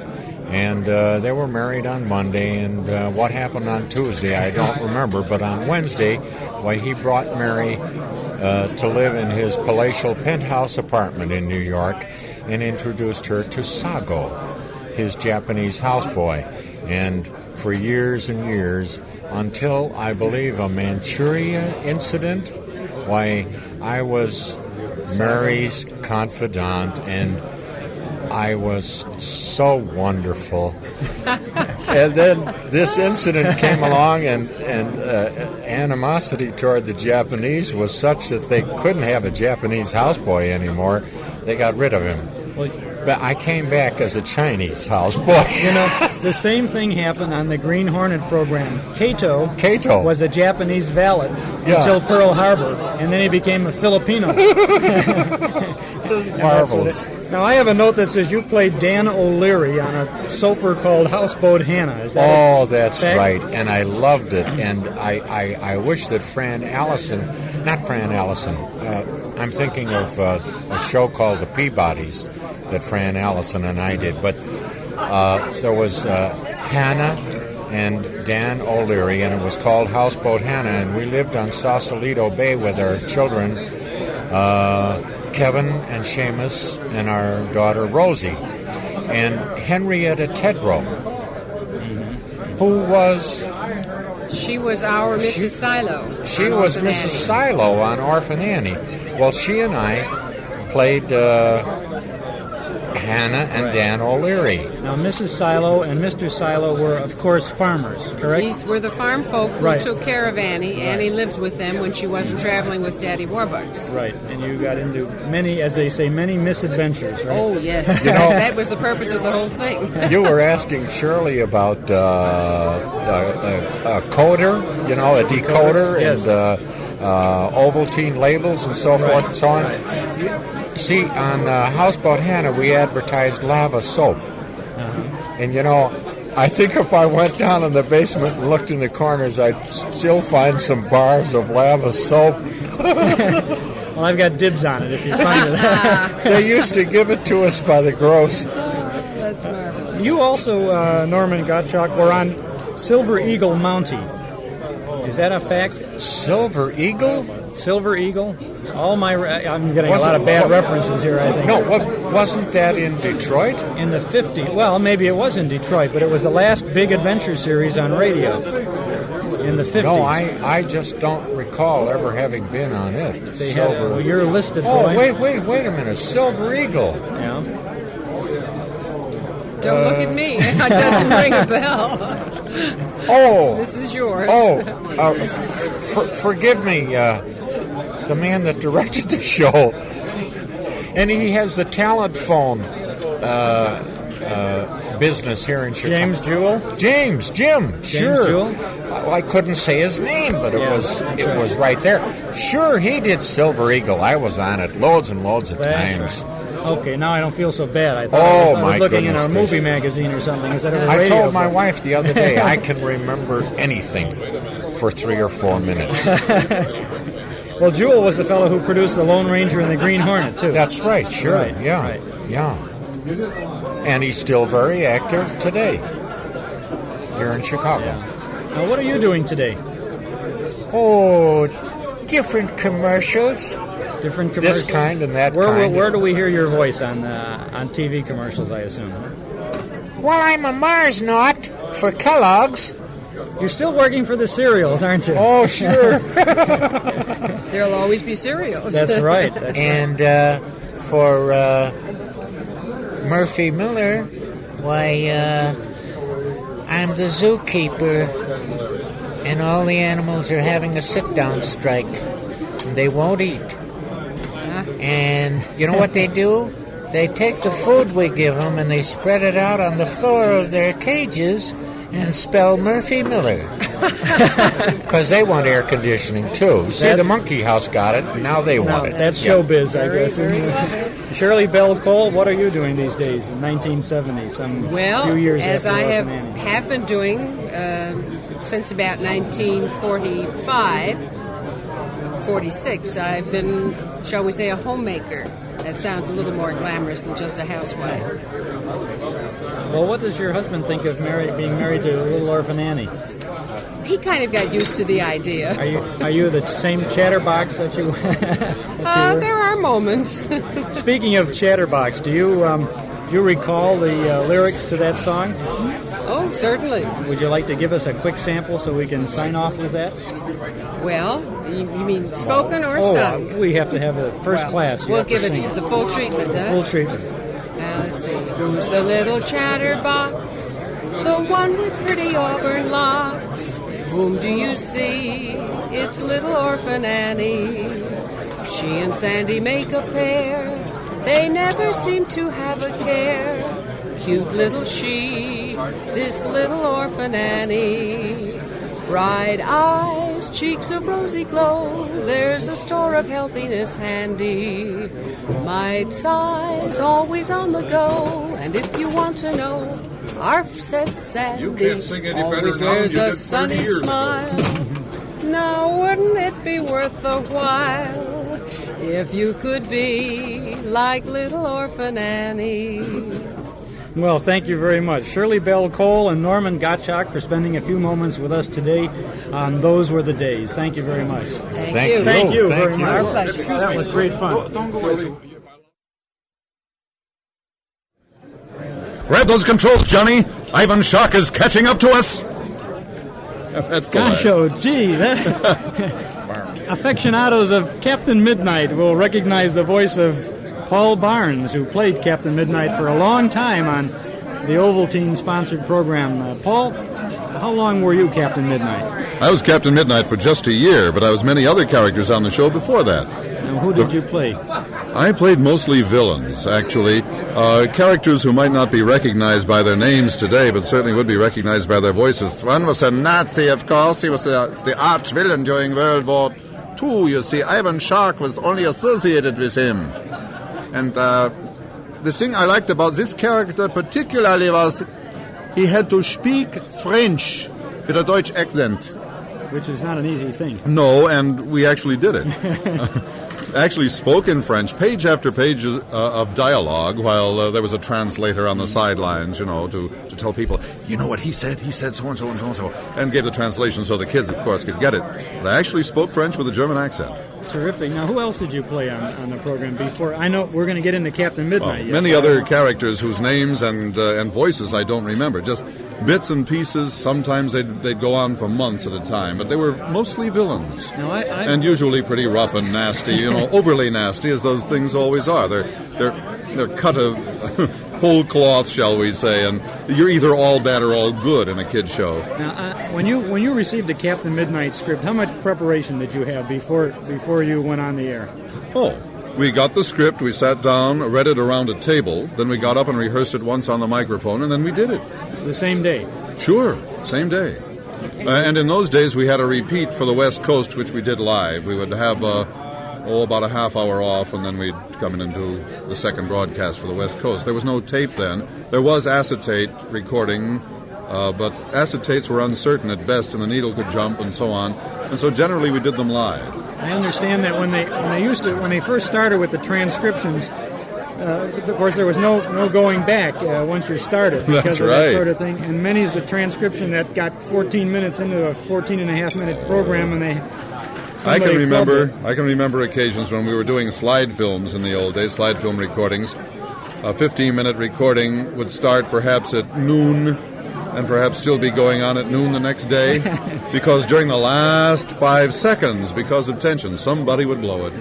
And they were married on Monday, and what happened on Tuesday, I don't remember, but on Wednesday, why, he brought Mary to live in his palatial penthouse apartment in New York and introduced her to Sago, his Japanese houseboy. And for years and years, until, I believe, a Manchuria incident, why, I was Mary's confidant, and I was so wonderful. And then this incident came along, and animosity toward the Japanese was such that they couldn't have a Japanese houseboy anymore. They got rid of him. But I came back as a Chinese houseboy. You know, the same thing happened on the Green Hornet program. Kato was a Japanese valet until Pearl Harbor, and then he became a Filipino. Marvelous. Now, I have a note that says you played Dan O'Leary on a soaper called Houseboat Hannah. Is that that's right, and I loved it. And I wish that I'm thinking of a show called The Peabodys that Fran Allison and I did. But there was Hannah and Dan O'Leary, and it was called Houseboat Hannah, and we lived on Sausalito Bay with our children, Kevin and Seamus, and our daughter Rosie, and Henrietta Tedrow, who was... She was our Mrs. Silo. She was Mrs. Silo on Orphan Annie. Well, she and I played Hannah and Dan O'Leary. Now, Mrs. Silo and Mr. Silo were, of course, farmers, correct? These were the farm folk who took care of Annie. Annie lived with them when she wasn't traveling with Daddy Warbucks. Right, and you got into many, as they say, many misadventures, right? Oh, yes. That was the purpose of the whole thing. You were asking Shirley about a coder, a decoder, and Ovaltine labels and so forth and so on. See, on Houseboat Hannah, we advertised lava soap. And, I think if I went down in the basement and looked in the corners, I'd still find some bars of lava soap. Well, I've got dibs on it if you find it. They used to give it to us by the gross. That's marvelous. You also, Norman Gottschalk, were on Silver Eagle Mountie. Is that a fact? Silver Eagle? Silver Eagle? I'm getting a lot of bad references here, I think. No, wasn't that in Detroit? In the 50s. Well, maybe it was in Detroit, but it was the last big adventure series on radio in the 50s. No, I just don't recall ever having been on it. Well, you're listed, boy. Wait a minute. Silver Eagle. Yeah. Don't look at me. It doesn't ring a bell. This is yours. Forgive me, the man that directed the show. And he has the talent phone business here in Chicago. Jim, sure. James Jewell? Well, I couldn't say his name, but it was right there. Sure, he did Silver Eagle. I was on it loads and loads of times. Right. Okay, now I don't feel so bad. I thought I was looking in a movie magazine or something instead of a radio. I told my wife the other day I can remember anything for 3 or 4 minutes. Well, Jewell was the fellow who produced The Lone Ranger and the Green Hornet, too. That's right, sure. Right, yeah. right. Yeah. And he's still very active today here in Chicago. Now, what are you doing today? Oh, different commercials. Different commercials? This kind and that kind. Where do we hear your voice on TV commercials, I assume? Well, I'm a Mars Naut for Kellogg's. You're still working for the cereals, aren't you? Oh, sure. There'll always be cereals. That's right. And for Murphy Miller, why, I'm the zookeeper, and all the animals are having a sit-down strike. And they won't eat. And you know what they do? They take the food we give them and they spread it out on the floor of their cages and spell Murphy Miller. Because they want air conditioning, too. You see, the Monkey House got it, and now they want it. That's showbiz, I guess. Shirley Bell Cole, what are you doing these days in 1970? Few years as after I Orphan Annie? have been doing since about 1945, 46, I've been, shall we say, a homemaker. That sounds a little more glamorous than just a housewife. Well, what does your husband think of being married to Little Orphan Annie? He kind of got used to the idea. Are you the same chatterbox that you? There are moments. Speaking of chatterbox, do you recall the lyrics to that song? Oh, certainly. Would you like to give us a quick sample so we can sign off with that? Well, you mean spoken or sung? We have to have a first class. We'll give it the full treatment, huh? Full treatment. Now, let's see. Who's the little chatterbox? The one with pretty auburn locks. Whom do you see? It's little Orphan Annie. She and Sandy make a pair. They never seem to have a care. Cute little she, this little Orphan Annie. Bright eyes, cheeks of rosy glow, there's a store of healthiness handy. Might size, always on the go, and if you want to know, Arf says Sandy, You can't sing any better always now wears than you a did 30 sunny years ago. smile. Now wouldn't it be worth the while if you could be like little Orphan Annie? Well, thank you very much. Shirley Bell Cole and Norman Gottschalk for spending a few moments with us today on Those Were the Days. Thank you very much. Thank you. Thank you very Our much. pleasure. That was great fun. Don't go away. Grab those controls, Johnny. Ivan Shark is catching up to us. That's the Gosh, line. oh, gee, aficionados of Captain Midnight will recognize the voice of Paul Barnes, who played Captain Midnight for a long time on the Ovaltine-sponsored program. Paul, how long were you Captain Midnight? I was Captain Midnight for just a year, but I was many other characters on the show before that. Now, who did you play? I played mostly villains, actually. Characters who might not be recognized by their names today, but certainly would be recognized by their voices. One was a Nazi, of course. He was the arch-villain during World War II. You see, Ivan Shark was only associated with him. And the thing I liked about this character particularly was he had to speak French with a Deutsch accent. Which is not an easy thing. No, and we actually did it. actually spoke in French, page after page of dialogue, while there was a translator on the sidelines, to tell people, you know what he said so-and-so and so-and-so, and gave the translation so the kids, of course, could get it. But I actually spoke French with a German accent. Terrific. Now, who else did you play on the program before? I know we're going to get into Captain Midnight. Many other characters whose names and voices I don't remember, just bits and pieces. Sometimes they'd go on for months at a time, but they were mostly villains. Now, and usually pretty rough and nasty, overly nasty, as those things always are. They're cut of whole cloth, shall we say, and you're either all bad or all good in a kid's show. Now, when you received the Captain Midnight script, how much preparation did you have before you went on the air? Oh, we got the script, we sat down, read it around a table, then we got up and rehearsed it once on the microphone, and then we did it. The same day? Sure, same day. And in those days we had a repeat for the West Coast, which we did live. We would have about a half hour off, and then we'd come in and do the second broadcast for the West Coast. There was no tape then. There was acetate recording, but acetates were uncertain at best, and the needle could jump and so on. And so generally we did them live. I understand that when they first started with the transcriptions, of course there was no going back once you started because That's of right. that sort of thing. And many's the transcription that got 14 minutes into a 14-and-a-half-minute program, and I can remember occasions when we were doing slide films in the old days, slide film recordings. A 15-minute recording would start perhaps at noon and perhaps still be going on at noon the next day because during the last 5 seconds, because of tension, somebody would blow it.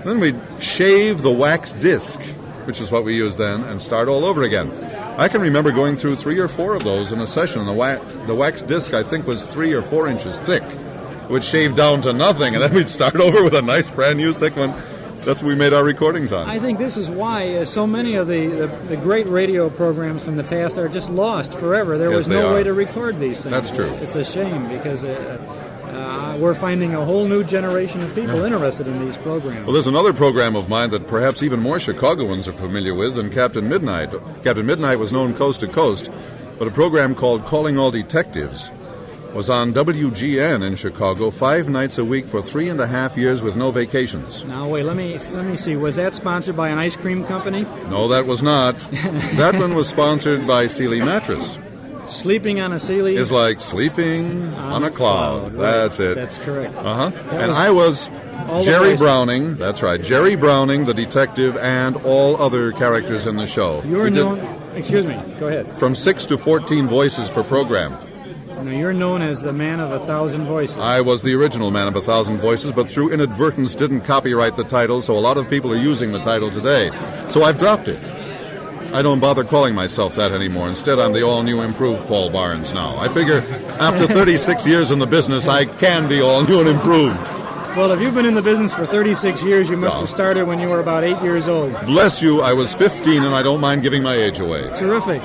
Then we'd shave the wax disc, which is what we used then, and start all over again. I can remember going through 3 or 4 of those in a session. The wax disc, I think, was 3 or 4 inches thick. It would shave down to nothing, and then we'd start over with a nice brand new thick one. That's what we made our recordings on. I think this is why so many of the great radio programs from the past are just lost forever. There was no way to record these things. That's true. It's a shame because we're finding a whole new generation of people interested in these programs. Well, there's another program of mine that perhaps even more Chicagoans are familiar with than Captain Midnight. Captain Midnight was known coast to coast, but a program called Calling All Detectives was on WGN in Chicago 5 nights a week for 3.5 years with no vacations. Now, wait, let me see. Was that sponsored by an ice cream company? No, that was not. That one was sponsored by Sealy Mattress. Sleeping on a Sealy? Is like sleeping on a cloud. Right. That's it. That's correct. And I was Jerry Browning. That's right. Jerry Browning, the detective, and all other characters in the show. You're known... Excuse me. Go ahead. From 6 to 14 voices per program. Now, you're known as the man of 1,000 voices. I was the original man of 1,000 voices, but through inadvertence didn't copyright the title, so a lot of people are using the title today. So I've dropped it. I don't bother calling myself that anymore. Instead, I'm the all-new improved Paul Barnes now. I figure after 36 years in the business, I can be all-new and improved. Well, if you've been in the business for 36 years, you must have started when you were about 8 years old. Bless you, I was 15, and I don't mind giving my age away. Terrific.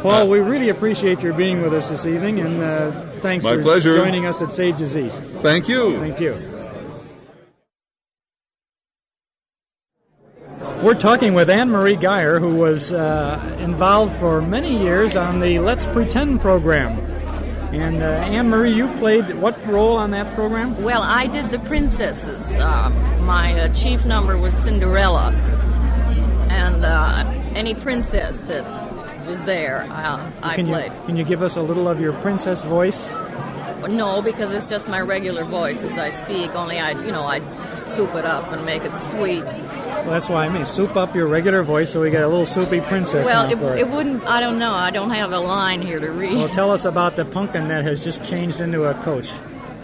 Paul, we really appreciate your being with us this evening, and thanks My for pleasure. joining us at Sages East. Thank you. Thank you. We're talking with Anne-Marie Geyer, who was involved for many years on the Let's Pretend program. And Anne-Marie, you played what role on that program? Well, I did the princesses. My chief number was Cinderella. And any princess that was there, I played. Can you give us a little of your princess voice? No, because it's just my regular voice as I speak. Only I'd soup it up and make it sweet. Well, that's why I mean soup up your regular voice so we get a little soupy princess. Well, it wouldn't. I don't know. I don't have a line here to read. Well, tell us about the pumpkin that has just changed into a coach.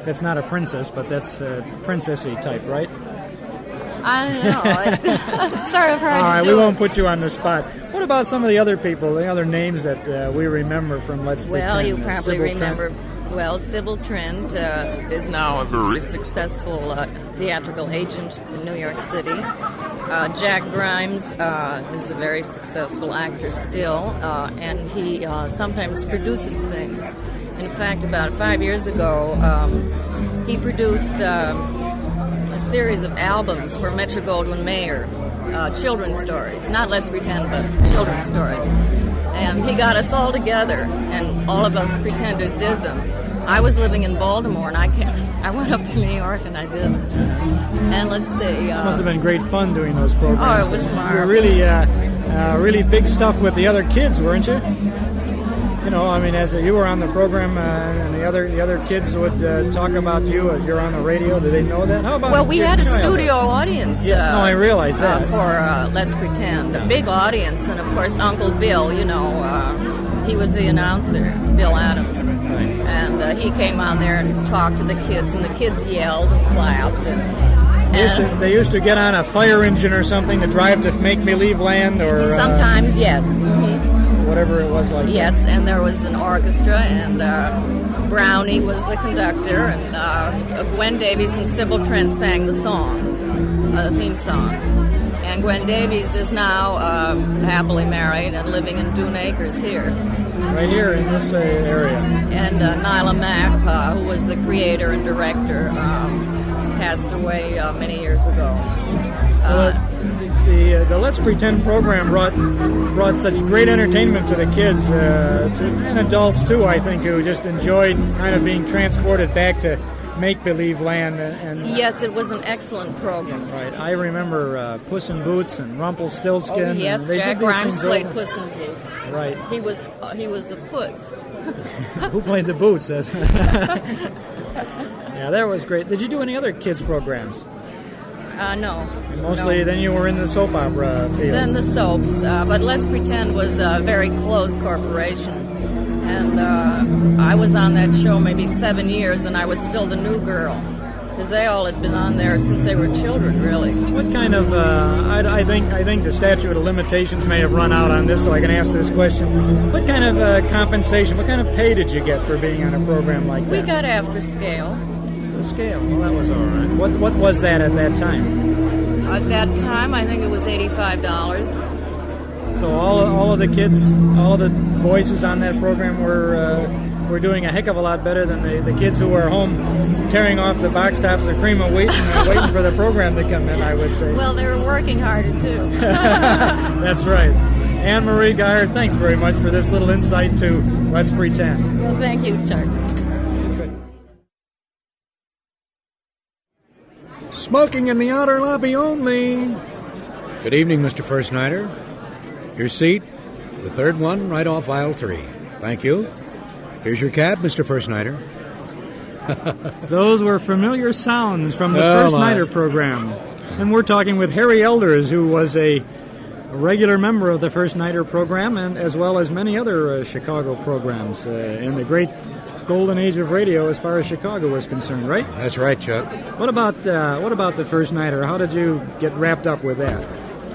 That's not a princess, but that's a princessy type, right? I don't know. It's sort of hard All right, to do. we won't put you on the spot. What about some of the other people, the other names that we remember from Let's Pretend? Well, you probably Sybil remember. Trent? Well, Sybil Trent is now a very successful theatrical agent in New York City. Jack Grimes is a very successful actor still, and he sometimes produces things. In fact, about 5 years ago, he produced a series of albums for Metro-Goldwyn-Mayer, children's stories. Not Let's Pretend, but children's stories. And he got us all together, and all of us pretenders did them. I was living in Baltimore, and I went up to New York, and I did. And let's see. Must have been great fun doing those programs. Oh, it was marvelous. You were really big stuff with the other kids, weren't you? You know, I mean, as you were on the program, and the other kids would talk about you. You're on the radio. Do they know that? How about? Well, we had a child? studio audience. Yeah, no, I realize that. For Let's Pretend, a big audience, and of course Uncle Bill. You know, he was the announcer, Bill Adams, and he came on there and talked to the kids, and the kids yelled and clapped. And they used to get on a fire engine or something to drive to Make Believe Land, or sometimes, yes. Mm-hmm. Whatever it was like. Yes, and there was an orchestra, and Brownie was the conductor, and Gwen Davies and Sybil Trent sang the song, the theme song. And Gwen Davies is now happily married and living in Dune Acres here. Right here in this area. And Nyla Mack, who was the creator and director, passed away many years ago. The Let's Pretend program brought such great entertainment to the kids, and adults too, I think, who just enjoyed kind of being transported back to make-believe land. And yes, it was an excellent program. Right. I remember Puss in Boots and Rumpelstiltskin. Oh, yes, Jack Grimes played Puss in Boots. Right. He was the puss. Who played the boots? Yeah, that was great. Did you do any other kids programs? No. Mostly, then you were in the soap opera field. Then the soaps, but Let's Pretend was a very close corporation, and I was on that show maybe 7 years, and I was still the new girl, because they all had been on there since they were children, really. What kind of? I think the statute of limitations may have run out on this, so I can ask this question. What kind of compensation? What kind of pay did you get for being on a program like that? We got after scale. The scale. Well, that was all right. What was that at that time? At that time, I think it was $85. So all of the kids, all of the voices on that program were doing a heck of a lot better than the kids who were home tearing off the box tops of cream of wheat and waiting for the program to come in, I would say. Well, they were working harder, too. That's right. Anne-Marie Geyer, thanks very much for this little insight to Let's Pretend. Well, thank you, Chuck. Smoking in the outer lobby only. Good evening, Mr. First Nighter. Your seat, the third one, right off aisle 3. Thank you. Here's your cab, Mr. First Nighter. Those were familiar sounds from the First Nighter program. And we're talking with Harry Elders, who was a regular member of the First Nighter program, and as well as many other Chicago programs in the great golden age of radio as far as Chicago was concerned, right? That's right, Chuck. What about the First Nighter? How did you get wrapped up with that?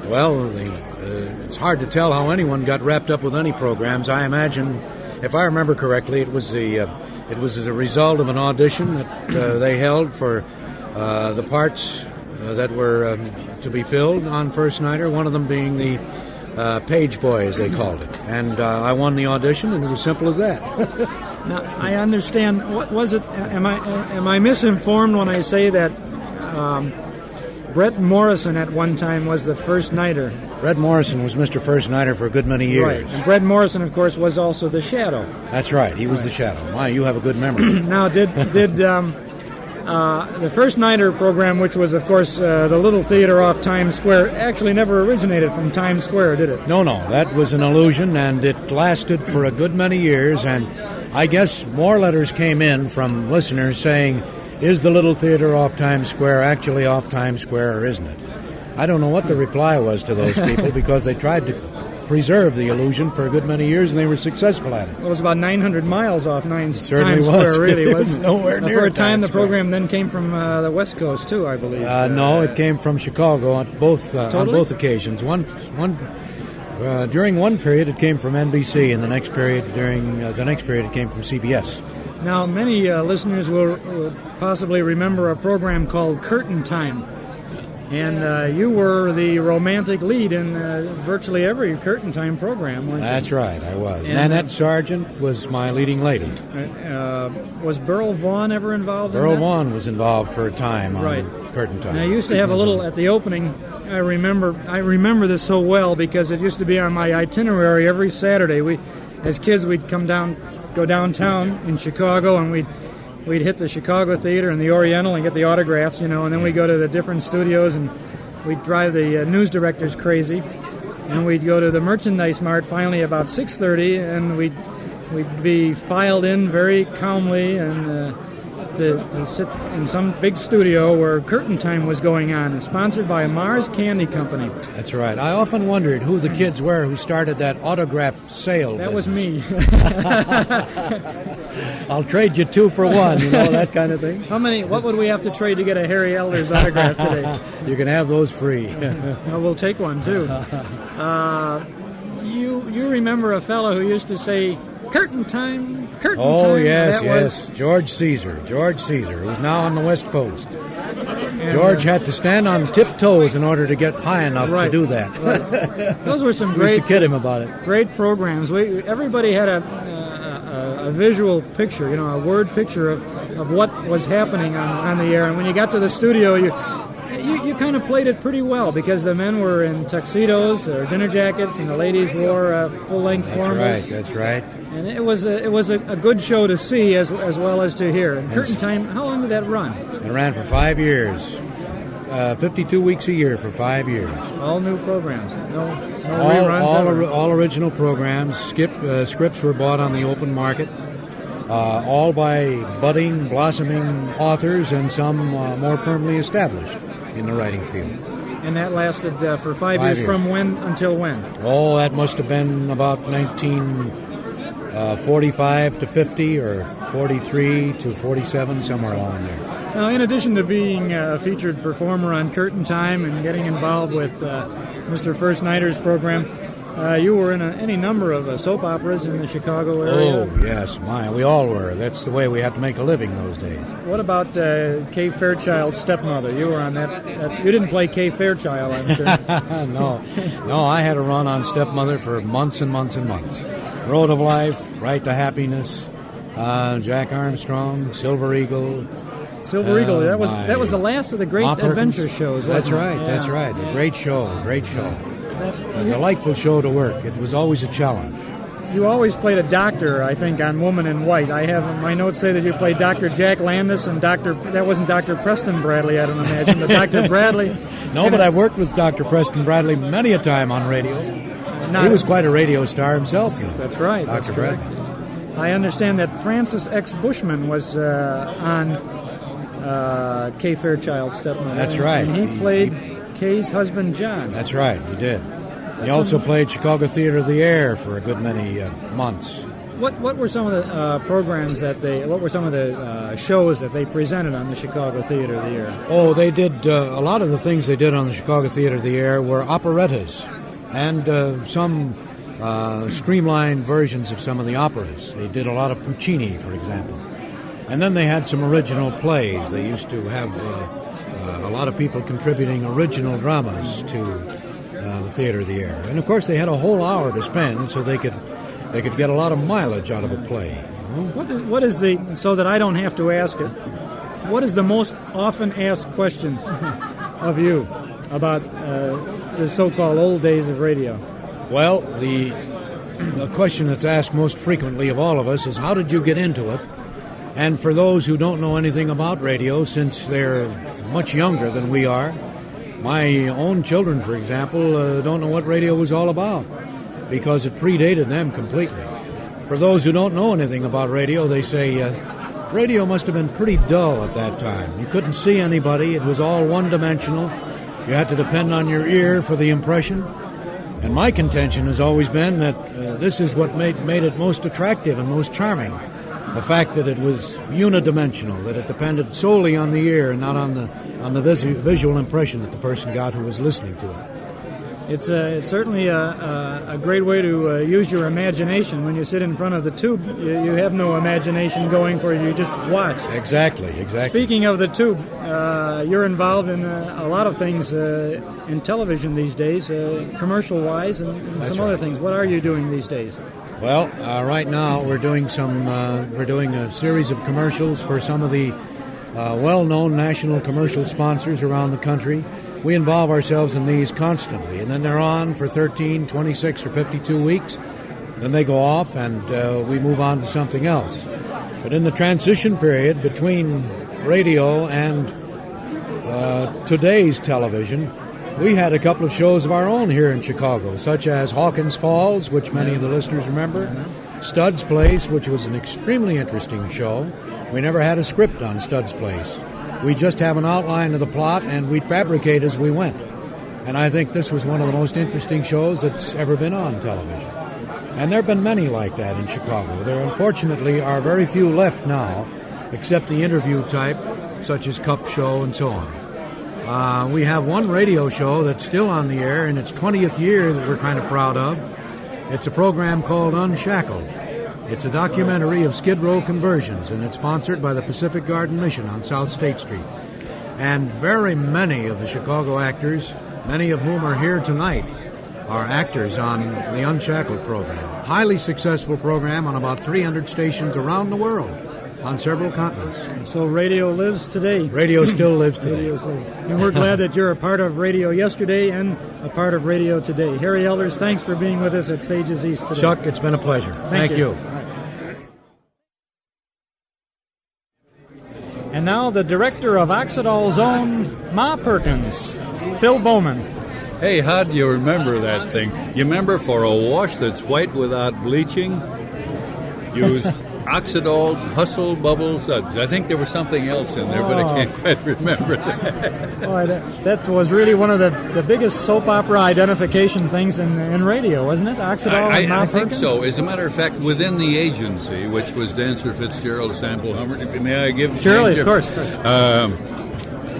Well, it's hard to tell how anyone got wrapped up with any programs. I imagine, if I remember correctly, it was as a result of an audition that they held for the parts that were to be filled on First Nighter, one of them being the page boy, as they called it. And I won the audition, and it was simple as that. Now, I understand. What was it? Am I misinformed when I say that Brett Morrison at one time was the First Nighter? Brett Morrison was Mr. First Nighter for a good many years. Right. And Brett Morrison, of course, was also the Shadow. That's right. He was the Shadow. My, you have a good memory. Now, did the First Nighter program, which was, of course, the little theater off Times Square, actually never originated from Times Square, did it? No, that was an illusion, and it lasted for a good many years, and I guess more letters came in from listeners saying, is the little theater off Times Square actually off Times Square, or isn't it? I don't know what the reply was to those people, because they tried to preserve the illusion for a good many years, and they were successful at it. Well, it was about 900 miles off Times Square, really. It was nowhere near for a time, Times the program then came from the West Coast, too, I believe. No, it came from Chicago on both occasions. During one period, it came from NBC, and the next period, it came from CBS. Now, many listeners will possibly remember a program called Curtain Time. And you were the romantic lead in virtually every Curtain Time program, weren't you? That's right, I was. Nanette Sargent was my leading lady. Was Berle Vaughn ever involved in that? Berle Vaughn was involved for a time on Curtain Time. Now, I used to have a little, at the opening, I remember this so well because it used to be on my itinerary every Saturday. As kids, we'd come down go downtown in Chicago, and we'd hit the Chicago Theater and the Oriental and get the autographs, and then we'd go to the different studios, and we'd drive the news directors crazy. And we'd go to the Merchandise Mart finally about 6:30, and we'd be filed in very calmly and to sit in some big studio where curtain time was going on, sponsored by Mars Candy Company. That's right. I often wondered who the kids were who started that autograph sale. That was me. I'll trade you 2 for 1, that kind of thing. What would we have to trade to get a Harry Elder's autograph today? You can have those free. Well, we'll take one, too. You remember a fellow who used to say, curtain time, curtain time. Oh, yes. George Caesar, who's now on the West Coast. And George had to stand on tiptoes in order to get high enough to do that. Right. Those were some we used to kid him about it. Great programs. Everybody had a visual picture, a word picture of what was happening on the air. And when you got to the studio, you kind of played it pretty well because the men were in tuxedos or dinner jackets, and the ladies wore full-length formals. That's right. And it was a good show to see as well as to hear. And curtain time, how long did that run? It ran for 5 years. 52 weeks a year for 5 years. All new programs. No reruns. All original programs. Scripts were bought on the open market. All by budding, blossoming authors, and some more firmly established in the writing field. And that lasted for 5 years. From when until when? Oh, that must have been about 1945 to 50 or 43 to 47, somewhere along there. Now, in addition to being a featured performer on Curtain Time and getting involved with Mr. First Nighter's program, you were in any number of soap operas in the Chicago area. Oh, yes, we all were. That's the way we had to make a living those days. What about Kay Fairchild's Stepmother? You were on that. You didn't play Kay Fairchild, I'm sure. No, I had a run on Stepmother for months and months and months. Road of Life, Right to Happiness, Jack Armstrong, Silver Eagle. That was the last of the great adventure shows, wasn't it? That's right. A great show. A delightful show to work. It was always a challenge. You always played a doctor, I think, on Woman in White. I have my notes say that you played Dr. Jack Landis and that wasn't Dr. Preston Bradley, I don't imagine, but Dr. Bradley. No, but I've worked with Dr. Preston Bradley many a time on radio. He was quite a radio star himself, That's right. Dr. Bradley. I understand that Francis X. Bushman was on Kay Fairchild's Stepmother. That's right. And he played Kay's husband, John. That's right, he did. He also played Chicago Theater of the Air for a good many months. What were some of the programs what were some of the shows that they presented on the Chicago Theater of the Air? Oh, they did, a lot of the things they did on the Chicago Theater of the Air were operettas and some streamlined versions of some of the operas. They did a lot of Puccini, for example. And then they had some original plays. They used to have a lot of people contributing original dramas to the Theater of the Air. And of course they had a whole hour to spend so they could get a lot of mileage out of a play. What is so that I don't have to ask it, what is the most often asked question of you about the so-called old days of radio? Well, the question that's asked most frequently of all of us is, how did you get into it? And for those who don't know anything about radio, since they're much younger than we are, my own children, for example, don't know what radio was all about because it predated them completely. For those who don't know anything about radio, they say radio must have been pretty dull at that time. You couldn't see anybody. It was all one-dimensional. You had to depend on your ear for the impression. And my contention has always been that this is what made it most attractive and most charming. The fact that it was unidimensional, that it depended solely on the ear and not on the visual impression that the person got who was listening to it. It's certainly a great way to use your imagination. When you sit in front of the tube, you have no imagination going for you. You just watch. Exactly. Speaking of the tube, you're involved in a lot of things in television these days, commercial-wise and some other things. What are you doing these days? Well, right now we're doing a series of commercials for some of the well-known national commercial sponsors around the country. We involve ourselves in these constantly, and then they're on for 13, 26, or 52 weeks. Then they go off, and we move on to something else. But in the transition period between radio and today's television, we had a couple of shows of our own here in Chicago, such as Hawkins Falls, which many of the listeners remember, Studd's Place, which was an extremely interesting show. We never had a script on Studd's Place. We just have an outline of the plot, and we'd fabricate as we went. And I think this was one of the most interesting shows that's ever been on television. And there have been many like that in Chicago. There, unfortunately, are very few left now, except the interview type, such as Cup Show and so on. We have one radio show that's still on the air in its 20th year that we're kind of proud of. It's a program called Unshackled. It's a documentary of Skid Row conversions, and it's sponsored by the Pacific Garden Mission on South State Street. And very many of the Chicago actors, many of whom are here tonight, are actors on the Unshackled program. Highly successful program on about 300 stations around the world, on several continents. So radio lives today. Radio still lives today. And we're glad that you're a part of radio yesterday and a part of radio today. Harry Elders, thanks for being with us at Sages East today. Chuck, it's been a pleasure. Thank you. And now the director of Oxidol's own Ma Perkins, Phil Bowman. Hey, how do you remember that thing? You remember for a wash that's white without bleaching, use Oxidol's Hustle Bubble Suds. I think there was something else in there, but I can't quite remember that. Boy, that was really one of the biggest soap opera identification things in radio, wasn't it? Oxidol and Ma I think Perkins? so. As a matter of fact, within the agency, which was Dancer Fitzgerald, Sample Humbert, may I give? Surely, of course.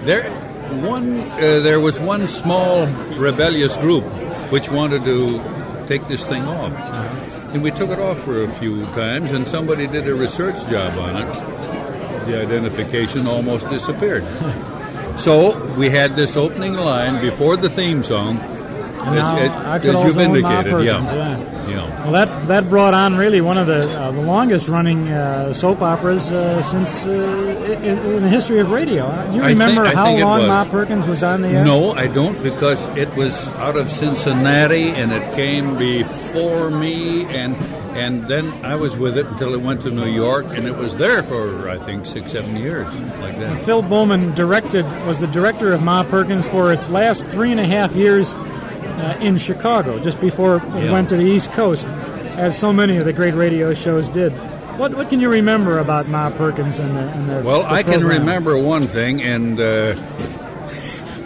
There was one small rebellious group which wanted to take this thing off. And we took it off for a few times, and somebody did a research job on it. The identification almost disappeared. So we had this opening line before the theme song, as you've indicated. Yeah. Well, that brought on really one of the longest-running soap operas since in the history of radio. Do you remember how long Ma Perkins was on the air? No, I don't, because it was out of Cincinnati, and it came before me, and then I was with it until it went to New York, and it was there for, I think, 6-7 years, like that. Phil Bowman was the director of Ma Perkins for its last 3.5 years in Chicago, just before it went to the East Coast, as so many of the great radio shows did. What can you remember about Ma Perkins and the Well, I can program? remember one thing, and I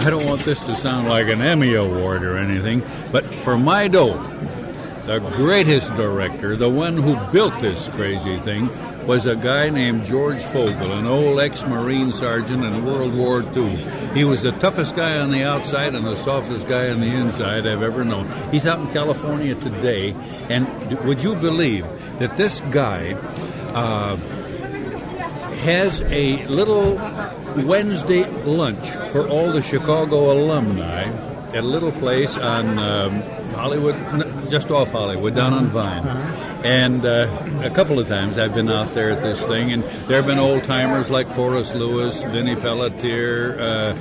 don't want this to sound like an Emmy Award or anything, but for my dough, the greatest director, the one who built this crazy thing, was a guy named George Fogel, an old ex-Marine sergeant in World War II. He was the toughest guy on the outside and the softest guy on the inside I've ever known. He's out in California today, and would you believe that this guy has a little Wednesday lunch for all the Chicago alumni at a little place on Hollywood, just off Hollywood, down on Vine. And a couple of times I've been out there at this thing, and there have been old-timers like Forrest Lewis, Vinnie Pelletier,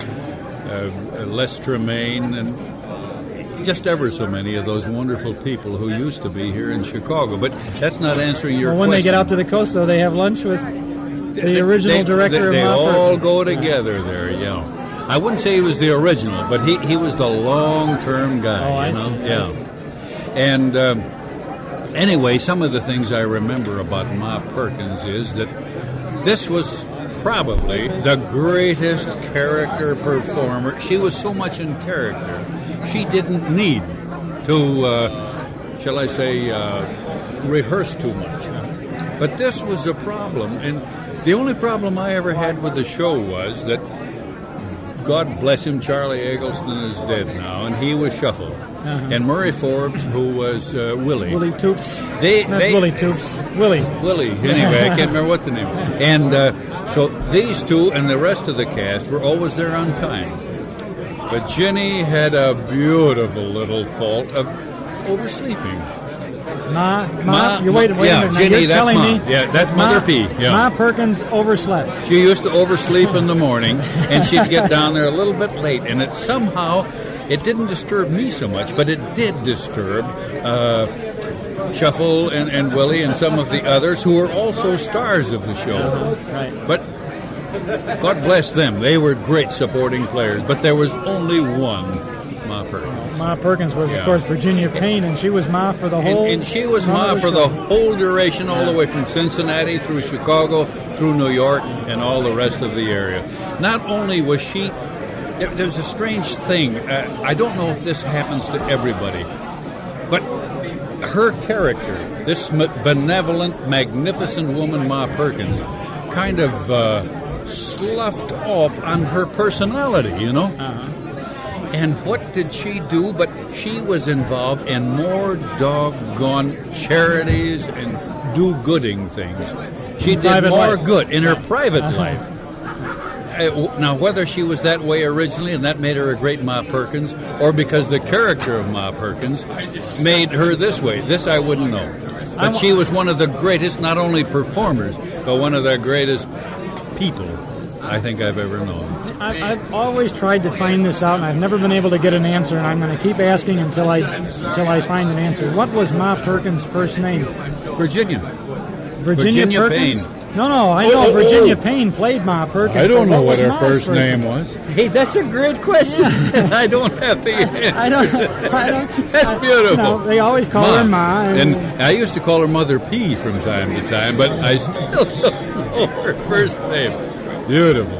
Les Tremaine, and just ever so many of those wonderful people who used to be here in Chicago. But that's not answering your question. When they get out to the coast, though, they have lunch with the original director of Ma Perkins. They all go together there, yeah. I wouldn't say he was the original, but he was the long-term guy, you know? Yeah. And anyway, some of the things I remember about Ma Perkins is that this was probably the greatest character performer. She was so much in character. She didn't need to, shall I say, rehearse too much. But this was a problem, and the only problem I ever had with the show was that, God bless him, Charlie Eggleston is dead now, and he was shuffled. And Murray Forbes, who was Willie. Willie Toops. Willie Toops. Willie. Anyway, I can't remember what the name was. And so these two and the rest of the cast were always there on time. But Jenny had a beautiful little fault of oversleeping. Wait a minute. Jenny, you're that's telling Ma. me Yeah, that's Mother P. Yeah. Ma Perkins overslept. She used to oversleep in the morning, and she'd get down there a little bit late, and it somehow, it didn't disturb me so much, but it did disturb Shuffle and Willie and some of the others who were also stars of the show. Right. But God bless them. They were great supporting players, but there was only one Ma Perkins. Ma Perkins was, Yeah. of course, Virginia Payne, and she was Ma for the whole... And she was run Ma of for show. the whole duration, all the way from Cincinnati through Chicago, through New York, and all the rest of the area. Not only was she... There's a strange thing. I don't know if this happens to everybody, but her character, this benevolent, magnificent woman, Ma Perkins, kind of sloughed off on her personality, you know? And what did she do? But she was involved in more doggone charities and do-gooding things. She did Private more life. good in her private life. Now, whether she was that way originally and that made her a great Ma Perkins, or because the character of Ma Perkins made her this way, this I wouldn't know. But she was one of the greatest, not only performers, but one of the greatest people I think I've ever known. I've always tried to find this out, and I've never been able to get an answer, and I'm going to keep asking until I find an answer. What was Ma Perkins' first name? Virginia. Virginia Perkins? Payne. No, I know Virginia Payne played Ma Perkins. I don't but know what her Ma's first name was. Hey, that's a great question. I don't have the answer. I don't. That's beautiful. You know, they always call her Ma. And I used to call her Mother P from time to time, but I still don't know her first name. Beautiful.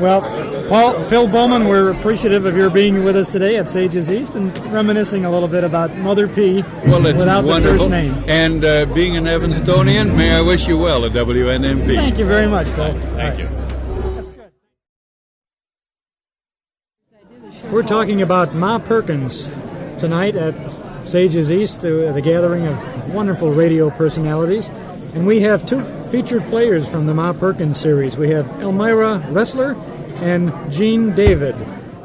Well, Phil Bowman, we're appreciative of your being with us today at Sages East and reminiscing a little bit about Mother P Well, it's without wonderful. the first name. And being an Evanstonian, may I wish you well at WNMP. Thank you very much, Phil. Thank you. We're talking about Ma Perkins tonight at Sages East, the gathering of wonderful radio personalities. And we have two featured players from the Ma Perkins series. We have Elmira Ressler and Jean David.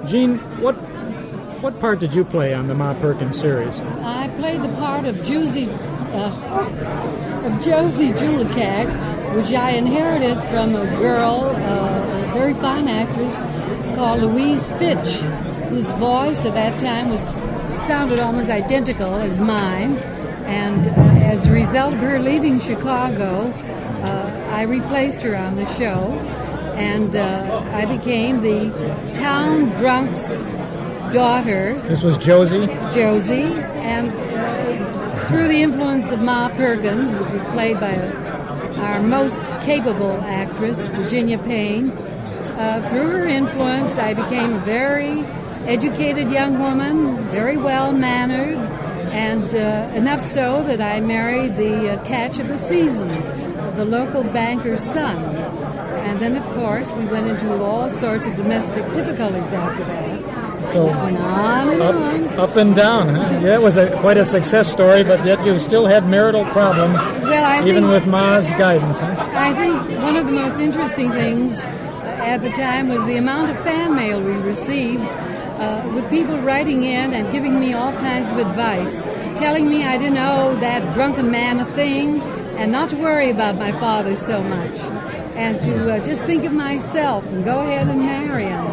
Jean, what part did you play on the Ma Perkins series? I played the part of Josie Julicac, which I inherited from a girl, a very fine actress called Louise Fitch, whose voice at that time sounded almost identical as mine. And as a result of her leaving Chicago, I replaced her on the show, and I became the town drunk's daughter. This was Josie? Josie, and through the influence of Ma Perkins, which was played by our most capable actress, Virginia Payne, through her influence, I became a very educated young woman, very well-mannered, and enough so that I married the catch of the season, the local banker's son. And then, of course, we went into all sorts of domestic difficulties after that. So Went on and on. up and down. Huh? Yeah, it was quite a success story, but yet you still had marital problems, Well, even with Ma's guidance. Huh? I think one of the most interesting things at the time was the amount of fan mail we received with people writing in and giving me all kinds of advice, telling me I didn't owe that drunken man a thing and not to worry about my father so much and to just think of myself and go ahead and marry him.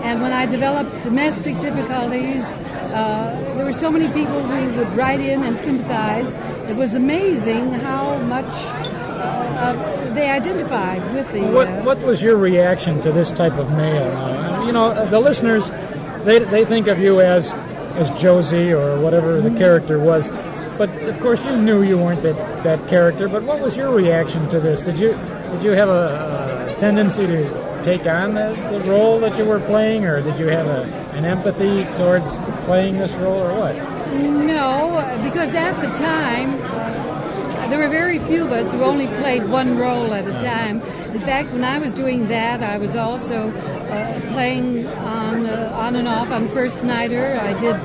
And when I developed domestic difficulties, there were so many people who would write in and sympathize. It was amazing how much they identified with the... What was your reaction to this type of mail? The listeners, they think of you as Josie or whatever the character was, but of course you knew you weren't that character. But what was your reaction to this? Did you have a tendency to take on the role that you were playing, or did you have an empathy towards playing this role, or what? No, because at the time, there were very few of us who only played one role at a time. In fact, when I was doing that, I was also playing on and off on First Nighter. I did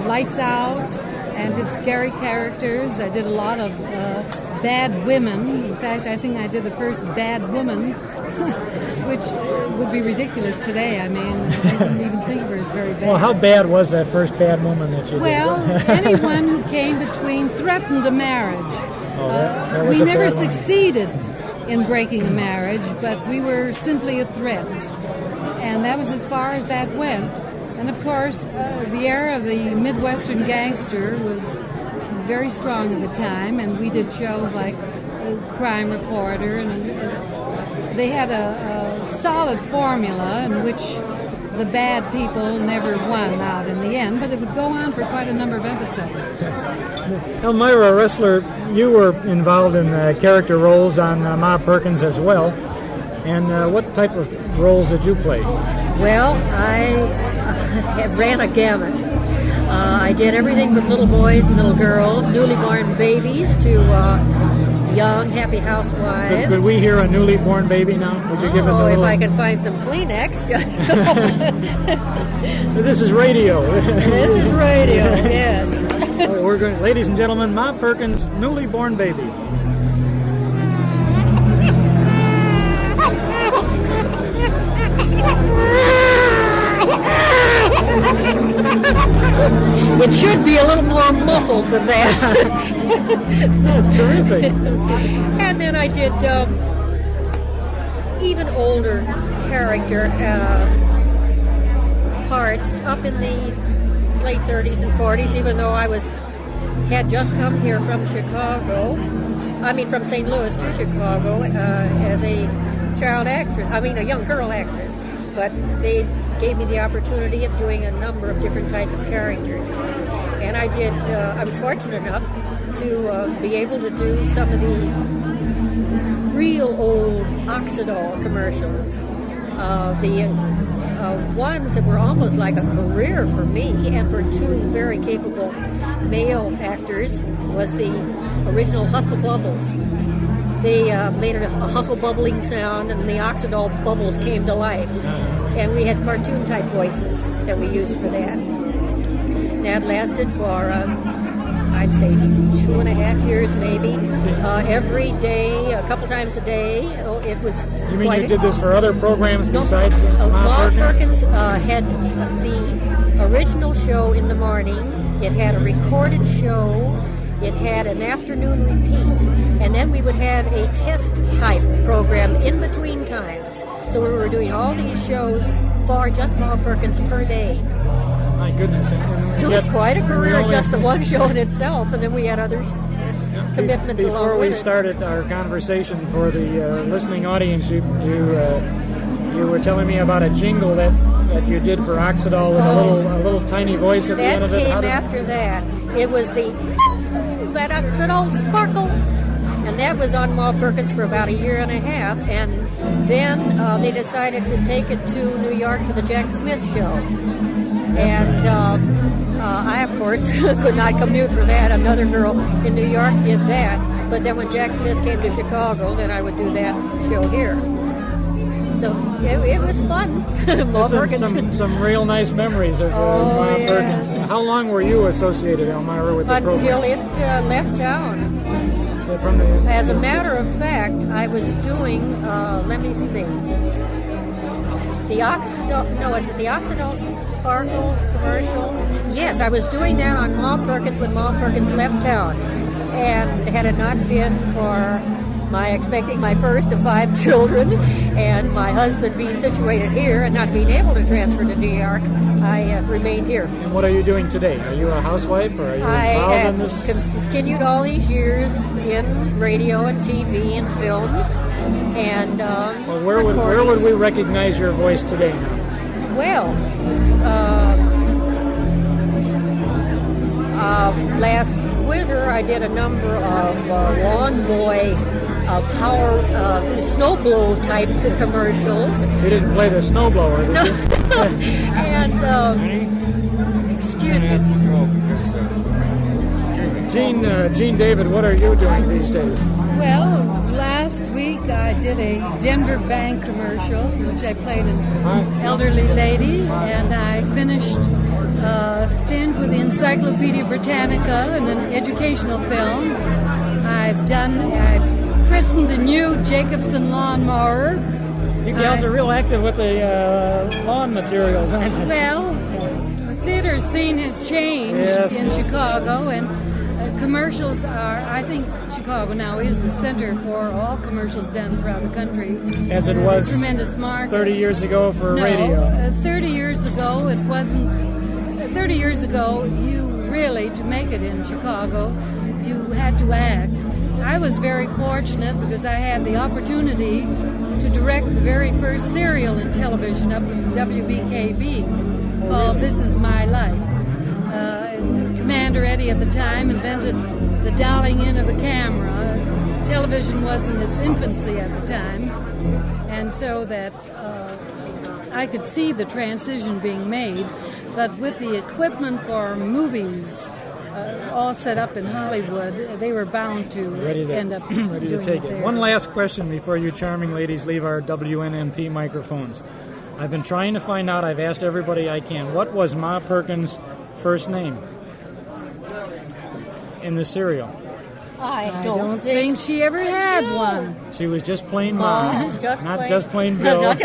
Lights Out and did scary characters. I did a lot of bad women. In fact, I think I did the first bad woman, which would be ridiculous today. I mean, I wouldn't even think of her as very bad. Well, how bad was that first bad woman that you did? Well, anyone who came between threatened a marriage. That was We a never bad one. succeeded in breaking a marriage, but we were simply a threat. And that was as far as that went. And of course, the era of the Midwestern gangster was very strong at the time, and we did shows like Crime Reporter, and they had a solid formula in which the bad people never won out in the end, but it would go on for quite a number of episodes. Elmira, a wrestler, you were involved in character roles on Ma Perkins as well. And what type of roles did you play? Well, I ran a gamut. I did everything from little boys and little girls, newly born babies, to young, happy housewives. Could we hear a newly born baby now? Would you give us a little? If I can find some Kleenex. This is radio. This is radio, yes. We're going, ladies and gentlemen, Ma Perkins' newly born baby. It should be a little more muffled than that. That's terrific. And then I did even older character parts up in the late 30s and 40s, even though I had just come here from Chicago. I mean, from St. Louis to Chicago as a child actress. I mean, a young girl actress. But they gave me the opportunity of doing a number of different types of characters. And I did, I was fortunate enough to be able to do some of the real old Oxidol commercials. The ones that were almost like a career for me and for two very capable male actors was the original Hustle Bubbles. They made a hustle bubbling sound, and the Oxidol bubbles came to life. And we had cartoon-type voices that we used for that. That lasted for, I'd say, 2.5 years maybe. Every day, a couple times a day. It was. You mean you did this for other programs besides Ma Perkins had the original show in the morning. It had a recorded show. It had an afternoon repeat, and then we would have a test-type program in between times. So we were doing all these shows for just Ma Perkins per day. My goodness. It was quite a career, just the one show in itself, and then we had other commitments along Before with we it. started our conversation for the listening audience, you were telling me about a jingle that you did for Oxidol with a little tiny voice at the end of it. That came after that. It was the that Oxidol sparkle, and that was on Ma Perkins for about 1.5 years, and then they decided to take it to New York for the Jack Smith show. And I, of course, could not commute for that. Another girl in New York did that. But then when Jack Smith came to Chicago, then I would do that show here. So it was fun. Ma Perkins. Some real nice memories of Ma Perkins. How long were you associated, Elmira, with the program? Until it left town. As a matter of fact, I was doing, let me see, the Oxidol, no, is it the Oxidol Sparkle commercial? Yes, I was doing that on Ma Perkins when Ma Perkins left town. And had it not been for my expecting my first of 5 children and my husband being situated here and not being able to transfer to New York, I remained here. And what are you doing today? Are you a housewife or are you involved in this? I have continued all these years in radio and TV and films and well, where would we recognize your voice today now? Well, last winter I did a number of lawn boy power snowblow type commercials. You didn't play the snowblower, did you? And excuse me. Gene David, what are you doing these days? Well, last week I did a Denver Bank commercial, which I played an elderly lady, and I finished a stint with the Encyclopedia Britannica in an educational film. I've christened a new Jacobson lawnmower. You gals are real active with the lawn materials, aren't you? Well, the theater scene has changed in Chicago, and commercials are, I think Chicago now is the center for all commercials done throughout the country. As it was a tremendous market. 30 years ago for radio. 30 years ago, it wasn't. 30 years ago, you really, to make it in Chicago, you had to act. I was very fortunate because I had the opportunity to direct the very first serial in television up in WBKB called This Is My Life. Commander Eddie at the time invented the dialing in of the camera. Television was in its infancy at the time, and so that I could see the transition being made, but with the equipment for movies all set up in Hollywood, they were bound to end up ready to doing take it it. there. One last question before you charming ladies leave our WNMP microphones. I've been trying to find out, I've asked everybody I can, what was Ma Perkins' first name in the serial? I don't think she ever had one. She was just plain Ma, Just not plain- just plain Bill. I'd love to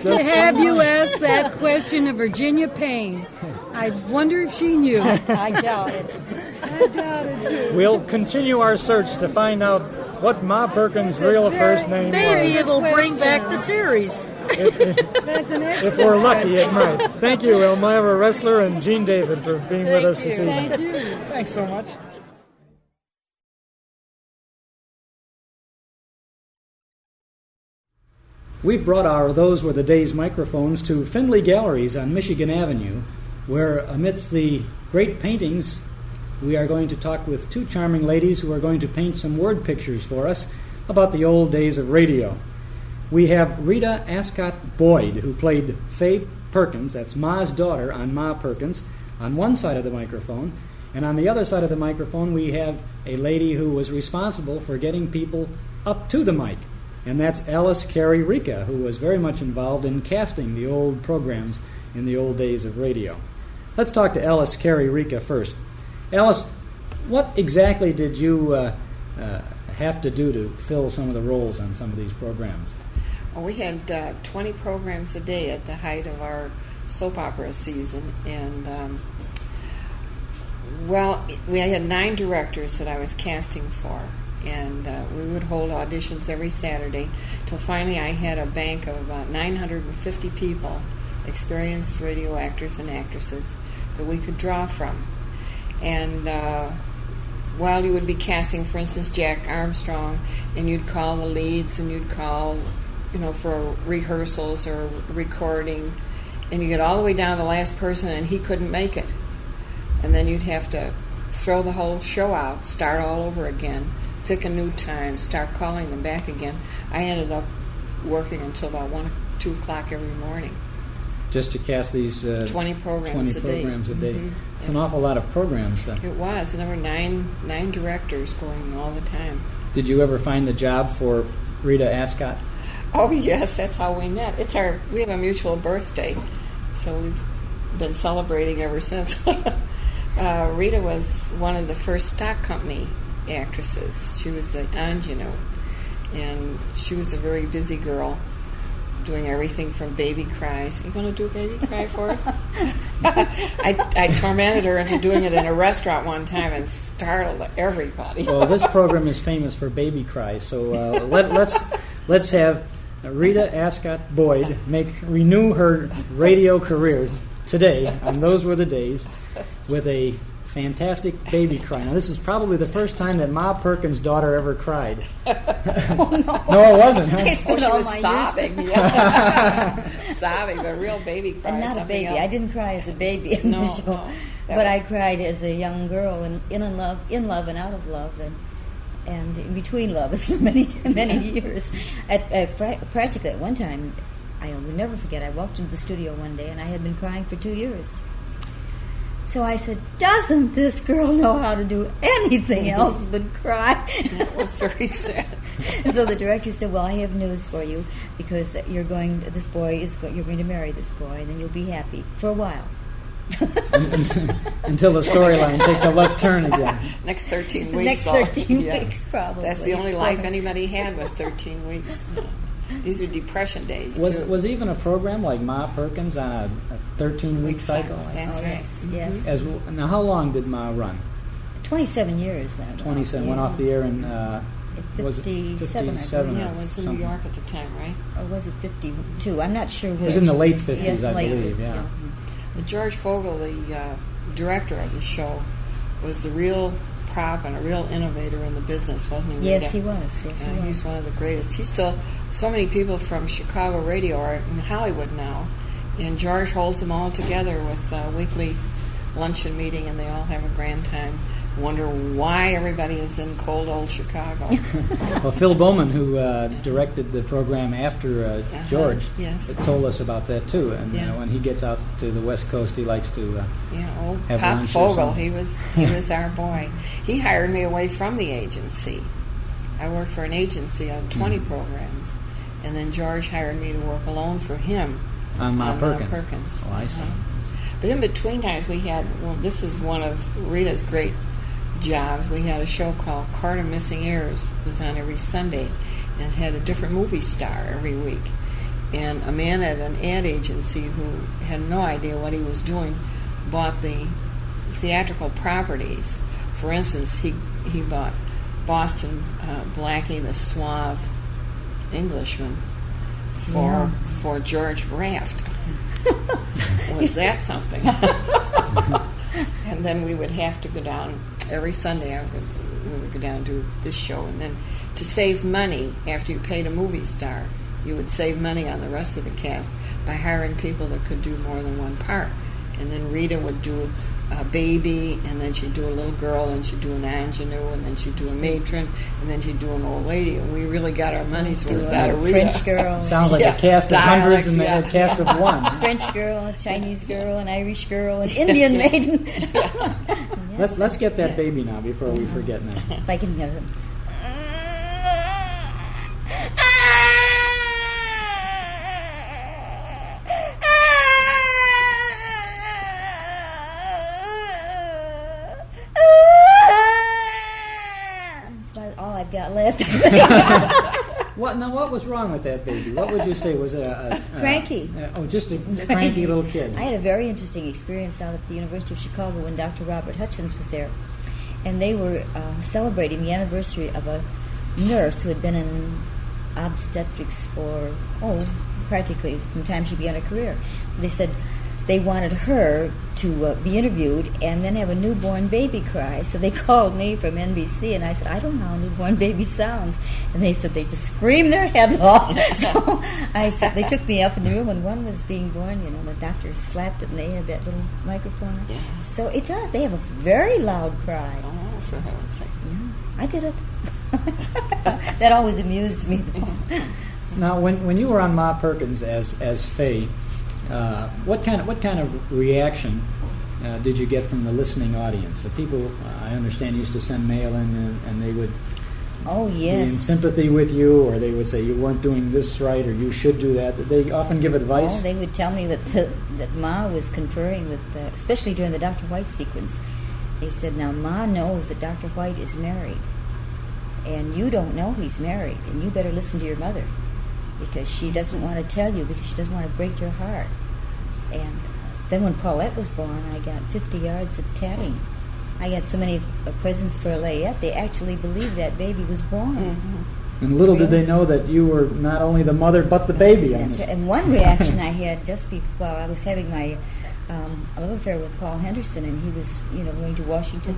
Just have plain you Ma. ask that question of Virginia Payne. I wonder if she knew. I doubt it. I doubt it too. We'll continue our search to find out what Ma Perkins' real first name Maybe was. it'll bring back the series. That's an excellent If we're lucky, it question. might. Thank you, Elmira Ressler and Gene David, for being with us this evening. Thank you. Thanks so much. We've brought our Those Were the Days microphones to Findlay Galleries on Michigan Avenue, where amidst the great paintings, we are going to talk with two charming ladies who are going to paint some word pictures for us about the old days of radio. We have Rita Ascot Boyd, who played Faye Perkins, that's Ma's daughter on Ma Perkins, on one side of the microphone. And on the other side of the microphone, we have a lady who was responsible for getting people up to the mic. And that's Alice Carey Ricca, who was very much involved in casting the old programs in the old days of radio. Let's talk to Alice Carey Ricca first. Alice, what exactly did you have to do to fill some of the roles on some of these programs? Well, we had 20 programs a day at the height of our soap opera season, and we had 9 directors that I was casting for, and we would hold auditions every Saturday till finally I had a bank of about 950 people, experienced radio actors and actresses, that we could draw from. And while you would be casting, for instance, Jack Armstrong, and you'd call the leads and you'd call, for rehearsals or recording, and you get all the way down to the last person and he couldn't make it. And then you'd have to throw the whole show out, start all over again, pick a new time, start calling them back again. I ended up working until about 1 or 2 o'clock every morning. Just to cast these 20 programs a day. Mm-hmm. It's an awful lot of programs. It was, and there were nine directors going all the time. Did you ever find a job for Rita Ascot? Oh yes, that's how we met. We have a mutual birthday, so we've been celebrating ever since. Rita was one of the first stock company actresses. She was the ingenue, and she was a very busy girl, doing everything from baby cries. Are you going to do a baby cry for us? I tormented her into doing it in a restaurant one time and startled everybody. Well, this program is famous for baby cries, so let's have Rita Ascot Boyd renew her radio career today on Those Were the Days with a fantastic baby cry. Now, this is probably the first time that Ma Perkins' daughter ever cried. Oh, no. No, it wasn't, huh? Oh, she was sobbing. Yeah. Sobbing, but a real baby cry. And not a baby. Else. I didn't cry as a baby in the show. No, but I cried as a young girl, and in love and out of love, and in between loves for many years. Practically at one time, I will never forget, I walked into the studio one day, and I had been crying for 2 years. So I said, doesn't this girl know how to do anything else but cry? That was very sad. And so the director said, well, I have news for you, because you're going to marry this boy, and then you'll be happy for a while. Until the storyline takes a left turn again. Next 13 weeks. Next 13 weeks, probably. That's the only life anybody had, was 13 weeks. These are depression days, too. Was even a program like Ma Perkins on a 13-week cycle? That's right. Yes. Now, how long did Ma run? 27 years. 27. Went off the air in... 57, 57 it was in New York at the time, right? Or was it 52? I'm not sure which. It was in the late 50s, yes, I late believe, 50s, yeah. George Fogel, the director of the show was the real prop and a real innovator in the business, wasn't he, Rita? Yes, he was. Yes, he was. He's one of the greatest. He's still, so many people from Chicago radio are in Hollywood now, and George holds them all together with a weekly luncheon meeting, and they all have a grand time. Wonder why everybody is in cold old Chicago. Well, Phil Bowman, who directed the program after George, yes, told us about that too. And when he gets out to the West Coast, he likes to old have Pop lunch Fogel. He was our boy. He hired me away from the agency. I worked for an agency on 20 programs, and then George hired me to work alone for him on Ma Perkins. Oh, I see. But in between times, we had, this is one of Rita's great jobs. We had a show called Carter Missing Heirs. It was on every Sunday and had a different movie star every week. And a man at an ad agency who had no idea what he was doing bought the theatrical properties. For instance, he bought Boston Blackie, the suave Englishman, for George Raft. Was that something? And then we would have to go down every Sunday. We would go down and do this show, and then to save money after you paid a movie star, you would save money on the rest of the cast by hiring people that could do more than one part. And then Rita would do a baby, and then she'd do a little girl, and she'd do an ingenue, and then she'd do a matron, and then she'd do an old lady. And we really got our money's worth out of Rita. French girl. Sounds like a cast of hundreds and a cast of one. French girl, Chinese girl, an Irish girl, an Indian maiden. Let's get that baby now before we forget now. If I can get him. I've got left. What was wrong with that baby? What would you say was a cranky? Just a cranky little kid. I had a very interesting experience out at the University of Chicago when Dr. Robert Hutchins was there, and they were celebrating the anniversary of a nurse who had been in obstetrics for practically from the time she began her career. So they said they wanted her to be interviewed and then have a newborn baby cry. So they called me from NBC, and I said, I don't know how a newborn baby sounds. And they said they just scream their heads off. So I said, they took me up in the room, and one was being born, the doctor slapped it, and they had that little microphone. Yeah. So it does. They have a very loud cry. Oh, for heaven's sake. Yeah, I did it. That always amused me, though. Now, when you were on Ma Perkins as Faye, what kind of reaction did you get from the listening audience? The people, I understand, used to send mail in, and they would be in sympathy with you, or they would say you weren't doing this right, or you should do that. Did they often give advice? Oh, they would tell me that Ma was conferring with, especially during the Dr. White sequence. They said, now Ma knows that Dr. White is married, and you don't know he's married, and you better listen to your mother, because she doesn't want to tell you, because she doesn't want to break your heart. And then when Paulette was born, I got 50 yards of tatting. I got so many presents for Layette, they actually believed that baby was born. Mm-hmm. And little did they know that you were not only the mother, but the baby. That's right. And one reaction I had just before I was having my love affair with Paul Henderson, and he was, going to Washington,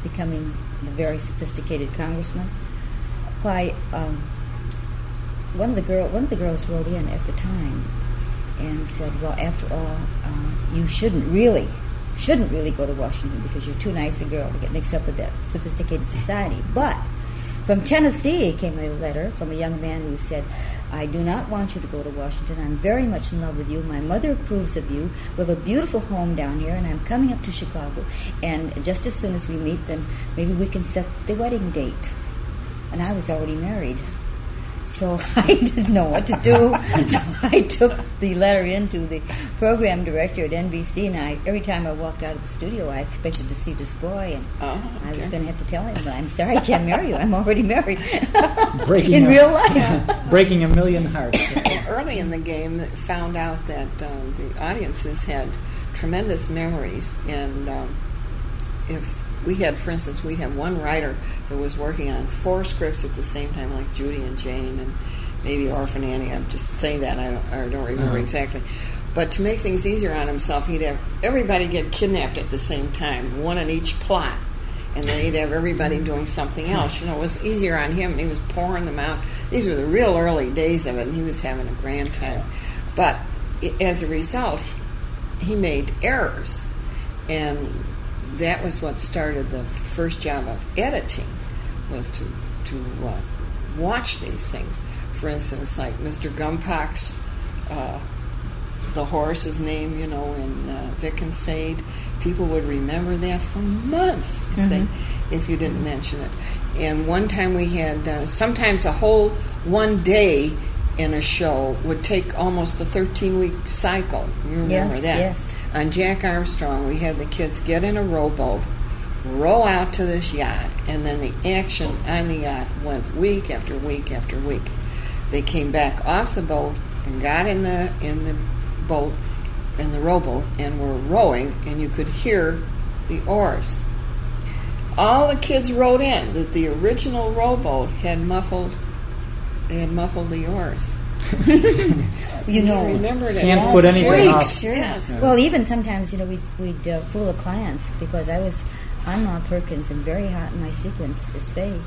becoming the very sophisticated congressman. Why, one of the girls wrote in at the time and said, well, after all, you shouldn't really go to Washington because you're too nice a girl to get mixed up with that sophisticated society. But from Tennessee came a letter from a young man who said, I do not want you to go to Washington. I'm very much in love with you. My mother approves of you. We have a beautiful home down here, and I'm coming up to Chicago. And just as soon as we meet, then maybe we can set the wedding date. And I was already married. So I didn't know what to do. So I took the letter into the program director at NBC, and every time I walked out of the studio, I expected to see this boy, and I was going to have to tell him, I'm sorry, I can't marry you. I'm already married. In real life. Breaking a million hearts. Early in the game, found out that the audiences had tremendous memories, and if we had, for instance, we'd have one writer that was working on 4 scripts at the same time, like Judy and Jane and maybe Orphan Annie. I'm just saying that. I don't remember exactly. But to make things easier on himself, he'd have everybody get kidnapped at the same time, one in each plot. And then he'd have everybody doing something else. You know, it was easier on him, and he was pouring them out. These were the real early days of it, and he was having a grand time. But as a result, he made errors. And that was what started the first job of editing, was to watch these things. For instance, like Mr. Gumpox, the horse's name, you know, in Vic and Sade, people would remember that for months if you didn't mention it. And one time we had, sometimes a whole one day in a show would take almost the 13-week cycle. You remember that? Yes. On Jack Armstrong, we had the kids get in a rowboat, row out to this yacht, and then the action on the yacht went week after week after week. They came back off the boat and got in the boat, in the rowboat, and were rowing, and you could hear the oars. All the kids wrote in that the original rowboat had muffled the oars. You know, remember it. Can't put anything off. Yes. Well, even sometimes, you know, we'd fool the clients, because I was on Ma Perkins and very hot in my sequence as Faye.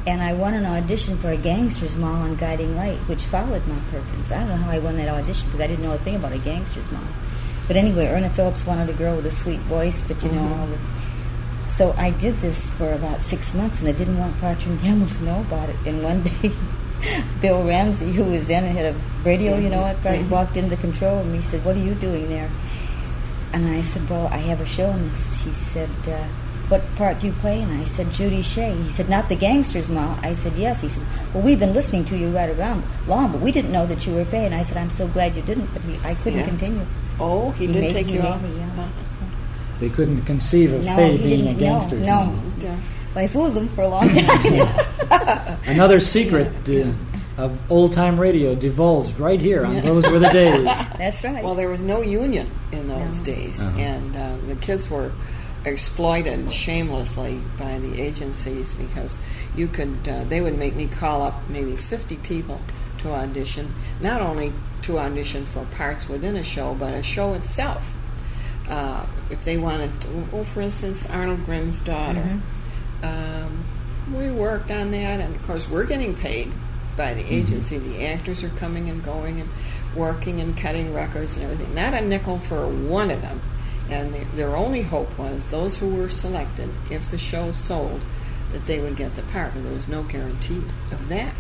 And I won an audition for a Gangster's Mall on Guiding Light, which followed Ma Perkins. I don't know how I won that audition, because I didn't know a thing about a Gangster's Mall. But anyway, Erna Phillips wanted a girl with a sweet voice, but you know all the... So I did this for about 6 months, and I didn't want Procter & Gamble to know about it. And one day, Bill Ramsey, who was then head of radio, you know, I walked into the control room, and he said, "What are you doing there?" And I said, "Well, I have a show." And he said, "What part do you play?" And I said, "Judy Shea." He said, "Not the Gangster's Ma?" I said, "Yes." He said, "Well, we've been listening to you right around long, but we didn't know that you were Faye." And I said, "I'm so glad you didn't," but I couldn't continue. Oh, he didn't take you off? They couldn't conceive of Faye being a gangster. No. But I fooled them for a long time. Another secret of old-time radio divulged right here on Those Were the Days. That's right. Well, there was no union in those days, and the kids were exploited shamelessly by the agencies, because you could they would make me call up maybe 50 people to audition, not only to audition for parts within a show, but a show itself. If they wanted, for instance, Arnold Grimm's daughter, we worked on that, and of course we're getting paid by the agency. The actors are coming and going and working and cutting records and everything. Not a nickel for one of them. And their only hope was those who were selected, if the show sold, that they would get the part. And there was no guarantee of that.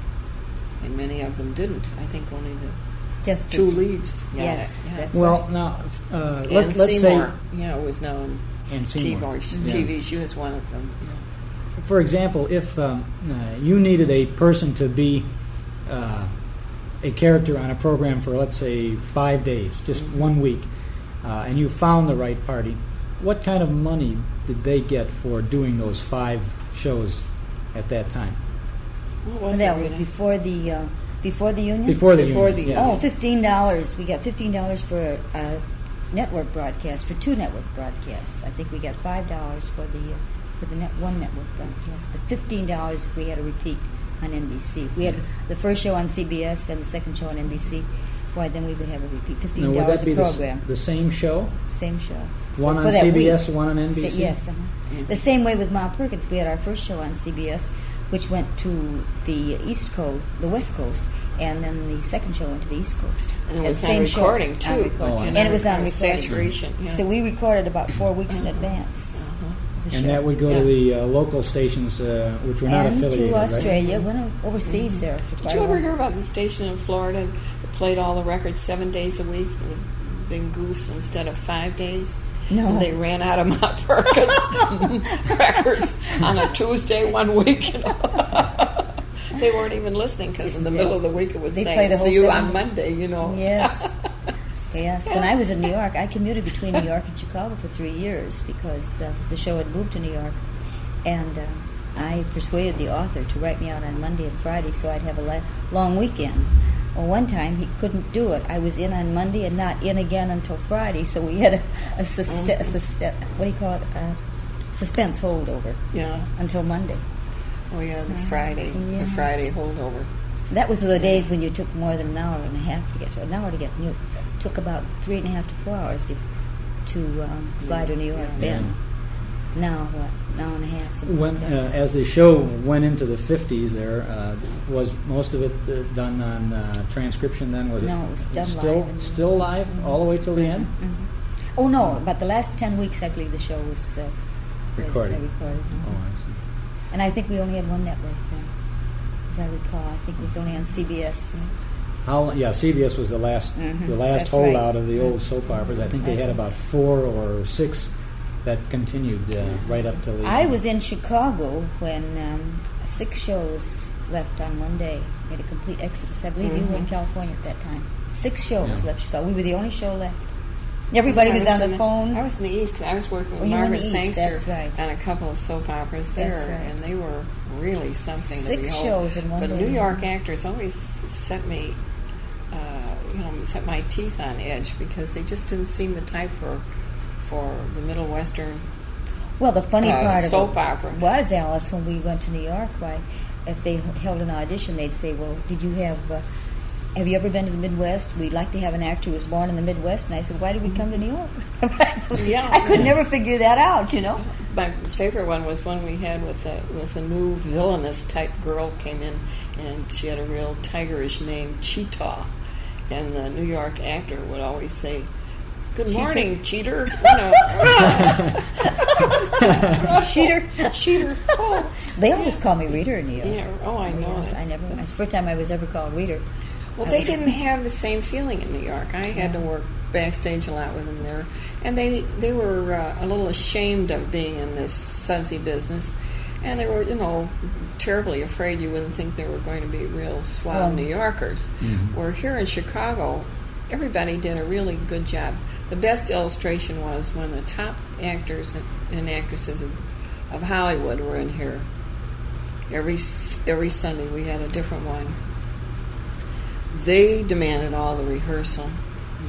And many of them didn't. I think only just two leads. Yes. That's well, right. now, And let's Seymour, say... it was known. And Seymour. TV, she was one of them. For example, if you needed a person to be a character on a program for, let's say, 5 days, just 1 week, and you found the right party, what kind of money did they get for doing those 5 shows at that time? What was that it, was before the union? Before the union. Oh, $15. We got $15 for a network broadcast, for 2 network broadcasts. I think we got $5 for the one network broadcast, but $15 if we had a repeat on NBC. We had the first show on CBS and the second show on NBC. Why, then we would have a repeat. $15 now, would that be a program. The same show? Same show. One on CBS, one on NBC? Yes. The same way with Ma Perkins. We had our first show on CBS, which went to the East Coast, the West Coast, and then the second show went to the East Coast. And it was on recording, too. And it was on recording. Saturation. Yeah. So we recorded about 4 weeks in advance. And that would go to the local stations, which were not affiliated, to Australia, right? went overseas there. Did you ever hear about the station in Florida that played all the records 7 days a week? It would have been Goose instead of 5 days. No. And they ran out of Ma Perkins records on a Tuesday 1 week. They weren't even listening, because in the middle of the week it would say, "See you on Monday," Yes. Yes. When I was in New York, I commuted between New York and Chicago for 3 years because the show had moved to New York. And I persuaded the author to write me out on Monday and Friday so I'd have a long weekend. Well, one time he couldn't do it. I was in on Monday and not in again until Friday, so we had a suspense holdover. Yeah. Until Monday. Oh yeah, the Friday holdover. That was the days when you took more than an hour and a half to get to. An hour to get. You took about 3.5 to 4 hours to fly to New York. Then, now what? An hour and a half. When as the show went into the 50s, there was most of it done on transcription. Then was no, it? It was done live. Still live all the way till the end. Mm-hmm. Oh no! About the last 10 weeks, I believe the show was recorded. Oh, I see. And I think we only had one network then, as I recall. I think it was only on CBS. CBS was the last That's holdout right. of the old soap operas. I think they had about 4 or 6 that continued right up till the I was in Chicago when 6 shows left on one day. We had a complete exodus. I believe you were in California at that time. 6 shows left Chicago. We were the only show left. Everybody was on the phone. I was in the East because I was working with you were in Margaret the East, that's Sangster right. on a couple of soap operas there, That's right. and they were really something to 6 behold. shows in one But day. New York actors always set me, set my teeth on edge because they just didn't seem the type for the Middle Western. Well, the funny part of soap it opera was, Alice, when we went to New York, right? If they held an audition, they'd say, "Well, did you have you ever been to the Midwest? We'd like to have an actor who was born in the Midwest." And I said, "Why did we come to New York?" I could never figure that out, My favorite one was one we had with a new villainous type girl came in, and she had a real tigerish name, Cheetah, and the New York actor would always say, "Good morning, cheater." Cheater. Oh. They always call me Rita in New York. Yeah. Oh, I know. Yes, it's the first time I was ever called Rita. Well, they didn't have the same feeling in New York. I had to work backstage a lot with them there, and they were a little ashamed of being in this sudsy business, and they were, terribly afraid you wouldn't think they were going to be real suave New Yorkers. Where here in Chicago, everybody did a really good job. The best illustration was when the top actors and actresses of Hollywood were in here. Every Sunday we had a different one. They demanded all the rehearsal,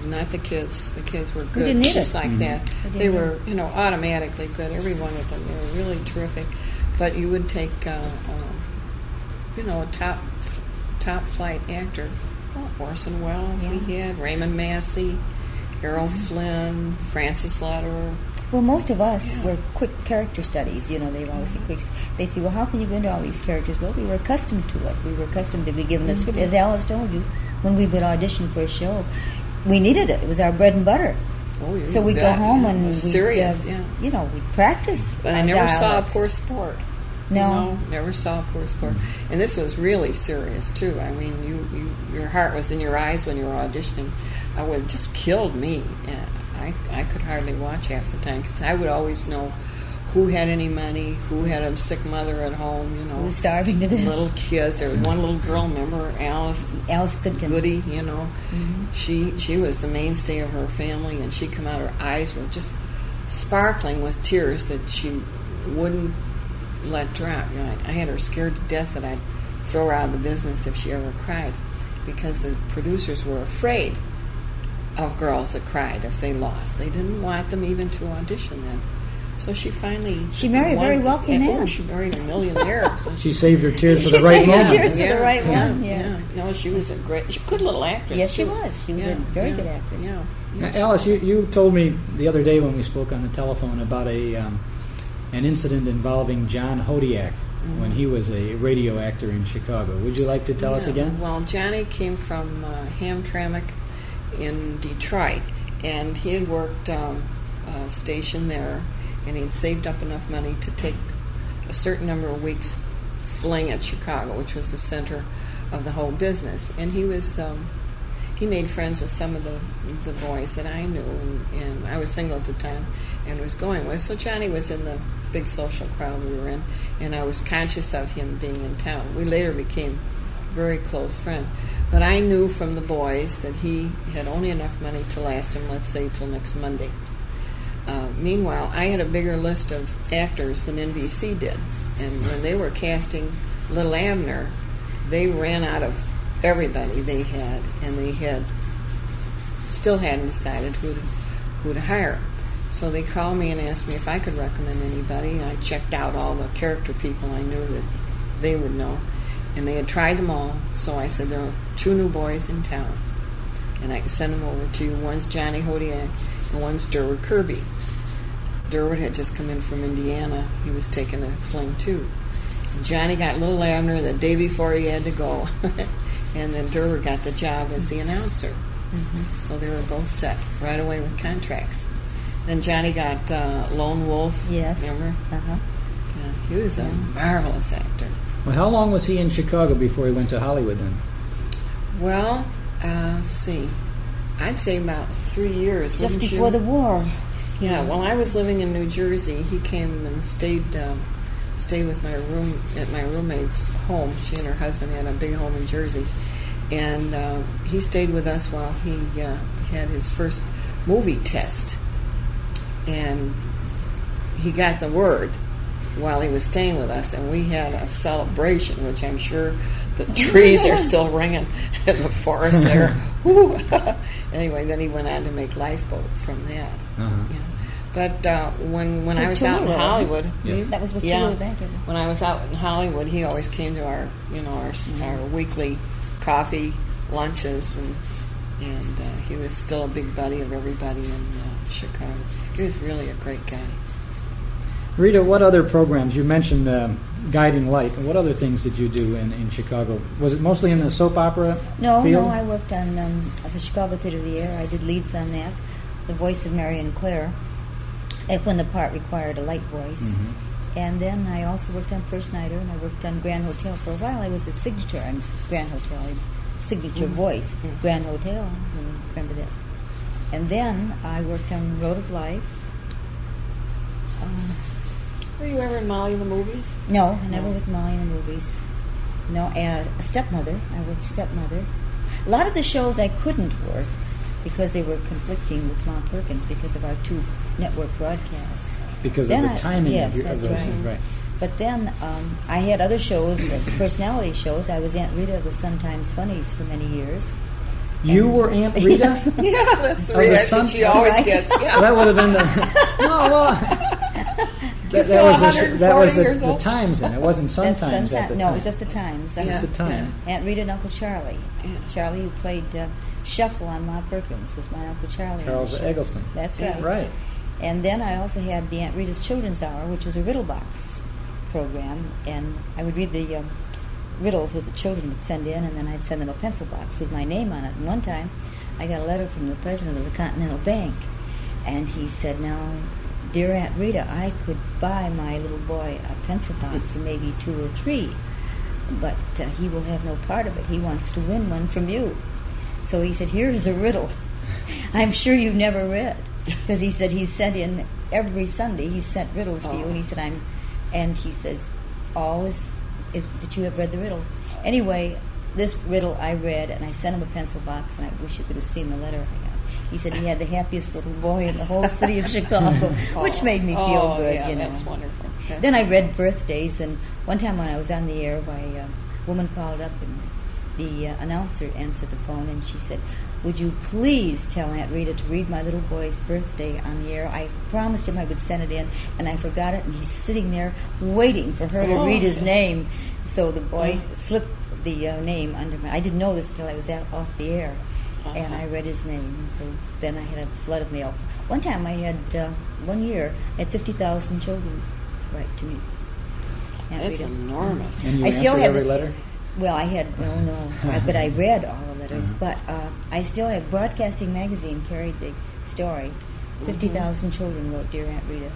not the kids. The kids were good, didn't need just it. like that. They were, automatically good. Every one of them, they were really terrific. But you would take, a top flight actor. Orson Welles, we had Raymond Massey, Errol Flynn, Francis Lederer. Well, most of us were quick character studies. They were always quick. They'd say, "Well, how can you go into all these characters?" Well, we were accustomed to it. We were accustomed to be given a script. As Alice told you, when we would audition for a show, we needed it. It was our bread and butter. Oh, yeah, so we'd go home and we'd, serious, we'd practice. But I never saw a poor sport. No, never saw a poor sport. And this was really serious too. I mean, your heart was in your eyes when you were auditioning. It just killed me. I could hardly watch half the time because I would always know who had any money, who had a sick mother at home. Who was starving to death. Little kids. There was one little girl. Remember Alice Goody? She was the mainstay of her family, and she'd come out. Her eyes were just sparkling with tears that she wouldn't let drop. I had her scared to death that I'd throw her out of the business if she ever cried, because the producers were afraid of girls that cried if they lost. They didn't want them even to audition then. So she finally... She married a very wealthy man. She married a millionaire. So she saved her tears for the right one. She saved her tears for the right one, yeah. No, she was a good little actress. Yes, she was. She was a very good actress. Yeah. Now, Alice, you told me the other day when we spoke on the telephone about an incident involving John Hodiak when he was a radio actor in Chicago. Would you like to tell us again? Well, Johnny came from Hamtramck in Detroit, and he had worked a station there, and he'd saved up enough money to take a certain number of weeks fling at Chicago, which was the center of the whole business. And he was he made friends with some of the boys that I knew, and I was single at the time and was going with. So Johnny was in the big social crowd we were in, and I was conscious of him being in town. We later became very close friends. But I knew from the boys that he had only enough money to last him, let's say, till next Monday. Meanwhile, I had a bigger list of actors than NBC did. And when they were casting Little Abner, they ran out of everybody they had, and they still hadn't decided who to hire. So they called me and asked me if I could recommend anybody. I checked out all the character people I knew that they would know. And they had tried them all, so I said, there are 2 new boys in town, and I can send them over to you. One's Johnny Hodiak, and one's Durward Kirby. Durward had just come in from Indiana. He was taking a fling, too. And Johnny got Little Abner the day before he had to go. And then Durward got the job as the announcer. So they were both set right away with contracts. Then Johnny got Lone Wolf. Yes. Remember? Yeah, he was a marvelous actor. Well, how long was he in Chicago before he went to Hollywood then? Well, let's see. I'd say about 3 years. Just before the war. Yeah, while I was living in New Jersey, he came and stayed with my roommate's home. She and her husband had a big home in Jersey. And he stayed with us while he had his first movie test. And he got the word while he was staying with us, and we had a celebration, which I'm sure the trees are still ringing in the forest there. Anyway, then he went on to make Lifeboat from that. But when I was out in Hollywood, that was with when I was out in Hollywood, he always came to our weekly coffee lunches, and he was still a big buddy of everybody in Chicago. He was really a great guy. Rita, what other programs? You mentioned Guiding Light. What other things did you do in Chicago? Was it mostly in the soap opera field? No, I worked on the Chicago Theatre of the Air. I did leads on that. The voice of Marion Clare, when the part required a light voice. And then I also worked on First Nighter, and I worked on Grand Hotel. For a while I was a signature on Grand Hotel, signature voice, Grand Hotel, remember that. And then I worked on Road of Life. Were you ever in Molly in the movies? No, I never was Molly in the movies. No, Stepmother. I worked Stepmother. A lot of the shows I couldn't work because they were conflicting with Mom Perkins because of our 2 network broadcasts. Because of the timing yes, of that's those right. But then I had other shows, personality shows. I was Aunt Rita of the Sun-Times Funnies for many years. You were Aunt Rita? Yes. Yeah, that's the reaction she always gets. Yeah. That would have been the... That was the Times then. It wasn't Sun-Times at the time. No, it was just the Times. It was the Times. Aunt Rita and Uncle Charlie. Charlie, who played Shuffle on Ma Perkins, was my Uncle Charlie. Charles Eggleston. That's right. Right. And then I also had the Aunt Rita's Children's Hour, which was a riddle box program, and I would read the riddles that the children would send in, and then I'd send them a pencil box with my name on it. And one time, I got a letter from the president of the Continental Bank, and he said, "Now, dear Aunt Rita, I could buy my little boy a pencil box and maybe 2 or 3, but he will have no part of it. He wants to win one from you." So he said, "Here's a riddle I'm sure you've never read." Because he said he sent in every Sunday, he sent riddles to you, and he said, he says, always that you have read the riddle. Anyway, this riddle I read, and I sent him a pencil box, and I wish you could have seen the letter I got. He said he had the happiest little boy in the whole city of Chicago, which made me feel good, yeah, you know. That's wonderful. Yeah. Then I read birthdays, and one time when I was on the air, a woman called up, and the announcer answered the phone, and she said, "Would you please tell Aunt Rita to read my little boy's birthday on the air? I promised him I would send it in, and I forgot it, and he's sitting there waiting for her to read his name." So the boy slipped the name under my... I didn't know this until I was off the air, and I read his name, and so then I had a flood of mail. One time I had, 1 year, I had 50,000 children write to me. Aunt That's Rita. enormous. And you I still answered have every letter? Well, I had but I read all the letters. But I still have Broadcasting Magazine carried the story. 50,000 children wrote Dear Aunt Rita.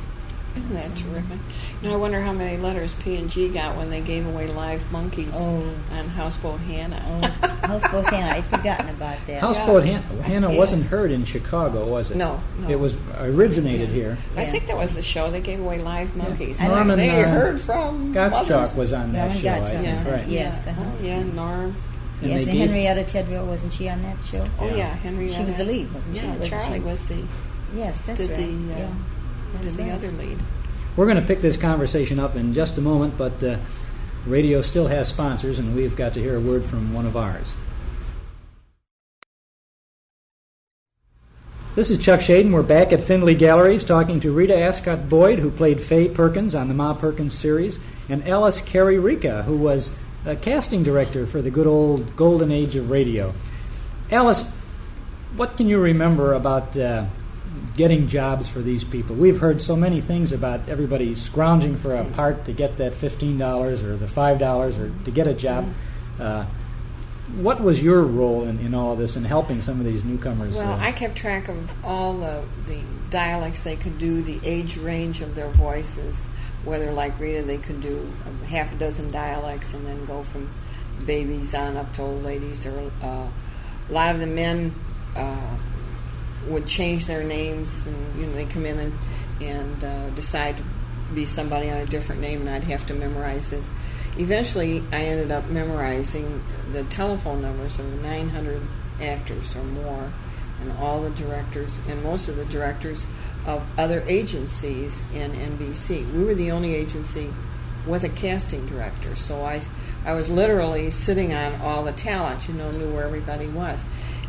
Isn't that terrific? Now I wonder how many letters P&G got when they gave away live monkeys on Houseboat Hannah. Houseboat Hannah, I'd forgotten about that. Houseboat Hannah wasn't heard in Chicago, was it? No. It was originated here. I think that was the show. They gave away live monkeys. Norman, they heard from Gottschalk was on that show, I think. Right. Yes. Yeah, Norm. Yes, and Henrietta Tedrow, wasn't she on that show? Oh, yeah, Henrietta. She was the lead, wasn't she? Yeah, Charlie was the... Yes, that's right. Did the other lead. We're going to pick this conversation up in just a moment, but radio still has sponsors, and we've got to hear a word from one of ours. This is Chuck Schaden. We're back at Findlay Galleries talking to Rita Ascot Boyd, who played Faye Perkins on the Ma Perkins series, and Alice Carey Ricca, who was casting director for the good old golden age of radio. Alice, what can you remember about getting jobs for these people? We've heard so many things about everybody scrounging for a part to get that $15 or the $5 or to get a job. What was your role in all of this in helping some of these newcomers? Well, I kept track of all the dialects they could do, the age range of their voices, whether like Rita they could do half a dozen dialects and then go from babies on up to old ladies. Or a lot of the men would change their names, and they come in and decide to be somebody on a different name, and I'd have to memorize this. Eventually, I ended up memorizing the telephone numbers of 900 actors or more, and all the directors, and most of the directors of other agencies in NBC. We were the only agency with a casting director, so I was literally sitting on all the talent, knew where everybody was.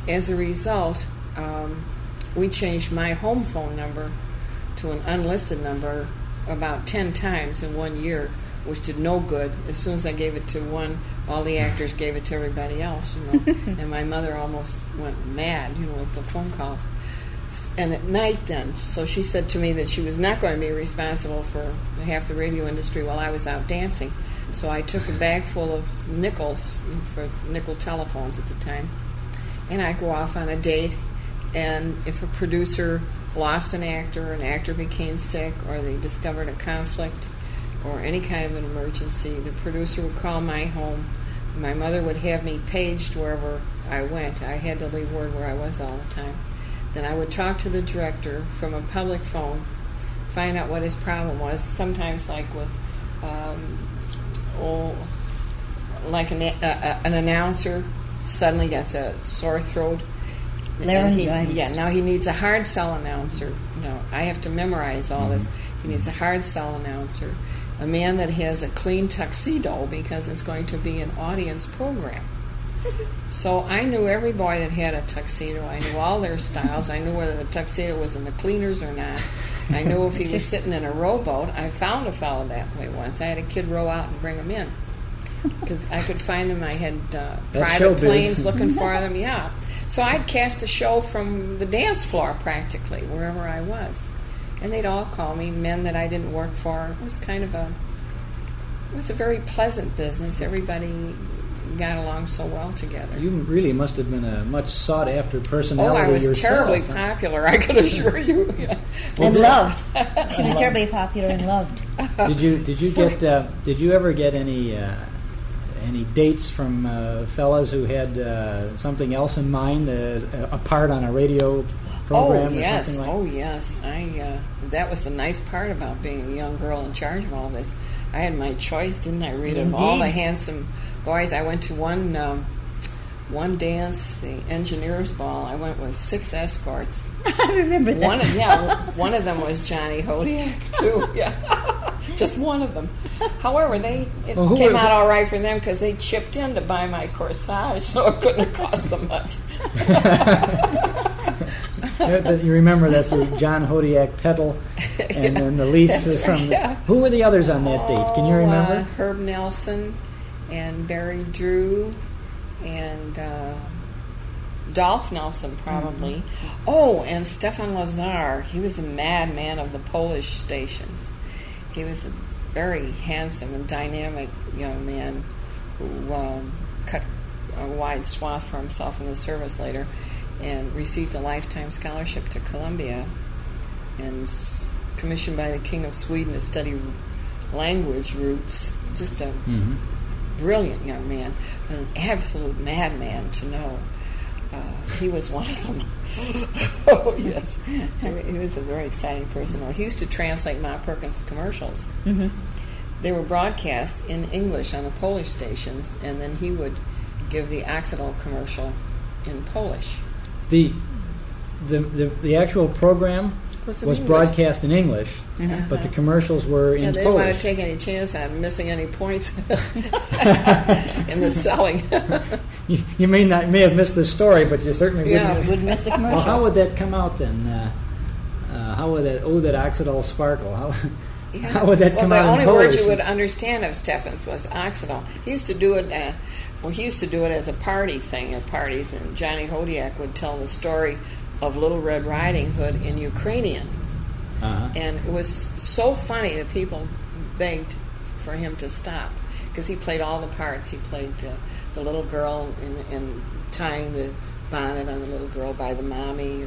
As a result, we changed my home phone number to an unlisted number about 10 times in 1 year, which did no good. As soon as I gave it to one, all the actors gave it to everybody else, and my mother almost went mad, with the phone calls. And at night then, so she said to me that she was not going to be responsible for half the radio industry while I was out dancing. So I took a bag full of nickels, for nickel telephones at the time, and I'd go off on a date, and if a producer lost an actor became sick, or they discovered a conflict, or any kind of an emergency, the producer would call my home. My mother would have me paged wherever I went. I had to leave word where I was all the time. Then I would talk to the director from a public phone, find out what his problem was. Sometimes, like with, an announcer suddenly gets a sore throat. Laryngitis. Now he needs a hard sell announcer. No, I have to memorize all this. He needs a hard sell announcer. A man that has a clean tuxedo because it's going to be an audience program. So I knew every boy that had a tuxedo. I knew all their styles. I knew whether the tuxedo was in the cleaners or not. I knew if he was sitting in a rowboat. I found a fellow that way once. I had a kid row out and bring him in because I could find them. I had private planes looking for them. Yeah. So I'd cast the show from the dance floor practically, wherever I was. And they'd all call me, men that I didn't work for. It was a very pleasant business. Everybody got along so well together. You really must have been a much sought-after personality yourself. Oh, I was yourself. Terribly popular, I can assure you. Yeah. And loved. She was terribly popular and loved. Did you ever get any dates from fellas who had something else in mind, a part on a radio program or something like that? Oh, yes. That was the nice part about being a young girl in charge of all this. I had my choice, didn't I, Rita? Of all the handsome boys. I went to one dance, the engineers ball. I went with 6 escorts. I remember that. One of them was Johnny Hodiak, too. Yeah. Just one of them. However, it came out all right for them because they chipped in to buy my corsage, so it couldn't have cost them much. You remember that's John Hodiak Petal, and then the leaf from. Right, yeah. Who were the others on that date? Can you remember? Herb Nelson, and Barry Drew, and Dolph Nelson probably. Mm-hmm. Oh, and Stefan Lazar. He was the madman of the Polish stations. He was a very handsome and dynamic young man who cut a wide swath for himself in the service later and received a lifetime scholarship to Columbia and commissioned by the King of Sweden to study language roots. Just a brilliant young man, but an absolute madman to know. He was one of them. Oh, yes. He was a very exciting person. He used to translate Ma Perkins commercials. Mm-hmm. They were broadcast in English on the Polish stations, and then he would give the Occidental commercial in Polish. The actual program was broadcast in English, but the commercials were in Polish. They didn't want to take any chance on missing any points in the selling. You may have missed this story, but you certainly wouldn't miss the commercial. Well, how would that come out then? How would that Occidental sparkle? Yeah. How would that come out in the only Polish? word you would understand of Stefan's was oxidol. He used to do it. He used to do it as a party thing at parties, and Johnny Hodiak would tell the story of Little Red Riding Hood in Ukrainian, and it was so funny that people begged for him to stop because he played all the parts. He played the little girl in tying the bonnet on the little girl by the mommy,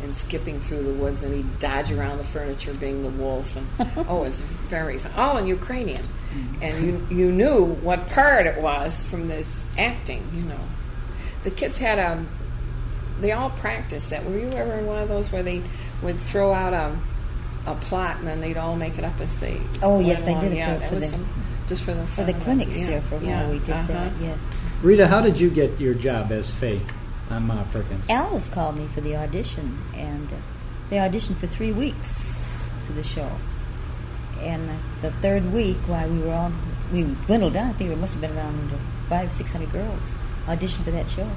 and skipping through the woods, and he'd dodge around the furniture being the wolf, and it was very fun. All in Ukrainian. And you knew what part it was from this acting, The kids had they all practiced that. Were you ever in one of those where they would throw out a plot and then they'd all make it up as they went yes, along? I did Yeah, it that for was just for the fun the of it. clinics Yeah, there for a while. We did that, yes. Rita, how did you get your job as Faye on Ma Perkins? Alice called me for the audition, and they auditioned for 3 weeks for the show. And the third week, while we dwindled down, I think there must have been around 500-600 girls auditioned for that show.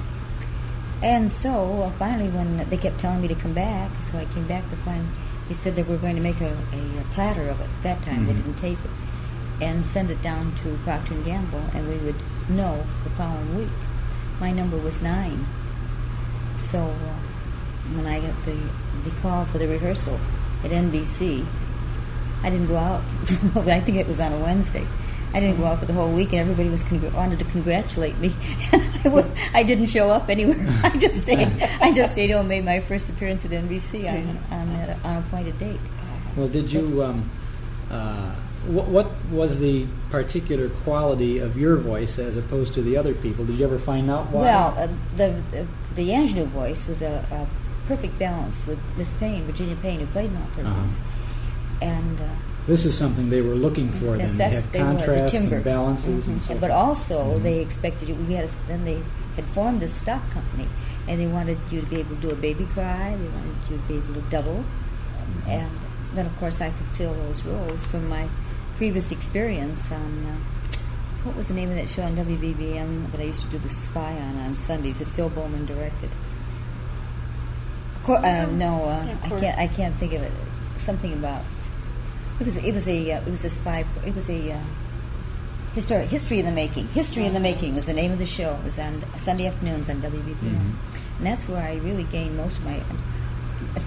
And so finally, when they kept telling me to come back, so I came back to find, they said they were going to make a platter of it. That time they didn't tape it, and send it down to Procter & Gamble, and we would know the following week. My number was 9. So when I got the call for the rehearsal at NBC, I didn't go out. I think it was on a Wednesday. I didn't go out for the whole week, and everybody was wanted to congratulate me. And I didn't show up anywhere. I just stayed home, made my first appearance at NBC on that appointed date. Well, did you? What was the particular quality of your voice as opposed to the other people? Did you ever find out why? Well, the ingenue voice was a perfect balance with Miss Payne, Virginia Payne, who played Ma Perkins. And this is something they were looking for. Then they had contrasts and balances, and so. But also they expected you. Then they had formed this stock company, and they wanted you to be able to do a baby cry. They wanted you to be able to double, and then of course I could fill those roles from my previous experience on what was the name of that show on WBBM that I used to do the spy on Sundays that Phil Bowman directed. I can't think of it. Something about it was a spy. It was a history in the making. History in the Making was the name of the show. It was on Sunday afternoons on WBBM, and that's where I really gained most of my.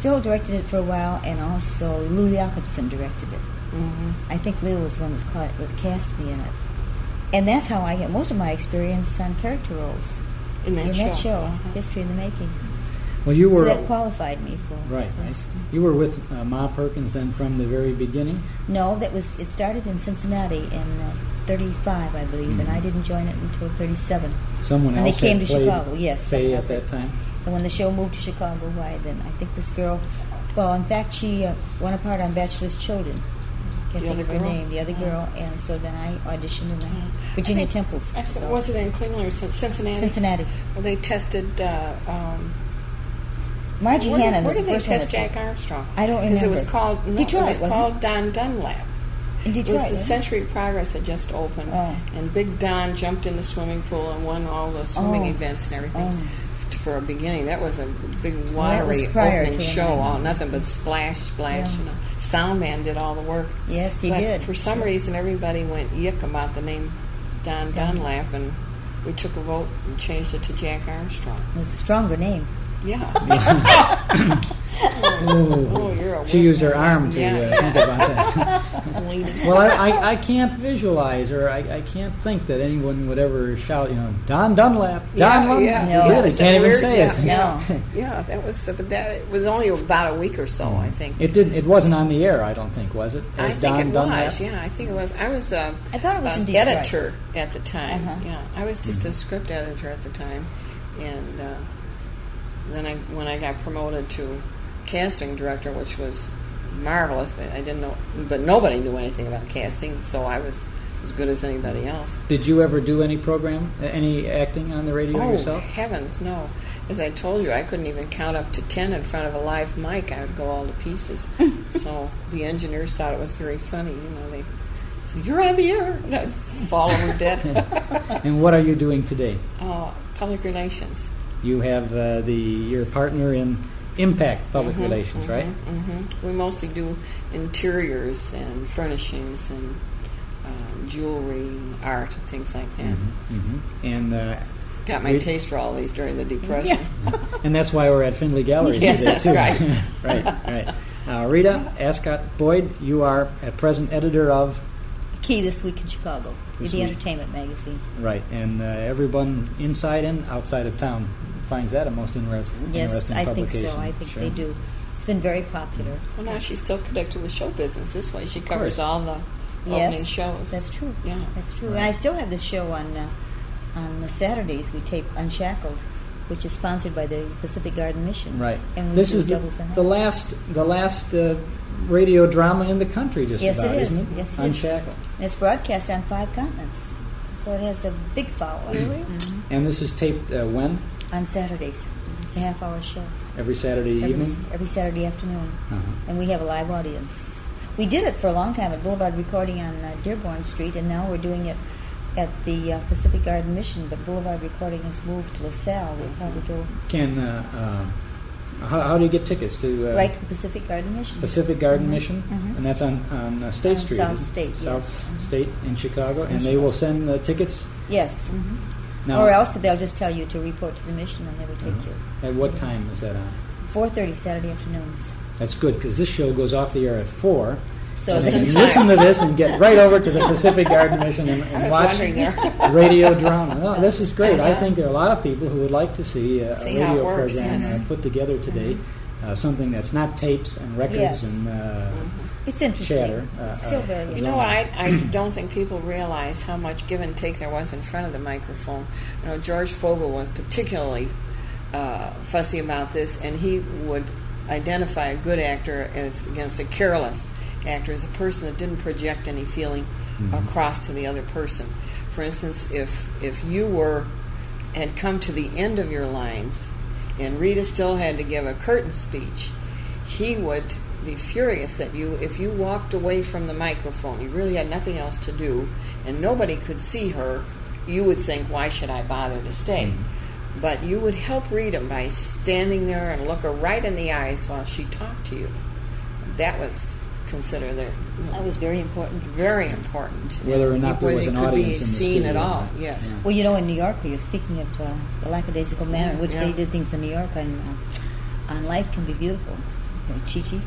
Phil directed it for a while, and also Lou Jacobson directed it. I think Lou was the one that cast me in it, and that's how I get most of my experience on character roles in that show. History in the Making. Well, you were so that qualified me for right. You were with Ma Perkins then from the very beginning. No, it started in Cincinnati in '35, I believe, and I didn't join it until '37. Someone and else they came had to played Chicago. Yes, Faye at that time. And when the show moved to Chicago, then I think this girl. Well, in fact, she won a part on Bachelor's Children. Can't think of her name, the other girl, and so then I auditioned in Virginia Temple's. Was it in Cleveland or Cincinnati? Cincinnati. Well, they tested. Margie Hannon where was did the they first one. test Jack Armstrong? I don't remember. Because it was called Detroit. It was called Don Dunlap. In Detroit, it was the Century Progress had just opened, and Big Don jumped in the swimming pool and won all the swimming events and everything. For a beginning, that was a big watery opening show. All nothing but splash, splash. Yeah. Sound man did all the work. Yes, he did. For some reason, everybody went yick about the name Don Dunlap, and we took a vote and changed it to Jack Armstrong. It was a stronger name. Yeah. She used her arm to think about that. Well, I can't visualize, or I can't think that anyone would ever shout, Don Dunlap, Don Dunlap. No, really can't even say it. Yeah, that was. But it was only about a week or so, I think. It wasn't on the air, I don't think, was it? I think it was. Yeah, I think it was. I was. I thought it was an editor at the time. Yeah, I was just a script editor at the time, and then when I got promoted to casting director, which was marvelous, but I didn't know. But nobody knew anything about casting, so I was as good as anybody else. Did you ever do any acting on the radio yourself? Oh, heavens, no. As I told you, I couldn't even count up to 10 in front of a live mic. I would go all to pieces. So the engineers thought it was very funny. They said, "You're on the air." And I'd fall over dead. And what are you doing today? Public relations. You have your partner in impact public relations, right? We mostly do interiors and furnishings and jewelry, art, and things like that. And got my taste for all these during the Depression. And that's why we're at Findlay Galleries Yes, today, that's too. right. Right. Rita, Ascot, Boyd, you are at present editor of Key This Week in Chicago, This the Week. entertainment magazine. Right, and everyone inside and outside of town finds that a most interesting Yes, I think publication. so. I think Sure. they do. It's been very popular. Well, now she's still connected with show business. This way, she covers all the opening shows. That's true. Yeah, that's true. And I still have this show on the Saturdays. We tape Unshackled, which is sponsored by the Pacific Garden Mission. Right. And we This do is doubles on the that. last radio drama in the country, just Yes, about, it is. isn't it? Yes, it is. Unshackled. And it's broadcast on 5 continents, so it has a big following. Really? And this is taped when? On Saturdays. It's a half-hour show. Every Saturday evening? Every Saturday afternoon. Uh-huh. And we have a live audience. We did it for a long time at Boulevard Recording on Dearborn Street, and now we're doing it at the Pacific Garden Mission, but Boulevard Recording has moved to LaSalle. We'll probably go Can how do you get tickets to right to the Pacific Garden Mission. Pacific Garden Mission, Mhm. and that's on State Street, South isn't it? State, South yes. State in Chicago, and In they will send tickets. Yes. Now- Or else they'll just tell you to report to the mission, and they will take you. At what time is that on? 4:30 Saturday afternoons. That's good because this show goes off the air at 4. So they it's can in time. listen to this and get right over to the Pacific Garden Mission I and was watch wondering there. radio drama. No, this is great. I Yeah. think there are a lot of people who would like to see a See how it radio works, program yes. put together today, something that's not tapes and records Yes. and It's interesting. chatter. It's still very You know what? I don't think people realize how much give and take there was in front of the microphone. You know, George Fogel was particularly fussy about this, and he would identify a good actor as against a careless actor as a person that didn't project any feeling across to the other person. For instance, if you had come to the end of your lines and Rita still had to give a curtain speech, he would be furious at you if you walked away from the microphone. You really had nothing else to do, and nobody could see her. You would think, why should I bother to stay? But you would help Rita by standing there and look her right in the eyes while she talked to you. That was considered That was very important. Very important. Whether or not there was an could audience be in the seen studio, at all. right? Yes. Well, you know, in New York, speaking of the lackadaisical manner in which Yeah. they did things in New York on Life Can Be Beautiful, Chi-Chi.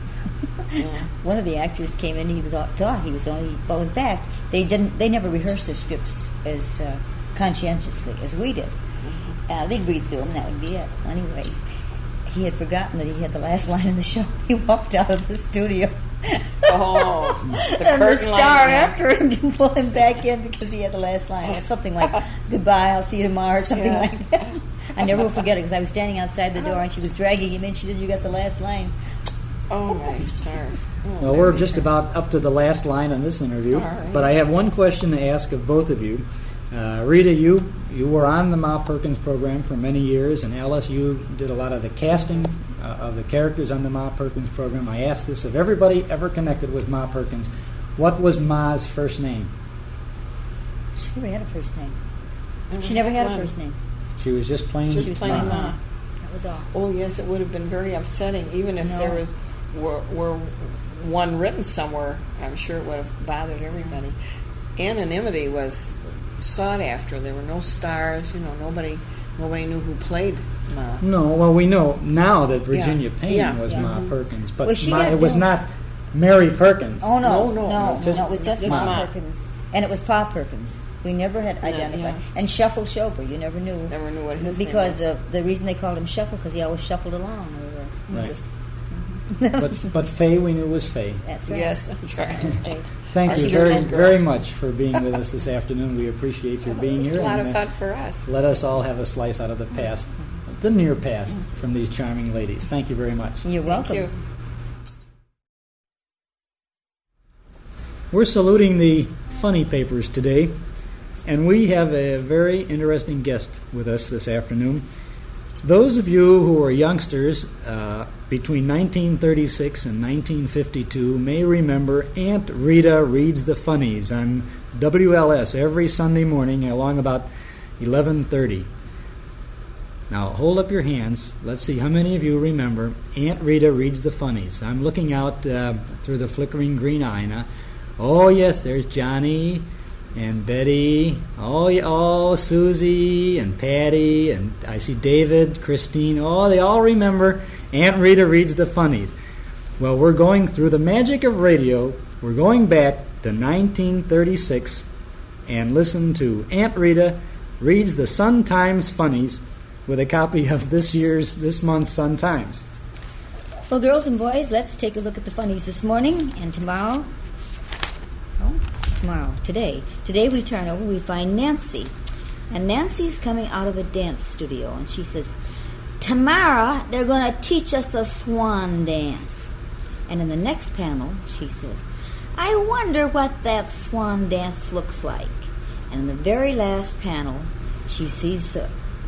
One of the actors came in. He thought he was only. Well, in fact, they never rehearsed their scripts as conscientiously as we did. They'd read through them. That would be it. Anyway, he had forgotten that he had the last line in the show. He walked out of the studio. Oh, the and the curtain star line, yeah. after him didn't pull him back in because he had the last line. It's something like "Goodbye, I'll see you tomorrow," or something Yeah. like that. I never will forget it because I was standing outside the door and she was dragging him in. She said, "You got the last line." Oh my stars! Well, we're just about up to the last line on this interview, All right. but I have one question to ask of both of you. Rita, you were on the Ma Perkins program for many years, and Alice, you did a lot of the casting of the characters on the Ma Perkins program. I asked this of everybody ever connected with Ma Perkins. What was Ma's first name? She never had a first name. She never had a first name. She was just plain Just plain Ma. That was all. Oh yes, it would have been very upsetting, even if there were one written somewhere. I'm sure it would have bothered everybody. Anonymity was sought after. There were no stars. You know, nobody knew who played Ma. No, well, we know now that Virginia Yeah. Payne Yeah. was Yeah. Ma Perkins, but Well, she Ma, had it was no- not Mary Perkins. Oh no, No, just- it was just Ma. Ma Perkins, and it was Pa Perkins. We never had identified. yeah. And Shuffle Shober, you never knew. Never knew what his name because was. The reason they called him Shuffle because he always shuffled along. Right. Just, But Faye, we knew was Faye. that's right. Yes, that's right. Thank you That's very, good. very much for being with us this afternoon. We appreciate your being It's here. a lot and, of fun for us. Let us all have a slice out of the past, the near past, from these charming ladies. Thank you very much. You're welcome. Thank you. We're saluting the funny papers today, and we have a very interesting guest with us this afternoon. Those of you who are youngsters between 1936 and 1952 may remember Aunt Rita Reads the Funnies on WLS every Sunday morning along about 11:30. Now, hold up your hands. Let's see how many of you remember Aunt Rita Reads the Funnies. I'm looking out through the flickering green eye now. Oh, yes, there's Johnny and Betty. Oh, Susie and Patty, and I see David, Christine. Oh, they all remember Aunt Rita Reads the Funnies. Well, we're going through the magic of radio. We're going back to 1936 and listen to Aunt Rita Reads the Sun-Times Funnies with a copy of this month's Sun-Times. Well, girls and boys, let's take a look at the funnies this morning and Today we turn over, we find Nancy. And Nancy's coming out of a dance studio, and she says, tomorrow they're going to teach us the swan dance. And in the next panel, she says, I wonder what that swan dance looks like. And in the very last panel, she sees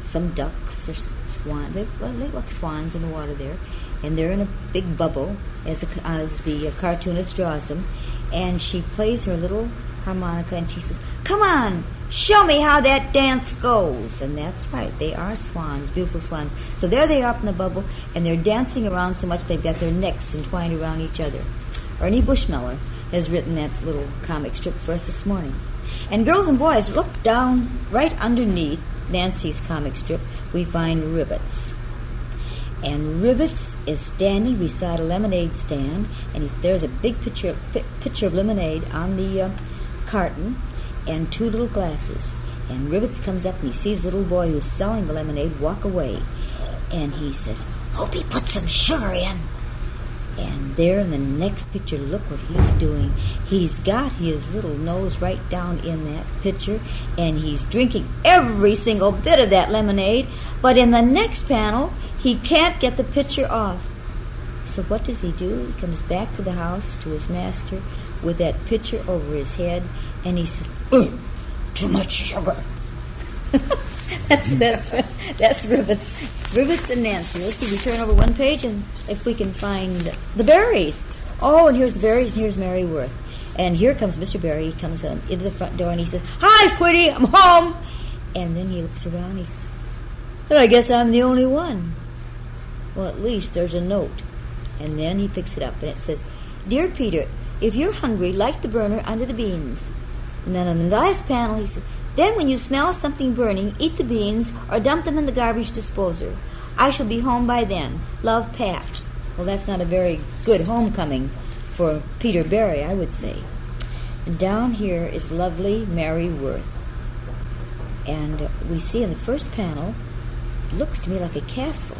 some ducks or swans. They look like swans in the water there. And they're in a big bubble, as the cartoonist draws them. And she plays her little harmonica, and she says, come on, show me how that dance goes. And that's right, they are swans, beautiful swans. So there they are up in the bubble, and they're dancing around so much they've got their necks entwined around each other. Ernie Bushmiller has written that little comic strip for us this morning. And girls and boys, look down right underneath Nancy's comic strip, we find Rivets. And Rivets is standing beside a lemonade stand, and there's a big pitcher of lemonade on the carton and two little glasses. And Rivets comes up and he sees the little boy who's selling the lemonade walk away. And he says, hope he put some sugar in. And there in the next picture, look what he's doing. He's got his little nose right down in that pitcher, and he's drinking every single bit of that lemonade. But in the next panel, he can't get the pitcher off. So what does he do? He comes back to the house, to his master, with that pitcher over his head, and he says, too much sugar. That's Rivets and Nancy. Let's see, we turn over one page, and if we can find the berries. Oh, and here's the berries, and here's Mary Worth. And here comes Mr. Berry. He comes into the front door, and he says, hi, sweetie, I'm home. And then he looks around, and he says, well, I guess I'm the only one. Well, at least there's a note. And then he picks it up, and it says, Dear Peter, if you're hungry, light the burner under the beans. And then on the last panel, he said, then when you smell something burning, eat the beans or dump them in the garbage disposer. I shall be home by then. Love, Pat. Well, that's not a very good homecoming for Peter Berry, I would say. And down here is lovely Mary Worth. And we see in the first panel, it looks to me like a castle.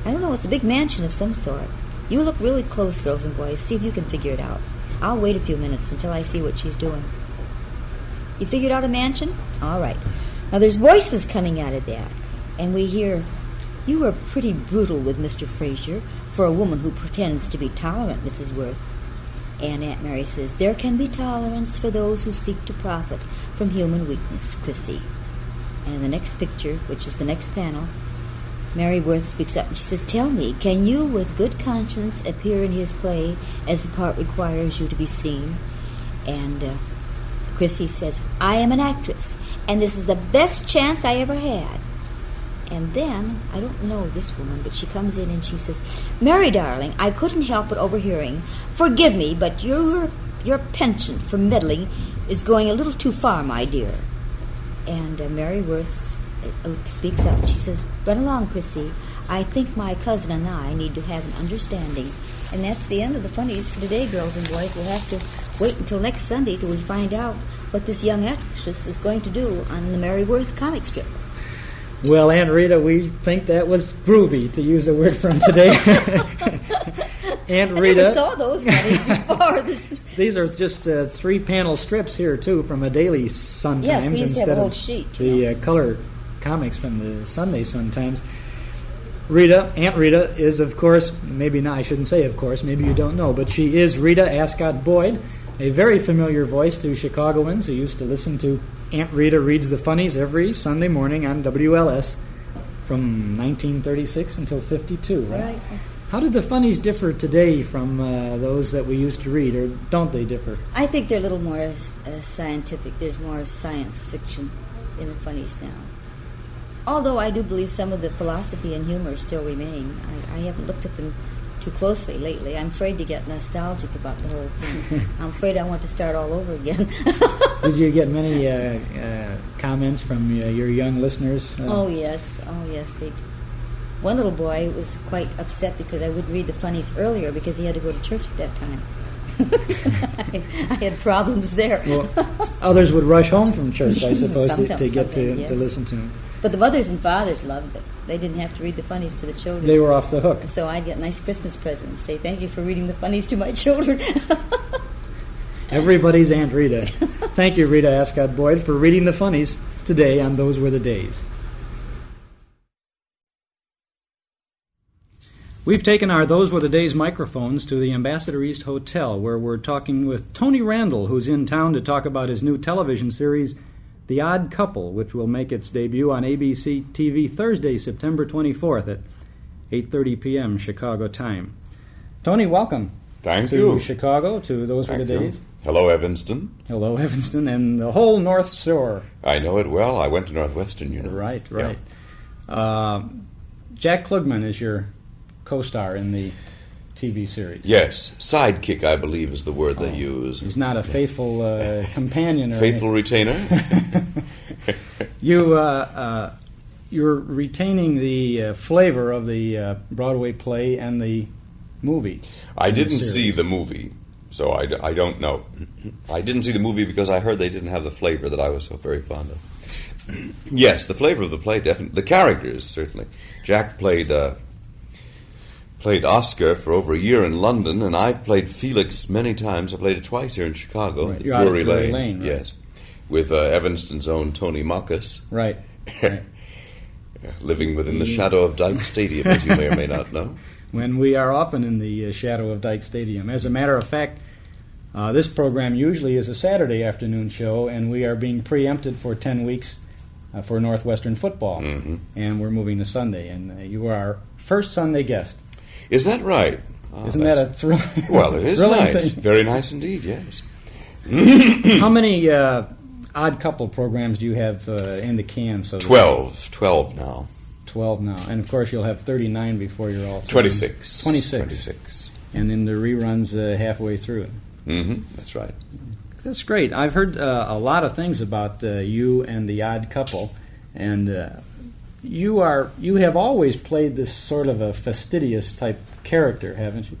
I don't know, it's a big mansion of some sort. You look really close, girls and boys. See if you can figure it out. I'll wait a few minutes until I see what she's doing. You figured out a mansion? All right. Now there's voices coming out of that. And we hear, you were pretty brutal with Mr. Fraser for a woman who pretends to be tolerant, Mrs. Worth. And Aunt Mary says, there can be tolerance for those who seek to profit from human weakness, Chrissy. And in the next picture, which is the next panel, Mary Worth speaks up and she says, tell me, can you with good conscience appear in his play as the part requires you to be seen? And Chrissy says, I am an actress, and this is the best chance I ever had. And then, I don't know this woman, but she comes in and she says, Mary, darling, I couldn't help but overhearing. Forgive me, but your penchant for meddling is going a little too far, my dear. And Mary Worth speaks up and she says, run along, Chrissy. I think my cousin and I need to have an understanding. And that's the end of the funnies for today, girls and boys. We'll have to wait until next Sunday till we find out what this young actress is going to do on the Mary Worth comic strip. Well, Aunt Rita, we think that was groovy, to use a word from today. Aunt Rita. I never saw those funnies before. These are just 3-panel strips here, too, from a daily Sun-Times. Yes, we used to have a whole sheet. The color comics from the Sunday Sun-Times. Rita, Aunt Rita, is, of course, maybe not, I shouldn't say of course, maybe you don't know, but she is Rita Ascot Boyd, a very familiar voice to Chicagoans who used to listen to Aunt Rita Reads the Funnies every Sunday morning on WLS from 1936 until 52, right? How did the funnies differ today from those that we used to read, or don't they differ? I think they're a little more scientific. There's more science fiction in the funnies now. although I do believe some of the philosophy and humor still remain. I haven't looked at them too closely lately. I'm afraid to get nostalgic about the whole thing. I'm afraid I want to start all over again. Did you get many comments from your young listeners? Oh yes. One little boy was quite upset because I would read the funnies earlier because he had to go to church at that time. I had problems there. Well, others would rush home from church, I suppose, to get yes. to listen to him. But the mothers and fathers loved it. They didn't have to read the funnies to the children. They were off the hook. So I'd get nice Christmas presents. Say, thank you for reading the funnies to my children. Everybody's Aunt Rita. Thank you, Rita Ascot Boyd, for reading the funnies today on Those Were the Days. We've taken our Those Were the Days microphones to the Ambassador East Hotel, where we're talking with Tony Randall, who's in town to talk about his new television series, The Odd Couple, which will make its debut on ABC TV Thursday, September 24th at 8:30 p.m. Chicago time. Tony, welcome. Thank to you. Chicago, to Those Were the Days. Hello, Evanston. Hello, Evanston, and the whole North Shore. I know it well. I went to Northwestern, you know. Right. Jack Klugman is your co-star in the TV series. Yes. Sidekick, I believe, is the word they use. He's not a faithful companion. Or faithful retainer? You're retaining the flavor of the Broadway play and the movie. I didn't see the movie, so I don't know. I didn't see the movie because I heard they didn't have the flavor that I was so very fond of. Yes, the flavor of the play, definitely. The characters, certainly. Jack played Oscar for over a year in London, and I've played Felix many times. I played it twice here in Chicago, right. at You're Drury Lane. Right. Yes, with Evanston's own Tony Marcus. Right. Living within the shadow of Dyke Stadium, as you may or may not know. When we are often in the shadow of Dyke Stadium. As a matter of fact, this program usually is a Saturday afternoon show, and we are being preempted for 10 weeks for Northwestern football. Mm-hmm. And we're moving to Sunday, and you are our first Sunday guest. Is that right? Isn't that a thrill? Well, it is nice. Thing? Very nice indeed, yes. How many odd couple programs do you have in the can? So 12 now. 12 now. And, of course, you'll have 39 before you're all through. 26. 26. And then the reruns halfway through. Mm-hmm. That's right. That's great. I've heard a lot of things about you and The Odd Couple, and you have always played this sort of a fastidious type character, haven't you?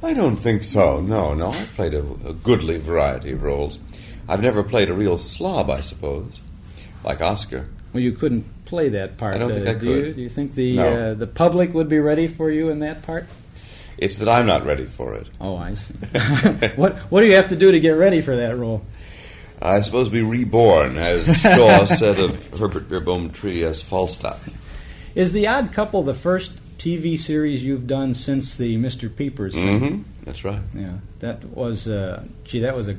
I don't think so. No. I've played a goodly variety of roles. I've never played a real slob, I suppose, like Oscar. Well, you couldn't play that part. I don't think I could. Do you think the public would be ready for you in that part? It's that I'm not ready for it. Oh, I see. What do you have to do to get ready for that role? I suppose be reborn, as Shaw said of Herbert Beerbohm Tree as Falstaff. Is The Odd Couple the first TV series you've done since the Mr. Peepers thing? Mm-hmm. That's right. Yeah, that was a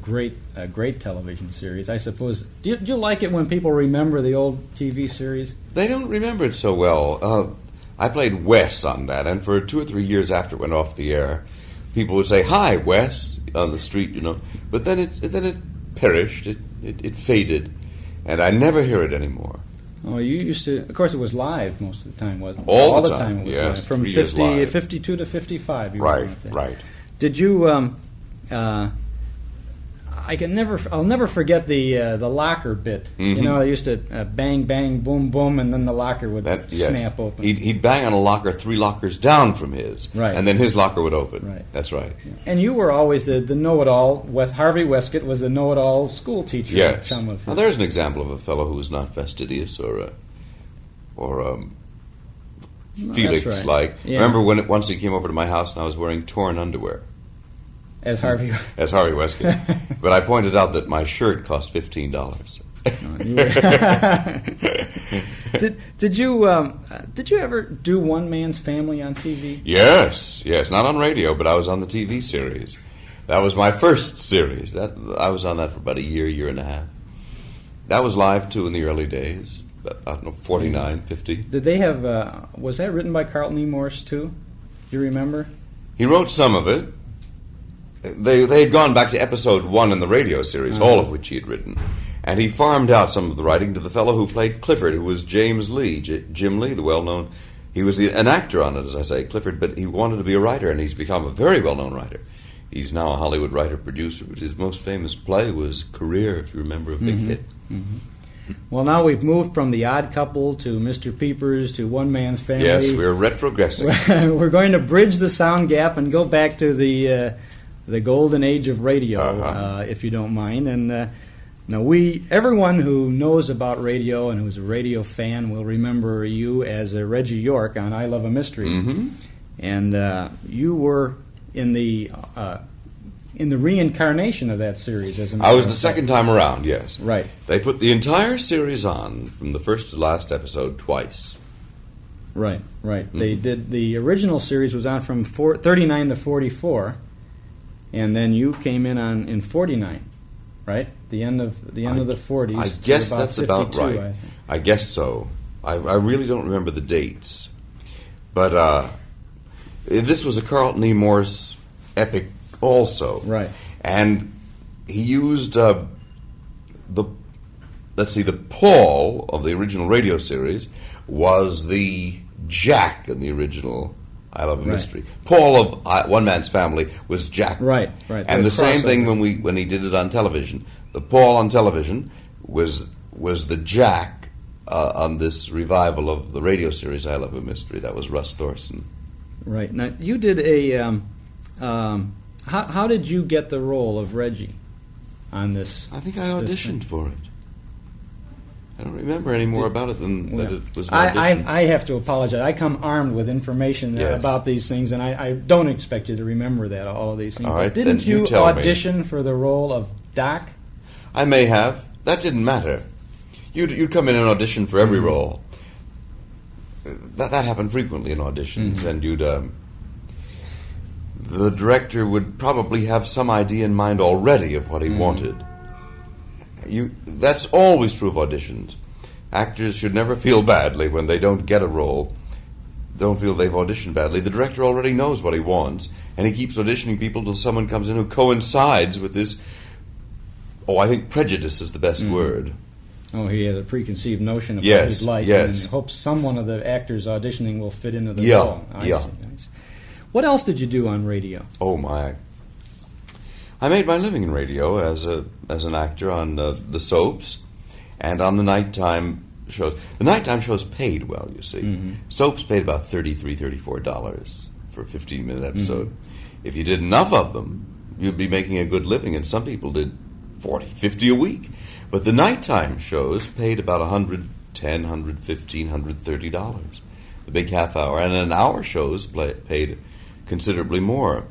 great television series. I suppose. Do you like it when people remember the old TV series? They don't remember it so well. I played Wes on that, and for 2 or 3 years after it went off the air, people would say, "Hi, Wes," on the street, you know. But then it perished. It faded, and I never hear it anymore. Oh, you used to. Of course, it was live most of the time, wasn't it? All the time. It was Yes, live. From 52 to 55. You right. were on it. Right. Did you? I'll never forget the locker bit. Mm-hmm. You know, they used to bang, bang, boom, boom, and then the locker would snap open. He'd bang on a locker 3 lockers down from his, right, and then his locker would open. Right. That's right. Yeah. And you were always the know-it-all. Harvey Westcott was the know-it-all school teacher. Yes. Chum of his. Now, there's an example of a fellow who was not fastidious or Felix-like. Right. Yeah. Remember once he came over to my house and I was wearing torn underwear? As Harvey Westcott. But I pointed out that my shirt cost $15. Did you ever do One Man's Family on TV? Yes, not on radio, but I was on the TV series. That was my first series. I was on that for about a year and a half. That was live too in the early days. I don't know, 49, 50. Did they have? Was that written by Carlton E. Morse too? Do you remember? He wrote some of it. They had gone back to episode 1 in the radio series, all of which he had written. And he farmed out some of the writing to the fellow who played Clifford, who was James Lee, Jim Lee, the well-known. He was an actor on it, as I say, Clifford, but he wanted to be a writer, and he's become a very well-known writer. He's now a Hollywood writer-producer, but his most famous play was Career, if you remember, a big hit. Well, now we've moved from The Odd Couple to Mr. Peepers to One Man's Family. Yes, we're retrogressing. We're going to bridge the sound gap and go back to the golden age of radio, if you don't mind. And now everyone who knows about radio and who's a radio fan will remember you as a Reggie York on I Love a Mystery. Mm-hmm. And you were in the reincarnation of that series. I was the second time around, yes. Right. They put the entire series on from the first to last episode twice. Right. They did. The original series was on from 39 to 44, and then you came in 49, right? The end of the 40s. I guess about that's about 52, right. I guess so. I really don't remember the dates, but this was a Carlton E. Morse epic also. Right. And he used the Paul of the original radio series was the Jack in the original I Love a Mystery. Paul of One Man's Family was Jack. Right. And the same thing when he did it on television. The Paul on television was the Jack on this revival of the radio series I Love a Mystery. That was Russ Thorson. Right. Now, you did a... How did you get the role of Reggie on this? I think I auditioned for it. I don't remember any more about it than that it was an audition. I have to apologize. I come armed with information about these things, and I don't expect you to remember all of these things. All right, didn't you tell audition for the role of Doc? I may have. That didn't matter. You'd come in and audition for every role. That happened frequently in auditions, and you'd... the director would probably have some idea in mind already of what he wanted. That's always true of auditions. Actors should never feel badly when they don't get a role, don't feel they've auditioned badly. The director already knows what he wants, and he keeps auditioning people till someone comes in who coincides with this. I think prejudice is the best word. Oh, he had a preconceived notion of what he'd like, and he hopes someone of the actors auditioning will fit into the role. I see. What else did you do on radio? Oh, my. I made my living in radio as an actor on the soaps and on the nighttime shows. The nighttime shows paid well, you see. Mm-hmm. Soaps paid about $33, $34 for a 15-minute episode. If you did enough of them, you'd be making a good living, and some people did $40, $50 a week. But the nighttime shows paid about $110, $115, $130. The big half hour. And an hour shows paid considerably more.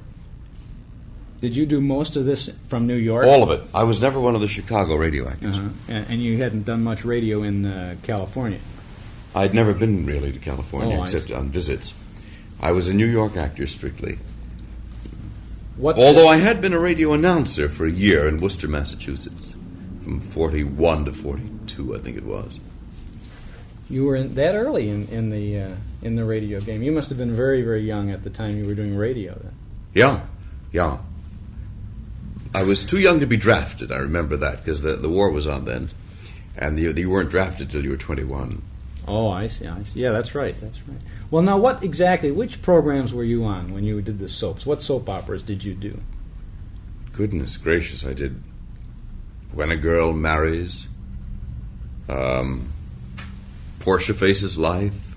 Did you do most of this from New York? All of it. I was never one of the Chicago radio actors. And you hadn't done much radio in California? I'd never been really to California except on visits. I was a New York actor strictly. Although I had been a radio announcer for a year in Worcester, Massachusetts, from 41 to 42, I think it was. You were that early in the radio game. You must have been very, very young at the time you were doing radio then. Yeah. I was too young to be drafted, I remember that, because the war was on then, and you weren't drafted till you were 21. Oh, I see. Yeah, that's right. Well, now, which programs were you on when you did the soaps? What soap operas did you do? Goodness gracious, I did When a Girl Marries, Portia Faces Life,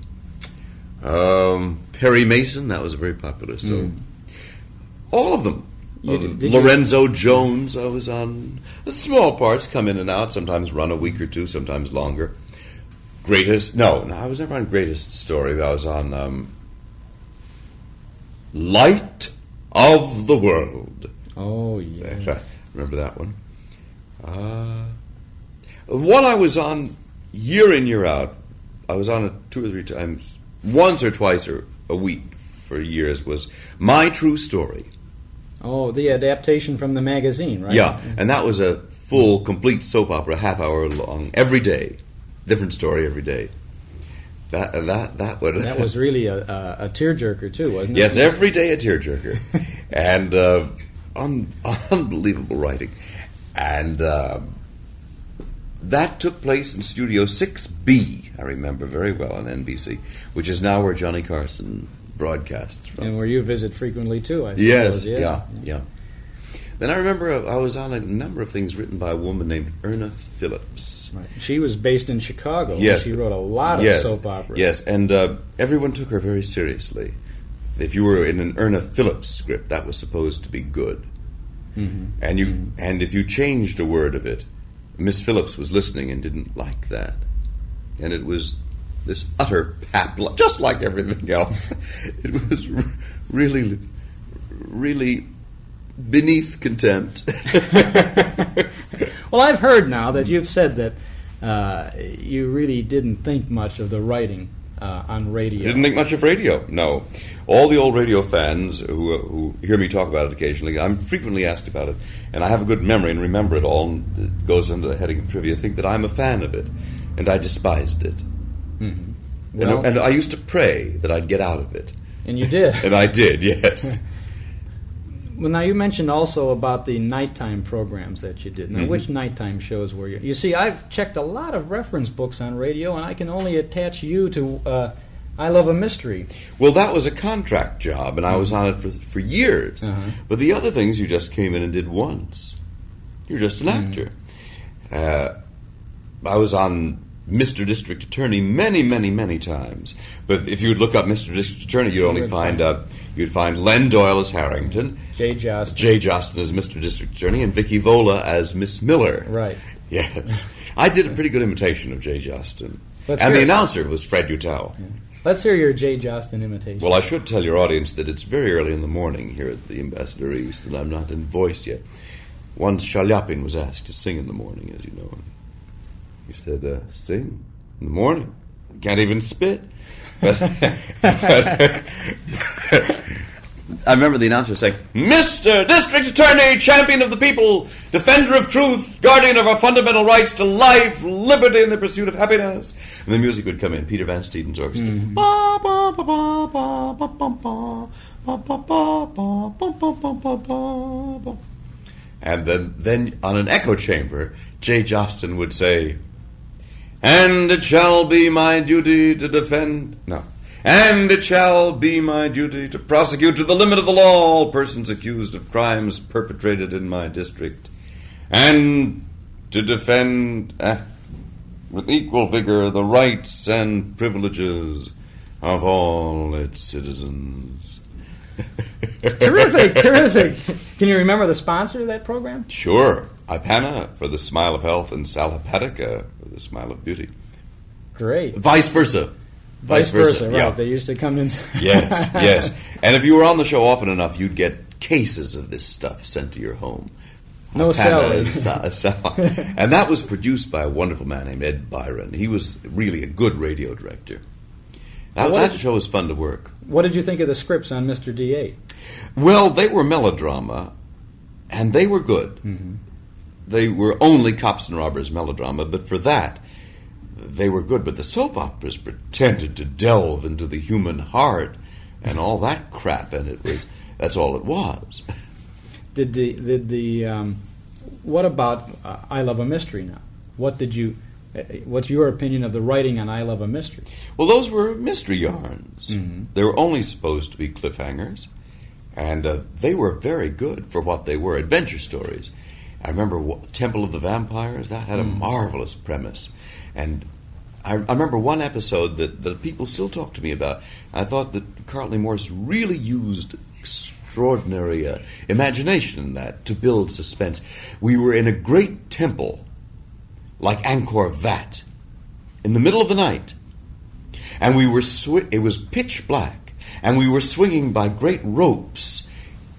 Perry Mason, that was a very popular soap. All of them. Lorenzo Jones, I was on. The small parts come in and out, sometimes run a week or two, sometimes longer. I was never on Greatest Story. I was on Light of the World. Oh, yes. Remember that one? One I was on year in, year out, I was on it 2 or 3 times, once or twice a week for years, was My True Story. Oh, the adaptation from the magazine, right? Yeah, and that was a full, complete soap opera, half hour long, every day. Different story every day. That was really a tearjerker too, wasn't it? Yes, every day a tearjerker, and unbelievable writing, and that took place in Studio 6B, I remember very well, on NBC, which is now where Johnny Carson broadcasts from. And where you visit frequently, too, I Yes, suppose. yeah. Then I remember I was on a number of things written by a woman named Erna Phillips. Right. She was based in Chicago. Yes. She wrote a lot of soap operas. Yes, and everyone took her very seriously. If you were in an Erna Phillips script, that was supposed to be good. Mm-hmm. And if you changed a word of it, Miss Phillips was listening and didn't like that. And it was this utter pap, just like everything else. It was really, really beneath contempt. Well, I've heard now that you've said that you really didn't think much of the writing on radio. Didn't think much of radio, no. All the old radio fans who hear me talk about it occasionally, I'm frequently asked about it, and I have a good memory and remember it all, and it goes under the heading of trivia, think that I'm a fan of it, and I despised it. Mm-hmm. Well, and I used to pray that I'd get out of it. And you did. And I did, yes. Well, now you mentioned also about the nighttime programs that you did. Now, Mm-hmm. which nighttime shows were you? You see, I've checked a lot of reference books on radio, and I can only attach you to I Love a Mystery. Well, that was a contract job, and I was on it for years. Uh-huh. But the other things you just came in and did once. You're just an actor. I was on Mr. District Attorney many, many, many times. But if you would look up Mr. District Attorney, you'd only you'd find Len Doyle as Harrington, Jay Jostin as Mr. District Attorney, and Vicky Vola as Miss Miller. Right. Yes. I did a pretty good imitation of Jay Jostin. Let's And hear the it. announcer was Fred Utah. Yeah. Let's hear your Jay Jostin imitation. Well, I should tell your audience that it's very early in the morning here at the Ambassador East, and I'm not in voice yet. Once Shalyapin was asked to sing in the morning, as you know. And he said, sing in the morning. Can't even spit. But I remember the announcer saying, Mr. District Attorney, champion of the people, defender of truth, guardian of our fundamental rights to life, liberty, and the pursuit of happiness. And the music would come in, Peter Van Steeden's orchestra. Mm-hmm. Ba, ba, ba, ba, ba, ba, ba, ba, ba, ba, ba, ba, ba, ba, ba, ba, ba. And then on an echo chamber, Jay Jostin would say, and it shall be my duty to defend... No. And it shall be my duty to prosecute to the limit of the law all persons accused of crimes perpetrated in my district, and to defend with equal vigor the rights and privileges of all its citizens. Terrific, terrific. Can you remember the sponsor of that program? Sure. Ipana for the smile of health, and Salapatica for the smile of beauty. Great. Vice versa. Vice versa, right. Yeah. They used to come in. Yes, yes. And if you were on the show often enough, you'd get cases of this stuff sent to your home. No salary. And that was produced by a wonderful man named Ed Byron. He was really a good radio director. That show was fun to work. What did you think of the scripts on Mr. D8? Well, they were melodrama, and they were good. Mm-hmm. They were only cops and robbers melodrama, but for that, they were good. But the soap operas pretended to delve into the human heart and all that crap, and that's all it was. Did the what about I Love a Mystery now? What's your opinion of the writing on I Love a Mystery? Well, those were mystery yarns. Mm-hmm. They were only supposed to be cliffhangers, and they were very good for what they were, adventure stories. I remember Temple of the Vampires. That had a marvelous premise. And I remember one episode that people still talk to me about. I thought that Carlton E. Morris really used extraordinary imagination in that to build suspense. We were in a great temple, like Angkor Wat, in the middle of the night. And we were it was pitch black, and we were swinging by great ropes,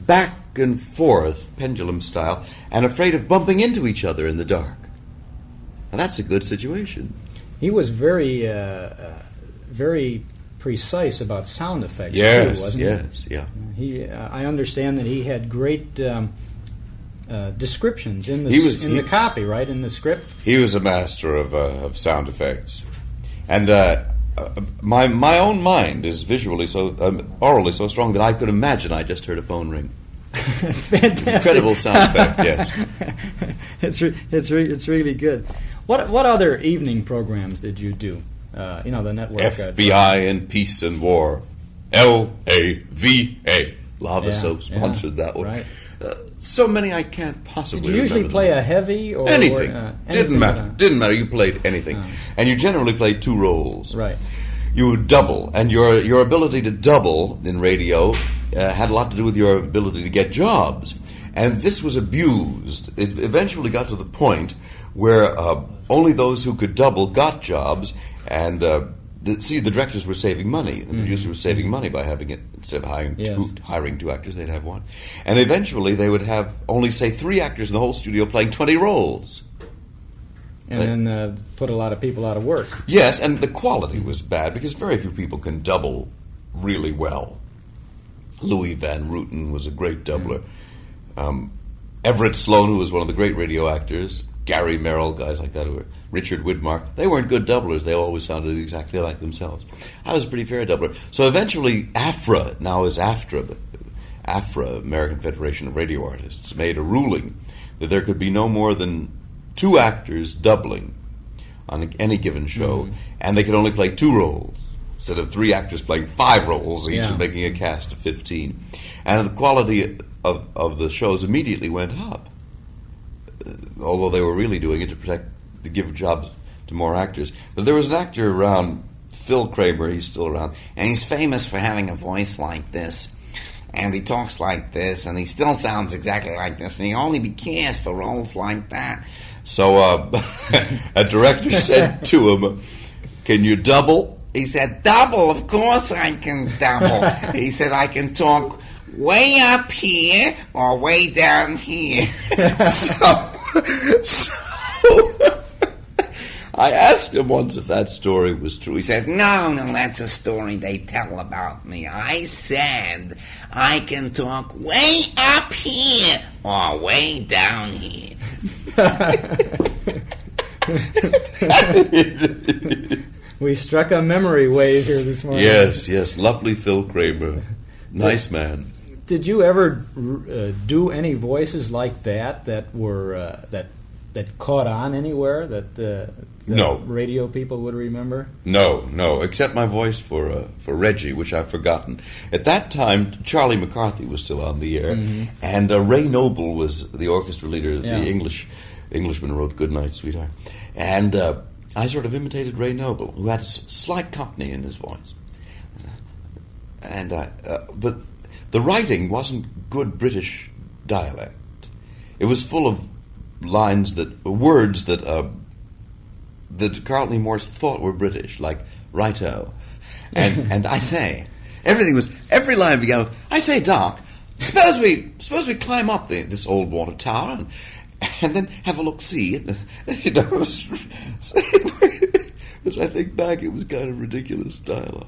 back and forth, pendulum style, and afraid of bumping into each other in the dark. Now, that's a good situation. He was very, very precise about sound effects. Yes, too, wasn't yes, he? yeah. I understand that he had great descriptions in the copy, right, in the script. He was a master of sound effects, and my own mind is visually orally so strong that I could imagine I just heard a phone ring. Fantastic. Incredible sound effect, yes. It's really good. What other evening programs did you do? The network. FBI and Peace and War. LAVA. Lava Soap sponsored that one. Right. So many I can't possibly Did you usually remember play them. a heavy or anything? Anything Didn't matter. You played anything, and you generally played two roles. Right. You would double, and your ability to double in radio had a lot to do with your ability to get jobs, and this was abused. It eventually got to the point where only those who could double got jobs, and the directors were saving money. The producers were saving money by having it, instead of hiring two actors, they'd have one. And eventually they would have only, say, 3 actors in the whole studio playing 20 roles. And then put a lot of people out of work. Yes, and the quality was bad because very few people can double really well. Louis Van Rooten was a great doubler. Everett Sloan, who was one of the great radio actors, Gary Merrill, guys like that, Richard Widmark, they weren't good doublers. They always sounded exactly like themselves. I was a pretty fair doubler. So eventually AFRA, now is AFTRA, American Federation of Radio Artists, made a ruling that there could be no more than 2 actors doubling on any given show, and they could only play 2 roles, instead of 3 actors playing 5 roles each and making a cast of 15. And the quality of the shows immediately went up. Although they were really doing it to give jobs to more actors. But there was an actor around, Phil Kramer, he's still around, and he's famous for having a voice like this. And he talks like this, and he still sounds exactly like this, and he only be cast for roles like that. So a director said to him, "Can you double?" He said, "Double? Of course I can double." He said, "I can talk way up here or way down here." So I asked him once if that story was true. He said, no, that's a story they tell about me. I said I can talk way up here or way down here. We struck a memory wave here this morning. Yes, lovely Phil Kramer. Nice man. Did you ever do any voices like that were that caught on anywhere that no radio people would remember? No, except my voice for Reggie, which I've forgotten. At that time, Charlie McCarthy was still on the air, and Ray Noble was the orchestra leader, the Englishman who wrote "Goodnight, Sweetheart," and I sort of imitated Ray Noble, who had a slight Cockney in his voice, and but the writing wasn't good British dialect. It was full of words that Carlton E. Morse thought were British, like righto, and I say. Every line began with, "I say, Doc, suppose we climb up this old water tower and then have a look see." As I think back, it was kind of ridiculous dialogue.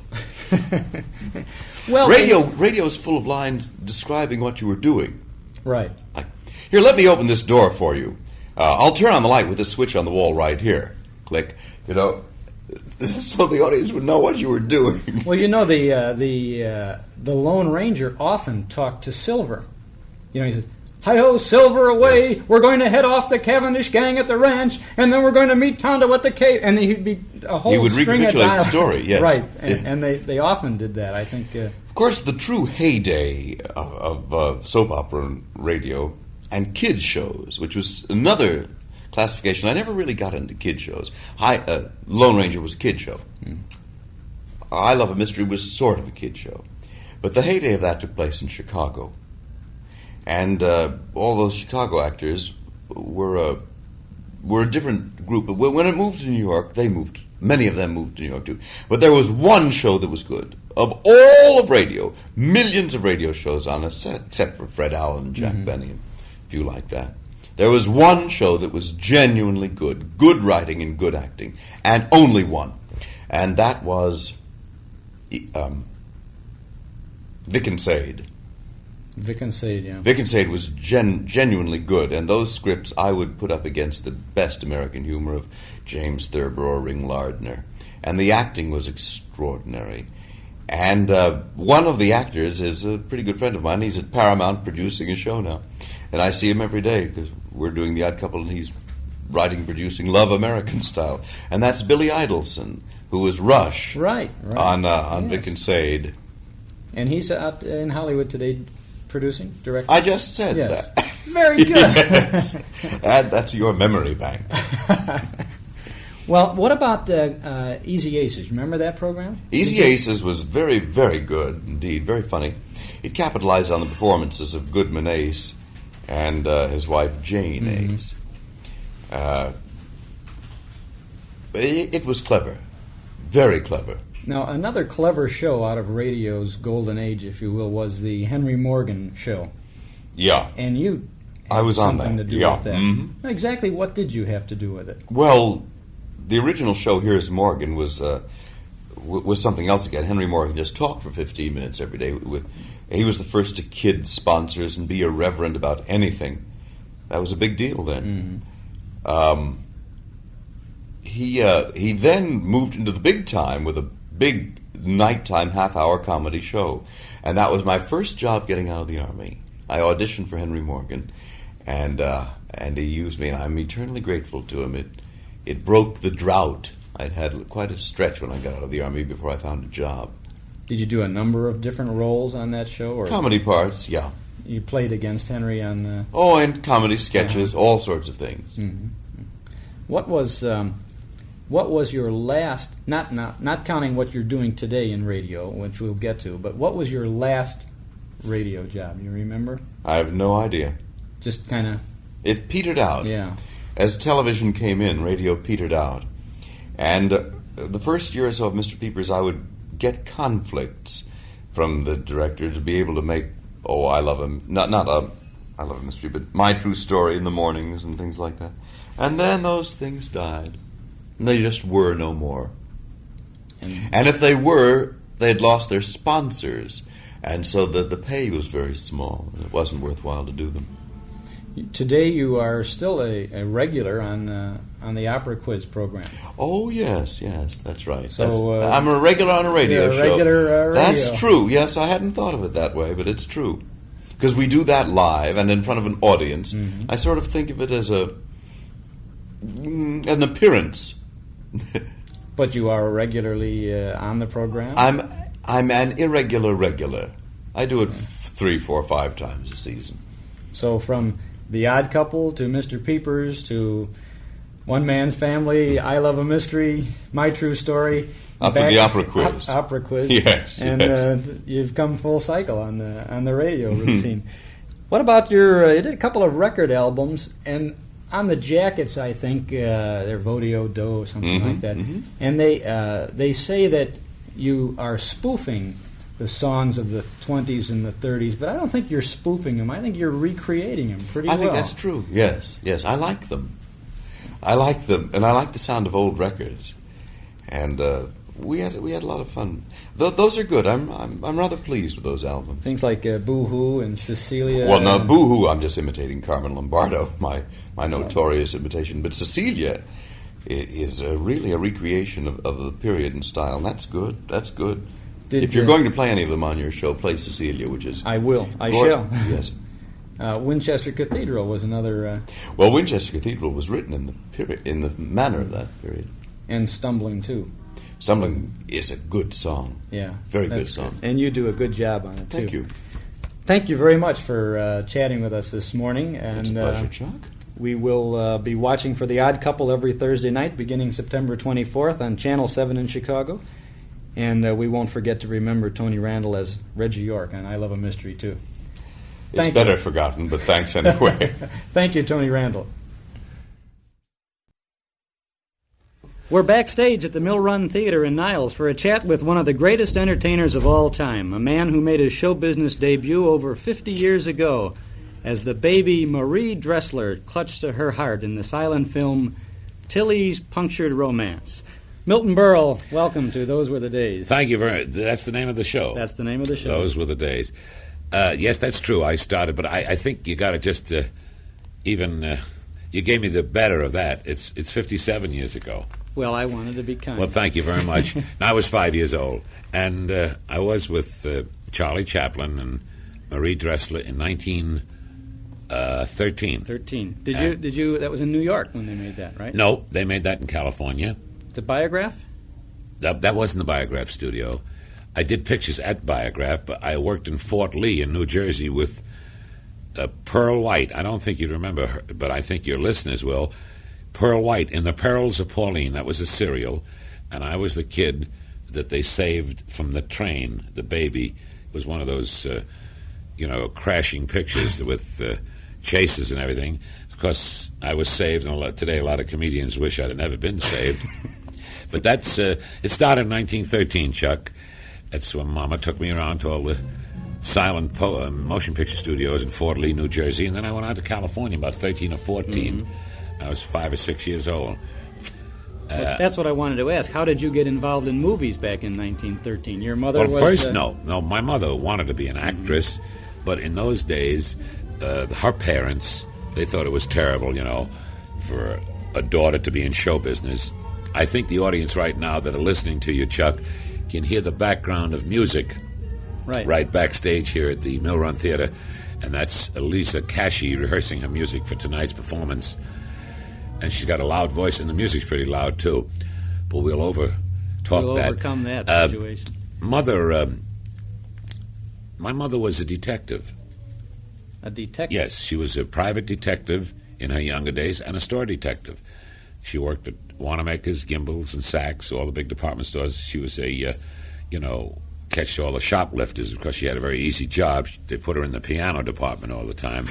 Well, radio is full of lines describing what you were doing. Right. Here, let me open this door for you. I'll turn on the light with this switch on the wall right here. Click. So the audience would know what you were doing. Well, the Lone Ranger often talked to Silver. He says, "Hi-ho, Silver, away! Yes. We're going to head off the Cavendish gang at the ranch, and then we're going to meet Tonto at the cave." And he'd be a whole he would string recapitulate of the story, yes. Right, and they often did that, I think. Of course, the true heyday of soap opera and radio and kids shows, which was another classification. I never really got into kid shows. Lone Ranger was a kid show. I Love a Mystery was sort of a kid show. But the heyday of that took place in Chicago. And all those Chicago actors were a different group. When it moved to New York, many of them moved to New York too. But there was one show that was good. Of all of radio, millions of radio shows on it, except for Fred Allen and Jack Benny, and a few like that. There was one show that was genuinely good writing and good acting, and only one. And that was Vic and Sade. Vic and Sade, yeah. Vic and Sade was genuinely good, and those scripts I would put up against the best American humor of James Thurber or Ring Lardner. And the acting was extraordinary. And one of the actors is a pretty good friend of mine. He's at Paramount producing a show now. And I see him every day because we're doing The Odd Couple, and he's writing, producing Love American Style. And that's Billy Idelson, who was Rush on Vic and Sade. And he's out in Hollywood today directing? I just said that. Very good. Yes. That's your memory bank. Well, what about Easy Aces? Remember that program? Easy Aces was very, very good indeed, very funny. It capitalized on the performances of Goodman Ace and his wife Jane Ace. It was clever, very clever. Now, another clever show out of radio's golden age, if you will, was the Henry Morgan show. Yeah. And you I was on that. something to do with that. Mm-hmm. Exactly what did you have to do with it? Well, the original show, Here's Morgan, was something else again. Henry Morgan just talked for 15 minutes every day. He was the first to kid sponsors and be irreverent about anything. That was a big deal then. Mm-hmm. He then moved into the big time with a big nighttime half-hour comedy show. And that was my first job getting out of the Army. I auditioned for Henry Morgan, and he used me, and I'm eternally grateful to him. It broke the drought. I'd had quite a stretch when I got out of the Army before I found a job. Did you do a number of different roles on that show? Or comedy parts, yeah. You played against Henry on the... Oh, and comedy sketches, all sorts of things. Mm-hmm. What was your last, not counting what you're doing today in radio, which we'll get to, but what was your last radio job? You remember? I have no idea. Just kind of... It petered out. Yeah. As television came in, radio petered out. And the first year or so of Mr. Peepers, I would get conflicts from the director to be able to make, I Love Him, I Love a Mystery, but My True Story in the mornings and things like that. And then those things died. And they just were no more. And if they were, they'd lost their sponsors. And so the pay was very small. And it wasn't worthwhile to do them. Today you are still a regular on the Opera Quiz program. Oh, yes, that's right. So I'm a regular on a radio show. Radio. That's true. Yes, I hadn't thought of it that way, but it's true. Because we do that live and in front of an audience. Mm-hmm. I sort of think of it as an appearance. But you are regularly on the program? I'm an irregular regular. I do it 3, 4, 5 times a season. So from The Odd Couple to Mr. Peepers to One Man's Family, I Love a Mystery, My True Story, up in the Opera Quiz. Opera Quiz. Yes. And you've come full cycle on the radio routine. What about you did a couple of record albums, and on the jackets, I think they're Vodio Do, something like that. Mm-hmm. And they say that you are spoofing the songs of the 20s and the 30s, but I don't think you're spoofing them. I think you're recreating them pretty well. I think that's true. Yes. I like them. And I like the sound of old records. And we had a lot of fun. Those are good. I'm rather pleased with those albums. Things like Boo Hoo and Cecilia. Well, no, Boo Hoo, I'm just imitating Carmen Lombardo, my notorious imitation. But Cecilia is really a recreation of the period and style, and that's good. That's good. If you're going to play any of them on your show, play Cecilia, which is... I will. I shall. Yes. Winchester Cathedral was another... Well, Winchester Cathedral was written in the manner of that period. And Stumbling, too. Stumbling is a good song. Yeah. Very good song. And you do a good job on it, too. Thank you. Thank you very much for chatting with us this morning. And, it's a pleasure, Chuck. We will be watching for The Odd Couple every Thursday night, beginning September 24th on Channel 7 in Chicago. And we won't forget to remember Tony Randall as Reggie York on I Love a Mystery, too. It's better forgotten, but thanks anyway. Thank you, Tony Randall. We're backstage at the Mill Run Theater in Niles for a chat with one of the greatest entertainers of all time, a man who made his show business debut over 50 years ago as the baby Marie Dressler clutched to her heart in the silent film Tilly's Punctured Romance. Milton Berle, welcome to Those Were the Days. Thank you very much. That's the name of the show. That's the name of the show. Those Were the Days. Yes, that's true. I started, but I think you got to just you gave me the better of that. It's 57 years ago. Well, I wanted to be kind. Well, thank you very much. Now, I was 5 years old, and I was with Charlie Chaplin and Marie Dressler in 1913. 13. Did you? That was in New York when they made that, right? No, they made that in California. The Biograph? That wasn't the Biograph studio. I did pictures at Biograph, but I worked in Fort Lee in New Jersey with Pearl White. I don't think you'd remember her, but I think your listeners will. Pearl White in The Perils of Pauline. That was a serial, and I was the kid that they saved from the train. The baby. It was one of those, crashing pictures with chases and everything. Of course, I was saved, and today a lot of comedians wish I'd have never been saved. But that's it started in 1913, Chuck. That's when Mama took me around to all the silent motion picture studios in Fort Lee, New Jersey, and then I went out to California about 13 or 14. Mm-hmm. I was 5 or 6 years old. Well, that's what I wanted to ask. How did you get involved in movies back in 1913? Your mother was... Well, first, no. My mother wanted to be an actress, but in those days, her parents, they thought it was terrible, for a daughter to be in show business. I think the audience right now that are listening to you, Chuck, can hear the background of music right backstage here at the Mill Run Theater, and that's Elisa Cashy rehearsing her music for tonight's performance. And she's got a loud voice, and the music's pretty loud, too. But we'll overcome that situation. My mother was a detective. A detective? Yes, she was a private detective in her younger days and a store detective. She worked at Wanamaker's, Gimbel's, and Saks, all the big department stores. She was catched all the shoplifters because she had a very easy job. They put her in the piano department all the time.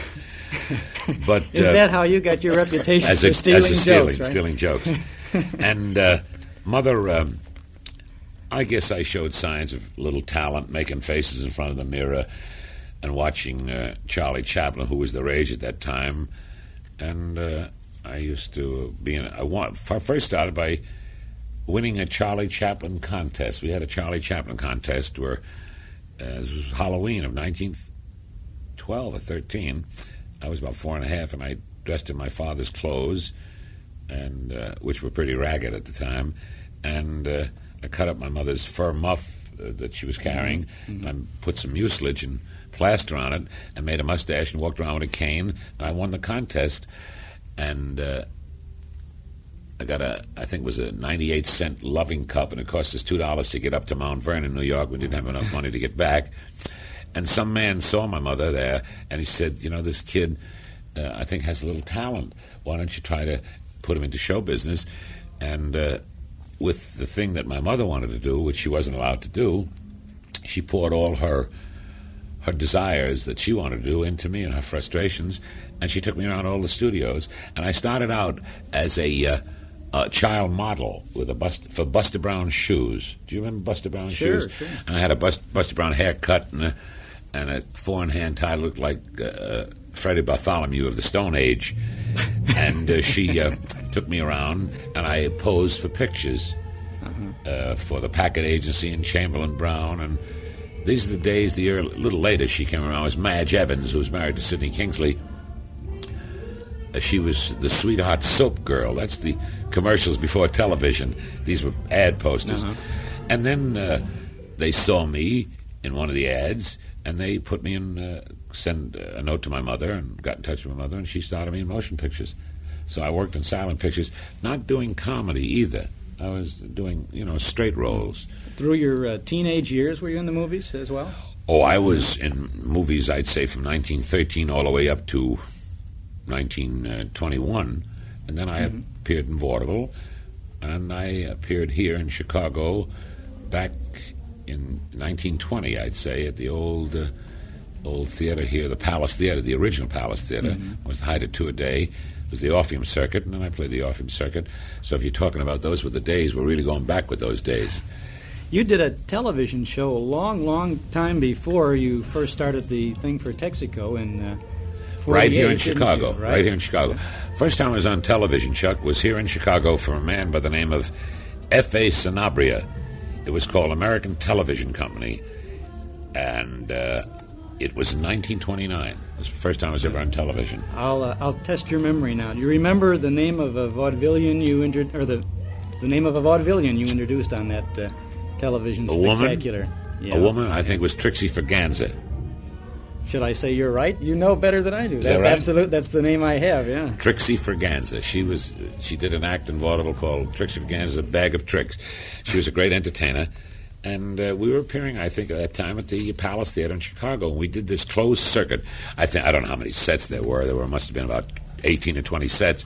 But is that how you got your reputation for stealing jokes? Right? Stealing jokes. And Mother, I guess I showed signs of little talent, making faces in front of the mirror and watching Charlie Chaplin, who was the rage at that time. And I used to be I first started by winning a Charlie Chaplin contest. We had a Charlie Chaplin contest where this was Halloween of 1912 or 13. I was about 4 and a half, and I dressed in my father's clothes, and which were pretty ragged at the time, and I cut up my mother's fur muff that she was carrying, and I put some mucilage and plaster on it, and made a mustache and walked around with a cane, and I won the contest, and I got I think it was a 98-cent loving cup, and it cost us $2 to get up to Mount Vernon, New York. We didn't have enough money to get back. And some man saw my mother there, and he said, this kid, I think, has a little talent. Why don't you try to put him into show business? And with the thing that my mother wanted to do, which she wasn't allowed to do, she poured all her desires that she wanted to do into me and her frustrations, and she took me around all the studios. And I started out as a child model with for Buster Brown's shoes. Do you remember Buster Brown's shoes? Sure. And I had a Buster Brown haircut and a four-in-hand tie that looked like Freddie Bartholomew of the Stone Age. And she took me around, and I posed for pictures for the Packet Agency and Chamberlain Brown. And these are the days, a little later, she came around. It was Madge Evans, who was married to Sidney Kingsley. She was the Sweetheart Soap Girl. That's the commercials before television. These were ad posters. And then they saw me in one of the ads, and they put me in, send a note to my mother, and got in touch with my mother, and she started me in motion pictures. So I worked in silent pictures, not doing comedy either. I was doing, straight roles. Through your teenage years, were you in the movies as well? Oh, I was in movies, I'd say, from 1913 all the way up to 1921, and then I appeared in vaudeville, and I appeared here in Chicago back in 1920, I'd say, at the old theater here, the Palace Theater, the original Palace Theater. Was the height of 2 a day. It was the Orpheum Circuit, and then I played the Orpheum Circuit. So if you're talking about those were the days, we're really going back with those days. You did a television show a long, long time before you first started the thing for Texaco in 48, right here in Chicago. Right? Right here in Chicago. First time I was on television, Chuck, was here in Chicago for a man by the name of F.A. Sanabria. It was called American Television Company, and it was in 1929. It was the first time I was ever on television. I'll test your memory now. Do you remember the name of a vaudevillian you entered, or the the name of a vaudevillian you introduced on that television spectacular. A woman, I think, was Trixie Ferganza. Should I say you're right? You know better than I do. Is That's that right? absolute. That's the name I have. Yeah. Trixie Ferganza. She did an act in vaudeville called Trixie Ferganza's A Bag of Tricks. She was a great entertainer. And we were appearing, I think, at that time at the Palace Theater in Chicago. And we did this closed circuit. I don't know how many sets there were. Must have been about 18 or 20 sets.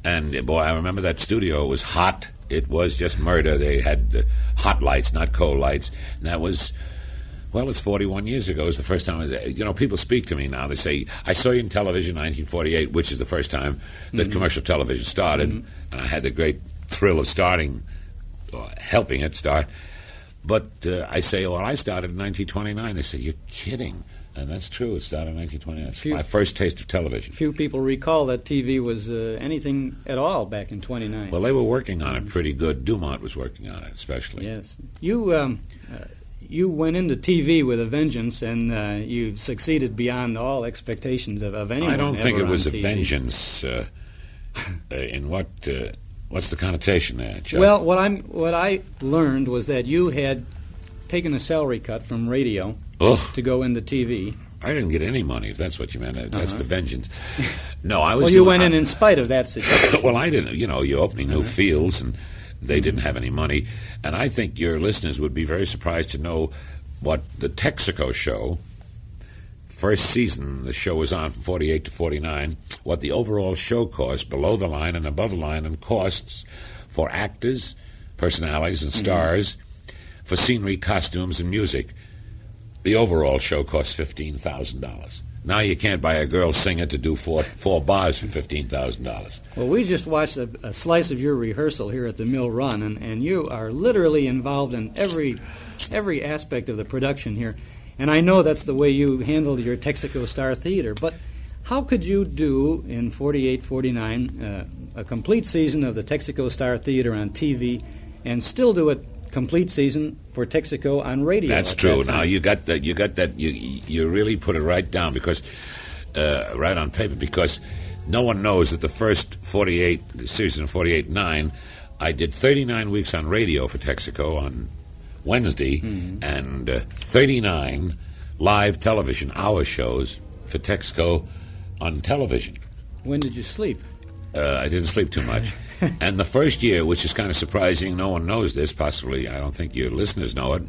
And, boy, I remember that studio. It was hot. It was just murder. They had hot lights, not cold lights. And that was, well, it's 41 years ago. It was the first time. People speak to me now. They say, I saw you in television in 1948, which is the first time that commercial television started. And I had the great thrill of starting, or helping it start. But I say, well, I started in 1929. They say, you're kidding. And that's true. It started in 1929. It's my first taste of television. Few people recall that TV was anything at all back in 29. Well, they were working on it pretty good. Dumont was working on it, especially. Yes. You went into TV with a vengeance, and you succeeded beyond all expectations of anyone. I don't think it was a TV. vengeance. In what... what's the connotation there, Chuck? Well, what I learned was that you had taken a salary cut from radio to go into TV. I didn't get any money, if that's what you meant. That's the vengeance. No, I was... Well, you went in spite of that situation. Well, I didn't. You're opening new fields, and they didn't have any money. And I think your listeners would be very surprised to know what the Texaco show, first season, the show was on from 48 to 49, what the overall show cost, below the line and above the line, and costs for actors, personalities, and stars, for scenery, costumes, and music. The overall show cost $15,000. Now you can't buy a girl singer to do four bars for $15,000. Well, we just watched a slice of your rehearsal here at the Mill Run, and you are literally involved in every aspect of the production here. And I know that's the way you handled your Texaco Star Theater, but how could you do in 48, 49 a complete season of the Texaco Star Theater on TV and still do a complete season for Texaco on radio? That's true. Now you got that. You really put it right down because right on paper, because no one knows that the first 48 season of 48-9, I did 39 weeks on radio for Texaco on Wednesday, and 39 live television hour shows for Texaco on television. When did you sleep? I didn't sleep too much. And the first year, which is kind of surprising, no one knows this, possibly, I don't think your listeners know it.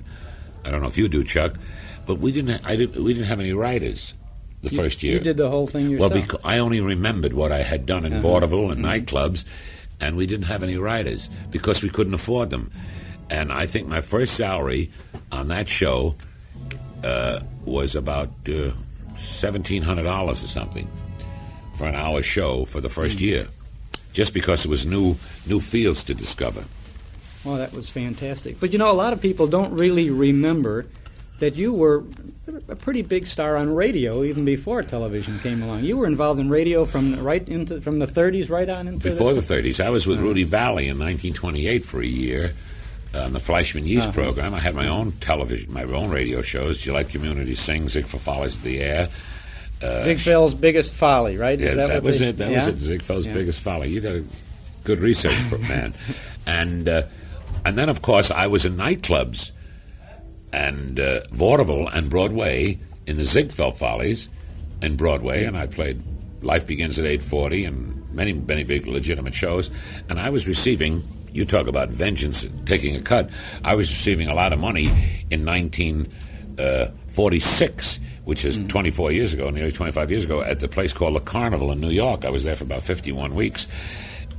I don't know if you do, Chuck, but we didn't have any writers the first year. You did the whole thing yourself? Well, because I only remembered what I had done in vaudeville and nightclubs, and we didn't have any writers because we couldn't afford them. And I think my first salary on that show was about $1,700 or something for an hour show for the first year, just because it was new fields to discover. Well, that was fantastic. But, a lot of people don't really remember that you were a pretty big star on radio even before television came along. You were involved in radio from the 30s right on into... Before the 30s. I was with Rudy Valley in 1928 for a year on the Fleischman Yeast program. I had my own television, my own radio shows, Gillette Community Sing, Ziegfeld Follies of the Air. Ziegfeld's Biggest Folly, right? Yes, that was it. That was it. Ziegfeld's Biggest Folly. You got a good research man. And then, of course, I was in nightclubs and vaudeville and Broadway in the Ziegfeld Follies in Broadway, and I played Life Begins at 8:40 and many big legitimate shows. And I was receiving, you talk about vengeance, taking a cut, I was receiving a lot of money in 1946, which is 24 years ago, nearly 25 years ago, at the place called the Carnival in New York. I was there for about 51 weeks,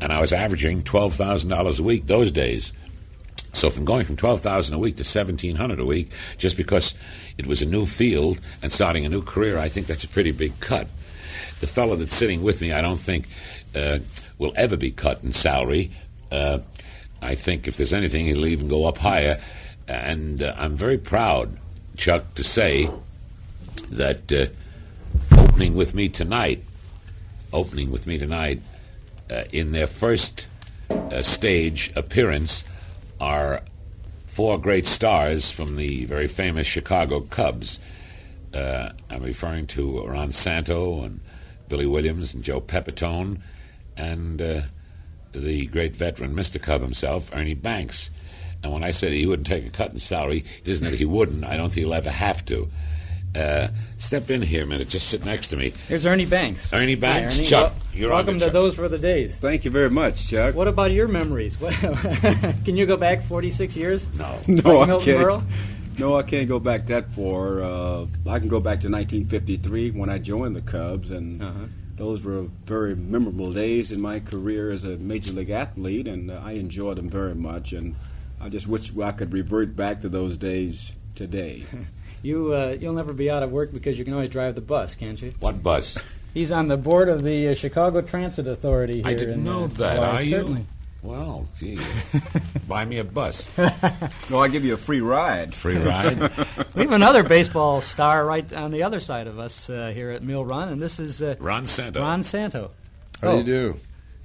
and I was averaging $12,000 a week those days. So from going from $12,000 a week to $1,700 a week, just because it was a new field and starting a new career, I think that's a pretty big cut. The fellow that's sitting with me, I don't think will ever be cut in salary. I think if there's anything, he'll even go up higher. And I'm very proud, Chuck, to say that opening with me tonight, in their first stage appearance, are four great stars from the very famous Chicago Cubs. I'm referring to Ron Santo and Billy Williams and Joe Pepitone and the great veteran, Mr. Cub himself, Ernie Banks. And when I said he wouldn't take a cut in salary, it isn't that he wouldn't. I don't think he'll ever have to. Step in here a minute. Just sit next to me. Here's Ernie Banks. Ernie Banks. Hi, Ernie. Chuck, you're welcome on to Chuck. Those Were the Days. Thank you very much, Chuck. What about your memories? Can you go back 46 years? No. No, like I Milton can't. Berle? No, I can't go back that far. I can go back to 1953 when I joined the Cubs, and those were very memorable days in my career as a major league athlete, and I enjoyed them very much. And I just wish I could revert back to those days today. You'll never be out of work because you can always drive the bus, can't you? What bus? He's on the board of the Chicago Transit Authority here. I didn't know that. Well, Are you? certainly. Well, gee. Buy me a bus. No, I'll give you a free ride. Free ride? We have another baseball star right on the other side of us here at Mill Run, and this is Ron Santo. Ron Santo. How do you do?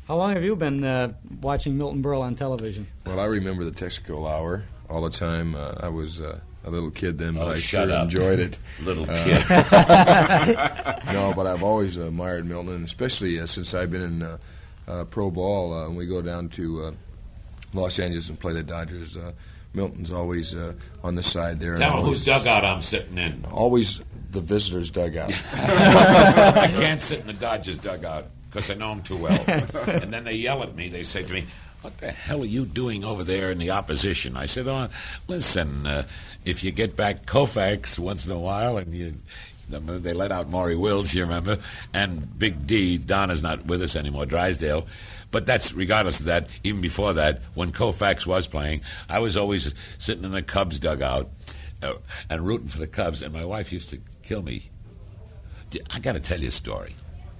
How long have you been watching Milton Berle on television? Well, I remember the Texaco Hour all the time. I was a little kid then, but I shut sure up. enjoyed it. Little kid. No, but I've always admired Milton, and especially since I've been in pro ball. When we go down to Los Angeles and play the Dodgers, Milton's always on the side there. Tell them whose dugout I'm sitting in. Always the visitors' dugout. I can't sit in the Dodgers' dugout because I know them too well. And then they yell at me. They say to me, "What the hell are you doing over there in the opposition?" I said, "Oh, listen, if you get back Koufax once in a while and they let out Maury Wills, you remember, and Big D, Donna's not with us anymore, Drysdale." But that's, regardless of that, even before that, when Koufax was playing, I was always sitting in the Cubs dugout and rooting for the Cubs, and my wife used to kill me. I got to tell you a story.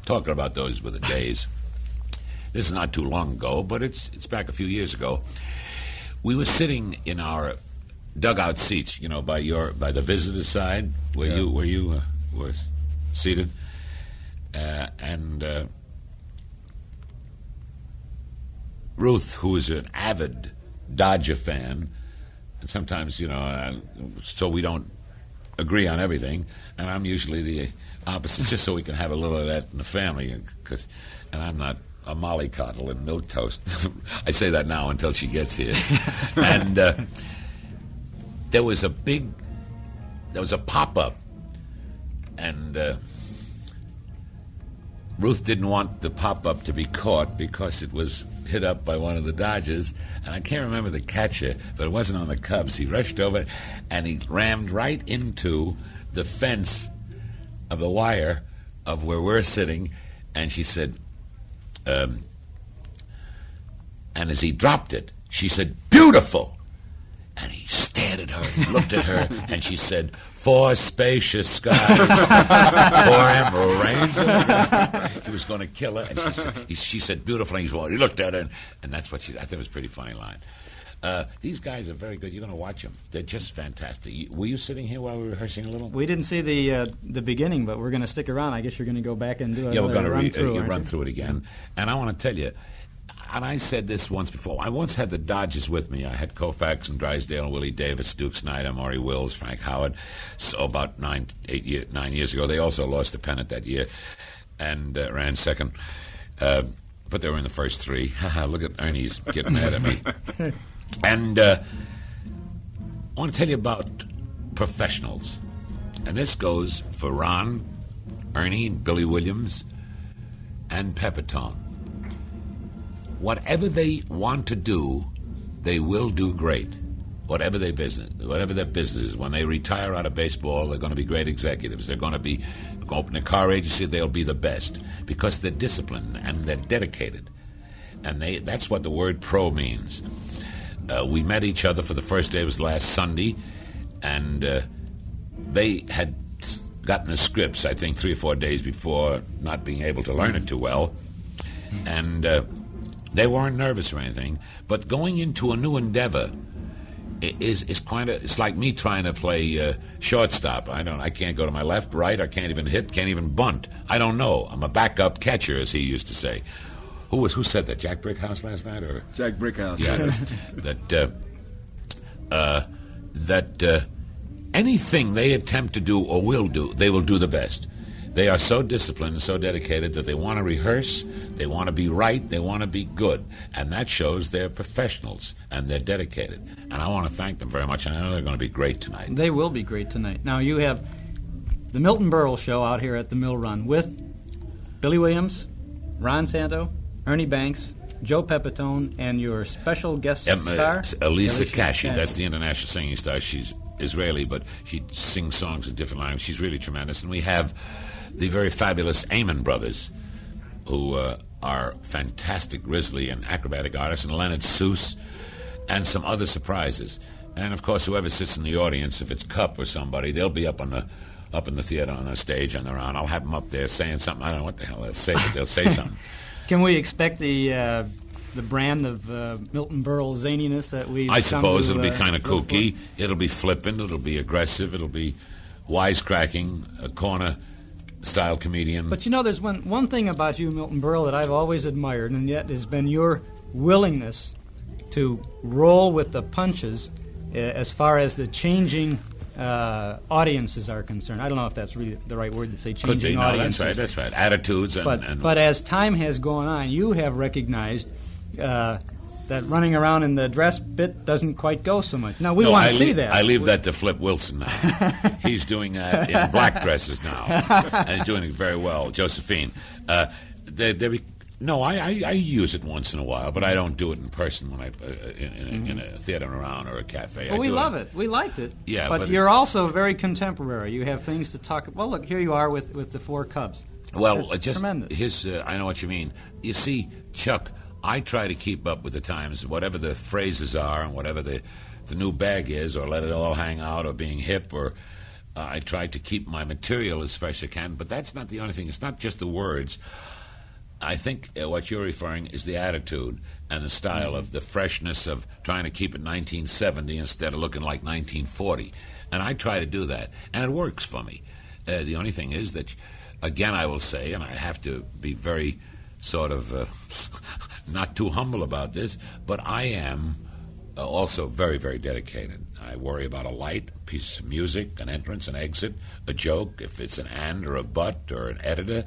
Talking about those were the days. This is not too long ago, but it's back a few years ago. We were sitting in our dugout seats, by the visitor side where you were seated, and Ruth, who is an avid Dodger fan, and sometimes so we don't agree on everything, and I'm usually the opposite, just so we can have a little of that in the family, and I'm not a mollycoddle and milquetoast. I say that now until she gets here. And there was a pop-up, and Ruth didn't want the pop-up to be caught because it was hit up by one of the Dodgers, and I can't remember the catcher, but it wasn't on the Cubs. He rushed over, and he rammed right into the fence of the wire of where we're sitting, and she said, and as he dropped it, she said, "Beautiful!" And he stared at her and looked at her, and she said, "4 spacious skies, 4 emerald rains." He was going to kill her, and she said, "Beautiful." And he looked at her, and that's what I thought it was a pretty funny line. These guys are very good. You're going to watch them. They're just fantastic. Were you sitting here while we were rehearsing a little? We didn't see the beginning, but we're going to stick around. I guess you're going to go back and do we're going to run through it again. And I want to tell you, and I said this once before, I once had the Dodgers with me. I had Koufax and Drysdale, Willie Davis, Duke Snyder, Maury Wills, Frank Howard. So about 9 years ago, they also lost the pennant that year and ran second. But they were in the first 3. Look at Ernie's getting mad at me. And I want to tell you about professionals. And this goes for Ron, Ernie, Billy Williams, and Pepitone. Whatever they want to do, they will do great. Whatever their business is. When they retire out of baseball, they're going to be great executives. They're going to open a car agency, they'll be the best. Because they're disciplined and they're dedicated. And that's what the word pro means. We met each other for the first day. It was last Sunday, and they had gotten the scripts, I think, 3 or 4 days before, not being able to learn it too well, and they weren't nervous or anything. But going into a new endeavor is it's like me trying to play shortstop. I can't go to my left, right. I can't even hit, can't even bunt. I don't know. I'm a backup catcher, as he used to say. Who said that? Jack Brickhouse last night, or Jack Brickhouse? Yeah, that anything they attempt to do or will do, they will do the best. They are so disciplined and so dedicated that they want to rehearse, they want to be right, they want to be good. And that shows they're professionals and they're dedicated. And I want to thank them very much. And I know they're going to be great tonight. They will be great tonight. Now, you have the Milton Berle Show out here at the Mill Run with Billy Williams, Ron Santo, Ernie Banks, Joe Pepitone, and your special guest star? Alicia Kashi. That's the international singing star. She's Israeli, but she sings songs in different languages. She's really tremendous. And we have the very fabulous Amon brothers, who are fantastic grizzly and acrobatic artists, and Leonard Seuss, and some other surprises. And, of course, whoever sits in the audience, if it's Cup or somebody, they'll be up in the theater on the stage on their own. I'll have them up there saying something. I don't know what the hell they'll say, but they'll say something. Can we expect the brand of Milton Berle zaniness that we? I suppose it'll be kind of kooky. It'll be flippant. It'll be aggressive. It'll be wisecracking, a corner-style comedian. But, you know, there's one thing about you, Milton Berle, that I've always admired, and yet has been your willingness to roll with the punches as far as the changing audiences are concerned. I don't know if that's really the right word to say, changing Could be. No, audiences. that's right. Attitudes But as time has gone on, you have recognized that running around in the dress bit doesn't quite go so much. Now, we want to see that. I leave that to Flip Wilson now. He's doing that in black dresses now, and he's doing it very well. Josephine. No, I use it once in a while, but I don't do it in person when in a theater around or a cafe. Well, we love it. We liked it. Yeah, but you're also very contemporary. You have things to talk about. Well, look, here you are with the four Cubs. Well, That's just tremendous. I know what you mean. You see, Chuck, I try to keep up with the times, whatever the phrases are and whatever the new bag is, or let it all hang out, or being hip, or I try to keep my material as fresh as I can. But that's not the only thing. It's not just the words. I think what you're referring is the attitude and the style of the freshness of trying to keep it 1970 instead of looking like 1940. And I try to do that, and it works for me. The only thing is that, again, I will say, and I have to be very sort of not too humble about this, but I am also very, very dedicated. I worry about a light, a piece of music, an entrance, an exit, a joke, if it's an and or a but or an editor,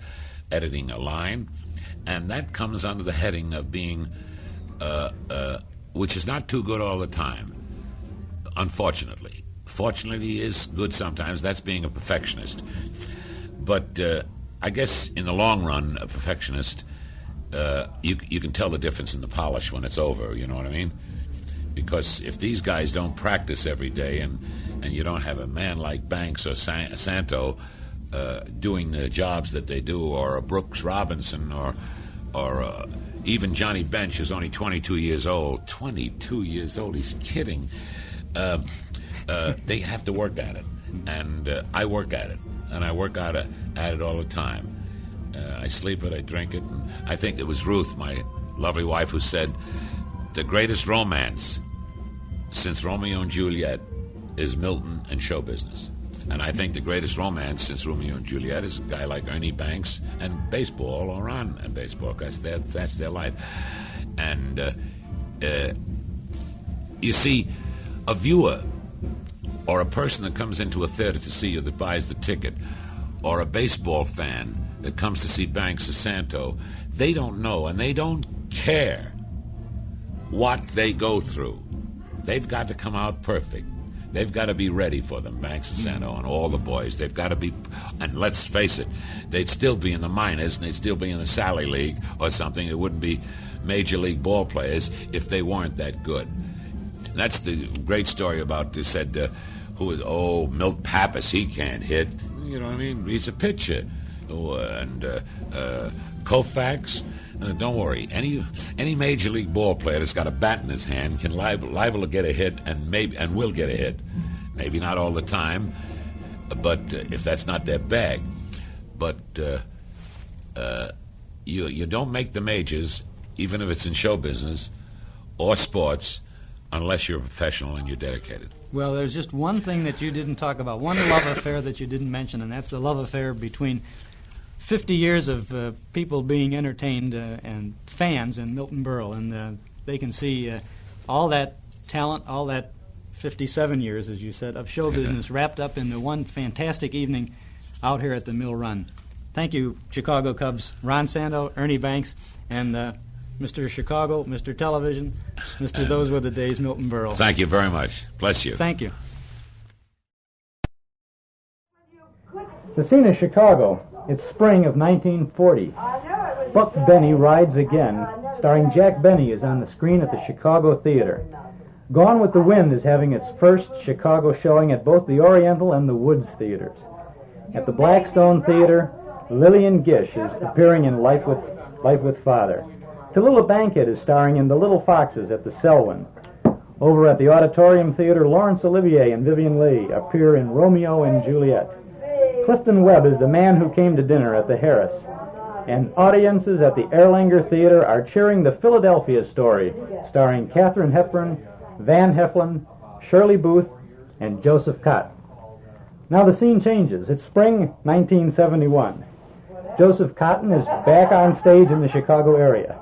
editing a line. And that comes under the heading of being, which is not too good all the time, unfortunately. Fortunately is good sometimes. That's being a perfectionist. But I guess in the long run, a perfectionist, you can tell the difference in the polish when it's over, you know what I mean? Because if these guys don't practice every day and you don't have a man like Banks or Santo doing the jobs that they do, or a Brooks Robinson, or even Johnny Bench, who's only 22 years old. 22 years old, he's kidding. They have to work at it, and I work at it, and I work at it all the time. I sleep it, I drink it, and I think it was Ruth, my lovely wife, who said, the greatest romance since Romeo and Juliet is Milton and show business. And I think the greatest romance since Romeo and Juliet is a guy like Ernie Banks and baseball, or Ron and baseball, because that's their life. And you see, a viewer or a person that comes into a theater to see you, that buys the ticket, or a baseball fan that comes to see Banks or Santo, they don't know and they don't care what they go through. They've got to come out perfect. They've got to be ready for them, Banks and Santo and all the boys. They've got to be, and let's face it, they'd still be in the minors and they'd still be in the Sally League or something. It wouldn't be major league ball players if they weren't that good. And that's the great story about, who said, Milt Pappas, he can't hit. You know what I mean? He's a pitcher. And Koufax, don't worry. Any major league ball player that's got a bat in his hand can liable to get a hit, and will get a hit. Maybe not all the time, but if that's not their bag. But you don't make the majors, even if it's in show business or sports, unless you're a professional and you're dedicated. Well, there's just one thing that you didn't talk about, one love affair that you didn't mention, and that's the love affair between 50 years of people being entertained and fans in Milton Berle, and they can see all that talent, all that 57 years, as you said, of show business wrapped up in the one fantastic evening out here at the Mill Run. Thank you, Chicago Cubs. Ron Sandow, Ernie Banks, and Mr. Chicago, Mr. Television, Mr. Those Were the Days, Milton Berle. Thank you very much. Bless you. Thank you. The scene is Chicago. It's spring of 1940. Buck Benny Rides Again, starring Jack Benny, is on the screen at the Chicago Theater. Gone with the Wind is having its first Chicago showing at both the Oriental and the Woods theaters. At the Blackstone Theater, Lillian Gish is appearing in Life with Father. Tallulah Bankhead is starring in The Little Foxes at the Selwyn. Over at the Auditorium Theater, Laurence Olivier and Vivien Leigh appear in Romeo and Juliet. Clifton Webb is the man who came to dinner at the Harris. And audiences at the Erlanger Theater are cheering The Philadelphia Story, starring Katharine Hepburn, Van Heflin, Shirley Booth, and Joseph Cotton. Now the scene changes. It's spring 1971. Joseph Cotton is back on stage in the Chicago area.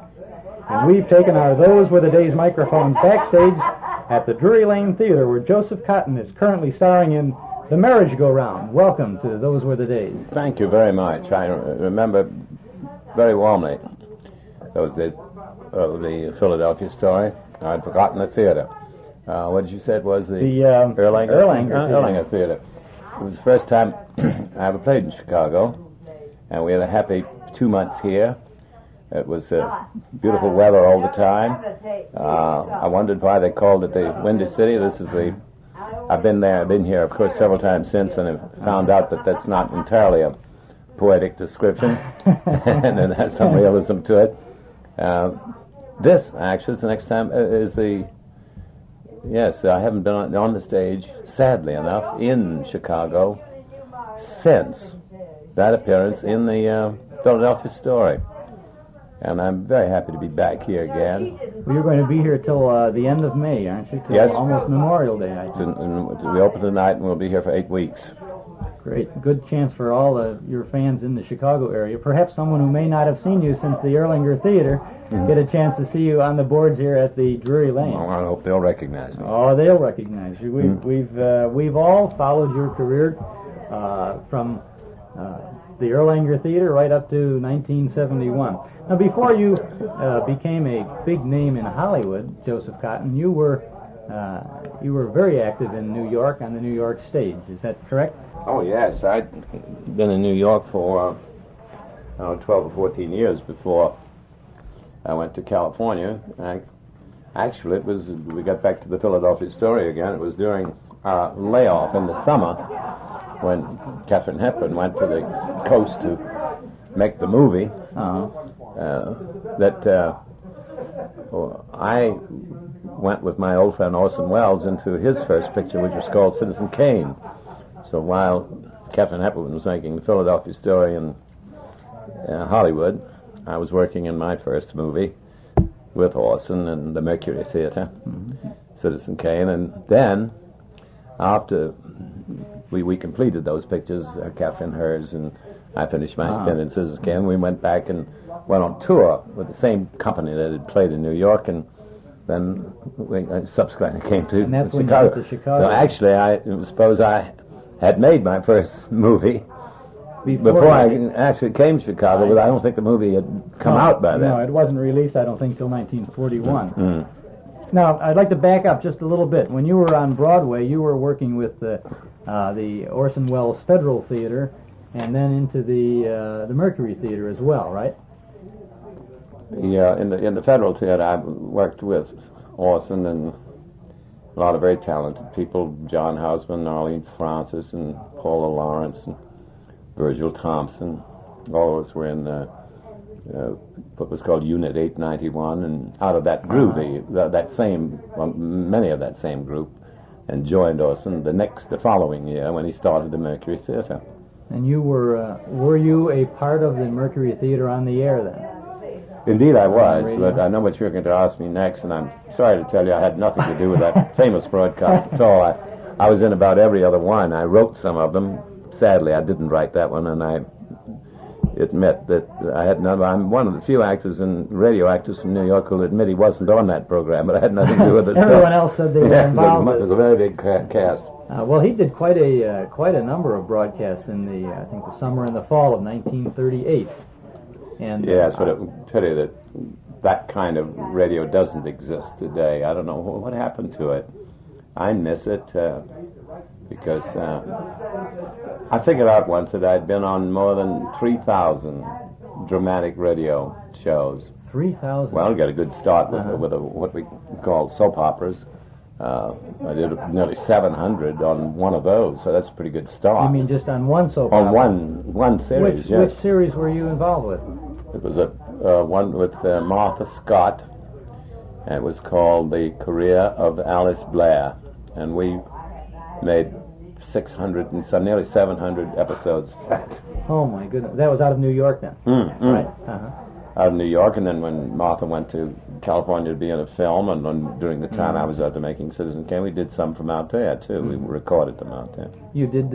And we've taken our Those Were the Days microphones backstage at the Drury Lane Theater, where Joseph Cotton is currently starring in The Marriage Go-Round. Welcome to Those Were the Days. Thank you very much. I remember very warmly. That was the Philadelphia Story. I'd forgotten the theater. What did you say it was? The Erlanger Theater. It was the first time I ever played in Chicago, and we had a happy 2 months here. It was beautiful weather all the time. I wondered why they called it the Windy City. I've been here, of course, several times since, and I've found out that that's not entirely a poetic description, and it has some realism to it. This, actually, the next time, is the... Yes, I haven't been on the stage, sadly enough, in Chicago since that appearance in the Philadelphia Story. And I'm very happy to be back here again. Well, you're going to be here till the end of May, aren't you? Till yes. Almost Memorial Day, I think. We open tonight, and we'll be here for 8 weeks. Great. Good chance for all your fans in the Chicago area. Perhaps someone who may not have seen you since the Erlanger Theater get a chance to see you on the boards here at the Drury Lane. Well, I hope they'll recognize me. Oh, they'll recognize you. We've all followed your career from the Erlanger Theater right up to 1971. Now, before you became a big name in Hollywood, Joseph Cotton, you were very active in New York on the New York stage. Is that correct? Oh, yes. I'd been in New York for 12 or 14 years before I went to California. Actually, we got back to the Philadelphia Story again. It was during our layoff in the summer when Katharine Hepburn went to the coast to make the movie. I went with my old friend Orson Welles into his first picture, which was called Citizen Kane. So while Katharine Hepburn was making the Philadelphia Story in Hollywood, I was working in my first movie with Orson in the Mercury Theater, Citizen Kane. And then, after we completed those pictures, Katharine hers, and I finished my stint in Citizen Kane, we went back and went on tour with the same company that had played in New York, and then we subsequently came to and that's Chicago. When you went to Chicago. So actually, I suppose I had made my first movie before I actually came to Chicago, but I don't think the movie had come out by then. No, it wasn't released, I don't think, till 1941. Now, I'd like to back up just a little bit. When you were on Broadway, you were working with the Orson Welles Federal Theater, and then into the Mercury Theater as well, right? Yeah, in the Federal Theater, I worked with Orson and a lot of very talented people, John Houseman, Arlene Francis, and Paula Lawrence, and Virgil Thompson. All of us were in what was called Unit 891, and out of that grew many of that same group, and joined Orson the following year when he started the Mercury Theater. And you were you a part of the Mercury Theater on the air then? Indeed I was, but I know what you're going to ask me next, and I'm sorry to tell you I had nothing to do with that famous broadcast at all. I was in about every other one. I wrote some of them. Sadly, I didn't write that one, and admit that I had none. I'm one of the few actors and radio actors from New York who'll admit he wasn't on that program, but I had nothing to do with it. Everyone else said they were involved. It was a very big cast. Well, he did quite a number of broadcasts in the I think the summer and the fall of 1938. And yes, but it pity that that kind of radio doesn't exist today. I don't know what happened to it. I miss it because I figured out once that I'd been on more than 3,000 dramatic radio shows. 3,000? Well, I got a good start with what we call soap operas. I did nearly 700 on one of those, so that's a pretty good start. You mean just on one soap opera? On one series, yes. Which series were you involved with? It was one with Martha Scott, and it was called The Career of Alice Blair, and we made 600 and some, nearly 700 episodes. Oh my goodness, that was out of New York then? Right. Out of New York, and then when Martha went to California to be in a film, and then during the time I was out there making Citizen Kane, we did some from out there too. We recorded them out there. You did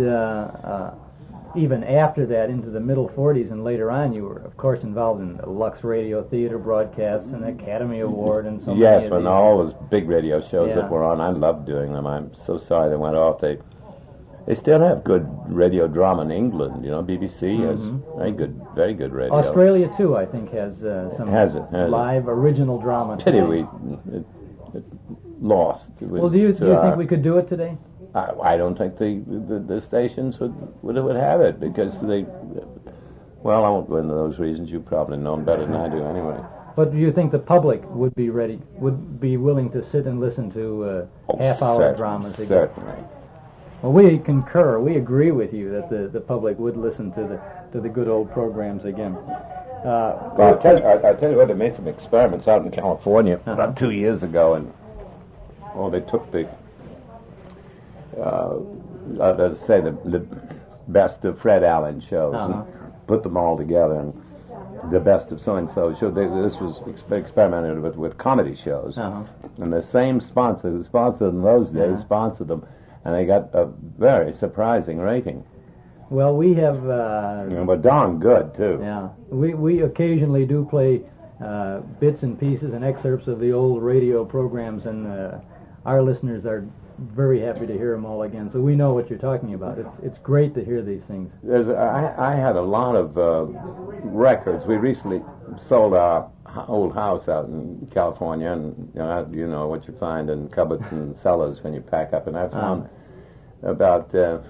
even after that, into the middle 40s and later on, you were, of course, involved in the Lux Radio Theater broadcasts and Academy Award and so many Yes, of when these. all those big radio shows that were on, I loved doing them. I'm so sorry they went off. They still have good radio drama in England. You know, BBC has very good radio. Australia, too, I think, has some live original drama. Pity it lost. Well, do you think we could do it today? I don't think the stations would have it because they. Well, I won't go into those reasons. You probably know them better than I do, anyway. But do you think the public would be willing to sit and listen to half-hour dramas again? Certainly. Well, we concur. We agree with you that the public would listen to the good old programs again. I'll tell you what, they made some experiments out in California about 2 years ago, and they took the let's say the best of Fred Alyn shows and put them all together, and the best of so-and-so show. This was experimented with comedy shows, and the same sponsor who sponsored them those days sponsored them, and they got a very surprising rating. Well, we have... but darn good, too. Yeah. We occasionally do play bits and pieces and excerpts of the old radio programs, and our listeners are very happy to hear them all again, so we know what you're talking about. It's great to hear these things. I had a lot of records. We recently sold our old house out in California, and you know what you find in cupboards and cellars when you pack up, and I found about 200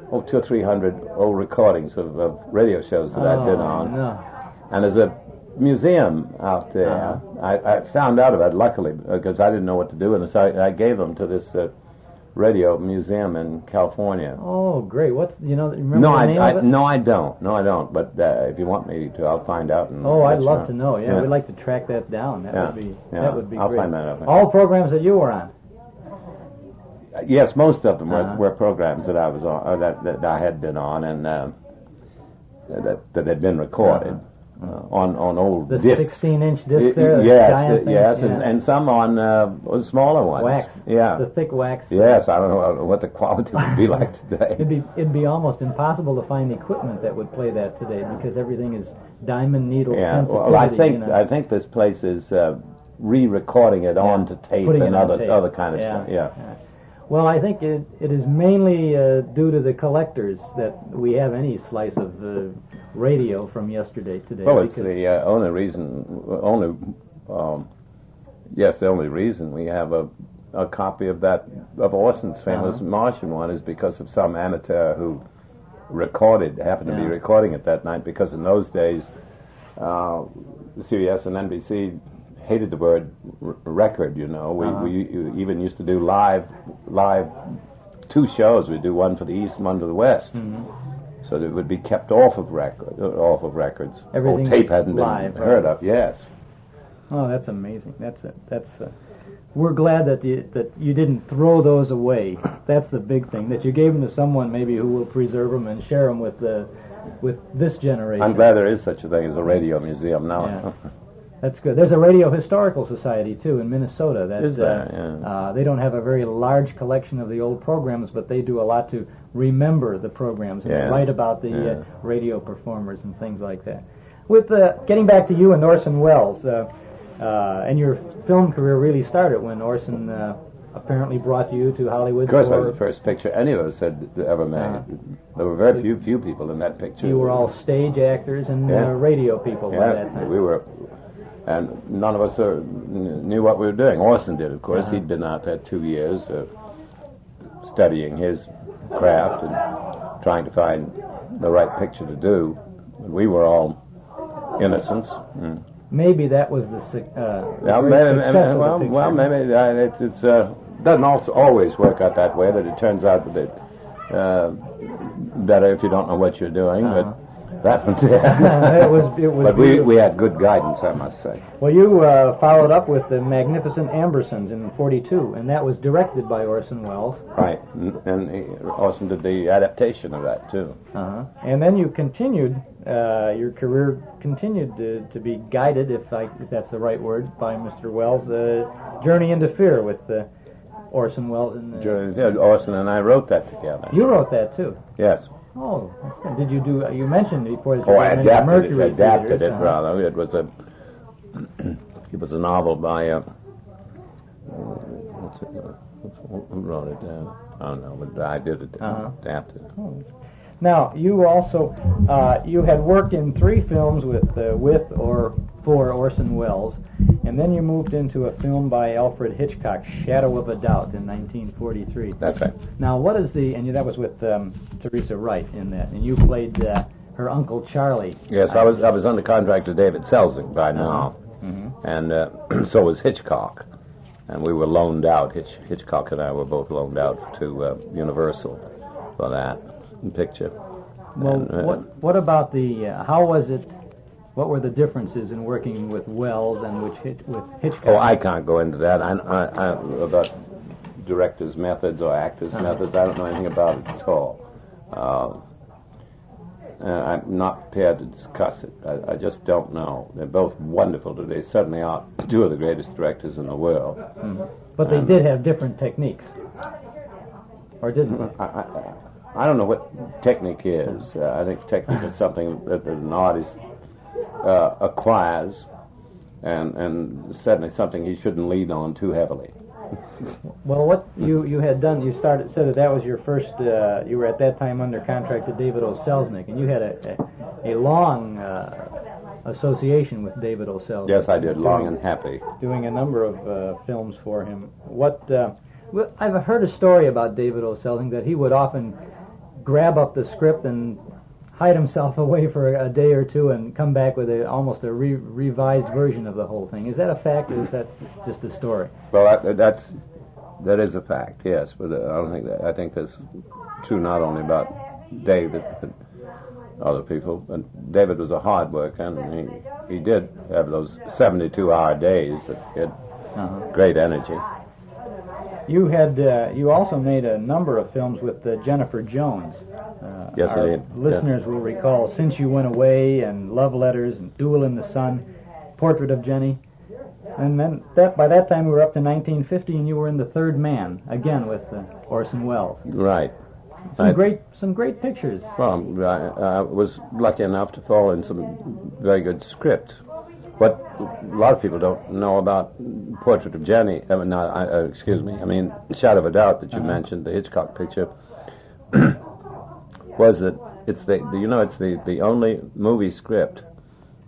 or 300 old recordings of radio shows that I'd been on. No. And there's a museum out there. I found out about it, luckily, because I didn't know what to do, and so I gave them to this radio museum in California. Oh, great! Remember the name of it? No, I don't. But if you want me to, I'll find out. I'd love to know. Yeah, we'd like to track that down. That would be I'll great. find that out. All programs that you were on. Yes, most of them were programs that I was on, that I had been on, and that had been recorded. On old the discs. 16-inch disc there? Yes, and some on smaller ones. Wax. Yeah. The thick wax. Yes, I don't know what the quality would be like today. It'd be almost impossible to find equipment that would play that today because everything is diamond needle sensitivity. Well, I think this place is re-recording it onto tape and other kind of stuff. Yeah. Well, I think it is mainly due to the collectors that we have any slice of radio from yesterday today. Well, it's the only reason. The only reason we have a copy of Orson's famous Martian one is because of some amateur who happened to be recording it that night. Because in those days, CBS and NBC hated the word record. We even used to do live 2 shows. We'd do one for the East and one for the West. So that it would be kept off of records. Everything tape hadn't live, been heard of. Yes. Oh, that's amazing. We're glad that you didn't throw those away. That's the big thing. That you gave them to someone maybe who will preserve them and share them with this generation. I'm glad there is such a thing as a radio museum now. Yeah. That's good. There's a Radio Historical Society, too, in Minnesota. Is there? Yeah. They don't have a very large collection of the old programs, but they do a lot to remember the programs and write about the radio performers and things like that. With getting back to you and Orson Welles, and your film career really started when Orson apparently brought you to Hollywood. Of course, that was the first picture any of us had ever made. There were very few people in that picture. You were all stage actors and radio people by that time. We were, and none of us knew what we were doing. Orson did, of course. He'd been out there 2 years studying his craft and trying to find the right picture to do. And we were all innocents. Maybe that was the success of the picture. Maybe it doesn't also always work out that way. That it turns out that better if you don't know what you're doing. But that one, but we had good guidance, I must say. Well, you followed up with the Magnificent Ambersons in '42, and that was directed by Orson Welles. Right, and Orson did the adaptation of that too. And then you continued. Your career continued to be guided, if that's the right word, by Mr. Welles. Journey into Fear with Orson Welles and Orson and I wrote that together. You wrote that too. Yes. Oh, that's good. Did you do? You mentioned before. That I adapted it rather. It was a novel by who wrote it down? I don't know, but I did it. Adapted it. Now, you also you had worked in 3 films with or for Orson Welles, and then you moved into a film by Alfred Hitchcock, Shadow of a Doubt, in 1943. That's right. Now, what is that was with Teresa Wright in that, and you played her Uncle Charlie. Yes, I was under contract to David Selznick by now, and so was Hitchcock, and we were loaned out. Hitchcock and I were both loaned out to Universal for that picture. Well, and, what about the? How was it? What were the differences in working with Welles and with Hitchcock? Oh, I can't go into that. I about directors' methods or actors' methods. I don't know anything about it at all. I'm not prepared to discuss it. I just don't know. They're both wonderful. They certainly are 2 of the greatest directors in the world. But they did have different techniques, or didn't they? I don't know what technique is. I think technique is something that an artist acquires, and certainly something he shouldn't lean on too heavily. Well, what you had done, you said that was your first. You were at that time under contract to David O. Selznick, and you had a long association with David O. Selznick. Yes, I did, long and happy. Doing a number of films for him. I've heard a story about David O. Selznick that he would often grab up the script and hide himself away for a day or 2 and come back with almost a revised version of the whole thing. Is that a fact, or is that just a story? Well, that is a fact, yes. But I think that's true not only about David, but other people. But David was a hard worker, and he did have those 72-hour days that he had great energy. You also made a number of films with Jennifer Jones. Yes, I did. Listeners will recall Since You Went Away and Love Letters and Duel in the Sun, Portrait of Jenny. And then by that time we were up to 1950, and you were in The Third Man, again with Orson Welles. Right. Some great pictures. Well, I was lucky enough to fall in some very good scripts. What a lot of people don't know about Portrait of Jenny, Shadow of a Doubt that you mentioned, the Hitchcock picture, was that it's the only movie script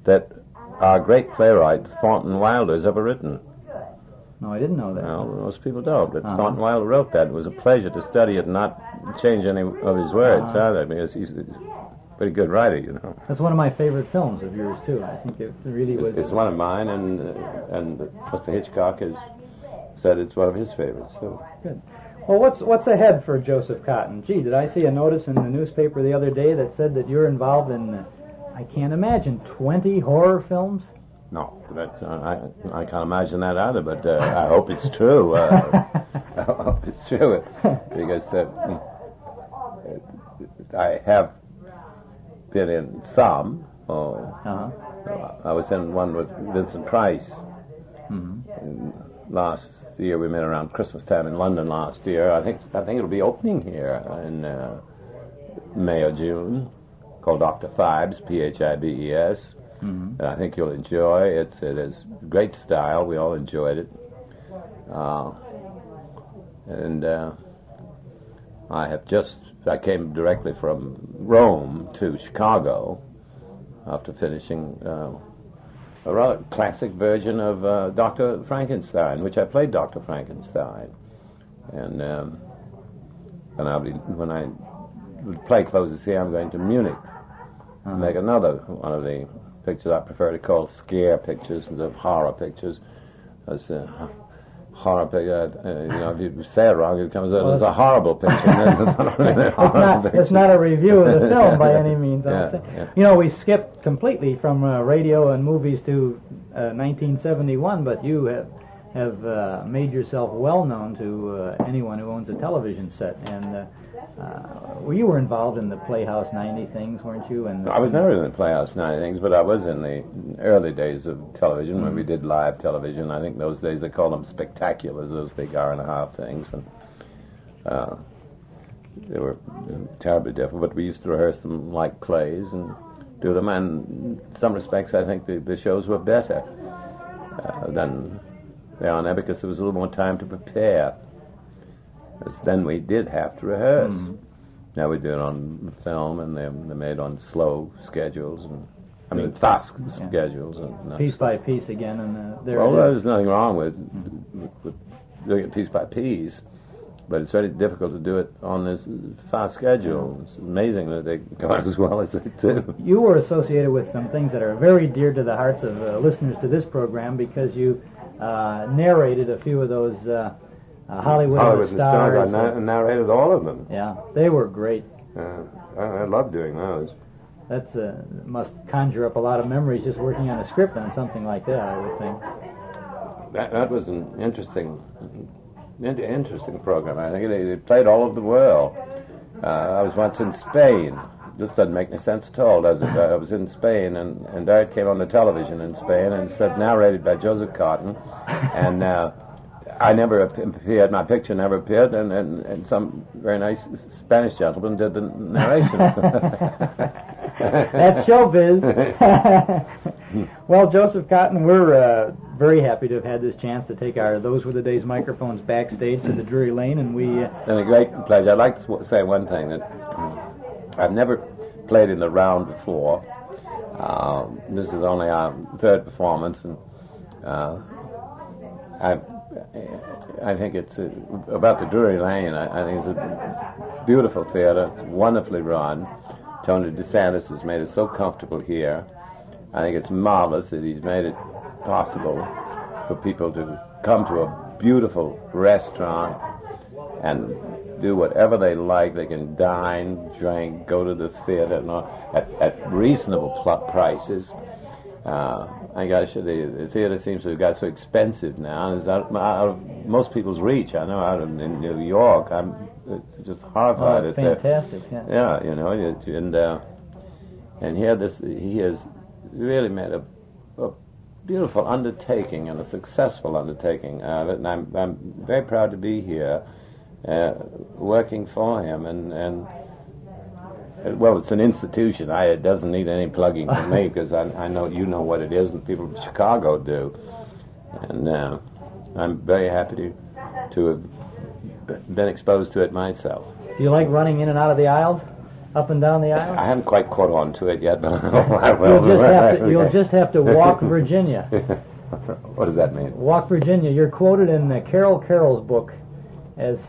that our great playwright Thornton Wilder has ever written. No, I didn't know that. Well, most people don't, but Thornton Wilder wrote that. It was a pleasure to study it and not change any of his words either, because he's a pretty good writer, you know. That's one of my favorite films of yours, too. I think it really was... It's one of mine, and Mr. Hitchcock has said it's one of his favorites, too. Good. Well, what's ahead for Joseph Cotten? Gee, did I see a notice in the newspaper the other day that said that you're involved in, I can't imagine, 20 horror films? No, I can't imagine that either, but I hope it's true. I hope it's true, because I have been in some. I was in one with Vincent Price. Last year we met around Christmas time in London last year. I think it'll be opening here in May or June, called Dr. Phibes, Phibes. And I think you'll enjoy it. It is great style. We all enjoyed it. I came directly from Rome to Chicago after finishing a rather classic version of Dr. Frankenstein, which I played Dr. Frankenstein. And when the play closes here, I'm going to Munich and make another one of the pictures I prefer to call scare pictures instead of horror pictures. As horror picture, if you say it wrong, it comes out as a horrible picture. It's not a review of the film by any means. We skipped completely from radio and movies to 1971, but you have made yourself well known to anyone who owns a television set. And you were involved in the Playhouse 90 things, weren't you? And I was never in the Playhouse 90 things, but I was in the early days of television when we did live television. I think those days they called them spectaculars, those big hour-and-a-half things. And, they were terribly different, but we used to rehearse them like plays and do them. And in some respects, I think the shows were better than they are now because there was a little more time to prepare. Because then we did have to rehearse. Now we do it on film, and they're made on slow schedules, and fast schedules. And piece by piece again. And there's nothing wrong with doing it piece by piece, but it's very difficult to do it on this fast schedule. It's amazing that they come out as well as they do. You were associated with some things that are very dear to the hearts of listeners to this program because you narrated a few of those Hollywood stars. I narrated all of them. Yeah, they were great. I love doing those. That's must conjure up a lot of memories just working on a script on something like that, I would think. That was an interesting program. I think it played all over the world. I was once in Spain. This doesn't make any sense at all, does it? I was in Spain, and there it came on the television in Spain, and it said narrated by Joseph Cotton, and I never appeared, my picture never appeared, and some very nice Spanish gentleman did the narration. That's showbiz. Well, Joseph Cotton, we're very happy to have had this chance to take our Those Were the Days microphones backstage to the Drury Lane, and we... It's been a great pleasure. I'd like to say one thing, that I've never played in the round before. This is only our third performance, and I think it's about the Drury Lane. I think it's a beautiful theater. It's wonderfully run. Tony DeSantis has made it so comfortable here. I think it's marvelous that he's made it possible for people to come to a beautiful restaurant and do whatever they like. They can dine, drink, go to the theater at reasonable prices. I got to say, the theater seems to have got so expensive now, and it's out of most people's reach. I know out in New York, I'm just horrified at that. Fantastic, yeah. And here he has really made a beautiful undertaking and a successful undertaking of it, and I'm very proud to be here working for him, and well, it's an institution. It doesn't need any plugging from me because I know you know what it is, and people in Chicago do. And I'm very happy to have been exposed to it myself. Do you like running in and out of the aisles, up and down the aisles? I haven't quite caught on to it yet, but I will. You'll just have to walk Virginia. What does that mean? Walk Virginia. You're quoted in Carroll's book as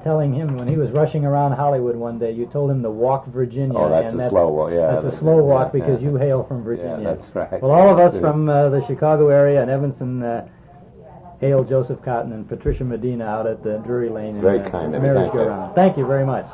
telling him when he was rushing around Hollywood one day, you told him to walk Virginia. Oh, that's a slow walk, yeah. That's a slow walk because you hail from Virginia. Yeah, that's right. Well, all of us from the Chicago area and Evanston hail Joseph Cotton and Patricia Medina out at the Drury Lane. Very kind of you. Thank you very much.